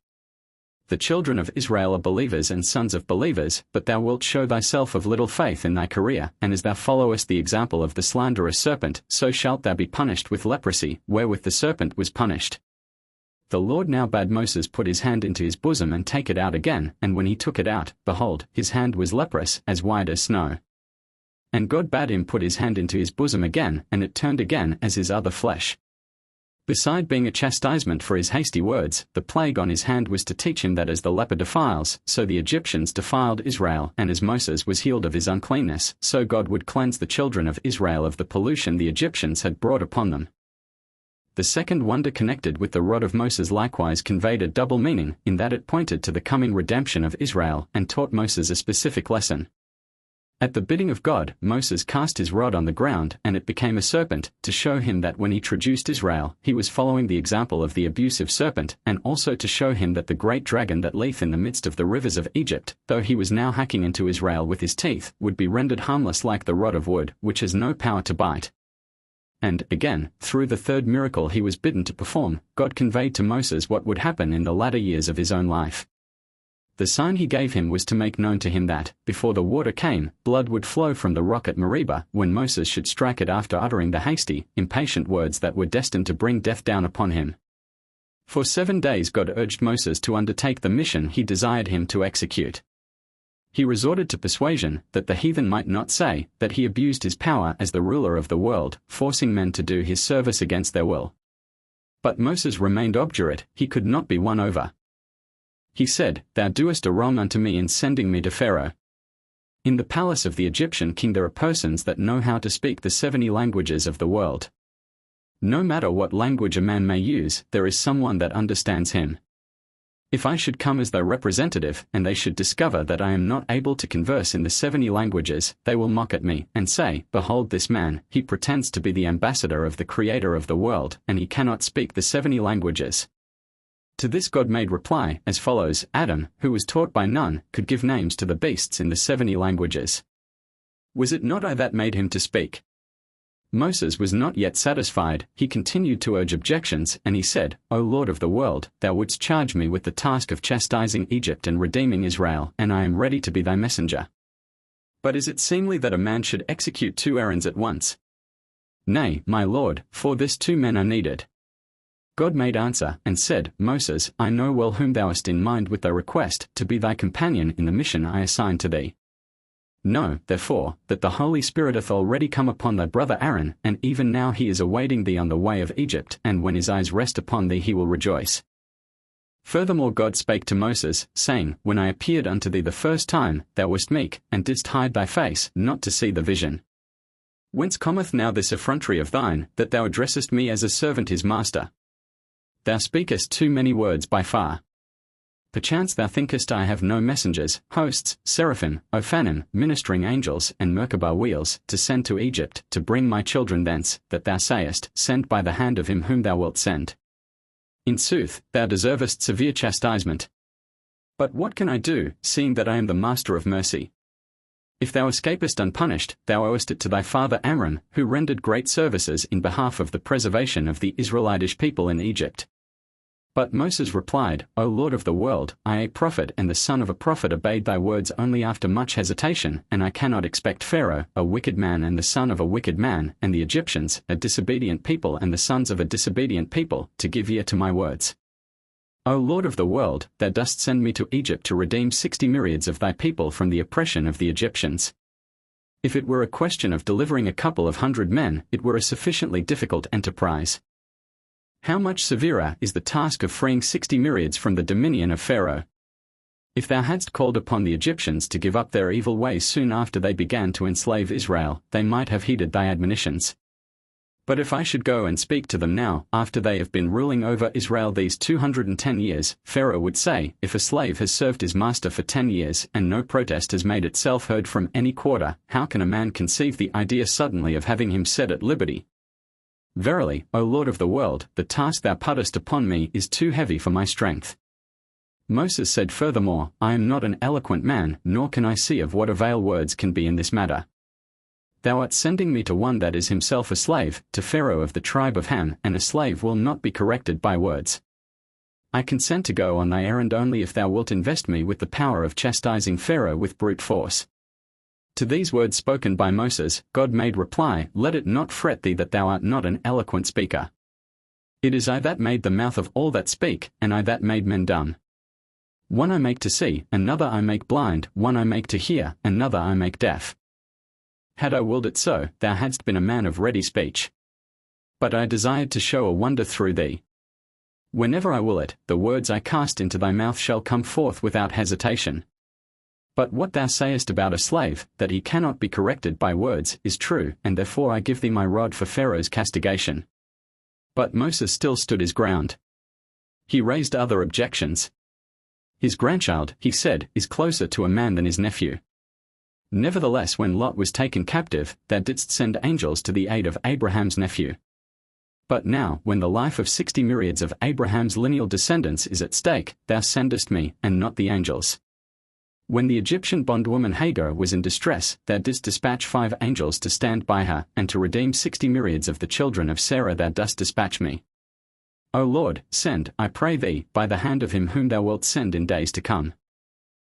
The children of Israel are believers and sons of believers, but thou wilt show thyself of little faith in thy career, and as thou followest the example of the slanderous serpent, so shalt thou be punished with leprosy, wherewith the serpent was punished. The Lord now bade Moses put his hand into his bosom and take it out again, and when he took it out, behold, his hand was leprous, as white as snow. And God bade him put his hand into his bosom again, and it turned again as his other flesh. Beside being a chastisement for his hasty words, the plague on his hand was to teach him that as the leper defiles, so the Egyptians defiled Israel, and as Moses was healed of his uncleanness, so God would cleanse the children of Israel of the pollution the Egyptians had brought upon them. The second wonder connected with the rod of Moses likewise conveyed a double meaning, in that it pointed to the coming redemption of Israel, and taught Moses a specific lesson. At the bidding of God, Moses cast his rod on the ground, and it became a serpent, to show him that when he traduced Israel, he was following the example of the abusive serpent, and also to show him that the great dragon that leath in the midst of the rivers of Egypt, though he was now hacking into Israel with his teeth, would be rendered harmless like the rod of wood, which has no power to bite. And, again, through the third miracle he was bidden to perform, God conveyed to Moses what would happen in the latter years of his own life. The sign he gave him was to make known to him that, before the water came, blood would flow from the rock at Meribah, when Moses should strike it after uttering the hasty, impatient words that were destined to bring death down upon him. For 7 days God urged Moses to undertake the mission he desired him to execute. He resorted to persuasion, that the heathen might not say that he abused his power as the ruler of the world, forcing men to do his service against their will. But Moses remained obdurate, he could not be won over. He said, Thou doest a wrong unto me in sending me to Pharaoh. In the palace of the Egyptian king there are persons that know how to speak the 70 languages of the world. No matter what language a man may use, there is someone that understands him. If I should come as their representative, and they should discover that I am not able to converse in the 70 languages, they will mock at me, and say, Behold this man, he pretends to be the ambassador of the Creator of the world, and he cannot speak the 70 languages. To this God made reply, as follows: Adam, who was taught by none, could give names to the beasts in the 70 languages. Was it not I that made him to speak? Moses was not yet satisfied, he continued to urge objections, and he said, O Lord of the world, thou wouldst charge me with the task of chastising Egypt and redeeming Israel, and I am ready to be thy messenger. But is it seemly that a man should execute 2 errands at once? Nay, my Lord, for this 2 men are needed. God made answer, and said, Moses, I know well whom thou hast in mind with thy request, to be thy companion in the mission I assign to thee. Know, therefore, that the Holy Spirit hath already come upon thy brother Aaron, and even now he is awaiting thee on the way of Egypt, and when his eyes rest upon thee he will rejoice. Furthermore God spake to Moses, saying, When I appeared unto thee the first time, thou wast meek, and didst hide thy face, not to see the vision. Whence cometh now this effrontery of thine, that thou addressest me as a servant his master? Thou speakest too many words by far. Perchance thou thinkest I have no messengers, hosts, seraphim, Ophanim, ministering angels, and Merkabah wheels, to send to Egypt, to bring my children thence, that thou sayest, Send by the hand of him whom thou wilt send. In sooth, thou deservest severe chastisement. But what can I do, seeing that I am the master of mercy? If thou escapest unpunished, thou owest it to thy father Amram, who rendered great services in behalf of the preservation of the Israelitish people in Egypt. But Moses replied, O Lord of the world, I a prophet and the son of a prophet obeyed thy words only after much hesitation, and I cannot expect Pharaoh, a wicked man and the son of a wicked man, and the Egyptians, a disobedient people and the sons of a disobedient people, to give ear to my words. O Lord of the world, thou dost send me to Egypt to redeem 60 myriads of thy people from the oppression of the Egyptians. If it were a question of delivering a couple of hundred men, it were a sufficiently difficult enterprise. How much severer is the task of freeing 60 myriads from the dominion of Pharaoh? If thou hadst called upon the Egyptians to give up their evil ways soon after they began to enslave Israel, they might have heeded thy admonitions. But if I should go and speak to them now, after they have been ruling over Israel these 210 years, Pharaoh would say, if a slave has served his master for 10 years, and no protest has made itself heard from any quarter, how can a man conceive the idea suddenly of having him set at liberty? Verily, O Lord of the world, the task thou puttest upon me is too heavy for my strength. Moses said furthermore, I am not an eloquent man, nor can I see of what avail words can be in this matter. Thou art sending me to one that is himself a slave, to Pharaoh of the tribe of Ham, and a slave will not be corrected by words. I consent to go on thy errand only if thou wilt invest me with the power of chastising Pharaoh with brute force. To these words spoken by Moses, God made reply, Let it not fret thee that thou art not an eloquent speaker. It is I that made the mouth of all that speak, and I that made men dumb. One I make to see, another I make blind, one I make to hear, another I make deaf. Had I willed it so, thou hadst been a man of ready speech. But I desired to show a wonder through thee. Whenever I will it, the words I cast into thy mouth shall come forth without hesitation. But what thou sayest about a slave, that he cannot be corrected by words, is true, and therefore I give thee my rod for Pharaoh's castigation. But Moses still stood his ground. He raised other objections. His grandchild, he said, is closer to a man than his nephew. Nevertheless, when Lot was taken captive, thou didst send angels to the aid of Abraham's nephew. But now, when the life of 60 myriads of Abraham's lineal descendants is at stake, thou sendest me, and not the angels. When the Egyptian bondwoman Hagar was in distress, thou didst dispatch 5 angels to stand by her, and to redeem 60 myriads of the children of Sarah thou dost dispatch me. O Lord, send, I pray thee, by the hand of him whom thou wilt send in days to come.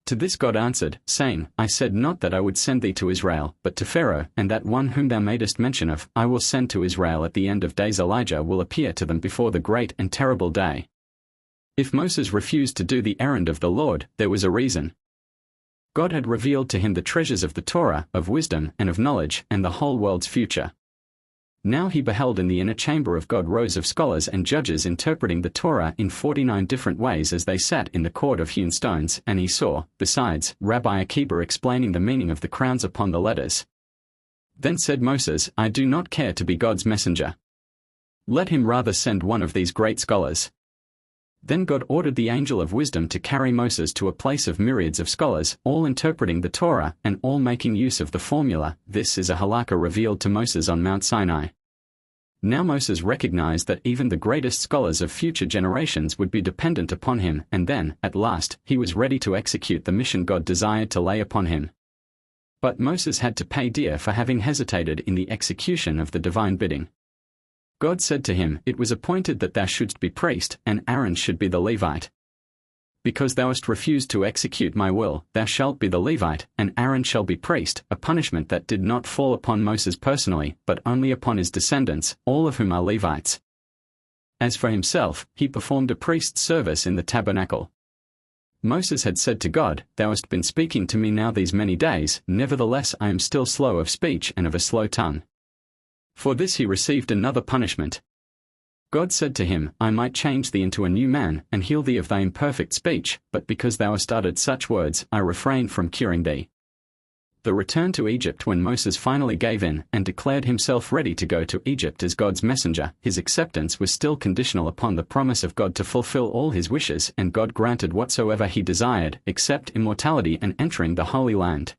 To this God answered, saying, I said not that I would send thee to Israel, but to Pharaoh, and that one whom thou madest mention of, I will send to Israel at the end of days. Elijah will appear to them before the great and terrible day. If Moses refused to do the errand of the Lord, there was a reason. God had revealed to him the treasures of the Torah, of wisdom, and of knowledge, and the whole world's future. Now he beheld in the inner chamber of God rows of scholars and judges interpreting the Torah in 49 different ways as they sat in the court of hewn stones, and he saw, besides, Rabbi Akiba explaining the meaning of the crowns upon the letters. Then said Moses, I do not care to be God's messenger. Let him rather send one of these great scholars. Then God ordered the angel of wisdom to carry Moses to a place of myriads of scholars, all interpreting the Torah, and all making use of the formula, this is a halakha revealed to Moses on Mount Sinai. Now Moses recognized that even the greatest scholars of future generations would be dependent upon him, and then, at last, he was ready to execute the mission God desired to lay upon him. But Moses had to pay dear for having hesitated in the execution of the divine bidding. God said to him, It was appointed that thou shouldst be priest, and Aaron should be the Levite. Because thou hast refused to execute my will, thou shalt be the Levite, and Aaron shall be priest, a punishment that did not fall upon Moses personally, but only upon his descendants, all of whom are Levites. As for himself, he performed a priest's service in the tabernacle. Moses had said to God, Thou hast been speaking to me now these many days, nevertheless I am still slow of speech and of a slow tongue. For this he received another punishment. God said to him, I might change thee into a new man, and heal thee of thy imperfect speech, but because thou hast uttered such words, I refrain from curing thee. The return to Egypt. When Moses finally gave in, and declared himself ready to go to Egypt as God's messenger, his acceptance was still conditional upon the promise of God to fulfill all his wishes, and God granted whatsoever he desired, except immortality and entering the Holy Land.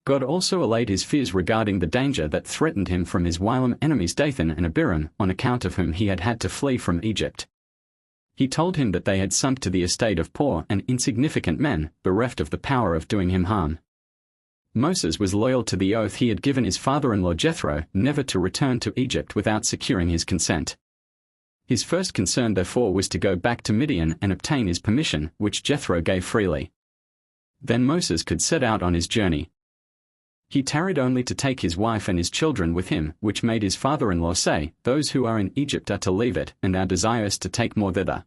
God also allayed his fears regarding the danger that threatened him from his whilom enemies Dathan and Abiram, on account of whom he had had to flee from Egypt. He told him that they had sunk to the estate of poor and insignificant men, bereft of the power of doing him harm. Moses was loyal to the oath he had given his father-in-law Jethro, never to return to Egypt without securing his consent. His first concern therefore was to go back to Midian and obtain his permission, which Jethro gave freely. Then Moses could set out on his journey. He tarried only to take his wife and his children with him, which made his father-in-law say, "Those who are in Egypt are to leave it, and our desire is to take more thither."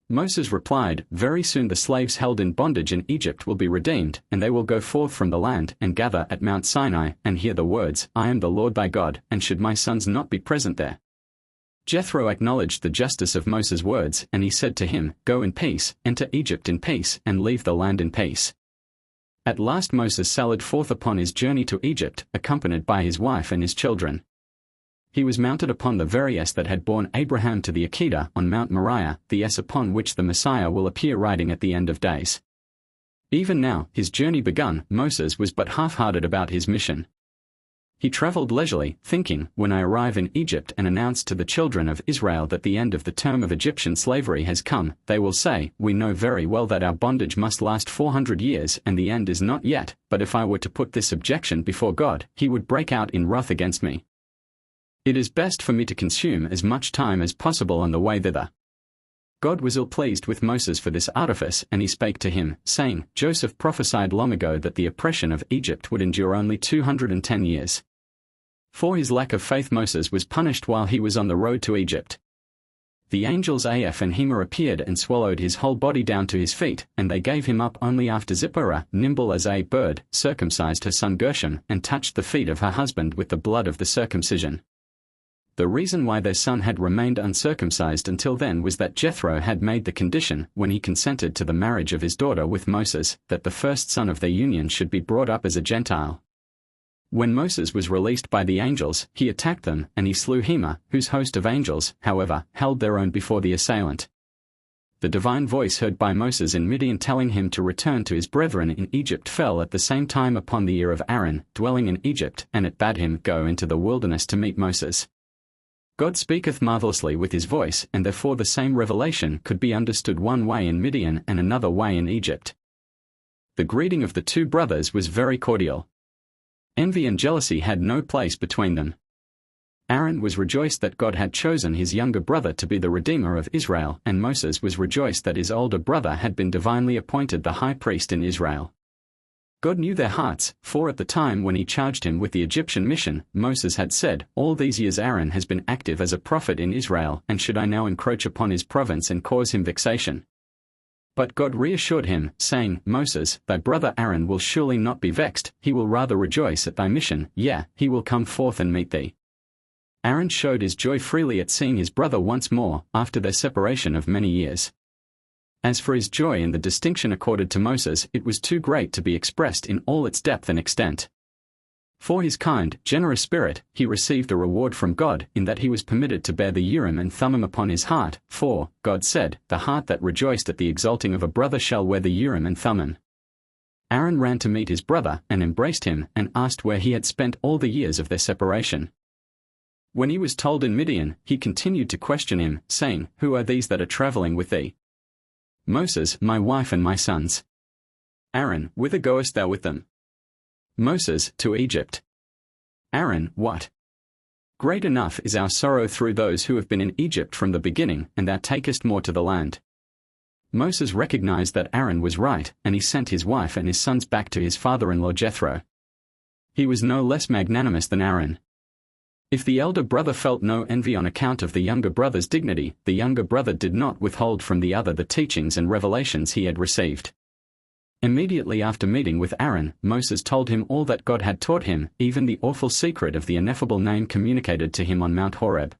Moses replied, "Very soon the slaves held in bondage in Egypt will be redeemed, and they will go forth from the land and gather at Mount Sinai, and hear the words, 'I am the Lord thy God,' and should my sons not be present there?" Jethro acknowledged the justice of Moses' words, and he said to him, "Go in peace, enter Egypt in peace, and leave the land in peace." At last Moses sallied forth upon his journey to Egypt, accompanied by his wife and his children. He was mounted upon the very ass that had borne Abraham to the Akedah on Mount Moriah, the ass upon which the Messiah will appear riding at the end of days. Even now, his journey begun, Moses was but half-hearted about his mission. He traveled leisurely, thinking, "When I arrive in Egypt and announce to the children of Israel that the end of the term of Egyptian slavery has come, they will say, 'We know very well that our bondage must last 400 years and the end is not yet,' but if I were to put this objection before God, he would break out in wrath against me. It is best for me to consume as much time as possible on the way thither." God was ill-pleased with Moses for this artifice, and he spake to him, saying, "Joseph prophesied long ago that the oppression of Egypt would endure only 210 years. For his lack of faith Moses was punished while he was on the road to Egypt. The angels Aph and Hema appeared and swallowed his whole body down to his feet, and they gave him up only after Zipporah, nimble as a bird, circumcised her son Gershom, and touched the feet of her husband with the blood of the circumcision. The reason why their son had remained uncircumcised until then was that Jethro had made the condition, when he consented to the marriage of his daughter with Moses, that the first son of their union should be brought up as a Gentile. When Moses was released by the angels, he attacked them, and he slew Hema, whose host of angels, however, held their own before the assailant. The divine voice heard by Moses in Midian telling him to return to his brethren in Egypt fell at the same time upon the ear of Aaron, dwelling in Egypt, and it bade him go into the wilderness to meet Moses. God speaketh marvelously with his voice, and therefore the same revelation could be understood one way in Midian and another way in Egypt. The greeting of the two brothers was very cordial. Envy and jealousy had no place between them. Aaron was rejoiced that God had chosen his younger brother to be the Redeemer of Israel, and Moses was rejoiced that his older brother had been divinely appointed the high priest in Israel. God knew their hearts, for at the time when he charged him with the Egyptian mission, Moses had said, "All these years Aaron has been active as a prophet in Israel, and should I now encroach upon his province and cause him vexation?" But God reassured him, saying, "Moses, thy brother Aaron will surely not be vexed, he will rather rejoice at thy mission, yea, he will come forth and meet thee." Aaron showed his joy freely at seeing his brother once more, after their separation of many years. As for his joy in the distinction accorded to Moses, it was too great to be expressed in all its depth and extent. For his kind, generous spirit, he received a reward from God, in that he was permitted to bear the Urim and Thummim upon his heart, for, God said, "The heart that rejoiced at the exalting of a brother shall wear the Urim and Thummim." Aaron ran to meet his brother, and embraced him, and asked where he had spent all the years of their separation. When he was told in Midian, he continued to question him, saying, "Who are these that are traveling with thee?" Moses, "My wife and my sons." Aaron, "Whither goest thou with them?" Moses, "To Egypt." Aaron, "What? Great enough is our sorrow through those who have been in Egypt from the beginning, and thou takest more to the land." Moses recognized that Aaron was right, and he sent his wife and his sons back to his father-in-law Jethro. He was no less magnanimous than Aaron. If the elder brother felt no envy on account of the younger brother's dignity, the younger brother did not withhold from the other the teachings and revelations he had received. Immediately after meeting with Aaron, Moses told him all that God had taught him, even the awful secret of the ineffable name communicated to him on Mount Horeb.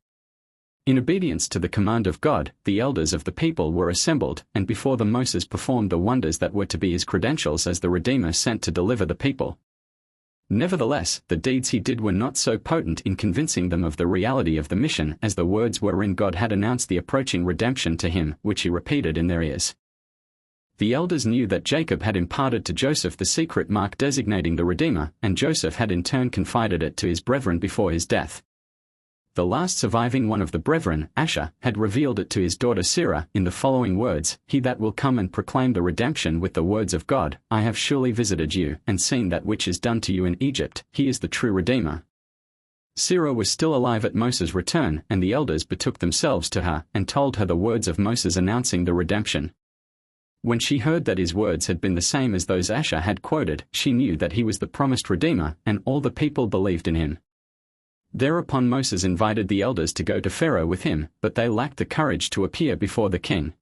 In obedience to the command of God, the elders of the people were assembled, and before them Moses performed the wonders that were to be his credentials as the Redeemer sent to deliver the people. Nevertheless, the deeds he did were not so potent in convincing them of the reality of the mission as the words wherein God had announced the approaching redemption to him, which he repeated in their ears. The elders knew that Jacob had imparted to Joseph the secret mark designating the Redeemer, and Joseph had in turn confided it to his brethren before his death. The last surviving one of the brethren, Asher, had revealed it to his daughter Sarah in the following words, "He that will come and proclaim the redemption with the words of God, I have surely visited you, and seen that which is done to you in Egypt, he is the true Redeemer." Sarah was still alive at Moses' return, and the elders betook themselves to her, and told her the words of Moses announcing the redemption. When she heard that his words had been the same as those Asher had quoted, she knew that he was the promised Redeemer, and all the people believed in him. Thereupon Moses invited the elders to go to Pharaoh with him, but they lacked the courage to appear before the king.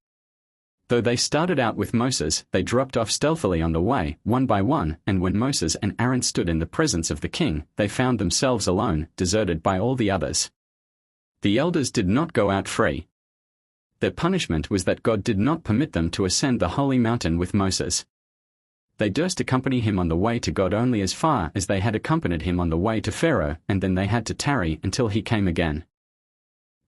Though they started out with Moses, they dropped off stealthily on the way, one by one, and when Moses and Aaron stood in the presence of the king, they found themselves alone, deserted by all the others. The elders did not go out free. Their punishment was that God did not permit them to ascend the holy mountain with Moses. They durst accompany him on the way to God only as far as they had accompanied him on the way to Pharaoh, and then they had to tarry until he came again.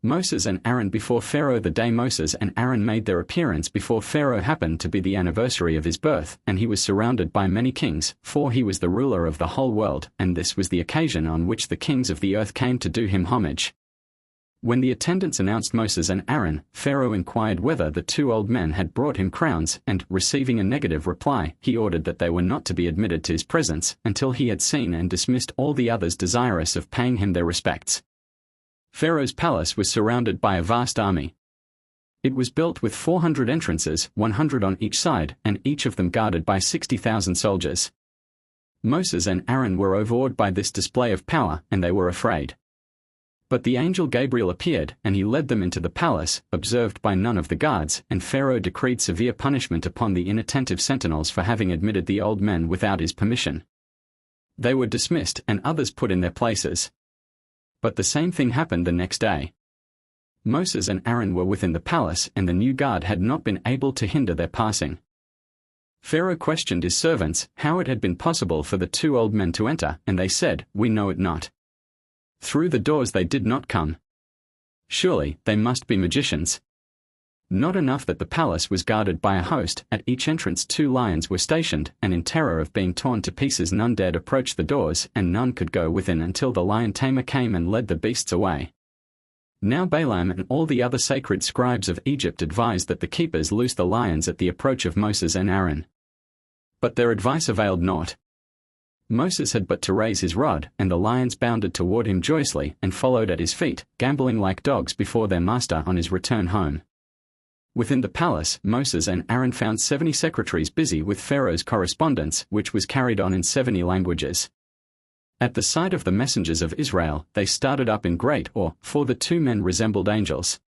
Moses and Aaron before Pharaoh. The day Moses and Aaron made their appearance before Pharaoh happened to be the anniversary of his birth, and he was surrounded by many kings, for he was the ruler of the whole world, and this was the occasion on which the kings of the earth came to do him homage. When the attendants announced Moses and Aaron, Pharaoh inquired whether the two old men had brought him crowns, and, receiving a negative reply, he ordered that they were not to be admitted to his presence, until he had seen and dismissed all the others desirous of paying him their respects. Pharaoh's palace was surrounded by a vast army. It was built with 400 entrances, 100 on each side, and each of them guarded by 60,000 soldiers. Moses and Aaron were overawed by this display of power, and they were afraid. But the angel Gabriel appeared, and he led them into the palace, observed by none of the guards, and Pharaoh decreed severe punishment upon the inattentive sentinels for having admitted the old men without his permission. They were dismissed, and others put in their places. But the same thing happened the next day. Moses and Aaron were within the palace, and the new guard had not been able to hinder their passing. Pharaoh questioned his servants how it had been possible for the two old men to enter, and they said, "We know it not. Through the doors they did not come. Surely, they must be magicians." Not enough that the palace was guarded by a host, at each entrance 2 lions were stationed, and in terror of being torn to pieces none dared approach the doors, and none could go within until the lion tamer came and led the beasts away. Now Balaam and all the other sacred scribes of Egypt advised that the keepers loose the lions at the approach of Moses and Aaron. But their advice availed naught. Moses had but to raise his rod, and the lions bounded toward him joyously, and followed at his feet, gambolling like dogs before their master on his return home. Within the palace, Moses and Aaron found 70 secretaries busy with Pharaoh's correspondence, which was carried on in 70 languages. At the sight of the messengers of Israel, they started up in great awe, for the 2 men resembled angels.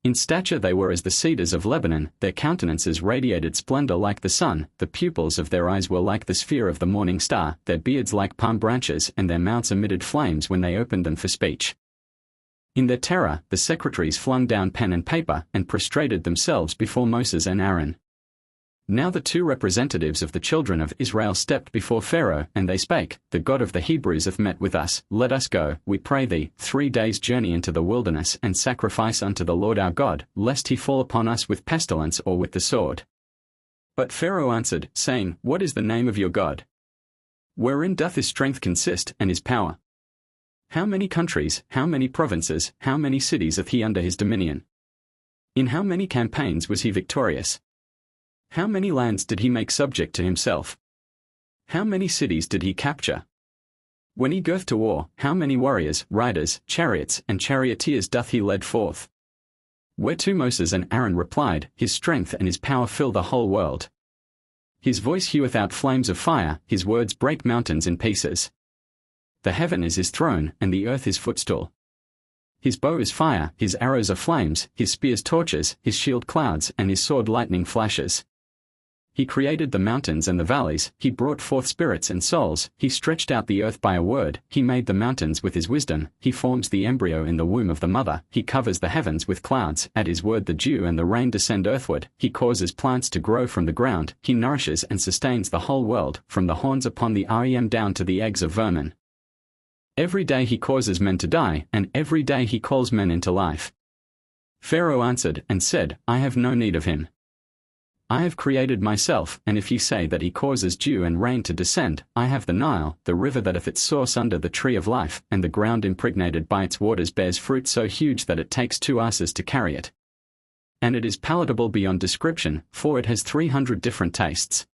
In stature they were as the cedars of Lebanon, their countenances radiated splendor like the sun, the pupils of their eyes were like the sphere of the morning star, their beards like palm branches, and their mouths emitted flames when they opened them for speech. In their terror, the secretaries flung down pen and paper, and prostrated themselves before Moses and Aaron. Now the 2 representatives of the children of Israel stepped before Pharaoh, and they spake, "The God of the Hebrews hath met with us, let us go, we pray thee, 3 days' journey into the wilderness, and sacrifice unto the Lord our God, lest he fall upon us with pestilence or with the sword." But Pharaoh answered, saying, "What is the name of your God? Wherein doth his strength consist, and his power? How many countries, how many provinces, how many cities hath he under his dominion? In how many campaigns was he victorious? How many lands did he make subject to himself? How many cities did he capture? When he goeth to war, how many warriors, riders, chariots, and charioteers doth he lead forth?" Whereto Moses and Aaron replied, "His strength and his power fill the whole world. His voice heweth out flames of fire, his words break mountains in pieces. The heaven is his throne, and the earth his footstool. His bow is fire, his arrows are flames, his spears torches, his shield clouds, and his sword lightning flashes. He created the mountains and the valleys, he brought forth spirits and souls, he stretched out the earth by a word, he made the mountains with his wisdom, he forms the embryo in the womb of the mother, he covers the heavens with clouds, at his word the dew and the rain descend earthward, he causes plants to grow from the ground, he nourishes and sustains the whole world, from the horns upon the rem down to the eggs of vermin. Every day he causes men to die, and every day he calls men into life." Pharaoh answered and said, "I have no need of him. I have created myself, and if ye say that he causes dew and rain to descend, I have the Nile, the river that hath its source under the tree of life, and the ground impregnated by its waters bears fruit so huge that it takes 2 asses to carry it. And it is palatable beyond description, for it has 300 different tastes.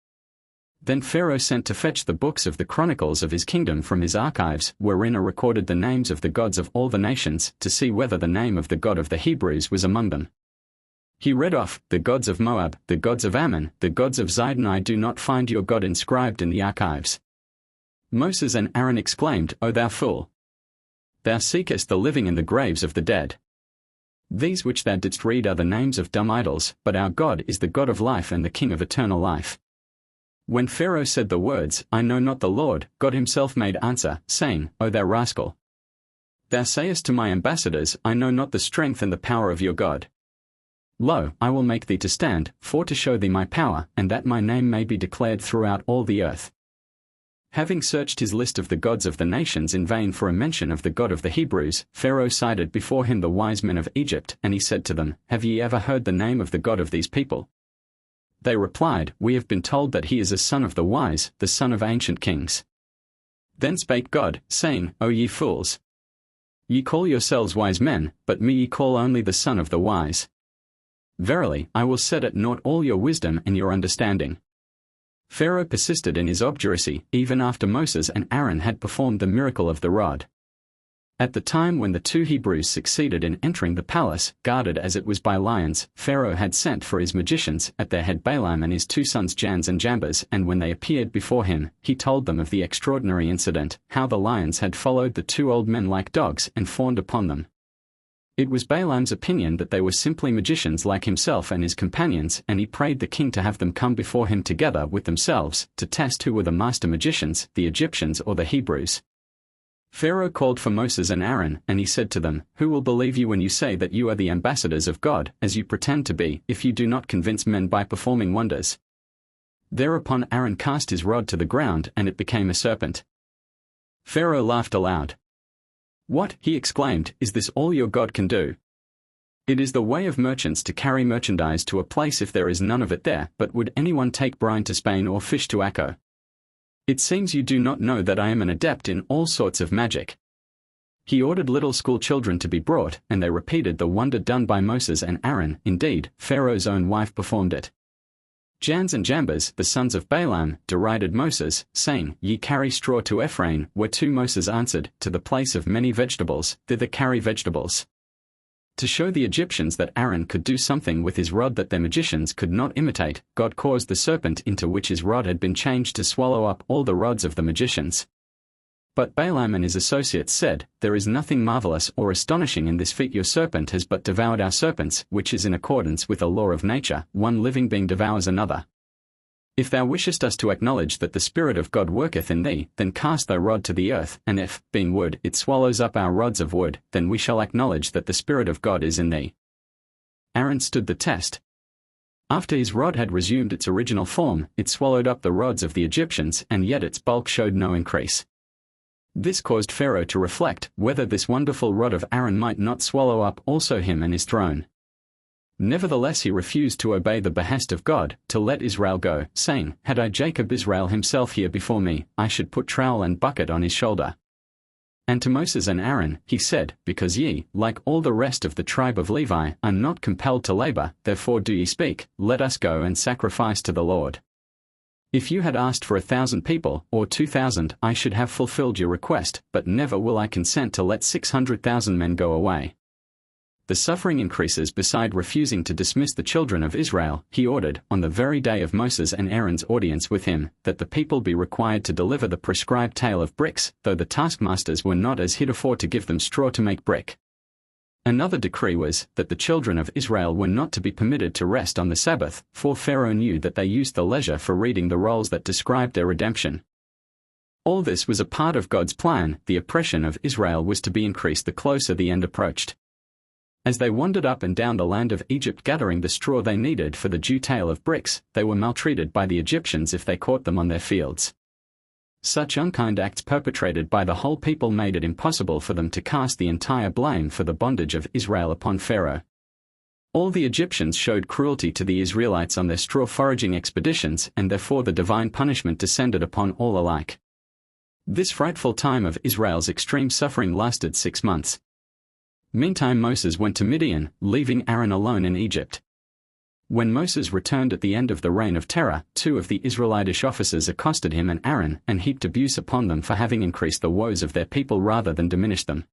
Then Pharaoh sent to fetch the books of the chronicles of his kingdom from his archives, wherein are recorded the names of the gods of all the nations, to see whether the name of the God of the Hebrews was among them. He read off, the gods of Moab, the gods of Ammon, the gods of Zidon. I do not find your God inscribed in the archives. Moses and Aaron exclaimed, O thou fool! Thou seekest the living in the graves of the dead. These which thou didst read are the names of dumb idols, but our God is the God of life and the King of eternal life. When Pharaoh said the words, I know not the Lord, God himself made answer, saying, O thou rascal! Thou sayest to my ambassadors, I know not the strength and the power of your God. Lo, I will make thee to stand, for to show thee my power, and that my name may be declared throughout all the earth. Having searched his list of the gods of the nations in vain for a mention of the God of the Hebrews, Pharaoh cited before him the wise men of Egypt, and he said to them, Have ye ever heard the name of the God of these people? They replied, We have been told that he is a son of the wise, the son of ancient kings. Then spake God, saying, O ye fools! Ye call yourselves wise men, but me ye call only the son of the wise. Verily, I will set at naught all your wisdom and your understanding. Pharaoh persisted in his obduracy, even after Moses and Aaron had performed the miracle of the rod. At the time when the two Hebrews succeeded in entering the palace, guarded as it was by lions, Pharaoh had sent for his magicians, at their head Balaam and his two sons Jans and Jambres, and when they appeared before him, he told them of the extraordinary incident, how the lions had followed the two old men like dogs and fawned upon them. It was Balaam's opinion that they were simply magicians like himself and his companions, and he prayed the king to have them come before him together with themselves, to test who were the master magicians, the Egyptians or the Hebrews. Pharaoh called for Moses and Aaron, and he said to them, Who will believe you when you say that you are the ambassadors of God, as you pretend to be, if you do not convince men by performing wonders? Thereupon Aaron cast his rod to the ground, and it became a serpent. Pharaoh laughed aloud. What, he exclaimed, is this all your God can do? It is the way of merchants to carry merchandise to a place if there is none of it there, but would anyone take brine to Spain or fish to Acco? It seems you do not know that I am an adept in all sorts of magic. He ordered little school children to be brought, and they repeated the wonder done by Moses and Aaron. Indeed, Pharaoh's own wife performed it. Jans and Jambres, the sons of Balaam, derided Moses, saying, Ye carry straw to Ephraim, whereto Moses answered, To the place of many vegetables, thither carry vegetables. To show the Egyptians that Aaron could do something with his rod that their magicians could not imitate, God caused the serpent into which his rod had been changed to swallow up all the rods of the magicians. But Balaam and his associates said, There is nothing marvelous or astonishing in this feat. Your serpent has but devoured our serpents, which is in accordance with a law of nature, one living being devours another. If thou wishest us to acknowledge that the Spirit of God worketh in thee, then cast thy rod to the earth, and if, being wood, it swallows up our rods of wood, then we shall acknowledge that the Spirit of God is in thee. Aaron stood the test. After his rod had resumed its original form, it swallowed up the rods of the Egyptians, and yet its bulk showed no increase. This caused Pharaoh to reflect whether this wonderful rod of Aaron might not swallow up also him and his throne. Nevertheless he refused to obey the behest of God, to let Israel go, saying, Had I Jacob Israel himself here before me, I should put trowel and bucket on his shoulder. And to Moses and Aaron, he said, Because ye, like all the rest of the tribe of Levi, are not compelled to labor, therefore do ye speak, Let us go and sacrifice to the Lord. If you had asked for 1,000 people, or 2,000, I should have fulfilled your request, but never will I consent to let 600,000 men go away. The suffering increases. Beside refusing to dismiss the children of Israel, he ordered, on the very day of Moses and Aaron's audience with him, that the people be required to deliver the prescribed tale of bricks, though the taskmasters were not as heretofore to give them straw to make brick. Another decree was, that the children of Israel were not to be permitted to rest on the Sabbath, for Pharaoh knew that they used the leisure for reading the rolls that described their redemption. All this was a part of God's plan. The oppression of Israel was to be increased the closer the end approached. As they wandered up and down the land of Egypt gathering the straw they needed for the due tale of bricks, they were maltreated by the Egyptians if they caught them on their fields. Such unkind acts perpetrated by the whole people made it impossible for them to cast the entire blame for the bondage of Israel upon Pharaoh. All the Egyptians showed cruelty to the Israelites on their straw foraging expeditions, and therefore the divine punishment descended upon all alike. This frightful time of Israel's extreme suffering lasted 6 months. Meantime Moses went to Midian, leaving Aaron alone in Egypt. When Moses returned at the end of the reign of terror, 2 of the Israelitish officers accosted him and Aaron and heaped abuse upon them for having increased the woes of their people rather than diminished them.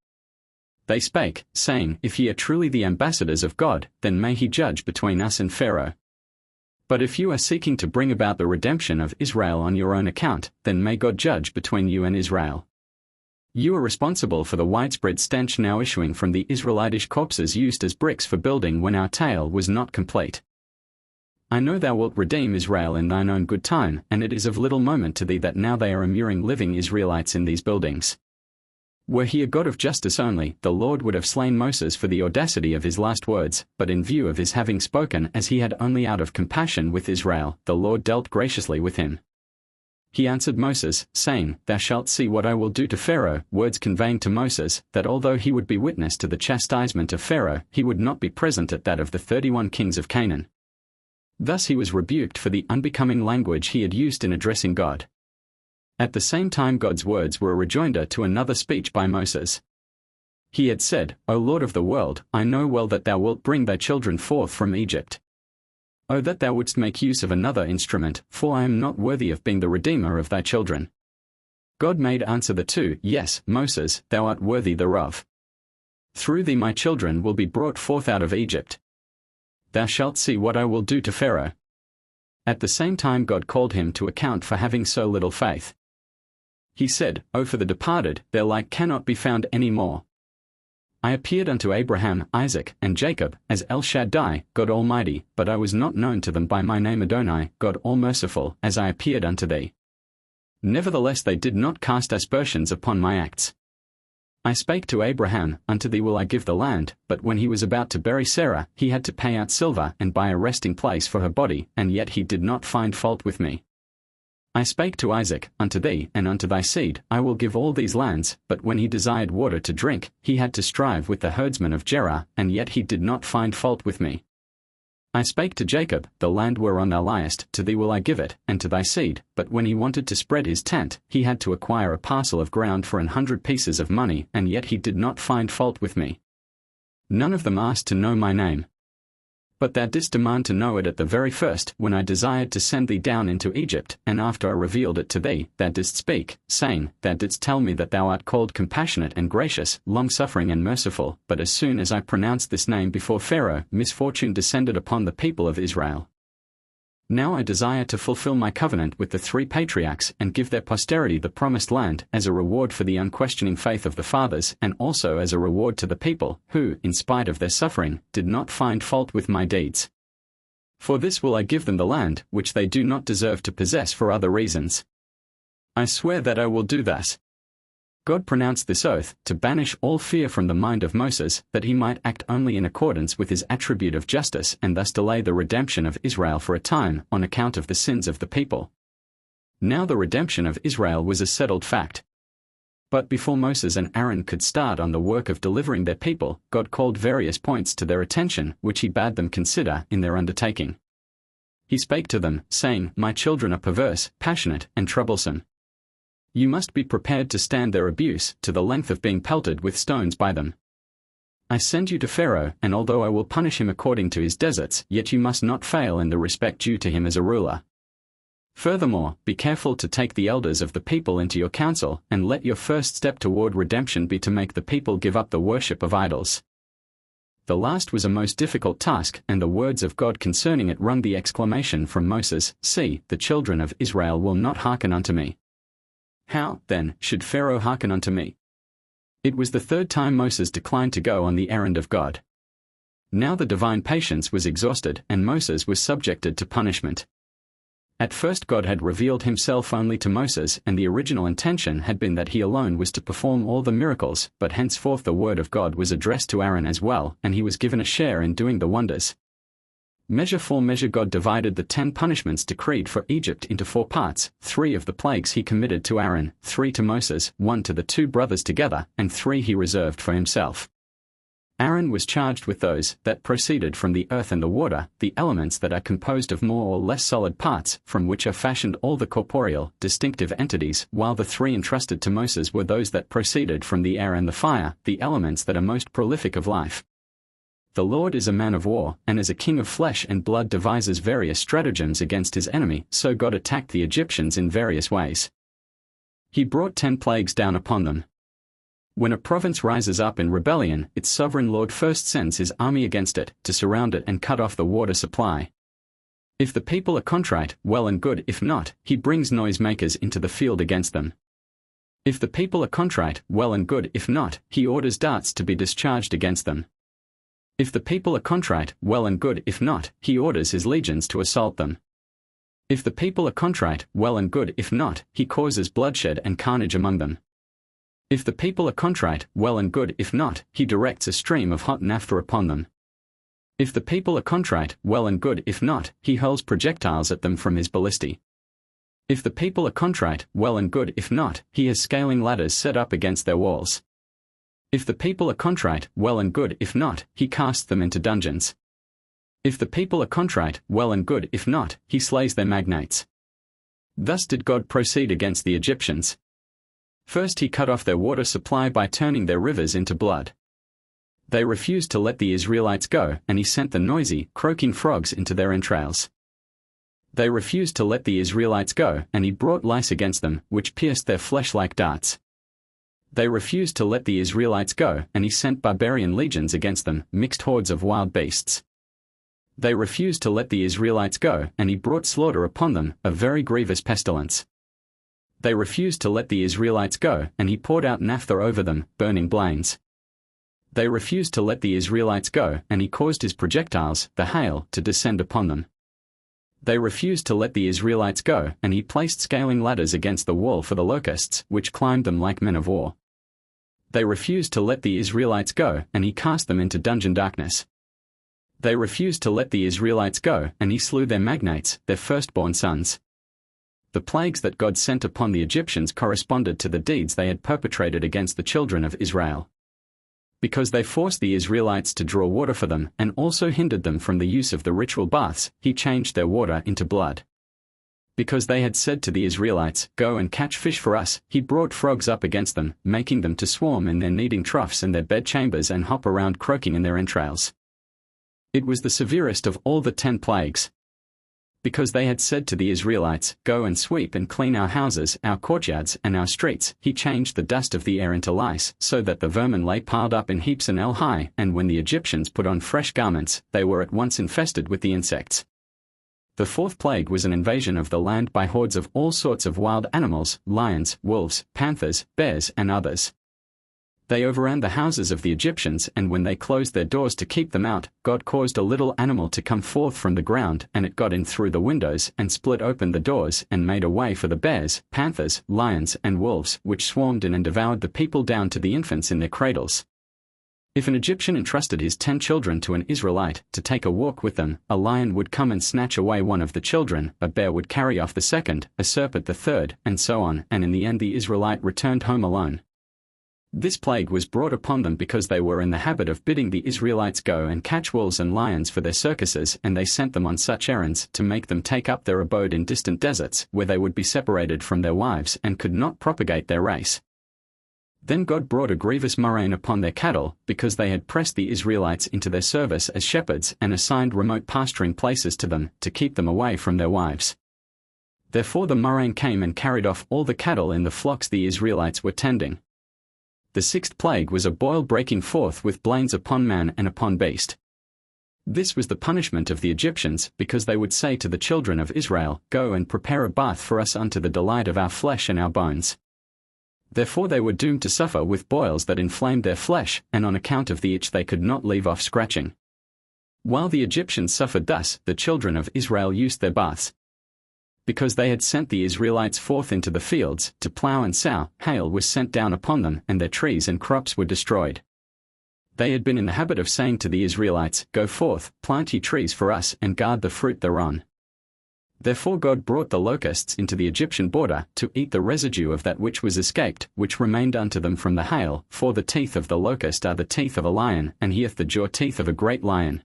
They spake, saying, If ye are truly the ambassadors of God, then may he judge between us and Pharaoh. But if you are seeking to bring about the redemption of Israel on your own account, then may God judge between you and Israel. You are responsible for the widespread stench now issuing from the Israelitish corpses used as bricks for building when our tale was not complete. I know thou wilt redeem Israel in thine own good time, and it is of little moment to thee that now they are immuring living Israelites in these buildings. Were he a God of justice only, the Lord would have slain Moses for the audacity of his last words, but in view of his having spoken as he had only out of compassion with Israel, the Lord dealt graciously with him. He answered Moses, saying, Thou shalt see what I will do to Pharaoh, words conveying to Moses, that although he would be witness to the chastisement of Pharaoh, he would not be present at that of the 31 kings of Canaan. Thus he was rebuked for the unbecoming language he had used in addressing God. At the same time God's words were a rejoinder to another speech by Moses. He had said, O Lord of the world, I know well that thou wilt bring thy children forth from Egypt. O that thou wouldst make use of another instrument, for I am not worthy of being the redeemer of thy children. God made answer thereto, Yes, Moses, thou art worthy thereof. Through thee my children will be brought forth out of Egypt. Thou shalt see what I will do to Pharaoh. At the same time God called him to account for having so little faith. He said, O for the departed, their like cannot be found any more. I appeared unto Abraham, Isaac, and Jacob, as El Shaddai, God Almighty, but I was not known to them by my name Adonai, God All-Merciful, as I appeared unto thee. Nevertheless they did not cast aspersions upon my acts. I spake to Abraham, Unto thee will I give the land, but when he was about to bury Sarah, he had to pay out silver and buy a resting place for her body, and yet he did not find fault with me. I spake to Isaac, Unto thee and unto thy seed I will give all these lands, but when he desired water to drink, he had to strive with the herdsmen of Gerar, and yet he did not find fault with me. I spake to Jacob, The land whereon thou liest, to thee will I give it, and to thy seed, but when he wanted to spread his tent, he had to acquire a parcel of ground for 100 pieces of money, and yet he did not find fault with me. None of them asked to know my name. But thou didst demand to know it at the very first, when I desired to send thee down into Egypt, and after I revealed it to thee, thou didst speak, saying, Thou didst tell me that thou art called compassionate and gracious, long-suffering and merciful, but as soon as I pronounced this name before Pharaoh, misfortune descended upon the people of Israel. Now I desire to fulfill my covenant with the 3 patriarchs and give their posterity the promised land, as a reward for the unquestioning faith of the fathers, and also as a reward to the people, who, in spite of their suffering, did not find fault with my deeds. For this will I give them the land, which they do not deserve to possess for other reasons. I swear that I will do thus. God pronounced this oath, to banish all fear from the mind of Moses, that he might act only in accordance with his attribute of justice and thus delay the redemption of Israel for a time, on account of the sins of the people. Now the redemption of Israel was a settled fact. But before Moses and Aaron could start on the work of delivering their people, God called various points to their attention, which he bade them consider in their undertaking. He spake to them, saying, My children are perverse, passionate, and troublesome. You must be prepared to stand their abuse, to the length of being pelted with stones by them. I send you to Pharaoh, and although I will punish him according to his deserts, yet you must not fail in the respect due to him as a ruler. Furthermore, be careful to take the elders of the people into your counsel, and let your first step toward redemption be to make the people give up the worship of idols. The last was a most difficult task, and the words of God concerning it wrung the exclamation from Moses, See, the children of Israel will not hearken unto me. How, then, should Pharaoh hearken unto me? It was the 3rd time Moses declined to go on the errand of God. Now the divine patience was exhausted, and Moses was subjected to punishment. At first God had revealed himself only to Moses, and the original intention had been that he alone was to perform all the miracles, but henceforth the word of God was addressed to Aaron as well, and he was given a share in doing the wonders. Measure for measure God divided the 10 punishments decreed for Egypt into 4 parts, 3 of the plagues he committed to Aaron, 3 to Moses, 1 to the 2 brothers together, and 3 he reserved for himself. Aaron was charged with those that proceeded from the earth and the water, the elements that are composed of more or less solid parts, from which are fashioned all the corporeal, distinctive entities, while the 3 entrusted to Moses were those that proceeded from the air and the fire, the elements that are most prolific of life. The Lord is a man of war, and as a king of flesh and blood devises various stratagems against his enemy, so God attacked the Egyptians in various ways. He brought 10 plagues down upon them. When a province rises up in rebellion, its sovereign lord first sends his army against it, to surround it and cut off the water supply. If the people are contrite, well and good; if not, he brings noisemakers into the field against them. If the people are contrite, well and good; if not, he orders darts to be discharged against them. If the people are contrite, well and good; if not, he orders his legions to assault them. If the people are contrite, well and good; if not, he causes bloodshed and carnage among them. If the people are contrite, well and good; if not, he directs a stream of hot naphtha upon them. If the people are contrite, well and good; if not, he hurls projectiles at them from his ballistae. If the people are contrite, well and good; if not, he has scaling ladders set up against their walls. If the people are contrite, well and good; if not, he casts them into dungeons. If the people are contrite, well and good; if not, he slays their magnates. Thus did God proceed against the Egyptians. First he cut off their water supply by turning their rivers into blood. They refused to let the Israelites go, and he sent the noisy, croaking frogs into their entrails. They refused to let the Israelites go, and he brought lice against them, which pierced their flesh like darts. They refused to let the Israelites go, and he sent barbarian legions against them, mixed hordes of wild beasts. They refused to let the Israelites go, and he brought slaughter upon them, a very grievous pestilence. They refused to let the Israelites go, and he poured out naphtha over them, burning blains. They refused to let the Israelites go, and he caused his projectiles, the hail, to descend upon them. They refused to let the Israelites go, and he placed scaling ladders against the wall for the locusts, which climbed them like men of war. They refused to let the Israelites go, and he cast them into dungeon darkness. They refused to let the Israelites go, and he slew their magnates, their firstborn sons. The plagues that God sent upon the Egyptians corresponded to the deeds they had perpetrated against the children of Israel. Because they forced the Israelites to draw water for them, and also hindered them from the use of the ritual baths, he changed their water into blood. Because they had said to the Israelites, "Go and catch fish for us," he brought frogs up against them, making them to swarm in their kneading troughs and their bedchambers and hop around croaking in their entrails. It was the severest of all the 10 plagues. Because they had said to the Israelites, "Go and sweep and clean our houses, our courtyards, and our streets," he changed the dust of the air into lice, so that the vermin lay piled up in heaps an ell high, and when the Egyptians put on fresh garments, they were at once infested with the insects. The 4th plague was an invasion of the land by hordes of all sorts of wild animals, lions, wolves, panthers, bears, and others. They overran the houses of the Egyptians, and when they closed their doors to keep them out, God caused a little animal to come forth from the ground, and it got in through the windows, and split open the doors, and made a way for the bears, panthers, lions, and wolves, which swarmed in and devoured the people down to the infants in their cradles. If an Egyptian entrusted his 10 children to an Israelite, to take a walk with them, a lion would come and snatch away one of the children, a bear would carry off the second, a serpent the third, and so on, and in the end the Israelite returned home alone. This plague was brought upon them because they were in the habit of bidding the Israelites go and catch wolves and lions for their circuses, and they sent them on such errands to make them take up their abode in distant deserts, where they would be separated from their wives and could not propagate their race. Then God brought a grievous murrain upon their cattle, because they had pressed the Israelites into their service as shepherds and assigned remote pasturing places to them, to keep them away from their wives. Therefore the murrain came and carried off all the cattle in the flocks the Israelites were tending. The 6th plague was a boil breaking forth with blains upon man and upon beast. This was the punishment of the Egyptians, because they would say to the children of Israel, "Go and prepare a bath for us unto the delight of our flesh and our bones." Therefore they were doomed to suffer with boils that inflamed their flesh, and on account of the itch they could not leave off scratching. While the Egyptians suffered thus, the children of Israel used their baths. Because they had sent the Israelites forth into the fields, to plough and sow, hail was sent down upon them, and their trees and crops were destroyed. They had been in the habit of saying to the Israelites, "Go forth, plant ye trees for us, and guard the fruit thereon." Therefore God brought the locusts into the Egyptian border, to eat the residue of that which was escaped, which remained unto them from the hail, for the teeth of the locust are the teeth of a lion, and he hath the jaw teeth of a great lion.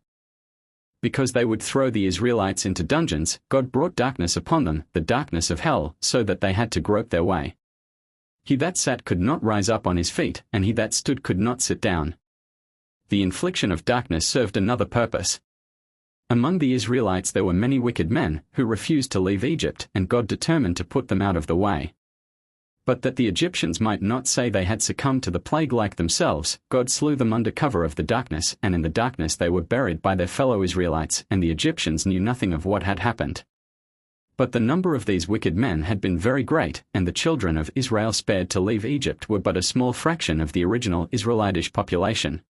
Because they would throw the Israelites into dungeons, God brought darkness upon them, the darkness of hell, so that they had to grope their way. He that sat could not rise up on his feet, and he that stood could not sit down. The infliction of darkness served another purpose. Among the Israelites there were many wicked men who refused to leave Egypt, and God determined to put them out of the way. But that the Egyptians might not say they had succumbed to the plague like themselves, God slew them under cover of the darkness, and in the darkness they were buried by their fellow Israelites, and the Egyptians knew nothing of what had happened. But the number of these wicked men had been very great, and the children of Israel spared to leave Egypt were but a small fraction of the original Israelitish population.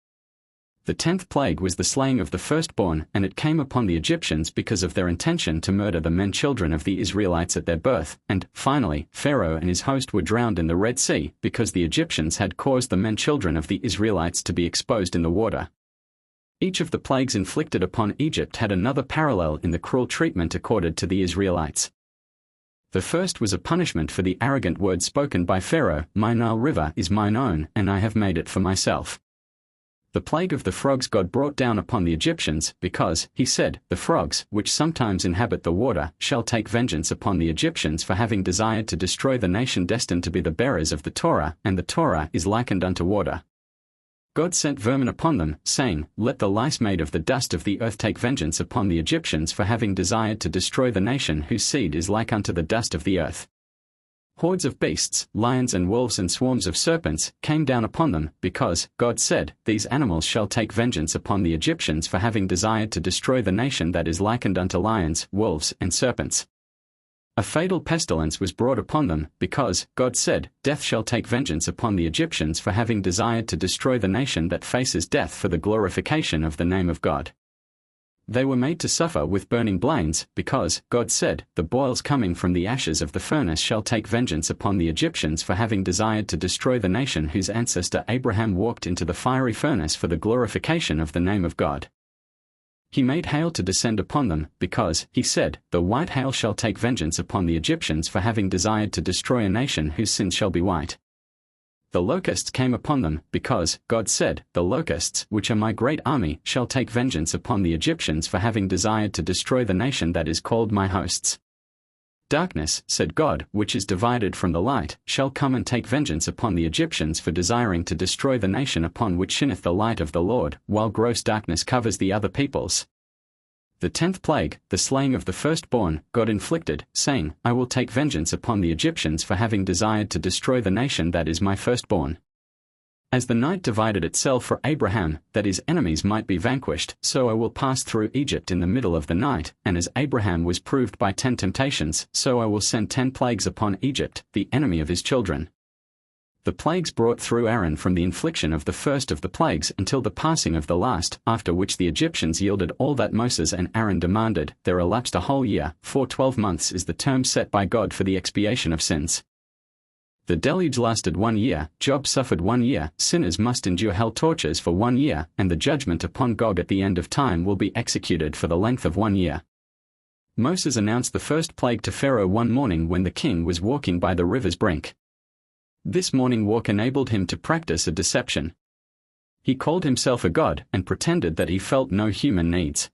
The 10th plague was the slaying of the firstborn, and it came upon the Egyptians because of their intention to murder the men children of the Israelites at their birth, and, finally, Pharaoh and his host were drowned in the Red Sea, because the Egyptians had caused the men children of the Israelites to be exposed in the water. Each of the plagues inflicted upon Egypt had another parallel in the cruel treatment accorded to the Israelites. The first was a punishment for the arrogant words spoken by Pharaoh, "My Nile River is mine own, and I have made it for myself." The plague of the frogs God brought down upon the Egyptians, because, he said, the frogs, which sometimes inhabit the water, shall take vengeance upon the Egyptians for having desired to destroy the nation destined to be the bearers of the Torah, and the Torah is likened unto water. God sent vermin upon them, saying, "Let the lice made of the dust of the earth take vengeance upon the Egyptians for having desired to destroy the nation whose seed is like unto the dust of the earth." Hordes of beasts, lions and wolves and swarms of serpents, came down upon them, because, God said, "These animals shall take vengeance upon the Egyptians for having desired to destroy the nation that is likened unto lions, wolves, and serpents." A fatal pestilence was brought upon them, because, God said, "Death shall take vengeance upon the Egyptians for having desired to destroy the nation that faces death for the glorification of the name of God." They were made to suffer with burning blains, because, God said, "The boils coming from the ashes of the furnace shall take vengeance upon the Egyptians for having desired to destroy the nation whose ancestor Abraham walked into the fiery furnace for the glorification of the name of God." He made hail to descend upon them, because, he said, "The white hail shall take vengeance upon the Egyptians for having desired to destroy a nation whose sins shall be white." The locusts came upon them, because, God said, "The locusts, which are my great army, shall take vengeance upon the Egyptians for having desired to destroy the nation that is called my hosts." "Darkness," said God, "which is divided from the light, shall come and take vengeance upon the Egyptians for desiring to destroy the nation upon which shineth the light of the Lord, while gross darkness covers the other peoples." The 10th plague, the slaying of the firstborn, God inflicted, saying, "I will take vengeance upon the Egyptians for having desired to destroy the nation that is my firstborn." As the night divided itself for Abraham, that his enemies might be vanquished, so I will pass through Egypt in the middle of the night, and as Abraham was proved by 10 temptations, so I will send 10 plagues upon Egypt, the enemy of his children. The plagues brought through Aaron from the infliction of the first of the plagues until the passing of the last, after which the Egyptians yielded all that Moses and Aaron demanded. There elapsed a whole year, for 12 months is the term set by God for the expiation of sins. The deluge lasted 1 year, Job suffered 1 year, sinners must endure hell tortures for 1 year, and the judgment upon Gog at the end of time will be executed for the length of 1 year. Moses announced the first plague to Pharaoh one morning when the king was walking by the river's brink. This morning walk enabled him to practice a deception. He called himself a god and pretended that he felt no human needs.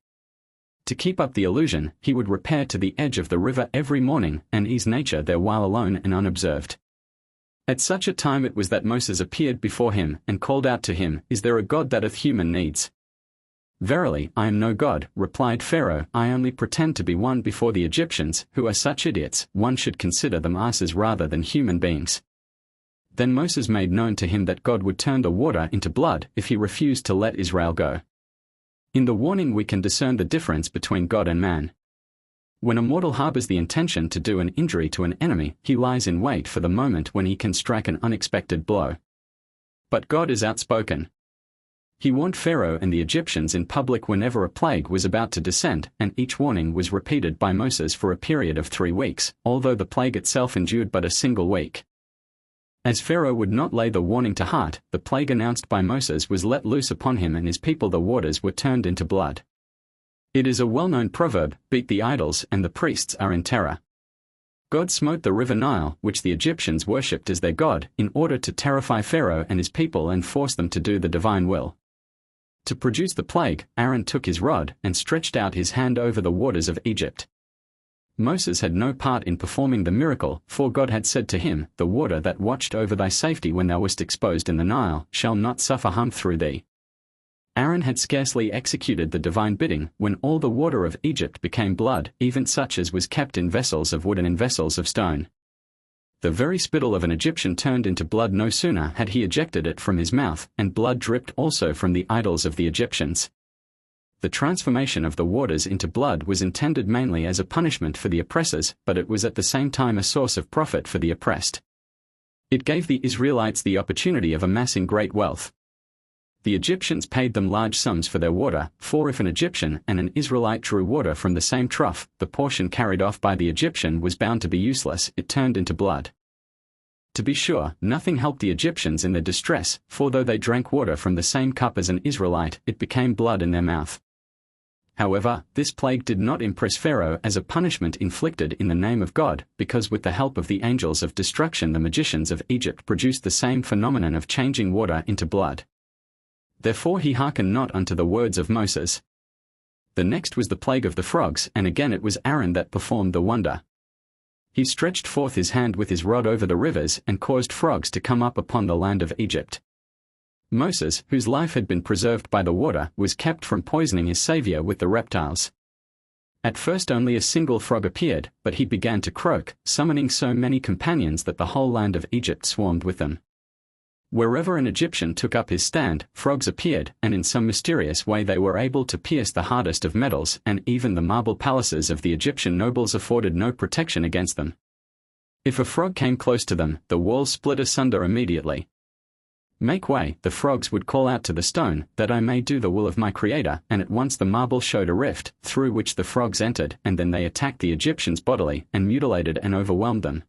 To keep up the illusion, he would repair to the edge of the river every morning and ease nature there while alone and unobserved. At such a time it was that Moses appeared before him and called out to him, "Is there a God that hath human needs?" "Verily, I am no god," replied Pharaoh, "I only pretend to be one before the Egyptians, who are such idiots, one should consider them asses rather than human beings." Then Moses made known to him that God would turn the water into blood if he refused to let Israel go. In the warning we can discern the difference between God and man. When a mortal harbors the intention to do an injury to an enemy, he lies in wait for the moment when he can strike an unexpected blow. But God is outspoken. He warned Pharaoh and the Egyptians in public whenever a plague was about to descend, and each warning was repeated by Moses for a period of 3 weeks, although the plague itself endured but a single week. As Pharaoh would not lay the warning to heart, the plague announced by Moses was let loose upon him and his people. The waters were turned into blood. It is a well-known proverb, "Beat the idols and the priests are in terror." God smote the river Nile, which the Egyptians worshipped as their god, in order to terrify Pharaoh and his people and force them to do the divine will. To produce the plague, Aaron took his rod and stretched out his hand over the waters of Egypt. Moses had no part in performing the miracle, for God had said to him, "The water that watched over thy safety when thou wast exposed in the Nile shall not suffer harm through thee." Aaron had scarcely executed the divine bidding when all the water of Egypt became blood, even such as was kept in vessels of wood and in vessels of stone. The very spittle of an Egyptian turned into blood no sooner had he ejected it from his mouth, and blood dripped also from the idols of the Egyptians. The transformation of the waters into blood was intended mainly as a punishment for the oppressors, but it was at the same time a source of profit for the oppressed. It gave the Israelites the opportunity of amassing great wealth. The Egyptians paid them large sums for their water, for if an Egyptian and an Israelite drew water from the same trough, the portion carried off by the Egyptian was bound to be useless, it turned into blood. To be sure, nothing helped the Egyptians in their distress, for though they drank water from the same cup as an Israelite, it became blood in their mouth. However, this plague did not impress Pharaoh as a punishment inflicted in the name of God, because with the help of the angels of destruction the magicians of Egypt produced the same phenomenon of changing water into blood. Therefore he hearkened not unto the words of Moses. The next was the plague of the frogs, and again it was Aaron that performed the wonder. He stretched forth his hand with his rod over the rivers, and caused frogs to come up upon the land of Egypt. Moses, whose life had been preserved by the water, was kept from poisoning his Saviour with the reptiles. At first only a single frog appeared, but he began to croak, summoning so many companions that the whole land of Egypt swarmed with them. Wherever an Egyptian took up his stand, frogs appeared, and in some mysterious way they were able to pierce the hardest of metals, and even the marble palaces of the Egyptian nobles afforded no protection against them. If a frog came close to them, the walls split asunder immediately. "Make way," the frogs would call out to the stone, "that I may do the will of my Creator," and at once the marble showed a rift, through which the frogs entered, and then they attacked the Egyptians bodily, and mutilated and overwhelmed them.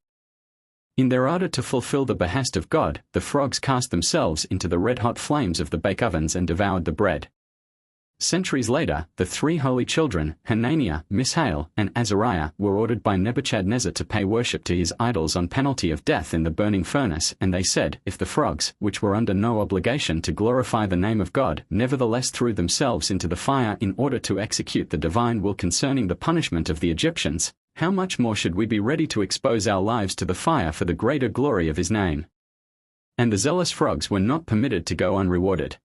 In their ardor to fulfill the behest of God, the frogs cast themselves into the red-hot flames of the bake-ovens and devoured the bread. Centuries later, the three holy children, Hananiah, Mishael, and Azariah, were ordered by Nebuchadnezzar to pay worship to his idols on penalty of death in the burning furnace, and they said, if the frogs, which were under no obligation to glorify the name of God, nevertheless threw themselves into the fire in order to execute the divine will concerning the punishment of the Egyptians, how much more should we be ready to expose our lives to the fire for the greater glory of his name? And the zealous frogs were not permitted to go unrewarded.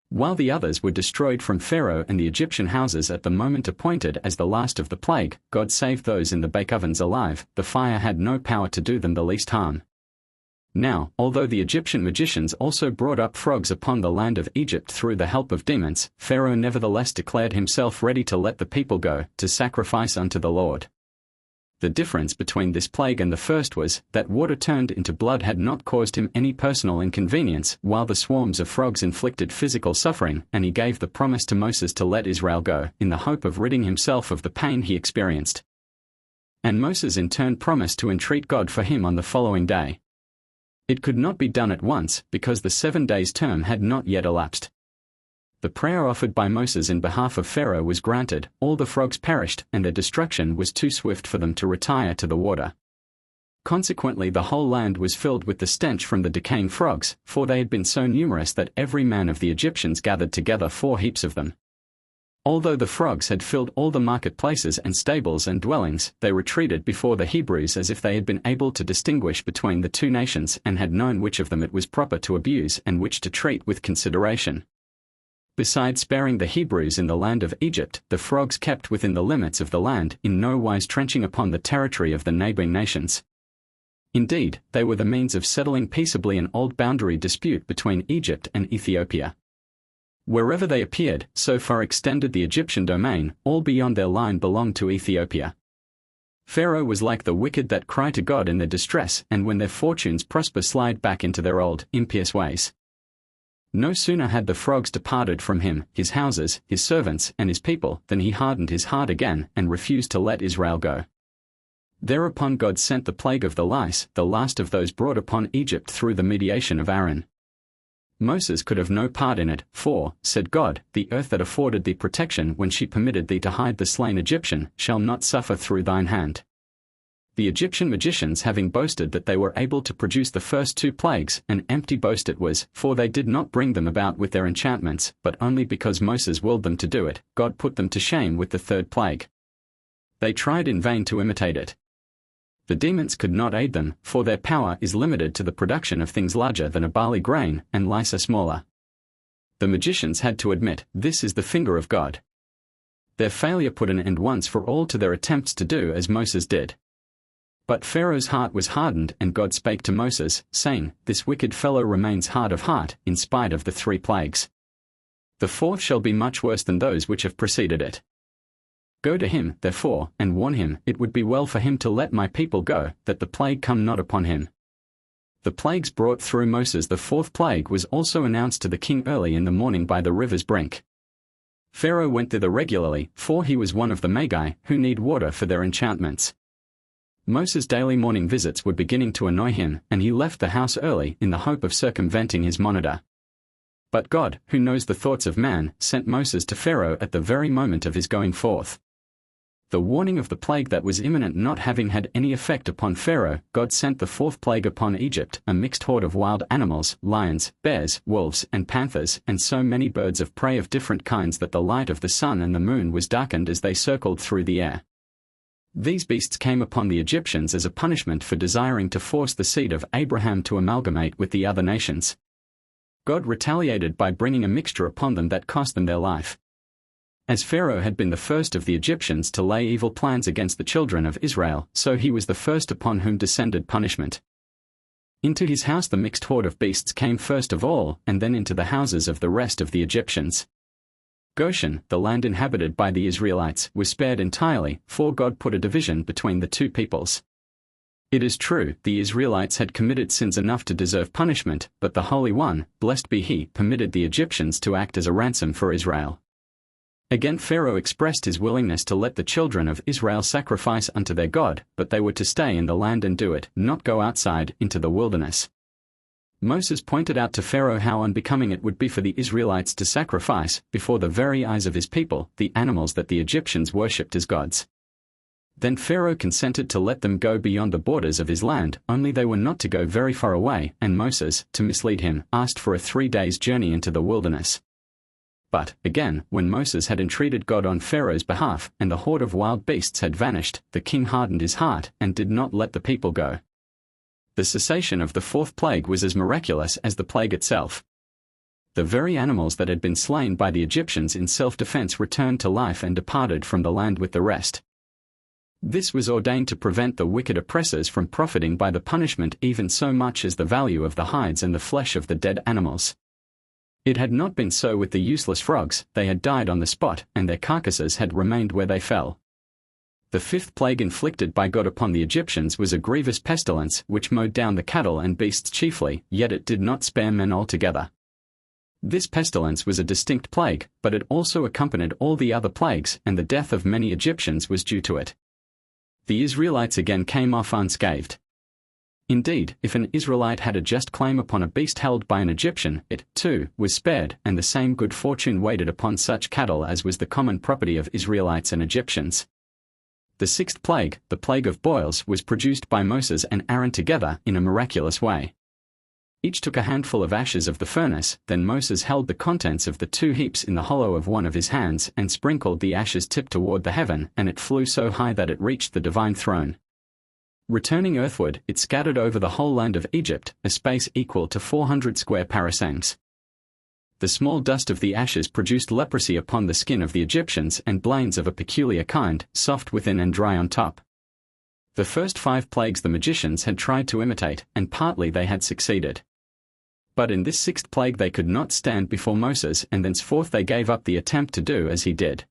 While the others were destroyed from Pharaoh and the Egyptian houses at the moment appointed as the last of the plague, God saved those in the bake-ovens alive, the fire had no power to do them the least harm. Now, although the Egyptian magicians also brought up frogs upon the land of Egypt through the help of demons, Pharaoh nevertheless declared himself ready to let the people go, to sacrifice unto the Lord. The difference between this plague and the first was that water turned into blood had not caused him any personal inconvenience, while the swarms of frogs inflicted physical suffering, and he gave the promise to Moses to let Israel go, in the hope of ridding himself of the pain he experienced. And Moses in turn promised to entreat God for him on the following day. It could not be done at once, because the 7 days' term had not yet elapsed. The prayer offered by Moses in behalf of Pharaoh was granted, all the frogs perished, and their destruction was too swift for them to retire to the water. Consequently the whole land was filled with the stench from the decaying frogs, for they had been so numerous that every man of the Egyptians gathered together 4 heaps of them. Although the frogs had filled all the marketplaces and stables and dwellings, they retreated before the Hebrews as if they had been able to distinguish between the two nations and had known which of them it was proper to abuse and which to treat with consideration. Besides sparing the Hebrews in the land of Egypt, the frogs kept within the limits of the land, in no wise trenching upon the territory of the neighboring nations. Indeed, they were the means of settling peaceably an old boundary dispute between Egypt and Ethiopia. Wherever they appeared, so far extended the Egyptian domain, all beyond their line belonged to Ethiopia. Pharaoh was like the wicked that cry to God in their distress, and when their fortunes prosper slide back into their old, impious ways. No sooner had the frogs departed from him, his houses, his servants, and his people, than he hardened his heart again, and refused to let Israel go. Thereupon God sent the plague of the lice, the last of those brought upon Egypt through the mediation of Aaron. Moses could have no part in it, for, said God, the earth that afforded thee protection when she permitted thee to hide the slain Egyptian, shall not suffer through thine hand. The Egyptian magicians having boasted that they were able to produce the first 2 plagues, an empty boast it was, for they did not bring them about with their enchantments, but only because Moses willed them to do it, God put them to shame with the 3rd plague. They tried in vain to imitate it. The demons could not aid them, for their power is limited to the production of things larger than a barley grain, and lice are smaller. The magicians had to admit, this is the finger of God. Their failure put an end once for all to their attempts to do as Moses did. But Pharaoh's heart was hardened, and God spake to Moses, saying, This wicked fellow remains hard of heart, in spite of the 3 plagues. The 4th shall be much worse than those which have preceded it. Go to him, therefore, and warn him, it would be well for him to let my people go, that the plague come not upon him. The plagues brought through Moses. The 4th plague was also announced to the king early in the morning by the river's brink. Pharaoh went thither regularly, for he was one of the Magi, who need water for their enchantments. Moses' daily morning visits were beginning to annoy him, and he left the house early in the hope of circumventing his monitor. But God, who knows the thoughts of man, sent Moses to Pharaoh at the very moment of his going forth. The warning of the plague that was imminent not having had any effect upon Pharaoh, God sent the 4th plague upon Egypt, a mixed horde of wild animals, lions, bears, wolves, and panthers, and so many birds of prey of different kinds that the light of the sun and the moon was darkened as they circled through the air. These beasts came upon the Egyptians as a punishment for desiring to force the seed of Abraham to amalgamate with the other nations. God retaliated by bringing a mixture upon them that cost them their life. As Pharaoh had been the first of the Egyptians to lay evil plans against the children of Israel, so he was the first upon whom descended punishment. Into his house the mixed horde of beasts came first of all, and then into the houses of the rest of the Egyptians. Goshen, the land inhabited by the Israelites, was spared entirely, for God put a division between the 2 peoples. It is true, the Israelites had committed sins enough to deserve punishment, but the Holy One, blessed be He, permitted the Egyptians to act as a ransom for Israel. Again Pharaoh expressed his willingness to let the children of Israel sacrifice unto their God, but they were to stay in the land and do it, not go outside into the wilderness. Moses pointed out to Pharaoh how unbecoming it would be for the Israelites to sacrifice, before the very eyes of his people, the animals that the Egyptians worshipped as gods. Then Pharaoh consented to let them go beyond the borders of his land, only they were not to go very far away, and Moses, to mislead him, asked for a 3 days' journey into the wilderness. But, again, when Moses had entreated God on Pharaoh's behalf, and the horde of wild beasts had vanished, the king hardened his heart, and did not let the people go. The cessation of the 4th plague was as miraculous as the plague itself. The very animals that had been slain by the Egyptians in self-defense returned to life and departed from the land with the rest. This was ordained to prevent the wicked oppressors from profiting by the punishment even so much as the value of the hides and the flesh of the dead animals. It had not been so with the useless frogs. They had died on the spot, and their carcasses had remained where they fell. The 5th plague inflicted by God upon the Egyptians was a grievous pestilence which mowed down the cattle and beasts chiefly, yet it did not spare men altogether. This pestilence was a distinct plague, but it also accompanied all the other plagues, and the death of many Egyptians was due to it. The Israelites again came off unscathed. Indeed, if an Israelite had a just claim upon a beast held by an Egyptian, it, too, was spared, and the same good fortune waited upon such cattle as was the common property of Israelites and Egyptians. The 6th plague, the plague of boils, was produced by Moses and Aaron together in a miraculous way. Each took a handful of ashes of the furnace, then Moses held the contents of the 2 heaps in the hollow of one of his hands and sprinkled the ashes tip toward the heaven, and it flew so high that it reached the divine throne. Returning earthward, it scattered over the whole land of Egypt, a space equal to 400 square parasangs. The small dust of the ashes produced leprosy upon the skin of the Egyptians and blains of a peculiar kind, soft within and dry on top. The first 5 plagues the magicians had tried to imitate, and partly they had succeeded. But in this 6th plague they could not stand before Moses, and thenceforth they gave up the attempt to do as he did.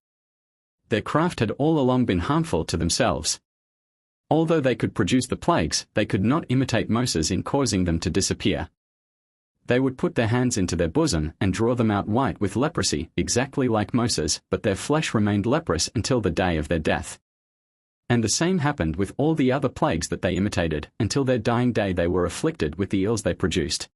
Their craft had all along been harmful to themselves. Although they could produce the plagues, they could not imitate Moses in causing them to disappear. They would put their hands into their bosom and draw them out white with leprosy, exactly like Moses, but their flesh remained leprous until the day of their death. And the same happened with all the other plagues that they imitated, until their dying day they were afflicted with the ills they produced.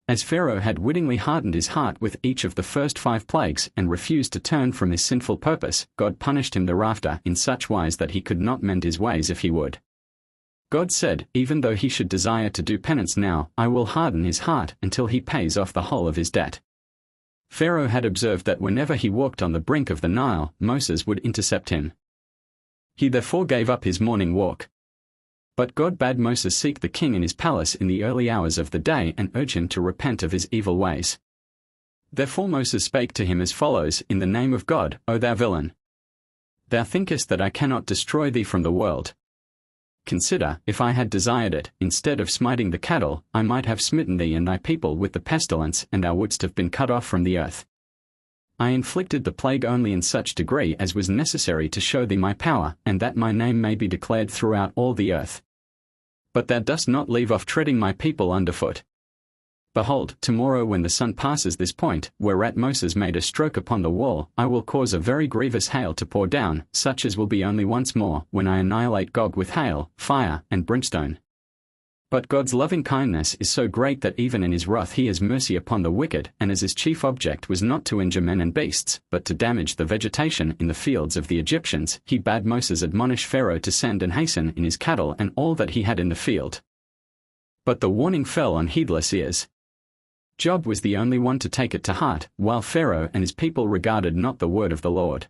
As Pharaoh had wittingly hardened his heart with each of the first 5 plagues and refused to turn from his sinful purpose, God punished him thereafter in such wise that he could not mend his ways if he would. God said, even though he should desire to do penance now, I will harden his heart until he pays off the whole of his debt. Pharaoh had observed that whenever he walked on the brink of the Nile, Moses would intercept him. He therefore gave up his morning walk. But God bade Moses seek the king in his palace in the early hours of the day and urge him to repent of his evil ways. Therefore Moses spake to him as follows, In the name of God, O thou villain! Thou thinkest that I cannot destroy thee from the world. Consider, if I had desired it, instead of smiting the cattle, I might have smitten thee and thy people with the pestilence, and thou wouldst have been cut off from the earth. I inflicted the plague only in such degree as was necessary to show thee my power, and that my name may be declared throughout all the earth. But thou dost not leave off treading my people underfoot. Behold, tomorrow when the sun passes this point, whereat Moses made a stroke upon the wall, I will cause a very grievous hail to pour down, such as will be only once more, when I annihilate Gog with hail, fire, and brimstone. But God's loving kindness is so great that even in his wrath he has mercy upon the wicked, and as his chief object was not to injure men and beasts, but to damage the vegetation in the fields of the Egyptians, he bade Moses admonish Pharaoh to send and hasten in his cattle and all that he had in the field. But the warning fell on heedless ears. Job was the only one to take it to heart, while Pharaoh and his people regarded not the word of the Lord.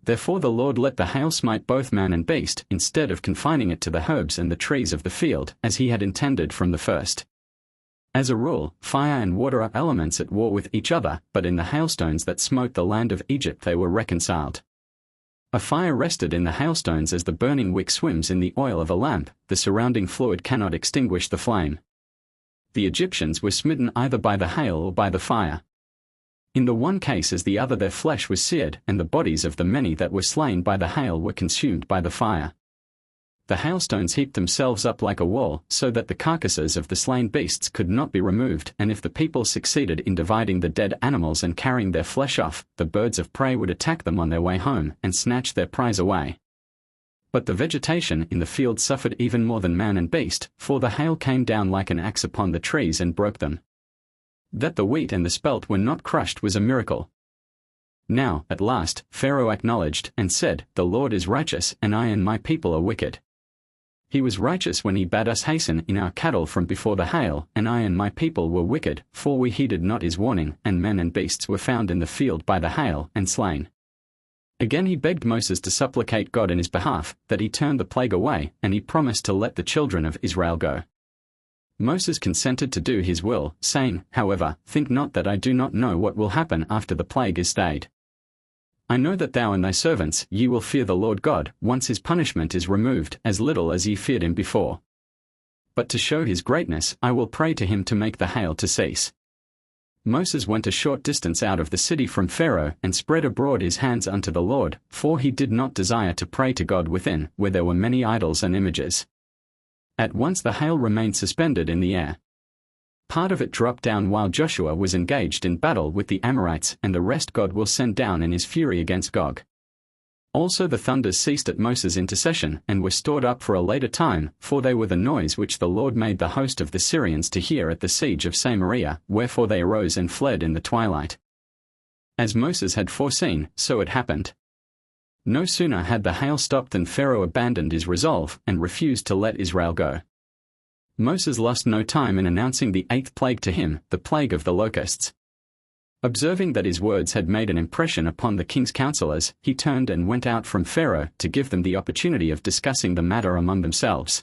Therefore the Lord let the hail smite both man and beast, instead of confining it to the herbs and the trees of the field, as he had intended from the first. As a rule, fire and water are elements at war with each other, but in the hailstones that smote the land of Egypt they were reconciled. A fire rested in the hailstones as the burning wick swims in the oil of a lamp, the surrounding fluid cannot extinguish the flame. The Egyptians were smitten either by the hail or by the fire. In the one case as the other their flesh was seared, and the bodies of the many that were slain by the hail were consumed by the fire. The hailstones heaped themselves up like a wall, so that the carcasses of the slain beasts could not be removed, and if the people succeeded in dividing the dead animals and carrying their flesh off, the birds of prey would attack them on their way home, and snatch their prize away. But the vegetation in the field suffered even more than man and beast, for the hail came down like an axe upon the trees and broke them. That the wheat and the spelt were not crushed was a miracle. Now, at last, Pharaoh acknowledged, and said, The Lord is righteous, and I and my people are wicked. He was righteous when he bade us hasten in our cattle from before the hail, and I and my people were wicked, for we heeded not his warning, and men and beasts were found in the field by the hail, and slain. Again he begged Moses to supplicate God in his behalf, that he turn the plague away, and he promised to let the children of Israel go. Moses consented to do his will, saying, However, think not that I do not know what will happen after the plague is stayed. I know that thou and thy servants, ye will fear the Lord God, once his punishment is removed, as little as ye feared him before. But to show his greatness, I will pray to him to make the hail to cease. Moses went a short distance out of the city from Pharaoh, and spread abroad his hands unto the Lord, for he did not desire to pray to God within, where there were many idols and images. At once the hail remained suspended in the air. Part of it dropped down while Joshua was engaged in battle with the Amorites, and the rest God will send down in his fury against Gog. Also the thunders ceased at Moses' intercession, and were stored up for a later time, for they were the noise which the Lord made the host of the Syrians to hear at the siege of Samaria, wherefore they arose and fled in the twilight. As Moses had foreseen, so it happened. No sooner had the hail stopped than Pharaoh abandoned his resolve, and refused to let Israel go. Moses lost no time in announcing the 8th plague to him, the plague of the locusts. Observing that his words had made an impression upon the king's counselors, he turned and went out from Pharaoh to give them the opportunity of discussing the matter among themselves.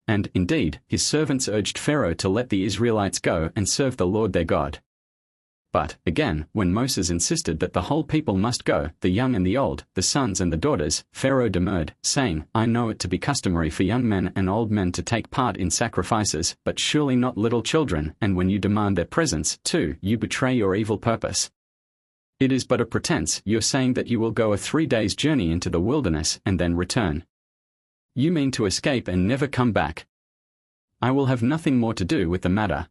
And, indeed, his servants urged Pharaoh to let the Israelites go and serve the Lord their God. But, again, when Moses insisted that the whole people must go, the young and the old, the sons and the daughters, Pharaoh demurred, saying, I know it to be customary for young men and old men to take part in sacrifices, but surely not little children, and when you demand their presence, too, you betray your evil purpose. It is but a pretense, you're saying that you will go a 3 days' journey into the wilderness and then return. You mean to escape and never come back. I will have nothing more to do with the matter.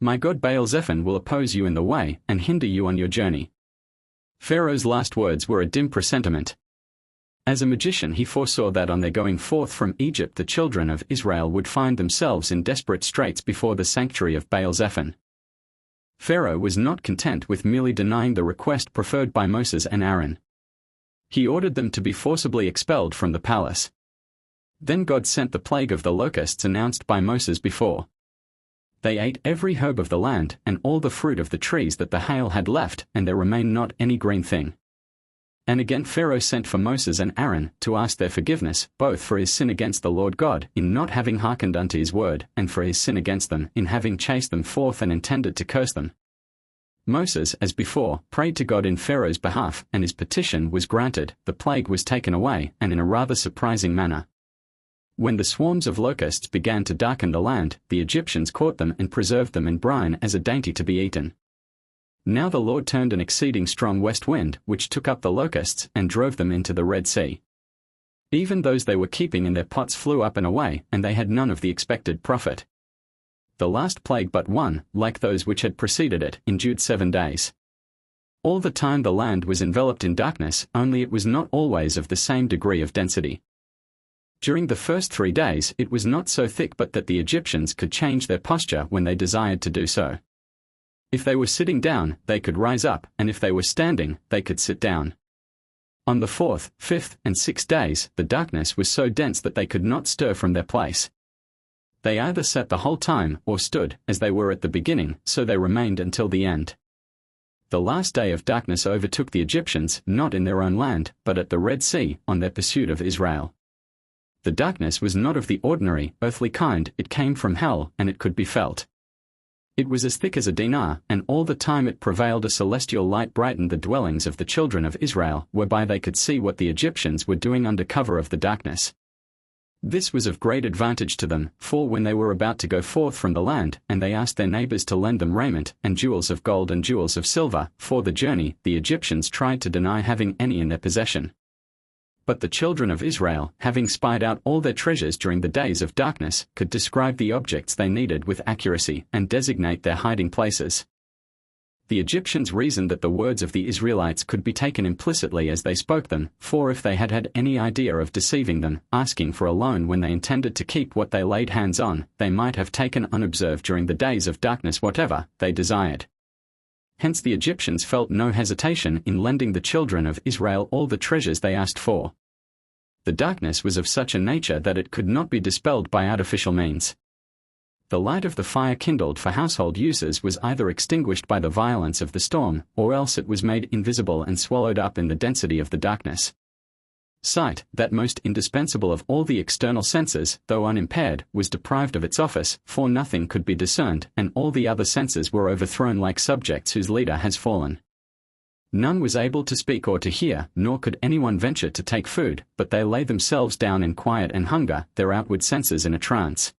My god Baal-zephon will oppose you in the way, and hinder you on your journey. Pharaoh's last words were a dim presentiment. As a magician he foresaw that on their going forth from Egypt the children of Israel would find themselves in desperate straits before the sanctuary of Baal-zephon. Pharaoh was not content with merely denying the request preferred by Moses and Aaron. He ordered them to be forcibly expelled from the palace. Then God sent the plague of the locusts announced by Moses before. They ate every herb of the land, and all the fruit of the trees that the hail had left, and there remained not any green thing. And again Pharaoh sent for Moses and Aaron, to ask their forgiveness, both for his sin against the Lord God, in not having hearkened unto his word, and for his sin against them, in having chased them forth and intended to curse them. Moses, as before, prayed to God in Pharaoh's behalf, and his petition was granted. The plague was taken away, and in a rather surprising manner. When the swarms of locusts began to darken the land, the Egyptians caught them and preserved them in brine as a dainty to be eaten. Now the Lord turned an exceeding strong west wind, which took up the locusts and drove them into the Red Sea. Even those they were keeping in their pots flew up and away, and they had none of the expected profit. The last plague but one, like those which had preceded it, endured 7 days. All the time the land was enveloped in darkness, only it was not always of the same degree of density. During the first 3 days it was not so thick but that the Egyptians could change their posture when they desired to do so. If they were sitting down, they could rise up, and if they were standing, they could sit down. On the 4th, 5th, and 6th days, the darkness was so dense that they could not stir from their place. They either sat the whole time, or stood, as they were at the beginning, so they remained until the end. The last day of darkness overtook the Egyptians, not in their own land, but at the Red Sea, on their pursuit of Israel. The darkness was not of the ordinary, earthly kind, it came from hell, and it could be felt. It was as thick as a dinar, and all the time it prevailed a celestial light brightened the dwellings of the children of Israel, whereby they could see what the Egyptians were doing under cover of the darkness. This was of great advantage to them, for when they were about to go forth from the land, and they asked their neighbors to lend them raiment, and jewels of gold and jewels of silver, for the journey, the Egyptians tried to deny having any in their possession. But the children of Israel, having spied out all their treasures during the days of darkness, could describe the objects they needed with accuracy, and designate their hiding places. The Egyptians reasoned that the words of the Israelites could be taken implicitly as they spoke them, for if they had had any idea of deceiving them, asking for a loan when they intended to keep what they laid hands on, they might have taken unobserved during the days of darkness whatever they desired. Hence the Egyptians felt no hesitation in lending the children of Israel all the treasures they asked for. The darkness was of such a nature that it could not be dispelled by artificial means. The light of the fire kindled for household uses was either extinguished by the violence of the storm, or else it was made invisible and swallowed up in the density of the darkness. Sight, that most indispensable of all the external senses, though unimpaired, was deprived of its office, for nothing could be discerned, and all the other senses were overthrown like subjects whose leader has fallen. None was able to speak or to hear, nor could anyone venture to take food, but they lay themselves down in quiet and hunger, their outward senses in a trance.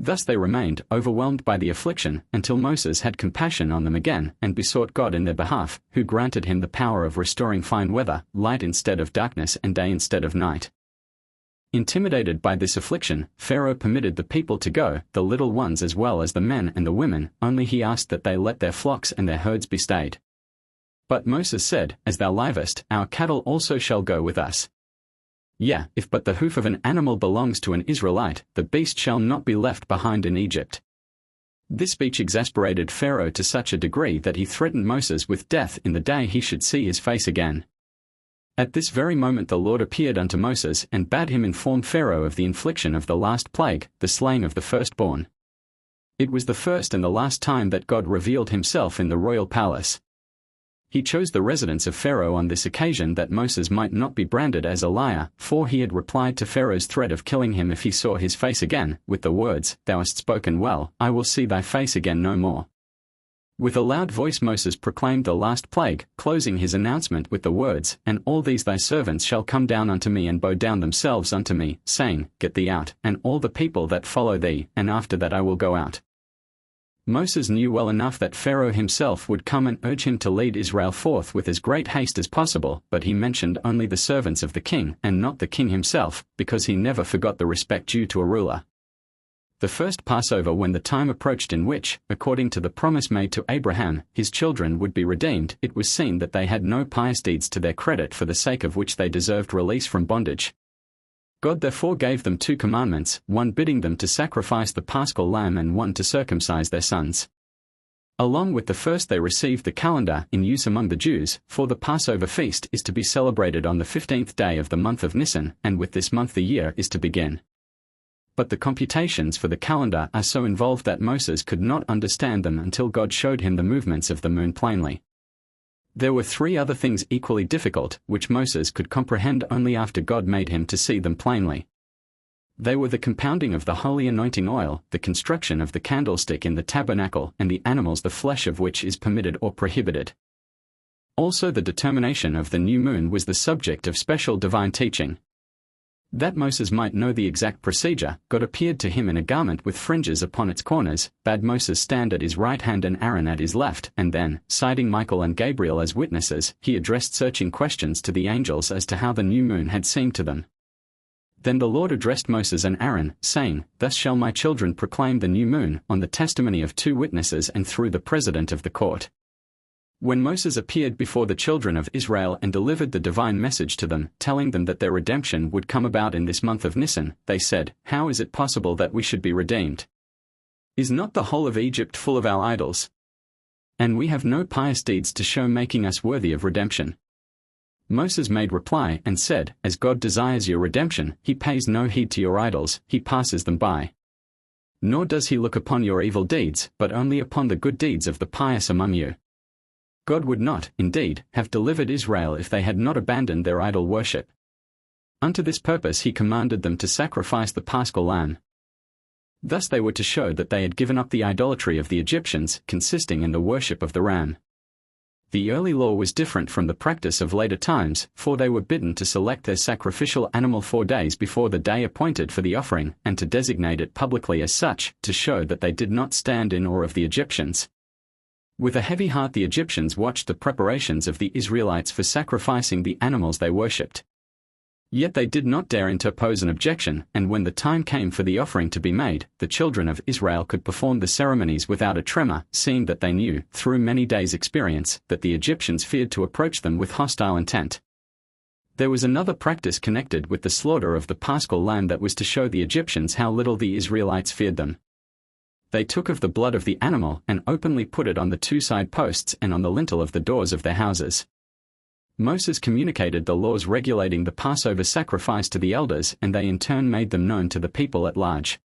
Thus they remained, overwhelmed by the affliction, until Moses had compassion on them again, and besought God in their behalf, who granted him the power of restoring fine weather, light instead of darkness and day instead of night. Intimidated by this affliction, Pharaoh permitted the people to go, the little ones as well as the men and the women, only he asked that they let their flocks and their herds be stayed. But Moses said, As thou livest, our cattle also shall go with us. Yea, if but the hoof of an animal belongs to an Israelite, the beast shall not be left behind in Egypt. This speech exasperated Pharaoh to such a degree that he threatened Moses with death in the day he should see his face again. At this very moment the Lord appeared unto Moses and bade him inform Pharaoh of the infliction of the last plague, the slaying of the firstborn. It was the first and the last time that God revealed himself in the royal palace. He chose the residence of Pharaoh on this occasion that Moses might not be branded as a liar, for he had replied to Pharaoh's threat of killing him if he saw his face again, with the words, Thou hast spoken well, I will see thy face again no more. With a loud voice Moses proclaimed the last plague, closing his announcement with the words, And all these thy servants shall come down unto me and bow down themselves unto me, saying, Get thee out, and all the people that follow thee, and after that I will go out. Moses knew well enough that Pharaoh himself would come and urge him to lead Israel forth with as great haste as possible, but he mentioned only the servants of the king, and not the king himself, because he never forgot the respect due to a ruler. The first Passover, when the time approached in which, according to the promise made to Abraham, his children would be redeemed, it was seen that they had no pious deeds to their credit for the sake of which they deserved release from bondage. God therefore gave them 2 commandments, one bidding them to sacrifice the paschal lamb and one to circumcise their sons. Along with the first they received the calendar in use among the Jews, for the Passover feast is to be celebrated on the 15th day of the month of Nisan, and with this month the year is to begin. But the computations for the calendar are so involved that Moses could not understand them until God showed him the movements of the moon plainly. There were 3 other things equally difficult, which Moses could comprehend only after God made him to see them plainly. They were the compounding of the holy anointing oil, the construction of the candlestick in the tabernacle, and the animals the flesh of which is permitted or prohibited. Also the determination of the new moon was the subject of special divine teaching. That Moses might know the exact procedure, God appeared to him in a garment with fringes upon its corners, bade Moses stand at his right hand and Aaron at his left, and then, citing Michael and Gabriel as witnesses, he addressed searching questions to the angels as to how the new moon had seemed to them. Then the Lord addressed Moses and Aaron, saying, Thus shall my children proclaim the new moon, on the testimony of 2 witnesses and through the president of the court. When Moses appeared before the children of Israel and delivered the divine message to them, telling them that their redemption would come about in this month of Nisan, they said, How is it possible that we should be redeemed? Is not the whole of Egypt full of our idols? And we have no pious deeds to show making us worthy of redemption. Moses made reply and said, As God desires your redemption, he pays no heed to your idols, he passes them by. Nor does he look upon your evil deeds, but only upon the good deeds of the pious among you. God would not, indeed, have delivered Israel if they had not abandoned their idol worship. Unto this purpose he commanded them to sacrifice the paschal lamb. Thus they were to show that they had given up the idolatry of the Egyptians, consisting in the worship of the ram. The early law was different from the practice of later times, for they were bidden to select their sacrificial animal 4 days before the day appointed for the offering, and to designate it publicly as such, to show that they did not stand in awe of the Egyptians. With a heavy heart the Egyptians watched the preparations of the Israelites for sacrificing the animals they worshipped. Yet they did not dare interpose an objection, and when the time came for the offering to be made, the children of Israel could perform the ceremonies without a tremor, seeing that they knew, through many days' experience, that the Egyptians feared to approach them with hostile intent. There was another practice connected with the slaughter of the paschal lamb that was to show the Egyptians how little the Israelites feared them. They took of the blood of the animal and openly put it on the 2 side posts and on the lintel of the doors of their houses. Moses communicated the laws regulating the Passover sacrifice to the elders, and they in turn made them known to the people at large.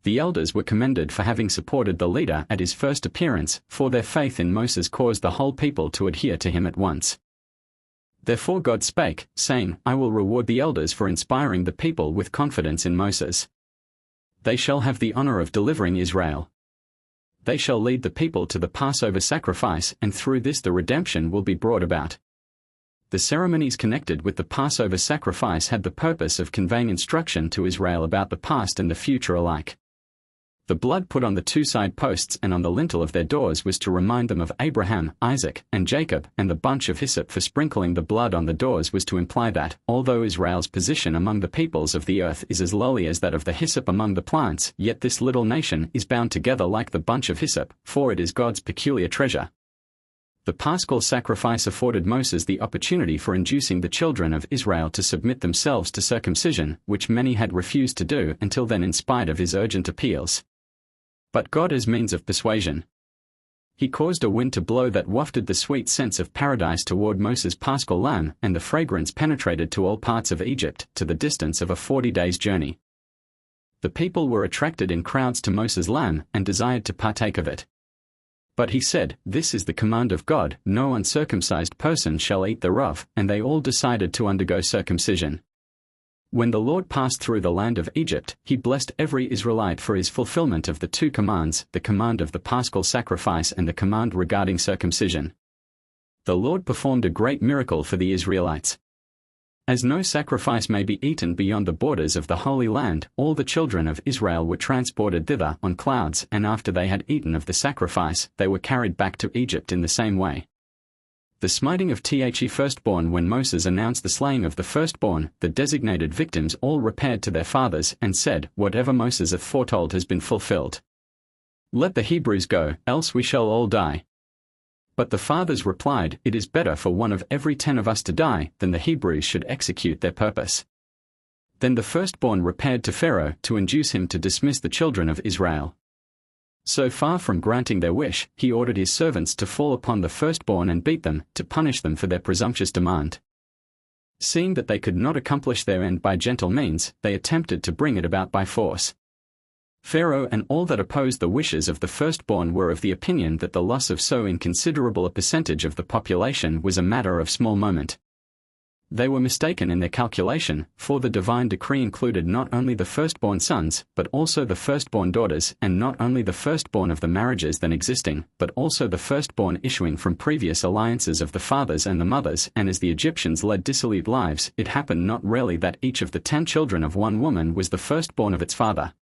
The elders were commended for having supported the leader at his first appearance, for their faith in Moses caused the whole people to adhere to him at once. Therefore God spake, saying, I will reward the elders for inspiring the people with confidence in Moses. They shall have the honor of delivering Israel. They shall lead the people to the Passover sacrifice, and through this the redemption will be brought about. The ceremonies connected with the Passover sacrifice had the purpose of conveying instruction to Israel about the past and the future alike. The blood put on the 2 side posts and on the lintel of their doors was to remind them of Abraham, Isaac, and Jacob, and the bunch of hyssop for sprinkling the blood on the doors was to imply that, although Israel's position among the peoples of the earth is as lowly as that of the hyssop among the plants, yet this little nation is bound together like the bunch of hyssop, for it is God's peculiar treasure. The paschal sacrifice afforded Moses the opportunity for inducing the children of Israel to submit themselves to circumcision, which many had refused to do until then in spite of his urgent appeals. But God as means of persuasion. He caused a wind to blow that wafted the sweet scents of paradise toward Moses' paschal lamb, and the fragrance penetrated to all parts of Egypt, to the distance of a 40 days' journey. The people were attracted in crowds to Moses' lamb, and desired to partake of it. But he said, This is the command of God, no uncircumcised person shall eat thereof, and they all decided to undergo circumcision. When the Lord passed through the land of Egypt, he blessed every Israelite for his fulfillment of the 2 commands, the command of the paschal sacrifice and the command regarding circumcision. The Lord performed a great miracle for the Israelites. As no sacrifice may be eaten beyond the borders of the Holy Land, all the children of Israel were transported thither on clouds, and after they had eaten of the sacrifice, they were carried back to Egypt in the same way. The smiting of the firstborn. When Moses announced the slaying of the firstborn, the designated victims all repaired to their fathers and said, Whatever Moses hath foretold has been fulfilled. Let the Hebrews go, else we shall all die. But the fathers replied, It is better for 1 of every 10 of us to die, than the Hebrews should execute their purpose. Then the firstborn repaired to Pharaoh to induce him to dismiss the children of Israel. So far from granting their wish, he ordered his servants to fall upon the firstborn and beat them, to punish them for their presumptuous demand. Seeing that they could not accomplish their end by gentle means, they attempted to bring it about by force. Pharaoh and all that opposed the wishes of the firstborn were of the opinion that the loss of so inconsiderable a percentage of the population was a matter of small moment. They were mistaken in their calculation, for the divine decree included not only the firstborn sons, but also the firstborn daughters, and not only the firstborn of the marriages then existing, but also the firstborn issuing from previous alliances of the fathers and the mothers. And as the Egyptians led dissolute lives, it happened not rarely that each of the 10 children of one woman was the firstborn of its father.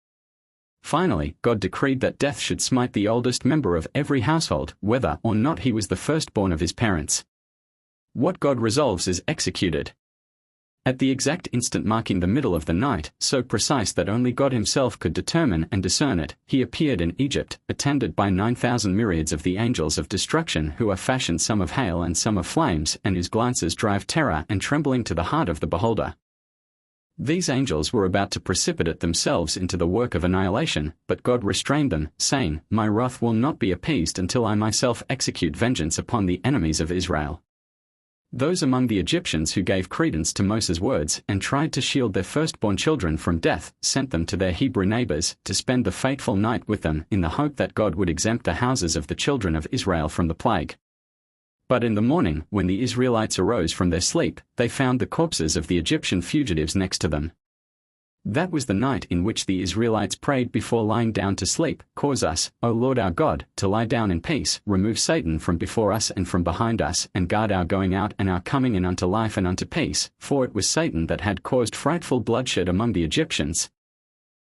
Finally, God decreed that death should smite the oldest member of every household, whether or not he was the firstborn of his parents. What God resolves is executed. At the exact instant marking the middle of the night, so precise that only God himself could determine and discern it, he appeared in Egypt, attended by 9,000 myriads of the angels of destruction, who are fashioned some of hail and some of flames, and whose glances drive terror and trembling to the heart of the beholder. These angels were about to precipitate themselves into the work of annihilation, but God restrained them, saying, "My wrath will not be appeased until I myself execute vengeance upon the enemies of Israel." Those among the Egyptians who gave credence to Moses' words and tried to shield their firstborn children from death sent them to their Hebrew neighbors to spend the fateful night with them in the hope that God would exempt the houses of the children of Israel from the plague. But in the morning, when the Israelites arose from their sleep, they found the corpses of the Egyptian fugitives next to them. That was the night in which the Israelites prayed before lying down to sleep, "Cause us, O Lord our God, to lie down in peace, remove Satan from before us and from behind us, and guard our going out and our coming in unto life and unto peace," for it was Satan that had caused frightful bloodshed among the Egyptians.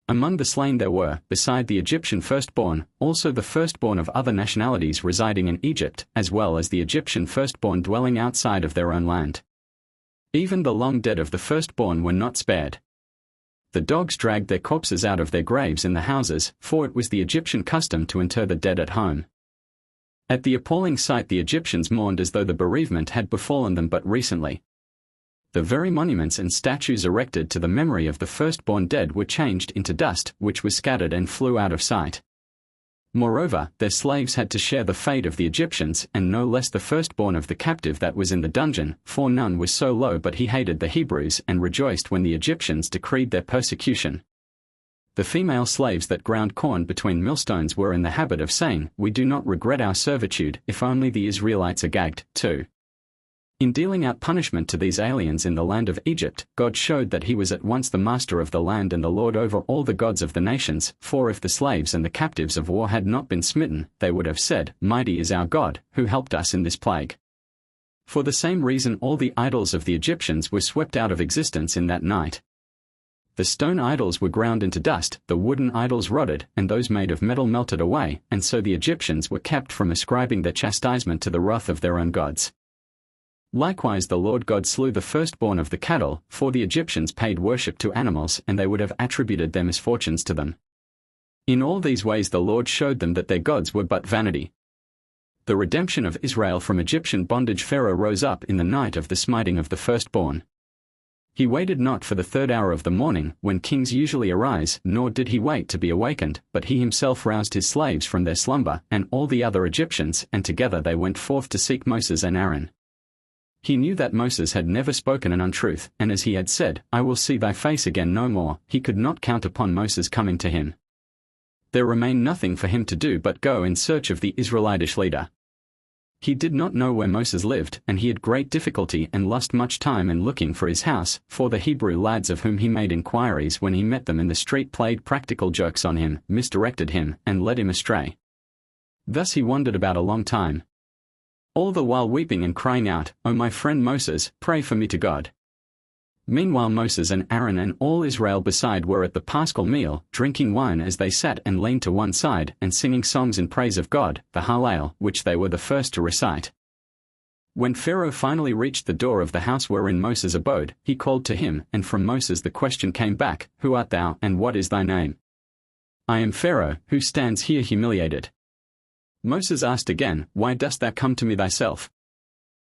Among the slain there were, beside the Egyptian firstborn, also the firstborn of other nationalities residing in Egypt, as well as the Egyptian firstborn dwelling outside of their own land. Even the long dead of the firstborn were not spared. The dogs dragged their corpses out of their graves in the houses, for it was the Egyptian custom to inter the dead at home. At the appalling sight the Egyptians mourned as though the bereavement had befallen them but recently. The very monuments and statues erected to the memory of the firstborn dead were changed into dust, which was scattered and flew out of sight. Moreover, their slaves had to share the fate of the Egyptians, and no less the firstborn of the captive that was in the dungeon, for none was so low but he hated the Hebrews and rejoiced when the Egyptians decreed their persecution. The female slaves that ground corn between millstones were in the habit of saying, "We do not regret our servitude, if only the Israelites are gagged, too." In dealing out punishment to these aliens in the land of Egypt, God showed that he was at once the master of the land and the Lord over all the gods of the nations, for if the slaves and the captives of war had not been smitten, they would have said, "Mighty is our God, who helped us in this plague." For the same reason all the idols of the Egyptians were swept out of existence in that night. The stone idols were ground into dust, the wooden idols rotted, and those made of metal melted away, and so the Egyptians were kept from ascribing their chastisement to the wrath of their own gods. Likewise the Lord God slew the firstborn of the cattle, for the Egyptians paid worship to animals and they would have attributed their misfortunes to them. In all these ways the Lord showed them that their gods were but vanity. The redemption of Israel from Egyptian bondage. Pharaoh rose up in the night of the smiting of the firstborn. He waited not for the 3rd hour of the morning, when kings usually arise, nor did he wait to be awakened, but he himself roused his slaves from their slumber, and all the other Egyptians, and together they went forth to seek Moses and Aaron. He knew that Moses had never spoken an untruth, and as he had said, "I will see thy face again no more," he could not count upon Moses coming to him. There remained nothing for him to do but go in search of the Israelitish leader. He did not know where Moses lived, and he had great difficulty and lost much time in looking for his house, for the Hebrew lads of whom he made inquiries when he met them in the street played practical jokes on him, misdirected him, and led him astray. Thus he wandered about a long time, all the while weeping and crying out, "O my friend Moses, pray for me to God." Meanwhile Moses and Aaron and all Israel beside were at the paschal meal, drinking wine as they sat and leaned to one side, and singing songs in praise of God, the Hallel, which they were the first to recite. When Pharaoh finally reached the door of the house wherein Moses abode, he called to him, and from Moses the question came back, "Who art thou, and what is thy name?" "I am Pharaoh, who stands here humiliated." Moses asked again, "Why dost thou come to me thyself?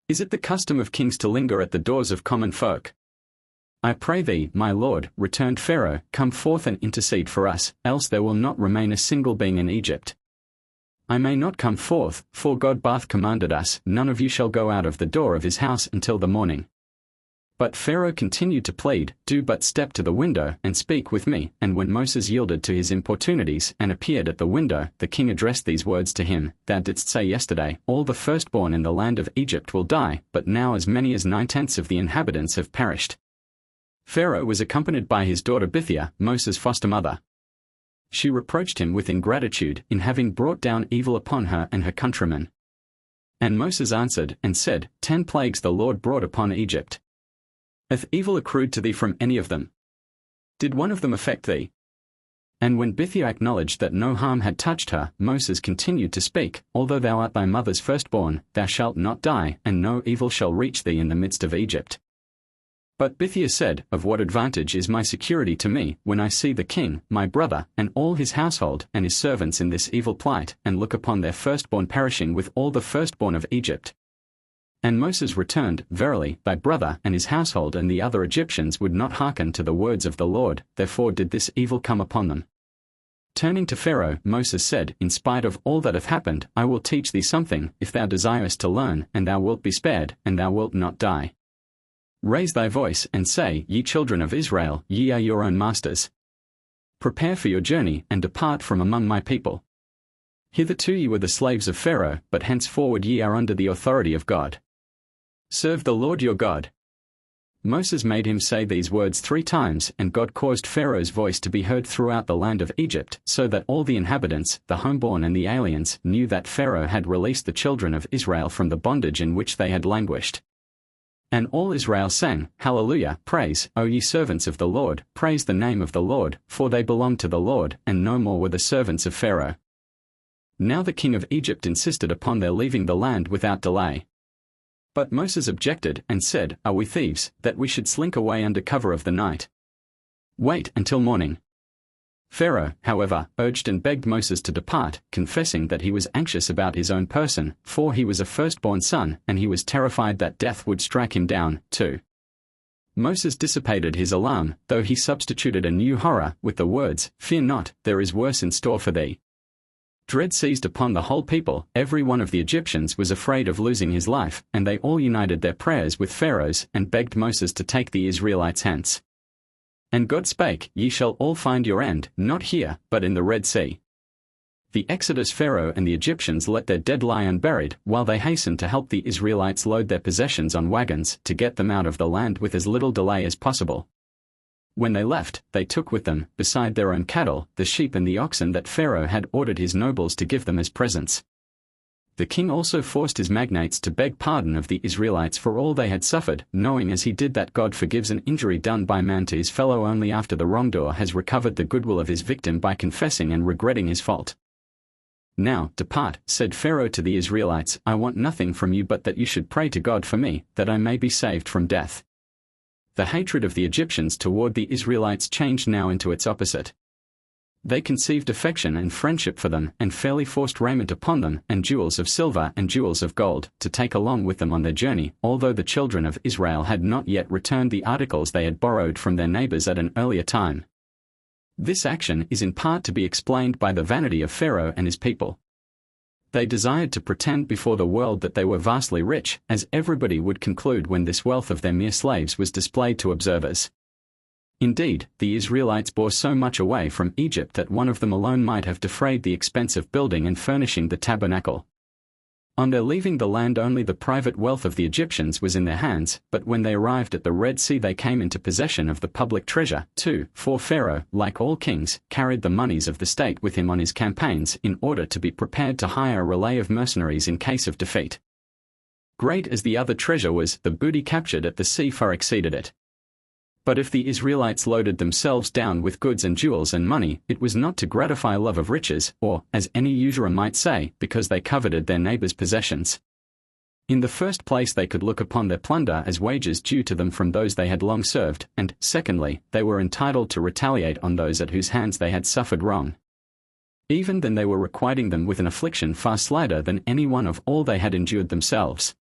Is it the custom of kings to linger at the doors of common folk?" "I pray thee, my lord," returned Pharaoh, "come forth and intercede for us, else there will not remain a single being in Egypt." "I may not come forth, for God bath commanded us, none of you shall go out of the door of his house until the morning." But Pharaoh continued to plead, "Do but step to the window and speak with me." And when Moses yielded to his importunities and appeared at the window, the king addressed these words to him: "Thou didst say yesterday, all the firstborn in the land of Egypt will die, but now as many as 9/10 of the inhabitants have perished." Pharaoh was accompanied by his daughter Bithiah, Moses' foster mother. She reproached him with ingratitude in having brought down evil upon her and her countrymen. And Moses answered and said, 10 plagues the Lord brought upon Egypt. Hath evil accrued to thee from any of them? Did one of them affect thee? And when Bithiah acknowledged that no harm had touched her, Moses continued to speak, "Although thou art thy mother's firstborn, thou shalt not die, and no evil shall reach thee in the midst of Egypt." But Bithiah said, "Of what advantage is my security to me, when I see the king, my brother, and all his household and his servants in this evil plight, and look upon their firstborn perishing with all the firstborn of Egypt?" And Moses returned, "Verily, thy brother and his household and the other Egyptians would not hearken to the words of the Lord, therefore did this evil come upon them." Turning to Pharaoh, Moses said, "In spite of all that hath happened, I will teach thee something, if thou desirest to learn, and thou wilt be spared, and thou wilt not die. Raise thy voice, and say, Ye children of Israel, ye are your own masters. Prepare for your journey, and depart from among my people. Hitherto ye were the slaves of Pharaoh, but henceforward ye are under the authority of God. Serve the Lord your God." Moses made him say these words 3 times, and God caused Pharaoh's voice to be heard throughout the land of Egypt, so that all the inhabitants, the homeborn and the aliens, knew that Pharaoh had released the children of Israel from the bondage in which they had languished. And all Israel sang, "Hallelujah, praise, O ye servants of the Lord, praise the name of the Lord, for they belong to the Lord, and no more were the servants of Pharaoh." Now the king of Egypt insisted upon their leaving the land without delay. But Moses objected and said, "Are we thieves, that we should slink away under cover of the night? Wait until morning." Pharaoh, however, urged and begged Moses to depart, confessing that he was anxious about his own person, for he was a firstborn son, and he was terrified that death would strike him down, too. Moses dissipated his alarm, though he substituted a new horror, with the words, "Fear not, there is worse in store for thee." Dread seized upon the whole people, every one of the Egyptians was afraid of losing his life, and they all united their prayers with Pharaoh's, and begged Moses to take the Israelites hence. And God spake, "Ye shall all find your end, not here, but in the Red Sea." The Exodus Pharaoh and the Egyptians let their dead lie unburied, while they hastened to help the Israelites load their possessions on wagons, to get them out of the land with as little delay as possible. When they left, they took with them, beside their own cattle, the sheep and the oxen that Pharaoh had ordered his nobles to give them as presents. The king also forced his magnates to beg pardon of the Israelites for all they had suffered, knowing as he did that God forgives an injury done by man to his fellow only after the wrongdoer has recovered the goodwill of his victim by confessing and regretting his fault. "Now, depart," said Pharaoh to the Israelites, "I want nothing from you but that you should pray to God for me, that I may be saved from death." The hatred of the Egyptians toward the Israelites changed now into its opposite. They conceived affection and friendship for them, and fairly forced raiment upon them, and jewels of silver and jewels of gold, to take along with them on their journey, although the children of Israel had not yet returned the articles they had borrowed from their neighbors at an earlier time. This action is in part to be explained by the vanity of Pharaoh and his people. They desired to pretend before the world that they were vastly rich, as everybody would conclude when this wealth of their mere slaves was displayed to observers. Indeed, the Israelites bore so much away from Egypt that one of them alone might have defrayed the expense of building and furnishing the tabernacle. On their leaving the land only the private wealth of the Egyptians was in their hands, but when they arrived at the Red Sea they came into possession of the public treasure, too, for Pharaoh, like all kings, carried the monies of the state with him on his campaigns in order to be prepared to hire a relay of mercenaries in case of defeat. Great as the other treasure was, the booty captured at the sea far exceeded it. But if the Israelites loaded themselves down with goods and jewels and money, it was not to gratify love of riches, or, as any usurer might say, because they coveted their neighbors' possessions. In the first place they could look upon their plunder as wages due to them from those they had long served, and, secondly, they were entitled to retaliate on those at whose hands they had suffered wrong. Even then they were requiting them with an affliction far slighter than any one of all they had endured themselves.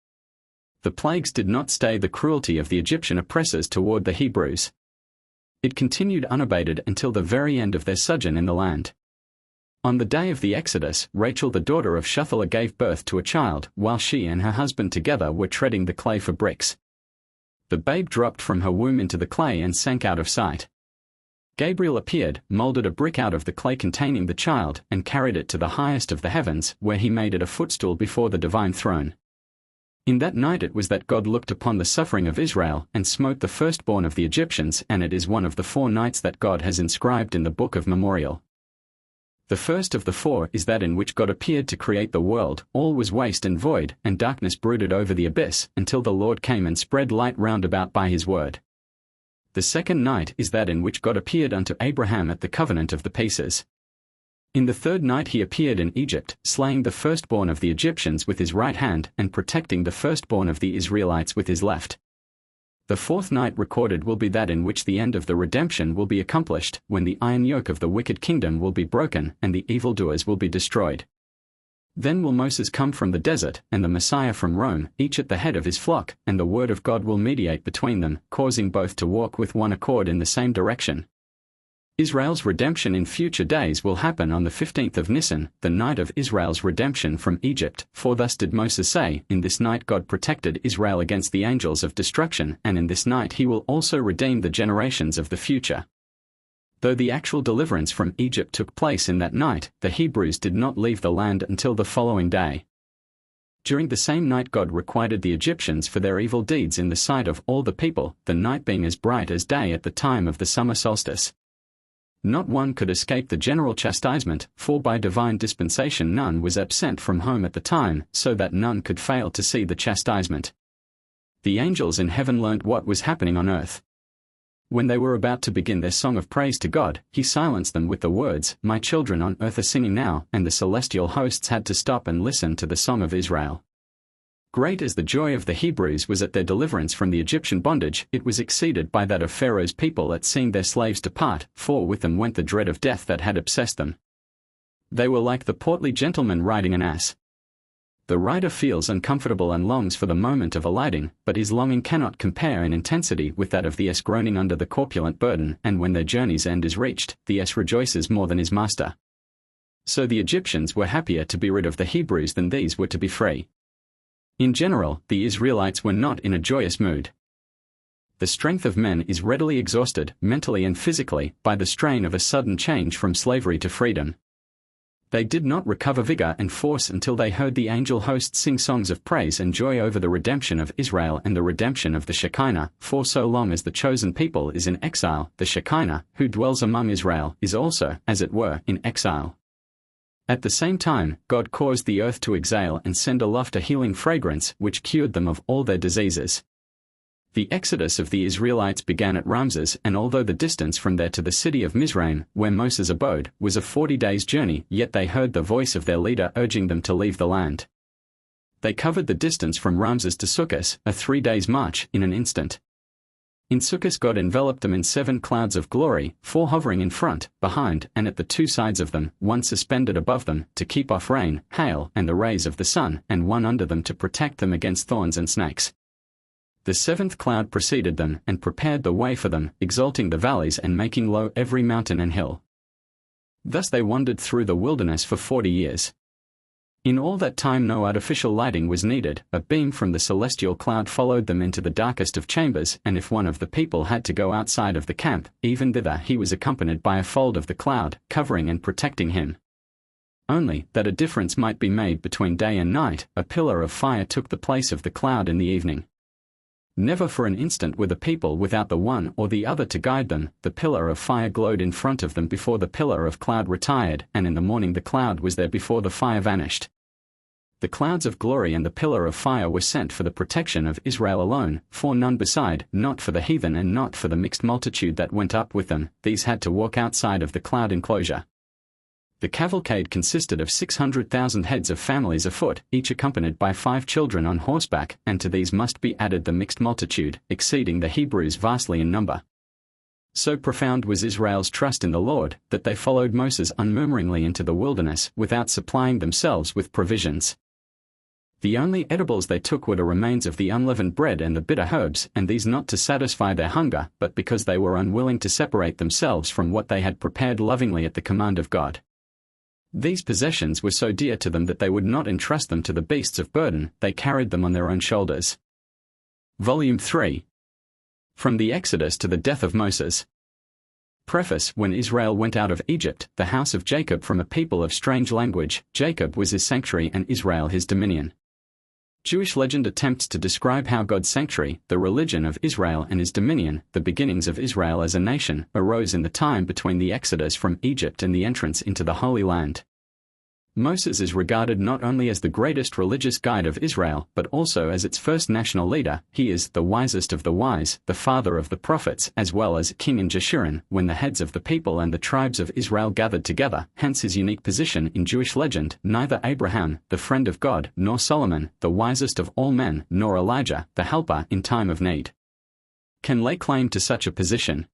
The plagues did not stay the cruelty of the Egyptian oppressors toward the Hebrews. It continued unabated until the very end of their sojourn in the land. On the day of the Exodus, Rachel the daughter of Shuthalah gave birth to a child, while she and her husband together were treading the clay for bricks. The babe dropped from her womb into the clay and sank out of sight. Gabriel appeared, molded a brick out of the clay containing the child, and carried it to the highest of the heavens, where he made it a footstool before the divine throne. In that night it was that God looked upon the suffering of Israel, and smote the firstborn of the Egyptians, and it is one of the 4 nights that God has inscribed in the Book of Memorial. The first of the 4 is that in which God appeared to create the world. All was waste and void, and darkness brooded over the abyss, until the Lord came and spread light round about by his word. The second night is that in which God appeared unto Abraham at the covenant of the pieces. In the third night he appeared in Egypt, slaying the firstborn of the Egyptians with his right hand, and protecting the firstborn of the Israelites with his left. The fourth night recorded will be that in which the end of the redemption will be accomplished, when the iron yoke of the wicked kingdom will be broken, and the evildoers will be destroyed. Then will Moses come from the desert, and the Messiah from Rome, each at the head of his flock, and the word of God will mediate between them, causing both to walk with one accord in the same direction. Israel's redemption in future days will happen on the 15th of Nisan, the night of Israel's redemption from Egypt, for thus did Moses say, in this night God protected Israel against the angels of destruction, and in this night he will also redeem the generations of the future. Though the actual deliverance from Egypt took place in that night, the Hebrews did not leave the land until the following day. During the same night God requited the Egyptians for their evil deeds in the sight of all the people, the night being as bright as day at the time of the summer solstice. Not one could escape the general chastisement, for by divine dispensation none was absent from home at the time, so that none could fail to see the chastisement. The angels in heaven learnt what was happening on earth. When they were about to begin their song of praise to God, he silenced them with the words, "My children on earth are singing now," and the celestial hosts had to stop and listen to the song of Israel. Great as the joy of the Hebrews was at their deliverance from the Egyptian bondage, it was exceeded by that of Pharaoh's people at seeing their slaves depart, for with them went the dread of death that had obsessed them. They were like the portly gentleman riding an ass. The rider feels uncomfortable and longs for the moment of alighting, but his longing cannot compare in intensity with that of the ass groaning under the corpulent burden, and when their journey's end is reached, the ass rejoices more than his master. So the Egyptians were happier to be rid of the Hebrews than these were to be free. In general, the Israelites were not in a joyous mood. The strength of men is readily exhausted, mentally and physically, by the strain of a sudden change from slavery to freedom. They did not recover vigor and force until they heard the angel hosts sing songs of praise and joy over the redemption of Israel and the redemption of the Shekinah, for so long as the chosen people is in exile, the Shekinah, who dwells among Israel, is also, as it were, in exile. At the same time, God caused the earth to exhale and send aloft a healing fragrance, which cured them of all their diseases. The exodus of the Israelites began at Ramses, and although the distance from there to the city of Mizraim, where Moses abode, was a 40 days' journey, yet they heard the voice of their leader urging them to leave the land. They covered the distance from Ramses to Succos, a 3 days' march, in an instant. In Succos God enveloped them in 7 clouds of glory, 4 hovering in front, behind, and at the 2 sides of them, 1 suspended above them, to keep off rain, hail, and the rays of the sun, and 1 under them to protect them against thorns and snakes. The 7th cloud preceded them, and prepared the way for them, exalting the valleys and making low every mountain and hill. Thus they wandered through the wilderness for 40 years. In all that time no artificial lighting was needed. A beam from the celestial cloud followed them into the darkest of chambers, and if one of the people had to go outside of the camp, even thither he was accompanied by a fold of the cloud, covering and protecting him. Only, that a difference might be made between day and night, a pillar of fire took the place of the cloud in the evening. Never for an instant were the people without the one or the other to guide them. The pillar of fire glowed in front of them before the pillar of cloud retired, and in the morning the cloud was there before the fire vanished. The clouds of glory and the pillar of fire were sent for the protection of Israel alone, for none beside, not for the heathen and not for the mixed multitude that went up with them. These had to walk outside of the cloud enclosure. The cavalcade consisted of 600,000 heads of families afoot, each accompanied by 5 children on horseback, and to these must be added the mixed multitude, exceeding the Hebrews vastly in number. So profound was Israel's trust in the Lord, that they followed Moses unmurmuringly into the wilderness, without supplying themselves with provisions. The only edibles they took were the remains of the unleavened bread and the bitter herbs, and these not to satisfy their hunger, but because they were unwilling to separate themselves from what they had prepared lovingly at the command of God. These possessions were so dear to them that they would not entrust them to the beasts of burden, they carried them on their own shoulders. Volume 3. From the Exodus to the death of Moses. Preface. When Israel went out of Egypt, the house of Jacob from a people of strange language, Jacob was his sanctuary and Israel his dominion. Jewish legend attempts to describe how God's sanctuary, the religion of Israel and his dominion, the beginnings of Israel as a nation, arose in the time between the Exodus from Egypt and the entrance into the Holy Land. Moses is regarded not only as the greatest religious guide of Israel, but also as its first national leader. He is the wisest of the wise, the father of the prophets, as well as king in Jeshurun, when the heads of the people and the tribes of Israel gathered together, hence his unique position in Jewish legend. Neither Abraham, the friend of God, nor Solomon, the wisest of all men, nor Elijah, the helper in time of need, can lay claim to such a position.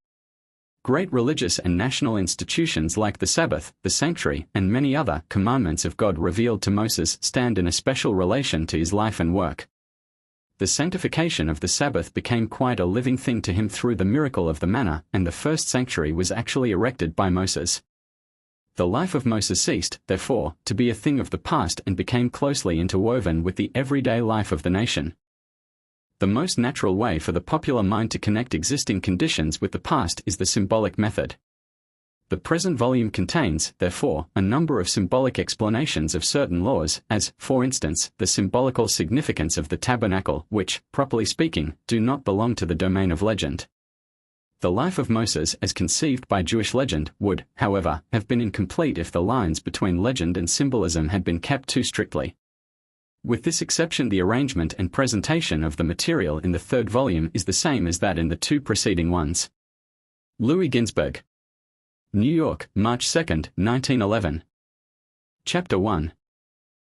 Great religious and national institutions like the Sabbath, the sanctuary, and many other commandments of God revealed to Moses stand in a special relation to his life and work. The sanctification of the Sabbath became quite a living thing to him through the miracle of the manna, and the first sanctuary was actually erected by Moses. The life of Moses ceased, therefore, to be a thing of the past and became closely interwoven with the everyday life of the nation. The most natural way for the popular mind to connect existing conditions with the past is the symbolic method. The present volume contains, therefore, a number of symbolic explanations of certain laws, as, for instance, the symbolical significance of the tabernacle, which, properly speaking, do not belong to the domain of legend. The life of Moses as conceived by Jewish legend would, however, have been incomplete if the lines between legend and symbolism had been kept too strictly. With this exception, the arrangement and presentation of the material in the third volume is the same as that in the two preceding ones. Louis Ginsberg. New York, March 2, 1911. Chapter 1.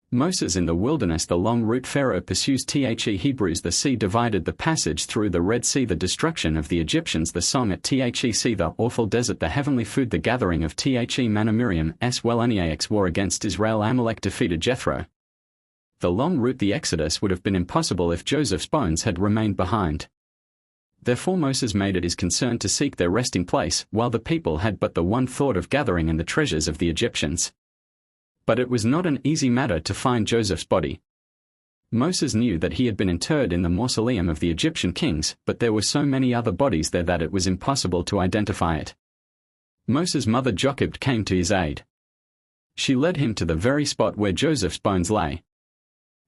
Moses in the wilderness. The long route Pharaoh pursues. Hebrews. The sea divided. The passage through the Red Sea. The destruction of the Egyptians. The song at Sea. The awful desert. The heavenly food. The gathering of Manna. Miriam's well. Aniax war against Israel. Amalek defeated Jethro. The long route. The Exodus would have been impossible if Joseph's bones had remained behind. Therefore Moses made it his concern to seek their resting place, while the people had but the one thought of gathering in the treasures of the Egyptians. But it was not an easy matter to find Joseph's body. Moses knew that he had been interred in the mausoleum of the Egyptian kings, but there were so many other bodies there that it was impossible to identify it. Moses' mother Jochebed came to his aid. She led him to the very spot where Joseph's bones lay.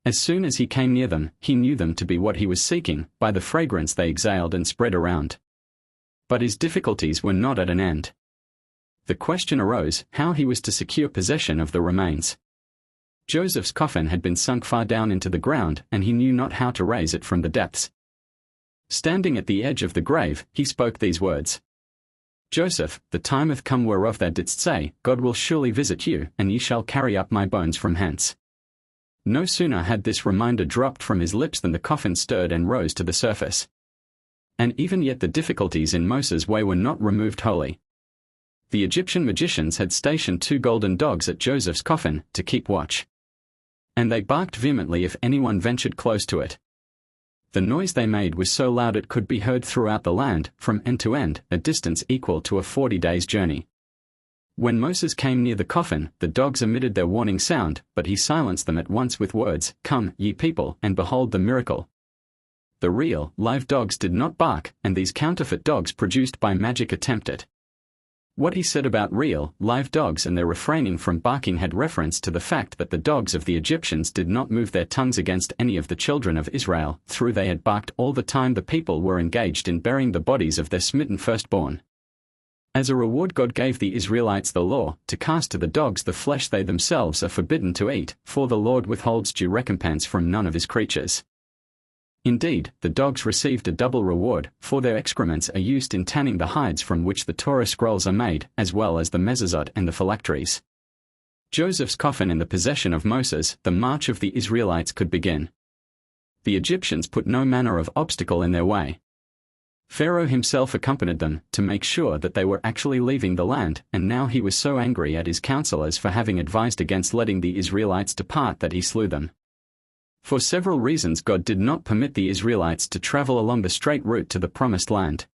As soon as he came near them, he knew them to be what he was seeking, by the fragrance they exhaled and spread around. But his difficulties were not at an end. The question arose, how he was to secure possession of the remains. Joseph's coffin had been sunk far down into the ground, and he knew not how to raise it from the depths. Standing at the edge of the grave, he spoke these words. Joseph, the time hath come whereof thou didst say, God will surely visit you, and ye shall carry up my bones from hence. No sooner had this reminder dropped from his lips than the coffin stirred and rose to the surface. And even yet the difficulties in Moses' way were not removed wholly. The Egyptian magicians had stationed 2 golden dogs at Joseph's coffin, to keep watch. And they barked vehemently if anyone ventured close to it. The noise they made was so loud it could be heard throughout the land, from end to end, a distance equal to a 40 days' journey. When Moses came near the coffin, the dogs emitted their warning sound, but he silenced them at once with words, Come, ye people, and behold the miracle. The real, live dogs did not bark, and these counterfeit dogs produced by magic attempt it. What he said about real, live dogs and their refraining from barking had reference to the fact that the dogs of the Egyptians did not move their tongues against any of the children of Israel, though they had barked all the time the people were engaged in burying the bodies of their smitten firstborn. As a reward God gave the Israelites the law, to cast to the dogs the flesh they themselves are forbidden to eat, for the Lord withholds due recompense from none of his creatures. Indeed, the dogs received a double reward, for their excrements are used in tanning the hides from which the Torah scrolls are made, as well as the mezuzot and the phylacteries. Joseph's coffin in the possession of Moses, the march of the Israelites could begin. The Egyptians put no manner of obstacle in their way. Pharaoh himself accompanied them, to make sure that they were actually leaving the land, and now he was so angry at his counselors for having advised against letting the Israelites depart that he slew them. For several reasons God did not permit the Israelites to travel along the straight route to the promised land.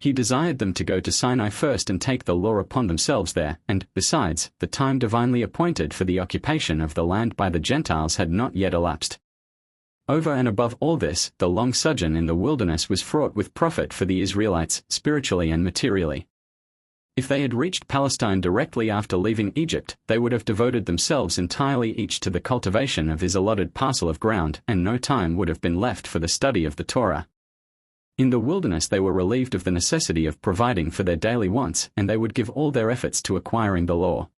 He desired them to go to Sinai first and take the law upon themselves there, and, besides, the time divinely appointed for the occupation of the land by the Gentiles had not yet elapsed. Over and above all this, the long sojourn in the wilderness was fraught with profit for the Israelites, spiritually and materially. If they had reached Palestine directly after leaving Egypt, they would have devoted themselves entirely each to the cultivation of his allotted parcel of ground, and no time would have been left for the study of the Torah. In the wilderness they were relieved of the necessity of providing for their daily wants, and they would give all their efforts to acquiring the law.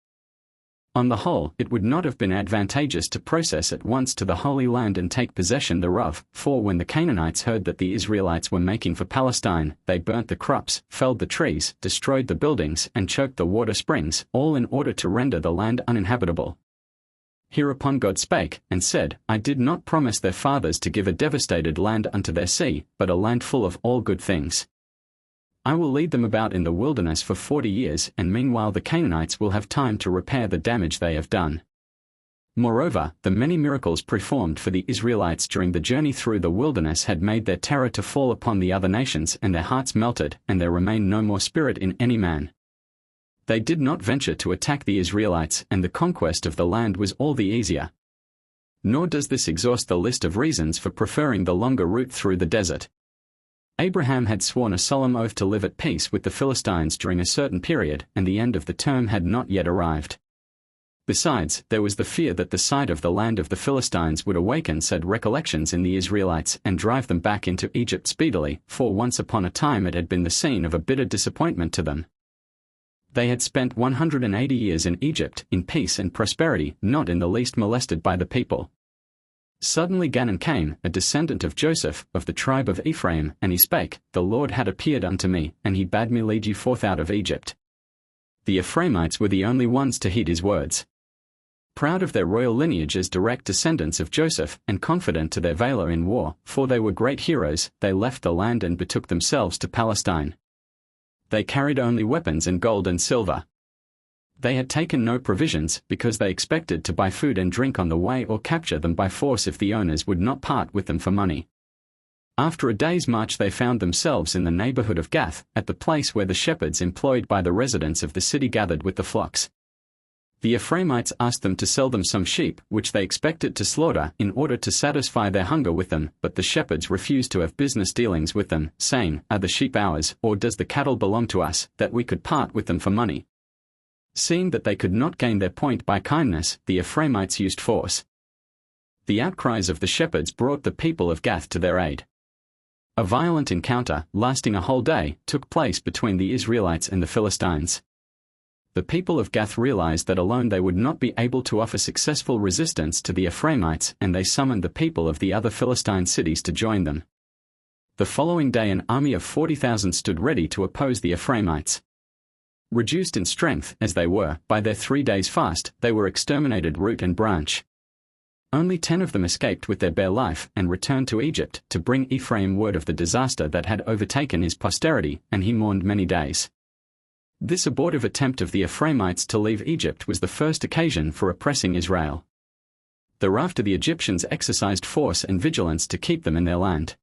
On the whole, it would not have been advantageous to process at once to the Holy Land and take possession thereof, for when the Canaanites heard that the Israelites were making for Palestine, they burnt the crops, felled the trees, destroyed the buildings, and choked the water springs, all in order to render the land uninhabitable. Hereupon God spake, and said, I did not promise their fathers to give a devastated land unto their sea, but a land full of all good things. I will lead them about in the wilderness for 40 years, and meanwhile the Canaanites will have time to repair the damage they have done. Moreover, the many miracles performed for the Israelites during the journey through the wilderness had made their terror to fall upon the other nations, and their hearts melted, and there remained no more spirit in any man. They did not venture to attack the Israelites, and the conquest of the land was all the easier. Nor does this exhaust the list of reasons for preferring the longer route through the desert. Abraham had sworn a solemn oath to live at peace with the Philistines during a certain period, and the end of the term had not yet arrived. Besides, there was the fear that the sight of the land of the Philistines would awaken sad recollections in the Israelites and drive them back into Egypt speedily, for once upon a time it had been the scene of a bitter disappointment to them. They had spent 180 years in Egypt, in peace and prosperity, not in the least molested by the people. Suddenly Ganan came, a descendant of Joseph, of the tribe of Ephraim, and he spake, The Lord had appeared unto me, and he bade me lead you forth out of Egypt. The Ephraimites were the only ones to heed his words. Proud of their royal lineage as direct descendants of Joseph, and confident to their valor in war, for they were great heroes, they left the land and betook themselves to Palestine. They carried only weapons and gold and silver. They had taken no provisions, because they expected to buy food and drink on the way or capture them by force if the owners would not part with them for money. After a day's march they found themselves in the neighborhood of Gath, at the place where the shepherds employed by the residents of the city gathered with the flocks. The Ephraimites asked them to sell them some sheep, which they expected to slaughter, in order to satisfy their hunger with them, but the shepherds refused to have business dealings with them, saying, Are the sheep ours, or does the cattle belong to us, that we could part with them for money? Seeing that they could not gain their point by kindness, the Ephraimites used force. The outcries of the shepherds brought the people of Gath to their aid. A violent encounter, lasting a whole day, took place between the Israelites and the Philistines. The people of Gath realized that alone they would not be able to offer successful resistance to the Ephraimites, and they summoned the people of the other Philistine cities to join them. The following day an army of 40,000 stood ready to oppose the Ephraimites. Reduced in strength, as they were, by their 3 days' fast, they were exterminated root and branch. Only 10 of them escaped with their bare life, and returned to Egypt, to bring Ephraim word of the disaster that had overtaken his posterity, and he mourned many days. This abortive attempt of the Ephraimites to leave Egypt was the first occasion for oppressing Israel. Thereafter the Egyptians exercised force and vigilance to keep them in their land.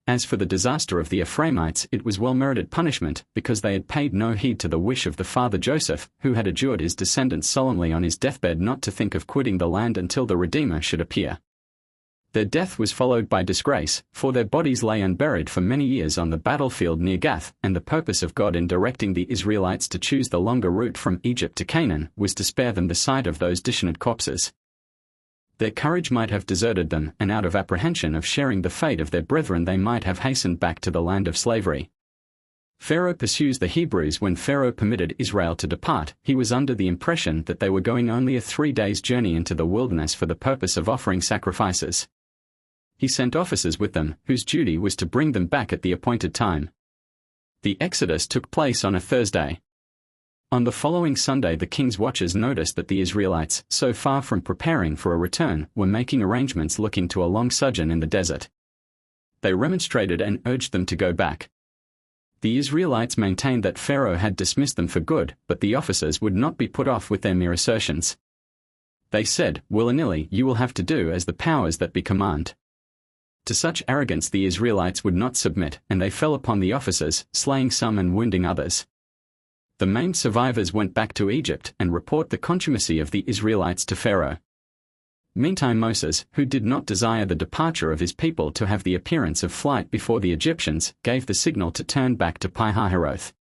As for the disaster of the Ephraimites, it was well-merited punishment, because they had paid no heed to the wish of the father Joseph, who had adjured his descendants solemnly on his deathbed not to think of quitting the land until the Redeemer should appear. Their death was followed by disgrace, for their bodies lay unburied for many years on the battlefield near Gath, and the purpose of God in directing the Israelites to choose the longer route from Egypt to Canaan was to spare them the sight of those dishonoured corpses. Their courage might have deserted them, and out of apprehension of sharing the fate of their brethren they might have hastened back to the land of slavery. Pharaoh pursues the Hebrews. When Pharaoh permitted Israel to depart, he was under the impression that they were going only a 3 days' journey into the wilderness for the purpose of offering sacrifices. He sent officers with them, whose duty was to bring them back at the appointed time. The exodus took place on a Thursday. On the following Sunday the king's watchers noticed that the Israelites, so far from preparing for a return, were making arrangements looking to a long sojourn in the desert. They remonstrated and urged them to go back. The Israelites maintained that Pharaoh had dismissed them for good, but the officers would not be put off with their mere assertions. They said, Willy-nilly, you will have to do as the powers that be command. To such arrogance the Israelites would not submit, and they fell upon the officers, slaying some and wounding others. The maimed survivors went back to Egypt and report the contumacy of the Israelites to Pharaoh. Meantime Moses, who did not desire the departure of his people to have the appearance of flight before the Egyptians, gave the signal to turn back to Pi-hahiroth.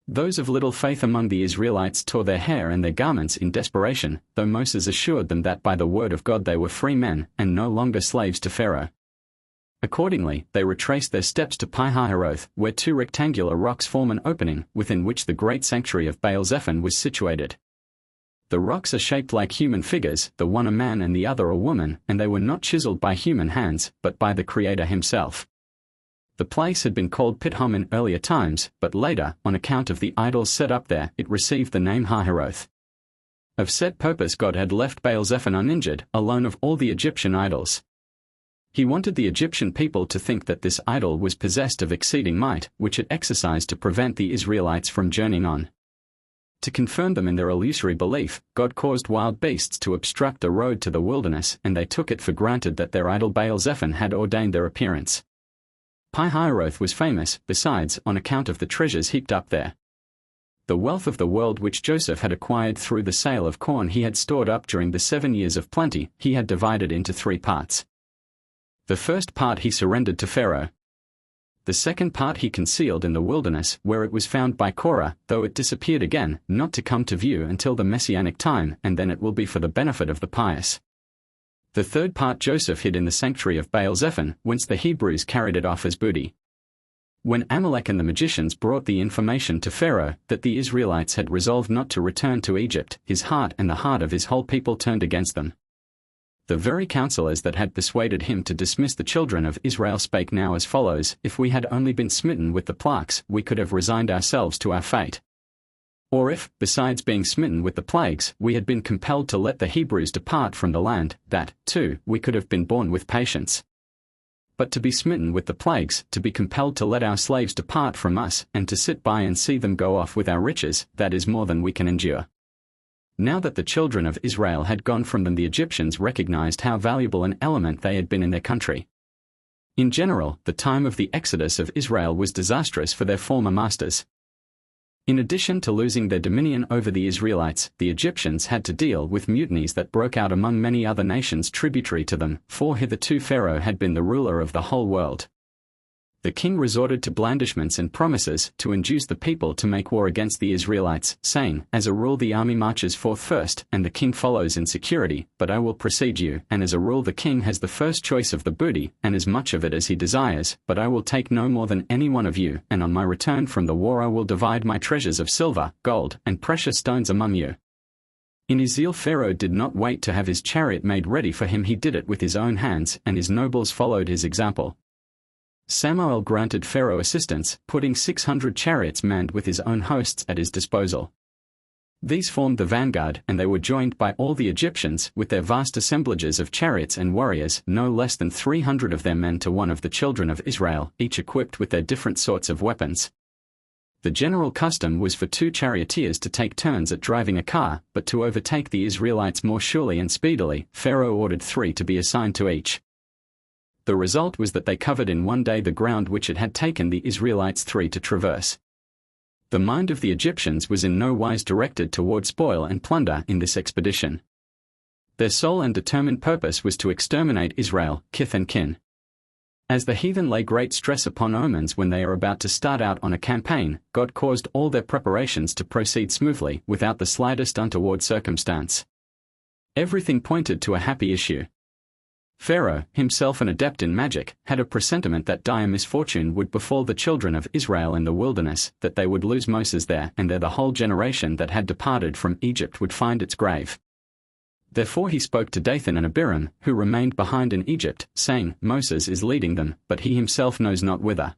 Those of little faith among the Israelites tore their hair and their garments in desperation, though Moses assured them that by the word of God they were free men, and no longer slaves to Pharaoh. Accordingly, they retraced their steps to Pi-hahiroth, where two rectangular rocks form an opening, within which the great sanctuary of Baal-zephon was situated. The rocks are shaped like human figures, the one a man and the other a woman, and they were not chiseled by human hands, but by the Creator himself. The place had been called Pithom in earlier times, but later, on account of the idols set up there, it received the name Hahiroth. Of set purpose God had left Baal-zephon uninjured, alone of all the Egyptian idols. He wanted the Egyptian people to think that this idol was possessed of exceeding might, which it exercised to prevent the Israelites from journeying on. To confirm them in their illusory belief, God caused wild beasts to obstruct the road to the wilderness, and they took it for granted that their idol Baal-zephon had ordained their appearance. Pi-hahiroth was famous, besides, on account of the treasures heaped up there. The wealth of the world which Joseph had acquired through the sale of corn he had stored up during the 7 years of plenty, he had divided into 3 parts. The first part he surrendered to Pharaoh. The second part he concealed in the wilderness, where it was found by Korah, though it disappeared again, not to come to view until the Messianic time, and then it will be for the benefit of the pious. The third part Joseph hid in the sanctuary of Baal-zephon, whence the Hebrews carried it off as booty. When Amalek and the magicians brought the information to Pharaoh that the Israelites had resolved not to return to Egypt, his heart and the heart of his whole people turned against them. The very counselors that had persuaded him to dismiss the children of Israel spake now as follows: If we had only been smitten with the plagues, we could have resigned ourselves to our fate. Or if, besides being smitten with the plagues, we had been compelled to let the Hebrews depart from the land, that, too, we could have been borne with patience. But to be smitten with the plagues, to be compelled to let our slaves depart from us, and to sit by and see them go off with our riches, that is more than we can endure. Now that the children of Israel had gone from them, the Egyptians recognized how valuable an element they had been in their country. In general, the time of the exodus of Israel was disastrous for their former masters. In addition to losing their dominion over the Israelites, the Egyptians had to deal with mutinies that broke out among many other nations tributary to them, for hitherto Pharaoh had been the ruler of the whole world. The king resorted to blandishments and promises to induce the people to make war against the Israelites, saying, As a rule the army marches forth first, and the king follows in security, but I will precede you, and as a rule the king has the first choice of the booty, and as much of it as he desires, but I will take no more than any one of you, and on my return from the war I will divide my treasures of silver, gold, and precious stones among you. In his zeal Pharaoh did not wait to have his chariot made ready for him, he did it with his own hands, and his nobles followed his example. Samuel granted Pharaoh assistance, putting 600 chariots manned with his own hosts at his disposal. These formed the vanguard, and they were joined by all the Egyptians, with their vast assemblages of chariots and warriors, no less than 300 of their men to one of the children of Israel, each equipped with their different sorts of weapons. The general custom was for 2 charioteers to take turns at driving a car, but to overtake the Israelites more surely and speedily, Pharaoh ordered 3 to be assigned to each. The result was that they covered in one day the ground which it had taken the Israelites 3 to traverse. The mind of the Egyptians was in no wise directed toward spoil and plunder in this expedition. Their sole and determined purpose was to exterminate Israel, kith and kin. As the heathen lay great stress upon omens when they are about to start out on a campaign, God caused all their preparations to proceed smoothly, without the slightest untoward circumstance. Everything pointed to a happy issue. Pharaoh, himself an adept in magic, had a presentiment that dire misfortune would befall the children of Israel in the wilderness, that they would lose Moses there, and there the whole generation that had departed from Egypt would find its grave. Therefore he spoke to Dathan and Abiram, who remained behind in Egypt, saying, Moses is leading them, but he himself knows not whither.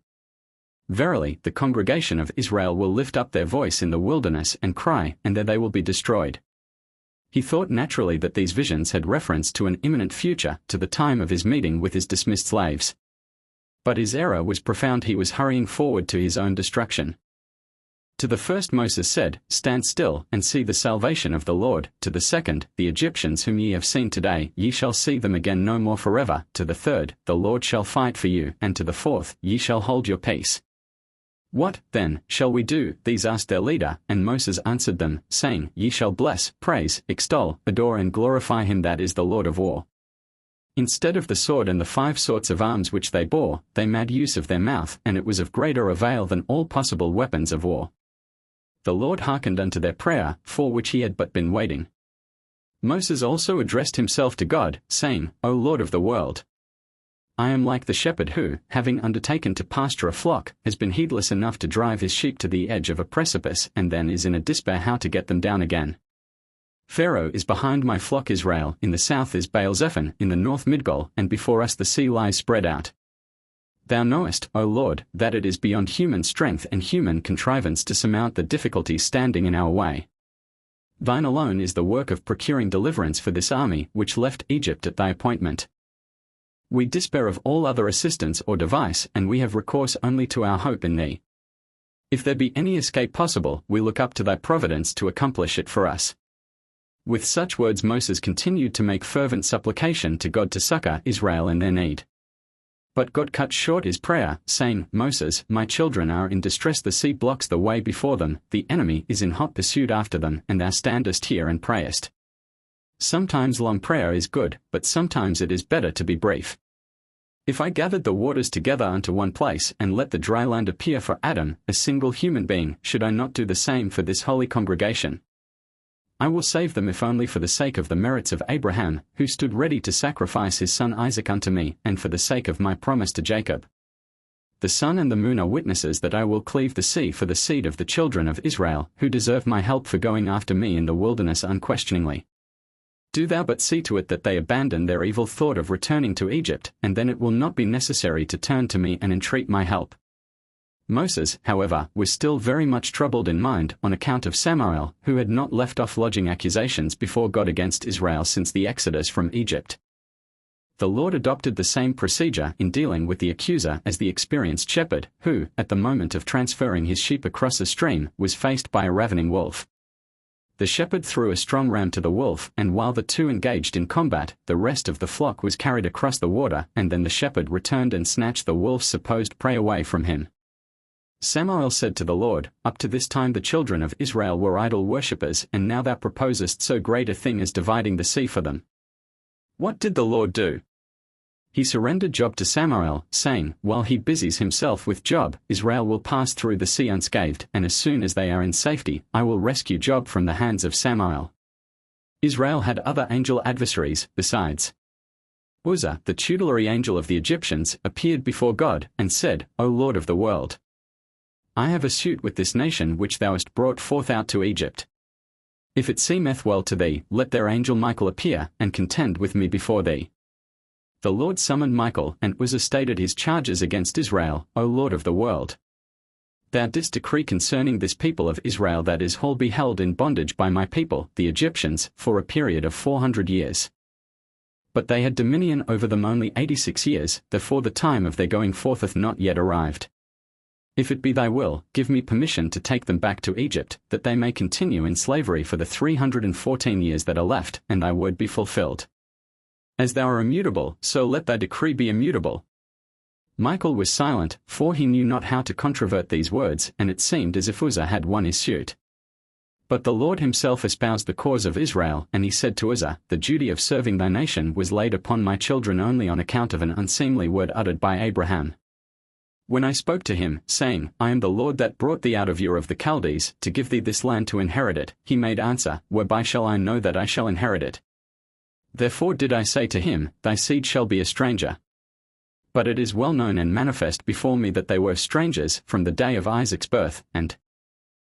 Verily, the congregation of Israel will lift up their voice in the wilderness and cry, and there they will be destroyed. He thought naturally that these visions had reference to an imminent future, to the time of his meeting with his dismissed slaves. But his error was profound. He was hurrying forward to his own destruction. To the first Moses said, Stand still, and see the salvation of the Lord. To the second, The Egyptians whom ye have seen today, ye shall see them again no more forever. To the third, The Lord shall fight for you. And to the fourth, Ye shall hold your peace. What, then, shall we do? These asked their leader, and Moses answered them, saying, Ye shall bless, praise, extol, adore and glorify him that is the Lord of war. Instead of the sword and the 5 sorts of arms which they bore, they made use of their mouth, and it was of greater avail than all possible weapons of war. The Lord hearkened unto their prayer, for which he had but been waiting. Moses also addressed himself to God, saying, O Lord of the world! I am like the shepherd who, having undertaken to pasture a flock, has been heedless enough to drive his sheep to the edge of a precipice and then is in a despair how to get them down again. Pharaoh is behind my flock Israel, in the south is Baal-zephon, in the north Midgol, and before us the sea lies spread out. Thou knowest, O Lord, that it is beyond human strength and human contrivance to surmount the difficulties standing in our way. Thine alone is the work of procuring deliverance for this army which left Egypt at thy appointment. We despair of all other assistance or device, and we have recourse only to our hope in thee. If there be any escape possible, we look up to thy providence to accomplish it for us. With such words Moses continued to make fervent supplication to God to succor Israel in their need. But God cut short his prayer, saying, Moses, my children are in distress, the sea blocks the way before them, the enemy is in hot pursuit after them, and thou standest here and prayest. Sometimes long prayer is good, but sometimes it is better to be brief. If I gathered the waters together unto one place, and let the dry land appear for Adam, a single human being, should I not do the same for this holy congregation? I will save them if only for the sake of the merits of Abraham, who stood ready to sacrifice his son Isaac unto me, and for the sake of my promise to Jacob. The sun and the moon are witnesses that I will cleave the sea for the seed of the children of Israel, who deserve my help for going after me in the wilderness unquestioningly. Do thou but see to it that they abandon their evil thought of returning to Egypt, and then it will not be necessary to turn to me and entreat my help. Moses, however, was still very much troubled in mind on account of Samael, who had not left off lodging accusations before God against Israel since the exodus from Egypt. The Lord adopted the same procedure in dealing with the accuser as the experienced shepherd, who, at the moment of transferring his sheep across a stream, was faced by a ravening wolf. The shepherd threw a strong ram to the wolf, and while the two engaged in combat, the rest of the flock was carried across the water, and then the shepherd returned and snatched the wolf's supposed prey away from him. Samael said to the Lord, Up to this time the children of Israel were idol worshippers, and now thou proposest so great a thing as dividing the sea for them. What did the Lord do? He surrendered Job to Samael, saying, While he busies himself with Job, Israel will pass through the sea unscathed, and as soon as they are in safety, I will rescue Job from the hands of Samael. Israel had other angel adversaries, besides. Uzzah, the tutelary angel of the Egyptians, appeared before God, and said, O Lord of the world! I have a suit with this nation which thou hast brought forth out to Egypt. If it seemeth well to thee, let their angel Michael appear, and contend with me before thee. The Lord summoned Michael, and Uzzah stated his charges against Israel, O Lord of the world! Thou didst decree concerning this people of Israel that Israel be held in bondage by my people, the Egyptians, for a period of 400 years. But they had dominion over them only 86 years, therefore the time of their going forth hath not yet arrived. If it be thy will, give me permission to take them back to Egypt, that they may continue in slavery for the 314 years that are left, and thy word be fulfilled. As thou art immutable, so let thy decree be immutable. Michael was silent, for he knew not how to controvert these words, and it seemed as if Uzzah had won his suit. But the Lord himself espoused the cause of Israel, and he said to Uzzah, The duty of serving thy nation was laid upon my children only on account of an unseemly word uttered by Abraham. When I spoke to him, saying, I am the Lord that brought thee out of Ur of the Chaldees, to give thee this land to inherit it, he made answer, Whereby shall I know that I shall inherit it? Therefore did I say to him, Thy seed shall be a stranger. But it is well known and manifest before me that they were strangers from the day of Isaac's birth, and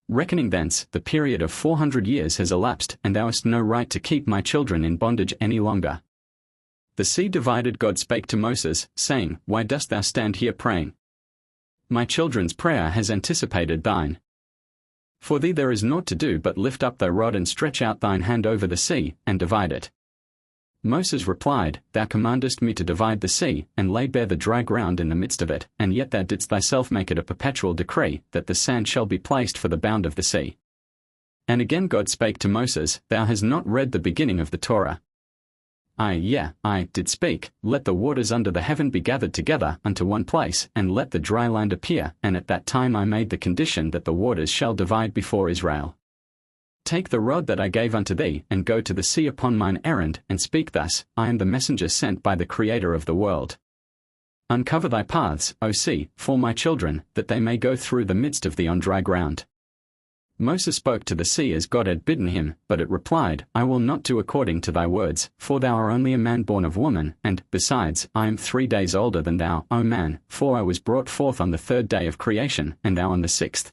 reckoning thence, the period of 400 years has elapsed, and thou hast no right to keep my children in bondage any longer. The sea divided. God spake to Moses, saying, Why dost thou stand here praying? My children's prayer has anticipated thine. For thee there is naught to do but lift up thy rod and stretch out thine hand over the sea, and divide it. Moses replied, Thou commandest me to divide the sea, and lay bare the dry ground in the midst of it, and yet thou didst thyself make it a perpetual decree, that the sand shall be placed for the bound of the sea. And again God spake to Moses, Thou hast not read the beginning of the Torah. I did speak, let the waters under the heaven be gathered together unto one place, and let the dry land appear, and at that time I made the condition that the waters shall divide before Israel. Take the rod that I gave unto thee, and go to the sea upon mine errand, and speak thus, I am the messenger sent by the Creator of the world. Uncover thy paths, O sea, for my children, that they may go through the midst of thee on dry ground. Moses spoke to the sea as God had bidden him, but it replied, I will not do according to thy words, for thou art only a man born of woman, and, besides, I am 3 days older than thou, O man, for I was brought forth on the 3rd day of creation, and thou on the 6th.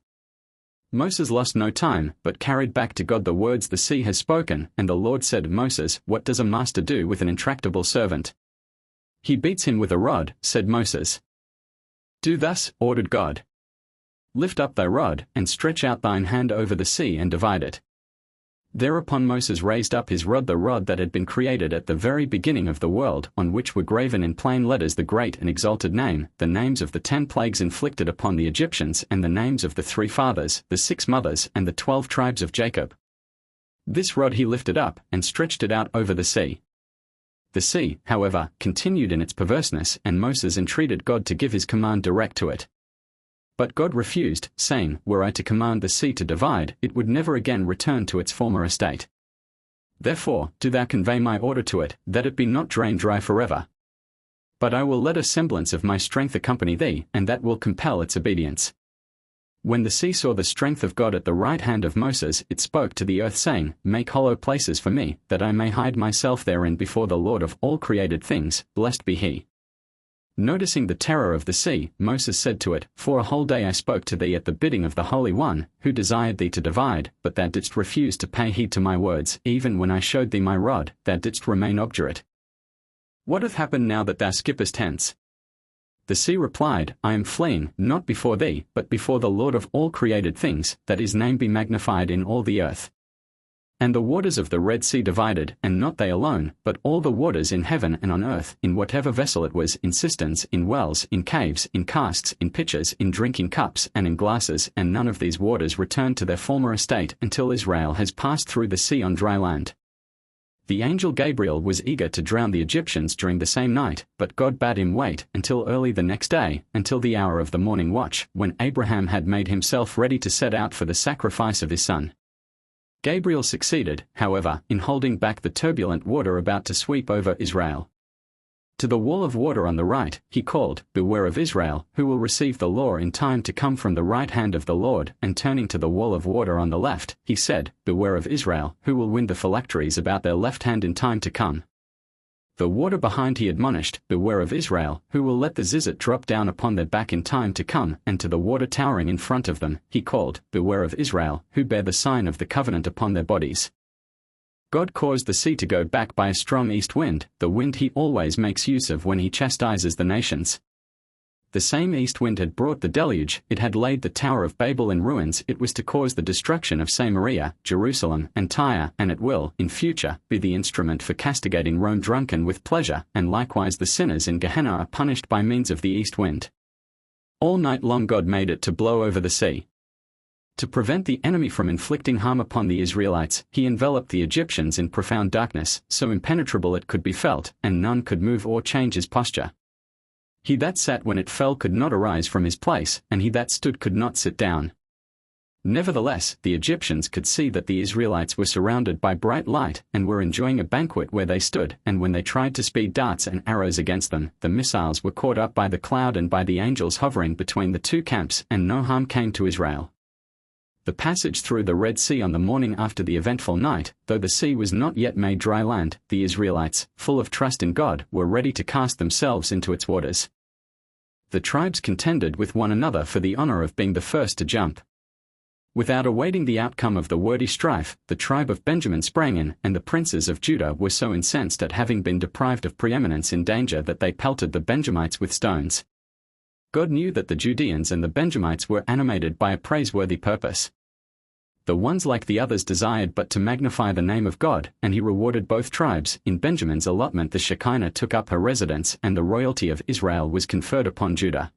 Moses lost no time, but carried back to God the words the sea has spoken, and the Lord said, Moses, what does a master do with an intractable servant? He beats him with a rod, said Moses. Do thus, ordered God. Lift up thy rod, and stretch out thine hand over the sea and divide it. Thereupon Moses raised up his rod, the rod that had been created at the very beginning of the world, on which were graven in plain letters the great and exalted name, the names of the 10 plagues inflicted upon the Egyptians, and the names of the 3 fathers, the 6 mothers, and the 12 tribes of Jacob. This rod he lifted up, and stretched it out over the sea. The sea, however, continued in its perverseness, and Moses entreated God to give his command direct to it. But God refused, saying, Were I to command the sea to divide, it would never again return to its former estate. Therefore, do thou convey my order to it, that it be not drained dry forever. But I will let a semblance of my strength accompany thee, and that will compel its obedience. When the sea saw the strength of God at the right hand of Moses, it spoke to the earth, saying, Make hollow places for me, that I may hide myself therein before the Lord of all created things, blessed be he. Noticing the terror of the sea, Moses said to it, For a whole day I spoke to thee at the bidding of the Holy One, who desired thee to divide, but thou didst refuse to pay heed to my words. Even when I showed thee my rod, thou didst remain obdurate. What hath happened now that thou skippest hence? The sea replied, I am fleeing, not before thee, but before the Lord of all created things, that his name be magnified in all the earth. And the waters of the Red Sea divided, and not they alone, but all the waters in heaven and on earth, in whatever vessel it was, in cisterns, in wells, in caves, in casks, in pitchers, in drinking cups, and in glasses, and none of these waters returned to their former estate until Israel has passed through the sea on dry land. The angel Gabriel was eager to drown the Egyptians during the same night, but God bade him wait until early the next day, until the hour of the morning watch, when Abraham had made himself ready to set out for the sacrifice of his son. Gabriel succeeded, however, in holding back the turbulent water about to sweep over Israel. To the wall of water on the right, he called, Beware of Israel, who will receive the law in time to come from the right hand of the Lord, and turning to the wall of water on the left, he said, Beware of Israel, who will win the phylacteries about their left hand in time to come. The water behind he admonished, Beware of Israel, who will let the zizit drop down upon their back in time to come, and to the water towering in front of them, he called, Beware of Israel, who bear the sign of the covenant upon their bodies. God caused the sea to go back by a strong east wind, the wind he always makes use of when he chastises the nations. The same east wind had brought the deluge, it had laid the Tower of Babel in ruins, it was to cause the destruction of Samaria, Jerusalem, and Tyre, and it will, in future, be the instrument for castigating Rome drunken with pleasure, and likewise the sinners in Gehenna are punished by means of the east wind. All night long God made it to blow over the sea. To prevent the enemy from inflicting harm upon the Israelites, he enveloped the Egyptians in profound darkness, so impenetrable it could be felt, and none could move or change his posture. He that sat when it fell could not arise from his place, and he that stood could not sit down. Nevertheless, the Egyptians could see that the Israelites were surrounded by bright light, and were enjoying a banquet where they stood, and when they tried to speed darts and arrows against them, the missiles were caught up by the cloud and by the angels hovering between the 2 camps, and no harm came to Israel. The passage through the Red Sea on the morning after the eventful night, though the sea was not yet made dry land, the Israelites, full of trust in God, were ready to cast themselves into its waters. The tribes contended with one another for the honor of being the first to jump. Without awaiting the outcome of the wordy strife, the tribe of Benjamin sprang in, and the princes of Judah were so incensed at having been deprived of preeminence in danger that they pelted the Benjamites with stones. God knew that the Judeans and the Benjamites were animated by a praiseworthy purpose. The ones like the others desired but to magnify the name of God, and he rewarded both tribes. In Benjamin's allotment the Shekinah took up her residence, and the royalty of Israel was conferred upon Judah.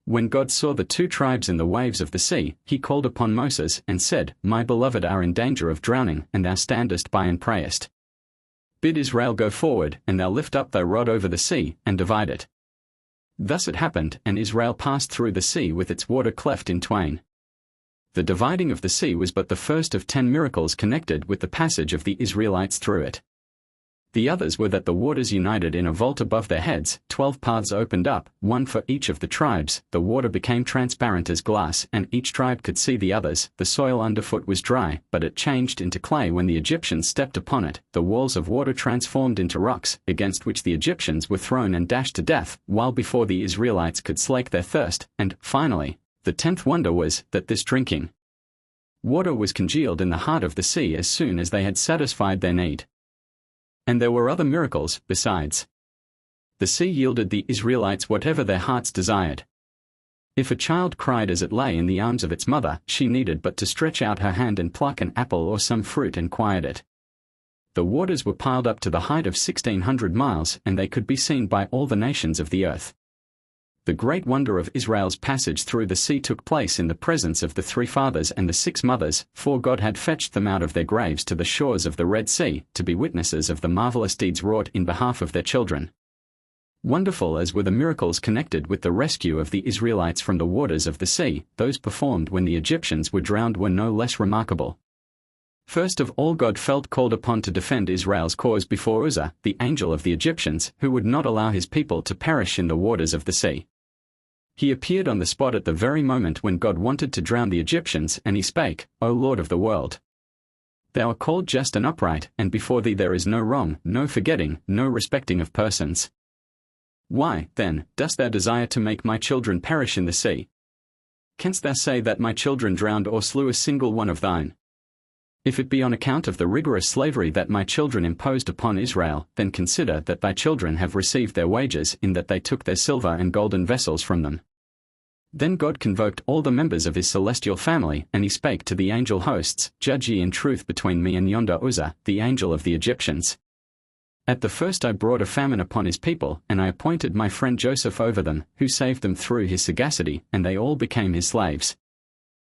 When God saw the 2 tribes in the waves of the sea, he called upon Moses, and said, My beloved are in danger of drowning, and thou standest by and prayest. Bid Israel go forward, and thou lift up thy rod over the sea, and divide it. Thus it happened, and Israel passed through the sea with its water cleft in twain. The dividing of the sea was but the first of 10 miracles connected with the passage of the Israelites through it. The others were that the waters united in a vault above their heads, 12 paths opened up, one for each of the tribes, the water became transparent as glass, and each tribe could see the others. The soil underfoot was dry, but it changed into clay when the Egyptians stepped upon it. The walls of water transformed into rocks, against which the Egyptians were thrown and dashed to death, while before the Israelites could slake their thirst. And, finally, the 10th wonder was, that this drinking water was congealed in the heart of the sea as soon as they had satisfied their need. And there were other miracles, besides. The sea yielded the Israelites whatever their hearts desired. If a child cried as it lay in the arms of its mother, she needed but to stretch out her hand and pluck an apple or some fruit and quiet it. The waters were piled up to the height of 1,600 miles, and they could be seen by all the nations of the earth. The great wonder of Israel's passage through the sea took place in the presence of the 3 fathers and the 6 mothers, for God had fetched them out of their graves to the shores of the Red Sea, to be witnesses of the marvelous deeds wrought in behalf of their children. Wonderful as were the miracles connected with the rescue of the Israelites from the waters of the sea, those performed when the Egyptians were drowned were no less remarkable. First of all, God felt called upon to defend Israel's cause before Uzzah, the angel of the Egyptians, who would not allow his people to perish in the waters of the sea. He appeared on the spot at the very moment when God wanted to drown the Egyptians, and he spake, O Lord of the world, thou art called just and upright, and before thee there is no wrong, no forgetting, no respecting of persons. Why, then, dost thou desire to make my children perish in the sea? Canst thou say that my children drowned or slew a single one of thine? If it be on account of the rigorous slavery that my children imposed upon Israel, then consider that thy children have received their wages in that they took their silver and golden vessels from them. Then God convoked all the members of his celestial family, and he spake to the angel hosts, Judge ye in truth between me and yonder Uzzah, the angel of the Egyptians. At the first I brought a famine upon his people, and I appointed my friend Joseph over them, who saved them through his sagacity, and they all became his slaves.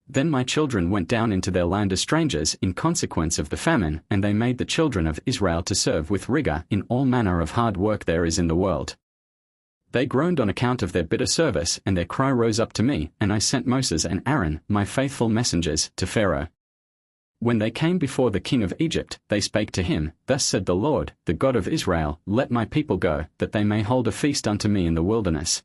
Then my children went down into their land as strangers in consequence of the famine, and they made the children of Israel to serve with rigor in all manner of hard work there is in the world. They groaned on account of their bitter service, and their cry rose up to me, and I sent Moses and Aaron, my faithful messengers, to Pharaoh. When they came before the king of Egypt, they spake to him, Thus said the Lord, the God of Israel, Let my people go, that they may hold a feast unto me in the wilderness.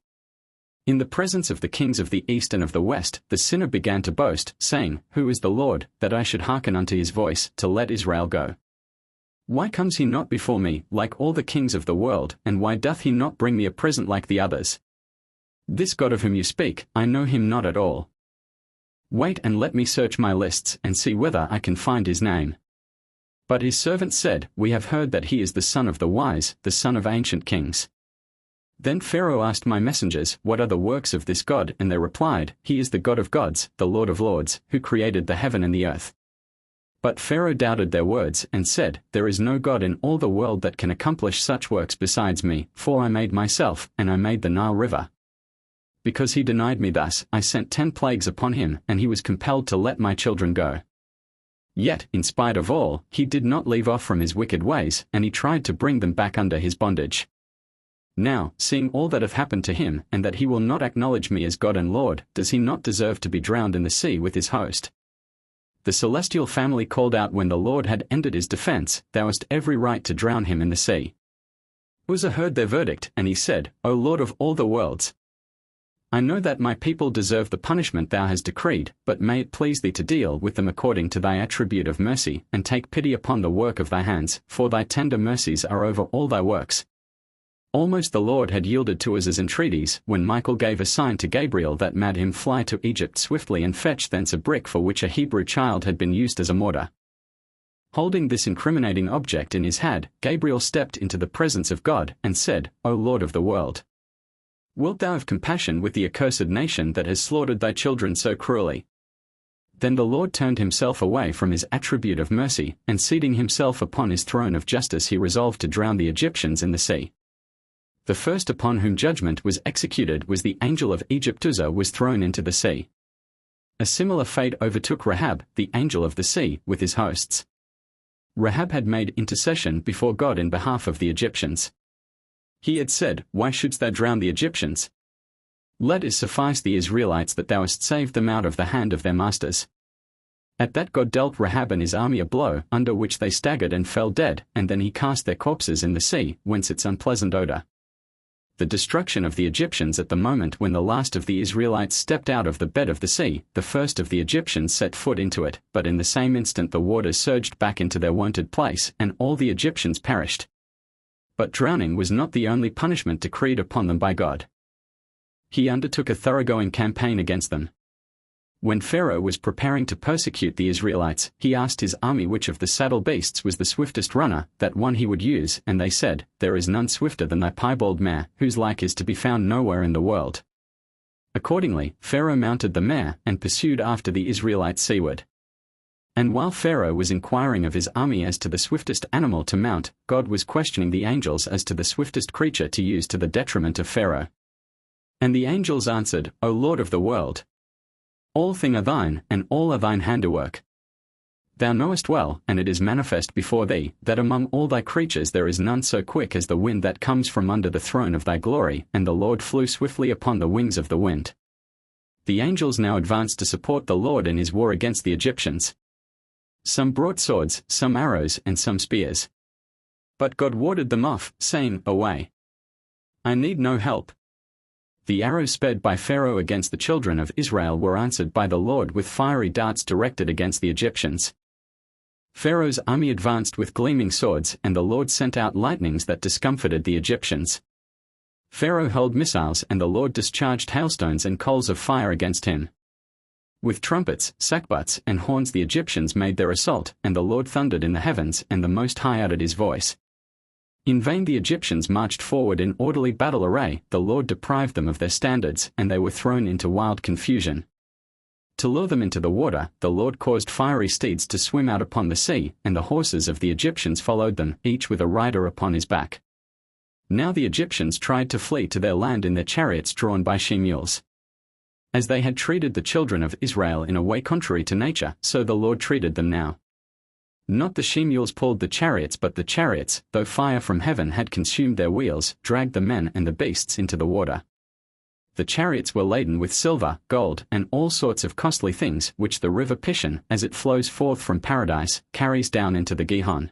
In the presence of the kings of the east and of the west, the sinner began to boast, saying, Who is the Lord, that I should hearken unto his voice, to let Israel go? Why comes he not before me, like all the kings of the world, and why doth he not bring me a present like the others? This God of whom you speak, I know him not at all. Wait and let me search my lists, and see whether I can find his name. But his servants said, We have heard that he is the son of the wise, the son of ancient kings. Then Pharaoh asked my messengers, What are the works of this God? And they replied, He is the God of gods, the Lord of lords, who created the heaven and the earth. But Pharaoh doubted their words, and said, There is no God in all the world that can accomplish such works besides me, for I made myself, and I made the Nile River. Because he denied me thus, I sent 10 plagues upon him, and he was compelled to let my children go. Yet, in spite of all, he did not leave off from his wicked ways, and he tried to bring them back under his bondage. Now, seeing all that hath happened to him, and that he will not acknowledge me as God and Lord, does he not deserve to be drowned in the sea with his host? The celestial family called out when the Lord had ended his defense, Thou hast every right to drown him in the sea. Uzzah heard their verdict, and he said, O Lord of all the worlds, I know that my people deserve the punishment thou hast decreed, but may it please thee to deal with them according to thy attribute of mercy, and take pity upon the work of thy hands, for thy tender mercies are over all thy works. Almost the Lord had yielded to Uzzah's entreaties, when Michael gave a sign to Gabriel that made him fly to Egypt swiftly and fetch thence a brick for which a Hebrew child had been used as a mortar. Holding this incriminating object in his hand, Gabriel stepped into the presence of God, and said, O Lord of the world, wilt thou have compassion with the accursed nation that has slaughtered thy children so cruelly? Then the Lord turned himself away from his attribute of mercy, and seating himself upon his throne of justice he resolved to drown the Egyptians in the sea. The first upon whom judgment was executed was the angel of Egypt. Uzzah was thrown into the sea. A similar fate overtook Rahab, the angel of the sea, with his hosts. Rahab had made intercession before God in behalf of the Egyptians. He had said, "Why shouldst thou drown the Egyptians? Let it suffice the Israelites that thou hast saved them out of the hand of their masters." At that God dealt Rahab and his army a blow, under which they staggered and fell dead, and then he cast their corpses in the sea, whence its unpleasant odor. The destruction of the Egyptians at the moment when the last of the Israelites stepped out of the bed of the sea, the first of the Egyptians set foot into it, but in the same instant the waters surged back into their wonted place, and all the Egyptians perished. But drowning was not the only punishment decreed upon them by God. He undertook a thoroughgoing campaign against them. When Pharaoh was preparing to persecute the Israelites, he asked his army which of the saddle beasts was the swiftest runner, that one he would use, and they said, "There is none swifter than thy piebald mare, whose like is to be found nowhere in the world." Accordingly, Pharaoh mounted the mare, and pursued after the Israelites seaward. And while Pharaoh was inquiring of his army as to the swiftest animal to mount, God was questioning the angels as to the swiftest creature to use to the detriment of Pharaoh. And the angels answered, "O Lord of the world, all things are thine, and all are thine handiwork. Thou knowest well, and it is manifest before thee, that among all thy creatures there is none so quick as the wind that comes from under the throne of thy glory, and the Lord flew swiftly upon the wings of the wind." The angels now advanced to support the Lord in his war against the Egyptians. Some brought swords, some arrows, and some spears. But God warded them off, saying, "Away. I need no help." The arrows sped by Pharaoh against the children of Israel were answered by the Lord with fiery darts directed against the Egyptians. Pharaoh's army advanced with gleaming swords, and the Lord sent out lightnings that discomfited the Egyptians. Pharaoh hurled missiles, and the Lord discharged hailstones and coals of fire against him. With trumpets, sackbuts, and horns the Egyptians made their assault, and the Lord thundered in the heavens, and the Most High uttered his voice. In vain the Egyptians marched forward in orderly battle array, the Lord deprived them of their standards, and they were thrown into wild confusion. To lure them into the water, the Lord caused fiery steeds to swim out upon the sea, and the horses of the Egyptians followed them, each with a rider upon his back. Now the Egyptians tried to flee to their land in their chariots drawn by she-mules. As they had treated the children of Israel in a way contrary to nature, so the Lord treated them now. Not the she-mules pulled the chariots, but the chariots, though fire from heaven had consumed their wheels, dragged the men and the beasts into the water. The chariots were laden with silver, gold, and all sorts of costly things, which the river Pishon, as it flows forth from paradise, carries down into the Gihon.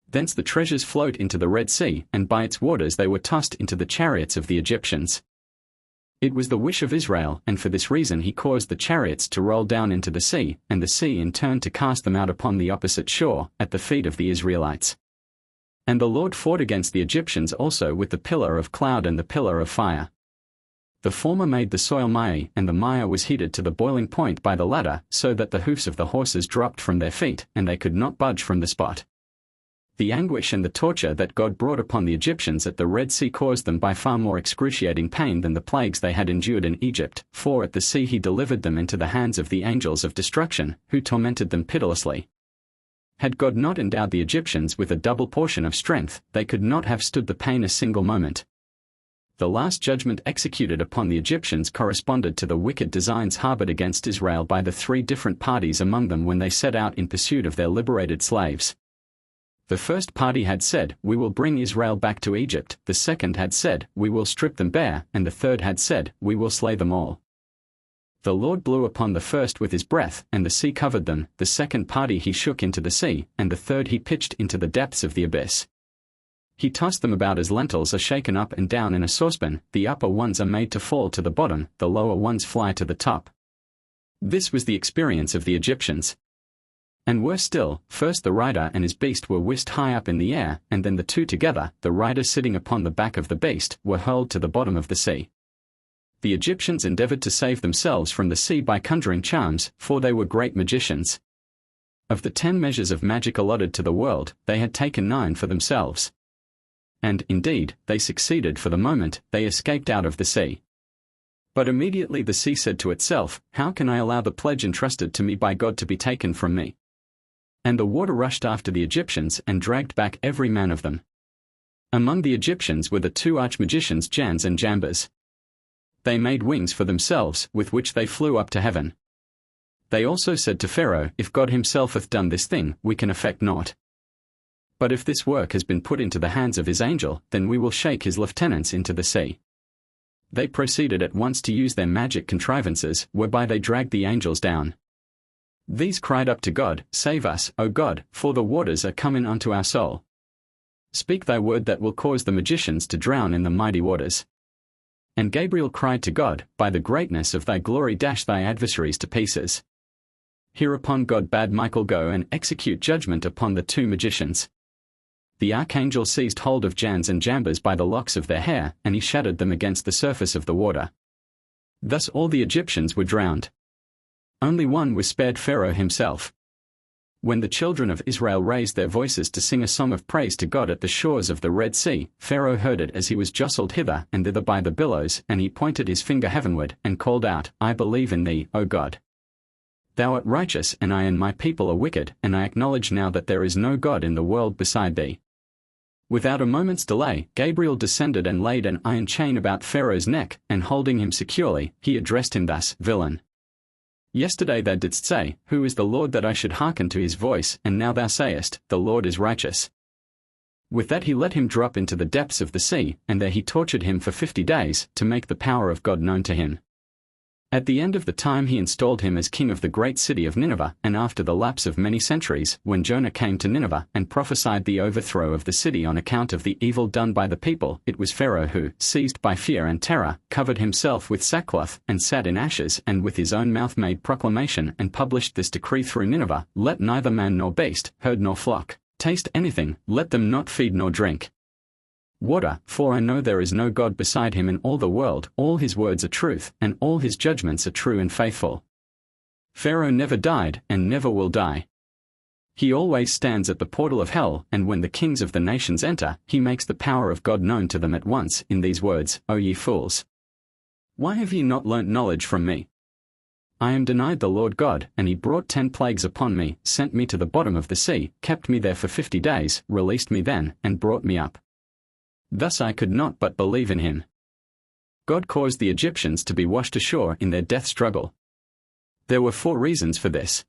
Thence the treasures float into the Red Sea, and by its waters they were tossed into the chariots of the Egyptians. It was the wish of Israel, and for this reason he caused the chariots to roll down into the sea, and the sea in turn to cast them out upon the opposite shore, at the feet of the Israelites. And the Lord fought against the Egyptians also with the pillar of cloud and the pillar of fire. The former made the soil miry, and the mire was heated to the boiling point by the latter, so that the hoofs of the horses dropped from their feet, and they could not budge from the spot. The anguish and the torture that God brought upon the Egyptians at the Red Sea caused them by far more excruciating pain than the plagues they had endured in Egypt, for at the sea he delivered them into the hands of the angels of destruction, who tormented them pitilessly. Had God not endowed the Egyptians with a double portion of strength, they could not have stood the pain a single moment. The last judgment executed upon the Egyptians corresponded to the wicked designs harbored against Israel by the three different parties among them when they set out in pursuit of their liberated slaves. The first party had said, "We will bring Israel back to Egypt," the second had said, "We will strip them bare," and the third had said, "We will slay them all." The Lord blew upon the first with his breath, and the sea covered them, the second party he shook into the sea, and the third he pitched into the depths of the abyss. He tossed them about as lentils are shaken up and down in a saucepan, the upper ones are made to fall to the bottom, the lower ones fly to the top. This was the experience of the Egyptians. And worse still, first the rider and his beast were whisked high up in the air, and then the two together, the rider sitting upon the back of the beast, were hurled to the bottom of the sea. The Egyptians endeavored to save themselves from the sea by conjuring charms, for they were great magicians. Of the 10 measures of magic allotted to the world, they had taken 9 for themselves. And, indeed, they succeeded for the moment, they escaped out of the sea. But immediately the sea said to itself, "How can I allow the pledge entrusted to me by God to be taken from me?" And the water rushed after the Egyptians and dragged back every man of them. Among the Egyptians were the 2 archmagicians Jannes and Jambres. They made wings for themselves, with which they flew up to heaven. They also said to Pharaoh, "If God himself hath done this thing, we can effect naught." But if this work has been put into the hands of his angel, then we will shake his lieutenants into the sea." They proceeded at once to use their magic contrivances, whereby they dragged the angels down. These cried up to God, "Save us, O God, for the waters are come in unto our soul. Speak thy word that will cause the magicians to drown in the mighty waters." And Gabriel cried to God, "By the greatness of thy glory dash thy adversaries to pieces." Hereupon God bade Michael go and execute judgment upon the two magicians. The archangel seized hold of Jannes and Jambres by the locks of their hair, and he shattered them against the surface of the water. Thus all the Egyptians were drowned. Only one was spared, Pharaoh himself. When the children of Israel raised their voices to sing a song of praise to God at the shores of the Red Sea, Pharaoh heard it as he was jostled hither and thither by the billows, and he pointed his finger heavenward, and called out, "I believe in thee, O God. Thou art righteous, and I and my people are wicked, and I acknowledge now that there is no God in the world beside thee." Without a moment's delay, Gabriel descended and laid an iron chain about Pharaoh's neck, and holding him securely, he addressed him thus, "Villain! Yesterday thou didst say, Who is the Lord that I should hearken to his voice, and now thou sayest, The Lord is righteous." With that he let him drop into the depths of the sea, and there he tortured him for 50 days, to make the power of God known to him. At the end of the time he installed him as king of the great city of Nineveh, and after the lapse of many centuries, when Jonah came to Nineveh and prophesied the overthrow of the city on account of the evil done by the people, it was Pharaoh who, seized by fear and terror, covered himself with sackcloth, and sat in ashes, and with his own mouth made proclamation and published this decree through Nineveh, "Let neither man nor beast, herd nor flock, taste anything, let them not feed nor drink water, for I know there is no God beside him in all the world, all his words are truth, and all his judgments are true and faithful." Pharaoh never died, and never will die. He always stands at the portal of hell, and when the kings of the nations enter, he makes the power of God known to them at once, in these words, "O ye fools! Why have ye not learnt knowledge from me? I am denied the Lord God, and he brought 10 plagues upon me, sent me to the bottom of the sea, kept me there for 50 days, released me then, and brought me up. Thus I could not but believe in him." God caused the Egyptians to be washed ashore in their death struggle. There were 4 reasons for this.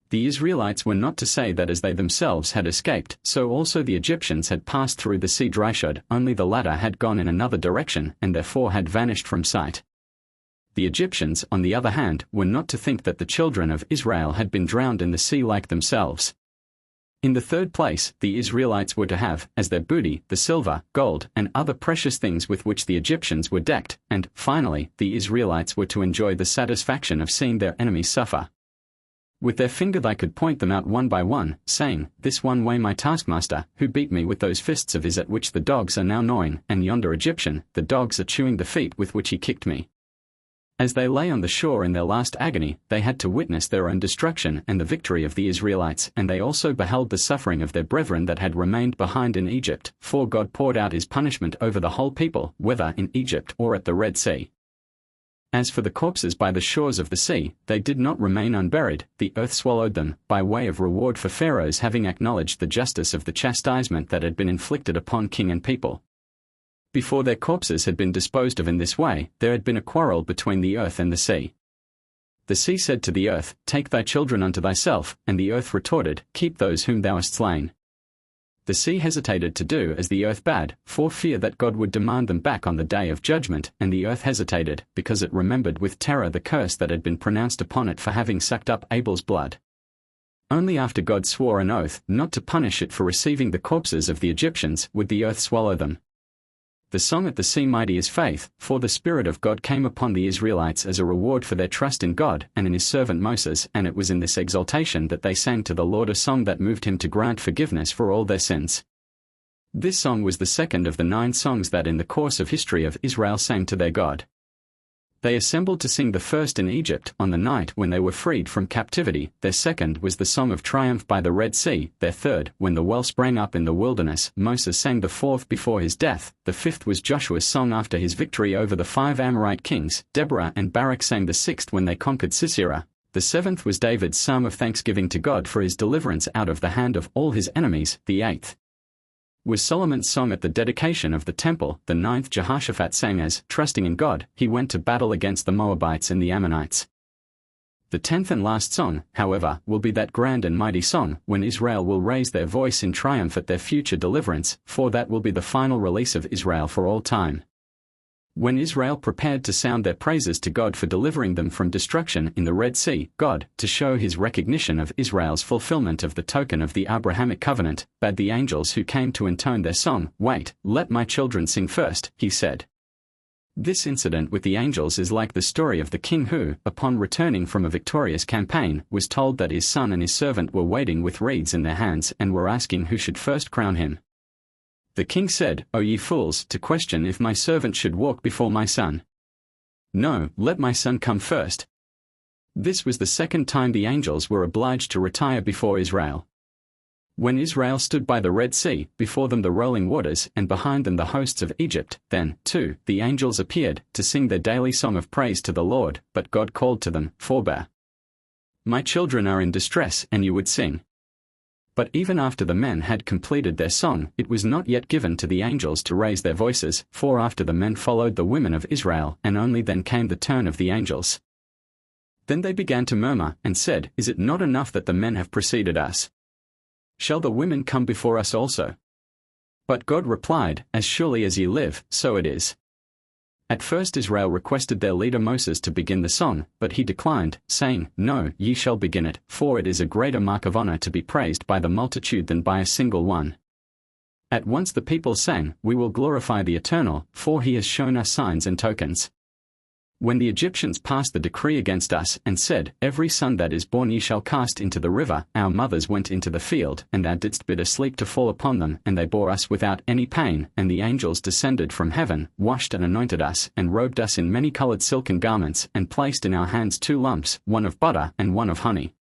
The Israelites were not to say that as they themselves had escaped, so also the Egyptians had passed through the sea dryshod, only the latter had gone in another direction, and therefore had vanished from sight. The Egyptians, on the other hand, were not to think that the children of Israel had been drowned in the sea like themselves. In the third place, the Israelites were to have, as their booty, the silver, gold, and other precious things with which the Egyptians were decked, and, finally, the Israelites were to enjoy the satisfaction of seeing their enemies suffer. With their finger they could point them out one by one, saying, "This one way my taskmaster, who beat me with those fists of his at which the dogs are now gnawing, and yonder Egyptian, the dogs are chewing the feet with which he kicked me." As they lay on the shore in their last agony, they had to witness their own destruction and the victory of the Israelites, and they also beheld the suffering of their brethren that had remained behind in Egypt, for God poured out his punishment over the whole people, whether in Egypt or at the Red Sea. As for the corpses by the shores of the sea, they did not remain unburied, the earth swallowed them, by way of reward for Pharaoh's having acknowledged the justice of the chastisement that had been inflicted upon king and people. Before their corpses had been disposed of in this way, there had been a quarrel between the earth and the sea. The sea said to the earth, "Take thy children unto thyself," and the earth retorted, "Keep those whom thou hast slain." The sea hesitated to do as the earth bade, for fear that God would demand them back on the day of judgment, and the earth hesitated, because it remembered with terror the curse that had been pronounced upon it for having sucked up Abel's blood. Only after God swore an oath not to punish it for receiving the corpses of the Egyptians would the earth swallow them. The song at the sea mighty is faith, for the Spirit of God came upon the Israelites as a reward for their trust in God and in his servant Moses, and it was in this exaltation that they sang to the Lord a song that moved him to grant forgiveness for all their sins. This song was the second of the 9 songs that in the course of history of Israel sang to their God. They assembled to sing the first in Egypt on the night when they were freed from captivity, their second was the song of triumph by the Red Sea, their third, when the well sprang up in the wilderness, Moses sang the fourth before his death, the fifth was Joshua's song after his victory over the 5 Amorite kings, Deborah and Barak sang the sixth when they conquered Sisera, the seventh was David's psalm of thanksgiving to God for his deliverance out of the hand of all his enemies, the eighth was Solomon's song at the dedication of the temple, the 9th Jehoshaphat sang as, trusting in God, he went to battle against the Moabites and the Ammonites. The 10th and last song, however, will be that grand and mighty song when Israel will raise their voice in triumph at their future deliverance, for that will be the final release of Israel for all time. When Israel prepared to sound their praises to God for delivering them from destruction in the Red Sea, God, to show his recognition of Israel's fulfillment of the token of the Abrahamic covenant, bade the angels who came to intone their song, "Wait, let my children sing first," he said. This incident with the angels is like the story of the king who, upon returning from a victorious campaign, was told that his son and his servant were waiting with reeds in their hands and were asking who should first crown him. The king said, "O ye fools, to question if my servant should walk before my son. No, let my son come first." This was the second time the angels were obliged to retire before Israel. When Israel stood by the Red Sea, before them the rolling waters, and behind them the hosts of Egypt, then, too, the angels appeared, to sing their daily song of praise to the Lord, but God called to them, "Forbear. My children are in distress, and you would sing." But even after the men had completed their song, it was not yet given to the angels to raise their voices, for after the men followed the women of Israel, and only then came the turn of the angels. Then they began to murmur, and said, "Is it not enough that the men have preceded us? Shall the women come before us also?" But God replied, "As surely as ye live, so it is." At first Israel requested their leader Moses to begin the song, but he declined, saying, "No, ye shall begin it, for it is a greater mark of honor to be praised by the multitude than by a single one." At once the people sang, "We will glorify the Eternal, for he has shown us signs and tokens." When the Egyptians passed the decree against us, and said, "Every son that is born ye shall cast into the river," our mothers went into the field, and thou didst bid a sleep to fall upon them, and they bore us without any pain, and the angels descended from heaven, washed and anointed us, and robed us in many-colored silken garments, and placed in our hands 2 lumps, one of butter and one of honey.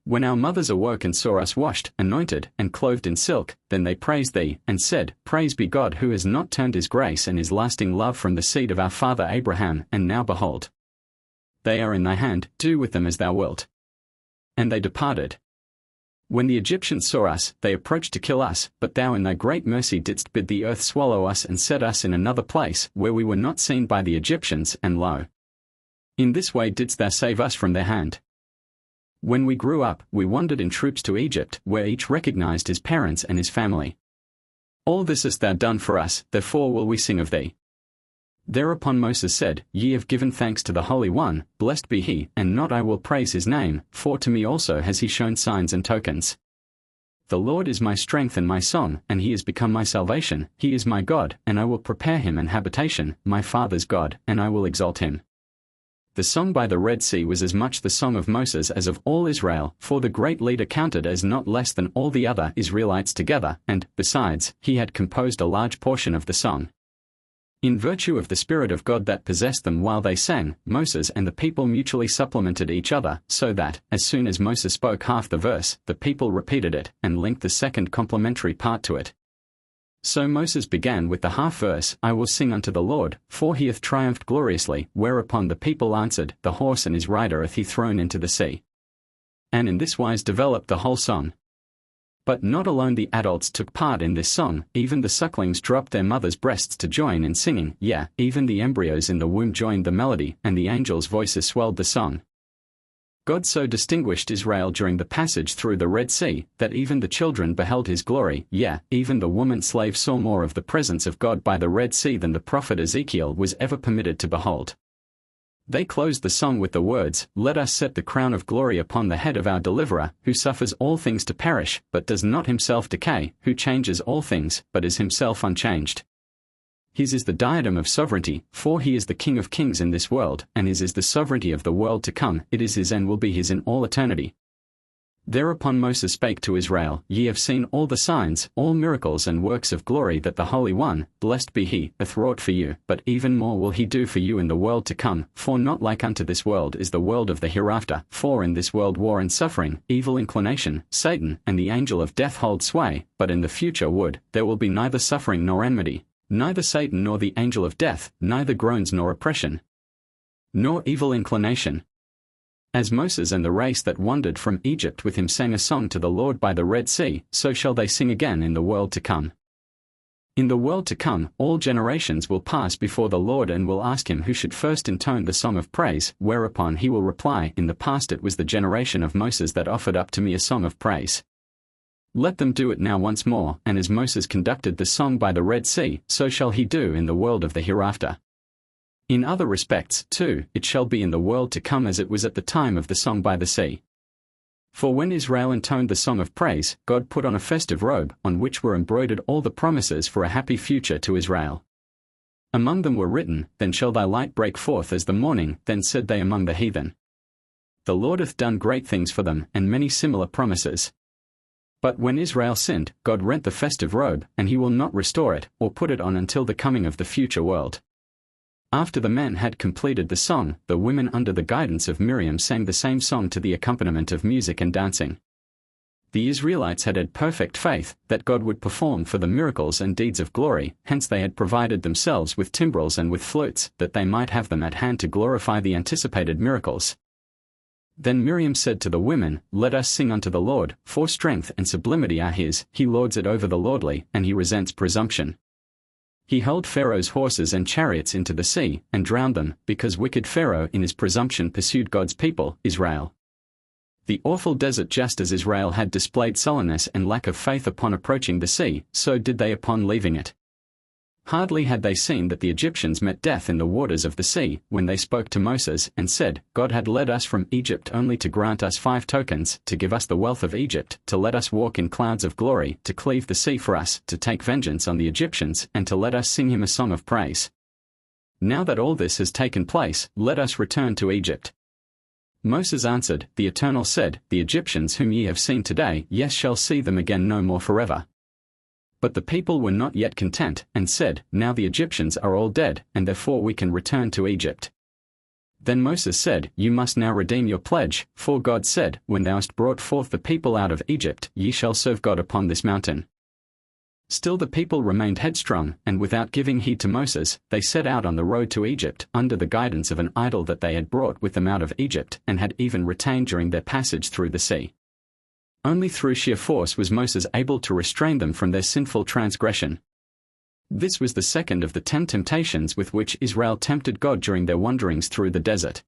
When our mothers awoke and saw us washed, anointed, and clothed in silk, then they praised thee, and said, "Praise be God who has not turned his grace and his lasting love from the seed of our father Abraham, and now behold, they are in thy hand, do with them as thou wilt." And they departed. When the Egyptians saw us, they approached to kill us, but thou in thy great mercy didst bid the earth swallow us and set us in another place, where we were not seen by the Egyptians, and lo, in this way didst thou save us from their hand. When we grew up, we wandered in troops to Egypt, where each recognized his parents and his family. All this hast thou done for us, therefore will we sing of thee. Thereupon Moses said, Ye have given thanks to the Holy One, blessed be he, and not I will praise his name, for to me also has he shown signs and tokens. The Lord is my strength and my song, and he is become my salvation. He is my God, and I will prepare him an habitation, my father's God, and I will exalt him. The song by the Red Sea was as much the song of Moses as of all Israel, for the great leader counted as not less than all the other Israelites together, and, besides, he had composed a large portion of the song. In virtue of the Spirit of God that possessed them while they sang, Moses and the people mutually supplemented each other, so that, as soon as Moses spoke half the verse, the people repeated it, and linked the second complementary part to it. So Moses began with the half verse, I will sing unto the Lord, for he hath triumphed gloriously, whereupon the people answered, The horse and his rider hath he thrown into the sea. And in this wise developed the whole song. But not alone the adults took part in this song, even the sucklings dropped their mothers' breasts to join in singing, yea, even the embryos in the womb joined the melody, and the angels' voices swelled the song. God so distinguished Israel during the passage through the Red Sea, that even the children beheld his glory, yea, even the woman slave saw more of the presence of God by the Red Sea than the prophet Ezekiel was ever permitted to behold. They closed the song with the words, Let us set the crown of glory upon the head of our deliverer, who suffers all things to perish, but does not himself decay, who changes all things, but is himself unchanged. His is the diadem of sovereignty, for he is the King of kings in this world, and his is the sovereignty of the world to come, it is his and will be his in all eternity. Thereupon Moses spake to Israel, Ye have seen all the signs, all miracles and works of glory that the Holy One, blessed be he, hath wrought for you, but even more will he do for you in the world to come, for not like unto this world is the world of the hereafter, for in this world war and suffering, evil inclination, Satan, and the angel of death hold sway, but in the future there will be neither suffering nor enmity, neither Satan nor the angel of death, neither groans nor oppression, nor evil inclination. As Moses and the race that wandered from Egypt with him sang a song to the Lord by the Red Sea, so shall they sing again in the world to come. In the world to come, all generations will pass before the Lord and will ask him who should first intone the song of praise, whereupon he will reply, in the past it was the generation of Moses that offered up to me a song of praise. Let them do it now once more, and as Moses conducted the song by the Red Sea, so shall he do in the world of the hereafter. In other respects, too, it shall be in the world to come as it was at the time of the song by the sea. For when Israel intoned the song of praise, God put on a festive robe, on which were embroidered all the promises for a happy future to Israel. Among them were written, Then shall thy light break forth as the morning, then said they among the heathen. The Lord hath done great things for them, and many similar promises. But when Israel sinned, God rent the festive robe, and he will not restore it, or put it on until the coming of the future world. After the men had completed the song, the women under the guidance of Miriam sang the same song to the accompaniment of music and dancing. The Israelites had perfect faith that God would perform for them miracles and deeds of glory, hence they had provided themselves with timbrels and with flutes, that they might have them at hand to glorify the anticipated miracles. Then Miriam said to the women, Let us sing unto the Lord, for strength and sublimity are his, he lords it over the lordly, and he resents presumption. He hurled Pharaoh's horses and chariots into the sea, and drowned them, because wicked Pharaoh in his presumption pursued God's people, Israel. The awful desert, just as Israel had displayed sullenness and lack of faith upon approaching the sea, so did they upon leaving it. Hardly had they seen that the Egyptians met death in the waters of the sea, when they spoke to Moses, and said, God had led us from Egypt only to grant us 5 tokens, to give us the wealth of Egypt, to let us walk in clouds of glory, to cleave the sea for us, to take vengeance on the Egyptians, and to let us sing him a song of praise. Now that all this has taken place, let us return to Egypt. Moses answered, The Eternal said, The Egyptians whom ye have seen today, yes, shall see them again no more forever. But the people were not yet content, and said, Now the Egyptians are all dead, and therefore we can return to Egypt. Then Moses said, You must now redeem your pledge, for God said, When thou hast brought forth the people out of Egypt, ye shall serve God upon this mountain. Still the people remained headstrong, and without giving heed to Moses, they set out on the road to Egypt, under the guidance of an idol that they had brought with them out of Egypt, and had even retained during their passage through the sea. Only through sheer force was Moses able to restrain them from their sinful transgression. This was the second of the 10 temptations with which Israel tempted God during their wanderings through the desert.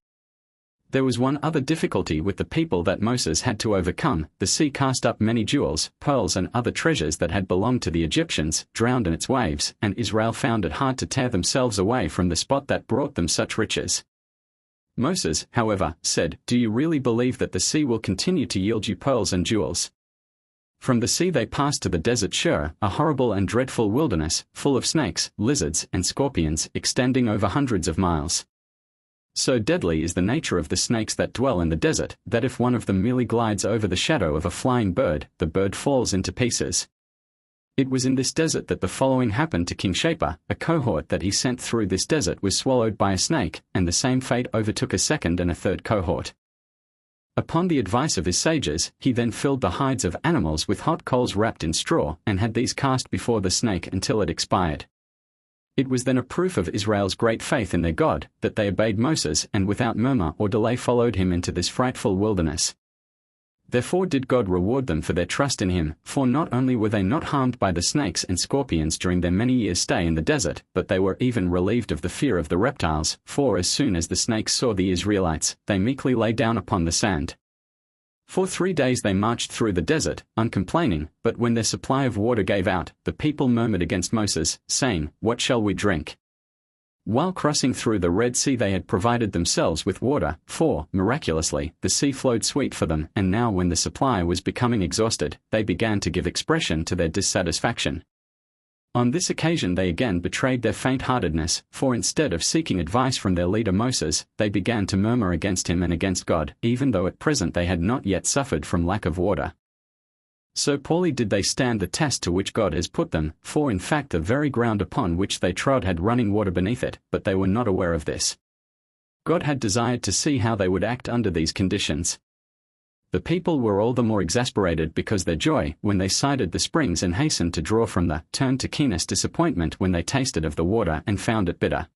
There was one other difficulty with the people that Moses had to overcome. The sea cast up many jewels, pearls and other treasures that had belonged to the Egyptians, drowned in its waves, and Israel found it hard to tear themselves away from the spot that brought them such riches. Moses, however, said, Do you really believe that the sea will continue to yield you pearls and jewels? From the sea they passed to the desert Shur, a horrible and dreadful wilderness, full of snakes, lizards, and scorpions, extending over hundreds of miles. So deadly is the nature of the snakes that dwell in the desert, that if one of them merely glides over the shadow of a flying bird, the bird falls into pieces. It was in this desert that the following happened to King Shapur. A cohort that he sent through this desert was swallowed by a snake, and the same fate overtook a second and a third cohort. Upon the advice of his sages, he then filled the hides of animals with hot coals wrapped in straw, and had these cast before the snake until it expired. It was then a proof of Israel's great faith in their God, that they obeyed Moses and without murmur or delay followed him into this frightful wilderness. Therefore did God reward them for their trust in him, for not only were they not harmed by the snakes and scorpions during their many years' stay in the desert, but they were even relieved of the fear of the reptiles, for as soon as the snakes saw the Israelites, they meekly lay down upon the sand. For 3 days they marched through the desert, uncomplaining, but when their supply of water gave out, the people murmured against Moses, saying, What shall we drink? While crossing through the Red Sea they had provided themselves with water, for, miraculously, the sea flowed sweet for them, and now when the supply was becoming exhausted, they began to give expression to their dissatisfaction. On this occasion they again betrayed their faint-heartedness, for instead of seeking advice from their leader Moses, they began to murmur against him and against God, even though at present they had not yet suffered from lack of water. So poorly did they stand the test to which God has put them, for in fact the very ground upon which they trod had running water beneath it, but they were not aware of this. God had desired to see how they would act under these conditions. The people were all the more exasperated because their joy, when they sighted the springs and hastened to draw from them, turned to keenest disappointment when they tasted of the water and found it bitter.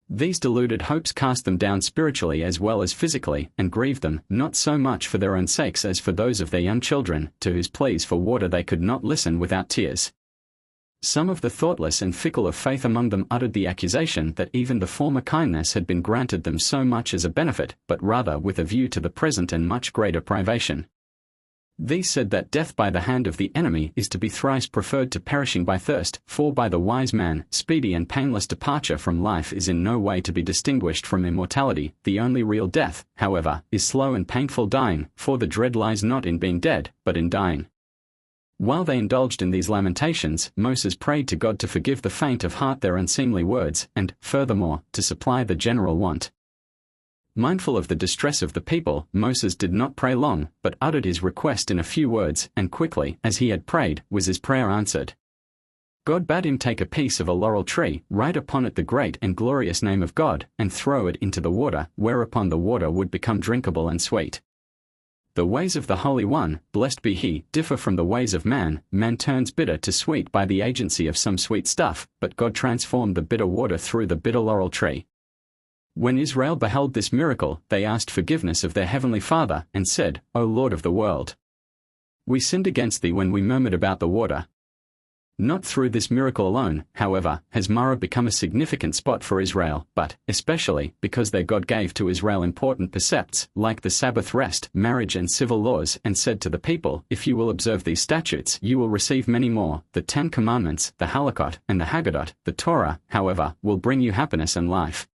These deluded hopes cast them down spiritually as well as physically, and grieved them, not so much for their own sakes as for those of their young children, to whose pleas for water they could not listen without tears. Some of the thoughtless and fickle of faith among them uttered the accusation that even the former kindness had been granted them so much as a benefit, but rather with a view to the present and much greater privation. These said that death by the hand of the enemy is to be thrice preferred to perishing by thirst, for by the wise man, speedy and painless departure from life is in no way to be distinguished from immortality. The only real death, however, is slow and painful dying, for the dread lies not in being dead, but in dying. While they indulged in these lamentations, Moses prayed to God to forgive the faint of heart their unseemly words, and, furthermore, to supply the general want. Mindful of the distress of the people, Moses did not pray long, but uttered his request in a few words, and quickly, as he had prayed, was his prayer answered. God bade him take a piece of a laurel tree, write upon it the great and glorious name of God, and throw it into the water, whereupon the water would become drinkable and sweet. The ways of the Holy One, blessed be He, differ from the ways of man. Man turns bitter to sweet by the agency of some sweet stuff, but God transformed the bitter water through the bitter laurel tree. When Israel beheld this miracle, they asked forgiveness of their heavenly Father, and said, O Lord of the world! We sinned against thee when we murmured about the water. Not through this miracle alone, however, has Marah become a significant spot for Israel, but, especially, because their God gave to Israel important precepts, like the Sabbath rest, marriage and civil laws, and said to the people, If you will observe these statutes, you will receive many more. The 10 Commandments, the Halakot, and the Haggadot, the Torah, however, will bring you happiness and life.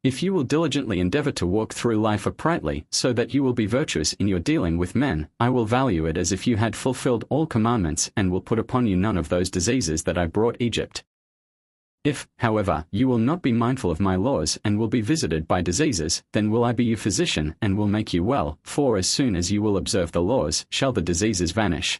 If you will diligently endeavor to walk through life uprightly, so that you will be virtuous in your dealing with men, I will value it as if you had fulfilled all commandments and will put upon you none of those diseases that I brought Egypt. If, however, you will not be mindful of my laws and will be visited by diseases, then will I be your physician and will make you well, for as soon as you will observe the laws, shall the diseases vanish.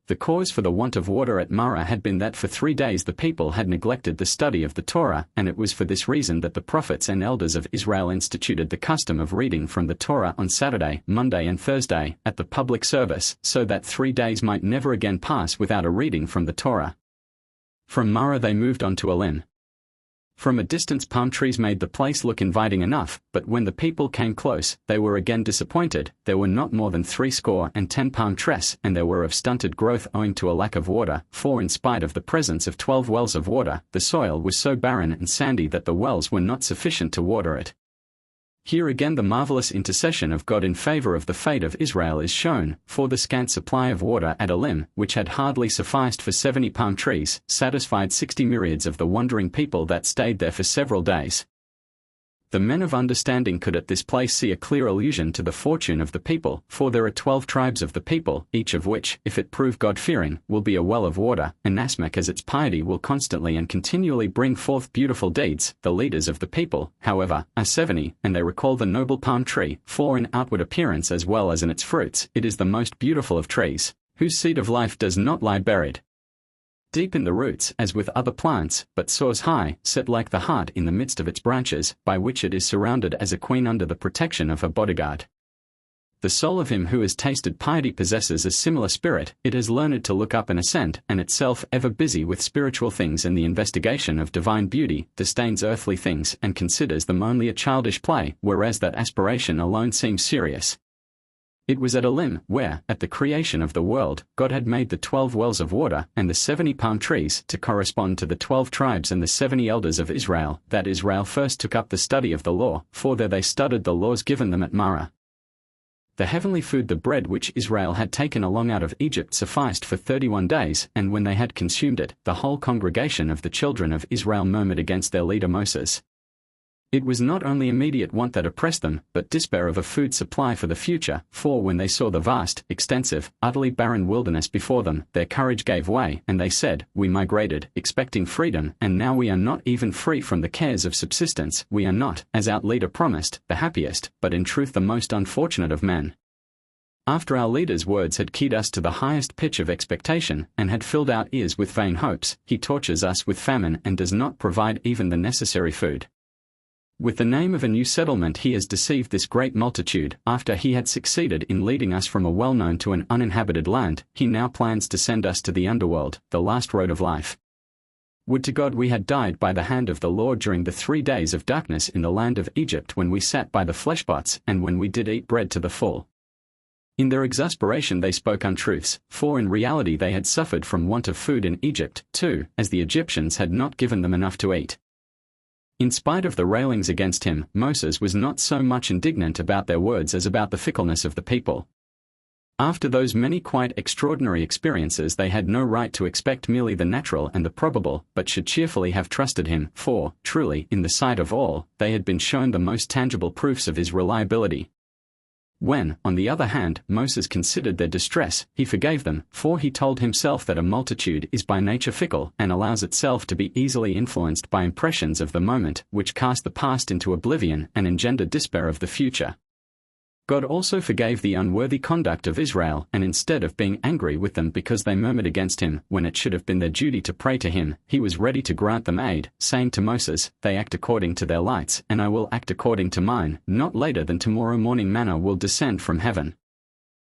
The cause for the want of water at Marah had been that for 3 days the people had neglected the study of the Torah, and it was for this reason that the prophets and elders of Israel instituted the custom of reading from the Torah on Saturday, Monday and Thursday, at the public service, so that 3 days might never again pass without a reading from the Torah. From Marah they moved on to Elim. From a distance palm trees made the place look inviting enough, but when the people came close, they were again disappointed. There were not more than 70 palm trees, and they were of stunted growth owing to a lack of water, for in spite of the presence of 12 wells of water, the soil was so barren and sandy that the wells were not sufficient to water it. Here again the marvelous intercession of God in favor of the fate of Israel is shown, for the scant supply of water at Elim, which had hardly sufficed for 70 palm trees, satisfied 60 myriads of the wandering people that stayed there for several days. The men of understanding could at this place see a clear allusion to the fortune of the people, for there are 12 tribes of the people, each of which, if it prove God-fearing, will be a well of water, inasmuch as its piety will constantly and continually bring forth beautiful deeds. The leaders of the people, however, are 70, and they recall the noble palm tree, for in outward appearance as well as in its fruits, it is the most beautiful of trees, whose seed of life does not lie buried deep in the roots as with other plants, but soars high, set like the heart in the midst of its branches, by which it is surrounded as a queen under the protection of her bodyguard. The soul of him who has tasted piety possesses a similar spirit. It has learned to look up and ascend, and itself ever busy with spiritual things and the investigation of divine beauty, disdains earthly things and considers them only a childish play, whereas that aspiration alone seems serious. It was at Elim, where, at the creation of the world, God had made the 12 wells of water and the 70 palm trees to correspond to the 12 tribes and the 70 elders of Israel, that Israel first took up the study of the law, for there they studied the laws given them at Marah. The heavenly food, the bread which Israel had taken along out of Egypt, sufficed for 31 days, and when they had consumed it, the whole congregation of the children of Israel murmured against their leader Moses. It was not only immediate want that oppressed them, but despair of a food supply for the future, for when they saw the vast, extensive, utterly barren wilderness before them, their courage gave way, and they said, We migrated, expecting freedom, and now we are not even free from the cares of subsistence. We are not, as our leader promised, the happiest, but in truth the most unfortunate of men. After our leader's words had keyed us to the highest pitch of expectation, and had filled our ears with vain hopes, he tortures us with famine and does not provide even the necessary food. With the name of a new settlement he has deceived this great multitude. After he had succeeded in leading us from a well-known to an uninhabited land, he now plans to send us to the underworld, the last road of life. Would to God we had died by the hand of the Lord during the 3 days of darkness in the land of Egypt, when we sat by the fleshpots and when we did eat bread to the full. In their exasperation they spoke untruths, for in reality they had suffered from want of food in Egypt, too, as the Egyptians had not given them enough to eat. In spite of the railings against him, Moses was not so much indignant about their words as about the fickleness of the people. After those many quite extraordinary experiences they had no right to expect merely the natural and the probable, but should cheerfully have trusted him, for, truly, in the sight of all, they had been shown the most tangible proofs of his reliability. When, on the other hand, Moses considered their distress, he forgave them, for he told himself that a multitude is by nature fickle and allows itself to be easily influenced by impressions of the moment, which cast the past into oblivion and engender despair of the future. God also forgave the unworthy conduct of Israel, and instead of being angry with them because they murmured against him, when it should have been their duty to pray to him, he was ready to grant them aid, saying to Moses, "They act according to their lights, and I will act according to mine. Not later than tomorrow morning manna will descend from heaven."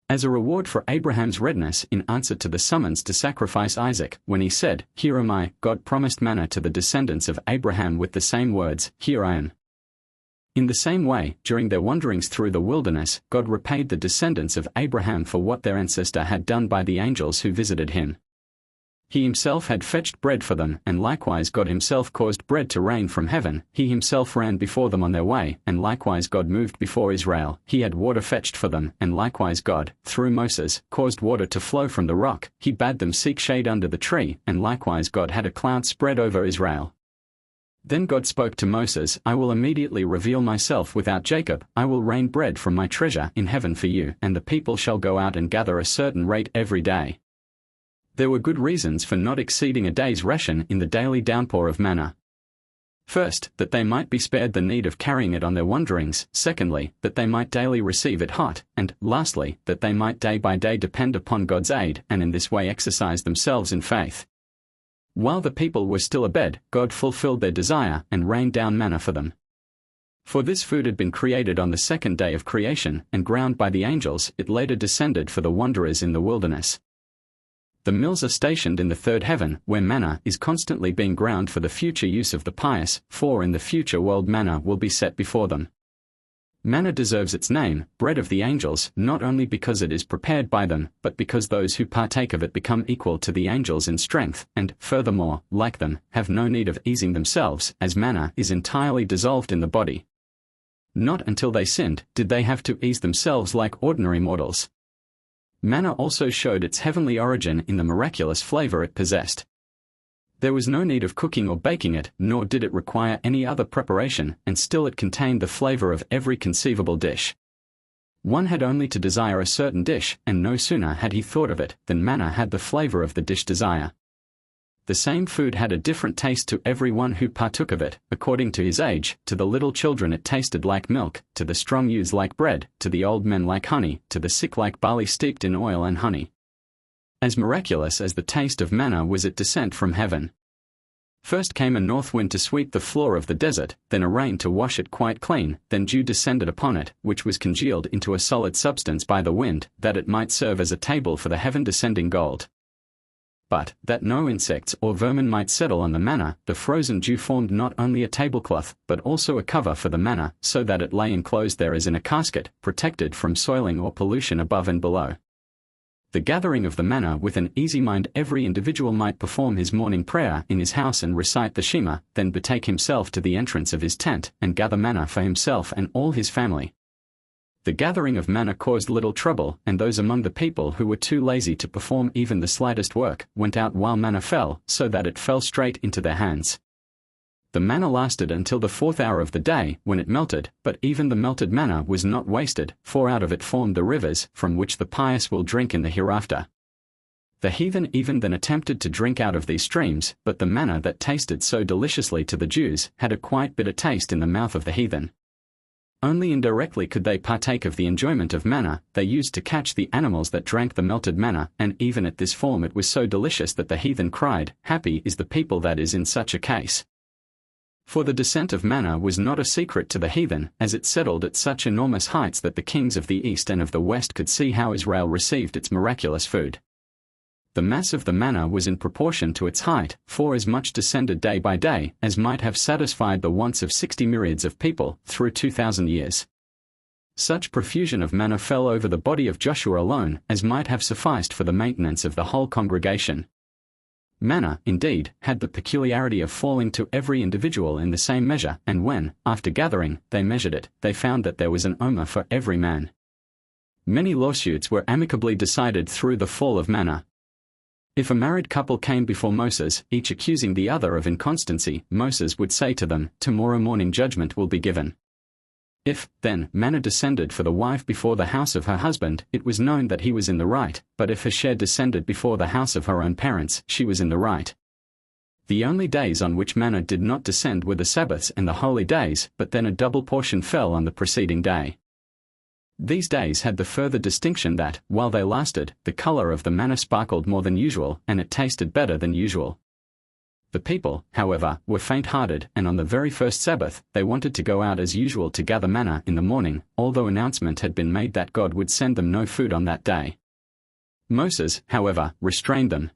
As a reward for Abraham's readiness in answer to the summons to sacrifice Isaac, when he said, "Here am I," God promised manna to the descendants of Abraham with the same words, "Here I am." In the same way, during their wanderings through the wilderness, God repaid the descendants of Abraham for what their ancestor had done by the angels who visited him. He himself had fetched bread for them, and likewise God himself caused bread to rain from heaven. He himself ran before them on their way, and likewise God moved before Israel. He had water fetched for them, and likewise God, through Moses, caused water to flow from the rock. He bade them seek shade under the tree, and likewise God had a cloud spread over Israel. Then God spoke to Moses, "I will immediately reveal myself without Jacob. I will rain bread from my treasure in heaven for you, and the people shall go out and gather a certain rate every day." There were good reasons for not exceeding a day's ration in the daily downpour of manna. First, that they might be spared the need of carrying it on their wanderings; secondly, that they might daily receive it hot; and, lastly, that they might day by day depend upon God's aid, and in this way exercise themselves in faith. While the people were still abed, God fulfilled their desire and rained down manna for them. For this food had been created on the second day of creation, and ground by the angels, it later descended for the wanderers in the wilderness. The mills are stationed in the third heaven, where manna is constantly being ground for the future use of the pious, for in the future world manna will be set before them. Manna deserves its name, bread of the angels, not only because it is prepared by them, but because those who partake of it become equal to the angels in strength, and, furthermore, like them, have no need of easing themselves, as manna is entirely dissolved in the body. Not until they sinned did they have to ease themselves like ordinary mortals. Manna also showed its heavenly origin in the miraculous flavor it possessed. There was no need of cooking or baking it, nor did it require any other preparation, and still it contained the flavor of every conceivable dish. One had only to desire a certain dish, and no sooner had he thought of it, than manna had the flavor of the dish desire. The same food had a different taste to every one who partook of it, according to his age. To the little children it tasted like milk, to the strong youths like bread, to the old men like honey, to the sick like barley steeped in oil and honey. As miraculous as the taste of manna was its descent from heaven. First came a north wind to sweep the floor of the desert, then a rain to wash it quite clean, then dew descended upon it, which was congealed into a solid substance by the wind, that it might serve as a table for the heaven-descending gold. But, that no insects or vermin might settle on the manna, the frozen dew formed not only a tablecloth, but also a cover for the manna, so that it lay enclosed there as in a casket, protected from soiling or pollution above and below. The gathering of the manna with an easy mind, every individual might perform his morning prayer in his house and recite the Shema, then betake himself to the entrance of his tent, and gather manna for himself and all his family. The gathering of manna caused little trouble, and those among the people who were too lazy to perform even the slightest work, went out while manna fell, so that it fell straight into their hands. The manna lasted until the 4th hour of the day, when it melted, but even the melted manna was not wasted, for out of it formed the rivers, from which the pious will drink in the hereafter. The heathen even then attempted to drink out of these streams, but the manna that tasted so deliciously to the Jews had a quite bitter taste in the mouth of the heathen. Only indirectly could they partake of the enjoyment of manna. They used to catch the animals that drank the melted manna, and even at this form it was so delicious that the heathen cried, "Happy is the people that is in such a case." For the descent of manna was not a secret to the heathen, as it settled at such enormous heights that the kings of the east and of the west could see how Israel received its miraculous food. The mass of the manna was in proportion to its height, for as much descended day by day as might have satisfied the wants of 60 myriads of people through 2,000 years. Such profusion of manna fell over the body of Joshua alone as might have sufficed for the maintenance of the whole congregation. Manna, indeed, had the peculiarity of falling to every individual in the same measure, and when, after gathering, they measured it, they found that there was an omer for every man. Many lawsuits were amicably decided through the fall of manna. If a married couple came before Moses, each accusing the other of inconstancy, Moses would say to them, "Tomorrow morning judgment will be given." If, then, manna descended for the wife before the house of her husband, it was known that he was in the right, but if her share descended before the house of her own parents, she was in the right. The only days on which manna did not descend were the Sabbaths and the holy days, but then a double portion fell on the preceding day. These days had the further distinction that, while they lasted, the color of the manna sparkled more than usual, and it tasted better than usual. The people, however, were faint-hearted, and on the very first Sabbath, they wanted to go out as usual to gather manna in the morning, although announcement had been made that God would send them no food on that day. Moses, however, restrained them.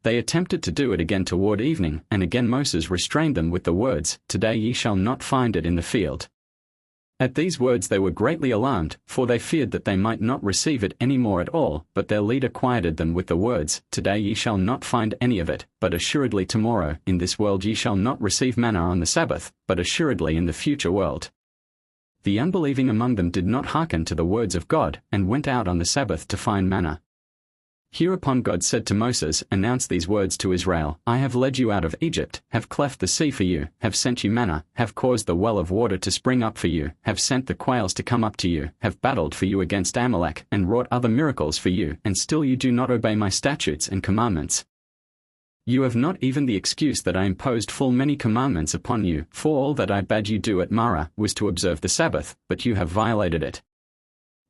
They attempted to do it again toward evening, and again Moses restrained them with the words, "Today ye shall not find it in the field." At these words they were greatly alarmed, for they feared that they might not receive it any more at all, but their leader quieted them with the words, "Today ye shall not find any of it, but assuredly tomorrow, in this world ye shall not receive manna on the Sabbath, but assuredly in the future world." The unbelieving among them did not hearken to the words of God, and went out on the Sabbath to find manna. Hereupon God said to Moses, "Announce these words to Israel, I have led you out of Egypt, have cleft the sea for you, have sent you manna, have caused the well of water to spring up for you, have sent the quails to come up to you, have battled for you against Amalek, and wrought other miracles for you, and still you do not obey my statutes and commandments. You have not even the excuse that I imposed full many commandments upon you, for all that I bade you do at Marah was to observe the Sabbath, but you have violated it.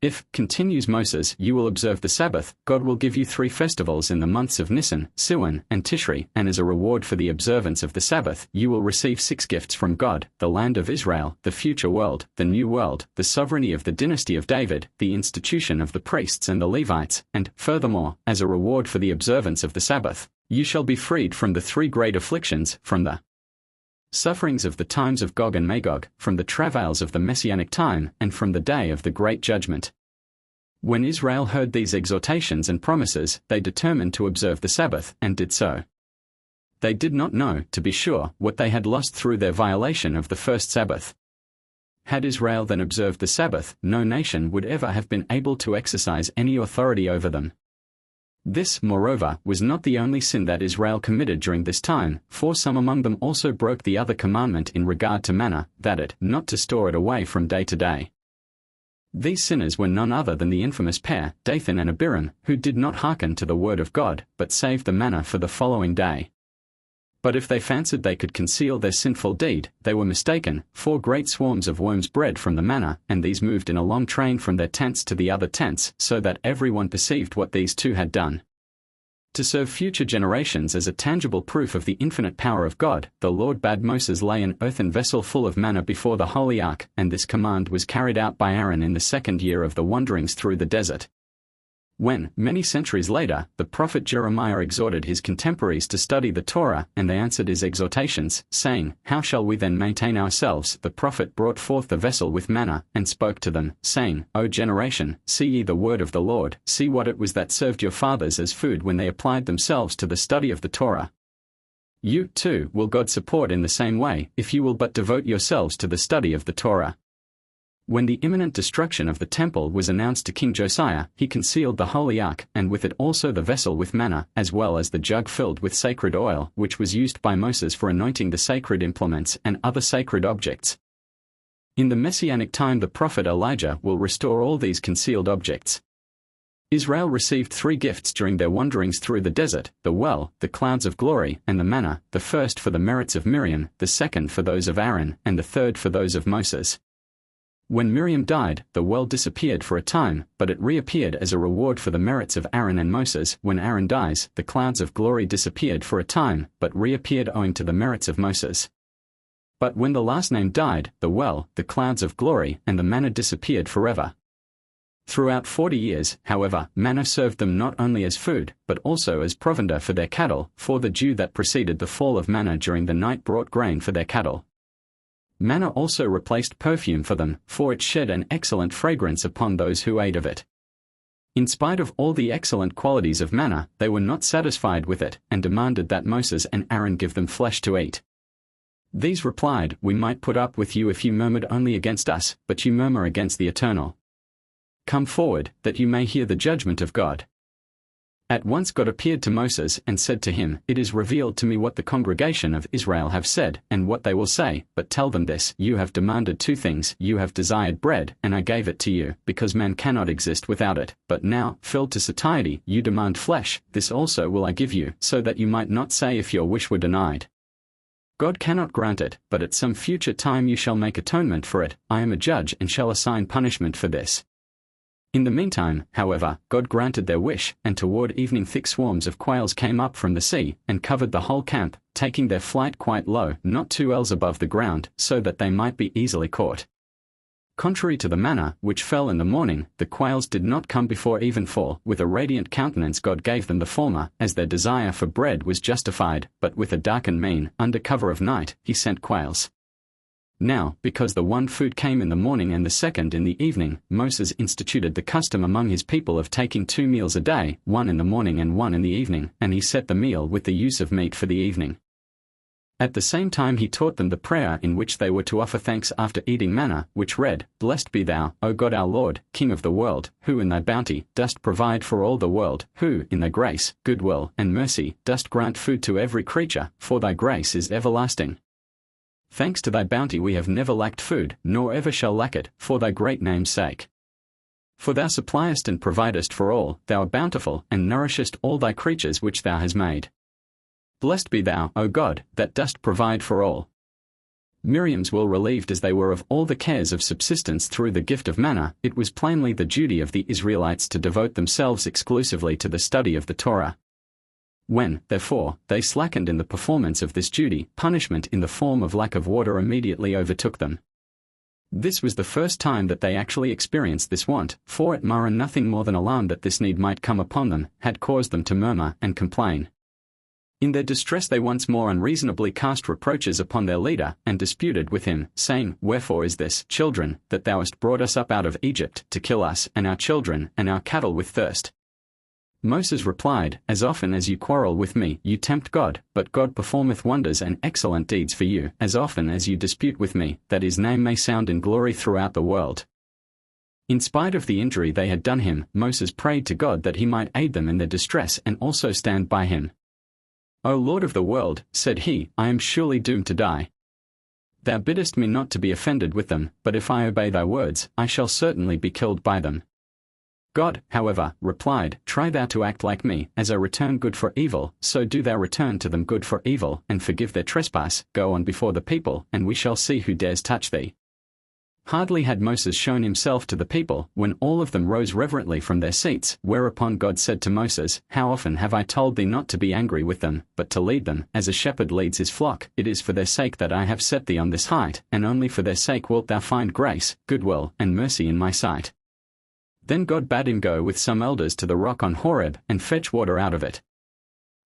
If, continues Moses, you will observe the Sabbath, God will give you 3 festivals in the months of Nisan, Siwan, and Tishri, and as a reward for the observance of the Sabbath, you will receive 6 gifts from God, the land of Israel, the future world, the new world, the sovereignty of the dynasty of David, the institution of the priests and the Levites, and, furthermore, as a reward for the observance of the Sabbath, you shall be freed from the 3 great afflictions, from the sufferings of the times of Gog and Magog, from the travails of the Messianic time, and from the day of the great judgment." When Israel heard these exhortations and promises, they determined to observe the Sabbath, and did so. They did not know, to be sure, what they had lost through their violation of the first Sabbath. Had Israel then observed the Sabbath, no nation would ever have been able to exercise any authority over them. This, moreover, was not the only sin that Israel committed during this time, for some among them also broke the other commandment in regard to manna, that it, not to store it away from day to day. These sinners were none other than the infamous pair, Dathan and Abiram, who did not hearken to the word of God, but saved the manna for the following day. But if they fancied they could conceal their sinful deed, they were mistaken, for great swarms of worms bred from the manna, and these moved in a long train from their tents to the other tents, so that everyone perceived what these 2 had done. To serve future generations as a tangible proof of the infinite power of God, the Lord bade Moses lay an earthen vessel full of manna before the holy ark, and this command was carried out by Aaron in the 2nd year of the wanderings through the desert. When, many centuries later, the prophet Jeremiah exhorted his contemporaries to study the Torah, and they answered his exhortations, saying, "How shall we then maintain ourselves?" The prophet brought forth the vessel with manna, and spoke to them, saying, "O generation, see ye the word of the Lord, see what it was that served your fathers as food when they applied themselves to the study of the Torah. You, too, will God support in the same way, if you will but devote yourselves to the study of the Torah." When the imminent destruction of the temple was announced to King Josiah, he concealed the holy ark, and with it also the vessel with manna, as well as the jug filled with sacred oil, which was used by Moses for anointing the sacred implements and other sacred objects. In the Messianic time the prophet Elijah will restore all these concealed objects. Israel received 3 gifts during their wanderings through the desert, the well, the clouds of glory, and the manna, the first for the merits of Miriam, the second for those of Aaron, and the third for those of Moses. When Miriam died, the well disappeared for a time, but it reappeared as a reward for the merits of Aaron and Moses. When Aaron dies, the clouds of glory disappeared for a time, but reappeared owing to the merits of Moses. But when the last name died, the well, the clouds of glory, and the manna disappeared forever. Throughout 40 years, however, manna served them not only as food, but also as provender for their cattle, for the dew that preceded the fall of manna during the night brought grain for their cattle. Manna also replaced perfume for them, for it shed an excellent fragrance upon those who ate of it. In spite of all the excellent qualities of manna, they were not satisfied with it, and demanded that Moses and Aaron give them flesh to eat. These replied, "We might put up with you if you murmured only against us, but you murmur against the Eternal. Come forward, that you may hear the judgment of God." At once God appeared to Moses and said to him, "It is revealed to me what the congregation of Israel have said, and what they will say, but tell them this: you have demanded two things, you have desired bread, and I gave it to you, because man cannot exist without it, but now, filled to satiety, you demand flesh, this also will I give you, so that you might not say if your wish were denied. God cannot grant it, but at some future time you shall make atonement for it, I am a judge and shall assign punishment for this." In the meantime, however, God granted their wish, and toward evening thick swarms of quails came up from the sea, and covered the whole camp, taking their flight quite low, not 2 ells above the ground, so that they might be easily caught. Contrary to the manna, which fell in the morning, the quails did not come before evenfall. With a radiant countenance God gave them the former, as their desire for bread was justified, but with a darkened mien, under cover of night, he sent quails. Now, because the one food came in the morning and the second in the evening, Moses instituted the custom among his people of taking 2 meals a day, one in the morning and one in the evening, and he set the meal with the use of meat for the evening. At the same time he taught them the prayer in which they were to offer thanks after eating manna, which read, "Blessed be thou, O God our Lord, King of the world, who in thy bounty dost provide for all the world, who, in thy grace, goodwill, and mercy, dost grant food to every creature, for thy grace is everlasting. Thanks to thy bounty we have never lacked food, nor ever shall lack it, for thy great name's sake. For thou suppliest and providest for all, thou art bountiful, and nourishest all thy creatures which thou hast made. Blessed be thou, O God, that dost provide for all." Miriam's will relieved as they were of all the cares of subsistence through the gift of manna, it was plainly the duty of the Israelites to devote themselves exclusively to the study of the Torah. When, therefore, they slackened in the performance of this duty, punishment in the form of lack of water immediately overtook them. This was the first time that they actually experienced this want, for at Maran nothing more than alarm that this need might come upon them had caused them to murmur and complain. In their distress they once more unreasonably cast reproaches upon their leader, and disputed with him, saying, "Wherefore is this, children, that thou hast brought us up out of Egypt, to kill us, and our children, and our cattle with thirst?" Moses replied, "As often as you quarrel with me, you tempt God, but God performeth wonders and excellent deeds for you, as often as you dispute with me, that his name may sound in glory throughout the world." In spite of the injury they had done him, Moses prayed to God that he might aid them in their distress and also stand by him. "O Lord of the world," said he, "I am surely doomed to die. Thou biddest me not to be offended with them, but if I obey thy words, I shall certainly be killed by them." God, however, replied, "Try thou to act like me, as I return good for evil, so do thou return to them good for evil, and forgive their trespass, go on before the people, and we shall see who dares touch thee." Hardly had Moses shown himself to the people, when all of them rose reverently from their seats, whereupon God said to Moses, "How often have I told thee not to be angry with them, but to lead them, as a shepherd leads his flock? It is for their sake that I have set thee on this height, and only for their sake wilt thou find grace, goodwill, and mercy in my sight." Then God bade him go with some elders to the rock on Horeb, and fetch water out of it.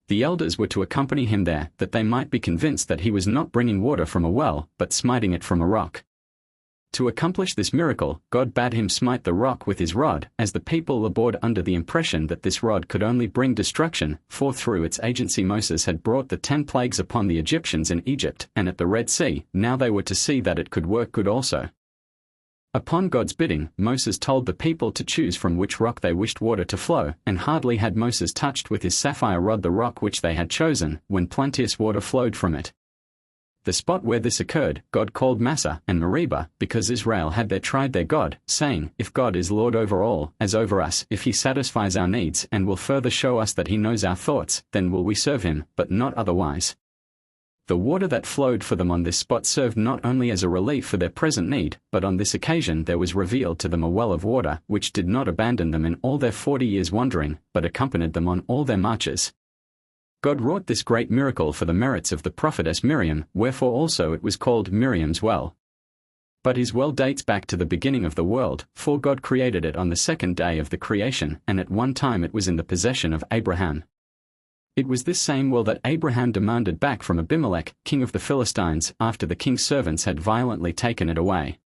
The elders were to accompany him there, that they might be convinced that he was not bringing water from a well, but smiting it from a rock. To accomplish this miracle, God bade him smite the rock with his rod, as the people labored under the impression that this rod could only bring destruction, for through its agency Moses had brought the 10 plagues upon the Egyptians in Egypt and at the Red Sea. Now they were to see that it could work good also. Upon God's bidding, Moses told the people to choose from which rock they wished water to flow, and hardly had Moses touched with his sapphire rod the rock which they had chosen, when plenteous water flowed from it. The spot where this occurred, God called Massah and Meribah, because Israel had there tried their God, saying, "If God is Lord over all, as over us, if he satisfies our needs and will further show us that he knows our thoughts, then will we serve him, but not otherwise." The water that flowed for them on this spot served not only as a relief for their present need, but on this occasion there was revealed to them a well of water, which did not abandon them in all their 40 years' wandering, but accompanied them on all their marches. God wrought this great miracle for the merits of the prophetess Miriam, wherefore also it was called Miriam's well. But his well dates back to the beginning of the world, for God created it on the second day of the creation, and at one time it was in the possession of Abraham. It was this same well that Abraham demanded back from Abimelech, king of the Philistines, after the king's servants had violently taken it away.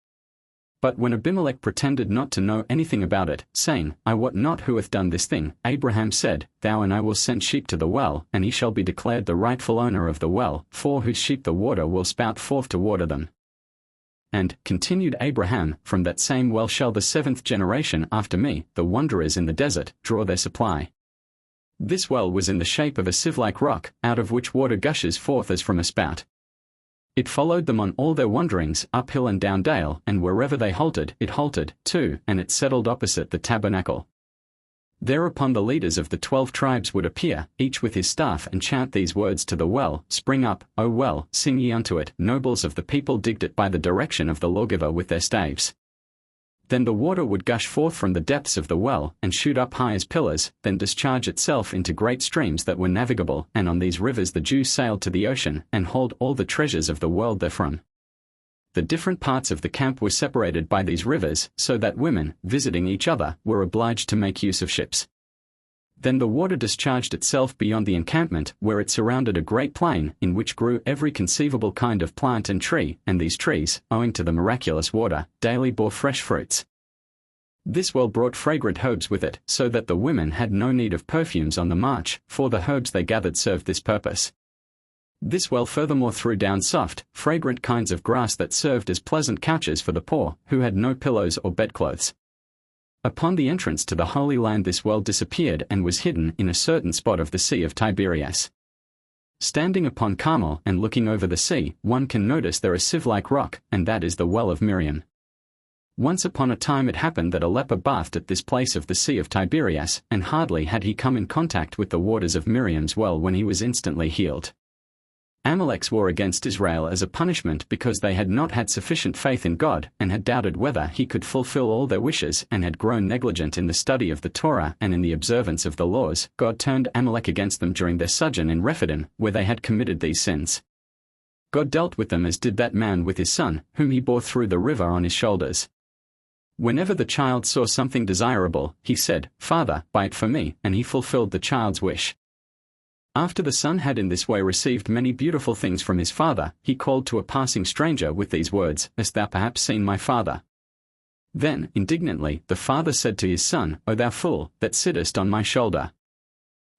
But when Abimelech pretended not to know anything about it, saying, I wot not who hath done this thing, Abraham said, Thou and I will send sheep to the well, and he shall be declared the rightful owner of the well, for whose sheep the water will spout forth to water them. And, continued Abraham, from that same well shall the seventh generation after me, the wanderers in the desert, draw their supply. This well was in the shape of a sieve-like rock, out of which water gushes forth as from a spout. It followed them on all their wanderings, uphill and down dale, and wherever they halted, it halted, too, and it settled opposite the tabernacle. Thereupon the leaders of the 12 tribes would appear, each with his staff, and chant these words to the well, Spring up, O well, sing ye unto it. Nobles of the people digged it by the direction of the lawgiver with their staves. Then the water would gush forth from the depths of the well, and shoot up high as pillars, then discharge itself into great streams that were navigable, and on these rivers the Jews sailed to the ocean, and hauled all the treasures of the world therefrom. The different parts of the camp were separated by these rivers, so that women, visiting each other, were obliged to make use of ships. Then the water discharged itself beyond the encampment, where it surrounded a great plain, in which grew every conceivable kind of plant and tree, and these trees, owing to the miraculous water, daily bore fresh fruits. This well brought fragrant herbs with it, so that the women had no need of perfumes on the march, for the herbs they gathered served this purpose. This well furthermore threw down soft, fragrant kinds of grass that served as pleasant couches for the poor, who had no pillows or bedclothes. Upon the entrance to the Holy Land this well disappeared and was hidden in a certain spot of the Sea of Tiberias. Standing upon Carmel and looking over the sea, one can notice there a sieve-like rock, and that is the well of Miriam. Once upon a time it happened that a leper bathed at this place of the Sea of Tiberias, and hardly had he come in contact with the waters of Miriam's well when he was instantly healed. Amalek's war against Israel as a punishment because they had not had sufficient faith in God, and had doubted whether he could fulfill all their wishes, and had grown negligent in the study of the Torah and in the observance of the laws, God turned Amalek against them during their sojourn in Rephidim, where they had committed these sins. God dealt with them as did that man with his son, whom he bore through the river on his shoulders. Whenever the child saw something desirable, he said, Father, buy it for me, and he fulfilled the child's wish. After the son had in this way received many beautiful things from his father, he called to a passing stranger with these words, Hast thou perhaps seen my father? Then, indignantly, the father said to his son, O thou fool, that sittest on my shoulder.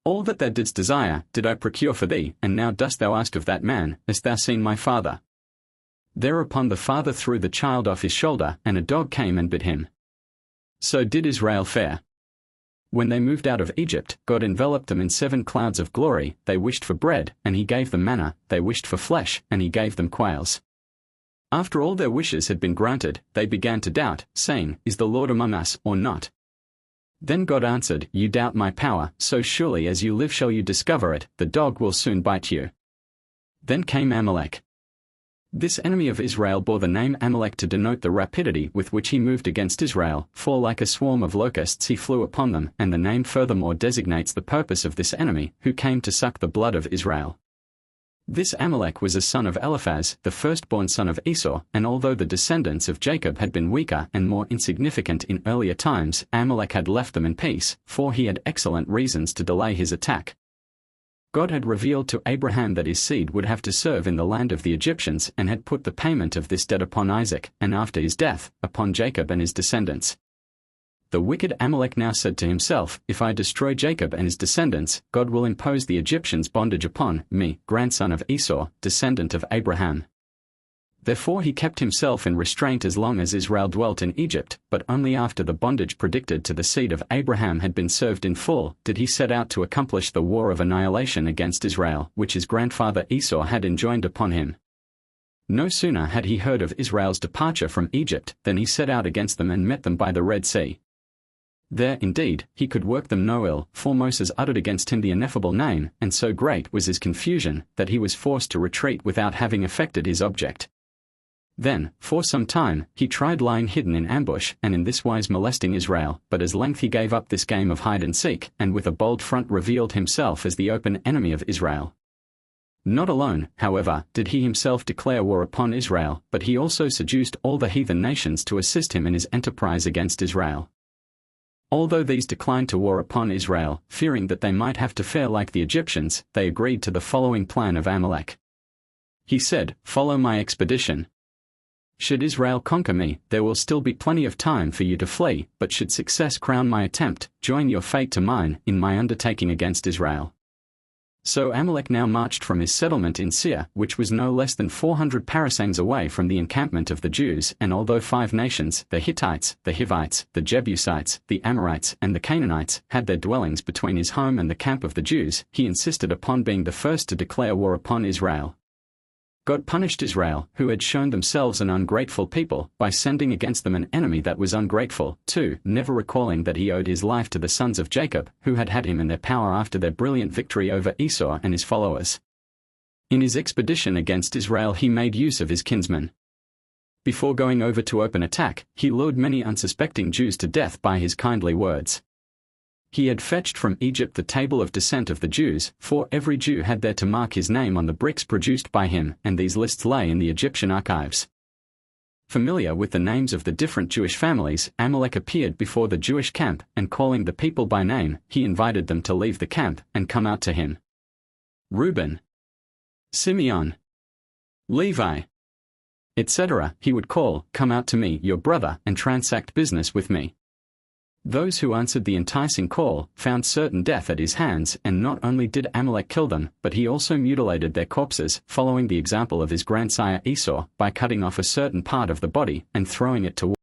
All that thou didst desire, did I procure for thee, and now dost thou ask of that man, Hast thou seen my father? Thereupon the father threw the child off his shoulder, and a dog came and bit him. So did Israel fare. When they moved out of Egypt, God enveloped them in 7 clouds of glory. They wished for bread, and he gave them manna. They wished for flesh, and he gave them quails. After all their wishes had been granted, they began to doubt, saying, Is the Lord among us, or not? Then God answered, You doubt my power, so surely as you live shall you discover it, the dog will soon bite you. Then came Amalek. This enemy of Israel bore the name Amalek to denote the rapidity with which he moved against Israel, for like a swarm of locusts he flew upon them, and the name furthermore designates the purpose of this enemy, who came to suck the blood of Israel. This Amalek was a son of Eliphaz, the firstborn son of Esau, and although the descendants of Jacob had been weaker and more insignificant in earlier times, Amalek had left them in peace, for he had excellent reasons to delay his attack. God had revealed to Abraham that his seed would have to serve in the land of the Egyptians, and had put the payment of this debt upon Isaac, and after his death, upon Jacob and his descendants. The wicked Amalek now said to himself, If I destroy Jacob and his descendants, God will impose the Egyptians' bondage upon me, grandson of Esau, descendant of Abraham. Therefore he kept himself in restraint as long as Israel dwelt in Egypt, but only after the bondage predicted to the seed of Abraham had been served in full, did he set out to accomplish the war of annihilation against Israel, which his grandfather Esau had enjoined upon him. No sooner had he heard of Israel's departure from Egypt, than he set out against them and met them by the Red Sea. There, indeed, he could work them no ill, for Moses uttered against him the ineffable name, and so great was his confusion, that he was forced to retreat without having effected his object. Then, for some time, he tried lying hidden in ambush, and in this wise molesting Israel, but at length he gave up this game of hide-and-seek, and with a bold front revealed himself as the open enemy of Israel. Not alone, however, did he himself declare war upon Israel, but he also seduced all the heathen nations to assist him in his enterprise against Israel. Although these declined to war upon Israel, fearing that they might have to fare like the Egyptians, they agreed to the following plan of Amalek. He said, "Follow my expedition. Should Israel conquer me, there will still be plenty of time for you to flee, but should success crown my attempt, join your fate to mine in my undertaking against Israel." So Amalek now marched from his settlement in Seir, which was no less than 400 parasangs away from the encampment of the Jews, and although 5 nations, the Hittites, the Hivites, the Jebusites, the Amorites, and the Canaanites, had their dwellings between his home and the camp of the Jews, he insisted upon being the first to declare war upon Israel. God punished Israel, who had shown themselves an ungrateful people, by sending against them an enemy that was ungrateful, too, never recalling that he owed his life to the sons of Jacob, who had him in their power after their brilliant victory over Esau and his followers. In his expedition against Israel he made use of his kinsmen. Before going over to open attack, he lured many unsuspecting Jews to death by his kindly words. He had fetched from Egypt the table of descent of the Jews, for every Jew had there to mark his name on the bricks produced by him, and these lists lay in the Egyptian archives. Familiar with the names of the different Jewish families, Amalek appeared before the Jewish camp, and calling the people by name, he invited them to leave the camp and come out to him. Reuben, Simeon, Levi, etc., he would call, "Come out to me, your brother, and transact business with me." Those who answered the enticing call found certain death at his hands, and not only did Amalek kill them, but he also mutilated their corpses, following the example of his grandsire Esau, by cutting off a certain part of the body and throwing it to